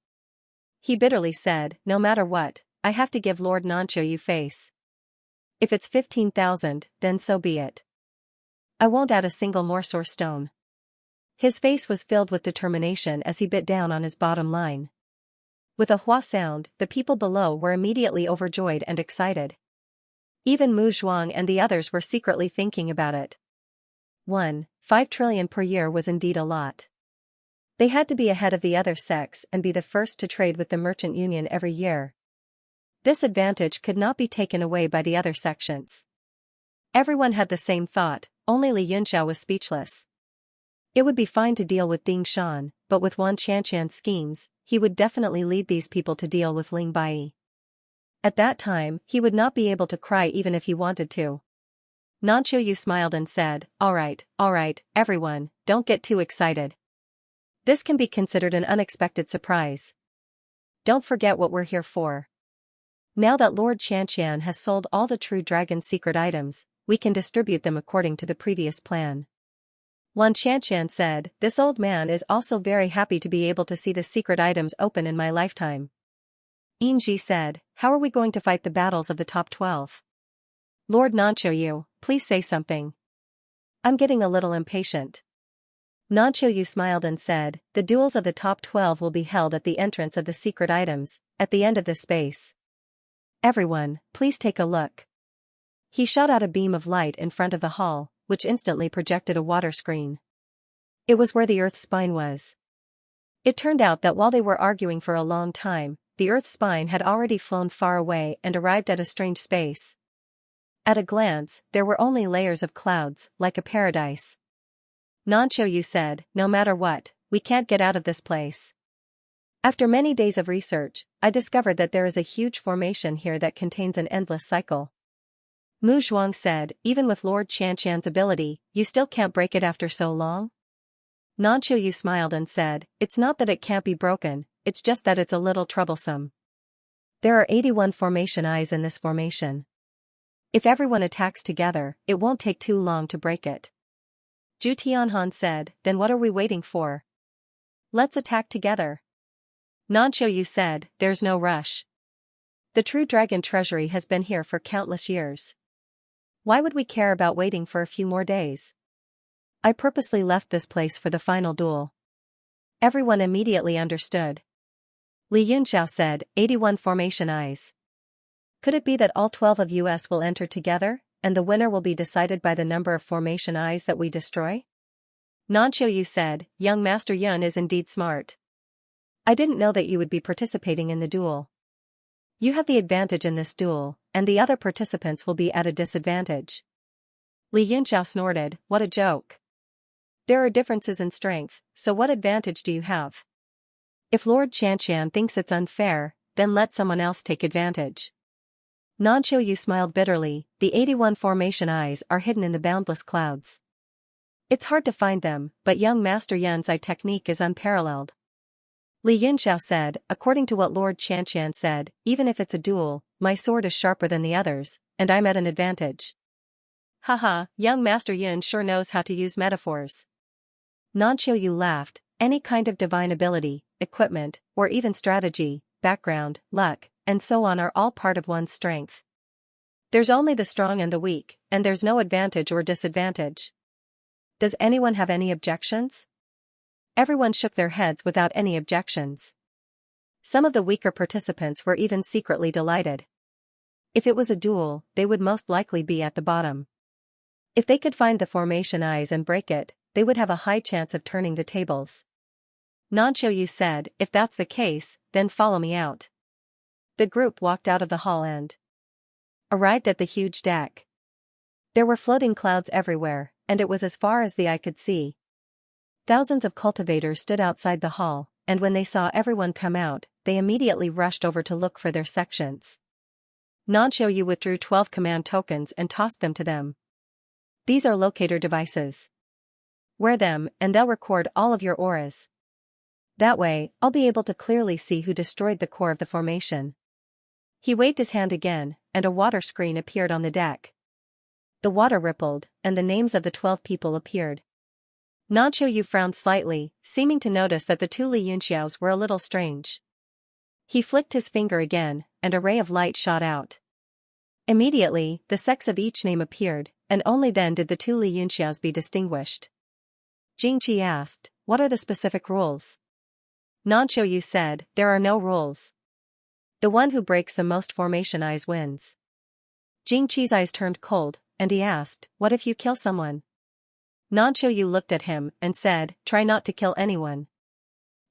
He bitterly said, no matter what, I have to give Lord Nanqiu face. If it's 15,000, then so be it. I won't add a single morsel stone. His face was filled with determination as he bit down on his bottom line. With a hua sound, the people below were immediately overjoyed and excited. Even Mu Zhuang and the others were secretly thinking about it. 5 trillion per year was indeed a lot. They had to be ahead of the other sects and be the first to trade with the merchant union every year. This advantage could not be taken away by the other sections. Everyone had the same thought, only Li Yunxiao was speechless. It would be fine to deal with Ding Shan, but with Wan Qianqian's schemes, he would definitely lead these people to deal with Ling Bai. At that time, he would not be able to cry even if he wanted to. Nanqiu smiled and said, alright, everyone, don't get too excited. This can be considered an unexpected surprise. Don't forget what we're here for. Now that Lord Xianxian has sold all the True Dragon's secret items, we can distribute them according to the previous plan. Wan Qianxian said, this old man is also very happy to be able to see the secret items open in my lifetime. Yingji said, how are we going to fight the battles of the top 12? Lord Nanqiu, please say something. I'm getting a little impatient. Nanqiu smiled and said, the duels of the top 12 will be held at the entrance of the secret items, at the end of this space. Everyone, please take a look. He shot out a beam of light in front of the hall, which instantly projected a water screen. It was where the Earth's spine was. It turned out that while they were arguing for a long time, the Earth's spine had already flown far away and arrived at a strange space. At a glance, there were only layers of clouds, like a paradise. Nanqiu said, no matter what, we can't get out of this place. After many days of research, I discovered that there is a huge formation here that contains an endless cycle. Mu Zhuang said, even with Lord Qianqian's ability, you still can't break it after so long? Nanqiu smiled and said, it's not that it can't be broken, it's just that it's a little troublesome. There are 81 formation eyes in this formation. If everyone attacks together, it won't take too long to break it. Zhu Tianhan said, then what are we waiting for? Let's attack together. Nanqiu said, there's no rush. The True Dragon treasury has been here for countless years. Why would we care about waiting for a few more days? I purposely left this place for the final duel. Everyone immediately understood. Li Yunxiao said, 81 formation eyes. Could it be that all 12 of us will enter together, and the winner will be decided by the number of formation eyes that we destroy? Nanqiu said, young Master Yun is indeed smart. I didn't know that you would be participating in the duel. You have the advantage in this duel, and the other participants will be at a disadvantage. Li Yunxiao snorted, what a joke. There are differences in strength, so what advantage do you have? If Lord Qianqian thinks it's unfair, then let someone else take advantage. Nanqiu smiled bitterly, the 81 formation eyes are hidden in the boundless clouds. It's hard to find them, but young Master Yun's eye technique is unparalleled. Li Yunxiao said, according to what Lord Xianxia said, even if it's a duel, my sword is sharper than the others, and I'm at an advantage. Haha, young Master Yun sure knows how to use metaphors. Nanqiu laughed. Any kind of divine ability, equipment, or even strategy, background, luck, and so on are all part of one's strength. There's only the strong and the weak, and there's no advantage or disadvantage. Does anyone have any objections? Everyone shook their heads without any objections. Some of the weaker participants were even secretly delighted. If it was a duel, they would most likely be at the bottom. If they could find the formation eyes and break it, they would have a high chance of turning the tables. Nanqiu said, if that's the case, then follow me out. The group walked out of the hall and arrived at the huge deck. There were floating clouds everywhere, and it was as far as the eye could see. Thousands of cultivators stood outside the hall, and when they saw everyone come out, they immediately rushed over to look for their sections. Nanqiu withdrew 12 command tokens and tossed them to them. These are locator devices. Wear them, and they'll record all of your auras. That way, I'll be able to clearly see who destroyed the core of the formation. He waved his hand again, and a water screen appeared on the deck. The water rippled, and the names of the 12 people appeared. Nanqiu frowned slightly, seeming to notice that the two Li Yunxiaos were a little strange. He flicked his finger again, and a ray of light shot out. Immediately, the sex of each name appeared, and only then did the two Li Yunxiaos be distinguished. Jingqi asked, what are the specific rules? Nanqiu said, there are no rules. The one who breaks the most formation eyes wins. Jingqi's eyes turned cold, and he asked, what if you kill someone? Nanqiu looked at him and said, try not to kill anyone.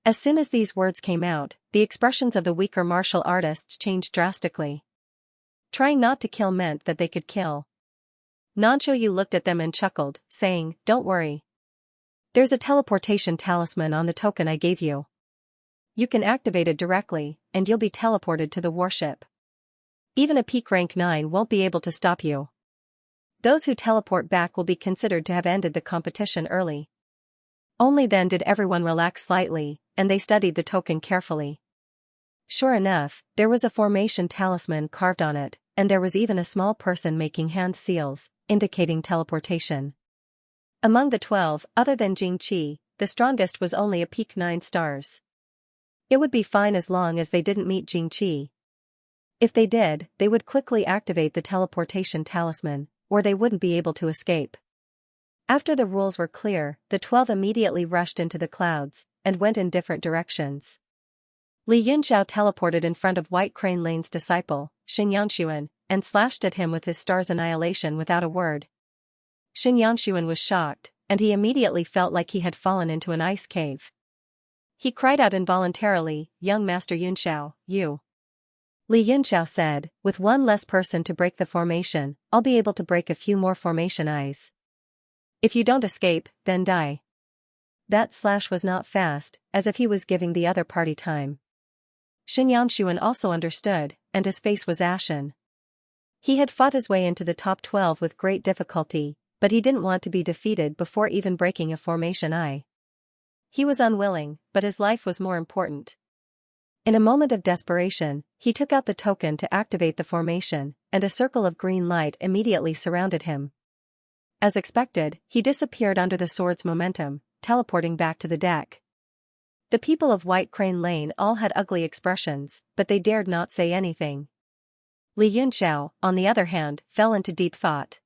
As soon as these words came out, the expressions of the weaker martial artists changed drastically. Trying not to kill meant that they could kill. Nanqiu looked at them and chuckled, saying, don't worry. There's a teleportation talisman on the token I gave you. You can activate it directly, and you'll be teleported to the warship. Even a peak rank 9 won't be able to stop you. Those who teleport back will be considered to have ended the competition early. Only then did everyone relax slightly, and they studied the token carefully. Sure enough, there was a formation talisman carved on it, and there was even a small person making hand seals, indicating teleportation. Among the 12, other than Jingqi, the strongest was only a peak 9 stars. It would be fine as long as they didn't meet Jingqi. If they did, they would quickly activate the teleportation talisman, or they wouldn't be able to escape. After the rules were clear, the 12 immediately rushed into the clouds, and went in different directions. Li Yunxiao teleported in front of White Crane Lane's disciple, Xianxia, and slashed at him with his star's annihilation without a word. Xianxia was shocked, and he immediately felt like he had fallen into an ice cave. He cried out involuntarily, young Master Yunxiao, you. Li Yunxiao said, with one less person to break the formation, I'll be able to break a few more formation eyes. If you don't escape, then die. That slash was not fast, as if he was giving the other party time. Xianxia also understood, and his face was ashen. He had fought his way into the top 12 with great difficulty, but he didn't want to be defeated before even breaking a formation eye. He was unwilling, but his life was more important. In a moment of desperation, he took out the token to activate the formation, and a circle of green light immediately surrounded him. As expected, he disappeared under the sword's momentum, teleporting back to the deck. The people of White Crane Lane all had ugly expressions, but they dared not say anything. Li Yunxiao, on the other hand, fell into deep thought.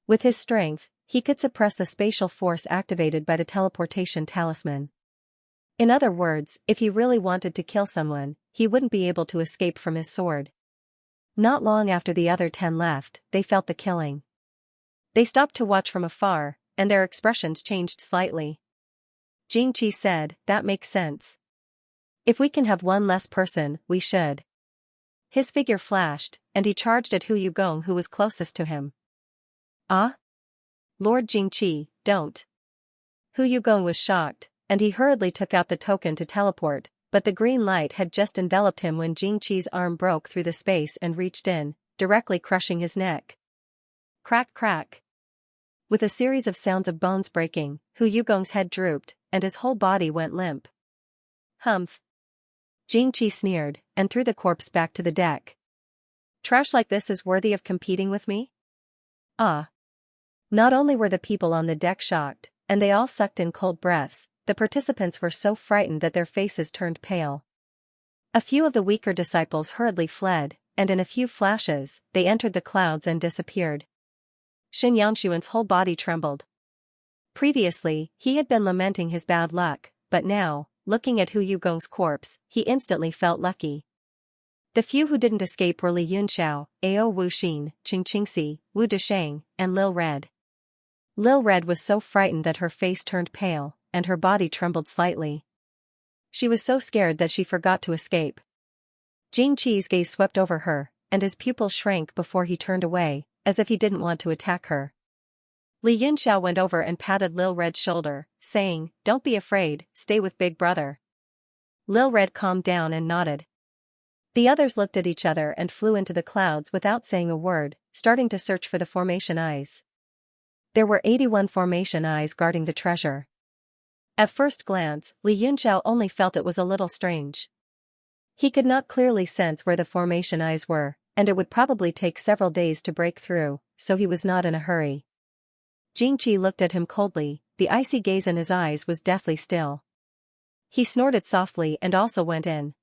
With his strength, he could suppress the spatial force activated by the teleportation talisman. In other words, if he really wanted to kill someone, he wouldn't be able to escape from his sword. Not long after the other 10 left, they felt the killing. They stopped to watch from afar, and their expressions changed slightly. Jingqi said, that makes sense. If we can have one less person, we should. His figure flashed, and he charged at Hu Yugong who was closest to him. Ah? Lord Jingqi, don't. Hu Yugong was shocked, and he hurriedly took out the token to teleport, but the green light had just enveloped him when Jingqi's arm broke through the space and reached in, directly crushing his neck. Crack crack. With a series of sounds of bones breaking, Hu Yugong's head drooped, and his whole body went limp. Humph. Xianxia sneered, and threw the corpse back to the deck. Trash like this is worthy of competing with me? Ah. Not only were the people on the deck shocked, and they all sucked in cold breaths, the participants were so frightened that their faces turned pale. A few of the weaker disciples hurriedly fled, and in a few flashes, they entered the clouds and disappeared. Xianxia's whole body trembled. Previously, he had been lamenting his bad luck, but now, looking at Hu Yugong's corpse, he instantly felt lucky. The few who didn't escape were Li Yunxiao, Ao Wuxin, Qingqingxi, Wu Desheng, and Lil Red. Lil Red was so frightened that her face turned pale, and her body trembled slightly. She was so scared that she forgot to escape. Xianxia's gaze swept over her, and his pupils shrank before he turned away, as if he didn't want to attack her. Li Yunxiao went over and patted Lil Red's shoulder, saying, "Don't be afraid, stay with Big Brother." Lil Red calmed down and nodded. The others looked at each other and flew into the clouds without saying a word, starting to search for the formation eyes. There were 81 formation eyes guarding the treasure. At first glance, Li Yunxiao only felt it was a little strange. He could not clearly sense where the formation eyes were, and it would probably take several days to break through, so he was not in a hurry. Xianxia looked at him coldly, the icy gaze in his eyes was deathly still. He snorted softly and also went in.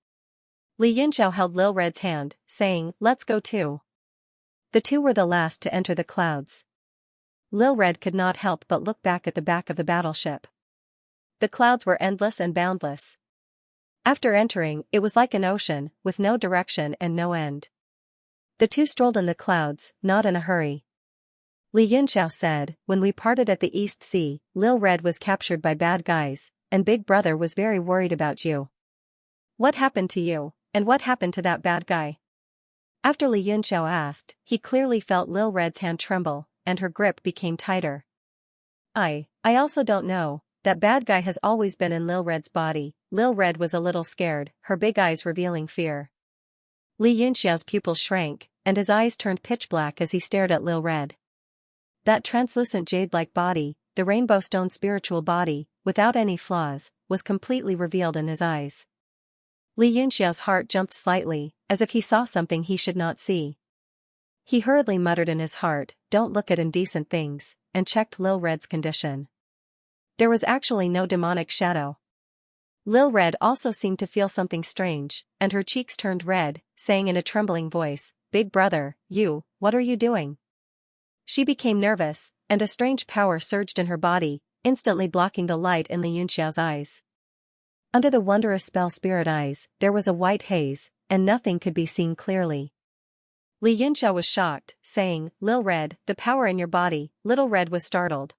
Li Yunxiao held Lil Red's hand, saying, "Let's go too." The two were the last to enter the clouds. Lil Red could not help but look back at the back of the battleship. The clouds were endless and boundless. After entering, it was like an ocean, with no direction and no end. The two strolled in the clouds, not in a hurry. Li Yunxiao said, "When we parted at the East Sea, Lil Red was captured by bad guys, and Big Brother was very worried about you. What happened to you, and what happened to that bad guy?" After Li Yunxiao asked, he clearly felt Lil Red's hand tremble, and her grip became tighter. I also don't know, that bad guy has always been in Lil Red's body." Lil Red was a little scared, her big eyes revealing fear. Li Yunxiao's pupils shrank, and his eyes turned pitch black as he stared at Lil Red. That translucent jade-like body, the rainbow stone spiritual body, without any flaws, was completely revealed in his eyes. Li Yunxiao's heart jumped slightly, as if he saw something he should not see. He hurriedly muttered in his heart, "Don't look at indecent things," and checked Lil Red's condition. There was actually no demonic shadow. Lil Red also seemed to feel something strange, and her cheeks turned red, saying in a trembling voice, "Big Brother, what are you doing?" She became nervous, and a strange power surged in her body, instantly blocking the light in Li Yunxiao's eyes. Under the wondrous spell spirit eyes, there was a white haze, and nothing could be seen clearly. Li Yunxiao was shocked, saying, "Lil Red, the power in your body." Little Red was startled.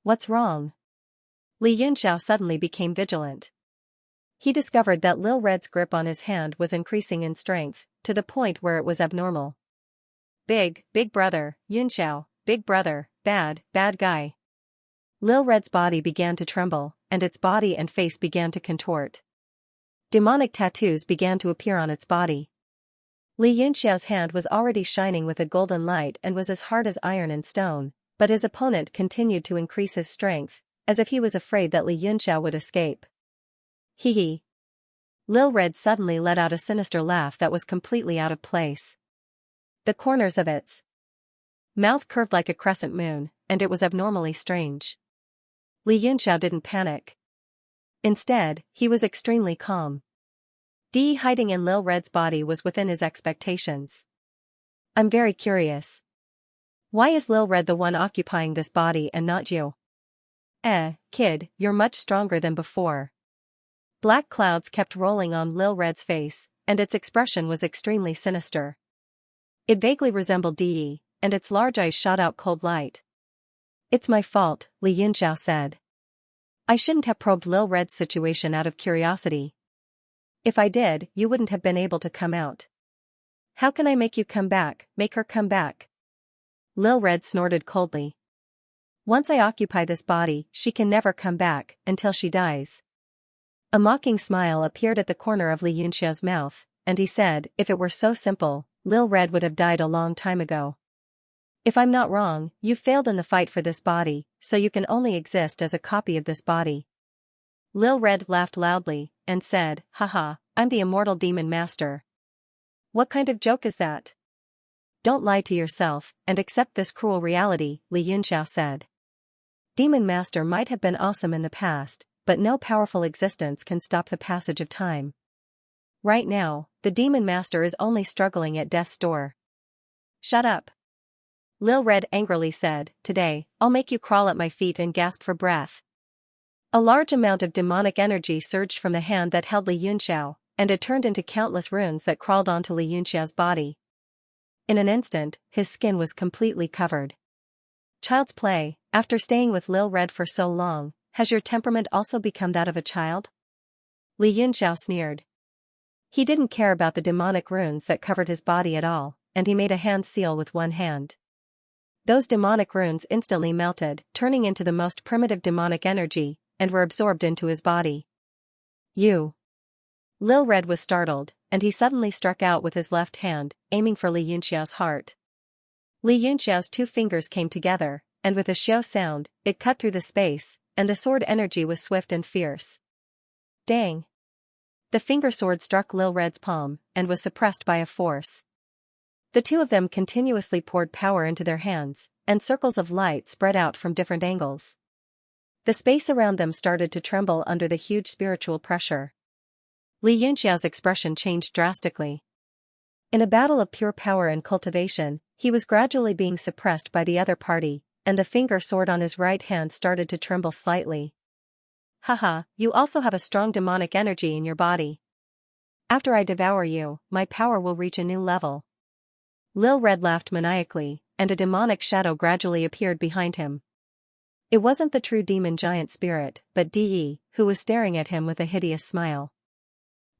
"What's wrong?" Li Yunxiao suddenly became vigilant. He discovered that Lil Red's grip on his hand was increasing in strength, to the point where it was abnormal. Big Brother, Yunxiao, Big Brother, bad guy." Lil Red's body began to tremble, and its body and face began to contort. Demonic tattoos began to appear on its body. Li Yunxiao's hand was already shining with a golden light and was as hard as iron and stone, but his opponent continued to increase his strength, as if he was afraid that Li Yunxiao would escape. Hee. Lil Red suddenly let out a sinister laugh that was completely out of place. The corners of its mouth curved like a crescent moon, and it was abnormally strange. Li Yunxiao didn't panic. Instead, he was extremely calm. Hiding in Lil Red's body was within his expectations. "I'm very curious. Why is Lil Red the one occupying this body and not you?" Kid, you're much stronger than before." Black clouds kept rolling on Lil Red's face, and its expression was extremely sinister. It vaguely resembled De, and its large eyes shot out cold light. "It's my fault," Li Yunxiao said. "I shouldn't have probed Lil Red's situation out of curiosity. If I did, you wouldn't have been able to come out. How can I make you come back, make her come back?" Lil Red snorted coldly. "Once I occupy this body, she can never come back, until she dies." A mocking smile appeared at the corner of Li Yunxiao's mouth, and he said, "If it were so simple, Lil Red would have died a long time ago. If I'm not wrong, you failed in the fight for this body, so you can only exist as a copy of this body." Lil Red laughed loudly, and said, "Haha, I'm the immortal demon master." "What kind of joke is that? Don't lie to yourself, and accept this cruel reality," Li Yunxiao said. Demon Master might have been awesome in the past, but no powerful existence can stop the passage of time. Right now, the Demon Master is only struggling at death's door. "Shut up," Lil Red angrily said. "Today, I'll make you crawl at my feet and gasp for breath." A large amount of demonic energy surged from the hand that held Li Yunxiao, and it turned into countless runes that crawled onto Li Yunxiao's body. In an instant, his skin was completely covered. "Child's play, after staying with Lil Red for so long, has your temperament also become that of a child?" Li Yunxiao sneered. He didn't care about the demonic runes that covered his body at all, and he made a hand seal with one hand. Those demonic runes instantly melted, turning into the most primitive demonic energy, and were absorbed into his body. "You!" Lil Red was startled, and he suddenly struck out with his left hand, aiming for Li Yunxiao's heart. Li Yunxiao's two fingers came together, and with a xiao sound, it cut through the space, and the sword energy was swift and fierce. Dang! The finger sword struck Lil Red's palm, and was suppressed by a force. The two of them continuously poured power into their hands, and circles of light spread out from different angles. The space around them started to tremble under the huge spiritual pressure. Li Yunxiao's expression changed drastically. In a battle of pure power and cultivation, he was gradually being suppressed by the other party, and the finger sword on his right hand started to tremble slightly. "Haha, you also have a strong demonic energy in your body. After I devour you, my power will reach a new level." Lil Red laughed maniacally, and a demonic shadow gradually appeared behind him. It wasn't the true demon giant spirit, but De, who was staring at him with a hideous smile.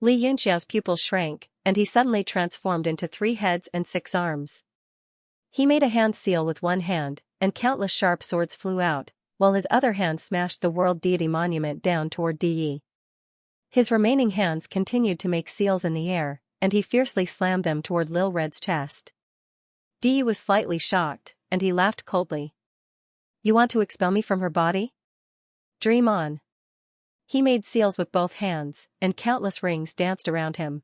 Li Yunxiao's pupils shrank, and he suddenly transformed into 3 heads and 6 arms. He made a hand seal with one hand, and countless sharp swords flew out, while his other hand smashed the world deity monument down toward De. His remaining hands continued to make seals in the air, and he fiercely slammed them toward Lil Red's chest. De was slightly shocked, and he laughed coldly. "You want to expel me from her body? Dream on." He made seals with both hands, and countless rings danced around him.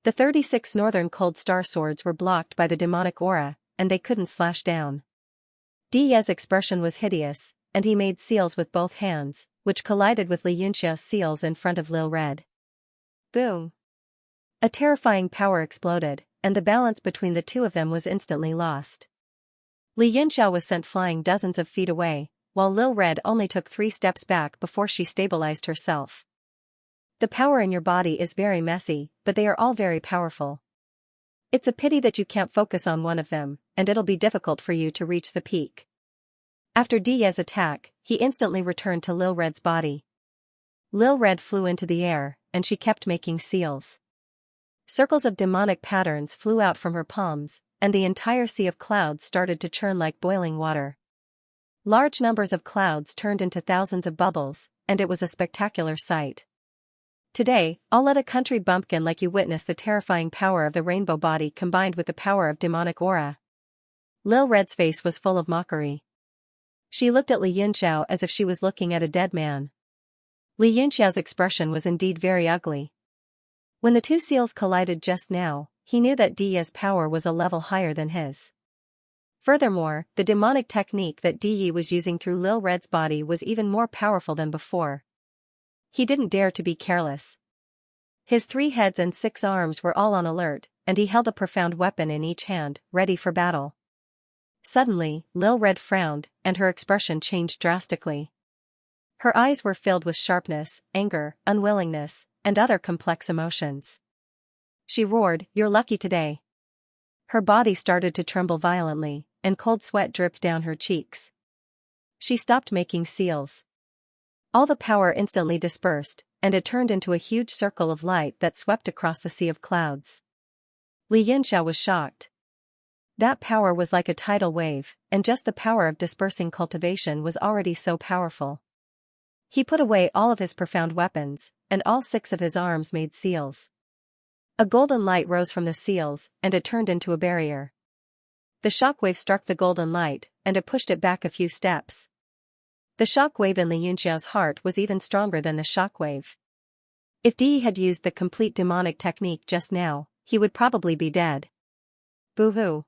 The 36 northern cold star swords were blocked by the demonic aura, and they couldn't slash down. De's expression was hideous, and he made seals with both hands, which collided with Li Yunxiao's seals in front of Lil Red. Boom! A terrifying power exploded, and the balance between the two of them was instantly lost. Li Yunxiao was sent flying dozens of feet away, while Lil Red only took 3 steps back before she stabilized herself. The power in your body is very messy, but they are all very powerful. It's a pity that you can't focus on one of them, and it'll be difficult for you to reach the peak. After De's attack, he instantly returned to Lil Red's body. Lil Red flew into the air, and she kept making seals. Circles of demonic patterns flew out from her palms, and the entire sea of clouds started to churn like boiling water. Large numbers of clouds turned into thousands of bubbles, and it was a spectacular sight. "Today, I'll let a country bumpkin like you witness the terrifying power of the rainbow body combined with the power of demonic aura." Lil Red's face was full of mockery. She looked at Li Yunxiao as if she was looking at a dead man. Li Yunxiao's expression was indeed very ugly. When the two seals collided just now, he knew that De's power was a level higher than his. Furthermore, the demonic technique that De was using through Lil Red's body was even more powerful than before. He didn't dare to be careless. His 3 heads and 6 arms were all on alert, and he held a profound weapon in each hand, ready for battle. Suddenly, Lil Red frowned, and her expression changed drastically. Her eyes were filled with sharpness, anger, unwillingness, and other complex emotions. She roared, "You're lucky today." Her body started to tremble violently, and cold sweat dripped down her cheeks. She stopped making seals. All the power instantly dispersed, and it turned into a huge circle of light that swept across the sea of clouds. Li Yunxiao was shocked. That power was like a tidal wave, and just the power of dispersing cultivation was already so powerful. He put away all of his profound weapons, and all 6 of his arms made seals. A golden light rose from the seals, and it turned into a barrier. The shockwave struck the golden light, and it pushed it back a few steps. The shockwave in Li Yunxiao's heart was even stronger than the shockwave. If Dee had used the complete demonic technique just now, he would probably be dead. Boo-hoo.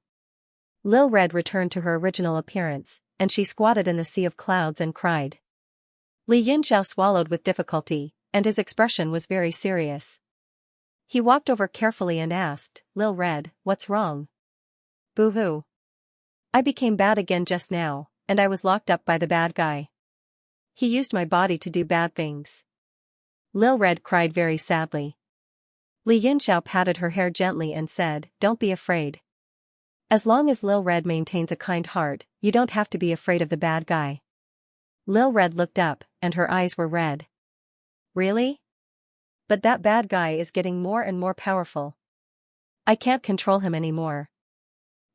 Lil Red returned to her original appearance, and she squatted in the sea of clouds and cried. Li Yunxiao swallowed with difficulty, and his expression was very serious. He walked over carefully and asked, Lil Red, what's wrong? Boo-hoo. I became bad again just now, and I was locked up by the bad guy. He used my body to do bad things. Lil Red cried very sadly. Li Yunxiao patted her hair gently and said, Don't be afraid. As long as Lil Red maintains a kind heart, you don't have to be afraid of the bad guy. Lil Red looked up, and her eyes were red. Really? But that bad guy is getting more and more powerful. I can't control him anymore.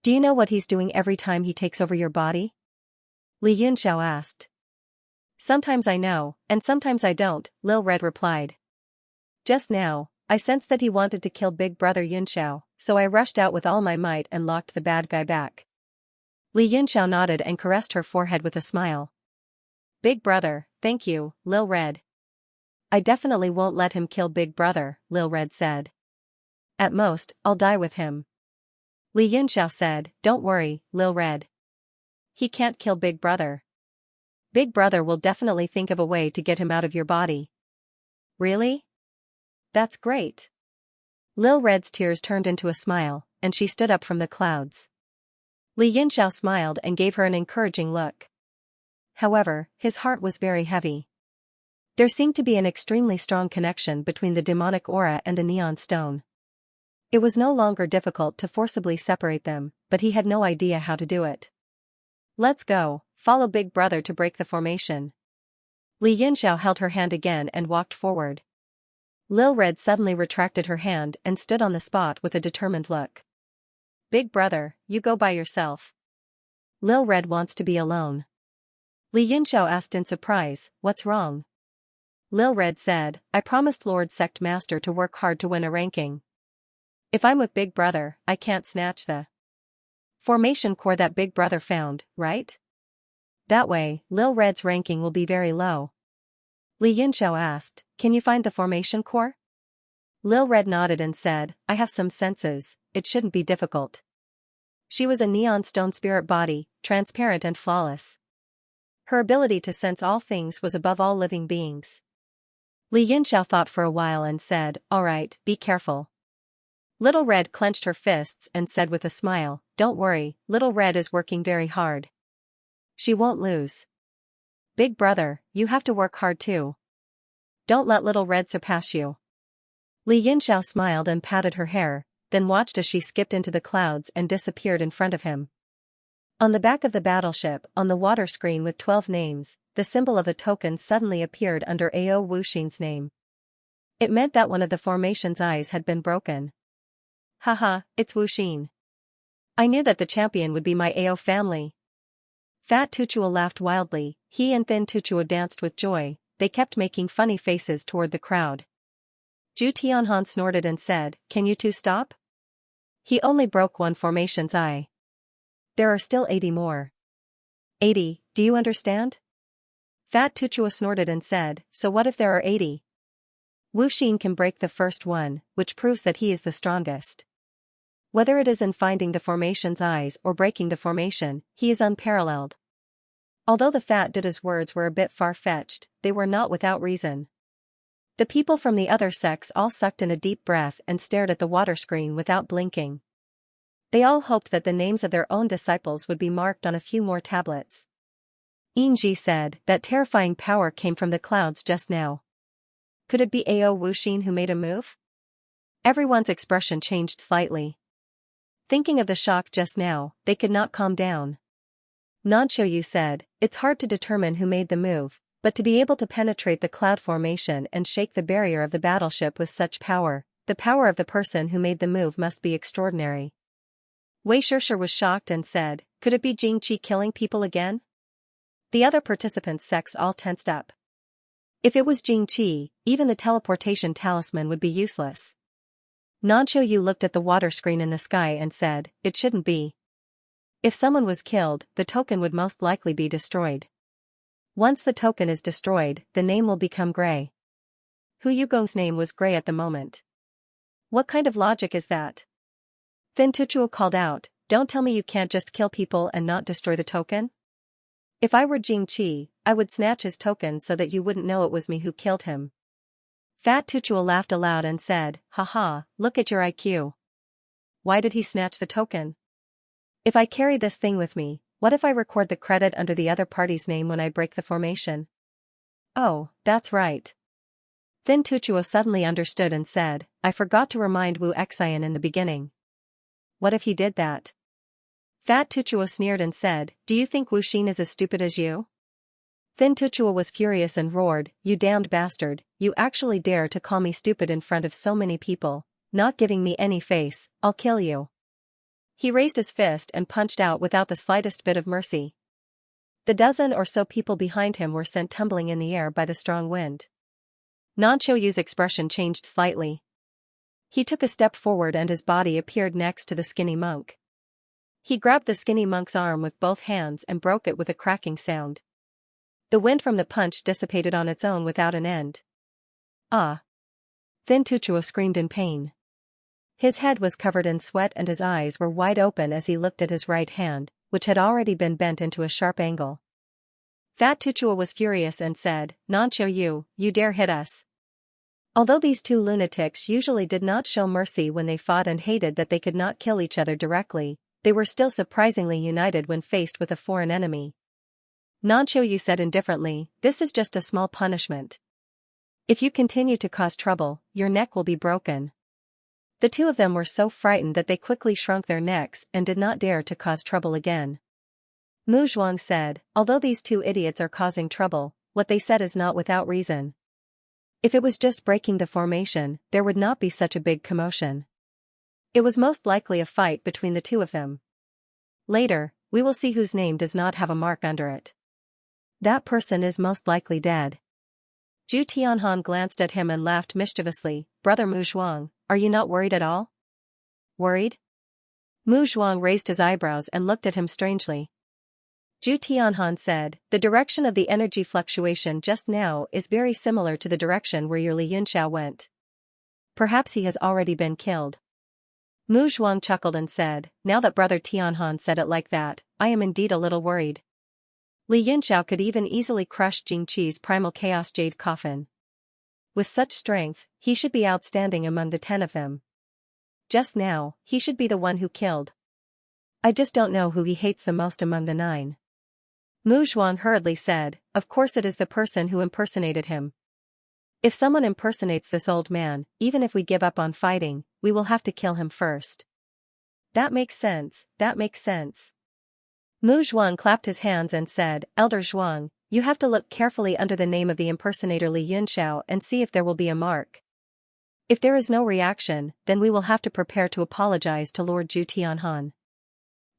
Do you know what he's doing every time he takes over your body? Li Yunxiao asked. Sometimes I know, and sometimes I don't, Lil Red replied. Just now, I sensed that he wanted to kill Big Brother Yunxiao, so I rushed out with all my might and locked the bad guy back. Li Yunxiao nodded and caressed her forehead with a smile. Big Brother, thank you, Lil Red. I definitely won't let him kill Big Brother, Lil Red said. At most, I'll die with him. Li Yunxiao said, Don't worry, Lil Red. He can't kill Big Brother. Big Brother will definitely think of a way to get him out of your body. Really? That's great. Lil Red's tears turned into a smile, and she stood up from the clouds. Li Yunxiao smiled and gave her an encouraging look. However, his heart was very heavy. There seemed to be an extremely strong connection between the demonic aura and the neon stone. It was no longer difficult to forcibly separate them, but he had no idea how to do it. Let's go, follow Big Brother to break the formation. Li Yunxiao held her hand again and walked forward. Lil Red suddenly retracted her hand and stood on the spot with a determined look. Big Brother, you go by yourself. Lil Red wants to be alone. Li Yunxiao asked in surprise, What's wrong? Lil Red said, I promised Lord Sect Master to work hard to win a ranking. If I'm with Big Brother, I can't snatch the formation core that Big Brother found, right? That way, Lil Red's ranking will be very low. Li Yunxiao asked, Can you find the formation core? Lil Red nodded and said, I have some senses, it shouldn't be difficult. She was a neon stone spirit body, transparent and flawless. Her ability to sense all things was above all living beings. Li Yunxiao thought for a while and said, All right, be careful. Little Red clenched her fists and said with a smile, Don't worry, Little Red is working very hard. She won't lose. Big Brother, you have to work hard too. Don't let Little Red surpass you. Li Yunxiao smiled and patted her hair, then watched as she skipped into the clouds and disappeared in front of him. On the back of the battleship, on the water screen with 12 names, the symbol of a token suddenly appeared under Ao Wuxin's name. It meant that one of the formation's eyes had been broken. Haha, it's Wuxin. I knew that the champion would be my Ao family. Fat Tuchuo laughed wildly, he and Thin Tuchuo danced with joy, they kept making funny faces toward the crowd. Zhu Tianhan snorted and said, Can you two stop? He only broke one formation's eye. There are still 80 more. 80, do you understand? Fat Tuchuo snorted and said, So what if there are 80? Wuxin can break the first one, which proves that he is the strongest. Whether it is in finding the formation's eyes or breaking the formation, he is unparalleled. Although the fat dude's words were a bit far-fetched, they were not without reason. The people from the other sects all sucked in a deep breath and stared at the water screen without blinking. They all hoped that the names of their own disciples would be marked on a few more tablets. Yingji said, That terrifying power came from the clouds just now. Could it be Ao Wuxin who made a move? Everyone's expression changed slightly. Thinking of the shock just now, they could not calm down. Nanchoyu said, It's hard to determine who made the move, but to be able to penetrate the cloud formation and shake the barrier of the battleship with such power, the power of the person who made the move must be extraordinary. Wei Shishir was shocked and said, Could it be Jingqi killing people again? The other participants' sects all tensed up. If it was Jingqi, even the teleportation talisman would be useless. Nanchoyu looked at the water screen in the sky and said, It shouldn't be. If someone was killed, the token would most likely be destroyed. Once the token is destroyed, the name will become gray. Hu Yugong's name was gray at the moment. What kind of logic is that? Then Tuchuo called out, don't tell me you can't just kill people and not destroy the token? If I were Jingqi, I would snatch his token so that you wouldn't know it was me who killed him. Fat Tuchuo laughed aloud and said, haha, look at your IQ. Why did he snatch the token? If I carry this thing with me, what if I record the credit under the other party's name when I break the formation? Oh, that's right. Then Tuchuo suddenly understood and said, I forgot to remind Wu Xian in the beginning. What if he did that? Fat Tuchuo sneered and said, do you think Wu Xin is as stupid as you? Then Tuchuo was furious and roared, you damned bastard, you actually dare to call me stupid in front of so many people, not giving me any face, I'll kill you. He raised his fist and punched out without the slightest bit of mercy. The dozen or so people behind him were sent tumbling in the air by the strong wind. Nanqiuyu's expression changed slightly. He took a step forward and his body appeared next to the skinny monk. He grabbed the skinny monk's arm with both hands and broke it with a cracking sound. The wind from the punch dissipated on its own without an end. Ah! Then Tuchuo screamed in pain. His head was covered in sweat and his eyes were wide open as he looked at his right hand, which had already been bent into a sharp angle. Fat Tuchuo was furious and said, Nanqiuyu, you dare hit us. Although these two lunatics usually did not show mercy when they fought and hated that they could not kill each other directly, they were still surprisingly united when faced with a foreign enemy. Nanqiuyu said indifferently, this is just a small punishment. If you continue to cause trouble, your neck will be broken. The two of them were so frightened that they quickly shrunk their necks and did not dare to cause trouble again. Mu Zhuang said, although these two idiots are causing trouble, what they said is not without reason. If it was just breaking the formation, there would not be such a big commotion. It was most likely a fight between the two of them. Later, we will see whose name does not have a mark under it. That person is most likely dead. Zhu Tianhan glanced at him and laughed mischievously, Brother Mu Zhuang, are you not worried at all? Worried? Mu Zhuang raised his eyebrows and looked at him strangely. Zhu Tianhan said, the direction of the energy fluctuation just now is very similar to the direction where your Li Yunxiao went. Perhaps he has already been killed. Mu Zhuang chuckled and said, now that Brother Tianhan said it like that, I am indeed a little worried. Li Yunxiao could even easily crush Jingqi's primal chaos jade coffin. With such strength, he should be outstanding among the 10 of them. Just now, he should be the one who killed. I just don't know who he hates the most among the 9. Mu Zhuang hurriedly said, of course it is the person who impersonated him. If someone impersonates this old man, even if we give up on fighting, we will have to kill him first. That makes sense, that makes sense. Mu Zhuang clapped his hands and said, Elder Zhuang, you have to look carefully under the name of the impersonator Li Yunxiao and see if there will be a mark. If there is no reaction, then we will have to prepare to apologize to Lord Zhu Tianhan.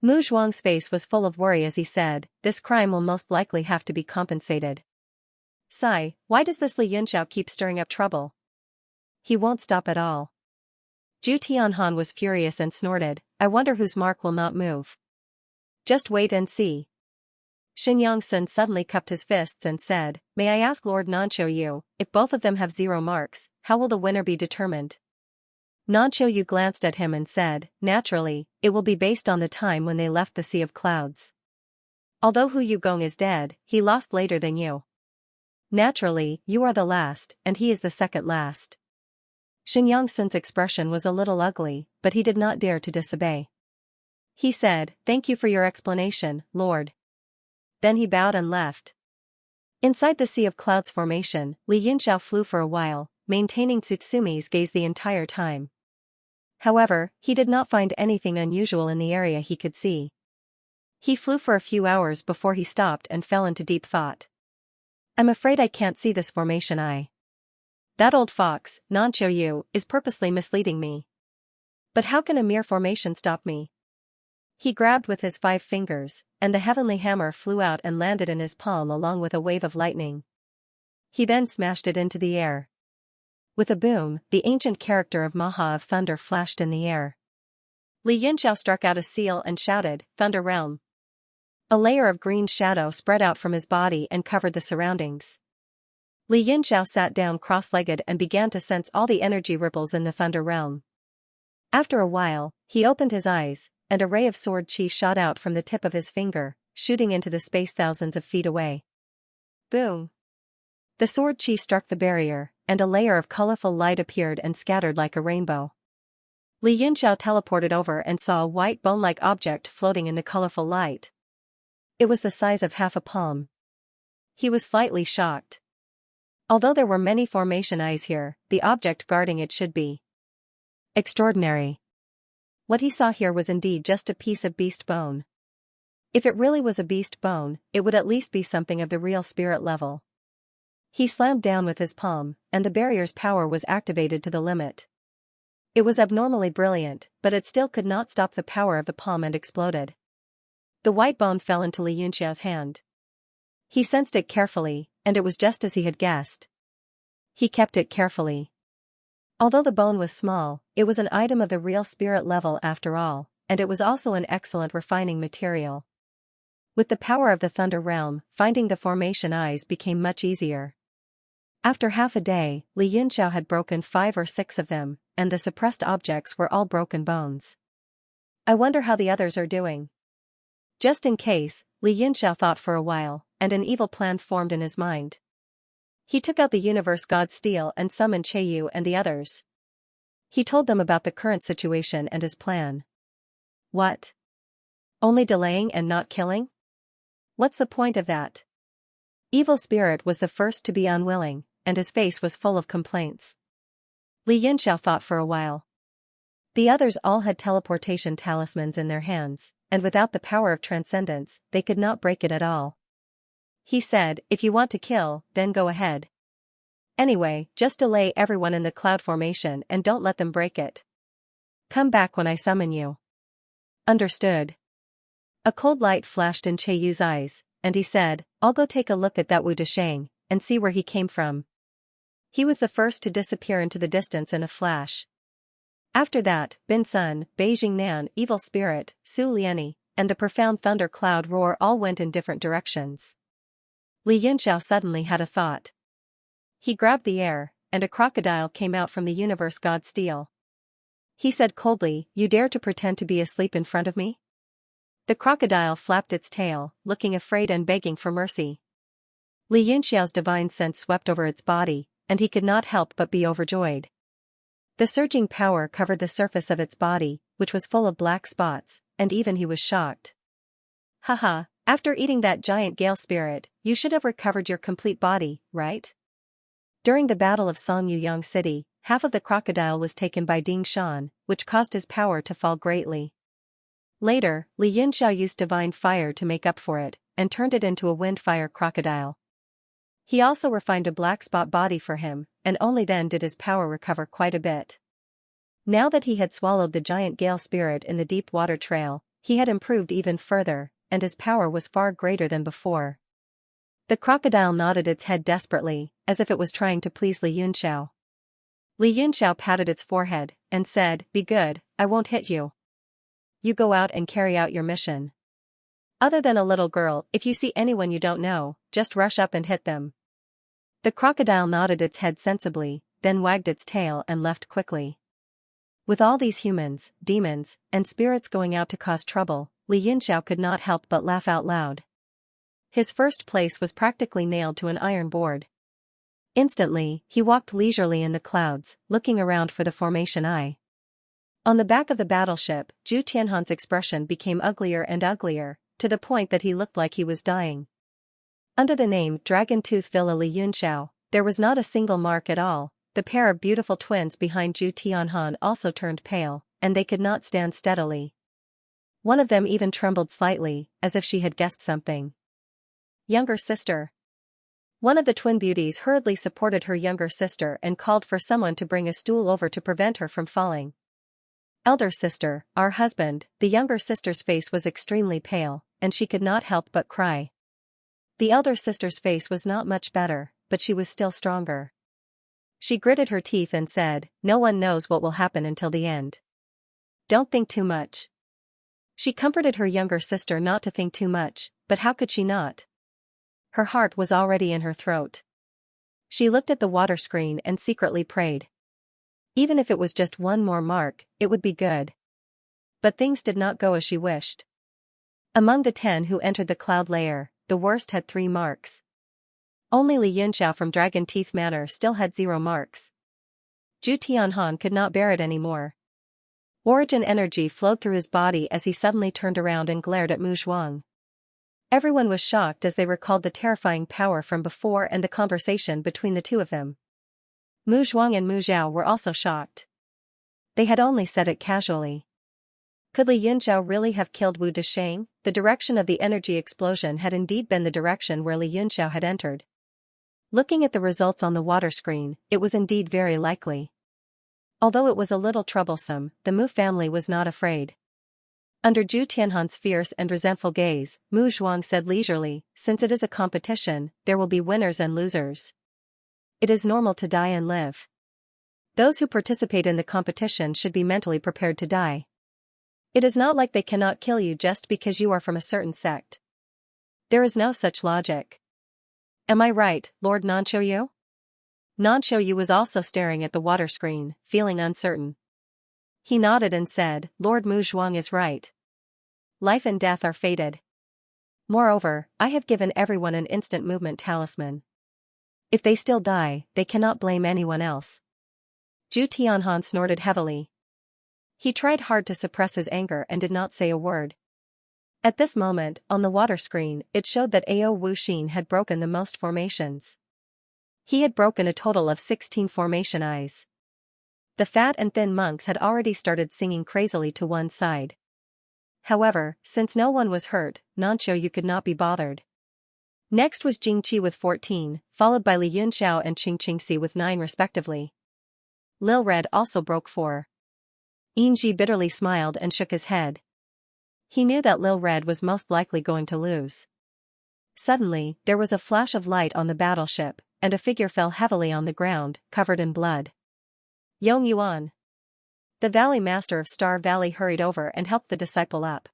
Mu Zhuang's face was full of worry as he said, this crime will most likely have to be compensated. Sigh, why does this Li Yunxiao keep stirring up trouble? He won't stop at all. Zhu Tianhan was furious and snorted, I wonder whose mark will not move. Just wait and see. Xianxia suddenly cupped his fists and said, may I ask Lord Nanqiuyu, if both of them have 0 marks, how will the winner be determined? Nanqiuyu glanced at him and said, naturally, it will be based on the time when they left the Sea of Clouds. Although Hu Yugong is dead, he lost later than you. Naturally, you are the last, and he is the second last. Xianxia's expression was a little ugly, but he did not dare to disobey. He said, thank you for your explanation, Lord. Then he bowed and left. Inside the Sea of Clouds formation, Li Yunxiao flew for a while, maintaining Tsutsumi's gaze the entire time. However, he did not find anything unusual in the area he could see. He flew for a few hours before he stopped and fell into deep thought. I'm afraid I can't see this formation. That old fox, Nanqiuyu, is purposely misleading me. But how can a mere formation stop me? He grabbed with his 5 fingers, and the heavenly hammer flew out and landed in his palm along with a wave of lightning. He then smashed it into the air. With a boom, the ancient character of Maha of Thunder flashed in the air. Li Yunxiao struck out a seal and shouted, Thunder Realm. A layer of green shadow spread out from his body and covered the surroundings. Li Yunxiao sat down cross-legged and began to sense all the energy ripples in the Thunder Realm. After a while, he opened his eyes, and a ray of sword chi shot out from the tip of his finger, shooting into the space thousands of feet away. Boom! The sword chi struck the barrier, and a layer of colorful light appeared and scattered like a rainbow. Li Yunxiao teleported over and saw a white bone-like object floating in the colorful light. It was the size of half a palm. He was slightly shocked. Although there were many formation eyes here, the object guarding it should be extraordinary. What he saw here was indeed just a piece of beast bone. If it really was a beast bone, it would at least be something of the real spirit level. He slammed down with his palm, and the barrier's power was activated to the limit. It was abnormally brilliant, but it still could not stop the power of the palm and exploded. The white bone fell into Li Yunxiao's hand. He sensed it carefully, and it was just as he had guessed. He kept it carefully. Although the bone was small, it was an item of the real spirit level after all, and it was also an excellent refining material. With the power of the Thunder Realm, finding the formation eyes became much easier. After half a day, Li Yunxiao had broken 5 or 6 of them, and the suppressed objects were all broken bones. I wonder how the others are doing. Just in case, Li Yunxiao thought for a while, and an evil plan formed in his mind. He took out the Universe God Steel and summoned Cheiyu and the others. He told them about the current situation and his plan. What? Only delaying and not killing? What's the point of that? Evil Spirit was the first to be unwilling, and his face was full of complaints. Li Yunxiao thought for a while. The others all had teleportation talismans in their hands, and without the power of transcendence, they could not break it at all. He said, if you want to kill, then go ahead. Anyway, just delay everyone in the cloud formation and don't let them break it. Come back when I summon you. Understood. A cold light flashed in Cheiyu's eyes, and he said, I'll go take a look at that Wu Deshang, and see where he came from. He was the first to disappear into the distance in a flash. After that, Bin Sun, Beijing Nan, Evil Spirit, Su Liani, and the profound thunder cloud roar all went in different directions. Li Yunxiao suddenly had a thought. He grabbed the air, and a crocodile came out from the Universe God Steel. He said coldly, you dare to pretend to be asleep in front of me? The crocodile flapped its tail, looking afraid and begging for mercy. Li Yunxiao's divine sense swept over its body, and he could not help but be overjoyed. The surging power covered the surface of its body, which was full of black spots, and even he was shocked. Haha, after eating that giant gale spirit, you should have recovered your complete body, right? During the Battle of Songyuyang City, half of the crocodile was taken by Ding Shan, which caused his power to fall greatly. Later, Li Yunxiao used divine fire to make up for it, and turned it into a wind-fire crocodile. He also refined a black spot body for him, and only then did his power recover quite a bit. Now that he had swallowed the giant gale spirit in the deep water trail, he had improved even further, and his power was far greater than before. The crocodile nodded its head desperately, as if it was trying to please Li Yunxiao. Li Yunxiao patted its forehead, and said, be good, I won't hit you. You go out and carry out your mission. Other than a little girl, if you see anyone you don't know, just rush up and hit them. The crocodile nodded its head sensibly, then wagged its tail and left quickly. With all these humans, demons, and spirits going out to cause trouble, Li Yunxiao could not help but laugh out loud. His first place was practically nailed to an iron board. Instantly, he walked leisurely in the clouds, looking around for the formation eye. On the back of the battleship, Zhu Tianhan's expression became uglier and uglier, to the point that he looked like he was dying. Under the name Dragon Tooth Villa Li Yunxiao, there was not a single mark at all. The pair of beautiful twins behind Zhu Tianhan also turned pale, and they could not stand steadily. One of them even trembled slightly, as if she had guessed something. Younger sister. One of the twin beauties hurriedly supported her younger sister and called for someone to bring a stool over to prevent her from falling. Elder sister, our husband. The younger sister's face was extremely pale, and she could not help but cry. The elder sister's face was not much better, but she was still stronger. She gritted her teeth and said, no one knows what will happen until the end. Don't think too much. She comforted her younger sister not to think too much, but how could she not? Her heart was already in her throat. She looked at the water screen and secretly prayed. Even if it was just one more mark, it would be good. But things did not go as she wished. Among the 10 who entered the cloud layer, the worst had 3 marks. Only Li Yunxiao from Dragon Teeth Manor still had 0 marks. Zhu Tianhan could not bear it anymore. Origin energy flowed through his body as he suddenly turned around and glared at Mu Zhuang. Everyone was shocked as they recalled the terrifying power from before and the conversation between the two of them. Mu Zhuang and Mu Zhao were also shocked. They had only said it casually. Could Li Yunxiao really have killed Wu Desheng? The direction of the energy explosion had indeed been the direction where Li Yunxiao had entered. Looking at the results on the water screen, it was indeed very likely. Although it was a little troublesome, the Mu family was not afraid. Under Zhu Tianhan's fierce and resentful gaze, Mu Zhuang said leisurely, "Since it is a competition, there will be winners and losers. It is normal to die and live. Those who participate in the competition should be mentally prepared to die. It is not like they cannot kill you just because you are from a certain sect. There is no such logic. Am I right, Lord Nanqiuyu?" Nanqiuyu was also staring at the water screen, feeling uncertain. He nodded and said, "Lord Mu Zhuang is right. Life and death are fated. Moreover, I have given everyone an instant movement talisman. If they still die, they cannot blame anyone else." Zhu Tianhan snorted heavily. He tried hard to suppress his anger and did not say a word. At this moment, on the water screen, it showed that Ao Wu Xin had broken the most formations. He had broken a total of 16 formation eyes. The fat and thin monks had already started singing crazily to one side. However, since no one was hurt, Nanqiuyu could not be bothered. Next was Jingqi with 14, followed by Li Yunxiao and Qingqingxi with 9 respectively. Lil Red also broke 4. Yinji bitterly smiled and shook his head. He knew that Lil Red was most likely going to lose. Suddenly, there was a flash of light on the battleship, and a figure fell heavily on the ground, covered in blood. Yong Yuan. The Valley Master of Star Valley hurried over and helped the disciple up.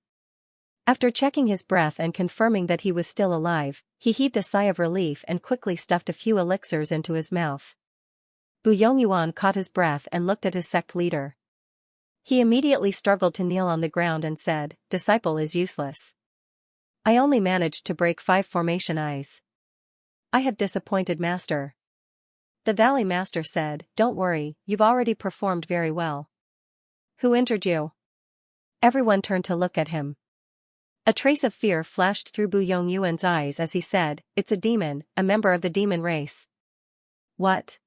After checking his breath and confirming that he was still alive, he heaved a sigh of relief and quickly stuffed a few elixirs into his mouth. Bu Yongyuan caught his breath and looked at his sect leader. He immediately struggled to kneel on the ground and said, "Disciple is useless. I only managed to break 5 formation eyes. I have disappointed Master." The Valley Master said, "Don't worry, you've already performed very well." "Who injured you?" Everyone turned to look at him. A trace of fear flashed through Bu Yongyuan's eyes as he said, "It's a demon, a member of the demon race." "What?"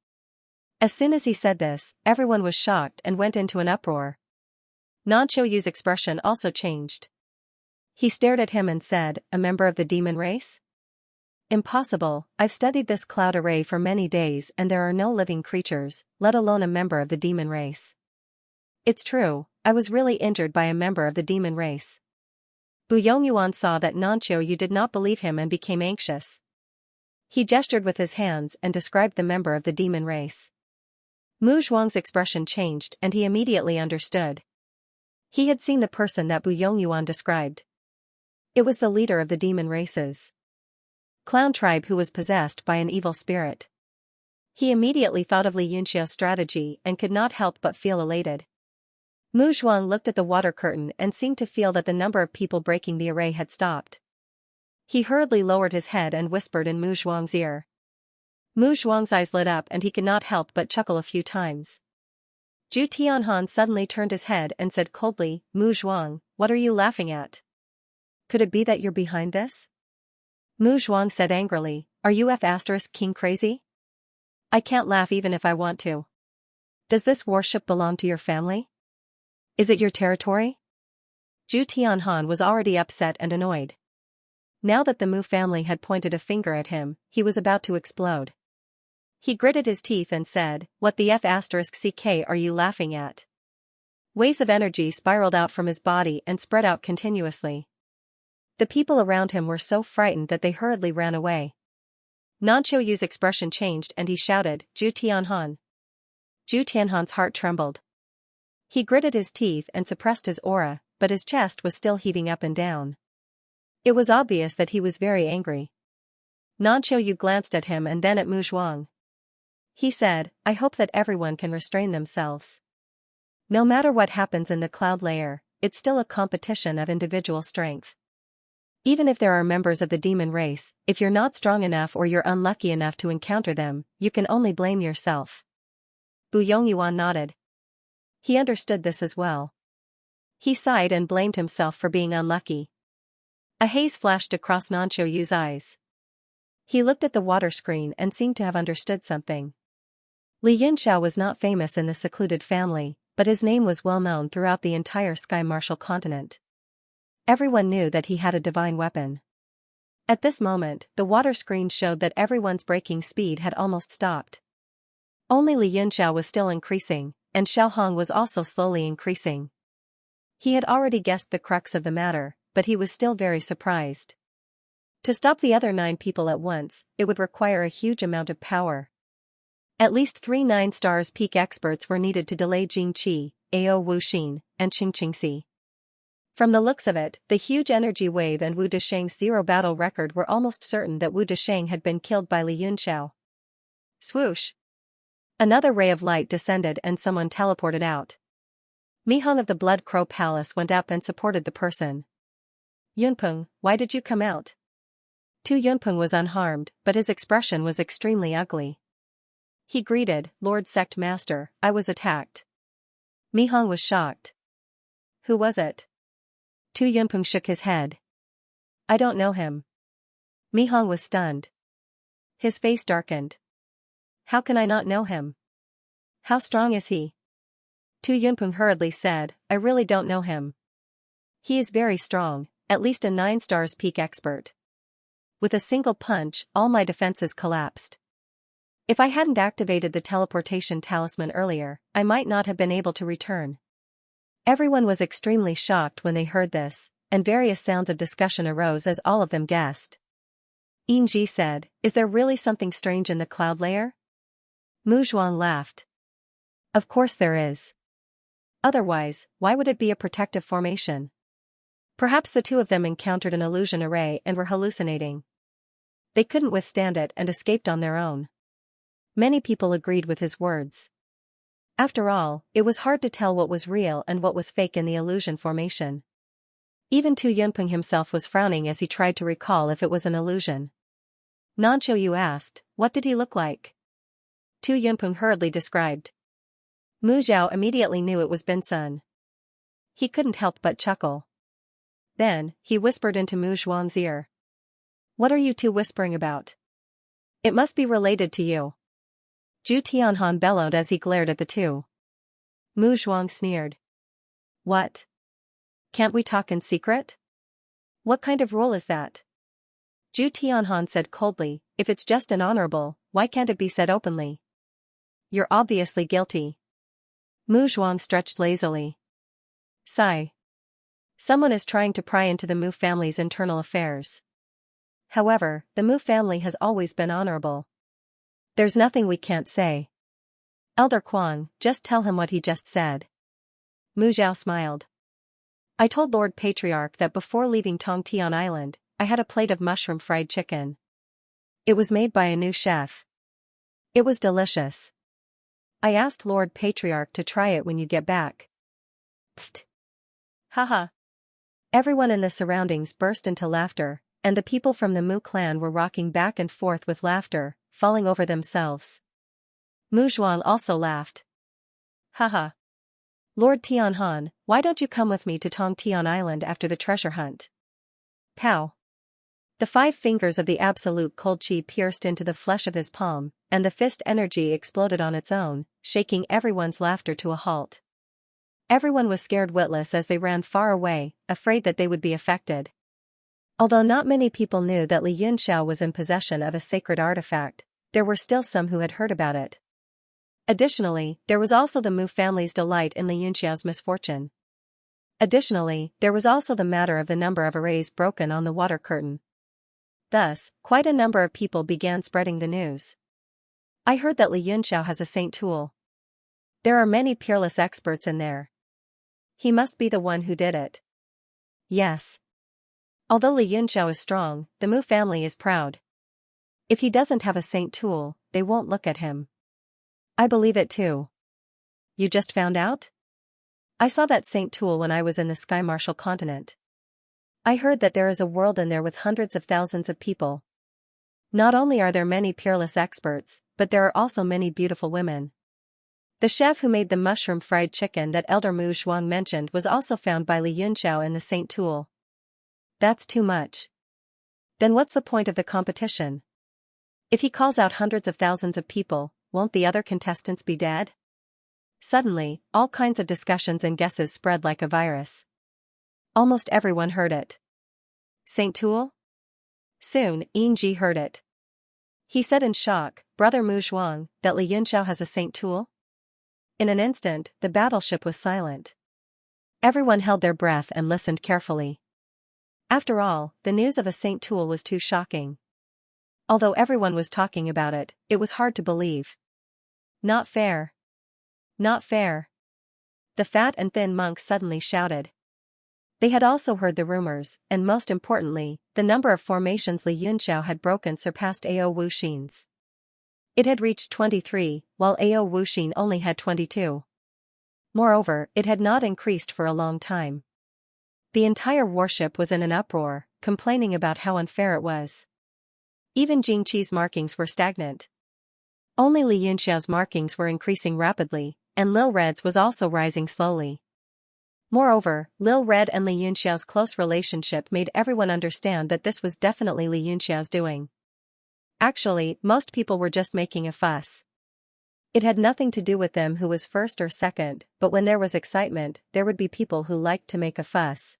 As soon as he said this, everyone was shocked and went into an uproar. Nanqiuyu's expression also changed. He stared at him and said, "A member of the demon race? Impossible, I've studied this cloud array for many days and there are no living creatures, let alone a member of the demon race." "It's true, I was really injured by a member of the demon race." Bu Yongyuan saw that Nanqiuyu did not believe him and became anxious. He gestured with his hands and described the member of the demon race. Mu Zhuang's expression changed and he immediately understood. He had seen the person that Bu Yongyuan described. It was the leader of the demon races. Clown tribe who was possessed by an evil spirit. He immediately thought of Li Yunxiao's strategy and could not help but feel elated. Mu Zhuang looked at the water curtain and seemed to feel that the number of people breaking the array had stopped. He hurriedly lowered his head and whispered in Mu Zhuang's ear. Mu Zhuang's eyes lit up and he could not help but chuckle a few times. Zhu Tianhan suddenly turned his head and said coldly, "Mu Zhuang, what are you laughing at? Could it be that you're behind this?" Mu Zhuang said angrily, "Are you King crazy? I can't laugh even if I want to. Does this warship belong to your family? Is it your territory?" Zhu Tianhan was already upset and annoyed. Now that the Mu family had pointed a finger at him, he was about to explode. He gritted his teeth and said, "What the *CK are you laughing at?" Waves of energy spiraled out from his body and spread out continuously. The people around him were so frightened that they hurriedly ran away. Nanqiuyu's expression changed and he shouted, "Zhu Tianhan." Zhu Tianhan's heart trembled. He gritted his teeth and suppressed his aura, but his chest was still heaving up and down. It was obvious that he was very angry. Nanqiuyu glanced at him and then at Mu Zhuang. He said, I hope that everyone can restrain themselves. No matter what happens in the cloud layer, it's still a competition of individual strength. Even if there are members of the demon race, if you're not strong enough or you're unlucky enough to encounter them, you can only blame yourself. Bu Yongyuan nodded. He understood this as well. He sighed and blamed himself for being unlucky. A haze flashed across Nanqiu Yu's eyes. He looked at the water screen and seemed to have understood something. Li Yunxiao was not famous in the secluded family, but his name was well known throughout the entire Sky Martial continent. Everyone knew that he had a divine weapon. At this moment, the water screen showed that everyone's breaking speed had almost stopped. Only Li Yunxiao was still increasing, and Xiao Hong was also slowly increasing. He had already guessed the crux of the matter, but he was still very surprised. To stop the other 9 people at once, it would require a huge amount of power. At least 3 9-stars peak experts were needed to delay Jing Qi, Ao Wuxin, and Qing Qingxi. From the looks of it, the huge energy wave and Wu Desheng's 0 battle record were almost certain that Wu Desheng had been killed by Li Yunxiao. Swoosh! Another ray of light descended and someone teleported out. Mi Hong of the Blood Crow Palace went up and supported the person. Yunpeng, why did you come out? Tu Yunpeng was unharmed, but his expression was extremely ugly. He greeted, Lord Sect Master, I was attacked. Mi Hong was shocked. Who was it? Tu Yunpeng shook his head. I don't know him. Mi Hong was stunned. His face darkened. How can I not know him? How strong is he? Tu Yunpeng hurriedly said, I really don't know him. He is very strong, at least a 9-stars peak expert. With a single punch, all my defenses collapsed. If I hadn't activated the teleportation talisman earlier, I might not have been able to return. Everyone was extremely shocked when they heard this, and various sounds of discussion arose as all of them guessed. Yingji said, is there really something strange in the cloud layer? Mu Zhuang laughed. Of course there is. Otherwise, why would it be a protective formation? Perhaps the 2 of them encountered an illusion array and were hallucinating. They couldn't withstand it and escaped on their own. Many people agreed with his words. After all, it was hard to tell what was real and what was fake in the illusion formation. Even Tu Yunpeng himself was frowning as he tried to recall if it was an illusion. Nanqiu Yu asked, what did he look like? Tu Yunpeng hurriedly described. Mu Zhao immediately knew it was Bin Sun. He couldn't help but chuckle. Then, he whispered into Mu Zhuang's ear. What are you 2 whispering about? It must be related to you. Zhu Tianhan bellowed as he glared at the 2. Mu Zhuang sneered. What? Can't we talk in secret? What kind of rule is that? Zhu Tianhan said coldly, if it's just an honorable, why can't it be said openly? You're obviously guilty. Mu Zhuang stretched lazily. Sigh. Someone is trying to pry into the Mu family's internal affairs. However, the Mu family has always been honorable. There's nothing we can't say. Elder Kwang, just tell him what he just said. Mu Zhao smiled. I told Lord Patriarch that before leaving Tongtian Island, I had a plate of mushroom fried chicken. It was made by a new chef. It was delicious. I asked Lord Patriarch to try it when you get back. Pfft. Haha. Everyone in the surroundings burst into laughter, and the people from the Mu clan were rocking back and forth with laughter, falling over themselves. Mu Zhuang also laughed. Haha. Lord Tianhan, why don't you come with me to Tongtian Island after the treasure hunt? Pow. The 5 fingers of the absolute cold chi pierced into the flesh of his palm, and the fist energy exploded on its own, shaking everyone's laughter to a halt. Everyone was scared witless as they ran far away, afraid that they would be affected. Although not many people knew that Li Yunxiao was in possession of a sacred artifact, there were still some who had heard about it. Additionally, there was also the Mu family's delight in Li Yunxiao's misfortune. Additionally, there was also the matter of the number of arrays broken on the water curtain. Thus, quite a number of people began spreading the news. I heard that Li Yunxiao has a saint tool. There are many peerless experts in there. He must be the one who did it. Yes. Although Li Yunxiao is strong, the Mu family is proud. If he doesn't have a saint tool, they won't look at him. I believe it too. You just found out? I saw that Saint Tool when I was in the Sky Martial continent. I heard that there is a world in there with hundreds of thousands of people. Not only are there many peerless experts, but there are also many beautiful women. The chef who made the mushroom fried chicken that Elder Mu Zhuang mentioned was also found by Li Yunxiao in the Saint Tool. That's too much. Then what's the point of the competition? If he calls out hundreds of thousands of people, won't the other contestants be dead? Suddenly, all kinds of discussions and guesses spread like a virus. Almost everyone heard it. Saint Tool? Soon, Yingji heard it. He said in shock, Brother Mu Zhuang, that Li Yunxiao has a Saint Tool? In an instant, the battleship was silent. Everyone held their breath and listened carefully. After all, the news of a Saint Tool was too shocking. Although everyone was talking about it, it was hard to believe. Not fair. Not fair. The fat and thin monks suddenly shouted. They had also heard the rumors, and most importantly, the number of formations Li Yunxiao had broken surpassed Ao Wuxin's. It had reached 23, while Ao Wuxin only had 22. Moreover, it had not increased for a long time. The entire warship was in an uproar, complaining about how unfair it was. Even Jingqi's markings were stagnant. Only Li Yunxiao's markings were increasing rapidly, and Lil Red's was also rising slowly. Moreover, Lil Red and Li Yunxiao's close relationship made everyone understand that this was definitely Li Yunxiao's doing. Actually, most people were just making a fuss. It had nothing to do with them who was first or second, but when there was excitement, there would be people who liked to make a fuss.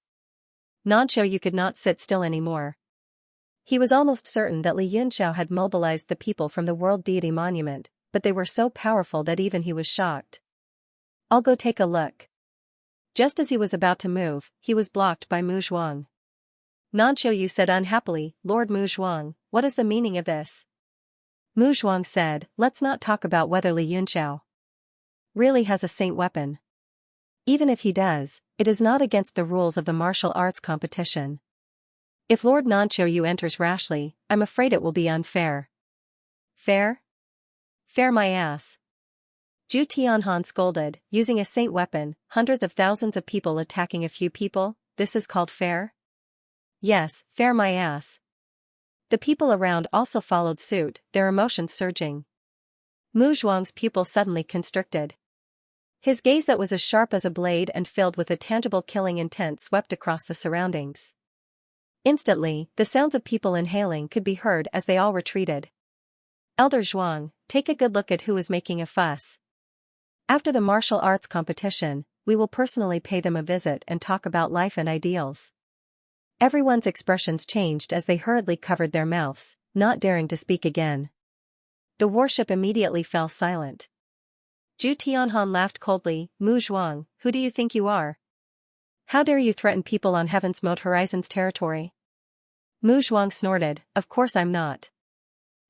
Nanqiu could not sit still anymore. He was almost certain that Li Yunxiao had mobilized the people from the World Deity Monument, but they were so powerful that even he was shocked. I'll go take a look. Just as he was about to move, he was blocked by Mu Zhuang. Nanqiu said unhappily, Lord Mu Zhuang, what is the meaning of this? Mu Zhuang said, let's not talk about whether Li Yunxiao really has a saint weapon. Even if he does, it is not against the rules of the martial arts competition. If Lord Nanqiu enters rashly, I'm afraid it will be unfair. Fair? Fair my ass. Zhu Tianhan scolded, using a saint weapon, hundreds of thousands of people attacking a few people, this is called fair? Yes, fair my ass. The people around also followed suit, their emotions surging. Mu Zhuang's pupils suddenly constricted. His gaze that was as sharp as a blade and filled with a tangible killing intent swept across the surroundings. Instantly, the sounds of people inhaling could be heard as they all retreated. Elder Zhuang, take a good look at who is making a fuss. After the martial arts competition, we will personally pay them a visit and talk about life and ideals. Everyone's expressions changed as they hurriedly covered their mouths, not daring to speak again. The warship immediately fell silent. Zhu Tianhan laughed coldly, Mu Zhuang, who do you think you are? How dare you threaten people on Heaven's Moat Horizon's territory? Mu Zhuang snorted, of course I'm not.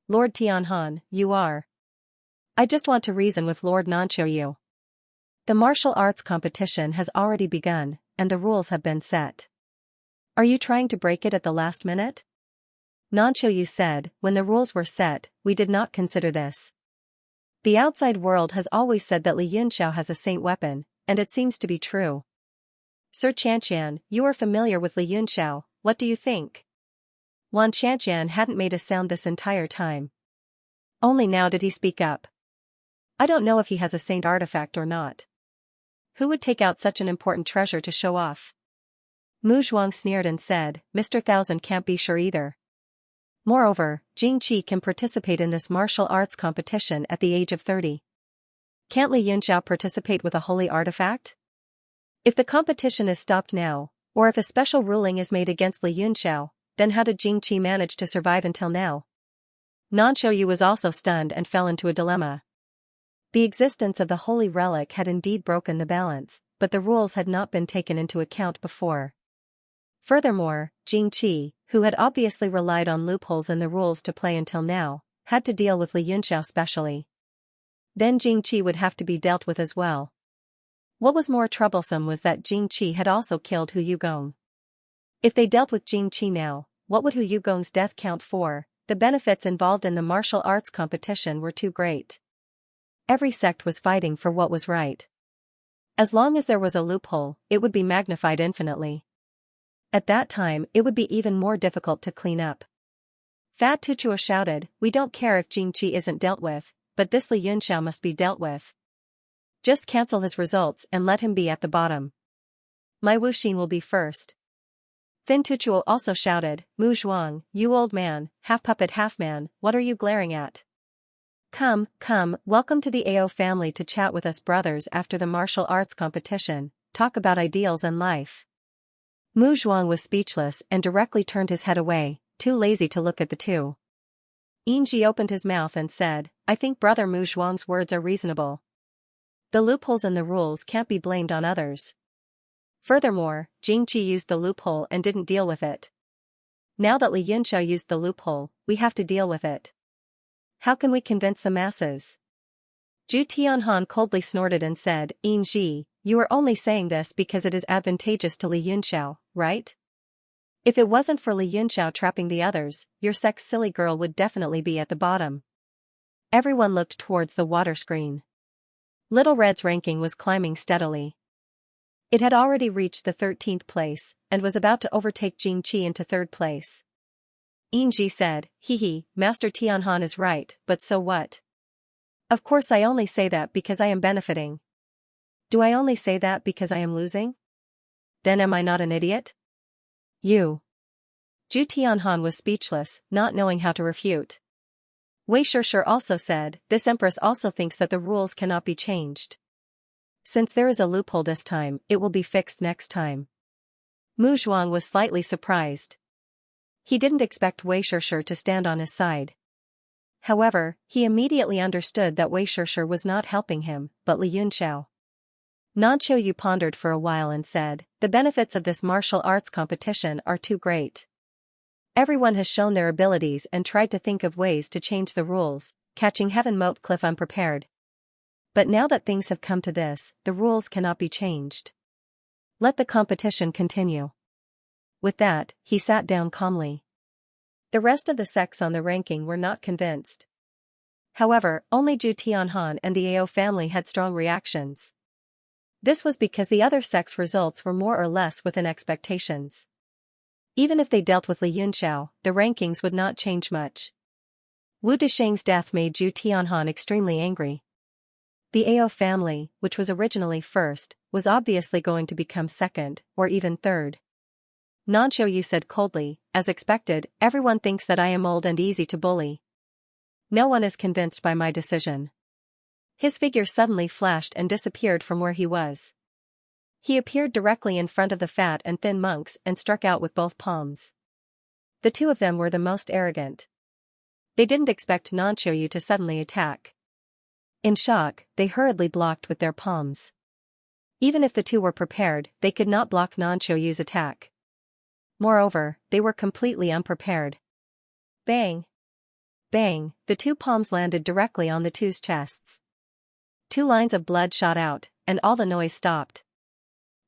Lord Tianhan, you are. I just want to reason with Lord Nanqiu. The martial arts competition has already begun, and the rules have been set. Are you trying to break it at the last minute? Nanqiu said, when the rules were set, we did not consider this. The outside world has always said that Li Yunxiao has a saint weapon, and it seems to be true. Sir Xianxia, you are familiar with Li Yunxiao, what do you think? Wan Xianxia hadn't made a sound this entire time. Only now did he speak up. I don't know if he has a saint artifact or not. Who would take out such an important treasure to show off? Mu Zhuang sneered and said, Mr. Thousand can't be sure either. Moreover, Jingqi can participate in this martial arts competition at the age of 30. Can't Li Yunxiao participate with a holy artifact? If the competition is stopped now, or if a special ruling is made against Li Yunxiao, then how did Jingqi manage to survive until now? Nanqiu was also stunned and fell into a dilemma. The existence of the holy relic had indeed broken the balance, but the rules had not been taken into account before. Furthermore, Jingqi, who had obviously relied on loopholes in the rules to play until now, had to deal with Li Yunxiao specially. Then Jingqi would have to be dealt with as well. What was more troublesome was that Jingqi had also killed Hu Yugong. If they dealt with Jingqi now, what would Hu Yugong's death count for? The benefits involved in the martial arts competition were too great. Every sect was fighting for what was right. As long as there was a loophole, it would be magnified infinitely. At that time, it would be even more difficult to clean up. Fat Tuchuo shouted, "We don't care if Jingqi isn't dealt with, but this Li Yunxiao must be dealt with. Just cancel his results and let him be at the bottom. My Wuxin will be first." Thin Tuchuo also shouted, "Mu Zhuang, you old man, half puppet half man, what are you glaring at? Come, welcome to the AO family to chat with us brothers after the martial arts competition, talk about ideals and life." Mu Zhuang was speechless and directly turned his head away, too lazy to look at the two. Yingji opened his mouth and said, "I think brother Mu Zhuang's words are reasonable. The loopholes in the rules can't be blamed on others. Furthermore, Jingqi used the loophole and didn't deal with it. Now that Li Yunxiao used the loophole, we have to deal with it. How can we convince the masses?" Zhu Tianhan coldly snorted and said, "Yingji, you are only saying this because it is advantageous to Li Yunxiao, right? If it wasn't for Li Yunxiao trapping the others, your sect's silly girl would definitely be at the bottom." Everyone looked towards the water screen. Little Red's ranking was climbing steadily. It had already reached the 13th place, and was about to overtake Jingqi into 3rd place. Yingji said, "Hehe, Master Tianhan is right, but so what? Of course I only say that because I am benefiting. Do I only say that because I am losing? Then am I not an idiot?" You. Zhu Tianhan was speechless, not knowing how to refute. Wei Shishir also said, "This empress also thinks that the rules cannot be changed. Since there is a loophole this time, it will be fixed next time." Mu Zhuang was slightly surprised. He didn't expect Wei Shishir to stand on his side. However, he immediately understood that Wei Shishir was not helping him, but Li Yunxiao. Nanqiu Yu pondered for a while and said, "The benefits of this martial arts competition are too great. Everyone has shown their abilities and tried to think of ways to change the rules, catching Heaven Moat Cliff unprepared. But now that things have come to this, the rules cannot be changed. Let the competition continue." With that, he sat down calmly. The rest of the sects on the ranking were not convinced. However, only Zhu Tianhan and the AO family had strong reactions. This was because the other sects' results were more or less within expectations. Even if they dealt with Li Yunxiao, the rankings would not change much. Wu Desheng's death made Zhu Tianhan extremely angry. The AO family, which was originally first, was obviously going to become second, or even third. Nanqiu Yu said coldly, "As expected, everyone thinks that I am old and easy to bully. No one is convinced by my decision." His figure suddenly flashed and disappeared from where he was. He appeared directly in front of the fat and thin monks and struck out with both palms. The two of them were the most arrogant. They didn't expect Nanqiu Yu to suddenly attack. In shock, they hurriedly blocked with their palms. Even if the two were prepared, they could not block Nanqiu Yu's attack. Moreover, they were completely unprepared. Bang! Bang! The two palms landed directly on the two's chests. 2 lines of blood shot out, and all the noise stopped.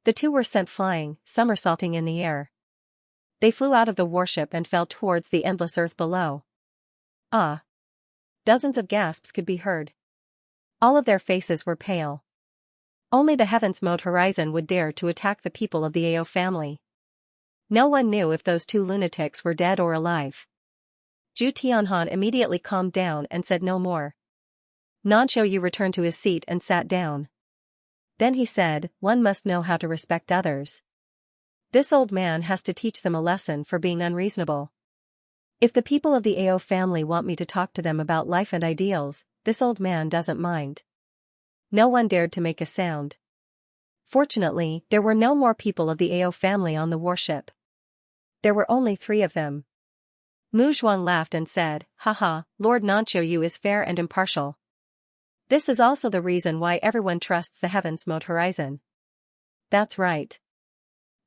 The two were sent flying, somersaulting in the air. They flew out of the warship and fell towards the endless earth below. Ah! Dozens of gasps could be heard. All of their faces were pale. Only the Heaven's Mode Horizon would dare to attack the people of the AO family. No one knew if those two lunatics were dead or alive. Zhu Tianhan immediately calmed down and said no more. Nanqiu Yu returned to his seat and sat down. Then he said, "One must know how to respect others. This old man has to teach them a lesson for being unreasonable. If the people of the AO family want me to talk to them about life and ideals, this old man doesn't mind." No one dared to make a sound. Fortunately, there were no more people of the AO family on the warship. There were only 3 of them. Mu Zhuang laughed and said, "Haha, Lord Nanqiu Yu is fair and impartial. This is also the reason why everyone trusts the Heaven's Mode Horizon." That's right.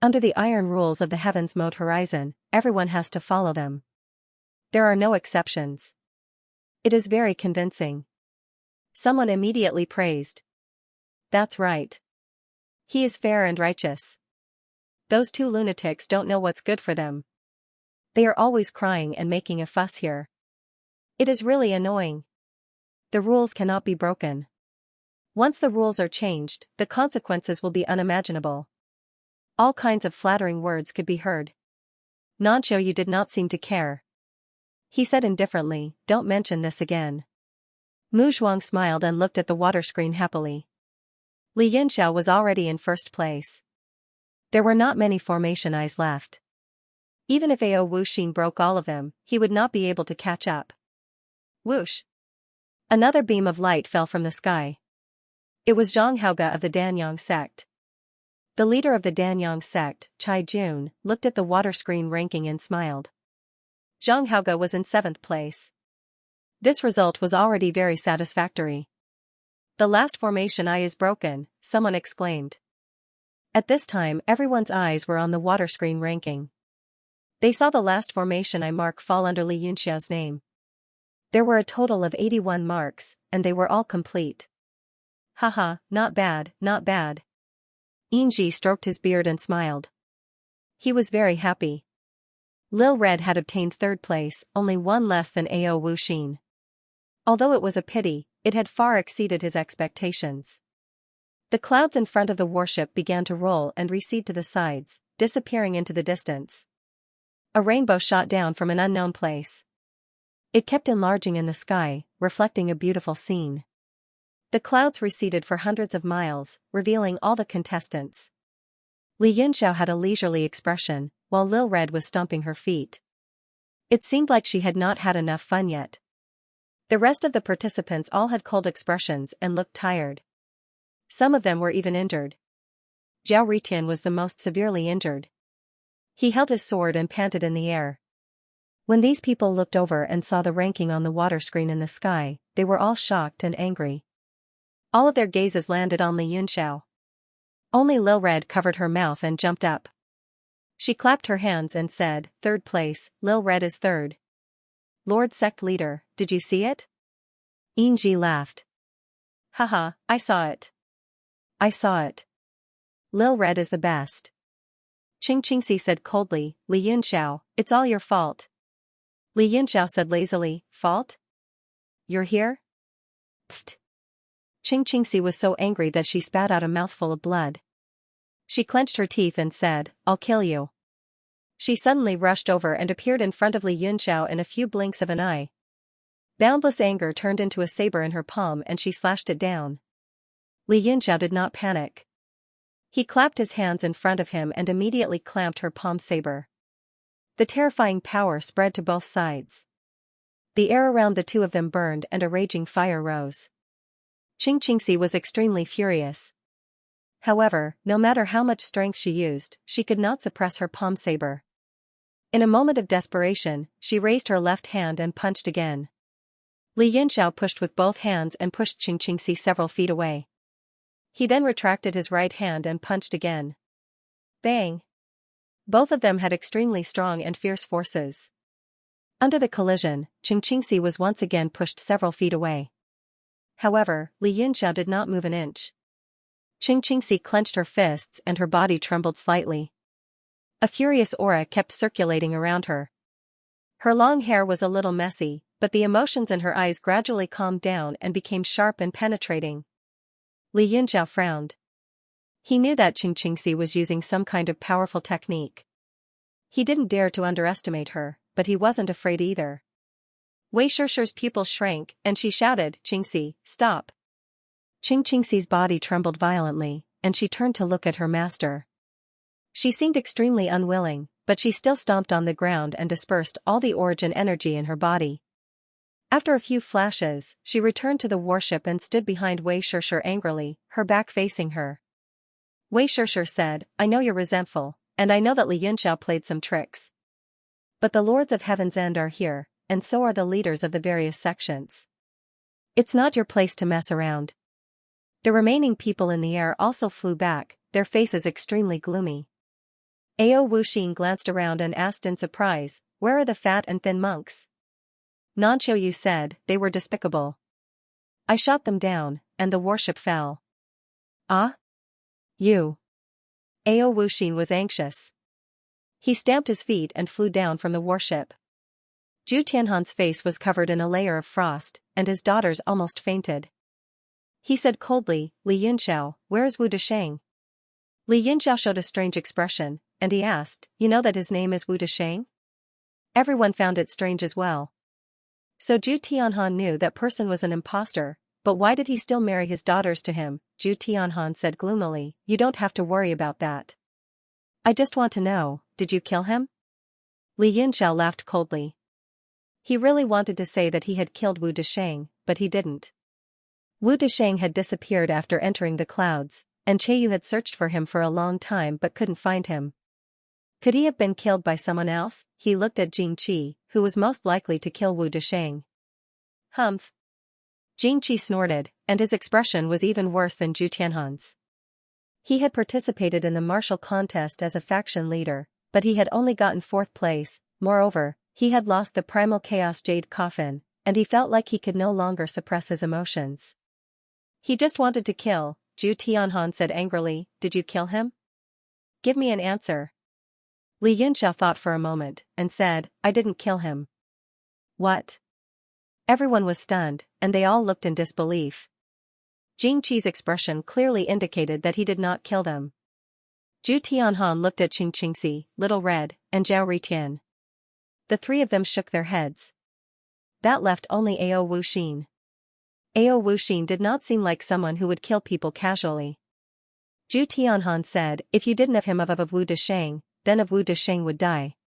Under the iron rules of the Heaven's Mode Horizon, everyone has to follow them. There are no exceptions. It is very convincing. Someone immediately praised. That's right. He is fair and righteous. Those 2 lunatics don't know what's good for them. They are always crying and making a fuss here. It is really annoying. The rules cannot be broken. Once the rules are changed, the consequences will be unimaginable. All kinds of flattering words could be heard. Xianxia did not seem to care. He said indifferently, "Don't mention this again." Mu Zhuang smiled and looked at the water screen happily. Li Yunxiao was already in first place. There were not many formation eyes left. Even if Ao Wuxin broke all of them, he would not be able to catch up. Whoosh! Another beam of light fell from the sky. It was Zhang Haoge of the Danyang sect. The leader of the Danyang sect, Chai Jun, looked at the water screen ranking and smiled. Zhang Haoge was in 7th place. This result was already very satisfactory. "The last formation eye is broken," someone exclaimed. At this time everyone's eyes were on the water screen ranking. They saw the last formation eye mark fall under Li Yunxiao's name. There were a total of 81 marks, and they were all complete. "Haha, not bad, not bad." Yingji stroked his beard and smiled. He was very happy. Lil Red had obtained 3rd place, only one less than Ao Wuxin. Although it was a pity, it had far exceeded his expectations. The clouds in front of the warship began to roll and recede to the sides, disappearing into the distance. A rainbow shot down from an unknown place. It kept enlarging in the sky, reflecting a beautiful scene. The clouds receded for hundreds of miles, revealing all the contestants. Li Yunxiao had a leisurely expression, while Lil Red was stomping her feet. It seemed like she had not had enough fun yet. The rest of the participants all had cold expressions and looked tired. Some of them were even injured. Zhao Ritian was the most severely injured. He held his sword and panted in the air. When these people looked over and saw the ranking on the water screen in the sky, they were all shocked and angry. All of their gazes landed on Li Yunxiao. Only Lil Red covered her mouth and jumped up. She clapped her hands and said, "3rd place, Lil Red is 3rd. Lord Sect Leader, did you see it?" Yingji laughed. "Haha, I saw it. I saw it. Lil Red is the best." Qingqingxi said coldly, "Li Yunxiao, it's all your fault." Li Yunxiao said lazily, "Fault? You're here?" Pfft. Qingqingxi was so angry that she spat out a mouthful of blood. She clenched her teeth and said, "I'll kill you." She suddenly rushed over and appeared in front of Li Yunxiao in a few blinks of an eye. Boundless anger turned into a saber in her palm and she slashed it down. Li Yunxiao did not panic. He clapped his hands in front of him and immediately clamped her palm saber. The terrifying power spread to both sides. The air around the two of them burned and a raging fire rose. Qingqingxi was extremely furious. However, no matter how much strength she used, she could not suppress her palm saber. In a moment of desperation, she raised her left hand and punched again. Li Yunxiao pushed with both hands and pushed Qingqingxi several feet away. He then retracted his right hand and punched again. Bang! Both of them had extremely strong and fierce forces. Under the collision, Qingqingxi was once again pushed several feet away. However, Li Yunxiao did not move an inch. Qingqingxi clenched her fists and her body trembled slightly. A furious aura kept circulating around her. Her long hair was a little messy, but the emotions in her eyes gradually calmed down and became sharp and penetrating. Li Yunxiao frowned. He knew that Qingqingxi was using some kind of powerful technique. He didn't dare to underestimate her, but he wasn't afraid either. Wei Shishir's pupils shrank, and she shouted, "Qingxi, stop!" Qingqingxi's body trembled violently, and she turned to look at her master. She seemed extremely unwilling, but she still stomped on the ground and dispersed all the origin energy in her body. After a few flashes, she returned to the warship and stood behind Wei Shishir angrily, her back facing her. Wei Shishir said, "I know you're resentful, and I know that Li Yunxiao played some tricks. But the Lords of Heaven's End are here, and so are the leaders of the various sections. It's not your place to mess around." The remaining people in the air also flew back, their faces extremely gloomy. Ao Wuxin glanced around and asked in surprise, "Where are the fat and thin monks?" Xianxia said, "They were despicable. I shot them down, and the warship fell." "Ah? You?" Ao Wuxin was anxious. He stamped his feet and flew down from the warship. Zhu Tianhan's face was covered in a layer of frost, and his daughters almost fainted. He said coldly, Li Yunxiao, where is Wu Desheng? Li Yunxiao showed a strange expression, and he asked, you know that his name is Wu Desheng? Everyone found it strange as well. So Zhu Tianhan knew that person was an imposter, but why did he still marry his daughters to him? Zhu Tianhan said gloomily, you don't have to worry about that. I just want to know, did you kill him? Li Yunxiao laughed coldly. He really wanted to say that he had killed Wu Desheng, but he didn't. Wu Desheng had disappeared after entering the clouds, and Cheiyu had searched for him for a long time but couldn't find him. Could he have been killed by someone else? He looked at Jingqi, who was most likely to kill Wu Desheng. Humph. Jingqi snorted, and his expression was even worse than Zhu Tianhan's. He had participated in the martial contest as a faction leader, but he had only gotten 4th place. Moreover, he had lost the primal chaos jade coffin, and he felt like he could no longer suppress his emotions. He just wanted to kill, Zhu Tianhan said angrily, did you kill him? Give me an answer. Li Yunxiao thought for a moment, and said, I didn't kill him. What? Everyone was stunned, and they all looked in disbelief. Jingqi's expression clearly indicated that he did not kill them. Zhu Tianhan looked at Qingqingxi, Little Red, and Zhao Ritian. The 3 of them shook their heads. That left only Ao Wuxin. Ao Wuxin did not seem like someone who would kill people casually. Zhu Tianhan said, if you didn't have him of Wu Desheng, then of Wu Desheng would die.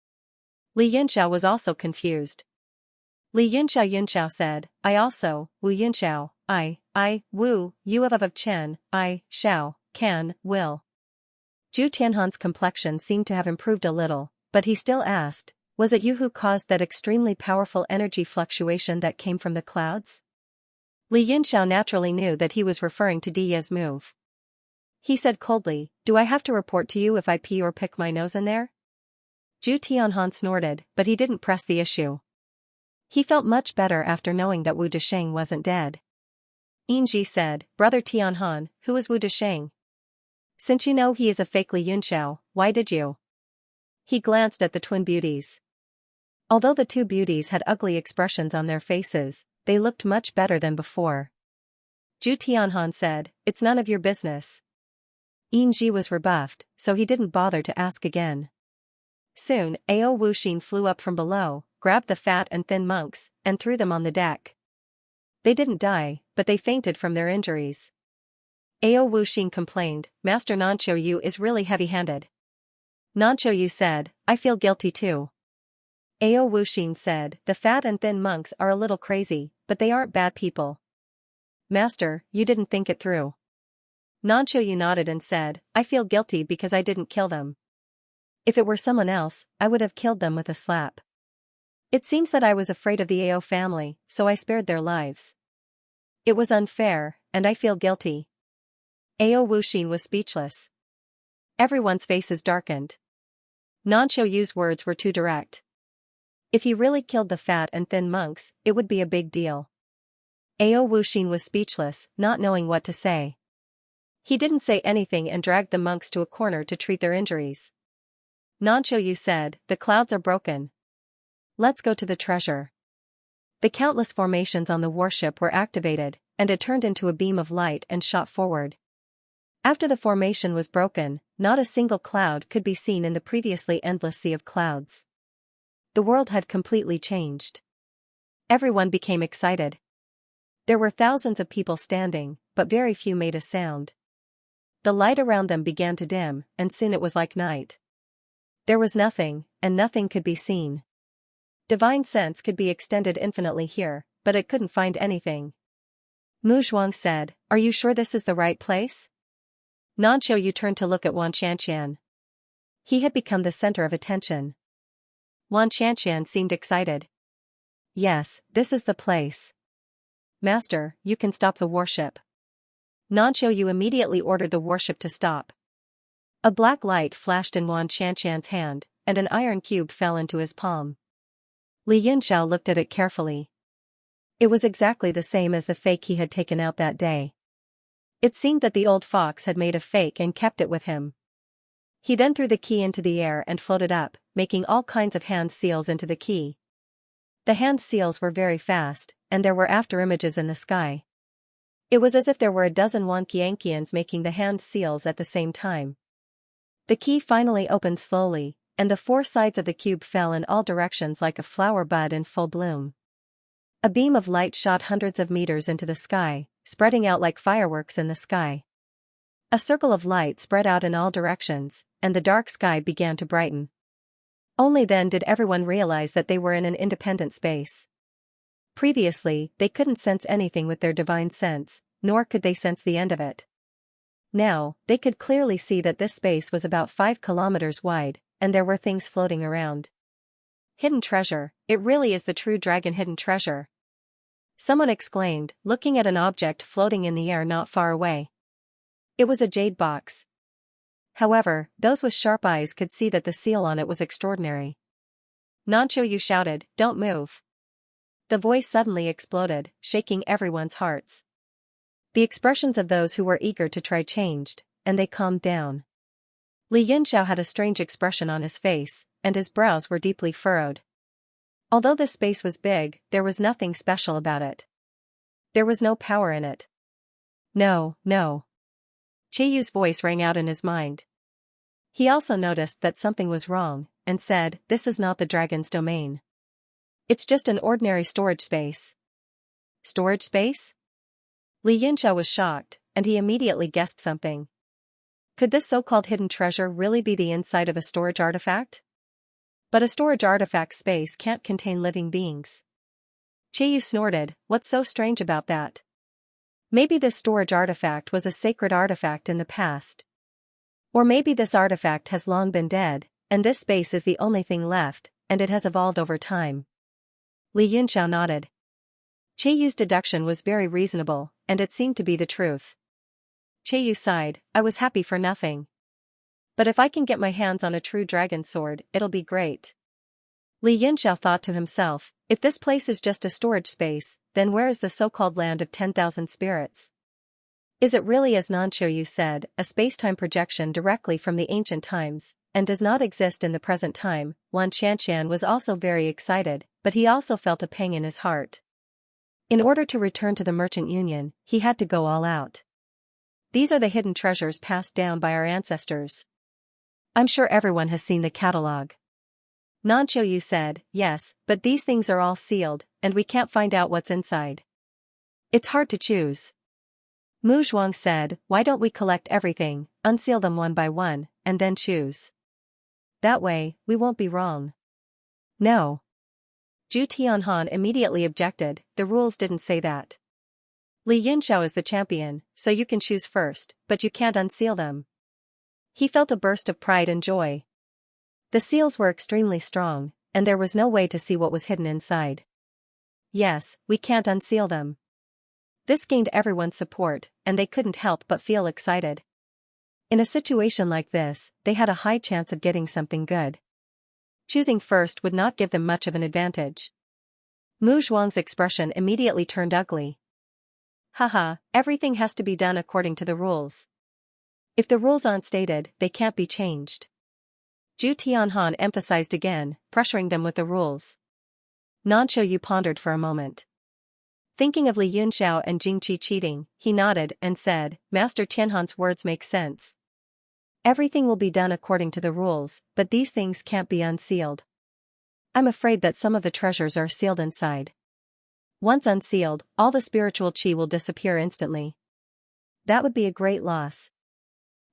Li Yunxiao was also confused. Li Yunxiao said, I also, Wu Yunxiao, Wu, you of Chen, Xiao, can, will. Zhu Tianhan's complexion seemed to have improved a little, but he still asked, was it you who caused that extremely powerful energy fluctuation that came from the clouds? Li Yunxiao naturally knew that he was referring to Diye's move. He said coldly, do I have to report to you if I pee or pick my nose in there? Zhu Tianhan snorted, but he didn't press the issue. He felt much better after knowing that Wu Desheng wasn't dead. Yingji said, Brother Tianhan, who is Wu Desheng? Since you know he is a fake Li Yunxiao, why did you? He glanced at the twin beauties. Although the 2 beauties had ugly expressions on their faces, they looked much better than before. Zhu Tianhan said, it's none of your business. Yingji was rebuffed, so he didn't bother to ask again. Soon, Ao Wuxin flew up from below, grabbed the fat and thin monks, and threw them on the deck. They didn't die, but they fainted from their injuries. Ao Wuxin complained, Master Nanqiu is really heavy-handed. Nanqiu said, I feel guilty too. Ao Wuxin said, the fat and thin monks are a little crazy, but they aren't bad people. Master, you didn't think it through. Nanqiu nodded and said, I feel guilty because I didn't kill them. If it were someone else, I would have killed them with a slap. It seems that I was afraid of the Ao family, so I spared their lives. It was unfair, and I feel guilty. Ao Wuxin was speechless. Everyone's faces darkened. Nanqiu's words were too direct. If he really killed the fat and thin monks, it would be a big deal. Ao Wuxin was speechless, not knowing what to say. He didn't say anything and dragged the monks to a corner to treat their injuries. Nanqiu said, the clouds are broken. Let's go to the treasure. The countless formations on the warship were activated, and it turned into a beam of light and shot forward. After the formation was broken, not a single cloud could be seen in the previously endless sea of clouds. The world had completely changed. Everyone became excited. There were thousands of people standing, but very few made a sound. The light around them began to dim, and soon it was like night. There was nothing, and nothing could be seen. Divine sense could be extended infinitely here, but it couldn't find anything. Mu Zhuang said, are you sure this is the right place? Nanqiu turned to look at Xianxia. He had become the center of attention. Xianxia seemed excited. Yes, this is the place. Master, you can stop the warship. Nanqiu immediately ordered the warship to stop. A black light flashed in Xianxia's hand, and an iron cube fell into his palm. Li Yunxiao looked at it carefully. It was exactly the same as the fake he had taken out that day. It seemed that the old fox had made a fake and kept it with him. He then threw the key into the air and floated up, making all kinds of hand seals into the key. The hand seals were very fast, and there were afterimages in the sky. It was as if there were a dozen Xianxians making the hand seals at the same time. The key finally opened slowly, and the four sides of the cube fell in all directions like a flower bud in full bloom. A beam of light shot hundreds of meters into the sky, spreading out like fireworks in the sky. A circle of light spread out in all directions, and the dark sky began to brighten. Only then did everyone realize that they were in an independent space. Previously, they couldn't sense anything with their divine sense, nor could they sense the end of it. Now, they could clearly see that this space was about 5 kilometers wide, and there were things floating around. Hidden treasure, it really is the true dragon hidden treasure. Someone exclaimed, looking at an object floating in the air not far away. It was a jade box. However, those with sharp eyes could see that the seal on it was extraordinary. Xianxia shouted, "Don't move." The voice suddenly exploded, shaking everyone's hearts. The expressions of those who were eager to try changed, and they calmed down. Xianxia had a strange expression on his face, and his brows were deeply furrowed. Although the space was big, there was nothing special about it. There was no power in it. No, no. Qiuyu's voice rang out in his mind. He also noticed that something was wrong, and said, "This is not the dragon's domain. It's just an ordinary storage space." Storage space? Xianxia was shocked, and he immediately guessed something. Could this so-called hidden treasure really be the inside of a storage artifact? But a storage artifact space can't contain living beings. Qiuyu snorted, "What's so strange about that? Maybe this storage artifact was a sacred artifact in the past. Or maybe this artifact has long been dead, and this space is the only thing left, and it has evolved over time." Xianxia nodded. Qiuyu's deduction was very reasonable, and it seemed to be the truth. Qiuyu sighed, "I was happy for nothing. But if I can get my hands on a true dragon sword, it'll be great." Xianxia thought to himself, if this place is just a storage space, then where is the so-called land of 10,000 spirits? Is it really, as Xianxia said, a space-time projection directly from the ancient times, and does not exist in the present time? Xianxian was also very excited, but he also felt a pang in his heart. In order to return to the Merchant Union, he had to go all out. These are the hidden treasures passed down by our ancestors. I'm sure everyone has seen the catalog. Xianxia said, "Yes, but these things are all sealed, and we can't find out what's inside. It's hard to choose." Mu Zhuang said, "Why don't we collect everything, unseal them one by one, and then choose? That way, we won't be wrong." "No." Zhu Tianhan immediately objected, "The rules didn't say that. Xianxia is the champion, so you can choose first, but you can't unseal them." He felt a burst of pride and joy. The seals were extremely strong, and there was no way to see what was hidden inside. "Yes, we can't unseal them." This gained everyone's support, and they couldn't help but feel excited. In a situation like this, they had a high chance of getting something good. Choosing first would not give them much of an advantage. Mu Zhuang's expression immediately turned ugly. "Haha, everything has to be done according to the rules. If the rules aren't stated, they can't be changed." Zhu Tianhan emphasized again, pressuring them with the rules. Xianxia pondered for a moment. Thinking of Xianxia and Jingqi cheating, he nodded and said, "Master Tianhan's words make sense. Everything will be done according to the rules, but these things can't be unsealed. I'm afraid that some of the treasures are sealed inside. Once unsealed, all the spiritual qi will disappear instantly. That would be a great loss."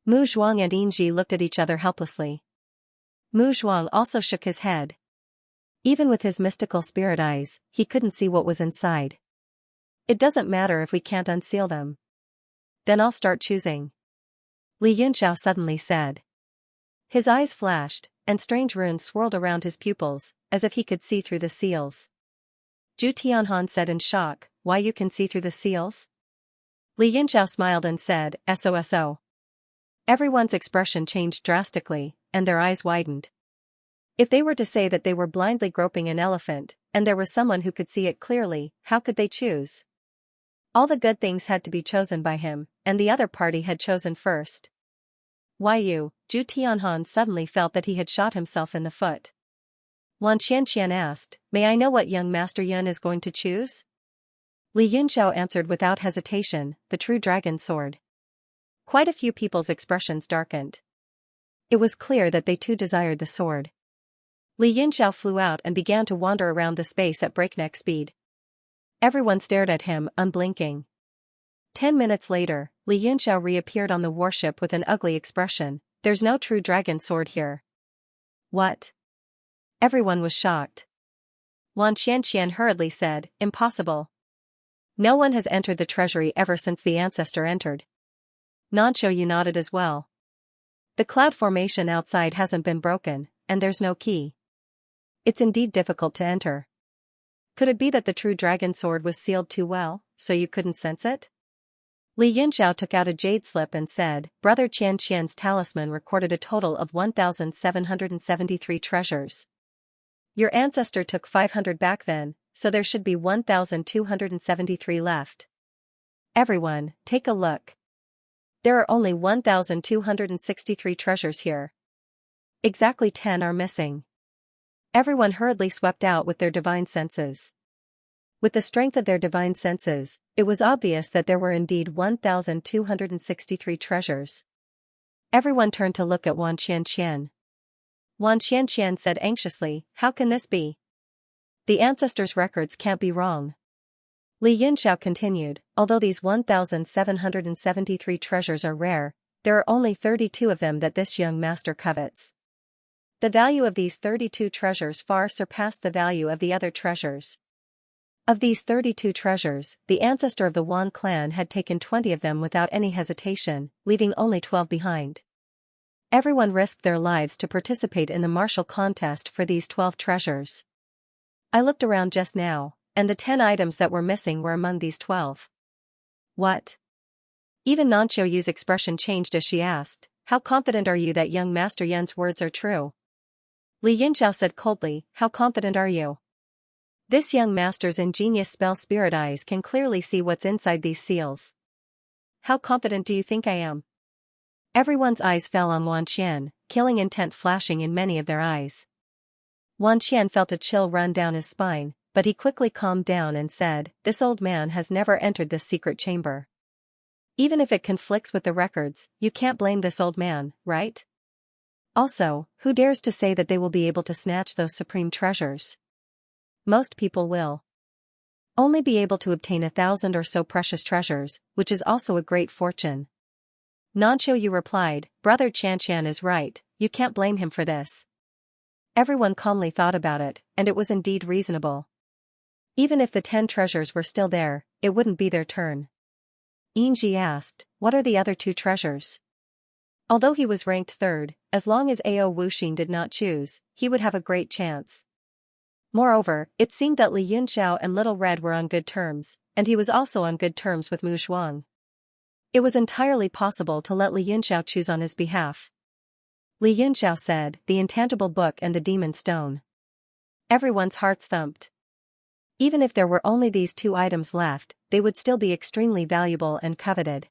Mu Zhuang and Yingji looked at each other helplessly. Mu Zhuang also shook his head. Even with his mystical spirit eyes, he couldn't see what was inside. "It doesn't matter if we can't unseal them. Then I'll start choosing," Xianxia suddenly said. His eyes flashed, and strange runes swirled around his pupils, as if he could see through the seals. Zhu Tianhan said in shock, "Why, you can see through the seals?" Xianxia smiled and said, "SOSO." Everyone's expression changed drastically, and their eyes widened. If they were to say that they were blindly groping an elephant, and there was someone who could see it clearly, how could they choose? All the good things had to be chosen by him, and the other party had chosen first. "Why you?" Zhu Tianhan suddenly felt that he had shot himself in the foot. Xianxian asked, "May I know what young Master Yun is going to choose?" Li Yunxiao answered without hesitation, the true dragon sword. Quite a few people's expressions darkened. It was clear that they too desired the sword. Li Yunxiao flew out and began to wander around the space at breakneck speed. Everyone stared at him, unblinking. 10 minutes later, Li Yunxiao reappeared on the warship with an ugly expression. There's no true dragon sword here. What? Everyone was shocked. Xianxia hurriedly said, impossible. No one has entered the treasury ever since the ancestor entered. Xianxia nodded as well. The cloud formation outside hasn't been broken, and there's no key. It's indeed difficult to enter. Could it be that the true dragon sword was sealed too well, so you couldn't sense it? Li Yunxiao took out a jade slip and said, Brother Xianxian's talisman recorded a total of 1,773 treasures. Your ancestor took 500 back then, so there should be 1,273 left. Everyone, take a look. There are only 1,263 treasures here. Exactly 10 are missing. Everyone hurriedly swept out with their divine senses. With the strength of their divine senses, it was obvious that there were indeed 1,263 treasures. Everyone turned to look at Xianxia. Xianxia said anxiously, how can this be? The ancestors' records can't be wrong. Li Yunxiao continued, although these 1,773 treasures are rare, there are only 32 of them that this young master covets. The value of these 32 treasures far surpassed the value of the other treasures. Of these 32 treasures, the ancestor of the Wan clan had taken 20 of them without any hesitation, leaving only 12 behind. Everyone risked their lives to participate in the martial contest for these 12 treasures. I looked around just now, and the 10 items that were missing were among these 12. What? Even Xianxia's expression changed as she asked, how confident are you that young Master Yan's words are true? Li Yunxiao said coldly, how confident are you? This young master's ingenious spell spirit eyes can clearly see what's inside these seals. How confident do you think I am? Everyone's eyes fell on Xianxia, killing intent flashing in many of their eyes. Xianxia felt a chill run down his spine, but he quickly calmed down and said, this old man has never entered this secret chamber. Even if it conflicts with the records, you can't blame this old man, right? Also, who dares to say that they will be able to snatch those supreme treasures? Most people will only be able to obtain 1,000 or so precious treasures, which is also a great fortune. Xianxia replied, Brother Xianxia is right, you can't blame him for this. Everyone calmly thought about it, and it was indeed reasonable. Even if the 10 treasures were still there, it wouldn't be their turn. Yingji asked, what are the other 2 treasures? Although he was ranked 3rd, as long as Ao Wuxin did not choose, he would have a great chance. Moreover, it seemed that Li Yunxiao and Little Red were on good terms, and he was also on good terms with Mu Zhuang. It was entirely possible to let Li Yunxiao choose on his behalf. Li Yunxiao said, the intangible book and the demon stone. Everyone's hearts thumped. Even if there were only these 2 items left, they would still be extremely valuable and coveted.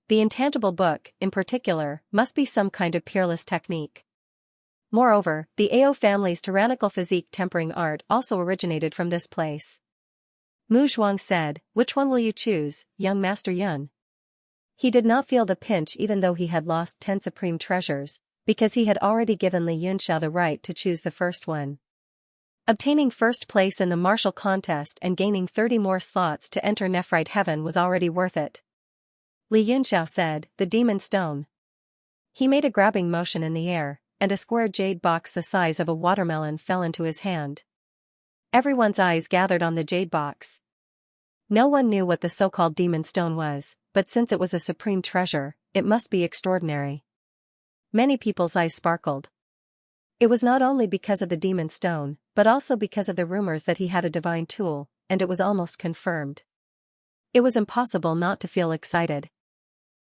The intangible book, in particular, must be some kind of peerless technique. Moreover, the Ao family's tyrannical physique tempering art also originated from this place. Mu Zhuang said, which one will you choose, young Master Yun? He did not feel the pinch even though he had lost 10 supreme treasures, because he had already given Li Yunxiao the right to choose the first one. Obtaining first place in the martial contest and gaining 30 more slots to enter Nephrite Heaven was already worth it. Li Yunxiao said, the demon stone. He made a grabbing motion in the air, and a square jade box the size of a watermelon fell into his hand. Everyone's eyes gathered on the jade box. No one knew what the so-called demon stone was, but since it was a supreme treasure, it must be extraordinary. Many people's eyes sparkled. It was not only because of the demon stone, but also because of the rumors that he had a divine tool, and it was almost confirmed. It was impossible not to feel excited.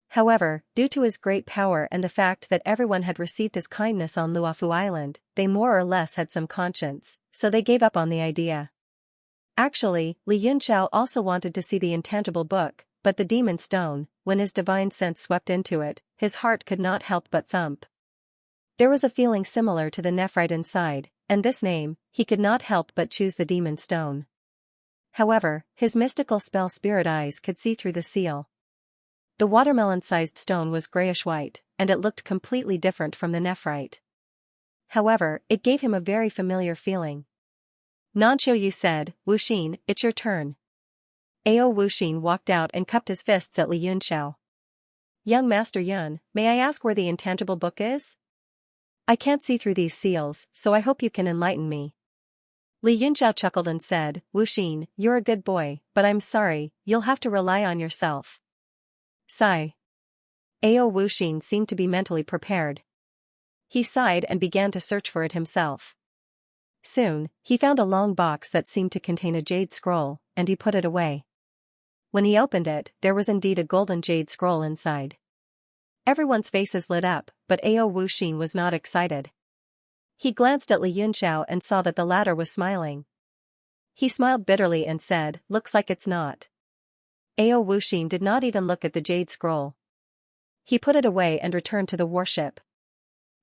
However, due to his great power and the fact that everyone had received his kindness on Luofu Island, they more or less had some conscience, so they gave up on the idea. Actually, Li Yunxiao also wanted to see the intangible book, but the demon stone, when his divine sense swept into it, his heart could not help but thump. There was a feeling similar to the nephrite inside, and this name, he could not help but choose the demon stone. However, his mystical spell spirit eyes could see through the seal. The watermelon-sized stone was grayish-white, and it looked completely different from the nephrite. However, it gave him a very familiar feeling. Nanqiu Yu said, "Wuxin, it's your turn." Ao Wuxin walked out and cupped his fists at Li Yunxiao. "Young Master Yun, may I ask where the intangible book is? I can't see through these seals, so I hope you can enlighten me." Li Yunxiao chuckled and said, "Wuxin, you're a good boy, but I'm sorry, you'll have to rely on yourself." Sigh. Ao Wuxin seemed to be mentally prepared. He sighed and began to search for it himself. Soon, he found a long box that seemed to contain a jade scroll, and he put it away. When he opened it, there was indeed a golden jade scroll inside. Everyone's faces lit up, but Ao Wuxin was not excited. He glanced at Li Yunxiao and saw that the latter was smiling. He smiled bitterly and said, "Looks like it's not." Ao Wuxin did not even look at the jade scroll. He put it away and returned to the warship.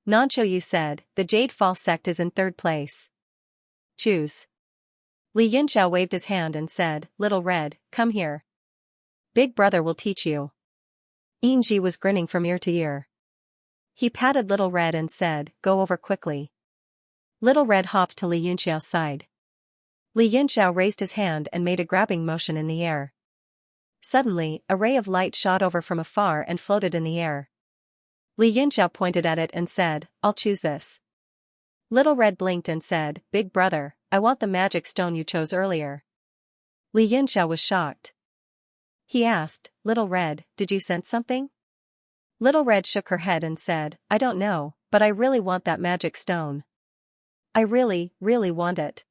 Nanqiu Yu said, "The Jade False Sect is in third place. Choose." Li Yunxiao waved his hand and said, "Little Red, come here. Big brother will teach you." Yingji was grinning from ear to ear. He patted Little Red and said, "Go over quickly." Little Red hopped to Li Yunxiao's side. Li Yunxiao raised his hand and made a grabbing motion in the air. Suddenly, a ray of light shot over from afar and floated in the air. Li Yunxiao pointed at it and said, "I'll choose this." Little Red blinked and said, "Big brother, I want the magic stone you chose earlier." Li Yunxiao was shocked. He asked, "Little Red, did you sense something?" Little Red shook her head and said, "I don't know, but I really want that magic stone. I really, really want it.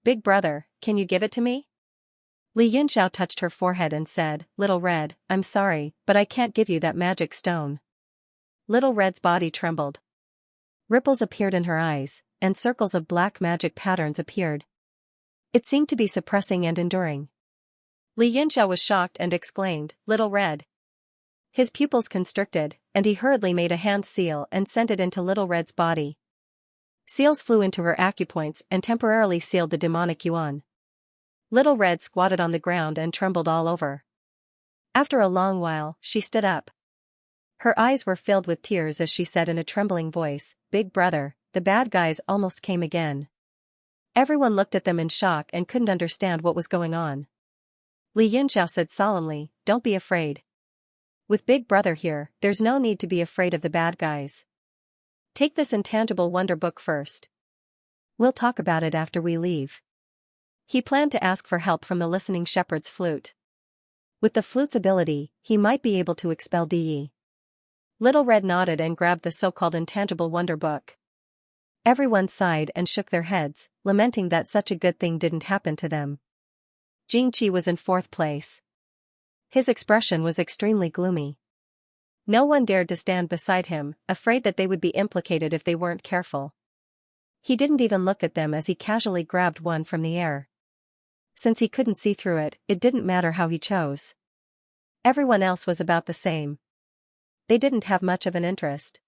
Big brother, can you give it to me?" Li Yunxiao touched her forehead and said, "Little Red, I'm sorry, but I can't give you that magic stone." Little Red's body trembled. Ripples appeared in her eyes, and circles of black magic patterns appeared. It seemed to be suppressing and enduring. Li Yunxiao was shocked and exclaimed, "Little Red." His pupils constricted, and he hurriedly made a hand seal and sent it into Little Red's body. Seals flew into her acupoints and temporarily sealed the demonic yuan. Little Red squatted on the ground and trembled all over. After a long while, she stood up. Her eyes were filled with tears as she said in a trembling voice, "Big brother, the bad guys almost came again." Everyone looked at them in shock and couldn't understand what was going on. Li Yunxiao said solemnly, "Don't be afraid. With Big Brother here, there's no need to be afraid of the bad guys. Take this intangible wonder book first. We'll talk about it after we leave." He planned to ask for help from the listening shepherd's flute. With the flute's ability, he might be able to expel Di. Little Red nodded and grabbed the so-called intangible wonder book. Everyone sighed and shook their heads, lamenting that such a good thing didn't happen to them. Jingqi was in fourth place. His expression was extremely gloomy. No one dared to stand beside him, afraid that they would be implicated if they weren't careful. He didn't even look at them as he casually grabbed one from the air. Since he couldn't see through it, it didn't matter how he chose. Everyone else was about the same. They didn't have much of an interest.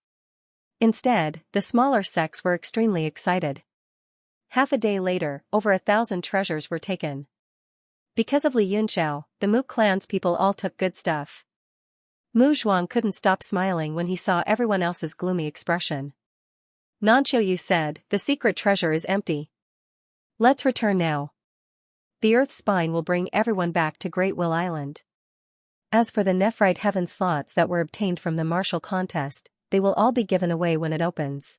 Instead, the smaller sects were extremely excited. Half a day later, over 1,000 treasures were taken. Because of Li Yunxiao, the Mu clan's people all took good stuff. Mu Zhuang couldn't stop smiling when he saw everyone else's gloomy expression. Nanqiu Yu said, "The secret treasure is empty. Let's return now. The Earth's spine will bring everyone back to Great Will Island. As for the nephrite heaven slots that were obtained from the martial contest, they will all be given away when it opens."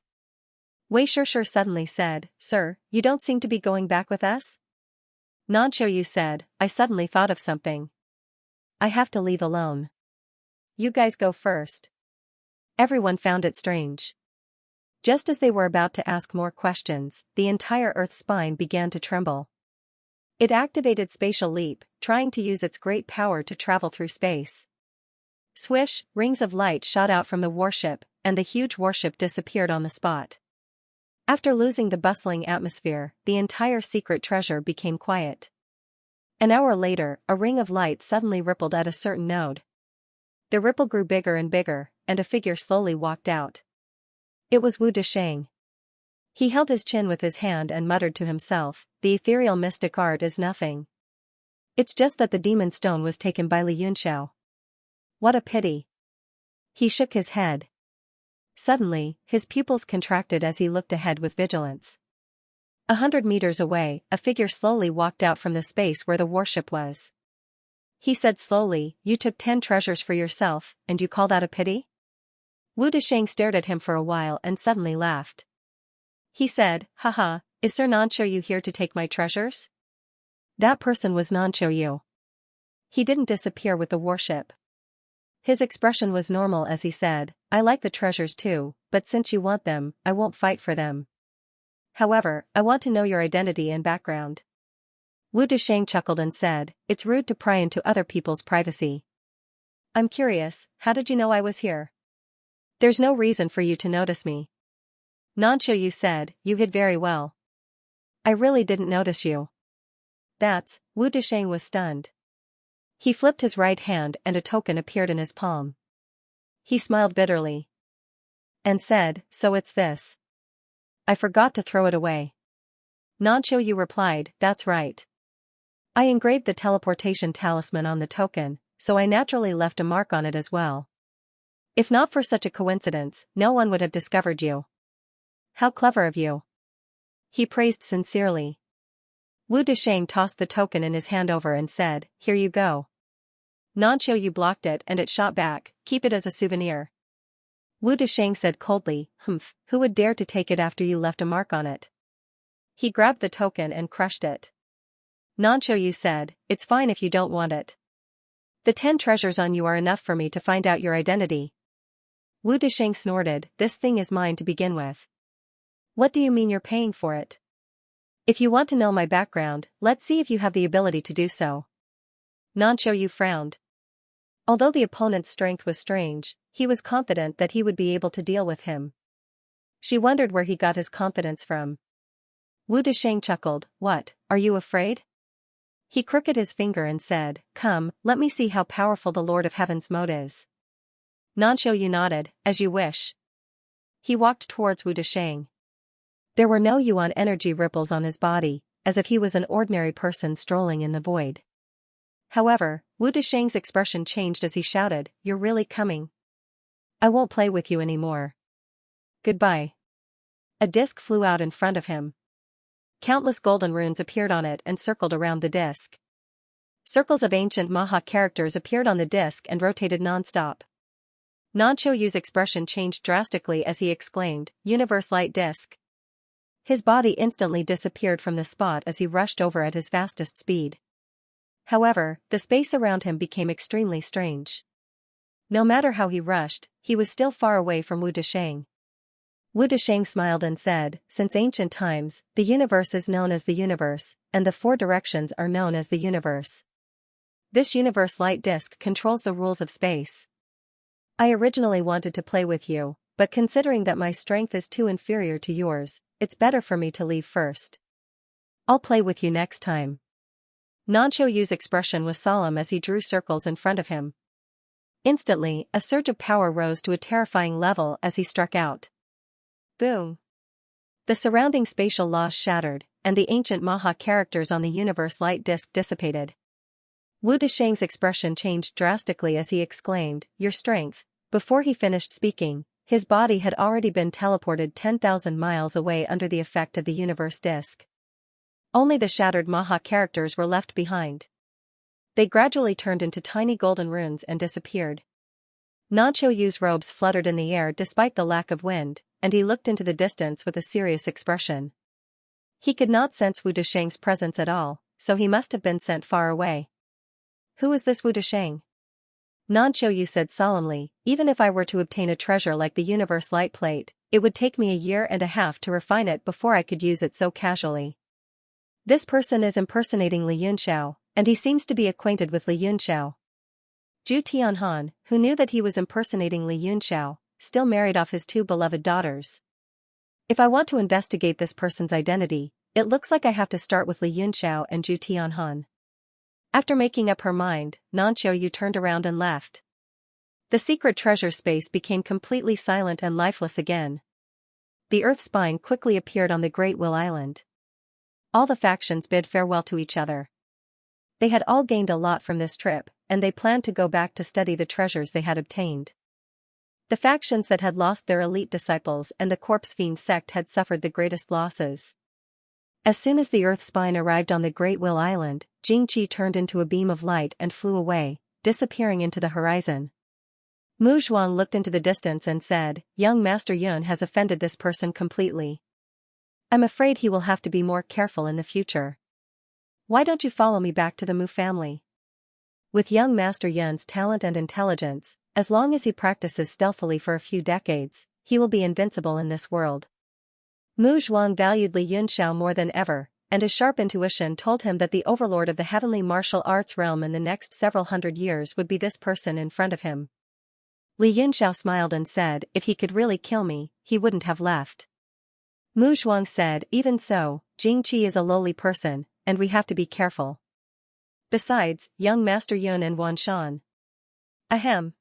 Wei Shishir suddenly said, "Sir, you don't seem to be going back with us?" Nanqiu Yu said, "I suddenly thought of something. I have to leave alone. You guys go first." Everyone found it strange. Just as they were about to ask more questions, the entire Earth's spine began to tremble. It activated spatial leap, trying to use its great power to travel through space. Swish, rings of light shot out from the warship, and the huge warship disappeared on the spot. After losing the bustling atmosphere, the entire secret treasure became quiet. An hour later, a ring of light suddenly rippled at a certain node. The ripple grew bigger and bigger, and a figure slowly walked out. It was Wu Desheng. He held his chin with his hand and muttered to himself, "The ethereal mystic art is nothing. It's just that the demon stone was taken by Li Yunxiao. What a pity. He shook his head. Suddenly, his pupils contracted as he looked ahead with vigilance. 100 meters away, a figure slowly walked out from the space where the warship was. He said slowly, "You took 10 treasures for yourself, and you call that a pity?" Wu Desheng stared at him for a while and suddenly laughed. He said, "Haha, is Sir Nanqiu here to take my treasures?" That person was Nanqiu. He didn't disappear with the warship. His expression was normal as he said, "I like the treasures too, but since you want them, I won't fight for them. However, I want to know your identity and background." Wu Desheng chuckled and said, "It's rude to pry into other people's privacy. I'm curious, how did you know I was here?" "There's no reason for you to notice me." Nanqiu said, "You hid very well. I really didn't notice you." Wu Desheng was stunned. He flipped his right hand and a token appeared in his palm. He smiled bitterly. And said, "So it's this. I forgot to throw it away." Nanqiu replied, "That's right. I engraved the teleportation talisman on the token, so I naturally left a mark on it as well. If not for such a coincidence, no one would have discovered you." "How clever of you." He praised sincerely. Wu Desheng tossed the token in his hand over and said, "Here you go." Nanqiu blocked it and it shot back, "Keep it as a souvenir." Wu Desheng said coldly, "Humph, who would dare to take it after you left a mark on it?" He grabbed the token and crushed it. Nanqiu said, "It's fine if you don't want it. The 10 treasures on you are enough for me to find out your identity." Wu Desheng snorted, "This thing is mine to begin with." "What do you mean you're paying for it? If you want to know my background, let's see if you have the ability to do so." Nanqiu frowned. Although the opponent's strength was strange, he was confident that he would be able to deal with him. She wondered where he got his confidence from. Wu Desheng chuckled, "What, are you afraid?" He crooked his finger and said, "Come, let me see how powerful the Lord of Heaven's mode is." Nanqiu nodded, "As you wish." He walked towards Wu Desheng. There were no yuan energy ripples on his body, as if he was an ordinary person strolling in the void. However, Wu Desheng's expression changed as he shouted, "You're really coming? I won't play with you anymore. Goodbye." A disc flew out in front of him. Countless golden runes appeared on it and circled around the disc. Circles of ancient Maha characters appeared on the disc and rotated non-stop. Nanqiu's expression changed drastically as he exclaimed, "Universe Light Disc." His body instantly disappeared from the spot as he rushed over at his fastest speed. However, the space around him became extremely strange. No matter how he rushed, he was still far away from Wu Desheng. Wu Desheng smiled and said, "Since ancient times, the universe is known as the universe, and the 4 directions are known as the universe. This universe light disk controls the rules of space. I originally wanted to play with you, but considering that my strength is too inferior to yours, it's better for me to leave first. I'll play with you next time." Nanqiu's expression was solemn as he drew circles in front of him. Instantly, a surge of power rose to a terrifying level as he struck out. Boom! The surrounding spatial laws shattered, and the ancient Maha characters on the universe light disk dissipated. Wu Desheng's expression changed drastically as he exclaimed, "Your strength." Before he finished speaking, his body had already been teleported 10,000 miles away under the effect of the universe disk. Only the shattered Maha characters were left behind. They gradually turned into tiny golden runes and disappeared. Nanqiu's robes fluttered in the air despite the lack of wind, and he looked into the distance with a serious expression. He could not sense Wu Desheng's presence at all, so he must have been sent far away. "Who is this Wu Desheng?" Nanqiu said solemnly, "Even if I were to obtain a treasure like the universe light plate, it would take me a year and a half to refine it before I could use it so casually. This person is impersonating Li Yunxiao, and he seems to be acquainted with Li Yunxiao." Zhu Tianhan, who knew that he was impersonating Li Yunxiao, still married off his 2 beloved daughters. "If I want to investigate this person's identity, it looks like I have to start with Li Yunxiao and Zhu Tianhan." After making up her mind, Nanqiu turned around and left. The secret treasure space became completely silent and lifeless again. The Earth spine quickly appeared on the Great Will Island. All the factions bid farewell to each other. They had all gained a lot from this trip, and they planned to go back to study the treasures they had obtained. The factions that had lost their elite disciples and the corpse fiend sect had suffered the greatest losses. As soon as the Earth spine arrived on the Great Wheel Island, Jingqi turned into a beam of light and flew away, disappearing into the horizon. Mu Zhuang looked into the distance and said, "Young Master Yun has offended this person completely. I'm afraid he will have to be more careful in the future. Why don't you follow me back to the Mu family?" With young Master Yun's talent and intelligence, as long as he practices stealthily for a few decades, he will be invincible in this world. Mu Zhuang valued Li Yunxiao more than ever, and his sharp intuition told him that the overlord of the heavenly martial arts realm in the next several hundred years would be this person in front of him. Li Yunxiao smiled and said, "If he could really kill me, he wouldn't have left." Mu Zhuang said, "Even so, Jingqi is a lowly person, and we have to be careful. Besides, young Master Yun and Wanshan." Ahem.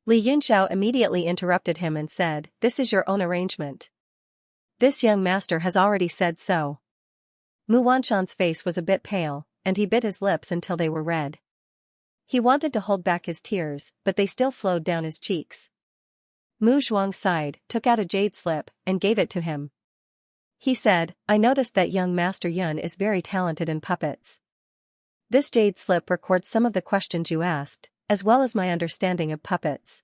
Li Yunxiao immediately interrupted him and said, "This is your own arrangement. This young master has already said so." Mu Wanshan's face was a bit pale, and he bit his lips until they were red. He wanted to hold back his tears, but they still flowed down his cheeks. Mu Zhuang sighed, took out a jade slip, and gave it to him. He said, "I noticed that young Master Yun is very talented in puppets. This jade slip records some of the questions you asked, as well as my understanding of puppets.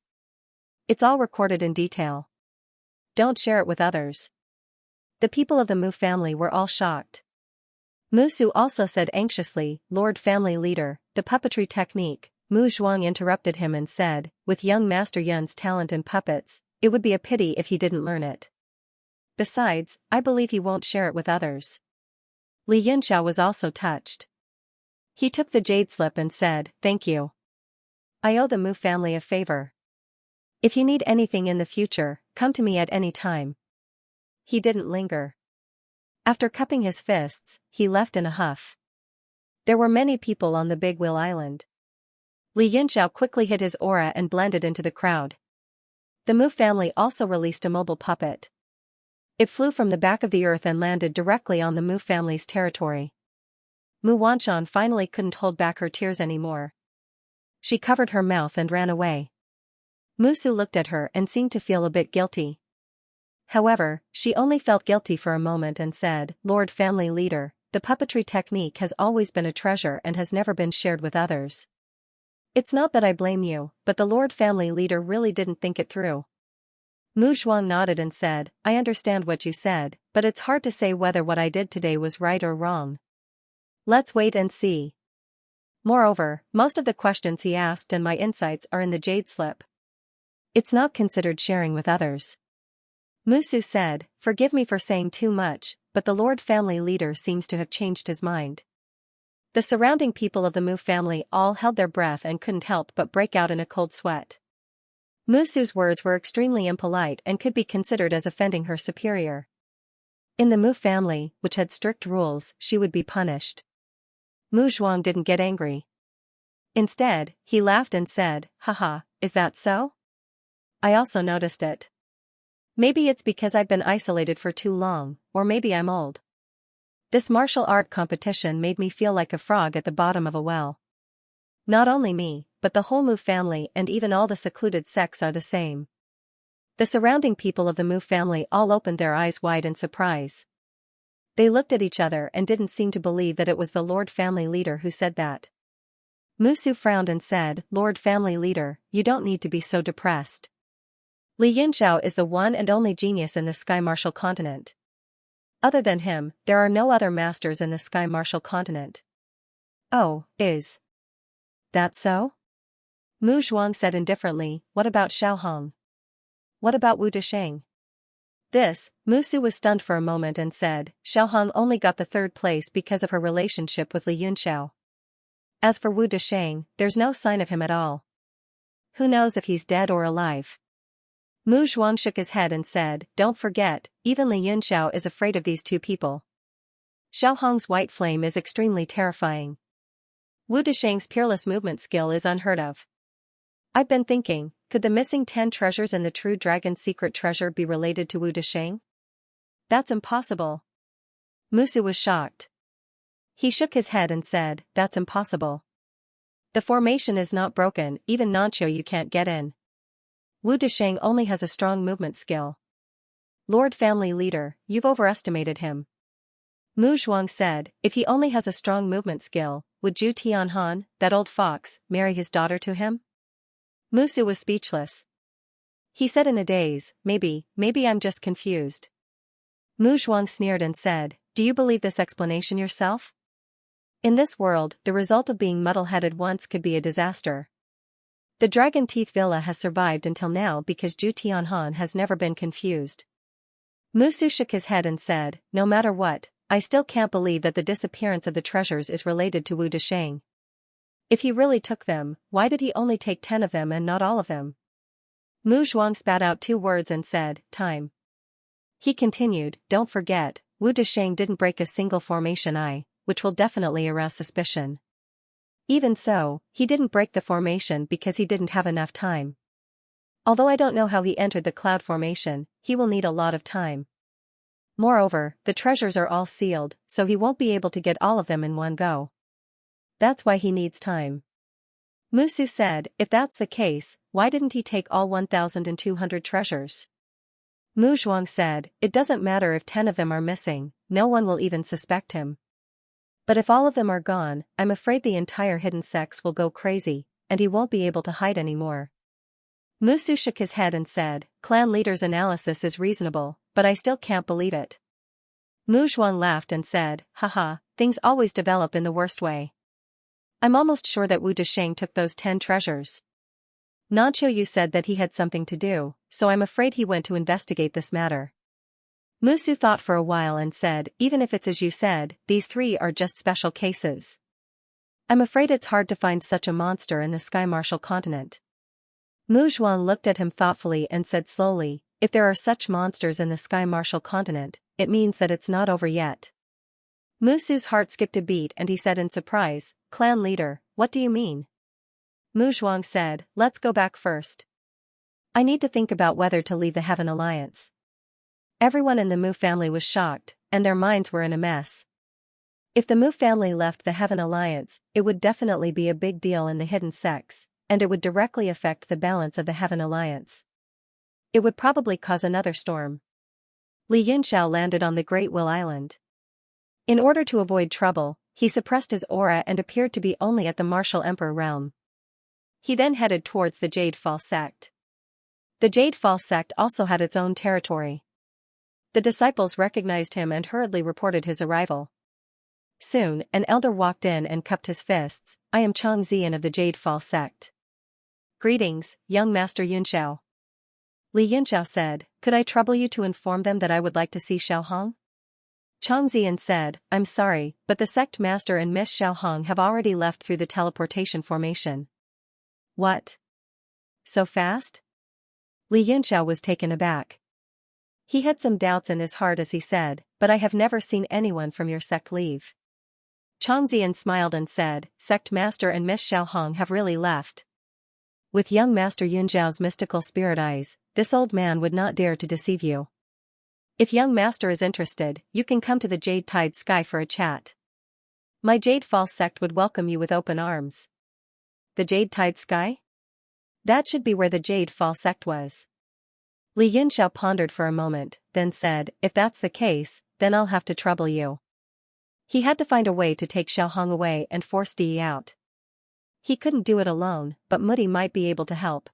It's all recorded in detail. Don't share it with others." The people of the Mu family were all shocked. Musu also said anxiously, "Lord Family Leader, the puppetry technique." Mu Zhuang interrupted him and said, "With young Master Yun's talent in puppets, it would be a pity if he didn't learn it. Besides, I believe he won't share it with others." Li Yunxiao was also touched. He took the jade slip and said, "Thank you. I owe the Mu family a favor. If you need anything in the future, come to me at any time." He didn't linger. After cupping his fists, he left in a huff. There were many people on the Big Wheel Island. Li Yunxiao quickly hid his aura and blended into the crowd. The Mu family also released a mobile puppet. It flew from the back of the earth and landed directly on the Mu family's territory. Mu Wanshan finally couldn't hold back her tears anymore. She covered her mouth and ran away. Musu looked at her and seemed to feel a bit guilty. However, she only felt guilty for a moment and said, "Lord Family Leader, the puppetry technique has always been a treasure and has never been shared with others. It's not that I blame you, but the Lord Family Leader really didn't think it through." Mu Zhuang nodded and said, "I understand what you said, but it's hard to say whether what I did today was right or wrong. Let's wait and see. Moreover, most of the questions he asked and my insights are in the jade slip. It's not considered sharing with others." Musu said, "Forgive me for saying too much, but the Lord Family Leader seems to have changed his mind." The surrounding people of the Mu family all held their breath and couldn't help but break out in a cold sweat. Musu's words were extremely impolite and could be considered as offending her superior. In the Mu family, which had strict rules, she would be punished. Mu Zhuang didn't get angry. Instead, he laughed and said, "Haha, is that so? I also noticed it. Maybe it's because I've been isolated for too long, or maybe I'm old. This martial art competition made me feel like a frog at the bottom of a well. Not only me, but the whole Mu family and even all the secluded sects are the same." The surrounding people of the Mu family all opened their eyes wide in surprise. They looked at each other and didn't seem to believe that it was the Lord Family Leader who said that. Musu frowned and said, "Lord Family Leader, you don't need to be so depressed. Li Yunxiao is the one and only genius in the Sky Martial Continent. Other than him, there are no other masters in the Sky Martial Continent." "Oh, is that so?" Mu Zhuang said indifferently, "What about Xiaohong? What about Wu Desheng?" Musu was stunned for a moment and said, "Xiaohong only got the third place because of her relationship with Li Yunxiao. As for Wu Desheng, there's no sign of him at all. Who knows if he's dead or alive?" Mu Zhuang shook his head and said, "Don't forget, even Li Yunxiao is afraid of these two people. Xiaohong's white flame is extremely terrifying. Wu Desheng's peerless movement skill is unheard of. I've been thinking, could the missing 10 treasures in the True Dragon's secret treasure be related to Wu Desheng? That's impossible." Musu was shocked. He shook his head and said, that's impossible. The formation is not broken, even Xianxia you can't get in. Wu Desheng only has a strong movement skill. Lord Family Leader, you've overestimated him. Mu Zhuang said, if he only has a strong movement skill, would Zhu Tianhan, that old fox, marry his daughter to him? Musu was speechless. He said in a daze, maybe I'm just confused. Mu Zhuang sneered and said, do you believe this explanation yourself? In this world, the result of being muddle-headed once could be a disaster. The Dragon Teeth Villa has survived until now because Zhu Tianhan has never been confused. Musu shook his head and said, no matter what, I still can't believe that the disappearance of the treasures is related to Wu Desheng. If he really took them, why did he only take 10 of them and not all of them? Mu Zhuang spat out 2 words and said, time. He continued, don't forget, Wu Desheng didn't break a single formation eye, which will definitely arouse suspicion. Even so, he didn't break the formation because he didn't have enough time. Although I don't know how he entered the cloud formation, he will need a lot of time. Moreover, the treasures are all sealed, so he won't be able to get all of them in one go. That's why he needs time. Musu said, if that's the case, why didn't he take all 1,200 treasures? Mu Zhuang said, it doesn't matter if 10 of them are missing, no one will even suspect him. But if all of them are gone, I'm afraid the entire hidden sects will go crazy, and he won't be able to hide anymore. Musu shook his head and said, clan leader's analysis is reasonable, but I still can't believe it. Mu Zhuang laughed and said, haha, things always develop in the worst way. I'm almost sure that Wu Desheng took those 10 treasures. Xianxia Yu said that he had something to do, so I'm afraid he went to investigate this matter. Musu thought for a while and said, even if it's as you said, these 3 are just special cases. I'm afraid it's hard to find such a monster in the Sky Martial continent. Mu Zhuang looked at him thoughtfully and said slowly, if there are such monsters in the Sky Martial continent, it means that it's not over yet. Musu's heart skipped a beat and he said in surprise, clan leader, what do you mean? Mu Zhuang said, let's go back first. I need to think about whether to leave the Heaven Alliance. Everyone in the Mu family was shocked, and their minds were in a mess. If the Mu family left the Heaven Alliance, it would definitely be a big deal in the hidden sects, and it would directly affect the balance of the Heaven Alliance. It would probably cause another storm. Li Yunxiao landed on the Great Will Island. In order to avoid trouble, he suppressed his aura and appeared to be only at the Martial Emperor realm. He then headed towards the Jade Fall sect. The Jade Fall sect also had its own territory. The disciples recognized him and hurriedly reported his arrival. Soon, an elder walked in and cupped his fists. I am Xianxia of the Jade Fall sect. Greetings, young Master Yunxiao. Li Yunxiao said, could I trouble you to inform them that I would like to see Xiaohong? Xianxia said, I'm sorry, but the sect master and Miss Xiaohong have already left through the teleportation formation. What? So fast? Li Yunxiao was taken aback. He had some doubts in his heart as he said, but I have never seen anyone from your sect leave. Xianxia smiled and said, sect master and Miss Xiaohong have really left. With young Master Yunxiao's mystical spirit eyes, this old man would not dare to deceive you. If young master is interested, you can come to the Jade Tide Sky for a chat. My Jade Fall sect would welcome you with open arms. The Jade Tide Sky? That should be where the Jade Fall sect was. Li Yunxiao pondered for a moment, then said, if that's the case, then I'll have to trouble you. He had to find a way to take Xiaohong away and force Di out. He couldn't do it alone, but Mudi might be able to help.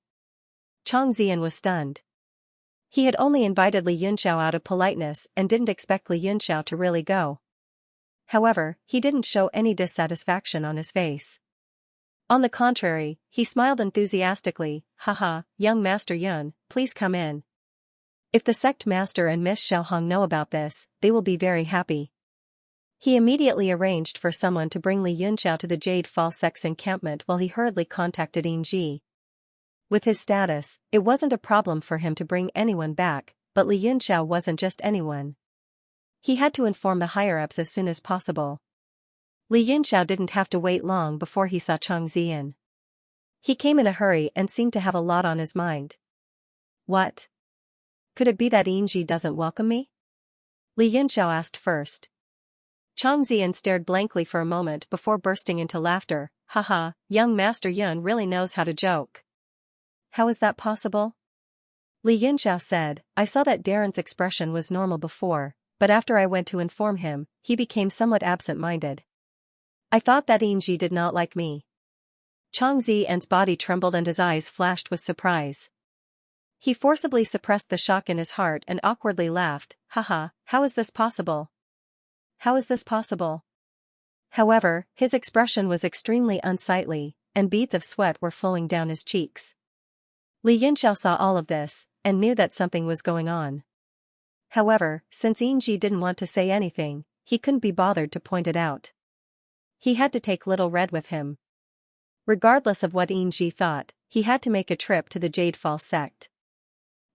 Xianxia was stunned. He had only invited Li Yunxiao out of politeness and didn't expect Li Yunxiao to really go. However, he didn't show any dissatisfaction on his face. On the contrary, he smiled enthusiastically, haha, young Master Yun, please come in. If the sect master and Miss Xiaohong know about this, they will be very happy. He immediately arranged for someone to bring Li Yunxiao to the Jade Fall sect's encampment while he hurriedly contacted Yingji. With his status, it wasn't a problem for him to bring anyone back, but Li Yunxiao wasn't just anyone. He had to inform the higher-ups as soon as possible. Li Yunxiao didn't have to wait long before he saw Xianxia. He came in a hurry and seemed to have a lot on his mind. What? Could it be that Yingji doesn't welcome me? Li Yunxiao asked first. Chang Ziyan stared blankly for a moment before bursting into laughter. Haha, young Master Yun really knows how to joke. How is that possible? Li Yunxiao said, I saw that Darren's expression was normal before, but after I went to inform him, he became somewhat absent-minded. I thought that Yingji did not like me. Chang Ziyan's body trembled and his eyes flashed with surprise. He forcibly suppressed the shock in his heart and awkwardly laughed. Haha, how is this possible? How is this possible? However, his expression was extremely unsightly, and beads of sweat were flowing down his cheeks. Li Yunxiao saw all of this, and knew that something was going on. However, since Yingji didn't want to say anything, he couldn't be bothered to point it out. He had to take Little Red with him. Regardless of what Yingji thought, he had to make a trip to the Jade Fall sect.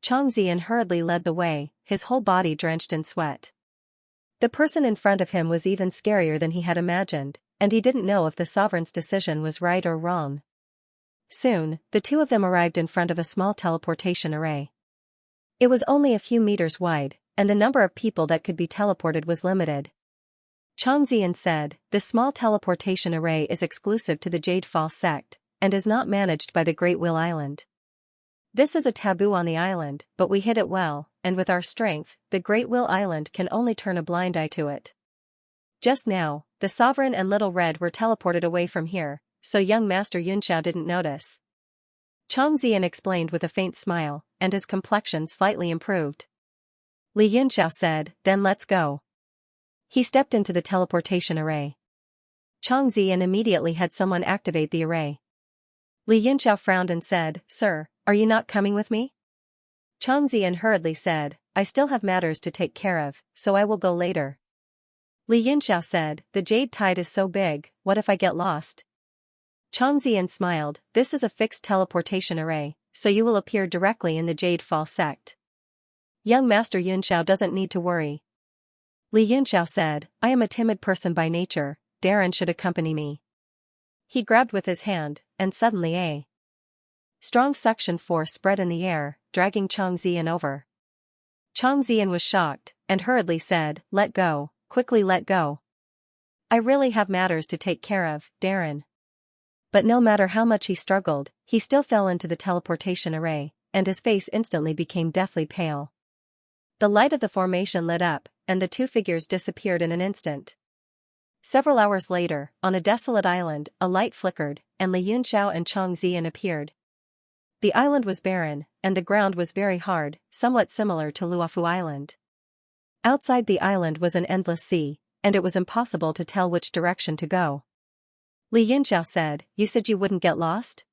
Chang Ziyan hurriedly led the way, his whole body drenched in sweat. The person in front of him was even scarier than he had imagined, and he didn't know if the sovereign's decision was right or wrong. Soon, the two of them arrived in front of a small teleportation array. It was only a few meters wide, and the number of people that could be teleported was limited. Chang Ziyan said, this small teleportation array is exclusive to the Jade Fall sect, and is not managed by the Great Wheel Island. This is a taboo on the island, but we hid it well, and with our strength, the Great Wheel Island can only turn a blind eye to it. Just now, the Sovereign and Little Red were teleported away from here, so young Master Yunxiao didn't notice. Chang Ziyan explained with a faint smile, and his complexion slightly improved. Li Yunxiao said, then let's go. He stepped into the teleportation array. Chang Ziyan immediately had someone activate the array. Li Yunxiao frowned and said, Sir, are you not coming with me? Chang Ziyan hurriedly said, I still have matters to take care of, so I will go later. Li Yunxiao said, the jade tide is so big, what if I get lost? Chang Ziyan smiled, this is a fixed teleportation array, so you will appear directly in the Jade Fall sect. Young Master Yunxiao doesn't need to worry. Li Yunxiao said, I am a timid person by nature, Darren should accompany me. He grabbed with his hand, and suddenly a strong suction force spread in the air, dragging Chang Ziyan over. Chang Ziyan was shocked, and hurriedly said, let go, quickly let go. I really have matters to take care of, Darren. But no matter how much he struggled, he still fell into the teleportation array, and his face instantly became deathly pale. The light of the formation lit up, and the two figures disappeared in an instant. Several hours later, on a desolate island, a light flickered, and Li Yunxiao and Chang Ziyan appeared. The island was barren, and the ground was very hard, somewhat similar to Luofu Island. Outside the island was an endless sea, and it was impossible to tell which direction to go. Li Yunxiao said, you said you wouldn't get lost?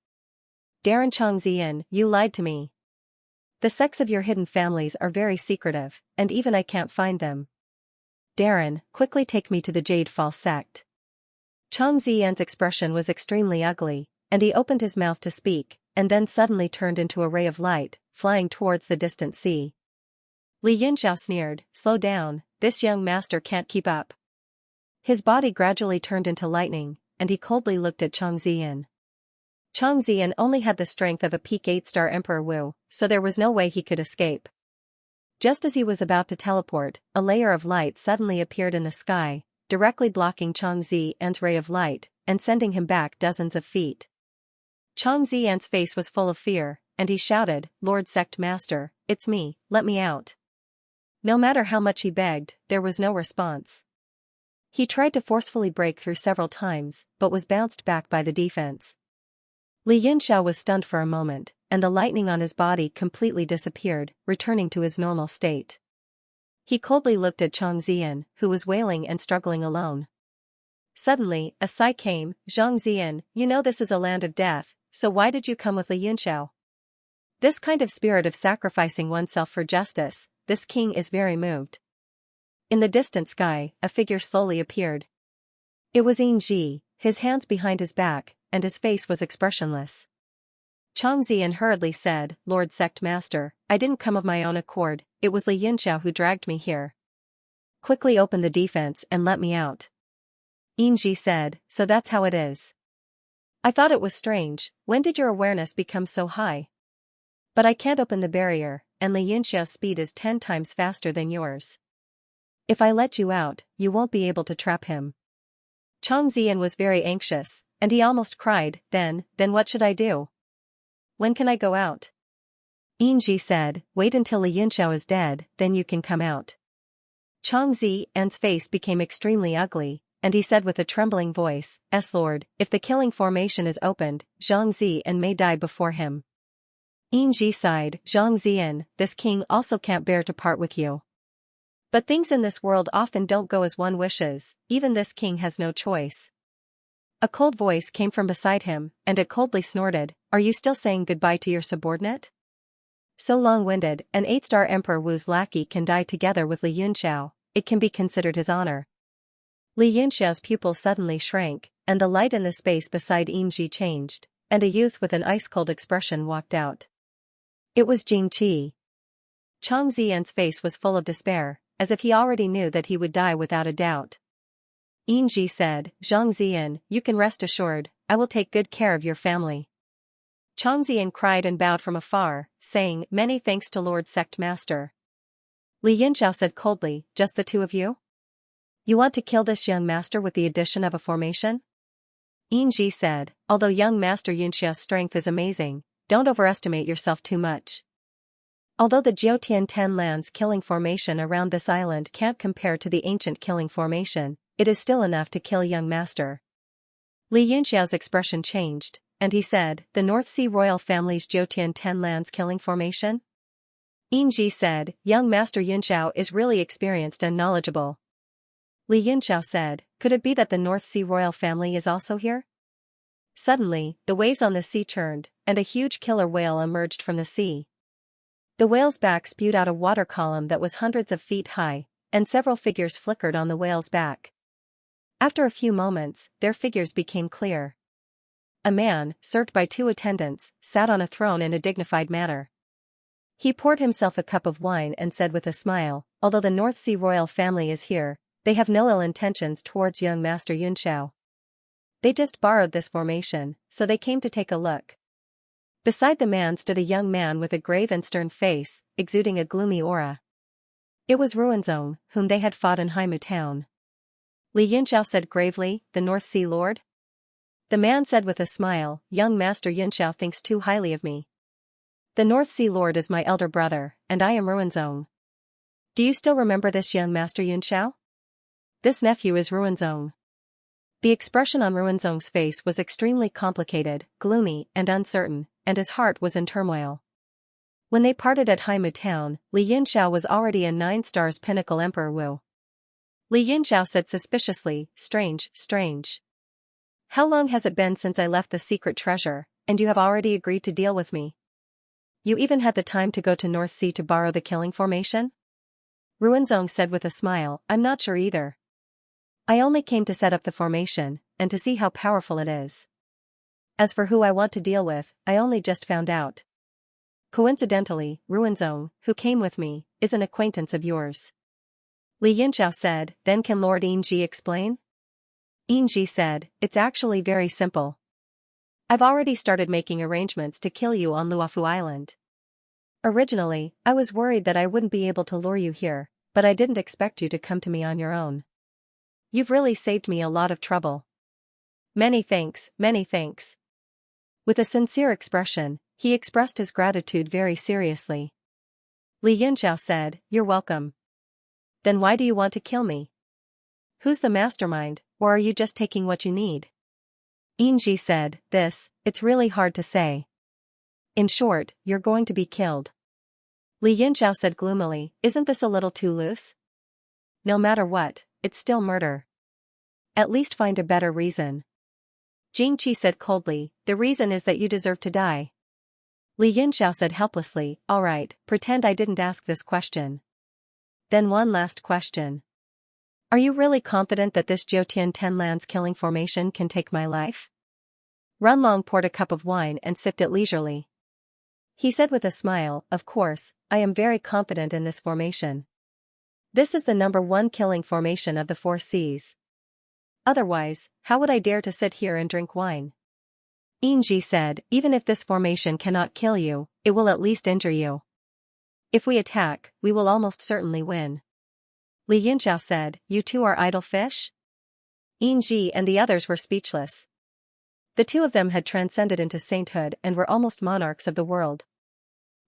Darren Chang Ziyan, you lied to me. The sects of your hidden families are very secretive, and even I can't find them. Darren, quickly take me to the Jade Fall sect. Chang Ziyan's expression was extremely ugly, and he opened his mouth to speak, and then suddenly turned into a ray of light, flying towards the distant sea. Li Yunxiao sneered, slow down, this young master can't keep up. His body gradually turned into lightning, and he coldly looked at Chang Ziyan. Chang Ziyan only had the strength of a peak 8-star Emperor Wu, so there was no way he could escape. Just as he was about to teleport, a layer of light suddenly appeared in the sky, directly blocking Chang Ziyan's ray of light, and sending him back dozens of feet. Chang Ziyan's face was full of fear, and he shouted, Lord Sect Master, it's me, let me out. No matter how much he begged, there was no response. He tried to forcefully break through several times, but was bounced back by the defense. Li Yunxiao was stunned for a moment, and the lightning on his body completely disappeared, returning to his normal state. He coldly looked at Chang Ziyan, who was wailing and struggling alone. Suddenly, a sigh came, Zhang Ziyan, you know this is a land of death, so why did you come with Li Yunxiao? This kind of spirit of sacrificing oneself for justice, this king is very moved. In the distant sky, a figure slowly appeared. It was Yingji, his hands behind his back, and his face was expressionless. Chang Ziyan hurriedly said, Lord Sect Master, I didn't come of my own accord, it was Li Yunxiao who dragged me here. Quickly open the defense and let me out. Yingji said, so that's how it is. I thought it was strange, when did your awareness become so high? But I can't open the barrier, and Li Yunxiao's speed is 10 times faster than yours. If I let you out, you won't be able to trap him. Xianxia was very anxious, and he almost cried. Then what should I do? When can I go out? Yinji said, wait until Li Yunxiao is dead, then you can come out. Xianxia's face became extremely ugly, and he said with a trembling voice, Lord, if the killing formation is opened, Xianxia may die before him. Yinji sighed, Xianxia, this king also can't bear to part with you. But things in this world often don't go as one wishes, even this king has no choice. A cold voice came from beside him, and it coldly snorted, are you still saying goodbye to your subordinate? So long-winded, an 8-star Emperor Wu's lackey can die together with Li Yunxiao, it can be considered his honor. Li Yunxiao's pupils suddenly shrank, and the light in the space beside Yinji changed, and a youth with an ice-cold expression walked out. It was Jingqi. Xianxia's face was full of despair, as if he already knew that he would die without a doubt. Yinji said, Xianxia, you can rest assured, I will take good care of your family. Xianxia cried and bowed from afar, saying, many thanks to Lord Sect Master. Li Yunxiao said coldly, just the two of you? You want to kill this young master with the addition of a formation? Yinji said, although young Master Yunxiao's strength is amazing, don't overestimate yourself too much. Although the Jiutian 10 lands killing formation around this island can't compare to the ancient killing formation, it is still enough to kill young master. Li Yunxiao's expression changed, and he said, the North Sea royal family's Jiutian 10 lands killing formation? Yinji said, young Master Yunxiao is really experienced and knowledgeable. Li Yunxiao said, could it be that the North Sea royal family is also here? Suddenly, the waves on the sea turned, and a huge killer whale emerged from the sea. The whale's back spewed out a water column that was hundreds of feet high, and several figures flickered on the whale's back. After a few moments, their figures became clear. A man, served by 2 attendants, sat on a throne in a dignified manner. He poured himself a cup of wine and said with a smile, although the North Sea royal family is here, they have no ill intentions towards young Master Yunxiao. They just borrowed this formation, so they came to take a look. Beside the man stood a young man with a grave and stern face, exuding a gloomy aura. It was Ruanzong, whom they had fought in Haimu town. Li Yunxiao said gravely, the North Sea Lord? The man said with a smile, young Master Yunxiao thinks too highly of me. The North Sea Lord is my elder brother, and I am Ruanzong. Do you still remember this young Master Yunxiao? This nephew is Ruanzong. The expression on Ruanzong's face was extremely complicated, gloomy, and uncertain, and his heart was in turmoil. When they parted at Haimu town, Li Yunxiao was already a 9 stars pinnacle Emperor Wu. Li Yunxiao said suspiciously, strange. How long has it been since I left the secret treasure, and you have already agreed to deal with me? You even had the time to go to North Sea to borrow the killing formation? Ruanzong said with a smile, I'm not sure either. I only came to set up the formation, and to see how powerful it is. As for who I want to deal with, I only just found out. Coincidentally, Ruanzong, who came with me, is an acquaintance of yours. Li Yunxiao said, then can Lord Yinji explain? Yinji said, it's actually very simple. I've already started making arrangements to kill you on Luofu Island. Originally, I was worried that I wouldn't be able to lure you here, but I didn't expect you to come to me on your own. You've really saved me a lot of trouble. Many thanks. With a sincere expression, he expressed his gratitude very seriously. Li Yunxiao said, you're welcome. Then why do you want to kill me? Who's the mastermind, or are you just taking what you need? Yinji said, it's really hard to say. In short, you're going to be killed. Li Yunxiao said gloomily, isn't this a little too loose? No matter what, it's still murder. At least find a better reason. Jingqi said coldly, the reason is that you deserve to die. Li Yunxiao said helplessly, all right, pretend I didn't ask this question. Then one last question. Are you really confident that this Jiutian 10 lands killing formation can take my life? Runlong poured a cup of wine and sipped it leisurely. He said with a smile, of course, I am very confident in this formation. This is the #1 killing formation of the 4 seas. Otherwise, how would I dare to sit here and drink wine? Yinji said, even if this formation cannot kill you, it will at least injure you. If we attack, we will almost certainly win. Li Yunxiao said, "You two are idle fish?" Yinji and the others were speechless. The two of them had transcended into sainthood and were almost monarchs of the world.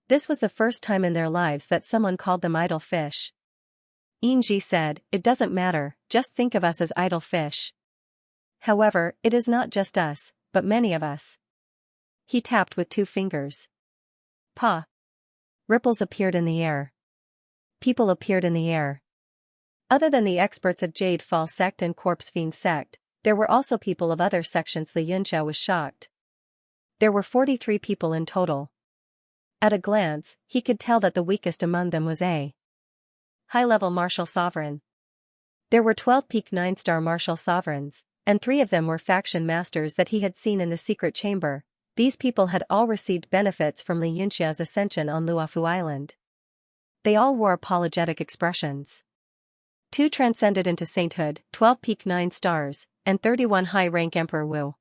This was the first time in their lives that someone called them idle fish. Yinji said, "It doesn't matter, just think of us as idle fish. However, it is not just us, but many of us." He tapped with 2 fingers. Pa! Ripples appeared in the air. People appeared in the air. Other than the experts of Jade Fall sect and Corpse Fiend sect, there were also people of other sections. Li Yunxiao was shocked. There were 43 people in total. At a glance, he could tell that the weakest among them was a high-level martial sovereign. There were 12 peak 9-star martial sovereigns, and 3 of them were faction masters that he had seen in the secret chamber. These people had all received benefits from Li Yunxiao's ascension on Luofu Island. They all wore apologetic expressions. 2 transcended into sainthood, 12 peak 9 stars, and 31 high-rank Emperor Wu.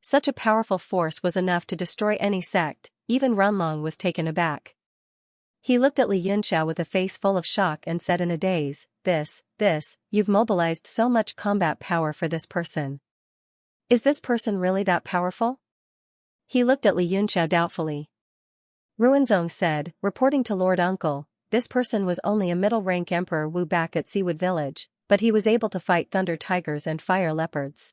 Such a powerful force was enough to destroy any sect. Even Runlong was taken aback. He looked at Li Yunxiao with a face full of shock and said in a daze, this, you've mobilized so much combat power for this person. Is this person really that powerful? He looked at Li Yunxiao doubtfully. Ruinzong said, reporting to Lord Uncle, this person was only a middle-rank Emperor Wu back at Seawood Village, but he was able to fight thunder tigers and fire leopards.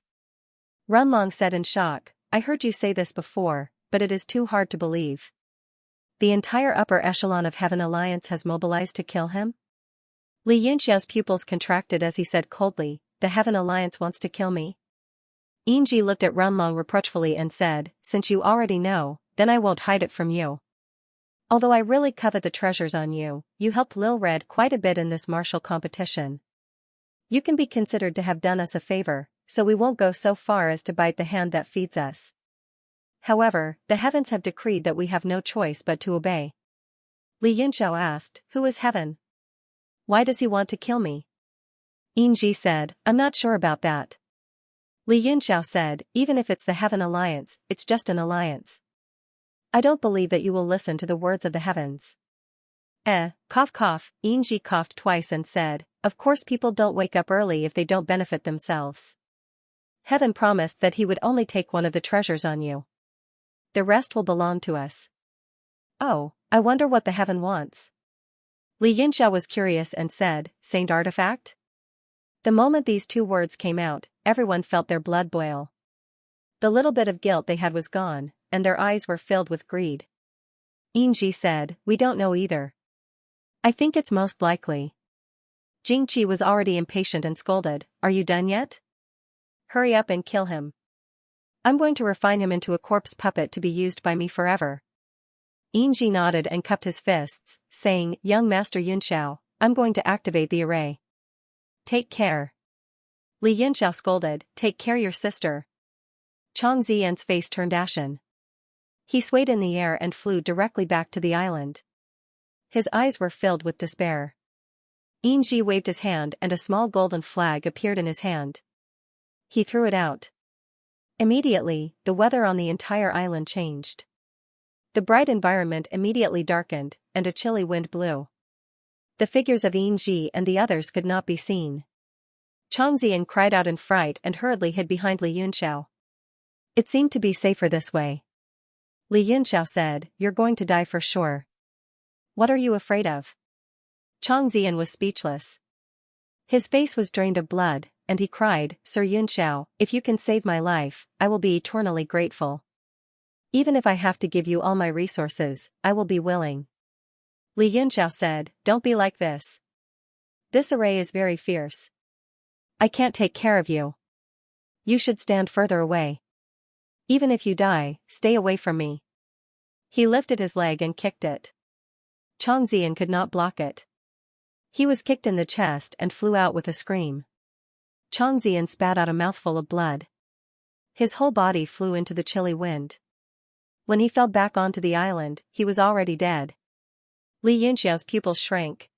Runlong said in shock, I heard you say this before, but it is too hard to believe. The entire upper echelon of Heaven Alliance has mobilized to kill him? Li Yunxiao's pupils contracted as he said coldly, the Heaven Alliance wants to kill me? Yinji looked at Runlong reproachfully and said, since you already know, then I won't hide it from you. Although I really covet the treasures on you, you helped Lil Red quite a bit in this martial competition. You can be considered to have done us a favor, so we won't go so far as to bite the hand that feeds us. However, the heavens have decreed that we have no choice but to obey. Li Yunxiao asked, who is heaven? Why does he want to kill me? Yinji said, I'm not sure about that. Li Yunxiao said, even if it's the Heaven Alliance, it's just an alliance. I don't believe that you will listen to the words of the heavens. Cough cough, Yinji coughed twice and said, of course people don't wake up early if they don't benefit themselves. Heaven promised that he would only take one of the treasures on you. The rest will belong to us. Oh, I wonder what the heaven wants. Li Yunxiao was curious and said, Saint Artifact? The moment these 2 words came out, everyone felt their blood boil. The little bit of guilt they had was gone, and their eyes were filled with greed. Yinji said, we don't know either. I think it's most likely. Jingqi was already impatient and scolded, are you done yet? Hurry up and kill him. I'm going to refine him into a corpse puppet to be used by me forever. Yinji nodded and cupped his fists, saying, young Master Yunxiao, I'm going to activate the array. Take care. Li Yunxiao scolded, take care your sister. Chang Ziyan's face turned ashen. He swayed in the air and flew directly back to the island. His eyes were filled with despair. Yinji waved his hand and a small golden flag appeared in his hand. He threw it out. Immediately, the weather on the entire island changed. The bright environment immediately darkened, and a chilly wind blew. The figures of Yinji and the others could not be seen. Chang Ziyan cried out in fright and hurriedly hid behind Li Yunxiao. It seemed to be safer this way. Li Yunxiao said, you're going to die for sure. What are you afraid of? Chang Ziyan was speechless. His face was drained of blood, and he cried, Sir Yunxiao, if you can save my life, I will be eternally grateful. Even if I have to give you all my resources, I will be willing. Li Yunxiao said, don't be like this. This array is very fierce. I can't take care of you. You should stand further away. Even if you die, stay away from me. He lifted his leg and kicked it. Chang Ziyan could not block it. He was kicked in the chest and flew out with a scream. Chang Ziyan spat out a mouthful of blood. His whole body flew into the chilly wind. When he fell back onto the island, he was already dead. Li Yunxiao's pupils shrank.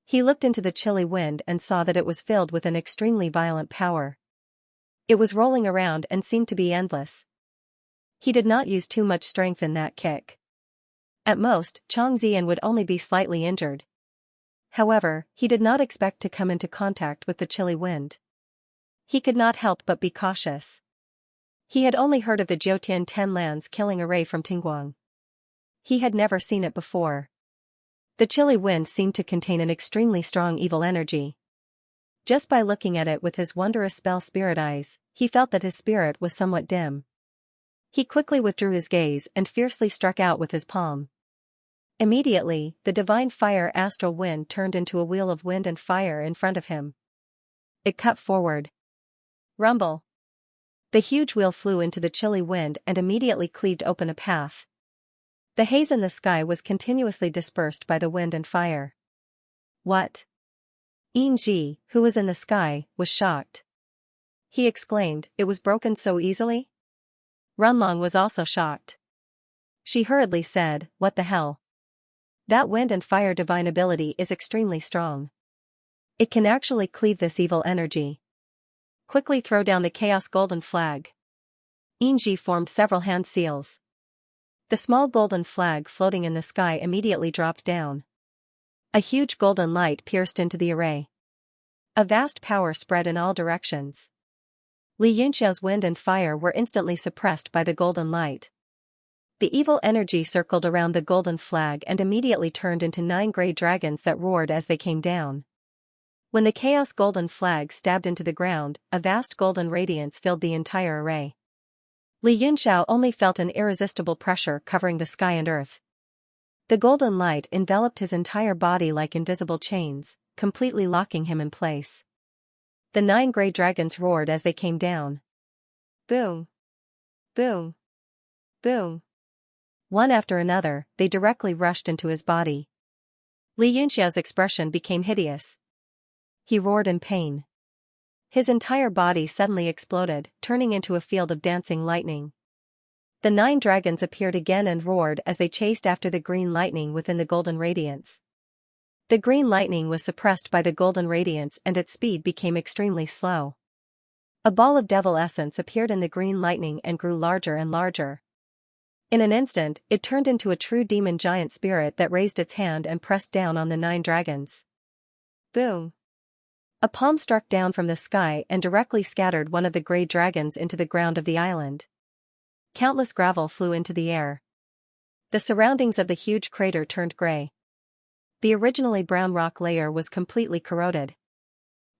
He looked into the chilly wind and saw that it was filled with an extremely violent power. It was rolling around and seemed to be endless. He did not use too much strength in that kick. At most, Chang Ziyan would only be slightly injured. However, he did not expect to come into contact with the chilly wind. He could not help but be cautious. He had only heard of the Jiutian 10 lands killing array from Tingguang. He had never seen it before. The chilly wind seemed to contain an extremely strong evil energy. Just by looking at it with his wondrous spell spirit eyes, he felt that his spirit was somewhat dim. He quickly withdrew his gaze and fiercely struck out with his palm. Immediately, the divine fire astral wind turned into a wheel of wind and fire in front of him. It cut forward. Rumble. The huge wheel flew into the chilly wind and immediately cleaved open a path. The haze in the sky was continuously dispersed by the wind and fire. What? Xianxia, who was in the sky, was shocked. He exclaimed, "It was broken so easily?" Runlong was also shocked. She hurriedly said, "What the hell? That wind and fire divine ability is extremely strong. It can actually cleave this evil energy. Quickly throw down the chaos golden flag." Xianxia formed several hand seals. The small golden flag floating in the sky immediately dropped down. A huge golden light pierced into the array. A vast power spread in all directions. Li Yunxiao's wind and fire were instantly suppressed by the golden light. The evil energy circled around the golden flag and immediately turned into 9 gray dragons that roared as they came down. When the chaos golden flag stabbed into the ground, a vast golden radiance filled the entire array. Li Yunxiao only felt an irresistible pressure covering the sky and earth. The golden light enveloped his entire body like invisible chains, completely locking him in place. The 9 gray dragons roared as they came down. Boom! Boom! Boom! One after another, they directly rushed into his body. Li Yunxiao's expression became hideous. He roared in pain. His entire body suddenly exploded, turning into a field of dancing lightning. The 9 dragons appeared again and roared as they chased after the green lightning within the golden radiance. The green lightning was suppressed by the golden radiance and its speed became extremely slow. A ball of devil essence appeared in the green lightning and grew larger and larger. In an instant, it turned into a true demon giant spirit that raised its hand and pressed down on the 9 dragons. Boom! A palm struck down from the sky and directly scattered one of the gray dragons into the ground of the island. Countless gravel flew into the air. The surroundings of the huge crater turned gray. The originally brown rock layer was completely corroded.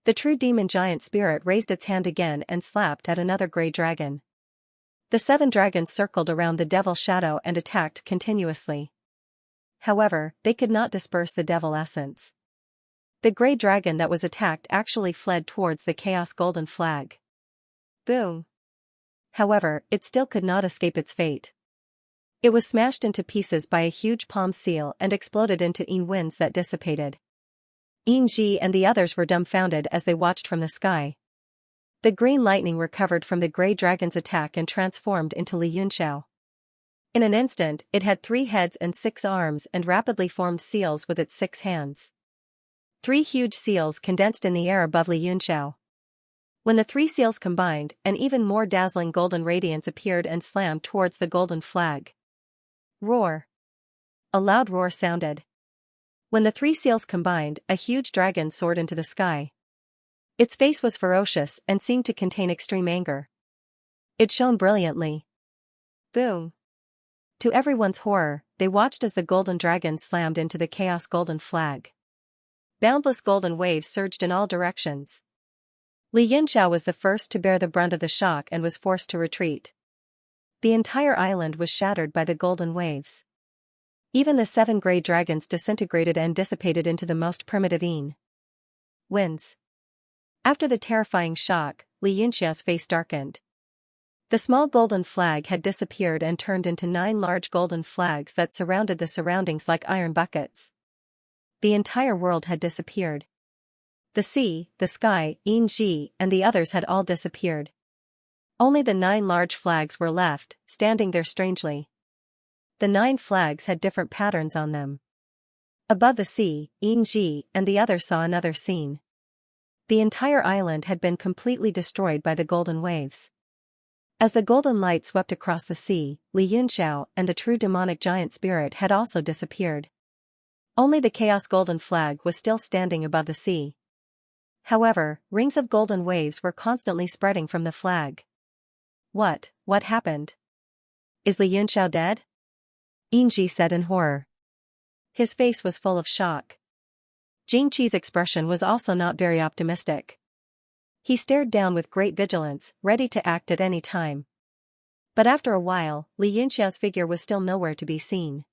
The true demon giant spirit raised its hand again and slapped at another gray dragon. The 7 dragons circled around the devil shadow and attacked continuously. However, they could not disperse the devil essence. The gray dragon that was attacked actually fled towards the chaos golden flag. Boom! However, it still could not escape its fate. It was smashed into pieces by a huge palm seal and exploded into winds that dissipated. Xianxia and the others were dumbfounded as they watched from the sky. The green lightning recovered from the gray dragon's attack and transformed into Li Yunxiao. In an instant, it had 3 heads and 6 arms and rapidly formed seals with its 6 hands. 3 huge seals condensed in the air above Li Yunxiao. When the 3 seals combined, an even more dazzling golden radiance appeared and slammed towards the golden flag. Roar! A loud roar sounded. When the 3 seals combined, a huge dragon soared into the sky. Its face was ferocious and seemed to contain extreme anger. It shone brilliantly. Boom! To everyone's horror, they watched as the golden dragon slammed into the chaos golden flag. Boundless golden waves surged in all directions. Li Yunxiao was the first to bear the brunt of the shock and was forced to retreat. The entire island was shattered by the golden waves. Even the 7 gray dragons disintegrated and dissipated into the most primitive winds. After the terrifying shock, Li Yunxiao's face darkened. The small golden flag had disappeared and turned into 9 large golden flags that surrounded the surroundings like iron buckets. The entire world had disappeared. The sea, the sky, Xianxia, and the others had all disappeared. Only the 9 large flags were left, standing there strangely. The 9 flags had different patterns on them. Above the sea, Xianxia and the others saw another scene. The entire island had been completely destroyed by the golden waves. As the golden light swept across the sea, Li Yunxiao and the true demonic giant spirit had also disappeared. Only the Chaos Golden Flag was still standing above the sea. However, rings of golden waves were constantly spreading from the flag. What happened? Is Li Yunxiao dead? Yingji said in horror. His face was full of shock. Jingqi's expression was also not very optimistic. He stared down with great vigilance, ready to act at any time. But after a while, Li Yunxiao's figure was still nowhere to be seen.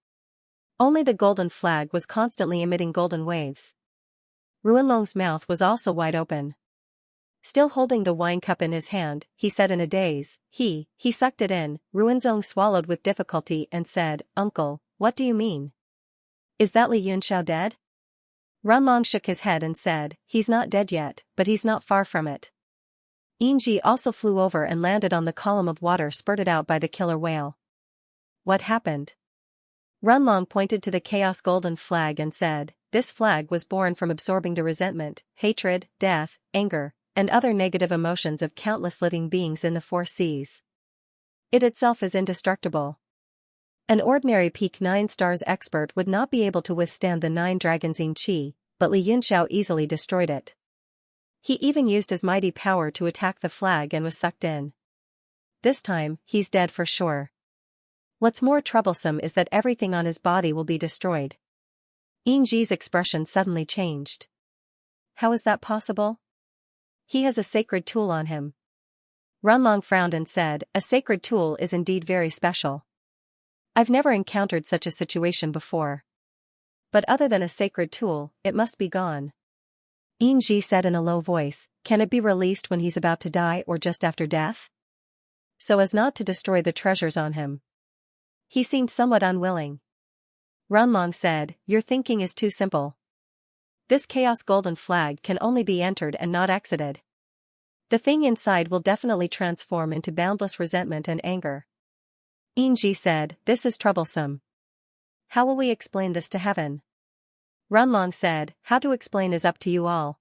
Only the golden flag was constantly emitting golden waves. Ruanlong's mouth was also wide open. Still holding the wine cup in his hand, he said in a daze, he sucked it in. Ruanzong swallowed with difficulty and said, "Uncle, what do you mean? Is that Li Yunxiao dead?" Runlong shook his head and said, "He's not dead yet, but he's not far from it." Yingji also flew over and landed on the column of water spurted out by the killer whale. What happened? Runlong pointed to the Chaos Golden Flag and said, "This flag was born from absorbing the resentment, hatred, death, anger, and other negative emotions of countless living beings in the four seas. It itself is indestructible. An ordinary Peak 9 stars expert would not be able to withstand the 9 dragons in Qi, but Li Yunxiao easily destroyed it. He even used his mighty power to attack the flag and was sucked in. This time, he's dead for sure. What's more troublesome is that everything on his body will be destroyed." Yingji's expression suddenly changed. "How is that possible? He has a sacred tool on him." Runlong frowned and said, "A sacred tool is indeed very special. I've never encountered such a situation before. But other than a sacred tool, it must be gone." Yingji said in a low voice, "Can it be released when he's about to die or just after death? So as not to destroy the treasures on him." He seemed somewhat unwilling. Runlong said, "Your thinking is too simple. This Chaos Golden Flag can only be entered and not exited. The thing inside will definitely transform into boundless resentment and anger." Yingji said, "This is troublesome. How will we explain this to heaven?" Runlong said, "How to explain is up to you all.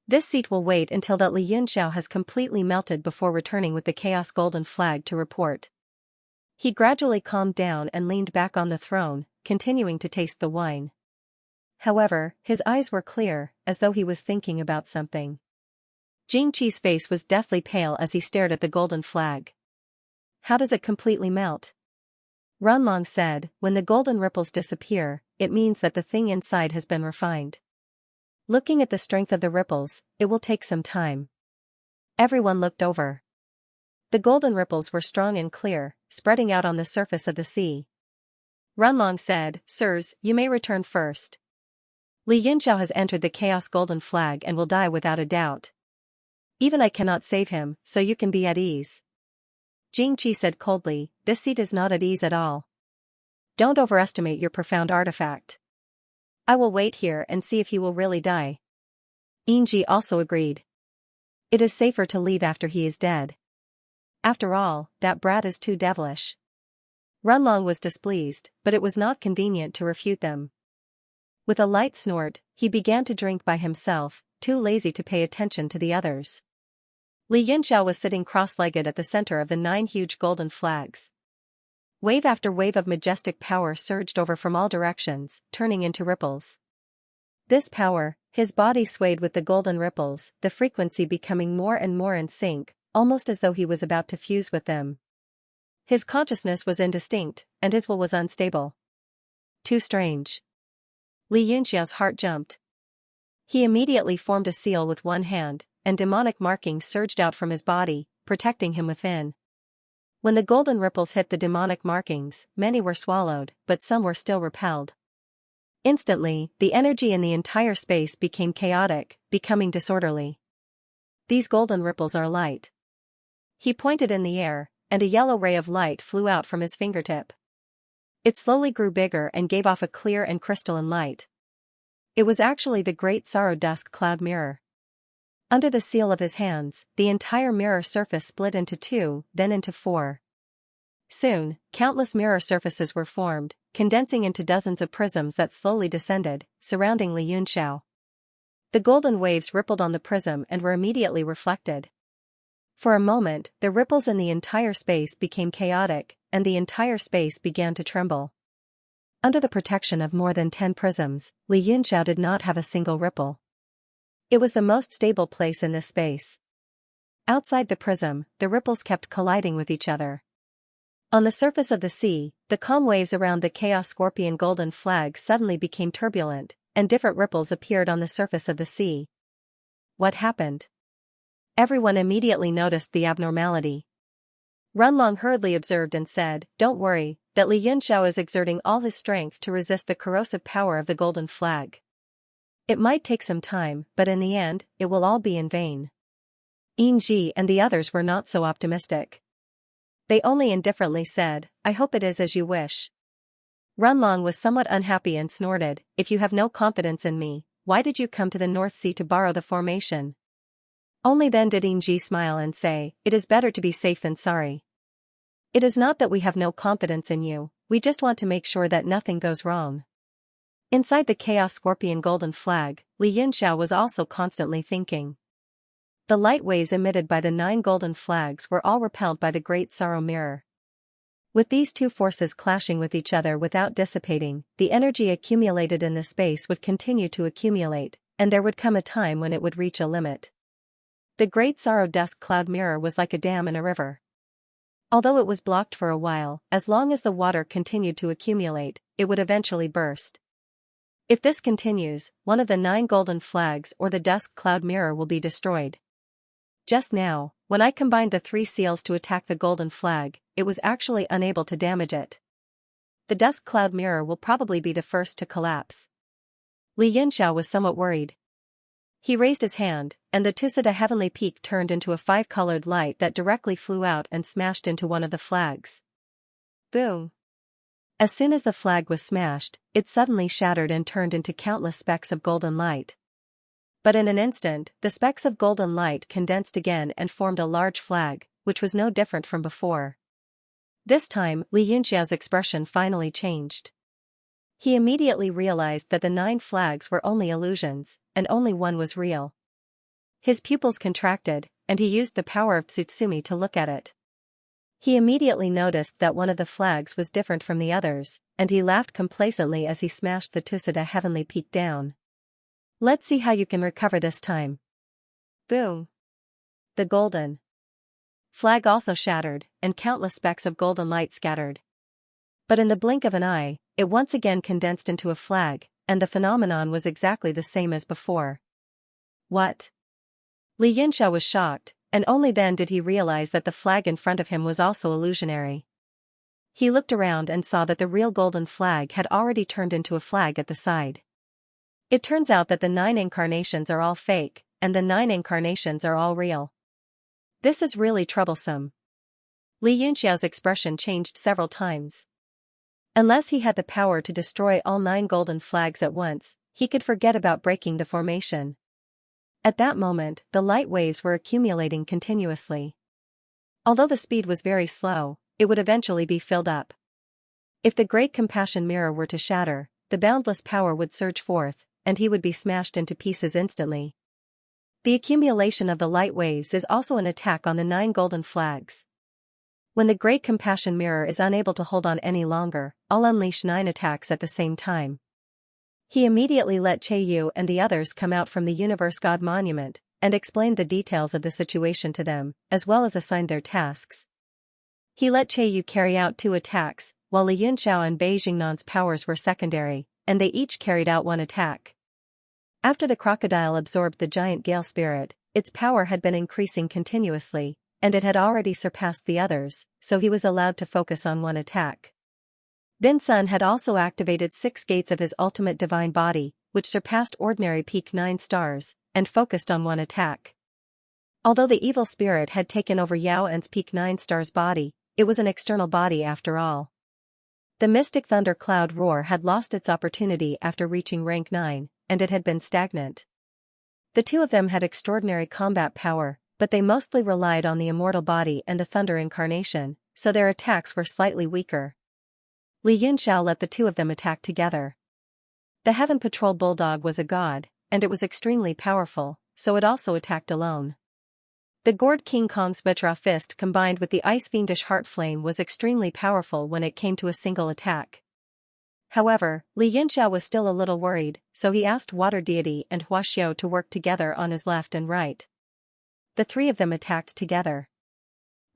This seat will wait until that Li Yunxiao has completely melted before returning with the Chaos Golden Flag to report." He gradually calmed down and leaned back on the throne, continuing to taste the wine. However, his eyes were clear, as though he was thinking about something. Jingqi's face was deathly pale as he stared at the golden flag. "How does it completely melt?" Runlong said, "When the golden ripples disappear, it means that the thing inside has been refined. Looking at the strength of the ripples, it will take some time." Everyone looked over. The golden ripples were strong and clear, spreading out on the surface of the sea. Runlong said, "Sirs, you may return first. Li Yunxiao has entered the Chaos Golden Flag and will die without a doubt. Even I cannot save him, so you can be at ease." Jingqi said coldly, "This seat is not at ease at all. Don't overestimate your profound artifact. I will wait here and see if he will really die." Yingji also agreed. "It is safer to leave after he is dead. After all, that brat is too devilish." Runlong was displeased, but it was not convenient to refute them. With a light snort, he began to drink by himself, too lazy to pay attention to the others. Li Yunxiao was sitting cross-legged at the center of the 9 huge golden flags. Wave after wave of majestic power surged over from all directions, turning into ripples. This power, his body swayed with the golden ripples, the frequency becoming more and more in sync, almost as though he was about to fuse with them. His consciousness was indistinct, and his will was unstable. Too strange. Li Yunxiao's heart jumped. He immediately formed a seal with one hand, and demonic markings surged out from his body, protecting him within. When the golden ripples hit the demonic markings, many were swallowed, but some were still repelled. Instantly, the energy in the entire space became chaotic, becoming disorderly. "These golden ripples are light." He pointed in the air, and a yellow ray of light flew out from his fingertip. It slowly grew bigger and gave off a clear and crystalline light. It was actually the Great Sorrow Dusk Cloud Mirror. Under the seal of his hands, the entire mirror surface split into 2, then into 4. Soon, countless mirror surfaces were formed, condensing into dozens of prisms that slowly descended, surrounding Li Yunxiao. The golden waves rippled on the prism and were immediately reflected. For a moment, the ripples in the entire space became chaotic, and the entire space began to tremble. Under the protection of more than 10 prisms, Li Yunxiao did not have a single ripple. It was the most stable place in this space. Outside the prism, the ripples kept colliding with each other. On the surface of the sea, the calm waves around the Chaos Scorpion golden flag suddenly became turbulent, and different ripples appeared on the surface of the sea. What happened? Everyone immediately noticed the abnormality. Runlong hurriedly observed and said, "Don't worry, that Li Yunxiao is exerting all his strength to resist the corrosive power of the golden flag. It might take some time, but in the end, it will all be in vain." Yingji and the others were not so optimistic. They only indifferently said, "I hope it is as you wish." Runlong was somewhat unhappy and snorted, "If you have no confidence in me, why did you come to the North Sea to borrow the formation?" Only then did Yingji smile and say, "It is better to be safe than sorry. It is not that we have no confidence in you, we just want to make sure that nothing goes wrong." Inside the Chaos Scorpion golden flag, Li Yunxiao was also constantly thinking. The light waves emitted by the 9 golden flags were all repelled by the Great Sorrow Mirror. With these two forces clashing with each other without dissipating, the energy accumulated in the space would continue to accumulate, and there would come a time when it would reach a limit. The Great Sorrow Dusk Cloud Mirror was like a dam in a river. Although it was blocked for a while, as long as the water continued to accumulate, it would eventually burst. If this continues, one of the 9 golden flags or the Dusk Cloud Mirror will be destroyed. Just now, when I combined the 3 seals to attack the golden flag, it was actually unable to damage it. The Dusk Cloud Mirror will probably be the first to collapse. Li Yunxiao was somewhat worried. He raised his hand, and the Tusada Heavenly Peak turned into a 5-colored light that directly flew out and smashed into one of the flags. Boom! As soon as the flag was smashed, it suddenly shattered and turned into countless specks of golden light. But in an instant, the specks of golden light condensed again and formed a large flag, which was no different from before. This time, Li Yunxiao's expression finally changed. He immediately realized that the 9 flags were only illusions, and only one was real. His pupils contracted, and he used the power of Tsutsumi to look at it. He immediately noticed that one of the flags was different from the others, and he laughed complacently as he smashed the Tusada Heavenly Peak down. "Let's see how you can recover this time." Boom! The golden flag also shattered, and countless specks of golden light scattered. But in the blink of an eye, it once again condensed into a flag, and the phenomenon was exactly the same as before. What? Li Yunxiao was shocked, and only then did he realize that the flag in front of him was also illusionary. He looked around and saw that the real golden flag had already turned into a flag at the side. It turns out that the 9 incarnations are all fake, and the 9 incarnations are all real. This is really troublesome. Li Yunxiao's expression changed several times. Unless he had the power to destroy all 9 golden flags at once, he could forget about breaking the formation. At that moment, the light waves were accumulating continuously. Although the speed was very slow, it would eventually be filled up. If the Great Compassion Mirror were to shatter, the boundless power would surge forth, and he would be smashed into pieces instantly. The accumulation of the light waves is also an attack on the 9 golden flags. When the Great Compassion Mirror is unable to hold on any longer, I'll unleash 9 attacks at the same time. He immediately let Che-Yu and the others come out from the Universe God Monument, and explained the details of the situation to them, as well as assigned their tasks. He let Che-Yu carry out 2 attacks, while Li Yunxiao and Bei Jingnan's powers were secondary, and they each carried out 1 attack. After the crocodile absorbed the giant gale spirit, its power had been increasing continuously, and it had already surpassed the others, so he was allowed to focus on 1 attack. Bin Sun had also activated 6 gates of his ultimate divine body, which surpassed ordinary peak 9 stars, and focused on 1 attack. Although the evil spirit had taken over Yao En's peak 9 stars body, it was an external body after all. The mystic thunder cloud roar had lost its opportunity after reaching rank 9, and it had been stagnant. The 2 of them had extraordinary combat power, but they mostly relied on the immortal body and the thunder incarnation, so their attacks were slightly weaker. Li Yunxiao let the 2 of them attack together. The Heaven Patrol Bulldog was a god, and it was extremely powerful, so it also attacked alone. The Gourd King Kong's Vajra Fist combined with the Ice Fiendish Heart Flame was extremely powerful when it came to a single attack. However, Li Yunxiao was still a little worried, so he asked Water Deity and Huaxiao to work together on his left and right. The three of them attacked together.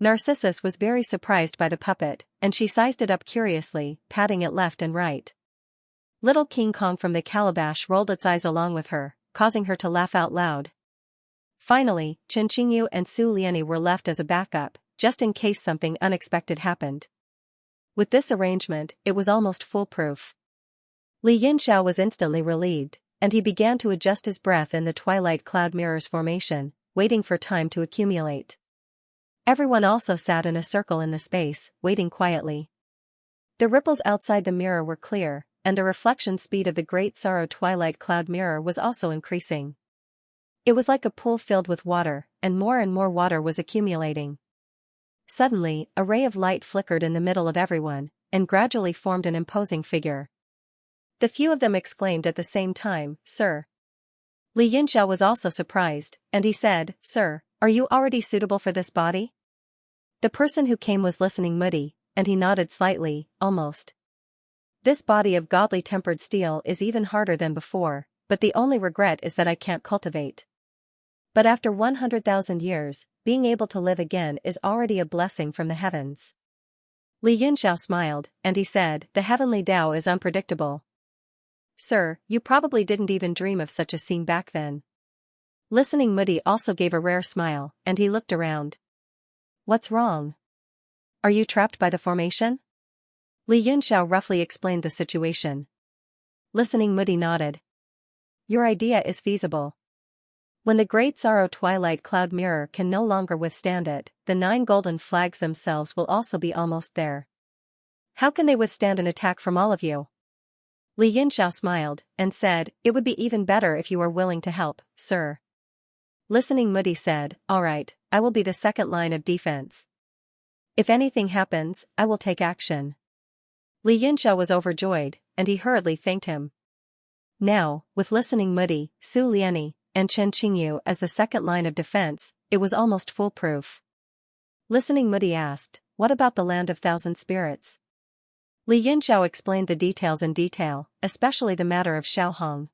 Narcissus was very surprised by the puppet, and she sized it up curiously, patting it left and right. Little King Kong from the calabash rolled its eyes along with her, causing her to laugh out loud. Finally, Chen Qingyu and Su Liani were left as a backup, just in case something unexpected happened. With this arrangement, it was almost foolproof. Li Yunxiao was instantly relieved, and he began to adjust his breath in the twilight cloud mirror's formation, waiting for time to accumulate. Everyone also sat in a circle in the space, waiting quietly. The ripples outside the mirror were clear, and the reflection speed of the Great Sorrow Twilight Cloud Mirror was also increasing. It was like a pool filled with water, and more water was accumulating. Suddenly, a ray of light flickered in the middle of everyone, and gradually formed an imposing figure. The few of them exclaimed at the same time, "Sir." Li Yunxiao was also surprised, and he said, "Sir, are you already suitable for this body?" The person who came was listening moody, and he nodded slightly, almost. This body of godly tempered steel is even harder than before, but the only regret is that I can't cultivate. But after 100,000 years, being able to live again is already a blessing from the heavens. Li Yunxiao smiled, and he said, "The heavenly Tao is unpredictable. Sir, you probably didn't even dream of such a scene back then." Listening Moody also gave a rare smile, and he looked around. "What's wrong? Are you trapped by the formation?" Li Yunxiao roughly explained the situation. Listening Moody nodded. "Your idea is feasible. When the Great Sorrow Twilight Cloud Mirror can no longer withstand it, the 9 golden flags themselves will also be almost there. How can they withstand an attack from all of you?" Li Yunxiao smiled, and said, "It would be even better if you are willing to help, sir." Listening Moody said, "All right, I will be the second line of defense. If anything happens, I will take action." Li Yunxiao was overjoyed, and he hurriedly thanked him. Now, with Listening Moody, Su Liani, and Chen Qingyu as the second line of defense, it was almost foolproof. Listening Moody asked, "What about the Land of Thousand Spirits?" Li Yunxiao explained the details in detail, especially the matter of Xiaohong.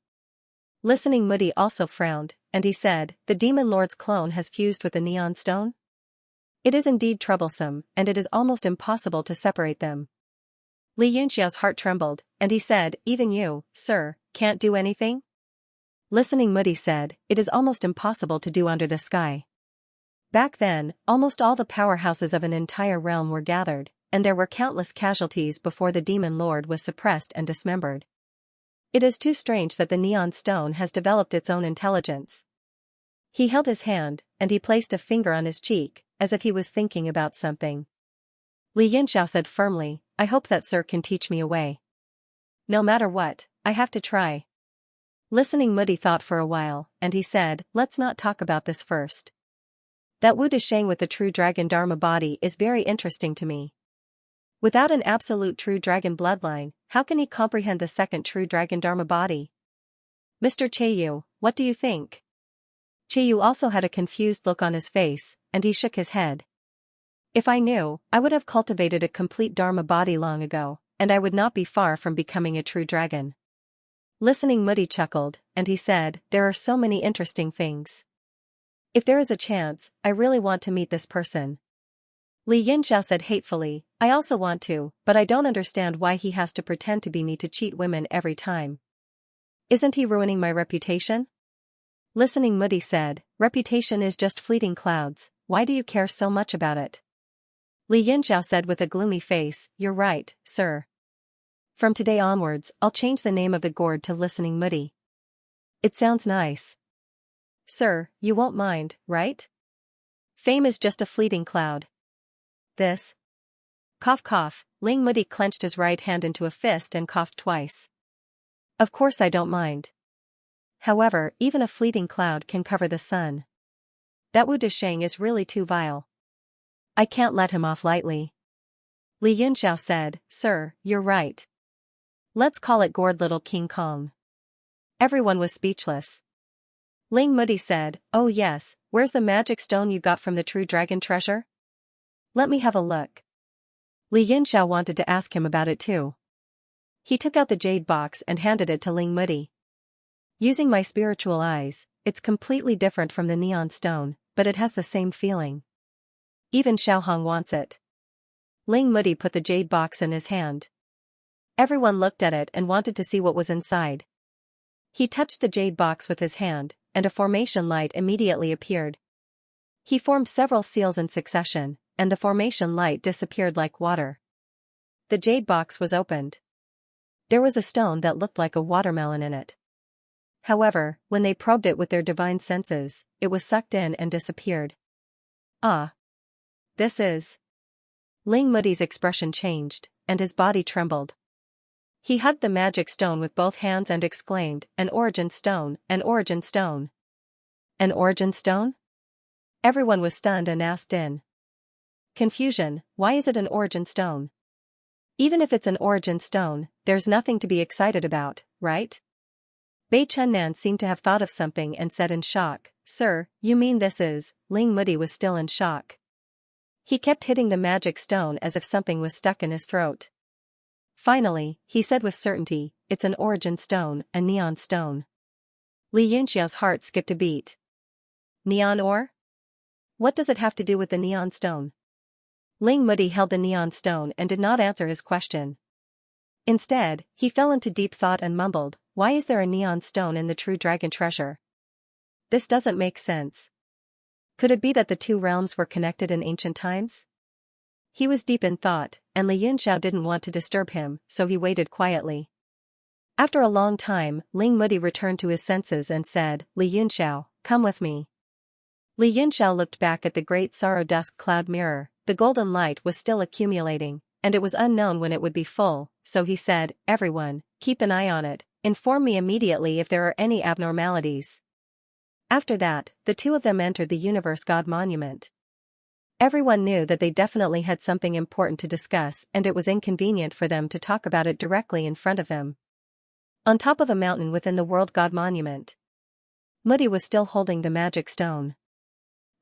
Listening Moody also frowned, and he said, "The Demon Lord's clone has fused with the Neon Stone? It is indeed troublesome, and it is almost impossible to separate them." Li Yunxiao's heart trembled, and he said, "Even you, sir, can't do anything?" Listening Moody said, "It is almost impossible to do under the sky. Back then, almost all the powerhouses of an entire realm were gathered, and there were countless casualties before the Demon Lord was suppressed and dismembered. It is too strange that the Neon Stone has developed its own intelligence." He held his hand, and he placed a finger on his cheek, as if he was thinking about something. Li Yunxiao said firmly, "I hope that sir can teach me a way. No matter what, I have to try." Listening Moody thought for a while, and he said, "Let's not talk about this first. That Wu Deshang with the true dragon Dharma body is very interesting to me. Without an absolute true dragon bloodline, how can he comprehend the second true dragon Dharma body? Mr. Cheiyu, what do you think?" Cheiyu also had a confused look on his face, and he shook his head. "If I knew, I would have cultivated a complete Dharma body long ago, and I would not be far from becoming a true dragon." Listening Moody chuckled, and he said, "There are so many interesting things. If there is a chance, I really want to meet this person." Li Yunxiao said hatefully, "I also want to, but I don't understand why he has to pretend to be me to cheat women every time. Isn't he ruining my reputation?" Listening Moody said, "Reputation is just fleeting clouds, why do you care so much about it?" Li Yunxiao said with a gloomy face, "You're right, sir. From today onwards, I'll change the name of the gourd to Listening Moody. It sounds nice. Sir, you won't mind, right? Fame is just a fleeting cloud. This." Cough cough, Ling Moody clenched his right hand into a fist and coughed twice. "Of course I don't mind. However, even a fleeting cloud can cover the sun. That Wu Deshang is really too vile. I can't let him off lightly." Li Yunxiao said, "Sir, you're right. Let's call it Gourd Little King Kong." Everyone was speechless. Ling Moody said, "Oh yes, where's the magic stone you got from the True Dragon treasure? Let me have a look." Li Yunxiao wanted to ask him about it too. He took out the jade box and handed it to Ling Mudi. Using my spiritual eyes, it's completely different from the neon stone, but it has the same feeling. Even Xiaohong wants it. Ling Mudi put the jade box in his hand. Everyone looked at it and wanted to see what was inside. He touched the jade box with his hand, and a formation light immediately appeared. He formed several seals in succession, and the formation light disappeared like water. The jade box was opened. There was a stone that looked like a watermelon in it. However, when they probed it with their divine senses, it was sucked in and disappeared. Ah! This is... Ling Mudi's expression changed, and his body trembled. He hugged the magic stone with both hands and exclaimed, "An origin stone, an origin stone." An origin stone? Everyone was stunned and asked in confusion, why is it an origin stone? Even if it's an origin stone, there's nothing to be excited about, right? Bei Chunnan seemed to have thought of something and said in shock, "Sir, you mean this is..." Ling Mudi was still in shock. He kept hitting the magic stone as if something was stuck in his throat. Finally, he said with certainty, "It's an origin stone, a neon stone." Li Yunxiao's heart skipped a beat. Neon ore? What does it have to do with the neon stone? Ling Mudi held the neon stone and did not answer his question. Instead, he fell into deep thought and mumbled, "Why is there a neon stone in the true dragon treasure? This doesn't make sense. Could it be that the two realms were connected in ancient times?" He was deep in thought, and Li Yunxiao didn't want to disturb him, so he waited quietly. After a long time, Ling Mudi returned to his senses and said, "Li Yunxiao, come with me." Li Yunxiao looked back at the great sorrow dusk cloud mirror. The golden light was still accumulating, and it was unknown when it would be full, so he said, "Everyone, keep an eye on it, inform me immediately if there are any abnormalities." After that, the two of them entered the Universe God Monument. Everyone knew that they definitely had something important to discuss, and it was inconvenient for them to talk about it directly in front of them. On top of a mountain within the World God Monument, Mudi was still holding the magic stone.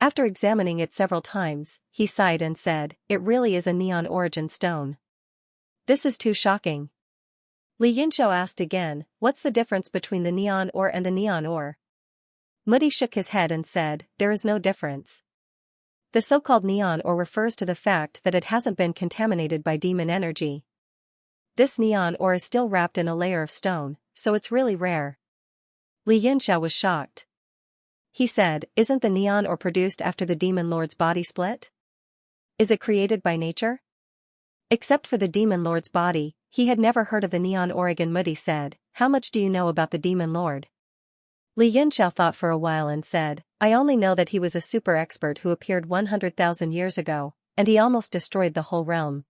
After examining it several times, he sighed and said, "It really is a neon origin stone. This is too shocking." Li Yunxiao asked again, "What's the difference between the neon ore and the neon ore?" Mudi shook his head and said, "There is no difference. The so-called neon ore refers to the fact that it hasn't been contaminated by demon energy. This neon ore is still wrapped in a layer of stone, so it's really rare." Li Yunxiao was shocked. He said, "Isn't the neon ore produced after the demon lord's body split? Is it created by nature?" Except for the demon lord's body, he had never heard of the neon ore. Mudi said, "How much do you know about the demon lord?" Li Yunxiao thought for a while and said, "I only know that he was a super expert who appeared 100,000 years ago, and he almost destroyed the whole realm.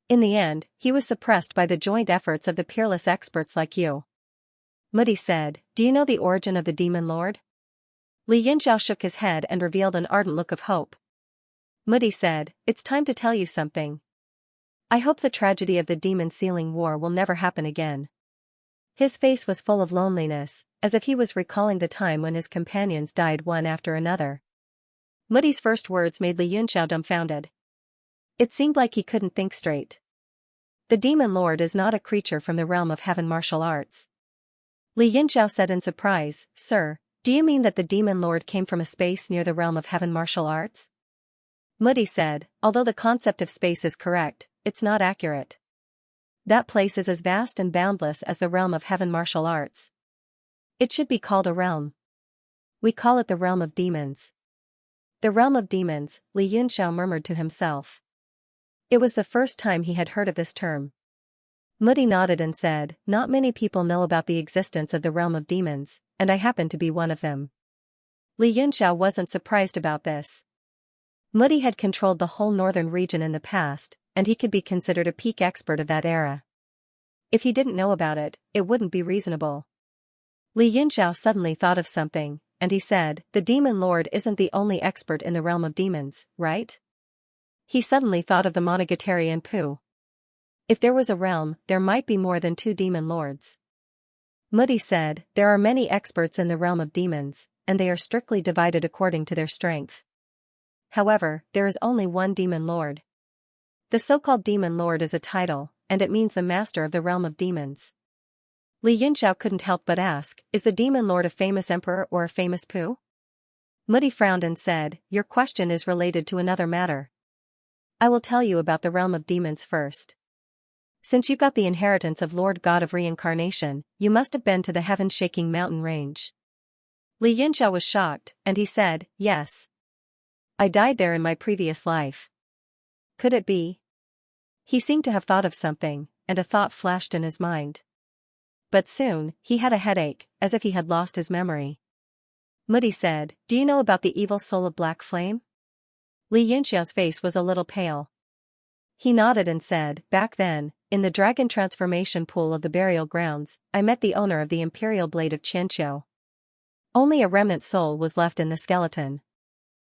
In the end, he was suppressed by the joint efforts of the peerless experts like you." Mudi said, "Do you know the origin of the demon lord?" Li Yunxiao shook his head and revealed an ardent look of hope. Mudi said, "It's time to tell you something. I hope the tragedy of the demon sealing war will never happen again." His face was full of loneliness, as if he was recalling the time when his companions died one after another. Mudi's first words made Li Yunxiao dumbfounded. It seemed like he couldn't think straight. The demon lord is not a creature from the realm of heaven martial arts. Li Yunxiao said in surprise, "Sir, do you mean that the demon lord came from a space near the realm of heaven martial arts?" Mudi said, "Although the concept of space is correct, it's not accurate. That place is as vast and boundless as the realm of heaven martial arts. It should be called a realm. We call it the realm of demons." The realm of demons, Li Yunxiao murmured to himself. It was the first time he had heard of this term. Mudi nodded and said, "Not many people know about the existence of the realm of demons, and I happen to be one of them." Li Yunxiao wasn't surprised about this. Mudi had controlled the whole northern region in the past, and he could be considered a peak expert of that era. If he didn't know about it, it wouldn't be reasonable. Li Yunxiao suddenly thought of something, and he said, "The demon lord isn't the only expert in the realm of demons, right?" He suddenly thought of the Monogatari and Pooh. If there was a realm, there might be more than two demon lords. Mudi said, "There are many experts in the realm of demons, and they are strictly divided according to their strength. However, there is only one demon lord. The so-called demon lord is a title, and it means the master of the realm of demons. Li Yunxiao couldn't help but ask, is the demon lord a famous emperor or a famous poo? Muddy frowned and said, your question is related to another matter. I will tell you about the realm of demons first. Since you got the inheritance of Lord God of Reincarnation, you must have been to the heaven-shaking mountain range. Li Yunxiao was shocked, and he said, yes. I died there in my previous life. Could it be? He seemed to have thought of something, and a thought flashed in his mind. But soon, he had a headache, as if he had lost his memory. Muddy said, do you know about the evil soul of black flame? Li Yunxiao's face was a little pale. He nodded and said, back then, in the dragon transformation pool of the burial grounds, I met the owner of the imperial blade of Xianxia. Only a remnant soul was left in the skeleton.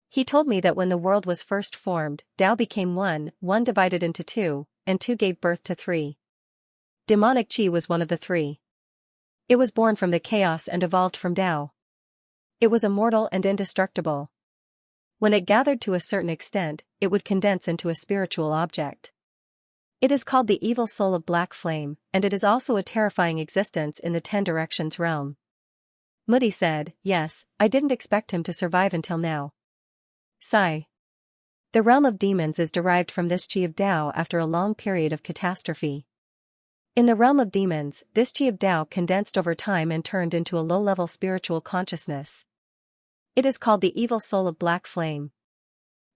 He told me that when the world was first formed, Tao became one divided into two, and two gave birth to three. Demonic Qi was one of the three. It was born from the chaos and evolved from Tao. It was immortal and indestructible. When it gathered to a certain extent, it would condense into a spiritual object. It is called the evil soul of black flame, and it is also a terrifying existence in the 10 directions realm. Muddy said, yes, I didn't expect him to survive until now. Sigh. The realm of demons is derived from this Qi of Tao after a long period of catastrophe. In the realm of demons, this Qi of Tao condensed over time and turned into a low-level spiritual consciousness. It is called the evil soul of black flame.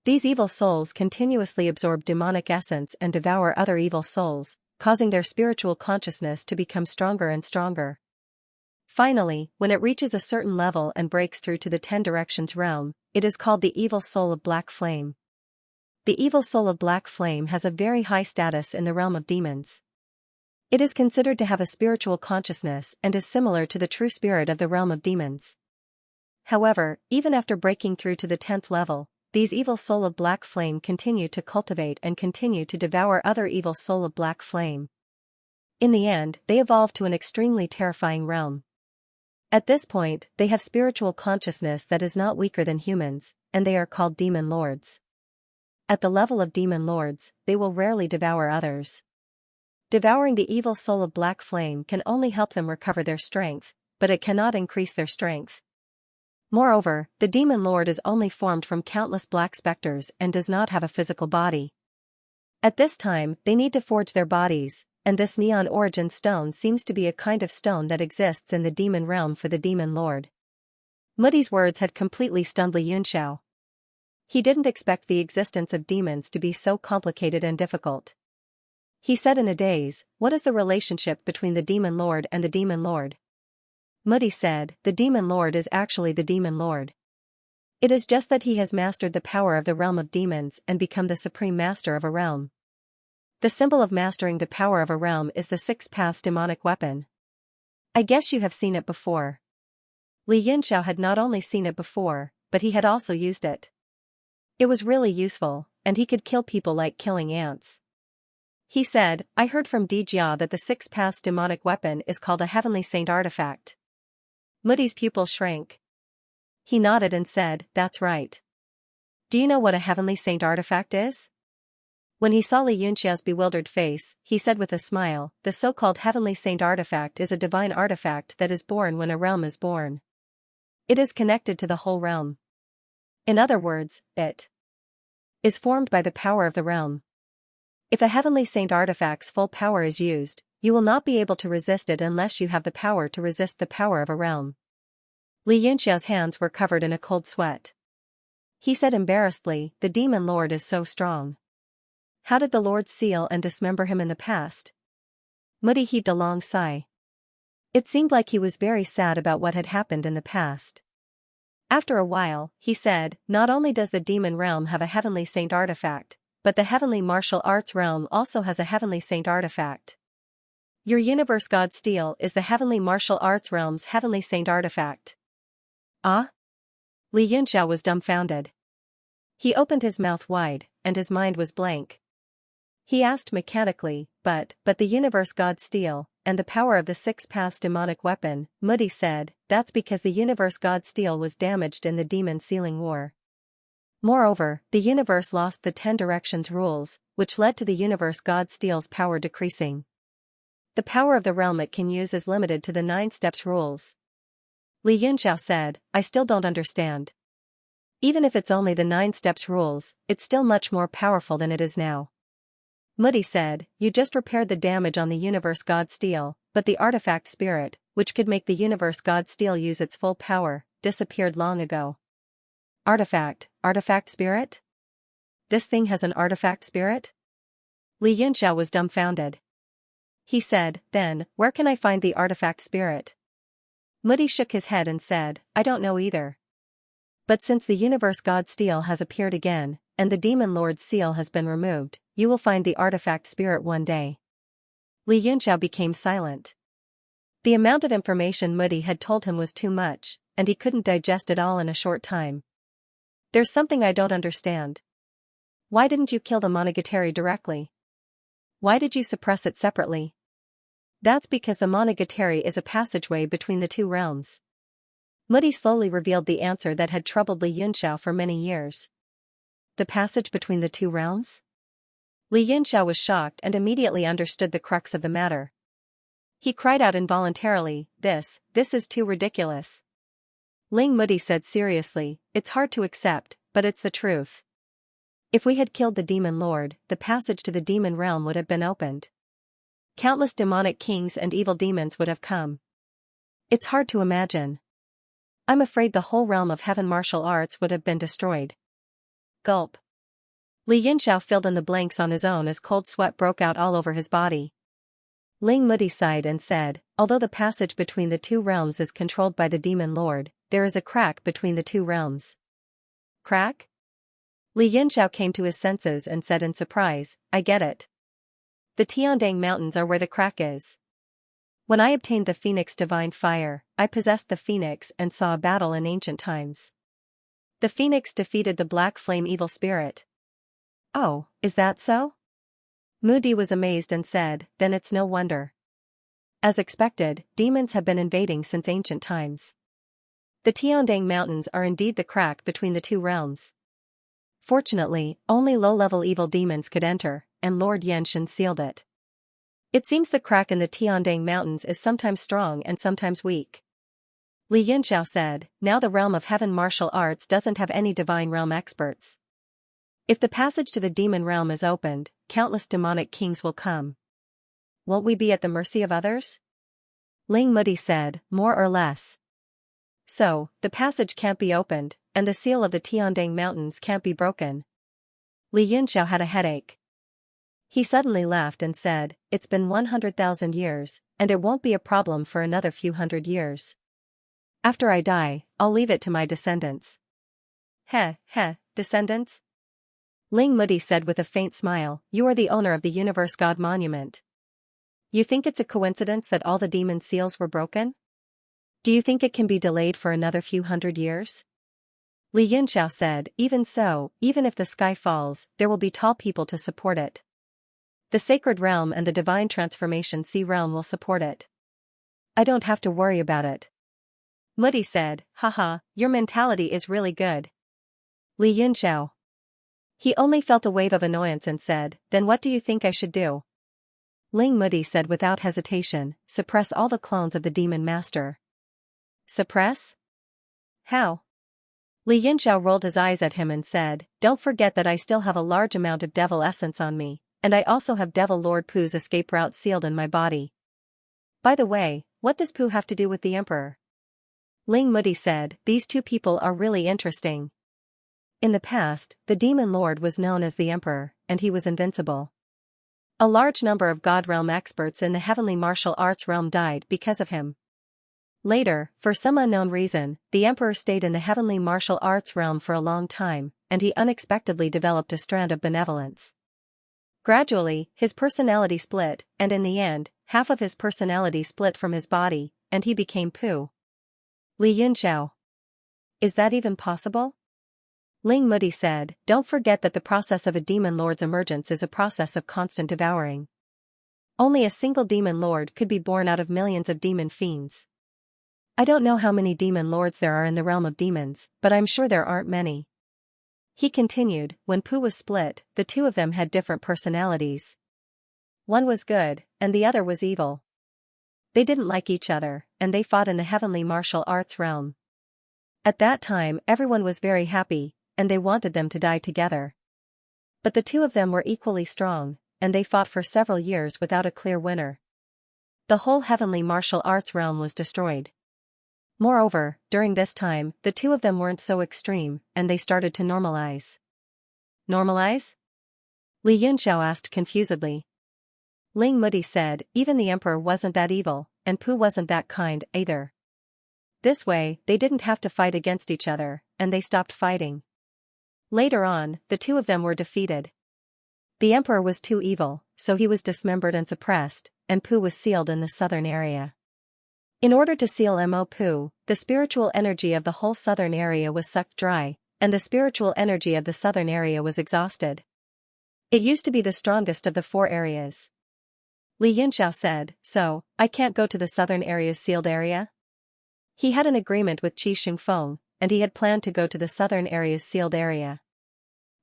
These evil souls continuously absorb demonic essence and devour other evil souls, causing their spiritual consciousness to become stronger and stronger. Finally, when it reaches a certain level and breaks through to the 10 directions realm, it is called the evil soul of black flame. The evil soul of black flame has a very high status in the realm of demons. It is considered to have a spiritual consciousness and is similar to the true spirit of the realm of demons. However, even after breaking through to the 10th level, these evil soul of black flame continue to cultivate and continue to devour other evil soul of black flame. In the end, they evolve to an extremely terrifying realm. At this point, they have spiritual consciousness that is not weaker than humans, and they are called demon lords. At the level of demon lords, they will rarely devour others. Devouring the evil soul of black flame can only help them recover their strength, but it cannot increase their strength. Moreover, the demon lord is only formed from countless black specters and does not have a physical body. At this time, they need to forge their bodies, and this neon origin stone seems to be a kind of stone that exists in the demon realm for the demon lord. Muddy's words had completely stunned Li Yunxiao. He didn't expect the existence of demons to be so complicated and difficult. He said in a daze, what is the relationship between the demon lord and the demon lord? Muddy said, the demon lord is actually the demon lord. It is just that he has mastered the power of the realm of demons and become the supreme master of a realm. The symbol of mastering the power of a realm is the 6 paths demonic weapon. I guess you have seen it before. Li Yunxiao had not only seen it before, but he had also used it. It was really useful, and he could kill people like killing ants. He said, I heard from Di Jia that the 6 paths demonic weapon is called a heavenly saint artifact. Muddy's pupil shrank. He nodded and said, that's right. Do you know what a heavenly saint artifact is? When he saw Li Yunxiao's bewildered face, he said with a smile, the so-called heavenly saint artifact is a divine artifact that is born when a realm is born. It is connected to the whole realm. In other words, it is formed by the power of the realm. If a heavenly saint artifact's full power is used, you will not be able to resist it unless you have the power to resist the power of a realm. Li Yunxiao's hands were covered in a cold sweat. He said embarrassedly, the demon lord is so strong. How did the Lord seal and dismember him in the past? Muddy heaved a long sigh. It seemed like he was very sad about what had happened in the past. After a while, he said, not only does the demon realm have a heavenly saint artifact, but the heavenly martial arts realm also has a heavenly saint artifact. Your universe god steel is the heavenly martial arts realm's heavenly saint artifact. Ah? Li Yunxiao was dumbfounded. He opened his mouth wide, and his mind was blank. He asked mechanically, but the universe god steel, and the power of the 6 paths demonic weapon, Muddy said, that's because the universe god steel was damaged in the demon sealing war. Moreover, the universe lost the 10 directions rules, which led to the universe God steel's power decreasing. The power of the realm it can use is limited to the 9 steps rules. Li Yunxiao said, I still don't understand. Even if it's only the 9 steps rules, it's still much more powerful than it is now. Moody said, you just repaired the damage on the universe God steel, but the artifact spirit, which could make the universe God steel use its full power, disappeared long ago. Artifact spirit? This thing has an artifact spirit? Li Yunxiao was dumbfounded. He said, then, where can I find the artifact spirit? Moody shook his head and said, I don't know either. But since the universe God steel has appeared again, and the demon lord's seal has been removed, you will find the artifact spirit one day. Li Yunxiao became silent. The amount of information Moody had told him was too much, and he couldn't digest it all in a short time. There's something I don't understand. Why didn't you kill the Monogatari directly? Why did you suppress it separately? That's because the Monogatari is a passageway between the 2 realms. Moody slowly revealed the answer that had troubled Li Yunxiao for many years. The passage between the 2 realms? Li Yunxiao was shocked and immediately understood the crux of the matter. He cried out involuntarily, this is too ridiculous. Ling Moody said seriously, it's hard to accept, but it's the truth. If we had killed the demon lord, the passage to the demon realm would have been opened. Countless demonic kings and evil demons would have come. It's hard to imagine. I'm afraid the whole realm of heaven martial arts would have been destroyed. Gulp. Li Yunxiao filled in the blanks on his own as cold sweat broke out all over his body. Ling Moody sighed and said, although the passage between the 2 realms is controlled by the demon lord, there is a crack between the 2 realms. Crack? Li Yunxiao came to his senses and said in surprise, I get it. The Tiandang Mountains are where the crack is. When I obtained the Phoenix Divine Fire, I possessed the Phoenix and saw a battle in ancient times. The Phoenix defeated the Black Flame Evil Spirit. Oh, is that so? Moody was amazed and said, then it's no wonder. As expected, demons have been invading since ancient times. The Tiandang Mountains are indeed the crack between the 2 realms. Fortunately, only low-level evil demons could enter, and Lord Yenshin sealed it. It seems the crack in the Tiandang Mountains is sometimes strong and sometimes weak. Li Yunxiao said, now the realm of heaven martial arts doesn't have any divine realm experts. If the passage to the demon realm is opened, countless demonic kings will come. Won't we be at the mercy of others? Ling Moody said, more or less. So, the passage can't be opened, and the seal of the Tiandang Mountains can't be broken. Li Yunxiao had a headache. He suddenly laughed and said, it's been 100,000 years, and it won't be a problem for another few hundred years. After I die, I'll leave it to my descendants. Descendants? Ling Moody said with a faint smile, you are the owner of the Universe God Monument. You think it's a coincidence that all the demon seals were broken? Do you think it can be delayed for another few hundred years? Li Yunxiao said, even so, even if the sky falls, there will be tall people to support it. The sacred realm and the divine transformation sea realm will support it. I don't have to worry about it. Moody said, haha, your mentality is really good. Li Yunxiao. He only felt a wave of annoyance and said, then what do you think I should do? Ling Moody said without hesitation, suppress all the clones of the demon master. Suppress? How? Li Yunxiao rolled his eyes at him and said, don't forget that I still have a large amount of devil essence on me, and I also have Devil Lord Pu's escape route sealed in my body. By the way, what does Pu have to do with the Emperor? Ling Moody said, these 2 people are really interesting. In the past, the Demon Lord was known as the Emperor, and he was invincible. A large number of God realm experts in the heavenly martial arts realm died because of him. Later, for some unknown reason, the Emperor stayed in the heavenly martial arts realm for a long time, and he unexpectedly developed a strand of benevolence. Gradually, his personality split, and in the end, half of his personality split from his body, and he became Pu. Li Yunxiao. Is that even possible? Ling Moody said, don't forget that the process of a demon lord's emergence is a process of constant devouring. Only a single demon lord could be born out of millions of demon fiends. I don't know how many demon lords there are in the realm of demons, but I'm sure there aren't many. He continued, when Pooh was split, the two of them had different personalities. One was good, and the other was evil. They didn't like each other, and they fought in the heavenly martial arts realm. At that time everyone was very happy, and they wanted them to die together. But the two of them were equally strong, and they fought for several years without a clear winner. The whole heavenly martial arts realm was destroyed. Moreover, during this time, the two of them weren't so extreme, and they started to normalize. Normalize? Li Yunxiao asked confusedly. Ling Mudi said, even the emperor wasn't that evil, and Pooh wasn't that kind, either. This way, they didn't have to fight against each other, and they stopped fighting. Later on, the two of them were defeated. The emperor was too evil, so he was dismembered and suppressed, and Pooh was sealed in the southern area. In order to seal Mo Pooh, the spiritual energy of the whole southern area was sucked dry, and the spiritual energy of the southern area was exhausted. It used to be the strongest of the four areas. Li Yunxiao said, so, I can't go to the southern area's sealed area? He had an agreement with Qi Shengfeng, and he had planned to go to the southern area's sealed area.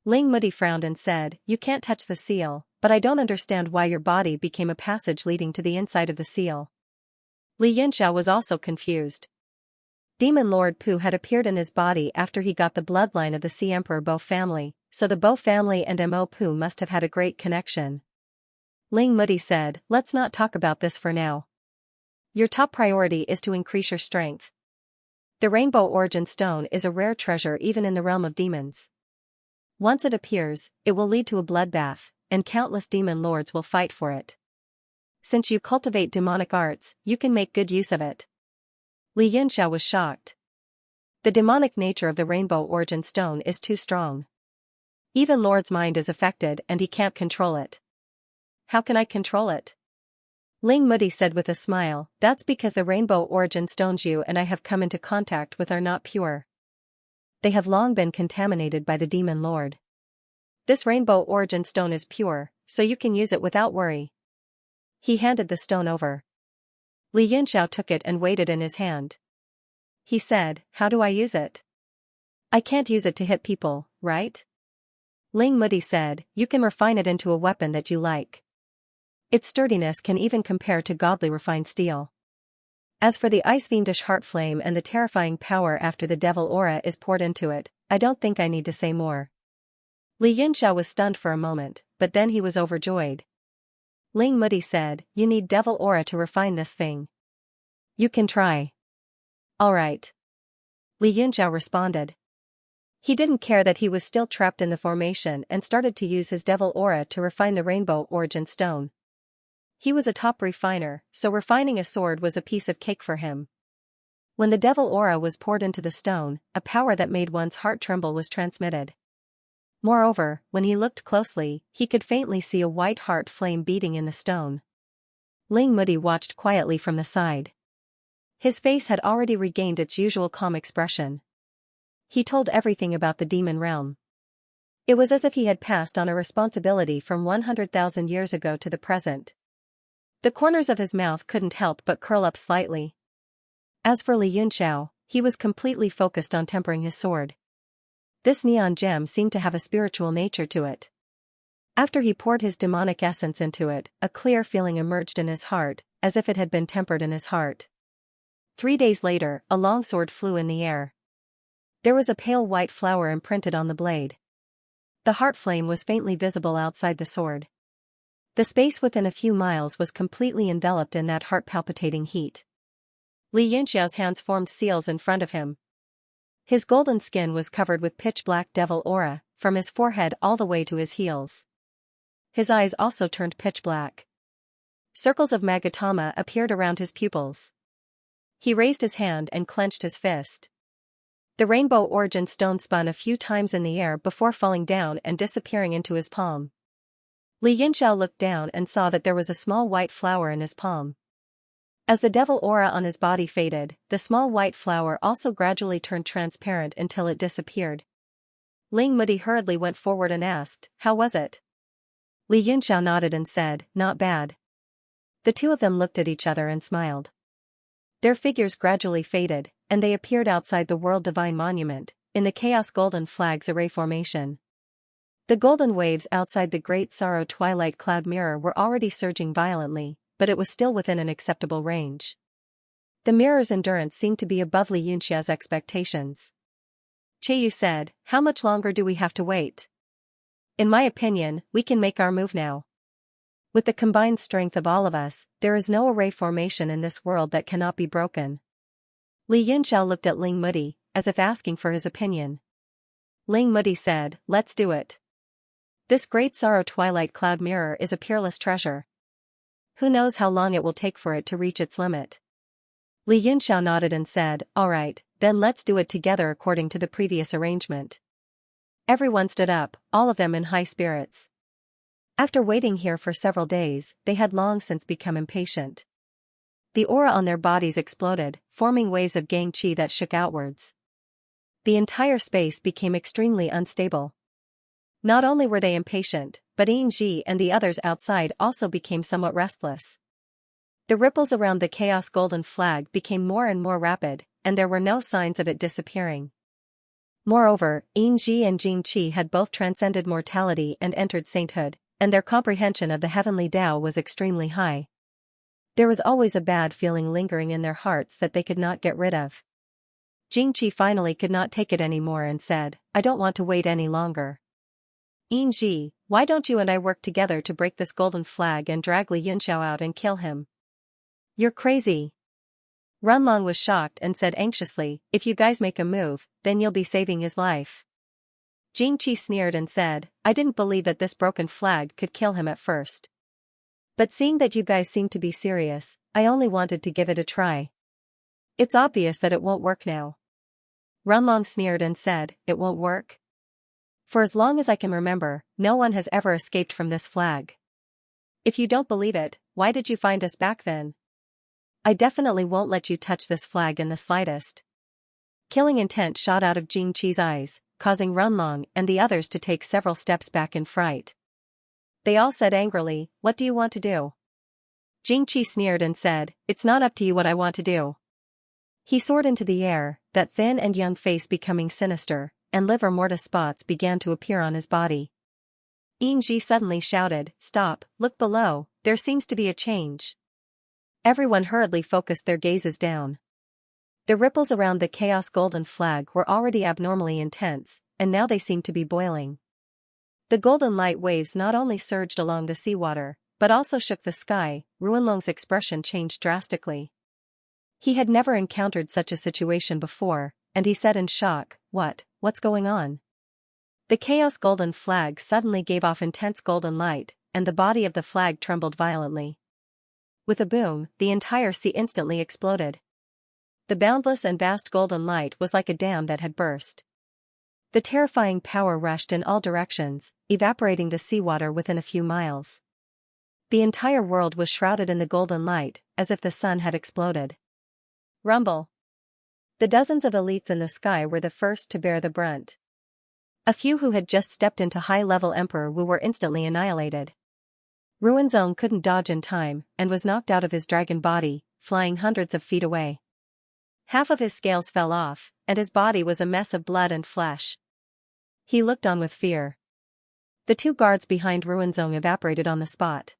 Ling Mudi frowned and said, you can't touch the seal, but I don't understand why your body became a passage leading to the inside of the seal. Li Yunxiao was also confused. Demon Lord Pooh had appeared in his body after he got the bloodline of the Sea Emperor Bo family, so the Bo family and Mo Pooh must have had a great connection. Ling Mudi said, let's not talk about this for now. Your top priority is to increase your strength. The Rainbow Origin Stone is a rare treasure even in the realm of demons. Once it appears, it will lead to a bloodbath, and countless demon lords will fight for it. Since you cultivate demonic arts, you can make good use of it. Li Yunxiao was shocked. The demonic nature of the Rainbow Origin Stone is too strong. Even Lord's mind is affected and he can't control it. How can I control it? Ling Mudi said with a smile, that's because the Rainbow Origin Stones you and I have come into contact with are not pure. They have long been contaminated by the Demon Lord. This Rainbow Origin Stone is pure, so you can use it without worry. He handed the stone over. Li Yunxiao took it and weighed it in his hand. He said, how do I use it? I can't use it to hit people, right? Ling Mudi said, you can refine it into a weapon that you like. Its sturdiness can even compare to godly refined steel. As for the ice fiendish heart flame and the terrifying power after the devil aura is poured into it, I don't think I need to say more. Li Yunxiao was stunned for a moment, but then he was overjoyed. Ling Mudi said, you need devil aura to refine this thing. You can try. Alright. Li Yunxiao responded. He didn't care that he was still trapped in the formation and started to use his devil aura to refine the Rainbow Origin Stone. He was a top refiner, so refining a sword was a piece of cake for him. When the devil aura was poured into the stone, a power that made one's heart tremble was transmitted. Moreover, when he looked closely, he could faintly see a white heart flame beating in the stone. Ling Mudi watched quietly from the side. His face had already regained its usual calm expression. He told everything about the demon realm. It was as if he had passed on a responsibility from 100,000 years ago to the present. The corners of his mouth couldn't help but curl up slightly. As for Li Yunxiao, he was completely focused on tempering his sword. This neon gem seemed to have a spiritual nature to it. After he poured his demonic essence into it, a clear feeling emerged in his heart, as if it had been tempered in his heart. 3 days later, a long sword flew in the air. There was a pale white flower imprinted on the blade. The heart flame was faintly visible outside the sword. The space within a few miles was completely enveloped in that heart-palpitating heat. Li Yunxiao's hands formed seals in front of him. His golden skin was covered with pitch-black devil aura, from his forehead all the way to his heels. His eyes also turned pitch-black. Circles of magatama appeared around his pupils. He raised his hand and clenched his fist. The Rainbow Origin Stone spun a few times in the air before falling down and disappearing into his palm. Li Yunxiao looked down and saw that there was a small white flower in his palm. As the devil aura on his body faded, the small white flower also gradually turned transparent until it disappeared. Ling Mudi hurriedly went forward and asked, how was it? Li Yunxiao nodded and said, not bad. The two of them looked at each other and smiled. Their figures gradually faded, and they appeared outside the World Divine Monument, in the Chaos Golden Flag's array formation. The golden waves outside the Great Sorrow Twilight Cloud Mirror were already surging violently, but it was still within an acceptable range. The mirror's endurance seemed to be above Xianxia's expectations. Qiyu said, "How much longer do we have to wait? In my opinion, we can make our move now. With the combined strength of all of us, there is no array formation in this world that cannot be broken." Li Yunxiao looked at Ling Mudi, as if asking for his opinion. Ling Mudi said, "Let's do it. This Great Sorrow Twilight Cloud Mirror is a peerless treasure. Who knows how long it will take for it to reach its limit?" Li Yunxiao nodded and said, "Alright, then let's do it together according to the previous arrangement." Everyone stood up, all of them in high spirits. After waiting here for several days, they had long since become impatient. The aura on their bodies exploded, forming waves of gang qi that shook outwards. The entire space became extremely unstable. Not only were they impatient, but Yingji and the others outside also became somewhat restless. The ripples around the Chaos Golden Flag became more and more rapid, and there were no signs of it disappearing. Moreover, Yingji and Jingqi had both transcended mortality and entered sainthood, and their comprehension of the heavenly Tao was extremely high. There was always a bad feeling lingering in their hearts that they could not get rid of. Jingqi finally could not take it anymore and said, "I don't want to wait any longer. Yingji, why don't you and I work together to break this golden flag and drag Li Yunxiao out and kill him?" "You're crazy." Runlong was shocked and said anxiously, "If you guys make a move, then you'll be saving his life." Jingqi sneered and said, "I didn't believe that this broken flag could kill him at first. But seeing that you guys seem to be serious, I only wanted to give it a try. It's obvious that it won't work now." Runlong sneered and said, "It won't work? For as long as I can remember, no one has ever escaped from this flag. If you don't believe it, why did you find us back then? I definitely won't let you touch this flag in the slightest." Killing intent shot out of Jingqi's eyes, causing Runlong and the others to take several steps back in fright. They all said angrily, "What do you want to do?" Jingqi sneered and said, "It's not up to you what I want to do." He soared into the air, that thin and young face becoming sinister, and livor mortis spots began to appear on his body. Yingji suddenly shouted, "Stop, look below, there seems to be a change." Everyone hurriedly focused their gazes down. The ripples around the Chaos Golden Flag were already abnormally intense, and now they seemed to be boiling. The golden light waves not only surged along the seawater, but also shook the sky. Ruanlong's expression changed drastically. He had never encountered such a situation before, and he said in shock, What's going on?" The Chaos Golden Flag suddenly gave off intense golden light, and the body of the flag trembled violently. With a boom, the entire sea instantly exploded. The boundless and vast golden light was like a dam that had burst. The terrifying power rushed in all directions, evaporating the seawater within a few miles. The entire world was shrouded in the golden light, as if the sun had exploded. Rumble. The dozens of elites in the sky were the first to bear the brunt. A few who had just stepped into high-level Emperor Wu were instantly annihilated. Ruanzong couldn't dodge in time, and was knocked out of his dragon body, flying hundreds of feet away. Half of his scales fell off, and his body was a mess of blood and flesh. He looked on with fear. The two guards behind Ruanzong evaporated on the spot.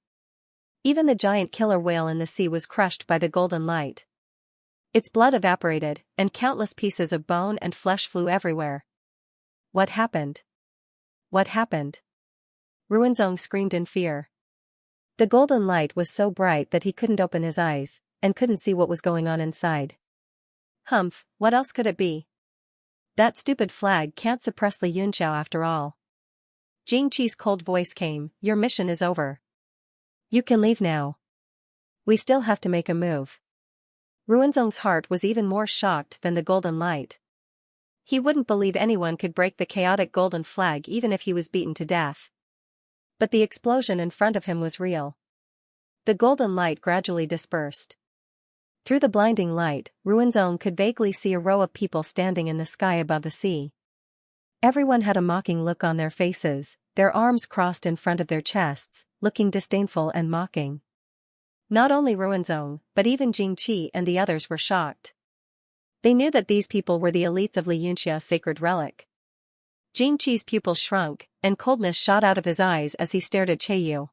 Even the giant killer whale in the sea was crushed by the golden light. Its blood evaporated, and countless pieces of bone and flesh flew everywhere. What happened? What happened? Ruanzong screamed in fear. The golden light was so bright that he couldn't open his eyes, and couldn't see what was going on inside. Humph, what else could it be? That stupid flag can't suppress Li Yunxiao after all. Jingqi's cold voice came, "Your mission is over. You can leave now. We still have to make a move." Ruanzong's heart was even more shocked than the golden light. He wouldn't believe anyone could break the chaotic golden flag even if he was beaten to death. But the explosion in front of him was real. The golden light gradually dispersed. Through the blinding light, Ruanzong could vaguely see a row of people standing in the sky above the sea. Everyone had a mocking look on their faces, their arms crossed in front of their chests, looking disdainful and mocking. Not only Ruanzong, but even Jingqi and the others were shocked. They knew that these people were the elites of Xianxia's sacred relic. Jing Qi's pupils shrunk, and coldness shot out of his eyes as he stared at Yu.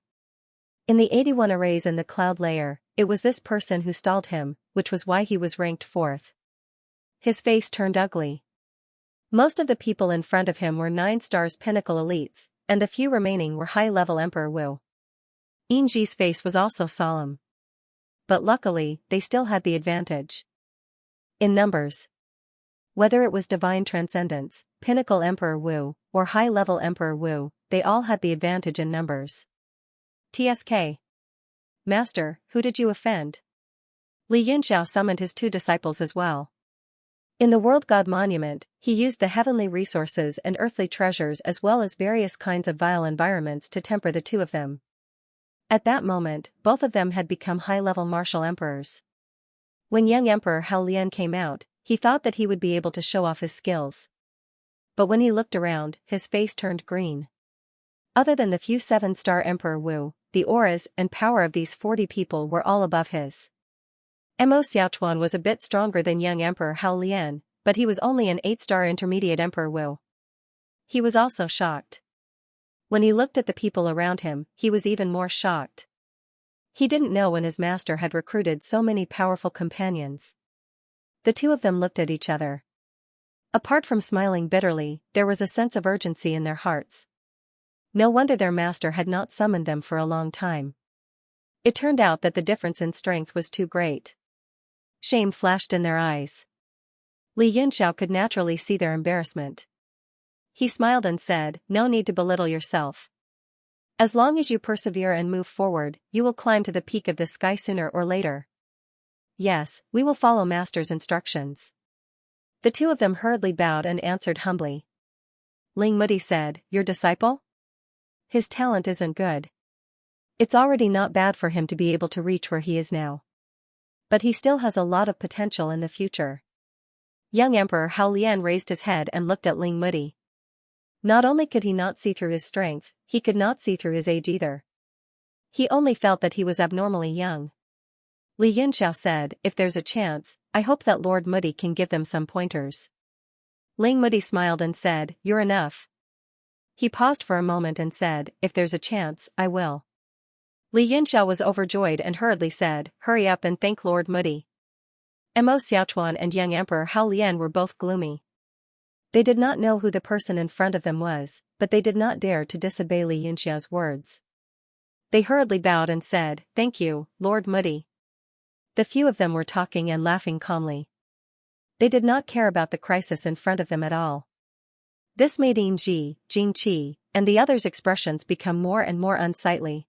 In the 81 arrays in the cloud layer, it was this person who stalled him, which was why he was ranked fourth. His face turned ugly. Most of the people in front of him were 9 stars pinnacle elites, and the few remaining were high-level Emperor Wu. Yingji's face was also solemn. But luckily, they still had the advantage. In numbers. Whether it was Divine Transcendence, Pinnacle Emperor Wu, or High-Level Emperor Wu, they all had the advantage in numbers. TSK. Master, who did you offend? Li Yunxiao summoned his 2 disciples as well. In the World God Monument, he used the heavenly resources and earthly treasures as well as various kinds of vile environments to temper the 2 of them. At that moment, both of them had become high-level martial emperors. When young Emperor Hao Lian came out, he thought that he would be able to show off his skills. But when he looked around, his face turned green. Other than the few 7-star Emperor Wu, the auras and power of these 40 people were all above his. Mo Xiaochuan was a bit stronger than young Emperor Hao Lian, but he was only an 8-star intermediate Emperor Wu. He was also shocked. When he looked at the people around him, he was even more shocked. He didn't know when his master had recruited so many powerful companions. The 2 of them looked at each other. Apart from smiling bitterly, there was a sense of urgency in their hearts. No wonder their master had not summoned them for a long time. It turned out that the difference in strength was too great. Shame flashed in their eyes. Li Yunxiao could naturally see their embarrassment. He smiled and said, "No need to belittle yourself. As long as you persevere and move forward, you will climb to the peak of the sky sooner or later." "Yes, we will follow Master's instructions." The 2 of them hurriedly bowed and answered humbly. Ling Mudi said, "Your disciple? His talent isn't good. It's already not bad for him to be able to reach where he is now. But he still has a lot of potential in the future." Young Emperor Hao Lian raised his head and looked at Ling Mudi. Not only could he not see through his strength, he could not see through his age either. He only felt that he was abnormally young. Li Yunxiao said, "If there's a chance, I hope that Lord Mudi can give them some pointers." Ling Mudi smiled and said, "You're enough." He paused for a moment and said, "If there's a chance, I will." Li Yunxiao was overjoyed and hurriedly said, "Hurry up and thank Lord Mudi." Mo Xiaochuan and young Emperor Hao Lian were both gloomy. They did not know who the person in front of them was, but they did not dare to disobey Li Yunxiao's words. They hurriedly bowed and said, "Thank you, Lord Mudi." The few of them were talking and laughing calmly. They did not care about the crisis in front of them at all. This made Yingji, Jing Qi, and the others' expressions become more and more unsightly.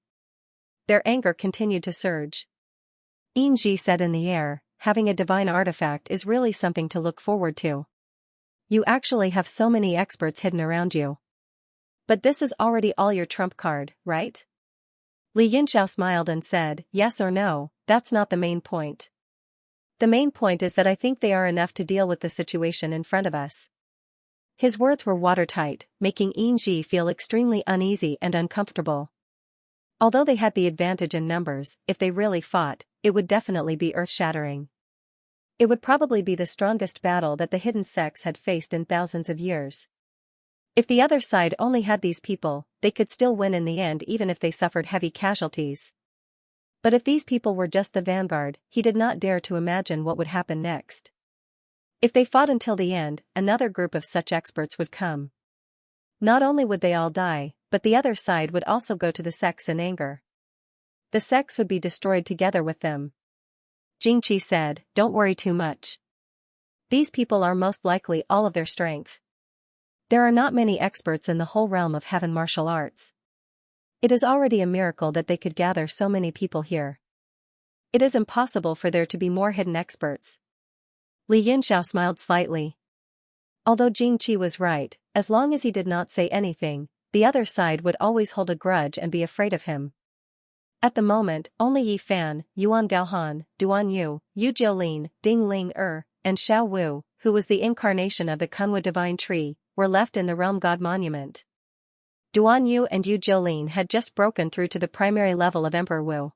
Their anger continued to surge. Yingji said in the air, "Having a divine artifact is really something to look forward to. You actually have so many experts hidden around you. But this is already all your trump card, right?" Li Yunxiao smiled and said, "Yes or no, that's not the main point. The main point is that I think they are enough to deal with the situation in front of us." His words were watertight, making Yingji feel extremely uneasy and uncomfortable. Although they had the advantage in numbers, if they really fought, it would definitely be earth-shattering. It would probably be the strongest battle that the hidden sects had faced in thousands of years. If the other side only had these people, they could still win in the end even if they suffered heavy casualties. But if these people were just the vanguard, he did not dare to imagine what would happen next. If they fought until the end, another group of such experts would come. Not only would they all die, but the other side would also go to the sects in anger. The sects would be destroyed together with them. Jing Qi said, "Don't worry too much. These people are most likely all of their strength. There are not many experts in the whole realm of heaven martial arts. It is already a miracle that they could gather so many people here. It is impossible for there to be more hidden experts." Li Yunxiao smiled slightly. Although Jing Qi was right, as long as he did not say anything, the other side would always hold a grudge and be afraid of him. At the moment, only Yi Fan, Yuan Gaohan, Duan Yu, Yu Jiulin, Ding Ling and Xiao Wu, who was the incarnation of the Kunwa divine tree, were left in the Realm God Monument. Duan Yu and Yu Jiulin had just broken through to the primary level of Emperor Wu.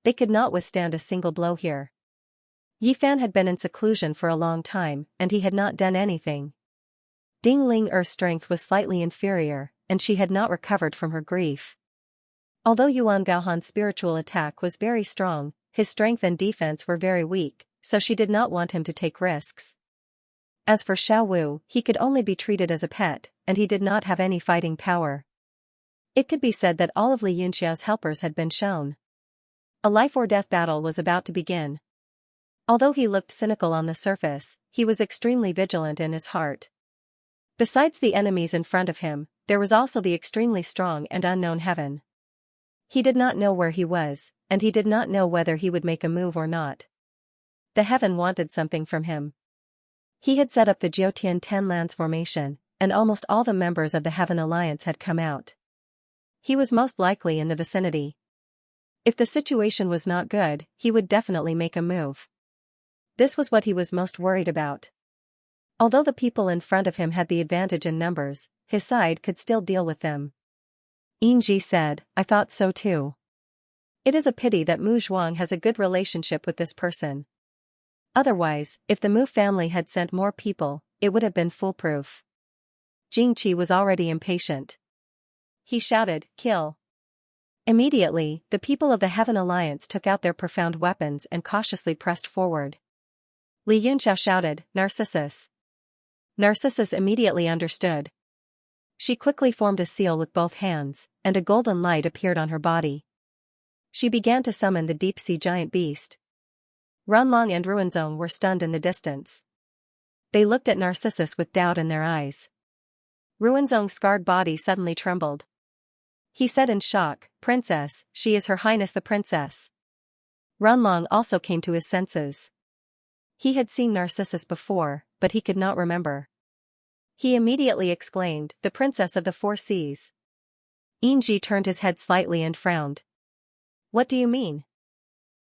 They could not withstand a single blow here. Yi Fan had been in seclusion for a long time, and he had not done anything. Ding Ling-er's strength was slightly inferior, and she had not recovered from her grief. Although Yuan Gaohan's spiritual attack was very strong, his strength and defense were very weak, so she did not want him to take risks. As for Xiao Wu, he could only be treated as a pet, and he did not have any fighting power. It could be said that all of Li Yunxiao's helpers had been shown. A life-or-death battle was about to begin. Although he looked cynical on the surface, he was extremely vigilant in his heart. Besides the enemies in front of him, there was also the extremely strong and unknown heaven. He did not know where he was, and he did not know whether he would make a move or not. The heaven wanted something from him. He had set up the Jiutian 10 Lands formation, and almost all the members of the Heaven Alliance had come out. He was most likely in the vicinity. If the situation was not good, he would definitely make a move. This was what he was most worried about. Although the people in front of him had the advantage in numbers, his side could still deal with them. Yingji said, "I thought so too. It is a pity that Mu Zhuang has a good relationship with this person. Otherwise, if the Mu family had sent more people, it would have been foolproof." Jingqi was already impatient. He shouted, "Kill!" Immediately, the people of the Heaven Alliance took out their profound weapons and cautiously pressed forward. Li Yunxiao shouted, "Narcissus!" Narcissus immediately understood. She quickly formed a seal with both hands, and a golden light appeared on her body. She began to summon the deep-sea giant beast. Runlong and Ruinzong were stunned in the distance. They looked at Narcissus with doubt in their eyes. Ruinzong's scarred body suddenly trembled. He said in shock, "Princess, she is Her Highness the Princess." Runlong also came to his senses. He had seen Narcissus before, but he could not remember. He immediately exclaimed, "The Princess of the Four Seas." Yingji turned his head slightly and frowned. "What do you mean?"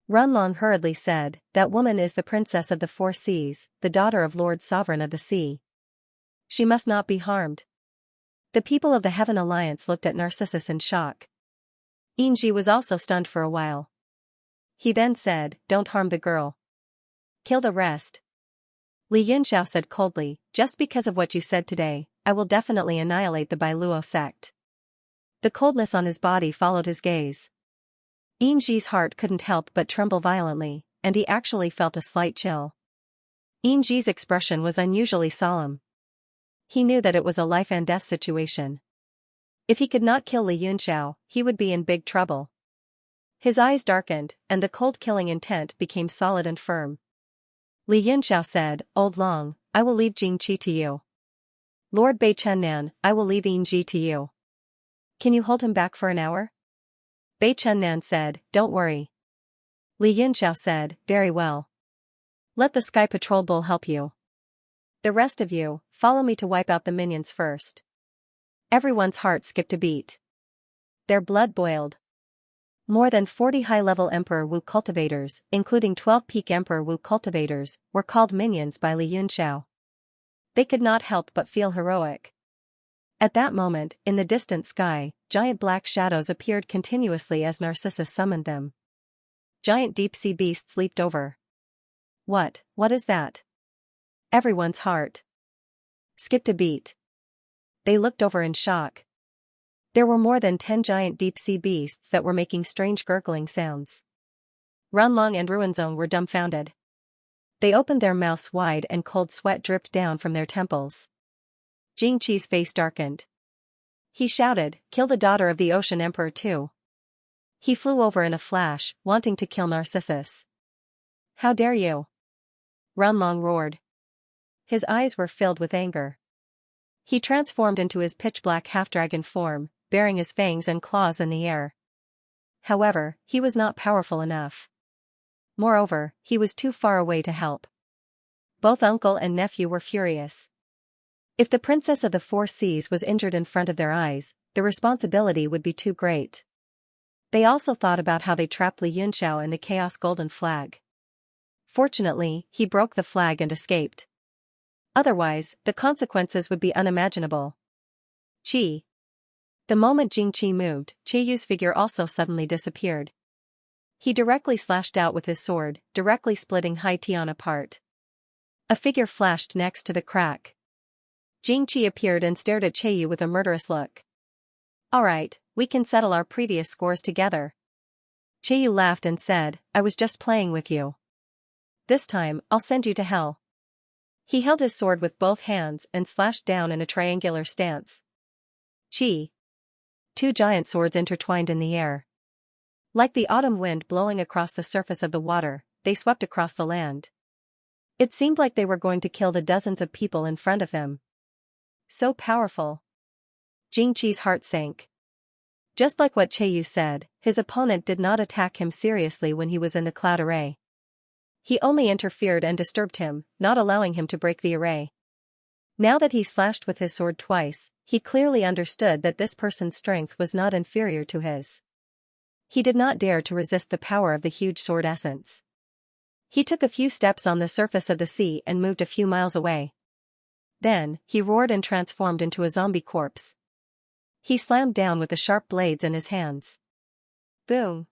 Runlong hurriedly said, "That woman is the Princess of the Four Seas, the daughter of Lord Sovereign of the Sea. She must not be harmed." The people of the Heaven Alliance looked at Narcissus in shock. Yingji was also stunned for a while. He then said, "Don't harm the girl. Kill the rest." Li Yunxiao said coldly, "Just because of what you said today, I will definitely annihilate the Bailuo sect." The coldness on his body followed his gaze. Yingji's heart couldn't help but tremble violently, and he actually felt a slight chill. Yingji's expression was unusually solemn. He knew that it was a life-and-death situation. If he could not kill Li Yunxiao, he would be in big trouble. His eyes darkened, and the cold killing intent became solid and firm. Li Yunxiao said, "Old Long, I will leave Jingqi to you. Lord Bei Chunnan, I will leave Yingji to you. Can you hold him back for an hour?" Bei Chunnan said, "Don't worry." Li Yunxiao said, "Very well. Let the Sky Patrol Bull help you. The rest of you, follow me to wipe out the minions first." Everyone's heart skipped a beat. Their blood boiled. More than 40 high-level Emperor Wu cultivators, including 12 peak Emperor Wu cultivators, were called minions by Li Yunxiao. They could not help but feel heroic. At that moment, in the distant sky, giant black shadows appeared continuously as Narcissus summoned them. Giant deep-sea beasts leaped over. What is that?" Everyone's heart skipped a beat. They looked over in shock. There were more than 10 giant deep-sea beasts that were making strange gurgling sounds. Runlong and Ruinzong were dumbfounded. They opened their mouths wide and cold sweat dripped down from their temples. Jingqi's face darkened. He shouted, "Kill the daughter of the Ocean Emperor too." He flew over in a flash, wanting to kill Narcissus. "How dare you?" Runlong roared. His eyes were filled with anger. He transformed into his pitch-black half-dragon form, bearing his fangs and claws in the air. However, he was not powerful enough. Moreover, he was too far away to help. Both uncle and nephew were furious. If the Princess of the Four Seas was injured in front of their eyes, the responsibility would be too great. They also thought about how they trapped Li Yunxiao in the Chaos Golden Flag. Fortunately, he broke the flag and escaped. Otherwise, the consequences would be unimaginable. Qi. The moment Jingqi moved, Qiuyu's figure also suddenly disappeared. He directly slashed out with his sword, directly splitting Haitian apart. A figure flashed next to the crack. Xianxia appeared and stared at Qiyu with a murderous look. "Alright, we can settle our previous scores together." Qiyu laughed and said, "I was just playing with you. This time, I'll send you to hell." He held his sword with both hands and slashed down in a triangular stance. Chi. Two giant swords intertwined in the air. Like the autumn wind blowing across the surface of the water, they swept across the land. It seemed like they were going to kill the dozens of people in front of them. So powerful. Jingqi's heart sank. Just like what Qiyu said, his opponent did not attack him seriously when he was in the cloud array. He only interfered and disturbed him, not allowing him to break the array. Now that he slashed with his sword twice, he clearly understood that this person's strength was not inferior to his. He did not dare to resist the power of the huge sword essence. He took a few steps on the surface of the sea and moved a few miles away. Then, he roared and transformed into a zombie corpse. He slammed down with the sharp blades in his hands. Boom!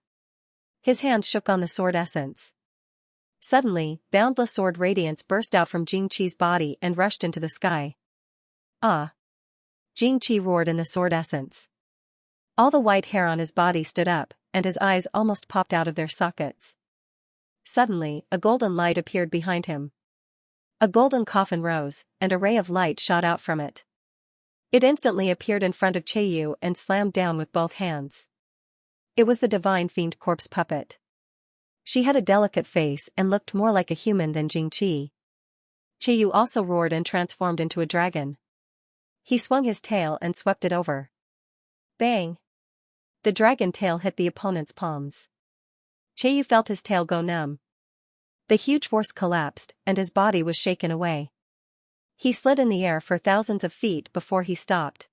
His hands shook on the sword essence. Suddenly, boundless sword radiance burst out from Jingqi's body and rushed into the sky. Ah! Jingqi roared in the sword essence. All the white hair on his body stood up, and his eyes almost popped out of their sockets. Suddenly, a golden light appeared behind him. A golden coffin rose, and a ray of light shot out from it. It instantly appeared in front of Qiyu and slammed down with both hands. It was the divine fiend corpse puppet. She had a delicate face and looked more like a human than Jingqi. Qiyu also roared and transformed into a dragon. He swung his tail and swept it over. Bang! The dragon tail hit the opponent's palms. Qiyu felt his tail go numb. The huge force collapsed, and his body was shaken away. He slid in the air for thousands of feet before he stopped.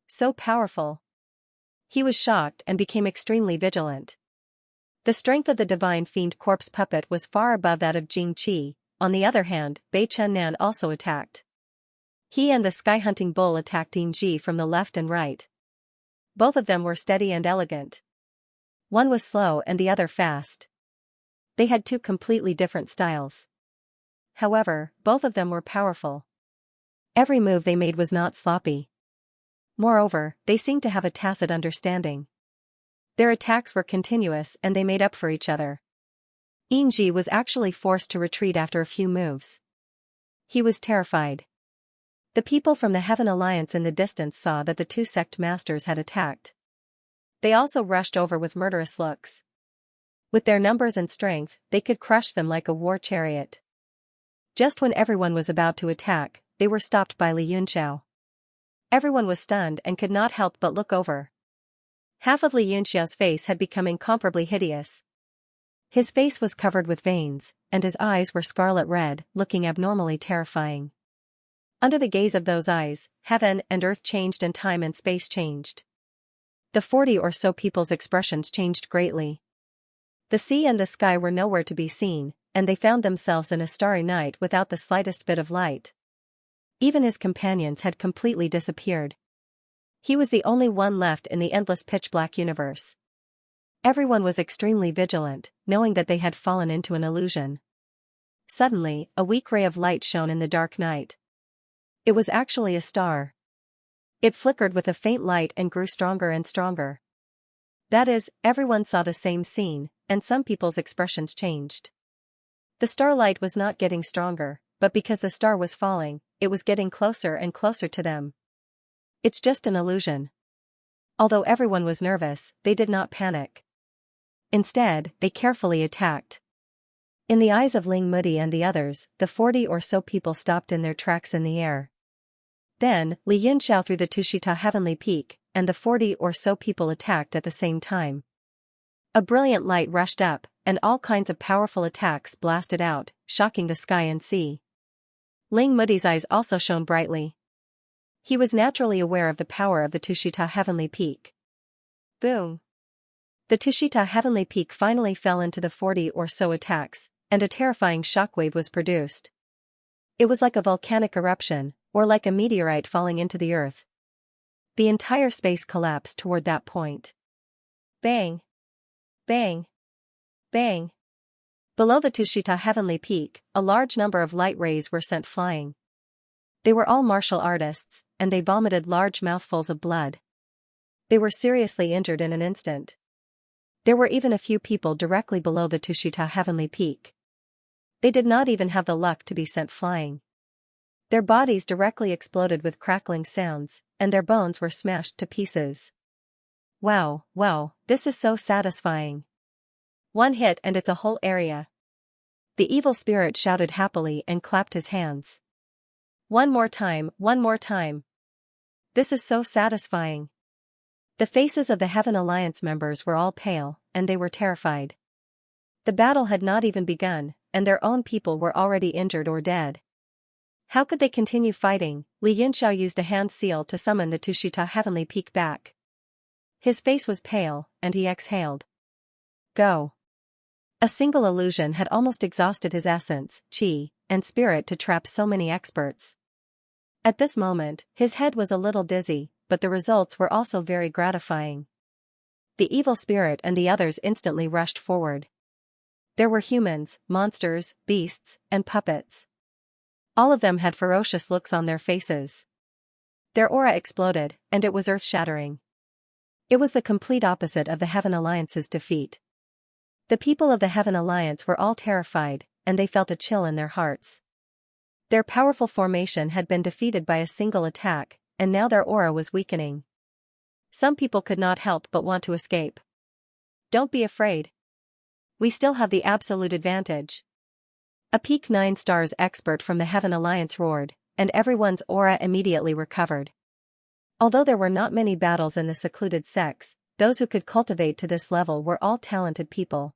So powerful. He was shocked and became extremely vigilant. The strength of the divine fiend corpse puppet was far above that of Jingqi. On the other hand, Bei Chunnan also attacked. He and the sky-hunting bull attacked Yingji from the left and right. Both of them were steady and elegant. One was slow and the other fast. They had two completely different styles. However, both of them were powerful. Every move they made was not sloppy. Moreover, they seemed to have a tacit understanding. Their attacks were continuous and they made up for each other. Yingji was actually forced to retreat after a few moves. He was terrified. The people from the Heaven Alliance in the distance saw that the two sect masters had attacked. They also rushed over with murderous looks. With their numbers and strength, they could crush them like a war chariot. Just when everyone was about to attack, they were stopped by Li Yunxiao. Everyone was stunned and could not help but look over. Half of Li Yunxiao's face had become incomparably hideous. His face was covered with veins, and his eyes were scarlet red, looking abnormally terrifying. Under the gaze of those eyes, heaven and earth changed and time and space changed. The 40 or so people's expressions changed greatly. The sea and the sky were nowhere to be seen, and they found themselves in a starry night without the slightest bit of light. Even his companions had completely disappeared. He was the only one left in the endless pitch-black universe. Everyone was extremely vigilant, knowing that they had fallen into an illusion. Suddenly, a weak ray of light shone in the dark night. It was actually a star. It flickered with a faint light and grew stronger and stronger. That is, everyone saw the same scene, and some people's expressions changed. The starlight was not getting stronger, but because the star was falling, it was getting closer and closer to them. It's just an illusion. Although everyone was nervous, they did not panic. Instead, they carefully attacked. In the eyes of Ling Mudi and the others, the 40 or so people stopped in their tracks in the air. Then, Li Yunxiao threw the Tushita Heavenly Peak, and the 40 or so people attacked at the same time. A brilliant light rushed up, and all kinds of powerful attacks blasted out, shocking the sky and sea. Ling Mudi's eyes also shone brightly. He was naturally aware of the power of the Tushita Heavenly Peak. Boom! The Tushita Heavenly Peak finally fell into the 40 or so attacks, and a terrifying shockwave was produced. It was like a volcanic eruption, or like a meteorite falling into the earth. The entire space collapsed toward that point. Bang! Bang! Bang! Below the Tushita heavenly peak, a large number of light rays were sent flying. They were all martial artists, and they vomited large mouthfuls of blood. They were seriously injured in an instant. There were even a few people directly below the Tushita heavenly peak. They did not even have the luck to be sent flying. Their bodies directly exploded with crackling sounds, and their bones were smashed to pieces. Wow, this is so satisfying. One hit and it's a whole area. The evil spirit shouted happily and clapped his hands. One more time. This is so satisfying. The faces of the Heaven Alliance members were all pale, and they were terrified. The battle had not even begun, and their own people were already injured or dead. How could they continue fighting? Li Yunxiao used a hand seal to summon the Tushita heavenly peak back. His face was pale, and he exhaled. Go. A single illusion had almost exhausted his essence, chi, and spirit to trap so many experts. At this moment, his head was a little dizzy, but the results were also very gratifying. The evil spirit and the others instantly rushed forward. There were humans, monsters, beasts, and puppets. All of them had ferocious looks on their faces. Their aura exploded, and it was earth-shattering. It was the complete opposite of the Heaven Alliance's defeat. The people of the Heaven Alliance were all terrified, and they felt a chill in their hearts. Their powerful formation had been defeated by a single attack, and now their aura was weakening. Some people could not help but want to escape. Don't be afraid. We still have the absolute advantage. A peak 9 stars expert from the Heaven Alliance roared, and everyone's aura immediately recovered. Although there were not many battles in the secluded sects, those who could cultivate to this level were all talented people.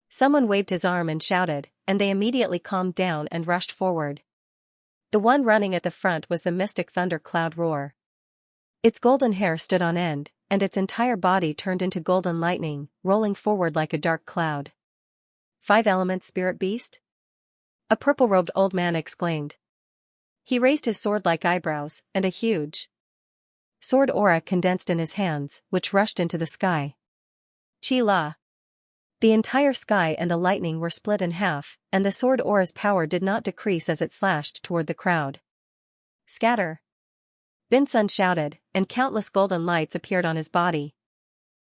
Someone waved his arm and shouted, and they immediately calmed down and rushed forward. The one running at the front was the mystic thunder cloud roar. Its golden hair stood on end, and its entire body turned into golden lightning, rolling forward like a dark cloud. 5-element spirit beast? A purple-robed old man exclaimed. He raised his sword-like eyebrows, and a huge sword aura condensed in his hands, which rushed into the sky. Chi-la! The entire sky and the lightning were split in half, and the sword aura's power did not decrease as it slashed toward the crowd. Scatter! Bin Sun shouted, and countless golden lights appeared on his body.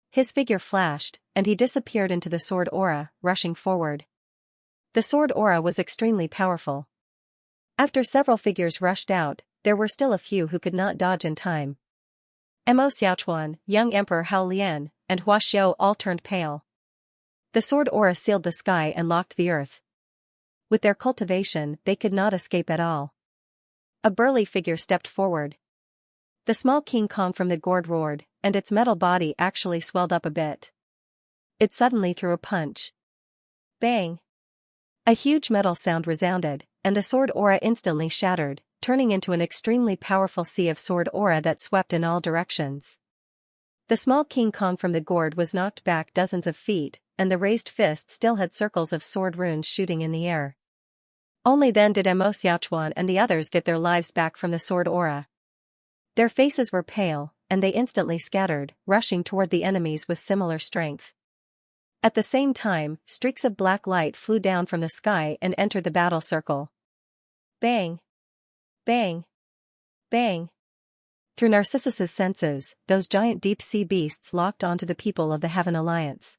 His figure flashed, and he disappeared into the sword aura, rushing forward. The sword aura was extremely powerful. After several figures rushed out, there were still a few who could not dodge in time. Mo Xiaochuan, young Emperor Hao Lian, and Hua Xiao all turned pale. The sword aura sealed the sky and locked the earth. With their cultivation, they could not escape at all. A burly figure stepped forward. The small King Kong from the gourd roared, and its metal body actually swelled up a bit. It suddenly threw a punch. Bang! A huge metal sound resounded, and the sword aura instantly shattered, turning into an extremely powerful sea of sword aura that swept in all directions. The small King Kong from the gourd was knocked back dozens of feet, and the raised fist still had circles of sword runes shooting in the air. Only then did Mo Xiaochuan and the others get their lives back from the sword aura. Their faces were pale, and they instantly scattered, rushing toward the enemies with similar strength. At the same time, streaks of black light flew down from the sky and entered the battle circle. Bang! Bang! Bang! Through Narcissus's senses, those giant deep-sea beasts locked onto the people of the Heaven Alliance.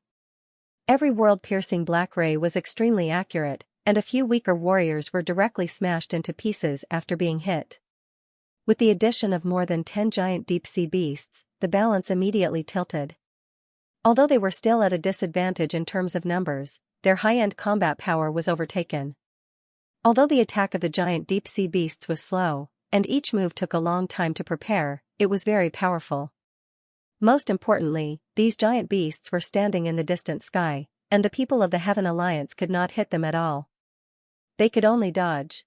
Every world-piercing black ray was extremely accurate, and a few weaker warriors were directly smashed into pieces after being hit. With the addition of more than 10 giant deep-sea beasts, the balance immediately tilted. Although they were still at a disadvantage in terms of numbers, their high-end combat power was overtaken. Although the attack of the giant deep-sea beasts was slow, and each move took a long time to prepare, it was very powerful. Most importantly, these giant beasts were standing in the distant sky, and the people of the Heaven Alliance could not hit them at all. They could only dodge.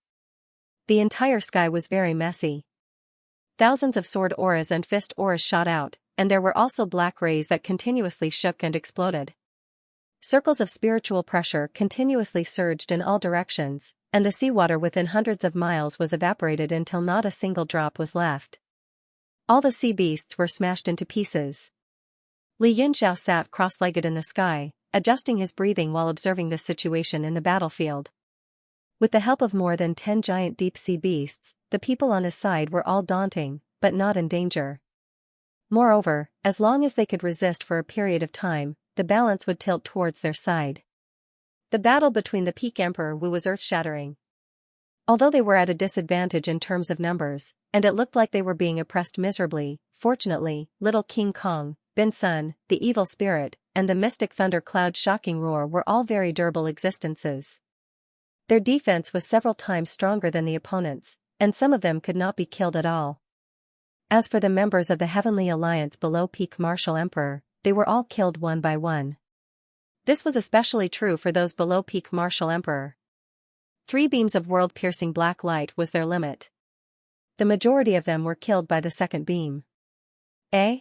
The entire sky was very messy. Thousands of sword auras and fist auras shot out, and there were also black rays that continuously shook and exploded. Circles of spiritual pressure continuously surged in all directions, and the seawater within hundreds of miles was evaporated until not a single drop was left. All the sea beasts were smashed into pieces. Li Yunxiao sat cross-legged in the sky, adjusting his breathing while observing this situation in the battlefield. With the help of more than 10 giant deep-sea beasts, the people on his side were all daunting, but not in danger. Moreover, as long as they could resist for a period of time, the balance would tilt towards their side. The battle between the Peak Emperor Wu was earth-shattering. Although they were at a disadvantage in terms of numbers, and it looked like they were being oppressed miserably, fortunately, little King Kong, Bin Sun, the evil spirit, and the mystic thunder cloud's shocking roar were all very durable existences. Their defense was several times stronger than the opponents, and some of them could not be killed at all. As for the members of the Heavenly Alliance below Peak Martial Emperor, they were all killed one by one. This was especially true for those below Peak Martial Emperor. 3 beams of world-piercing black light was their limit. The majority of them were killed by the second beam. Eh?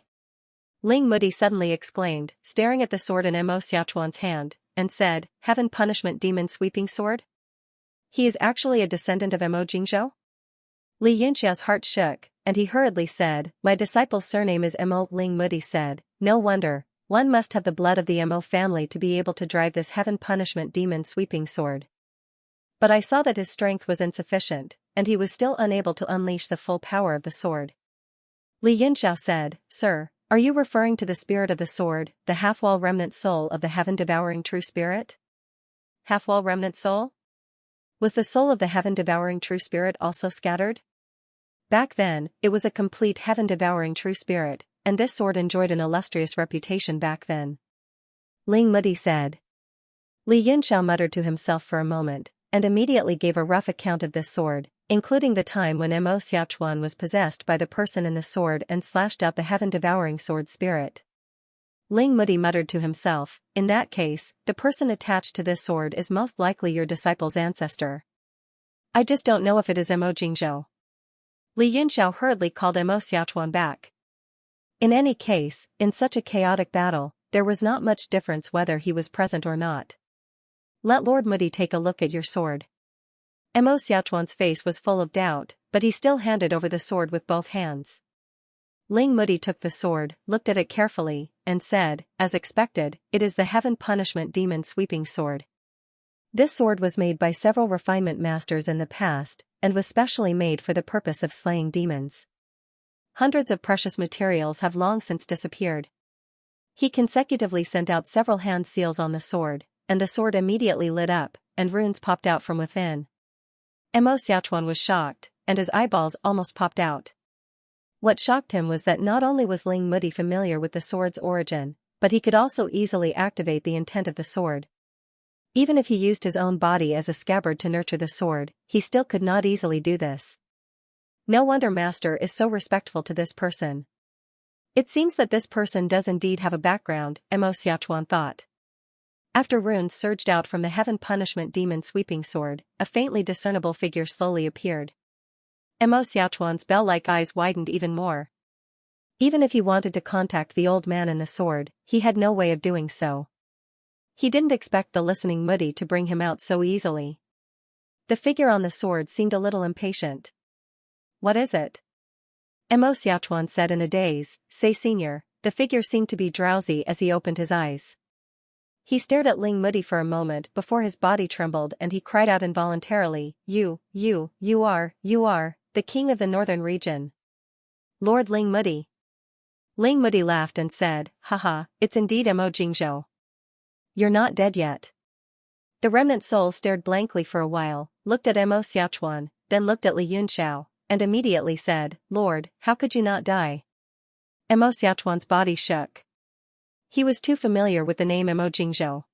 Ling Mudi suddenly exclaimed, staring at the sword in Mo Xiaochuan's hand, and said, Heaven Punishment Demon Sweeping Sword? He is actually a descendant of Mo Jingzhou? Li Yunxia's heart shook, and he hurriedly said, My disciple's surname is Mo. Ling Mudi said, No wonder, one must have the blood of the Mo family to be able to drive this Heaven Punishment Demon Sweeping Sword. But I saw that his strength was insufficient, and he was still unable to unleash the full power of the sword. Li Yunxiao said, Sir, are you referring to the spirit of the sword, the half-wall remnant soul of the heaven-devouring true spirit? Half-wall remnant soul? Was the soul of the heaven-devouring true spirit also scattered? Back then, it was a complete heaven-devouring true spirit, and this sword enjoyed an illustrious reputation back then. Ling Mudi said. Li Yunxiao muttered to himself for a moment, and immediately gave a rough account of this sword, including the time when Mo Xiaochuan was possessed by the person in the sword and slashed out the heaven-devouring sword spirit. Ling Mudi muttered to himself, In that case, the person attached to this sword is most likely your disciple's ancestor. I just don't know if it is Mo Jingzhou. Li Yunxiao hurriedly called Mo Xiaochuan back. In any case, in such a chaotic battle, there was not much difference whether he was present or not. Let Lord Mudi take a look at your sword. Mo Xiaochuan's face was full of doubt, but he still handed over the sword with both hands. Ling Mudi took the sword, looked at it carefully, and said, As expected, it is the Heaven Punishment Demon Sweeping Sword. This sword was made by several refinement masters in the past, and was specially made for the purpose of slaying demons. Hundreds of precious materials have long since disappeared. He consecutively sent out several hand seals on the sword, and the sword immediately lit up, and runes popped out from within. Mo Xiaochuan was shocked, and his eyeballs almost popped out. What shocked him was that not only was Ling Mudi familiar with the sword's origin, but he could also easily activate the intent of the sword. Even if he used his own body as a scabbard to nurture the sword, he still could not easily do this. No wonder Master is so respectful to this person. It seems that this person does indeed have a background, Mo Xiaochuan thought. After runes surged out from the Heaven Punishment Demon Sweeping Sword, a faintly discernible figure slowly appeared. Mo Xiaochuan's bell-like eyes widened even more. Even if he wanted to contact the old man in the sword, he had no way of doing so. He didn't expect the listening Mudi to bring him out so easily. The figure on the sword seemed a little impatient. What is it? Mo Xiaochuan said in a daze, Say Senior. The figure seemed to be drowsy as he opened his eyes. He stared at Ling Mudi for a moment before his body trembled and he cried out involuntarily, You are, the king of the northern region. Lord Ling Mudi. Ling Mudi laughed and said, Haha, it's indeed Mo Jingzhou. You're not dead yet. The remnant soul stared blankly for a while, looked at Mo Xiaochuan, then looked at Li Yunxiao, and immediately said, Lord, how could you not die? Mo Xiaochuan's body shook. He was too familiar with the name Mo Jingzhou.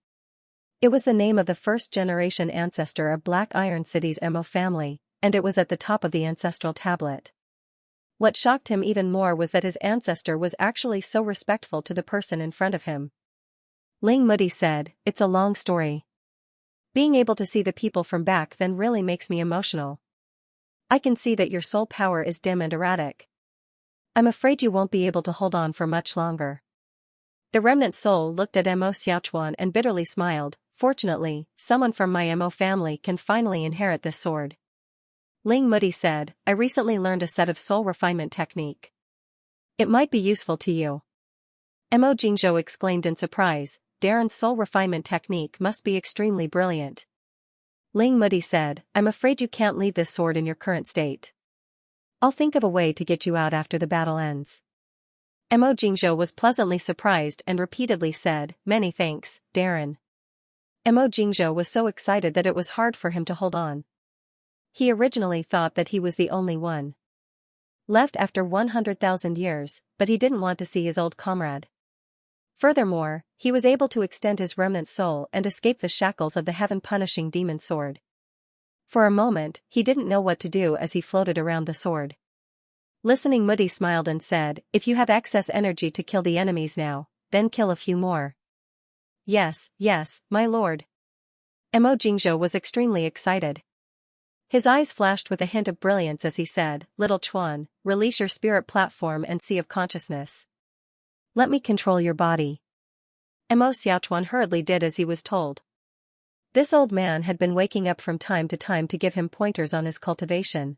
It was the name of the first-generation ancestor of Black Iron City's Mo family, and it was at the top of the ancestral tablet. What shocked him even more was that his ancestor was actually so respectful to the person in front of him. Ling Mudi said, It's a long story. Being able to see the people from back then really makes me emotional. I can see that your soul power is dim and erratic. I'm afraid you won't be able to hold on for much longer. The remnant soul looked at Mo Xiaochuan and bitterly smiled. Fortunately, someone from my Mo family can finally inherit this sword. Ling Mudi said, I recently learned a set of soul refinement technique. It might be useful to you. Mo Jingzhou exclaimed in surprise, Darren's soul refinement technique must be extremely brilliant. Ling Mudi said, I'm afraid you can't lead this sword in your current state. I'll think of a way to get you out after the battle ends. Mo Jingzhou was pleasantly surprised and repeatedly said, many thanks, Darren. Mo Jingzhou was so excited that it was hard for him to hold on. He originally thought that he was the only one left after 100,000 years, but he didn't want to see his old comrade. Furthermore, he was able to extend his remnant soul and escape the shackles of the heaven-punishing demon sword. For a moment, he didn't know what to do as he floated around the sword. Listening, Mudi smiled and said, if you have excess energy to kill the enemies now, then kill a few more. Yes, my lord. Mo Jingzhou was extremely excited. His eyes flashed with a hint of brilliance as he said, Little Chuan, release your spirit platform and sea of consciousness. Let me control your body. Mo Xiaochuan hurriedly did as he was told. This old man had been waking up from time to give him pointers on his cultivation.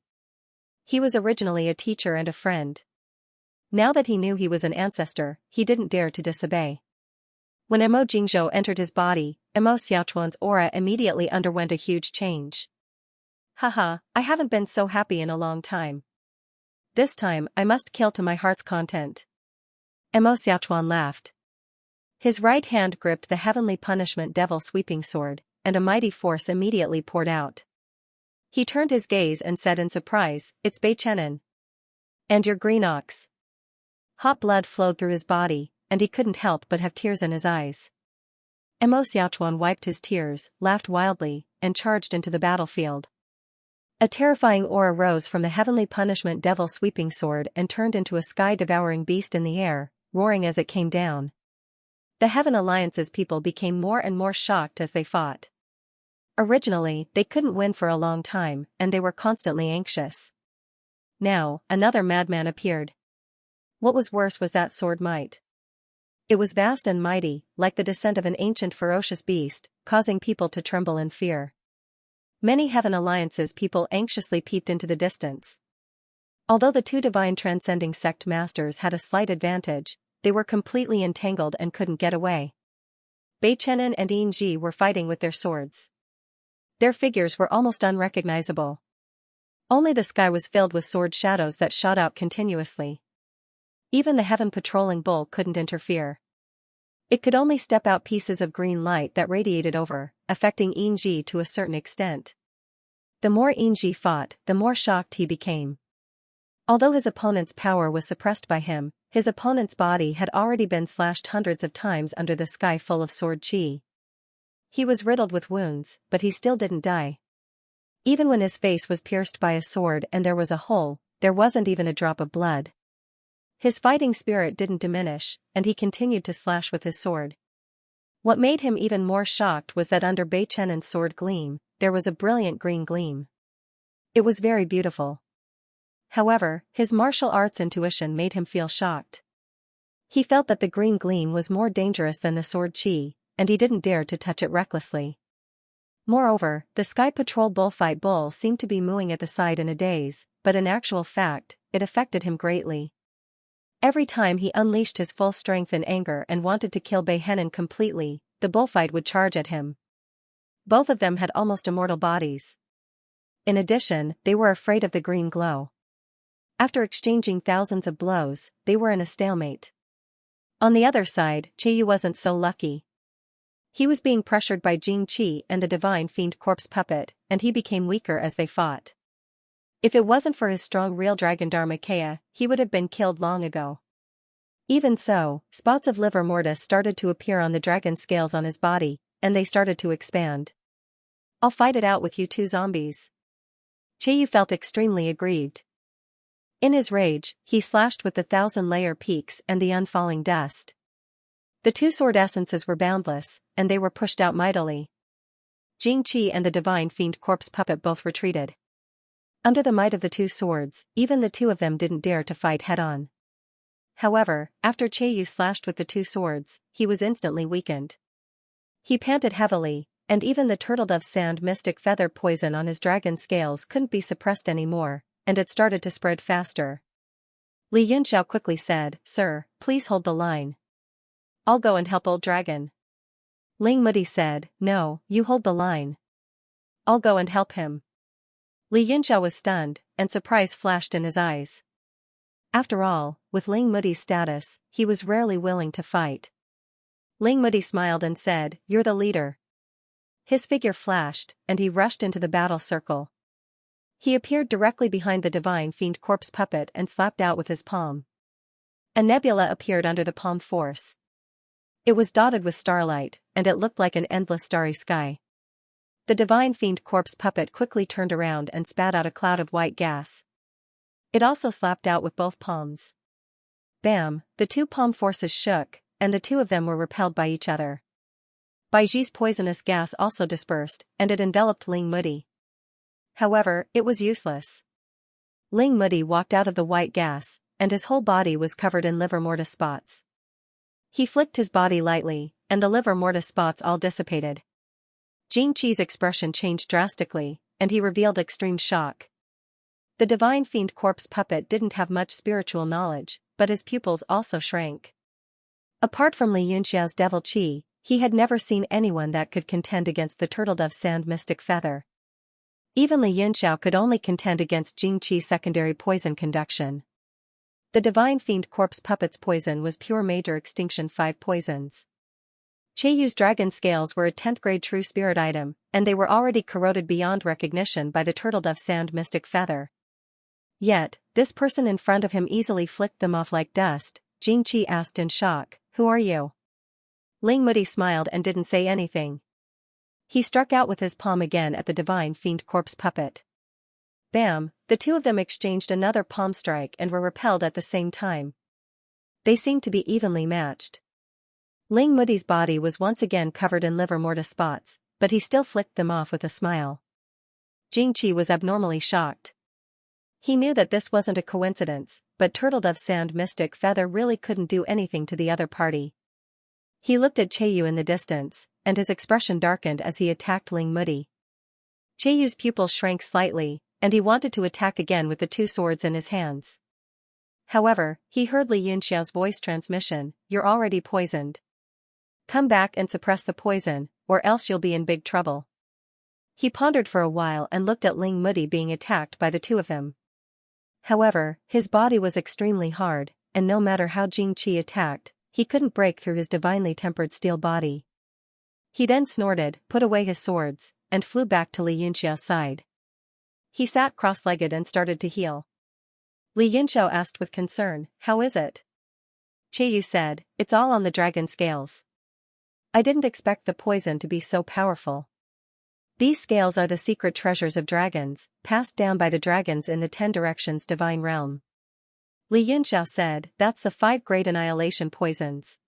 He was originally a teacher and a friend. Now that he knew he was an ancestor, he didn't dare to disobey. When Mo Jingzhou entered his body, Mo Xiaochuan's aura immediately underwent a huge change. Haha, I haven't been so happy in a long time. This time, I must kill to my heart's content. Mo Xiaochuan laughed. His right hand gripped the heavenly punishment devil sweeping sword, and a mighty force immediately poured out. He turned his gaze and said in surprise, it's Bei Chenin. And your green ox. Hot blood flowed through his body, and he couldn't help but have tears in his eyes. Mo Xiaochuan wiped his tears, laughed wildly, and charged into the battlefield. A terrifying aura rose from the heavenly punishment devil sweeping sword and turned into a sky-devouring beast in the air, roaring as it came down. The Heaven Alliance's people became more and more shocked as they fought. Originally, they couldn't win for a long time, and they were constantly anxious. Now, another madman appeared. What was worse was that sword might. It was vast and mighty, like the descent of an ancient ferocious beast, causing people to tremble in fear. Many Heaven Alliance's people anxiously peeped into the distance. Although the two divine transcending sect masters had a slight advantage, they were completely entangled and couldn't get away. Bei Chenin and Yin Ji were fighting with their swords. Their figures were almost unrecognizable. Only the sky was filled with sword shadows that shot out continuously. Even the heaven patrolling bull couldn't interfere. It could only step out pieces of green light that radiated over, affecting Yin Ji to a certain extent. The more Yin Ji fought, the more shocked he became. Although his opponent's power was suppressed by him, his opponent's body had already been slashed hundreds of times under the sky full of sword chi. He was riddled with wounds, but he still didn't die. Even when his face was pierced by a sword and there was a hole, there wasn't even a drop of blood. His fighting spirit didn't diminish, and he continued to slash with his sword. What made him even more shocked was that under Bei Chenin's sword gleam, there was a brilliant green gleam. It was very beautiful. However, his martial arts intuition made him feel shocked. He felt that the green gleam was more dangerous than the sword chi, and he didn't dare to touch it recklessly. Moreover, the Sky Patrol bullfight bull seemed to be mooing at the side in a daze, but in actual fact, it affected him greatly. Every time he unleashed his full strength in anger and wanted to kill Bei Chenin completely, the bullfight would charge at him. Both of them had almost immortal bodies. In addition, they were afraid of the green glow. After exchanging thousands of blows, they were in a stalemate. On the other side, Qiyu wasn't so lucky. He was being pressured by Jing Qi and the divine fiend corpse puppet, and he became weaker as they fought. If it wasn't for his strong real dragon Dharmakaya, he would have been killed long ago. Even so, spots of liver mortis started to appear on the dragon scales on his body, and they started to expand. I'll fight it out with you two zombies. Qiyu felt extremely aggrieved. In his rage, he slashed with the 1,000-layer peaks and the unfalling dust. The two sword essences were boundless, and they were pushed out mightily. Jing Qi and the divine fiend corpse puppet both retreated. Under the might of the two swords, even the two of them didn't dare to fight head-on. However, after Qiyu slashed with the two swords, he was instantly weakened. He panted heavily, and even the turtle-dove sand mystic feather poison on his dragon scales couldn't be suppressed anymore, and it started to spread faster. Li Yunxiao quickly said, "Sir, please hold the line. I'll go and help Old Dragon." Ling Mudi said, no, you hold the line. I'll go and help him. Li Yunxiao was stunned, and surprise flashed in his eyes. After all, with Ling Mudi's status, he was rarely willing to fight. Ling Mudi smiled and said, you're the leader. His figure flashed, and he rushed into the battle circle. He appeared directly behind the divine fiend corpse puppet and slapped out with his palm. A nebula appeared under the palm force. It was dotted with starlight, and it looked like an endless starry sky. The divine fiend corpse puppet quickly turned around and spat out a cloud of white gas. It also slapped out with both palms. Bam, the two palm forces shook, and the two of them were repelled by each other. Baiji's poisonous gas also dispersed, and it enveloped Ling Mudi. However, it was useless. Ling Mudi walked out of the white gas, and his whole body was covered in liver mortis spots. He flicked his body lightly, and the liver mortis spots all dissipated. Xianxia's expression changed drastically, and he revealed extreme shock. The divine fiend corpse puppet didn't have much spiritual knowledge, but his pupils also shrank. Apart from Li Yunxiao's devil qi, he had never seen anyone that could contend against the turtle-dove sand mystic feather. Even Li Yunxiao could only contend against Xianxia's secondary poison conduction. The divine fiend corpse puppet's poison was pure major extinction 5 poisons. Cheiyu's dragon scales were a 10th grade true spirit item, and they were already corroded beyond recognition by the turtle-dove sand mystic feather. Yet, this person in front of him easily flicked them off like dust. Xianxia asked in shock, who are you? Ling Mudi smiled and didn't say anything. He struck out with his palm again at the divine fiend corpse puppet. Bam, the two of them exchanged another palm strike and were repelled at the same time. They seemed to be evenly matched. Ling Mudi's body was once again covered in liver mortis spots, but he still flicked them off with a smile. Xianxia was abnormally shocked. He knew that this wasn't a coincidence, but turtle-dove sand mystic feather really couldn't do anything to the other party. He looked at Cheiyu in the distance, and his expression darkened as he attacked Ling Mudi. Cheiyu's pupils shrank slightly, and he wanted to attack again with the two swords in his hands. However, he heard Li Yunxiao's voice transmission, you're already poisoned. Come back and suppress the poison, or else you'll be in big trouble. He pondered for a while and looked at Ling Mudi being attacked by the two of them. However, his body was extremely hard, and no matter how Xianxia attacked, he couldn't break through his divinely tempered steel body. He then snorted, put away his swords, and flew back to Li Yunxiao's side. He sat cross-legged and started to heal. Li Yunxiao asked with concern, how is it? Cheiyu said, it's all on the dragon scales. I didn't expect the poison to be so powerful. These scales are the secret treasures of dragons, passed down by the dragons in the 10 directions divine realm. Li Yunxiao said, that's the 5 great annihilation poisons.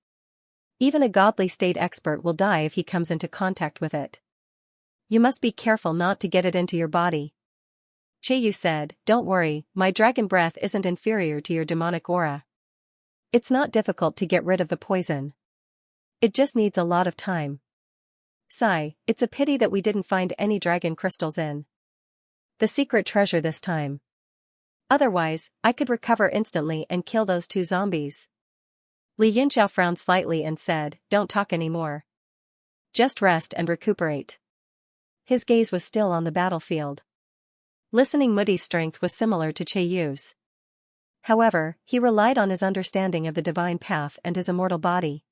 Even a godly state expert will die if he comes into contact with it. You must be careful not to get it into your body. Cheiyu said, don't worry, my dragon breath isn't inferior to your demonic aura. It's not difficult to get rid of the poison. It just needs a lot of time. Sigh, it's a pity that we didn't find any dragon crystals in the secret treasure this time. Otherwise, I could recover instantly and kill those 2 zombies. Li Yunxiao frowned slightly and said, don't talk anymore. Just rest and recuperate. His gaze was still on the battlefield. Listening Mudi's strength was similar to Cheiyu's. However, he relied on his understanding of the divine path and his immortal body.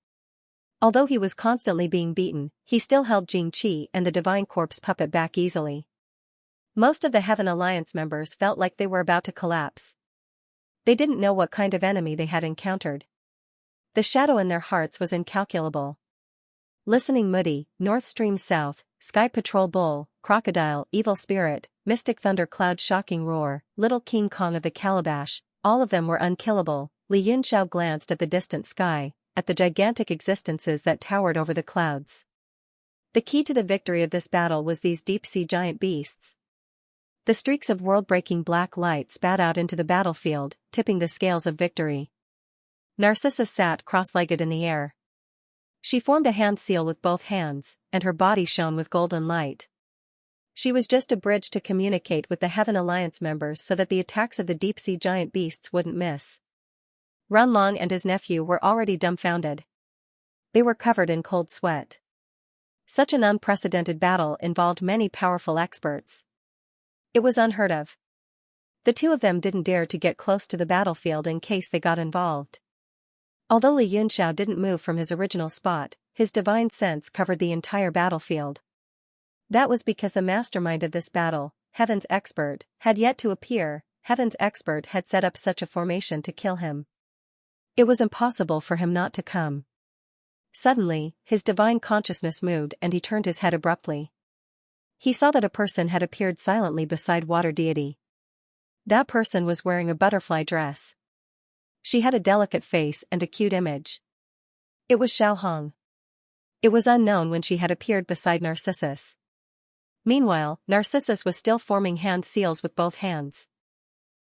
Although he was constantly being beaten, he still held Xianxia and the divine corpse puppet back easily. Most of the Heaven Alliance members felt like they were about to collapse. They didn't know what kind of enemy they had encountered. The shadow in their hearts was incalculable. Listening Mudi, North Stream South, Sky Patrol Bull, Crocodile, Evil Spirit, Mystic Thunder Cloud Shocking Roar, Little King Kong of the Calabash, all of them were unkillable. Li Yunxiao glanced at the distant sky, at the gigantic existences that towered over the clouds. The key to the victory of this battle was these deep-sea giant beasts. The streaks of world-breaking black light spat out into the battlefield, tipping the scales of victory. Narcissa sat cross-legged in the air. She formed a hand seal with both hands, and her body shone with golden light. She was just a bridge to communicate with the Heaven Alliance members so that the attacks of the deep-sea giant beasts wouldn't miss. Runlong and his nephew were already dumbfounded. They were covered in cold sweat. Such an unprecedented battle involved many powerful experts. It was unheard of. The two of them didn't dare to get close to the battlefield in case they got involved. Although Li Yunxiao didn't move from his original spot, his divine sense covered the entire battlefield. That was because the mastermind of this battle, Heaven's expert, had yet to appear. Heaven's expert had set up such a formation to kill him. It was impossible for him not to come. Suddenly, his divine consciousness moved and he turned his head abruptly. He saw that a person had appeared silently beside water deity. That person was wearing a butterfly dress. She had a delicate face and a cute image. It was Xiao Hong. It was unknown when she had appeared beside Narcissus. Meanwhile, Narcissus was still forming hand seals with both hands.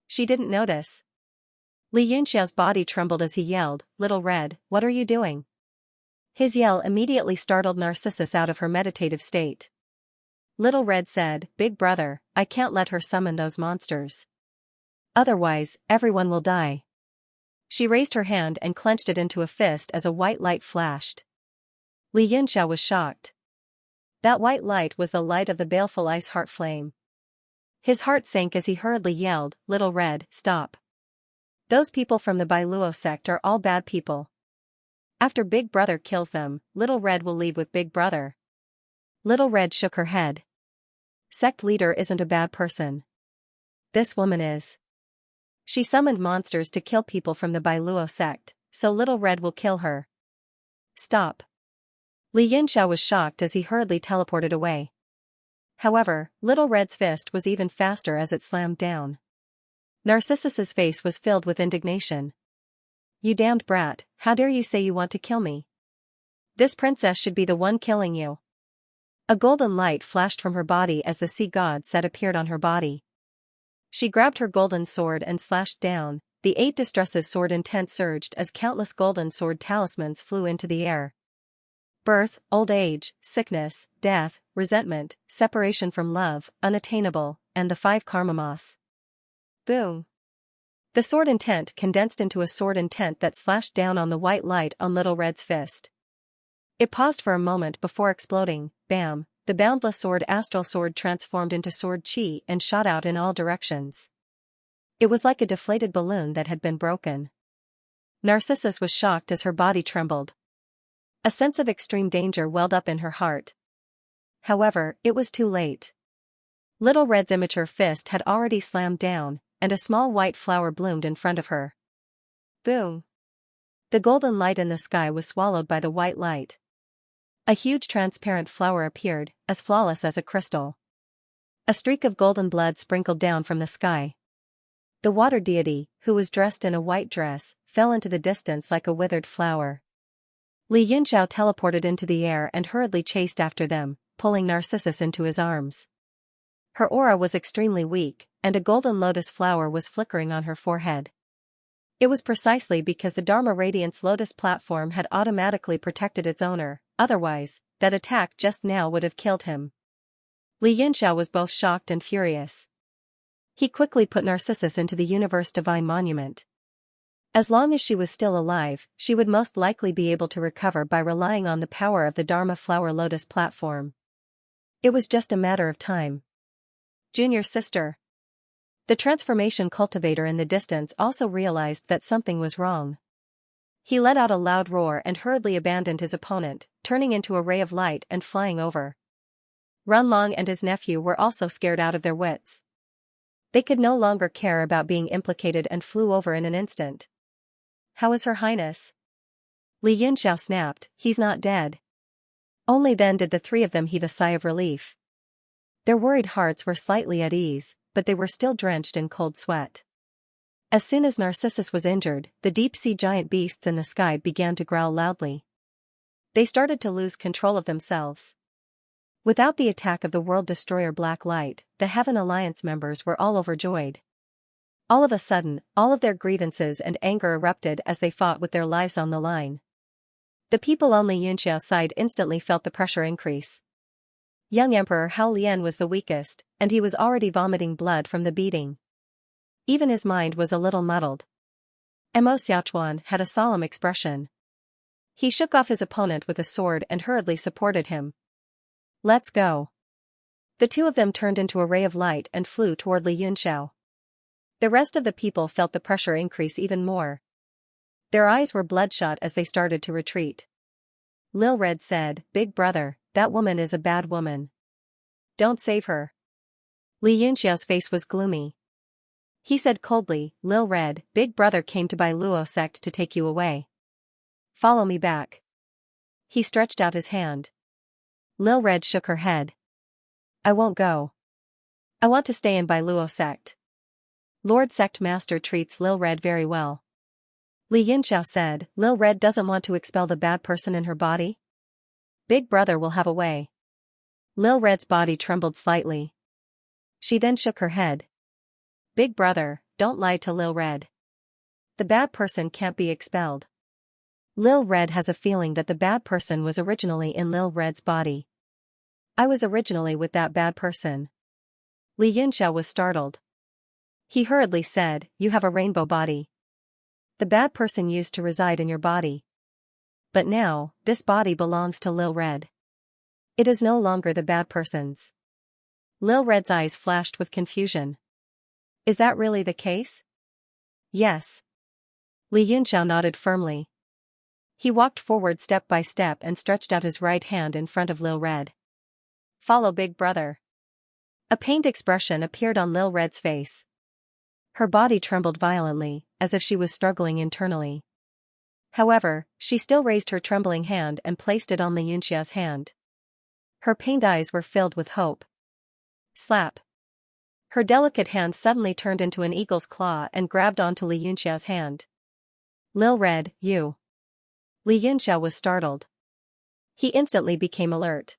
She didn't notice. Li Yunxiao's body trembled as he yelled, "Little Red, what are you doing?" His yell immediately startled Narcissus out of her meditative state. Little Red said, "Big brother, I can't let her summon those monsters. Otherwise, everyone will die." She raised her hand and clenched it into a fist as a white light flashed. Li Yunxiao was shocked. That white light was the light of the baleful ice heart flame. His heart sank as he hurriedly yelled, "Little Red, stop. Those people from the Bailuo sect are all bad people. After Big Brother kills them, Little Red will leave with Big Brother." Little Red shook her head. Sect leader isn't a bad person. This woman is. She summoned monsters to kill people from the Bailuo sect, so Little Red will kill her. Stop. Li Yunxiao was shocked as he hurriedly teleported away. However, Little Red's fist was even faster as it slammed down. Narcissus's face was filled with indignation. "You damned brat, how dare you say you want to kill me? This princess should be the one killing you." A golden light flashed from her body as the sea god set appeared on her body. She grabbed her golden sword and slashed down. The 8 distresses sword intent surged as countless golden sword talismans flew into the air. Birth, old age, sickness, death, resentment, separation from love, unattainable, and the 5 karma moss. Boom. The sword intent condensed into a sword intent that slashed down on the white light on Little Red's fist. It paused for a moment before exploding. Bam! The boundless sword astral sword transformed into sword chi and shot out in all directions. It was like a deflated balloon that had been broken. Narcissus was shocked as her body trembled. A sense of extreme danger welled up in her heart. However, it was too late. Little Red's immature fist had already slammed down, and a small white flower bloomed in front of her. Boom! The golden light in the sky was swallowed by the white light. A huge transparent flower appeared, as flawless as a crystal. A streak of golden blood sprinkled down from the sky. The water deity, who was dressed in a white dress, fell into the distance like a withered flower. Li Yunxiao teleported into the air and hurriedly chased after them, pulling Narcissus into his arms. Her aura was extremely weak, and a golden lotus flower was flickering on her forehead. It was precisely because the Dharma Radiance Lotus platform had automatically protected its owner, otherwise, that attack just now would have killed him. Li Yunxiao was both shocked and furious. He quickly put Narcissus into the Universe Divine Monument. As long as she was still alive, she would most likely be able to recover by relying on the power of the Dharma Flower Lotus platform. It was just a matter of time. Junior sister. The transformation cultivator in the distance also realized that something was wrong. He let out a loud roar and hurriedly abandoned his opponent, turning into a ray of light and flying over. Runlong and his nephew were also scared out of their wits. They could no longer care about being implicated and flew over in an instant. "How is Her Highness?" Li Yunxiao snapped, "He's not dead." Only then did the 3 of them heave a sigh of relief. Their worried hearts were slightly at ease, but they were still drenched in cold sweat. As soon as Narcissus was injured, the deep-sea giant beasts in the sky began to growl loudly. They started to lose control of themselves. Without the attack of the World Destroyer Black Light, the Heaven Alliance members were all overjoyed. All of a sudden, all of their grievances and anger erupted as they fought with their lives on the line. The people on Li Yunxiao's side instantly felt the pressure increase. Young Emperor Hao Lian was the weakest, and he was already vomiting blood from the beating. Even his mind was a little muddled. Mo Xiaochuan had a solemn expression. He shook off his opponent with a sword and hurriedly supported him. Let's go. The two of them turned into a ray of light and flew toward Li Yunxiao. The rest of the people felt the pressure increase even more. Their eyes were bloodshot as they started to retreat. Lil Red said, "Big brother, that woman is a bad woman. Don't save her." Li Yunxiao's face was gloomy. He said coldly, "Lil Red, Big brother came to Bai Luo sect to take you away. Follow me back." He stretched out his hand. Lil Red shook her head. "I won't go. I want to stay in Bai Luo sect. Lord Sect Master treats Lil Red very well." Li Yunxiao said, "Lil Red doesn't want to expel the bad person in her body? Big brother will have a way." Lil Red's body trembled slightly. She then shook her head. "Big brother, don't lie to Lil Red. The bad person can't be expelled." Lil Red has a feeling that the bad person was originally in Lil Red's body. "I was originally with that bad person." Li Yunxiao was startled. He hurriedly said, "You have a rainbow body. The bad person used to reside in your body. But now, this body belongs to Lil Red. It is no longer the bad person's." Lil Red's eyes flashed with confusion. "Is that really the case?" "Yes." Li Yunxiao nodded firmly. He walked forward step by step and stretched out his right hand in front of Lil Red. "Follow Big brother." A pained expression appeared on Lil Red's face. Her body trembled violently, as if she was struggling internally. However, she still raised her trembling hand and placed it on Li Yunxiao's hand. Her pained eyes were filled with hope. Slap. Her delicate hand suddenly turned into an eagle's claw and grabbed onto Li Yunxiao's hand. "Lil Red, you." Li Yunxiao was startled. He instantly became alert.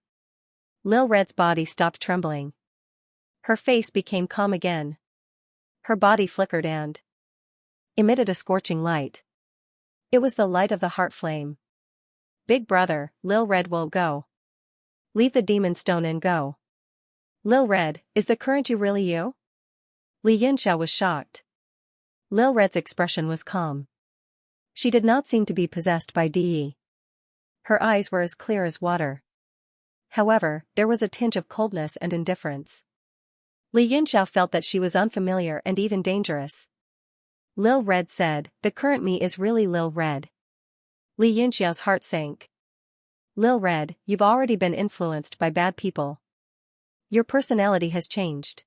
Lil Red's body stopped trembling. Her face became calm again. Her body flickered and emitted a scorching light. It was the light of the heart flame. "Big brother, Lil Red won't go. Leave the demon stone and go." "Lil Red, is the current you really you?" Li Yunxiao was shocked. Lil Red's expression was calm. She did not seem to be possessed by Di. Her eyes were as clear as water. However, there was a tinge of coldness and indifference. Li Yunxiao felt that she was unfamiliar and even dangerous. Lil Red said, "The current me is really Lil Red." Li Yunxiao's heart sank. "Lil Red, you've already been influenced by bad people. Your personality has changed.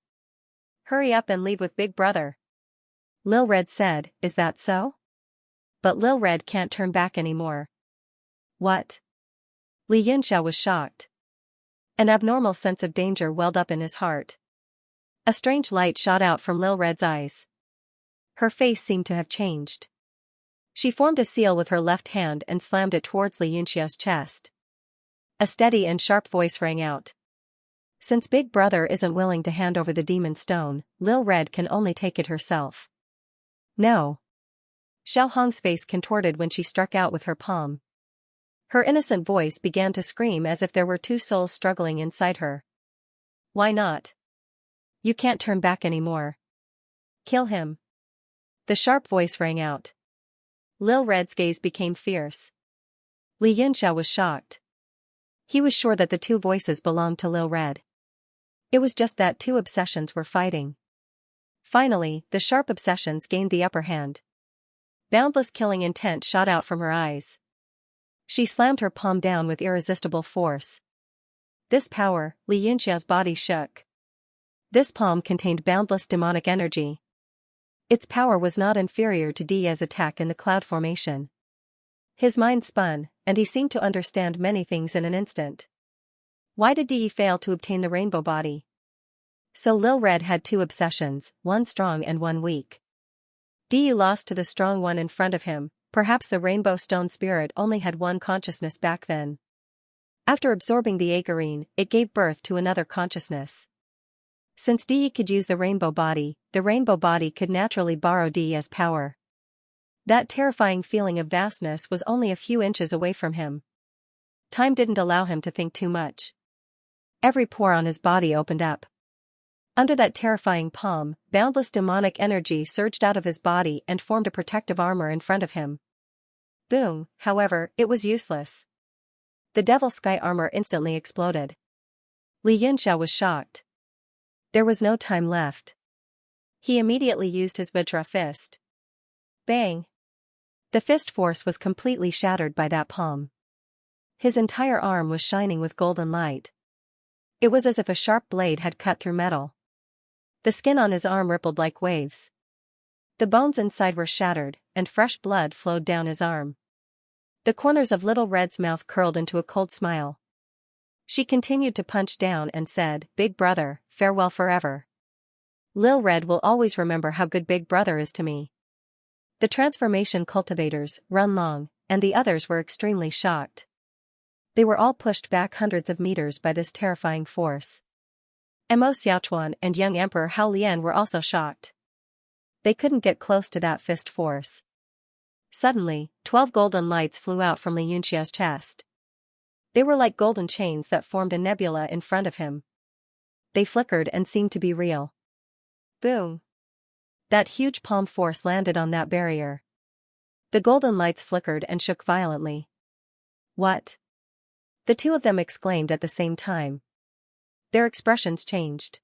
Hurry up and leave with Big brother." Lil Red said, "Is that so? But Lil Red can't turn back anymore." "What?" Li Yunxiao was shocked. An abnormal sense of danger welled up in his heart. A strange light shot out from Lil Red's eyes. Her face seemed to have changed. She formed a seal with her left hand and slammed it towards Li Yunxiao's chest. A steady and sharp voice rang out. "Since Big brother isn't willing to hand over the demon stone, Lil Red can only take it herself." "No." Xiao Hong's face contorted when she struck out with her palm. Her innocent voice began to scream as if there were two souls struggling inside her. "Why not? You can't turn back anymore. Kill him." The sharp voice rang out. Lil Red's gaze became fierce. Li Yunxiao was shocked. He was sure that the two voices belonged to Lil Red. It was just that two obsessions were fighting. Finally, the sharp obsessions gained the upper hand. Boundless killing intent shot out from her eyes. She slammed her palm down with irresistible force. This power, Li Yunxiao's body shook. This palm contained boundless demonic energy. Its power was not inferior to Di's attack in the cloud formation. His mind spun, and he seemed to understand many things in an instant. Why did Di fail to obtain the rainbow body? So Lil Red had two obsessions, one strong and one weak. Di lost to the strong one in front of him. Perhaps the rainbow stone spirit only had one consciousness back then. After absorbing the agarine, it gave birth to another consciousness. Since Di could use the rainbow body could naturally borrow Di's power. That terrifying feeling of vastness was only a few inches away from him. Time didn't allow him to think too much. Every pore on his body opened up. Under that terrifying palm, boundless demonic energy surged out of his body and formed a protective armor in front of him. Boom, however, it was useless. The Devil Sky armor instantly exploded. Li Yunxiao was shocked. There was no time left. He immediately used his Vajra fist. Bang! The fist force was completely shattered by that palm. His entire arm was shining with golden light. It was as if a sharp blade had cut through metal. The skin on his arm rippled like waves. The bones inside were shattered, and fresh blood flowed down his arm. The corners of Little Red's mouth curled into a cold smile. She continued to punch down and said, "Big brother, farewell forever. Lil Red will always remember how good Big Brother is to me." The transformation cultivators, Run Long, and the others were extremely shocked. They were all pushed back hundreds of meters by this terrifying force. Mo Xiaochuan and young Emperor Hao Lian were also shocked. They couldn't get close to that fist force. Suddenly, 12 golden lights flew out from Li Yunxia's chest. They were like golden chains that formed a nebula in front of him. They flickered and seemed to be real. Boom! That huge palm force landed on that barrier. The golden lights flickered and shook violently. What? The two of them exclaimed at the same time. Their expressions changed.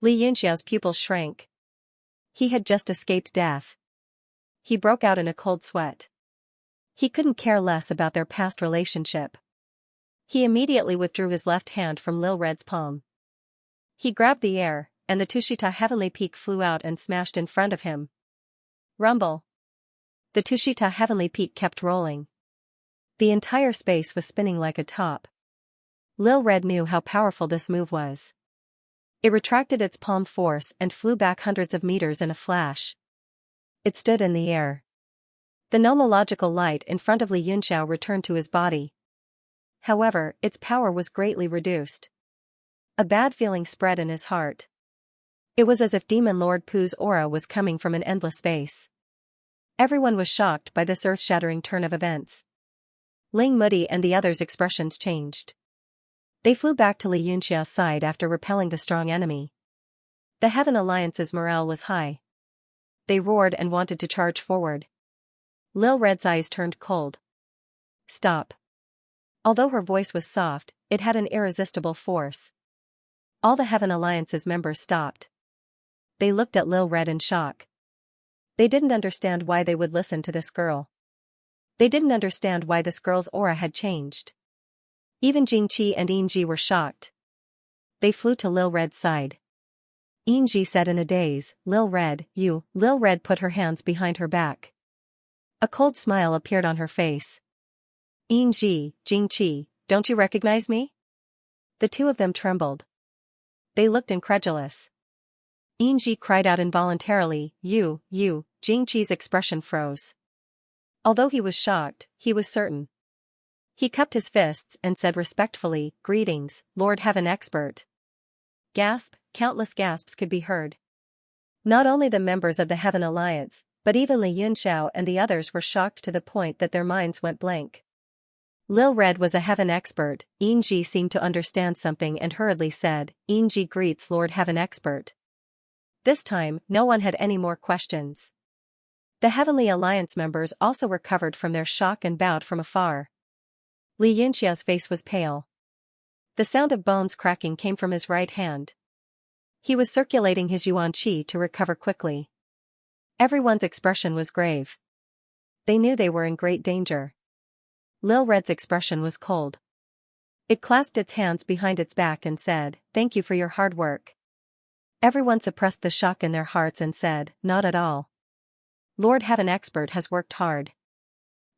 Li Yunxiao's pupils shrank. He had just escaped death. He broke out in a cold sweat. He couldn't care less about their past relationship. He immediately withdrew his left hand from Lil Red's palm. He grabbed the air, and the Tushita Heavenly Peak flew out and smashed in front of him. Rumble. The Tushita Heavenly Peak kept rolling. The entire space was spinning like a top. Lil Red knew how powerful this move was. It retracted its palm force and flew back hundreds of meters in a flash. It stood in the air. The nomological light in front of Li Yunxiao returned to his body. However, its power was greatly reduced. A bad feeling spread in his heart. It was as if Demon Lord Pu's aura was coming from an endless space. Everyone was shocked by this earth-shattering turn of events. Ling Mudi and the others' expressions changed. They flew back to Li Yunxiao's side after repelling the strong enemy. The Heaven Alliance's morale was high. They roared and wanted to charge forward. Lil Red's eyes turned cold. Stop. Although her voice was soft, it had an irresistible force. All the Heaven Alliance's members stopped. They looked at Lil Red in shock. They didn't understand why they would listen to this girl. They didn't understand why this girl's aura had changed. Even Jingqi and Yinji were shocked. They flew to Lil Red's side. Yinji said in a daze, "Lil Red, you." Lil Red put her hands behind her back. A cold smile appeared on her face. "Yinji, Jingqi, don't you recognize me?" The two of them trembled. They looked incredulous. Yinji cried out involuntarily, you. Jingqi's expression froze. Although he was shocked, he was certain. He cupped his fists and said respectfully, "Greetings, Lord Heaven Expert." Gasp, countless gasps could be heard. Not only the members of the Heaven Alliance, but even Li Yunxiao and the others were shocked to the point that their minds went blank. Lil Red was a Heaven Expert. Yinji seemed to understand something and hurriedly said, "Yinji greets Lord Heaven Expert." This time, no one had any more questions. The Heavenly Alliance members also recovered from their shock and bowed from afar. Li Yunxiao's face was pale. The sound of bones cracking came from his right hand. He was circulating his yuan qi to recover quickly. Everyone's expression was grave. They knew they were in great danger. Lil Red's expression was cold. It clasped its hands behind its back and said, "Thank you for your hard work." Everyone suppressed the shock in their hearts and said, "Not at all. Lord Heaven Expert has worked hard."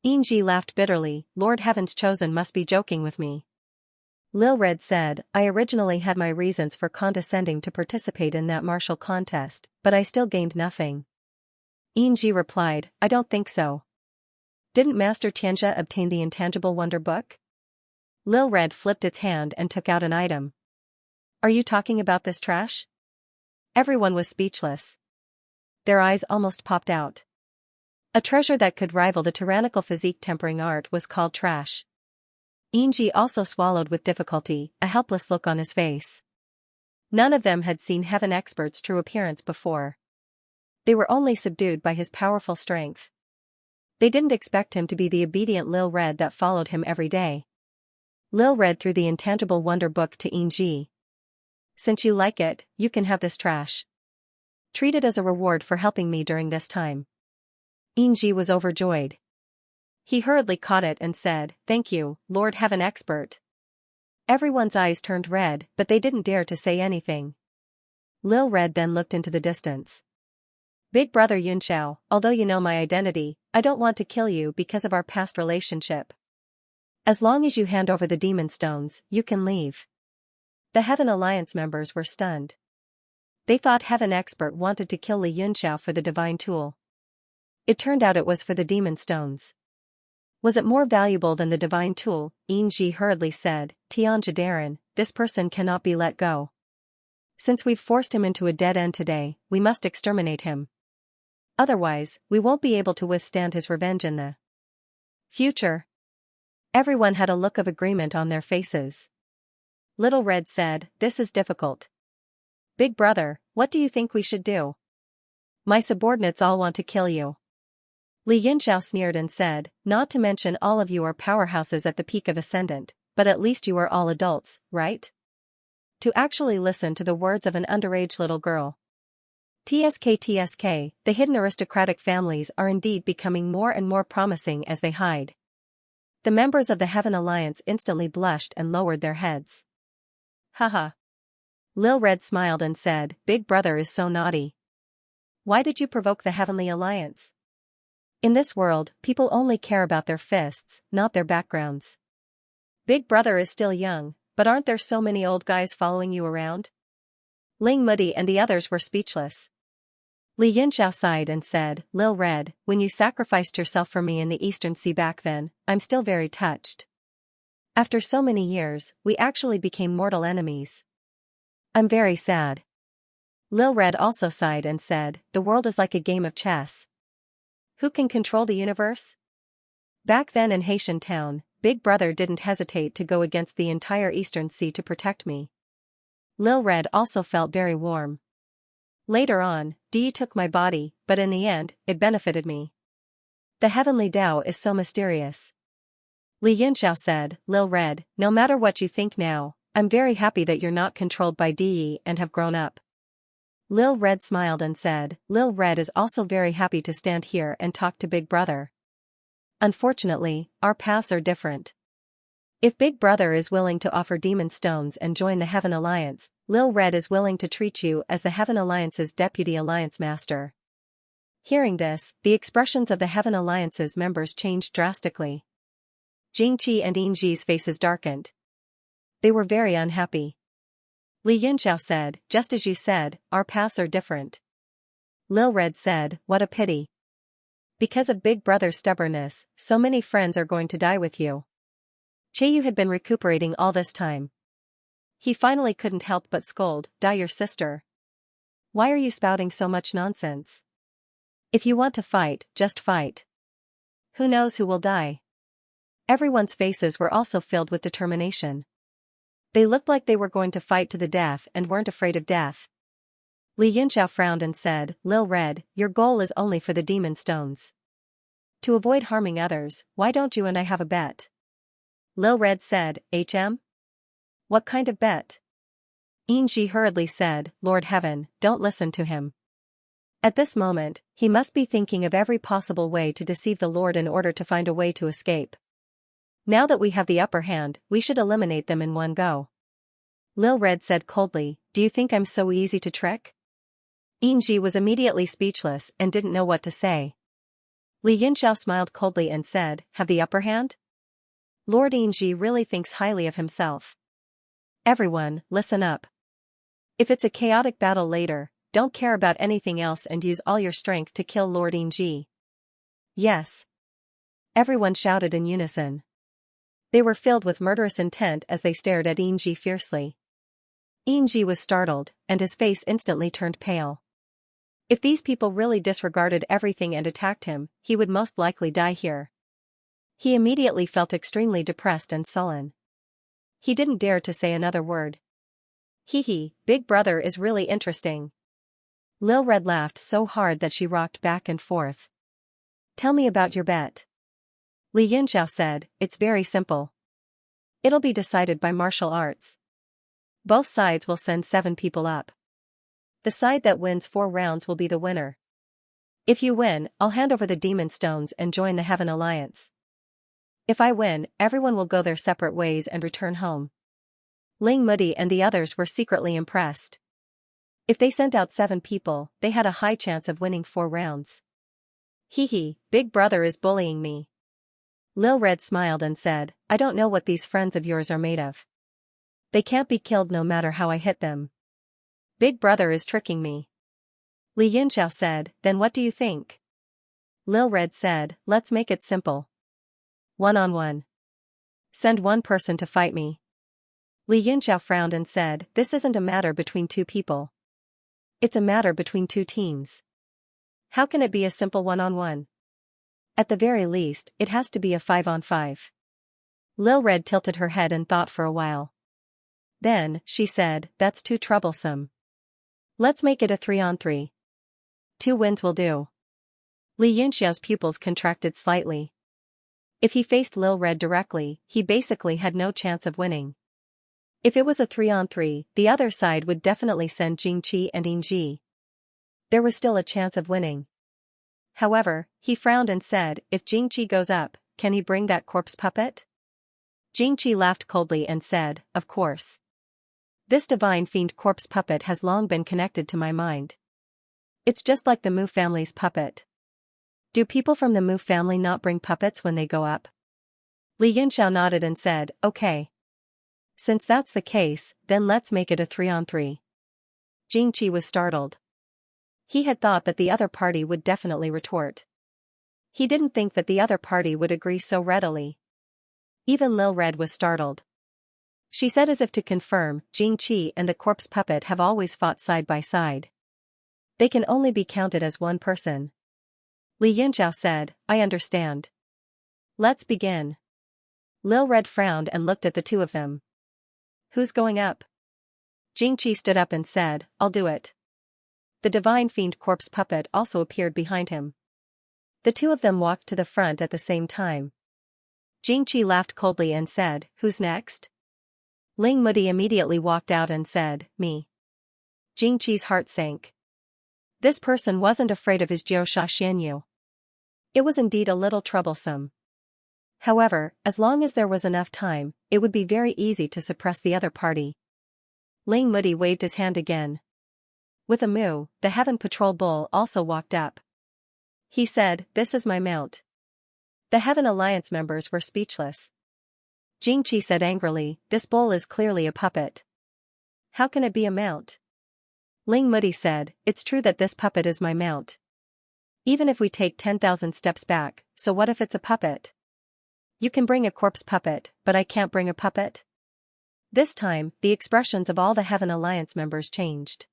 Yinji laughed bitterly, "Lord Heaven's Chosen must be joking with me." Lil Red said, "I originally had my reasons for condescending to participate in that martial contest, but I still gained nothing." Yinji replied, "I don't think so. Didn't Master Xianxia obtain the intangible wonder book?" Lil Red flipped its hand and took out an item. "Are you talking about this trash?" Everyone was speechless. Their eyes almost popped out. A treasure that could rival the tyrannical physique tempering art was called trash. Yinji also swallowed with difficulty, a helpless look on his face. None of them had seen Heaven Expert's true appearance before. They were only subdued by his powerful strength. They didn't expect him to be the obedient Lil Red that followed him every day. Lil read through the intangible wonder book to Xianxia. Since you like it, you can have this trash. Treat it as a reward for helping me during this time. Xianxia was overjoyed. He hurriedly caught it and said, "Thank you, Lord Heaven Expert." Everyone's eyes turned red, but they didn't dare to say anything. Lil Red then looked into the distance. "Big brother Xianxia, although you know my identity, I don't want to kill you because of our past relationship. As long as you hand over the demon stones, you can leave." The Heaven Alliance members were stunned. They thought Heaven Expert wanted to kill Li Yunxiao for the divine tool. It turned out it was for the demon stones. Was it more valuable than the divine tool? Xianxia hurriedly said, "Tianjadaran, this person cannot be let go. Since we've forced him into a dead end today, we must exterminate him. Otherwise, we won't be able to withstand his revenge in the future." Everyone had a look of agreement on their faces. Little Red said, "This is difficult. Big brother, what do you think we should do? My subordinates all want to kill you." Li Yunxiao sneered and said, "Not to mention all of you are powerhouses at the peak of Ascendant, but at least you are all adults, right? To actually listen to the words of an underage little girl. TSK, the hidden aristocratic families are indeed becoming more and more promising as they hide." The members of the Heaven Alliance instantly blushed and lowered their heads. "Haha." Lil Red smiled and said, "Big brother is so naughty. Why did you provoke the Heavenly Alliance? In this world, people only care about their fists, not their backgrounds. Big brother is still young, but aren't there so many old guys following you around?" Ling Mudi and the others were speechless. Li Yunxiao sighed and said, "Lil Red, when you sacrificed yourself for me in the Eastern Sea back then, I'm still very touched. After so many years, we actually became mortal enemies. I'm very sad." Lil Red also sighed and said, "The world is like a game of chess. Who can control the universe? Back then in Haitian Town, Big Brother didn't hesitate to go against the entire Eastern Sea to protect me." Lil Red also felt very warm. "Later on, Di took my body, but in the end, it benefited me. The heavenly Tao is so mysterious." Li Yunxiao said, "Lil Red, no matter what you think now, I'm very happy that you're not controlled by Di and have grown up." Lil Red smiled and said, "Lil Red is also very happy to stand here and talk to Big Brother. Unfortunately, our paths are different. If Big Brother is willing to offer demon stones and join the Heaven Alliance, Lil Red is willing to treat you as the Heaven Alliance's deputy alliance master." Hearing this, the expressions of the Heaven Alliance's members changed drastically. Jingqi and Xianxia's faces darkened. They were very unhappy. Li Yunxiao said, "Just as you said, our paths are different." Lil Red said, "What a pity. Because of Big Brother's stubbornness, so many friends are going to die with you. Chaeyu had been recuperating all this time. He finally couldn't help but scold, 'Die your sister. Why are you spouting so much nonsense? If you want to fight, just fight. Who knows who will die?'" Everyone's faces were also filled with determination. They looked like they were going to fight to the death and weren't afraid of death. Li Yunxiao frowned and said, "Lil Red, your goal is only for the demon stones. To avoid harming others, why don't you and I have a bet?" Lil Red said, "HM? What kind of bet?" Xianxia hurriedly said, "Lord Heaven, don't listen to him. At this moment, he must be thinking of every possible way to deceive the Lord in order to find a way to escape. Now that we have the upper hand, we should eliminate them in one go." Lil Red said coldly, "Do you think I'm so easy to trick?" Xianxia was immediately speechless and didn't know what to say. Li Yunxiao smiled coldly and said, "Have the upper hand?" Lord Xianxia really thinks highly of himself. Everyone, listen up. If it's a chaotic battle later, don't care about anything else and use all your strength to kill Lord Xianxia. Yes. Everyone shouted in unison. They were filled with murderous intent as they stared at Xianxia fiercely. Xianxia was startled, and his face instantly turned pale. If these people really disregarded everything and attacked him, he would most likely die here. He immediately felt extremely depressed and sullen. He didn't dare to say another word. Hee, Big Brother is really interesting." Lil Red laughed so hard that she rocked back and forth. "Tell me about your bet." Li Yunxiao said, "It's very simple. It'll be decided by martial arts. Both sides will send 7 people up. The side that wins 4 rounds will be the winner. If you win, I'll hand over the demon stones and join the Heaven Alliance. If I win, everyone will go their separate ways and return home. Ling Mudi and the others were secretly impressed. If they sent out 7 people, they had a high chance of winning 4 rounds. Hee, Big Brother is bullying me. Lil Red smiled and said, I don't know what these friends of yours are made of. They can't be killed no matter how I hit them. Big Brother is tricking me. Li Yunxiao said, then what do you think? Lil Red said, let's make it simple. 1-on-1. Send 1 person to fight me. Li Yunxiao frowned and said, this isn't a matter between 2 people. It's a matter between 2 teams. How can it be a simple 1-on-1? At the very least, it has to be a 5-on-5. Lil Red tilted her head and thought for a while. Then, she said, that's too troublesome. Let's make it a 3-on-3. 2 wins will do. Li Yunxiao's pupils contracted slightly. If he faced Lil Red directly, he basically had no chance of winning. If it was a 3-on-3, the other side would definitely send Jingqi and Yingji. There was still a chance of winning. However, he frowned and said, if Jingqi goes up, can he bring that corpse puppet? Jingqi laughed coldly and said, of course. This divine fiend corpse puppet has long been connected to my mind. It's just like the Mu family's puppet. Do people from the Mu family not bring puppets when they go up? Li Yunxiao nodded and said, okay. Since that's the case, then let's make it a 3-on-3. Jingqi was startled. He had thought that the other party would definitely retort. He didn't think that the other party would agree so readily. Even Lil Red was startled. She said as if to confirm, Jingqi and the corpse puppet have always fought side by side. They can only be counted as 1 person. Li Yunxiao said, I understand. Let's begin. Lil Red frowned and looked at the 2 of them. Who's going up? Jingqi stood up and said, I'll do it. The divine fiend corpse puppet also appeared behind him. The 2 of them walked to the front at the same time. Jingqi laughed coldly and said, who's next? Ling Mudi immediately walked out and said, me. Jingqi's heart sank. This person wasn't afraid of his Jiusha Xianyu. It was indeed a little troublesome. However, as long as there was enough time, it would be very easy to suppress the other party. Ling Mudi waved his hand again. With a moo, the Heaven Patrol Bull also walked up. He said, this is my mount. The Heaven Alliance members were speechless. Jingqi said angrily, this bull is clearly a puppet. How can it be a mount? Ling Mudi said, it's true that this puppet is my mount. Even if we take 10,000 steps back, so what if it's a puppet? You can bring a corpse puppet, but I can't bring a puppet? This time, the expressions of all the Heaven Alliance members changed.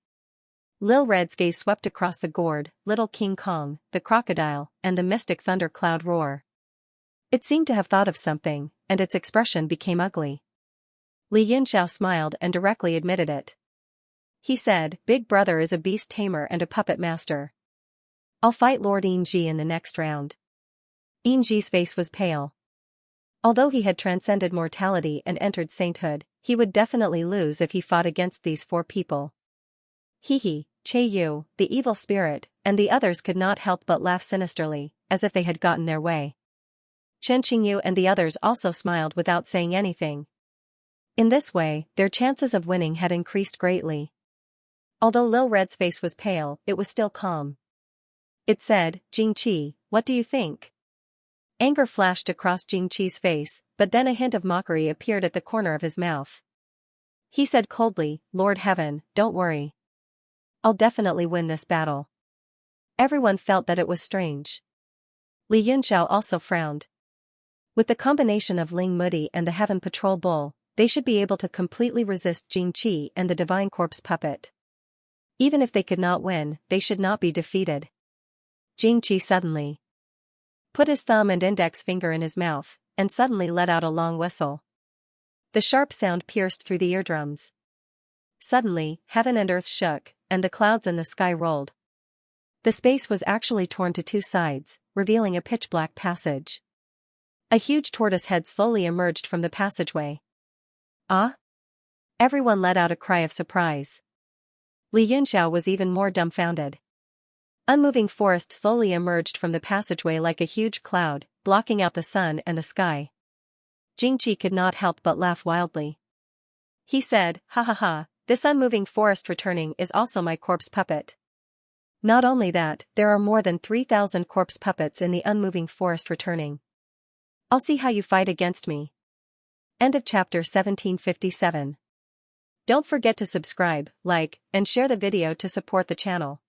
Lil Red's gaze swept across the gourd, Little King Kong, the crocodile, and the mystic thundercloud roar. It seemed to have thought of something, and its expression became ugly. Li Yunxiao smiled and directly admitted it. He said, Big Brother is a beast tamer and a puppet master. I'll fight Lord Yingji in the next round. Yingji's face was pale. Although he had transcended mortality and entered sainthood, he would definitely lose if he fought against these 4 people. Hee, Che Yu, the evil spirit, and the others could not help but laugh sinisterly, as if they had gotten their way. Chen Qingyu and the others also smiled without saying anything. In this way, their chances of winning had increased greatly. Although Lil Red's face was pale, it was still calm. It said, Jingqi, what do you think? Anger flashed across Jingqi's face, but then a hint of mockery appeared at the corner of his mouth. He said coldly, Lord Heaven, don't worry. I'll definitely win this battle. Everyone felt that it was strange. Li Yunxiao also frowned. With the combination of Ling Mudi and the Heaven Patrol Bull, they should be able to completely resist Jingqi and the Divine Corpse Puppet. Even if they could not win, they should not be defeated. Jingqi suddenly put his thumb and index finger in his mouth, and suddenly let out a long whistle. The sharp sound pierced through the eardrums. Suddenly, heaven and earth shook, and the clouds in the sky rolled. The space was actually torn to 2 sides, revealing a pitch-black passage. A huge tortoise head slowly emerged from the passageway. Ah? Everyone let out a cry of surprise. Li Yunxiao was even more dumbfounded. Unmoving forest slowly emerged from the passageway like a huge cloud, blocking out the sun and the sky. Jingqi could not help but laugh wildly. He said, "Ha ha ha, this unmoving forest returning is also my corpse puppet." Not only that, there are more than 3,000 corpse puppets in the unmoving forest returning. I'll see how you fight against me. End of chapter 1757. Don't forget to subscribe, like, and share the video to support the channel.